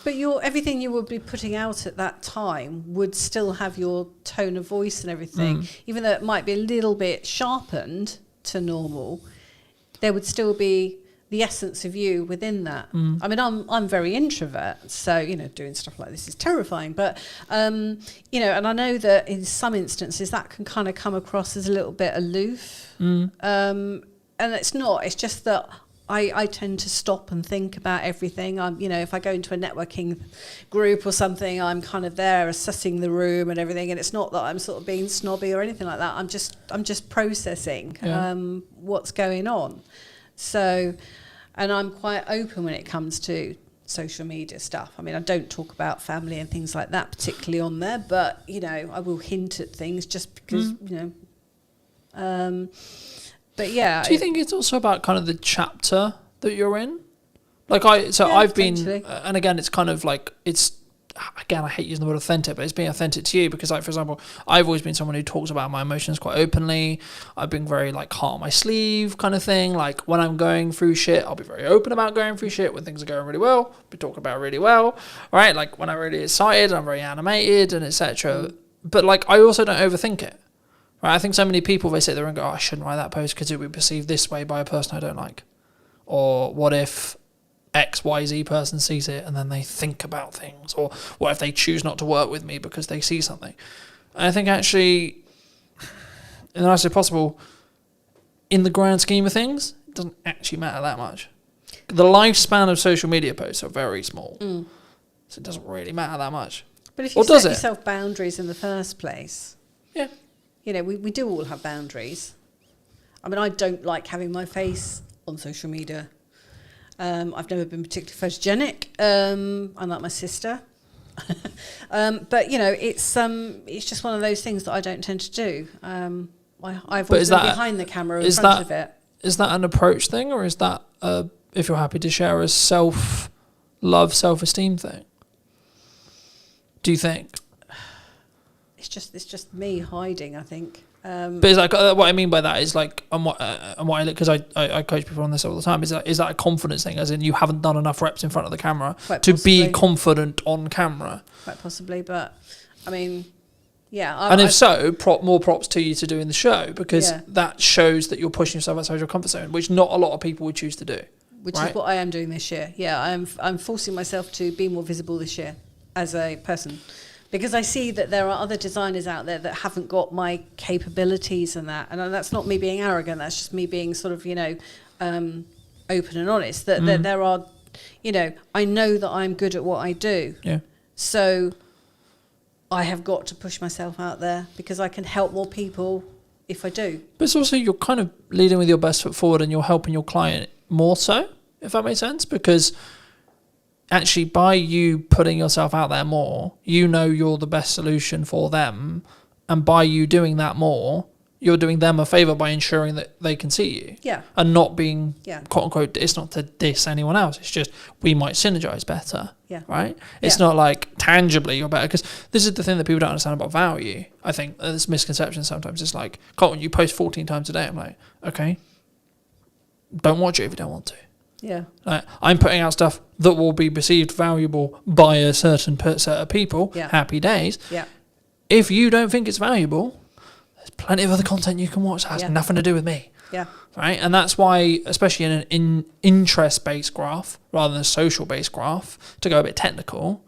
But everything you would be putting out at that time would still have your tone of voice and everything, even though it might be a little bit sharpened to normal. There would still be the essence of you within that. I mean, I'm very introvert, so doing stuff like this is terrifying. But and I know that in some instances that can kind of come across as a little bit aloof. And it's not. It's just that I tend to stop and think about everything. If I go into a networking group or something, I'm kind of there assessing the room and everything. And it's not that I'm sort of being snobby or anything like that. I'm just processing what's going on. So, and I'm quite open when it comes to social media stuff. I mean, I don't talk about family and things like that particularly on there, but I will hint at things just because but yeah. Do you think it's also about kind of the chapter that you're in? I've been, and again, it's kind of like, again, I hate using the word authentic, but it's being authentic to you because, like, for example, I've always been someone who talks about my emotions quite openly. I've been very, like, heart on my sleeve kind of thing. Like, when I'm going through shit, I'll be very open about going through shit. When things are going really well, I'll be talking about it really well, right? Like, when I'm really excited, I'm very animated and etc. But, like, I also don't overthink it. Right, I think so many people, they sit there and go, I shouldn't write that post because it would be perceived this way by a person I don't like. Or what if XYZ person sees it and then they think about things? Or what if they choose not to work with me because they see something? And I think actually, in the nicest way possible, in the grand scheme of things, it doesn't actually matter that much. The lifespan of social media posts are very small. So it doesn't really matter that much. But if you set yourself boundaries in the first place... Yeah. We do all have boundaries. I mean, I don't like having my face on social media. I've never been particularly photogenic, unlike my sister. But it's just one of those things that I don't tend to do. I've always been behind the camera in front of it. Is that an approach thing, or is that if you're happy to share a self-love, self-esteem thing? Do you think? It's just me hiding, I think. But it's like what I mean by that is like, because I coach people on this all the time. Is that a confidence thing? As in, you haven't done enough reps in front of the camera to be confident on camera. Quite possibly, but I mean, yeah. And if so, more props to you to doing the show, because that shows that you're pushing yourself outside your comfort zone, which not a lot of people would choose to do. Which is what I am doing this year. Yeah, I'm forcing myself to be more visible this year as a person. Because I see that there are other designers out there that haven't got my capabilities and that. And that's not me being arrogant. That's just me being sort of, open and honest. That there are, I know that I'm good at what I do. Yeah. So I have got to push myself out there because I can help more people if I do. But it's also, you're kind of leading with your best foot forward and you're helping your client more so, if that makes sense. Because... actually, by you putting yourself out there more, you're the best solution for them. And by you doing that more, you're doing them a favour by ensuring that they can see you. Yeah. And not being, quote unquote, it's not to diss anyone else. It's just, we might synergise better. Yeah. Right? It's not like tangibly you're better. Because this is the thing that people don't understand about value. I think this misconception sometimes. It's like, Colton, you post 14 times a day. I'm like, okay, don't watch it if you don't want to. Yeah, I'm putting out stuff that will be perceived valuable by a certain set of people. Yeah. Happy days. Yeah. If you don't think it's valuable, there's plenty of other content you can watch that has nothing to do with me. Yeah. Right, and that's why, especially in an interest-based graph rather than a social-based graph, to go a bit technical,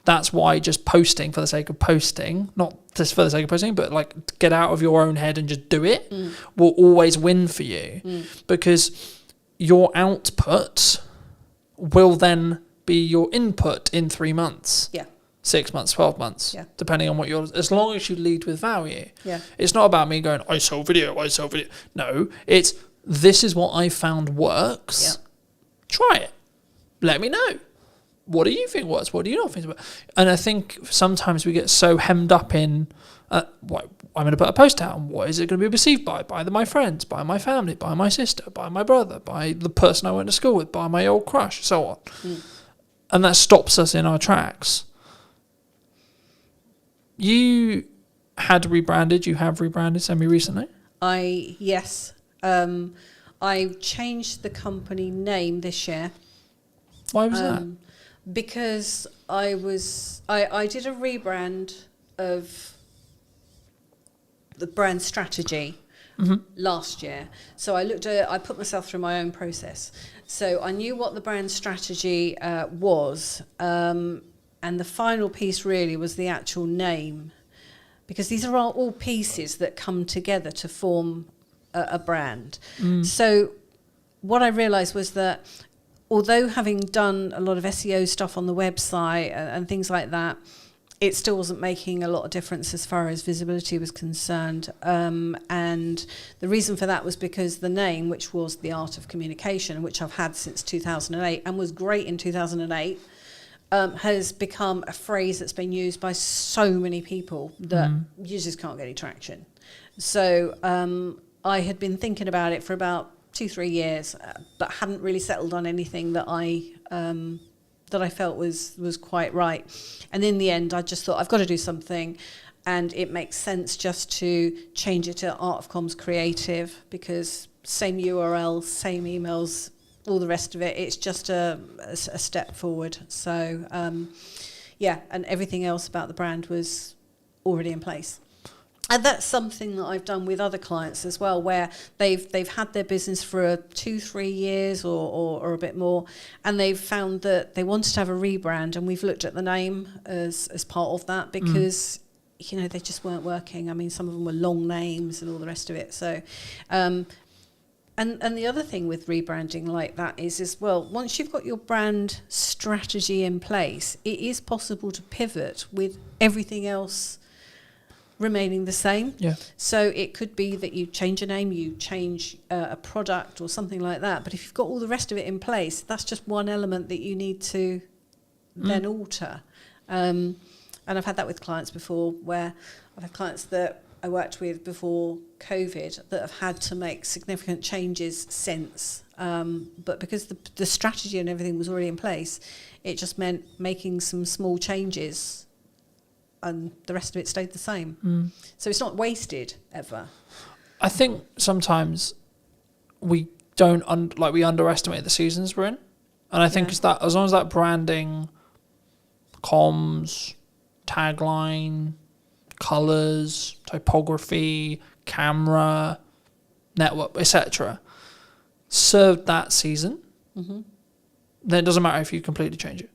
that's why just posting for the sake of posting, not just for the sake of posting, but like get out of your own head and just do it, will always win for you, because your output will then be your input in 3 months. Yeah. 6 months, 12 months, Yeah. depending on what you're, as long as you lead with value. Yeah. It's not about me going, I sell video. No, it's, this is what I found works. Yeah. Try it. Let me know. What do you think works? What do you not think works? And I think sometimes we get so hemmed up in, what, I'm going to put a post out, and what is it going to be perceived by? By my friends, by my family, by my sister, by my brother, by the person I went to school with, by my old crush, so on. And that stops us in our tracks. You had rebranded, you have rebranded semi-recently? Yes. I changed the company name this year. Why was that? Because I did a rebrand of the brand strategy last year. So I put myself through my own process. So I knew what the brand strategy was, and the final piece really was the actual name, because these are all pieces that come together to form a brand. So what I realised was that although having done a lot of SEO stuff on the website and things like that, it still wasn't making a lot of difference as far as visibility was concerned. And the reason for that was because the name, which was The Art of Communication, which I've had since 2008 and was great in 2008, has become a phrase that's been used by so many people that you just can't get any traction. So I had been thinking about it for about 2-3 years, but hadn't really settled on anything that I felt was quite right. And in the end, I just thought, I've got to do something, and it makes sense just to change it to Art of Comms Creative, because same URL, same emails, all the rest of it. It's just a step forward. So and everything else about the brand was already in place. And that's something that I've done with other clients as well, where they've had their business for 2-3 years or a bit more, and they've found that they wanted to have a rebrand, and we've looked at the name as part of that, because they just weren't working. I mean, some of them were long names and all the rest of it. So, and the other thing with rebranding like that is well, once you've got your brand strategy in place, it is possible to pivot with everything else remaining the same. Yeah. So it could be that you change a name, you change a product or something like that. But if you've got all the rest of it in place, that's just one element that you need to then alter. And I've had that with clients before, where I've had clients that I worked with before COVID that have had to make significant changes since. But because the strategy and everything was already in place, it just meant making some small changes, and the rest of it stayed the same. So it's not wasted ever. I think sometimes we don't we underestimate the seasons we're in, and I think it's that as long as that branding, comms, tagline, colours, typography, camera, network, etc., served that season, then it doesn't matter if you completely change it.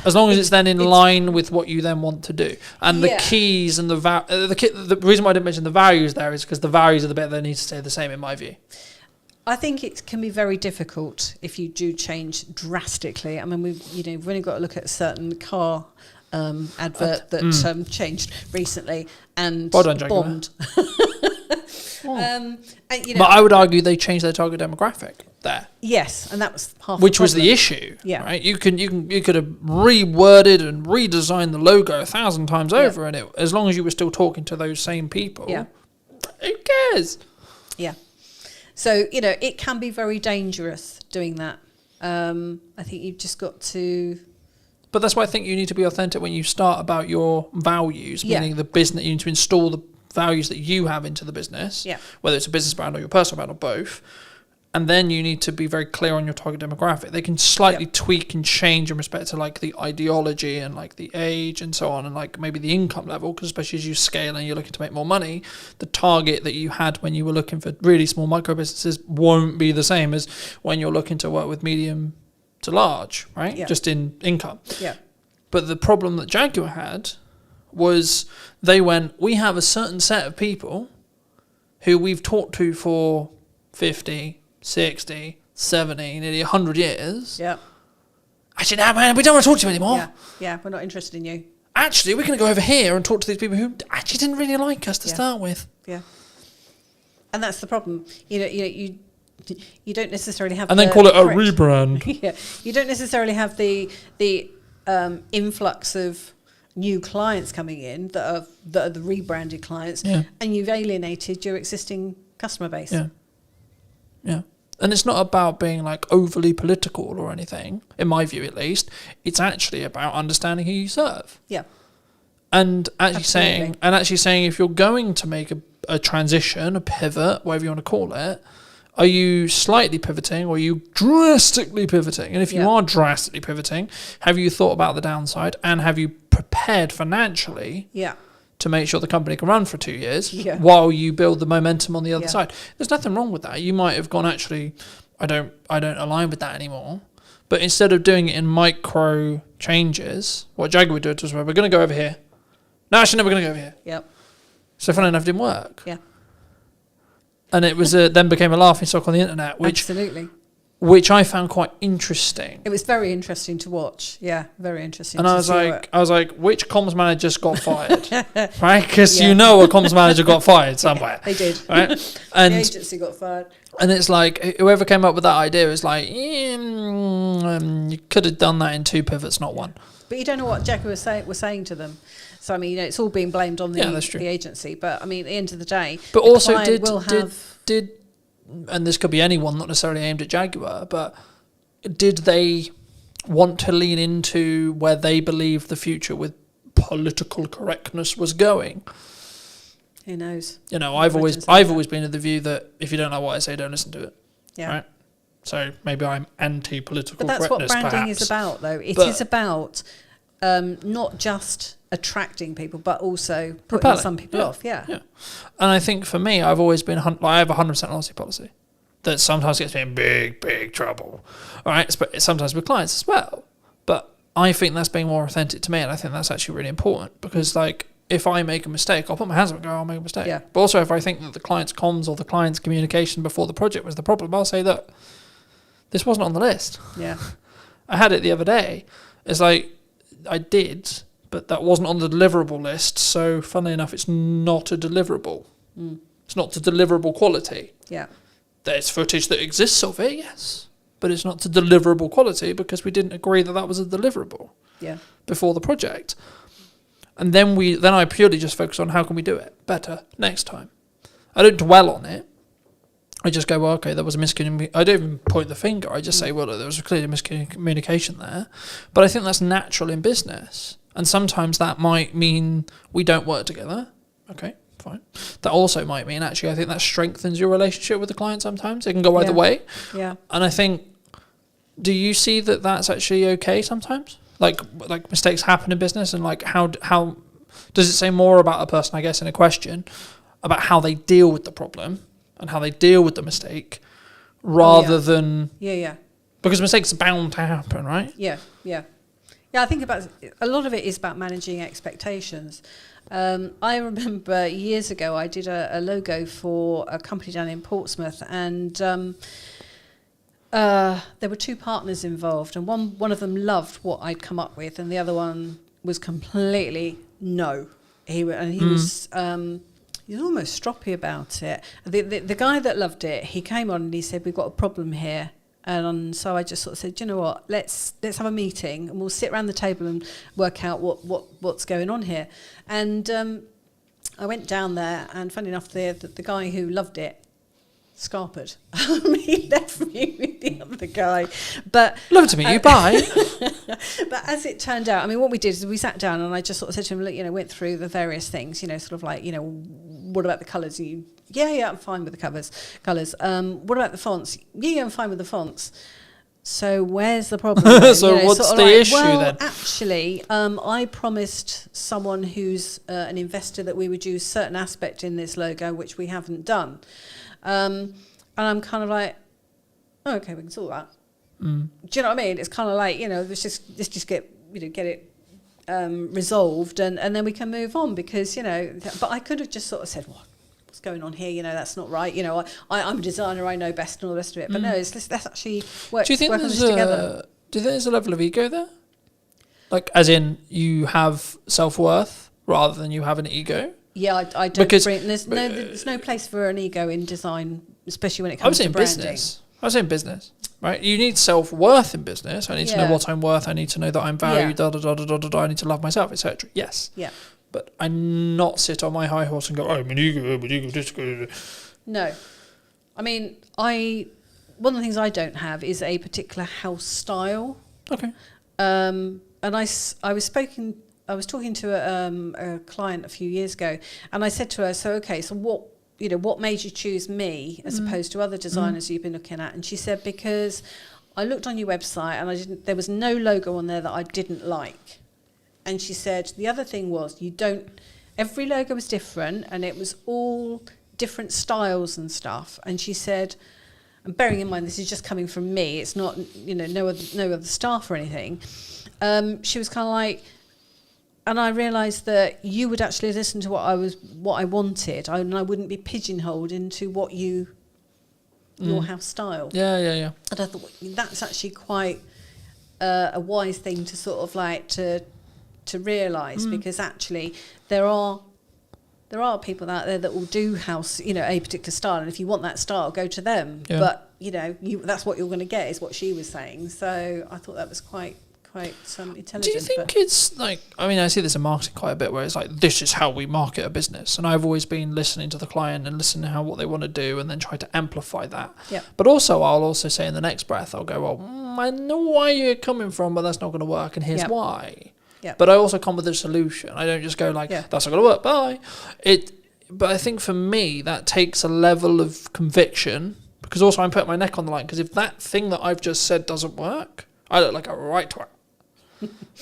As long as it's then in line with what you then want to do. And the keys and the reason why I didn't mention the values there is because the values are the bit that need to stay the same, in my view. I think it can be very difficult if you do change drastically. I mean, we've only got to look at a certain car advert that changed recently and bombed. But I would argue they changed their target demographic there. Yes, and that was half. Which was the issue. Yeah. Right. You could have reworded and redesigned the logo 1,000 times over, and as long as you were still talking to those same people, who cares? Yeah. So it can be very dangerous doing that. I think you've just got to. But that's why I think you need to be authentic when you start about your values, meaning the business. You need to install the values that you have into the business, whether it's a business brand or your personal brand or both. And then you need to be very clear on your target demographic. They can slightly tweak and change in respect to like the ideology and like the age and so on, and like maybe the income level, because especially as you scale and you're looking to make more money, the target that you had when you were looking for really small micro businesses won't be the same as when you're looking to work with medium to large, right? Yeah. Just in income. Yeah. But the problem that Jaguar had was they went, we have a certain set of people who we've talked to for 50, 60, 70, nearly 100 years. Yeah. actually, no, man, we don't want to talk to you anymore. Yeah, we're not interested in you. Actually, we're going to go over here and talk to these people who actually didn't really like us to start with. Yeah. And that's the problem. You don't necessarily have. And then call it a rebrand. Yeah, you don't necessarily have the influx of new clients coming in that are the rebranded clients, and you've alienated your existing customer base. Yeah. And it's not about being like overly political or anything, in my view at least. It's actually about understanding who you serve. Yeah. And actually saying if you're going to make a transition, a pivot, whatever you want to call it, are you slightly pivoting or are you drastically pivoting? And if you are drastically pivoting, have you thought about the downside and have you prepared financially to make sure the company can run for 2 years while you build the momentum on the other side? There's nothing wrong with that. You might have gone, actually, I don't align with that anymore. But instead of doing it in micro changes, what Jaguar did was, we're going to go over here. No, actually, no, we're going to go over here. Yep. So funny enough, it didn't work. Yeah. And it was then became a laughing stock on the internet, which I found quite interesting. It was very interesting to watch. Yeah, very interesting. And I was like, which comms manager just got fired, right? Because you know a comms manager got fired somewhere. They did. Right? And the agency got fired. And it's like whoever came up with that idea is like, you could have done that in 2 pivots, not 1. But you don't know what Jaguar was saying to them. So I mean, it's all being blamed on the agency. But I mean, at the end of the day, but also did, and this could be anyone, not necessarily aimed at Jaguar, but did they want to lean into where they believe the future with political correctness was going? Who knows? I've always been of the view that if you don't like what I say, don't listen to it. Yeah. Right. So maybe I'm anti-political correctness. But that's what branding is about, though. It is about not just attracting people, but also putting some people off. Yeah. And I think for me, I've always been I have a 100% honesty policy that sometimes gets me in big trouble. All right, sometimes with clients as well. But I think that's being more authentic to me, and I think that's actually really important because, like, if I make a mistake, I'll put my hands up and go, I'll make a mistake. Yeah. But also, if I think that the client's comms or the client's communication before the project was the problem, I'll say that this wasn't on the list. Yeah. I had it the other day. It's like, I did, but that wasn't on the deliverable list. So, funnily enough, it's not a deliverable. It's not to deliverable quality. Yeah. There's footage that exists of it, yes. But it's not to deliverable quality because we didn't agree that that was a deliverable before the project. And then I purely just focus on how can we do it better next time. I don't dwell on it. I just go, well, okay, there was a miscommunication. I don't even point the finger. I just say, well, there was clearly miscommunication there. But I think that's natural in business. And sometimes that might mean we don't work together. Okay, fine. That also might mean, actually, I think that strengthens your relationship with the client sometimes. It can go either way. Yeah. And I think, do you see that that's actually okay sometimes? Like mistakes happen in business, and like how does it say more about a person, I guess, in a question, about how they deal with the problem and how they deal with the mistake, rather than because mistakes are bound to happen, right? Yeah. I think about a lot of it is about managing expectations. I remember years ago I did a logo for a company down in Portsmouth, and there were 2 partners involved, and one of them loved what I'd come up with, and the other one was completely no. He was almost stroppy about it. The guy that loved it, he came on and he said, "We've got a problem here." And so I just sort of said, you know what, let's have a meeting and we'll sit around the table and work out what's going on here. And I went down there, and funny enough, the guy who loved it scarpered. He left me with the other guy. But love to meet you, bye. But as it turned out, I mean, what we did is we sat down and I just sort of said to him, look, went through the various things, sort of like, what about the colours? Yeah, I'm fine with the colours. What about the fonts? Yeah, I'm fine with the fonts. So where's the problem? So what's the issue then? Actually, I promised someone who's an investor that we would use certain aspect in this logo, which we haven't done. And I'm kind of like, oh, okay, we can sort that. Do you know what I mean? It's kind of like, let's just get it resolved, and then we can move on, because but I could have just sort of said, what's going on here? That's not right. I'm a designer, I know best, and all the rest of it. But no, let's actually work on this together. Do you think there's a level of ego there? Like, as in, you have self-worth rather than you have an ego? Yeah, I don't bring... There's no place for an ego in design, especially when it comes to branding. Business. I was saying business, right? You need self-worth in business. I need to know what I'm worth. I need to know that I'm valued, I need to love myself, etc. Yes. Yeah. But I not sit on my high horse and go, I'm an ego, this. No. I mean, one of the things I don't have is a particular house style. Okay. And I was talking to a client a few years ago, and I said to her, so what made you choose me as opposed to other designers you've been looking at? And she said, because I looked on your website and there was no logo on there that I didn't like. And she said, the other thing was every logo was different and it was all different styles and stuff. And she said, and bearing in mind this is just coming from me, it's not, no other staff or anything. She was kind of like, and I realised that you would actually listen to what I wanted, and I wouldn't be pigeonholed into what your house style. Yeah. And I thought that's actually quite a wise thing to sort of like to realise, because actually there are people out there that will do house, a particular style, and if you want that style, go to them. Yeah. But that's what you're going to get, is what she was saying. So I thought that was quite intelligent. Do you think it's like, I mean, I see this in marketing quite a bit, where it's like, this is how we market a business, and I've always been listening to the client and listening to what they want to do, and then try to amplify that. Yeah. But also, I'll also say in the next breath, I'll go, well, I know where you're coming from, but that's not going to work, and here's why. Yeah. But I also come with a solution. I don't just go like, that's not going to work, bye. But I think for me, that takes a level of conviction, because also I'm putting my neck on the line, because if that thing that I've just said doesn't work, I look like a right twat.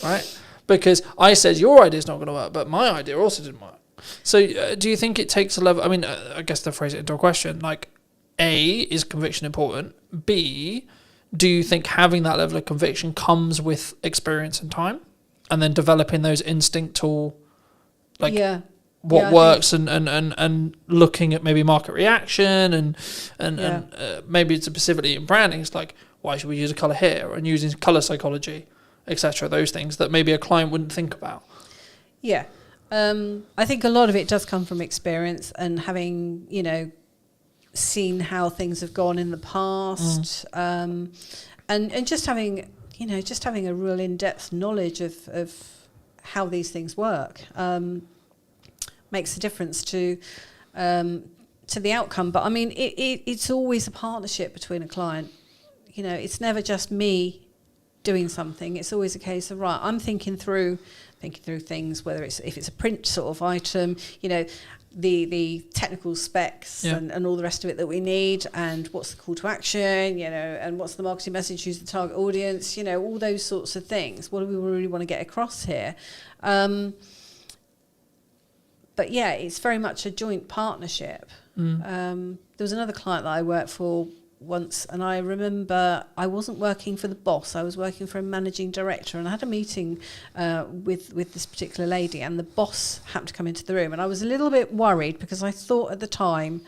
Right? Because I said your idea is not going to work, but my idea also didn't work. So do you think it takes a level, I mean, I guess to phrase it into a question, like, A, is conviction important? B, do you think having that level of conviction comes with experience and time? And then developing those instinctual, like, what works, and looking at maybe market reaction and maybe it's specifically in branding, it's like, why should we use a colour here? And using colour psychology, etc. Those things that maybe a client wouldn't think about. Yeah. I think a lot of it does come from experience and having, seen how things have gone in the past, and just having a real in-depth knowledge of how these things work makes a difference to the outcome. But I mean, it's always a partnership between a client. It's never just me doing something. It's always a case of, right, I'm thinking through things, whether if it's a print sort of item, the technical specs and all the rest of it that we need, and what's the call to action, and what's the marketing message, who's the target audience, all those sorts of things. What do we really want to get across here? But yeah, it's very much a joint partnership. There was another client that I worked for once, and I remember I wasn't working for the boss, I was working for a managing director, and I had a meeting with this particular lady, and the boss happened to come into the room, and I was a little bit worried, because I thought at the time,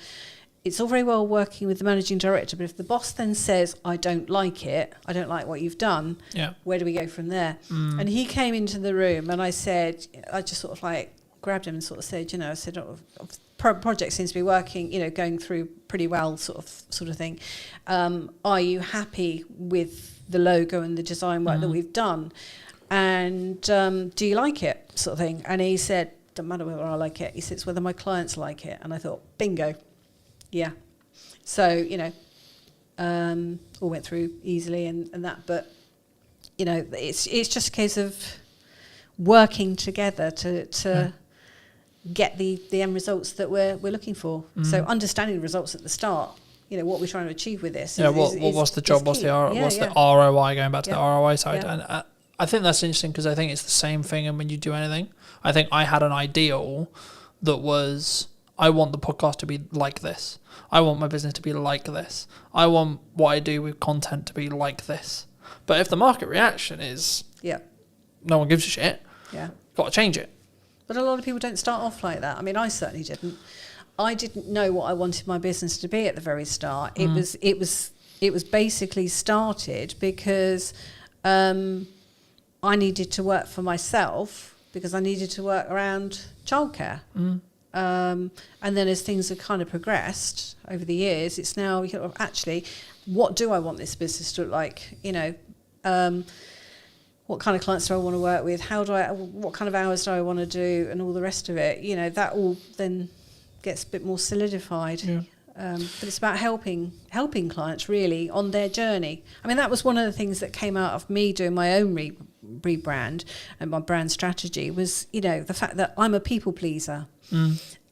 it's all very well working with the managing director, but if the boss then says, I don't like what you've done, where do we go from there? And he came into the room, and I just sort of like grabbed him and sort of said, I said, project seems to be working, going through pretty well, sort of thing. Are you happy with the logo and the design work that we've done? And do you like it, sort of thing? And he said, don't matter whether I like it. He said, it's whether my clients like it. And I thought, bingo, yeah. So, all went through easily and that. But, it's just a case of working together to get the end results that we're looking for. So understanding the results at the start, what we're trying to achieve with this. What's the job? What's the ROI? Going back to the ROI side, and I think that's interesting, because I think it's the same thing. And when you do anything, I think I had an ideal that was, I want the podcast to be like this. I want my business to be like this. I want what I do with content to be like this. But if the market reaction is, no one gives a shit, got to change it. But a lot of people don't start off like that. I mean, I certainly didn't. I didn't know what I wanted my business to be at the very start. It was basically started because I needed to work for myself because I needed to work around childcare. And then as things have kind of progressed over the years, it's now actually, what do I want this business to look like? You know, what kind of clients do I want to work with? What kind of hours do I want to do? And all the rest of it. You know, that all then gets a bit more solidified. Yeah. But it's about helping clients really on their journey. I mean, that was one of the things that came out of me doing my own rebrand and my brand strategy was, you know, the fact that I'm a people pleaser.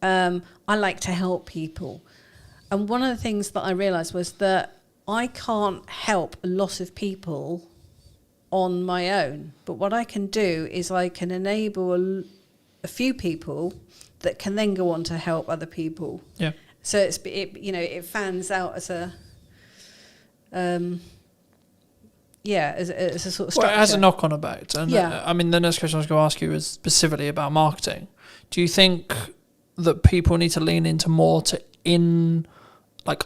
I like to help people. And one of the things that I realised was that I can't help a lot of people on my own. But what I can do is I can enable a few people that can then go on to help other people. Yeah. So it fans out as a as a sort of structure. Well, it has a knock-on effect. And Yeah. I mean, the next question I was going to ask you is specifically about marketing. Do you think that people need to lean into more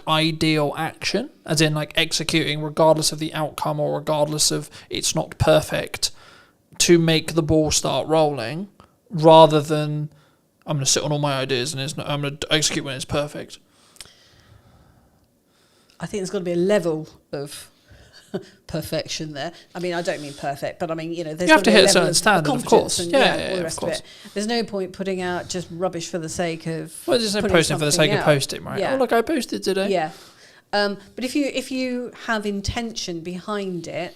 ideal action, as in like executing regardless of the outcome or regardless of it's not perfect, to make the ball start rolling, rather than I'm going to sit on all my ideas and I'm going to execute when it's perfect? I think there's got to be a level of perfection there. I mean, I don't mean perfect, but I mean, you know, there's you have to hit a certain of standard, of course. And, Yeah, all the of rest course. of it. There's no point putting out just rubbish for the sake of. Well, there's no putting posting for the sake something of out. posting, right? Yeah. Oh, look, I posted today. Yeah. But if you have intention behind it,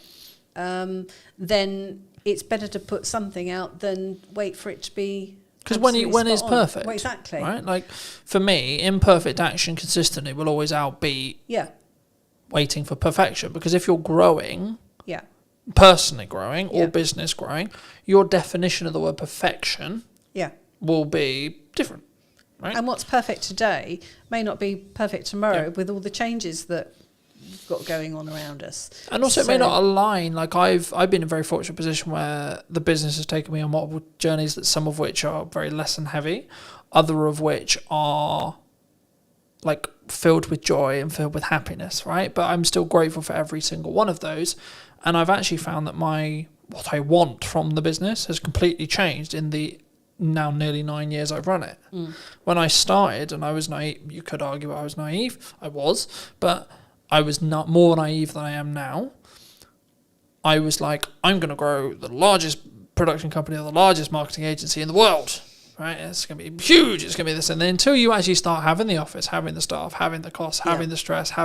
then it's better to put something out than wait for it to be. Because when it's spot on. perfect, Well, exactly. right? Like for me, imperfect action consistently will always outbeat Yeah. waiting for perfection. Because if you're growing, Yeah. personally growing or Yeah. business growing, your definition of the word perfection Yeah. will be different, right? And what's perfect today may not be perfect tomorrow Yeah. with all the changes that we've got going on around us. And also, it may not align. Like I've been in a very fortunate position where the business has taken me on multiple journeys, that some of which are very lesson heavy, other of which are like filled with joy and filled with happiness, right? But I'm still grateful for every single one of those. And I've actually found that what I want from the business has completely changed in the now nearly 9 years I've run it. When I started, and I was naive, you could argue I was naive, I was, but I was not more naive than I am now. I was like, I'm going to grow the largest production company or the largest marketing agency in the world, right? It's going to be huge. It's going to be this. And then until you actually start having the office, having the staff, having the costs, having the stress, I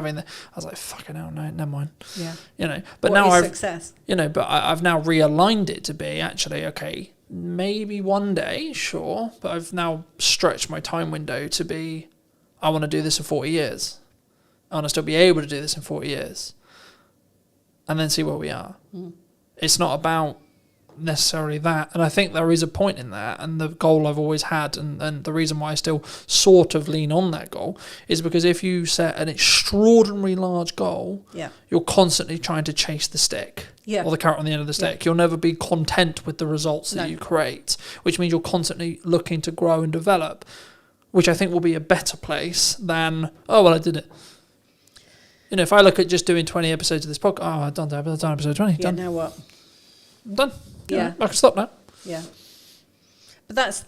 was like, fucking hell, no, never mind. Yeah. You know, but What now is success? I've now realigned it to be actually, okay, maybe one day, sure, but I've now stretched my time window to be, I want to do this for 40 years. I want to still be able to do this in 40 years. And then see where we are. It's not about necessarily that. And I think there is a point in that. And the goal I've always had, and the reason why I still sort of lean on that goal, is because if you set an extraordinarily large goal, you're constantly trying to chase the stick. Or the carrot on the end of the stick. You'll never be content with the results that you create, which means you're constantly looking to grow and develop, which I think will be a better place than, oh, well, I did it. You know, if I look at just doing 20 episodes of this podcast, I've done episode 20. Yeah, Done. now what? I'm done. Yeah. I can stop now. Yeah. But that's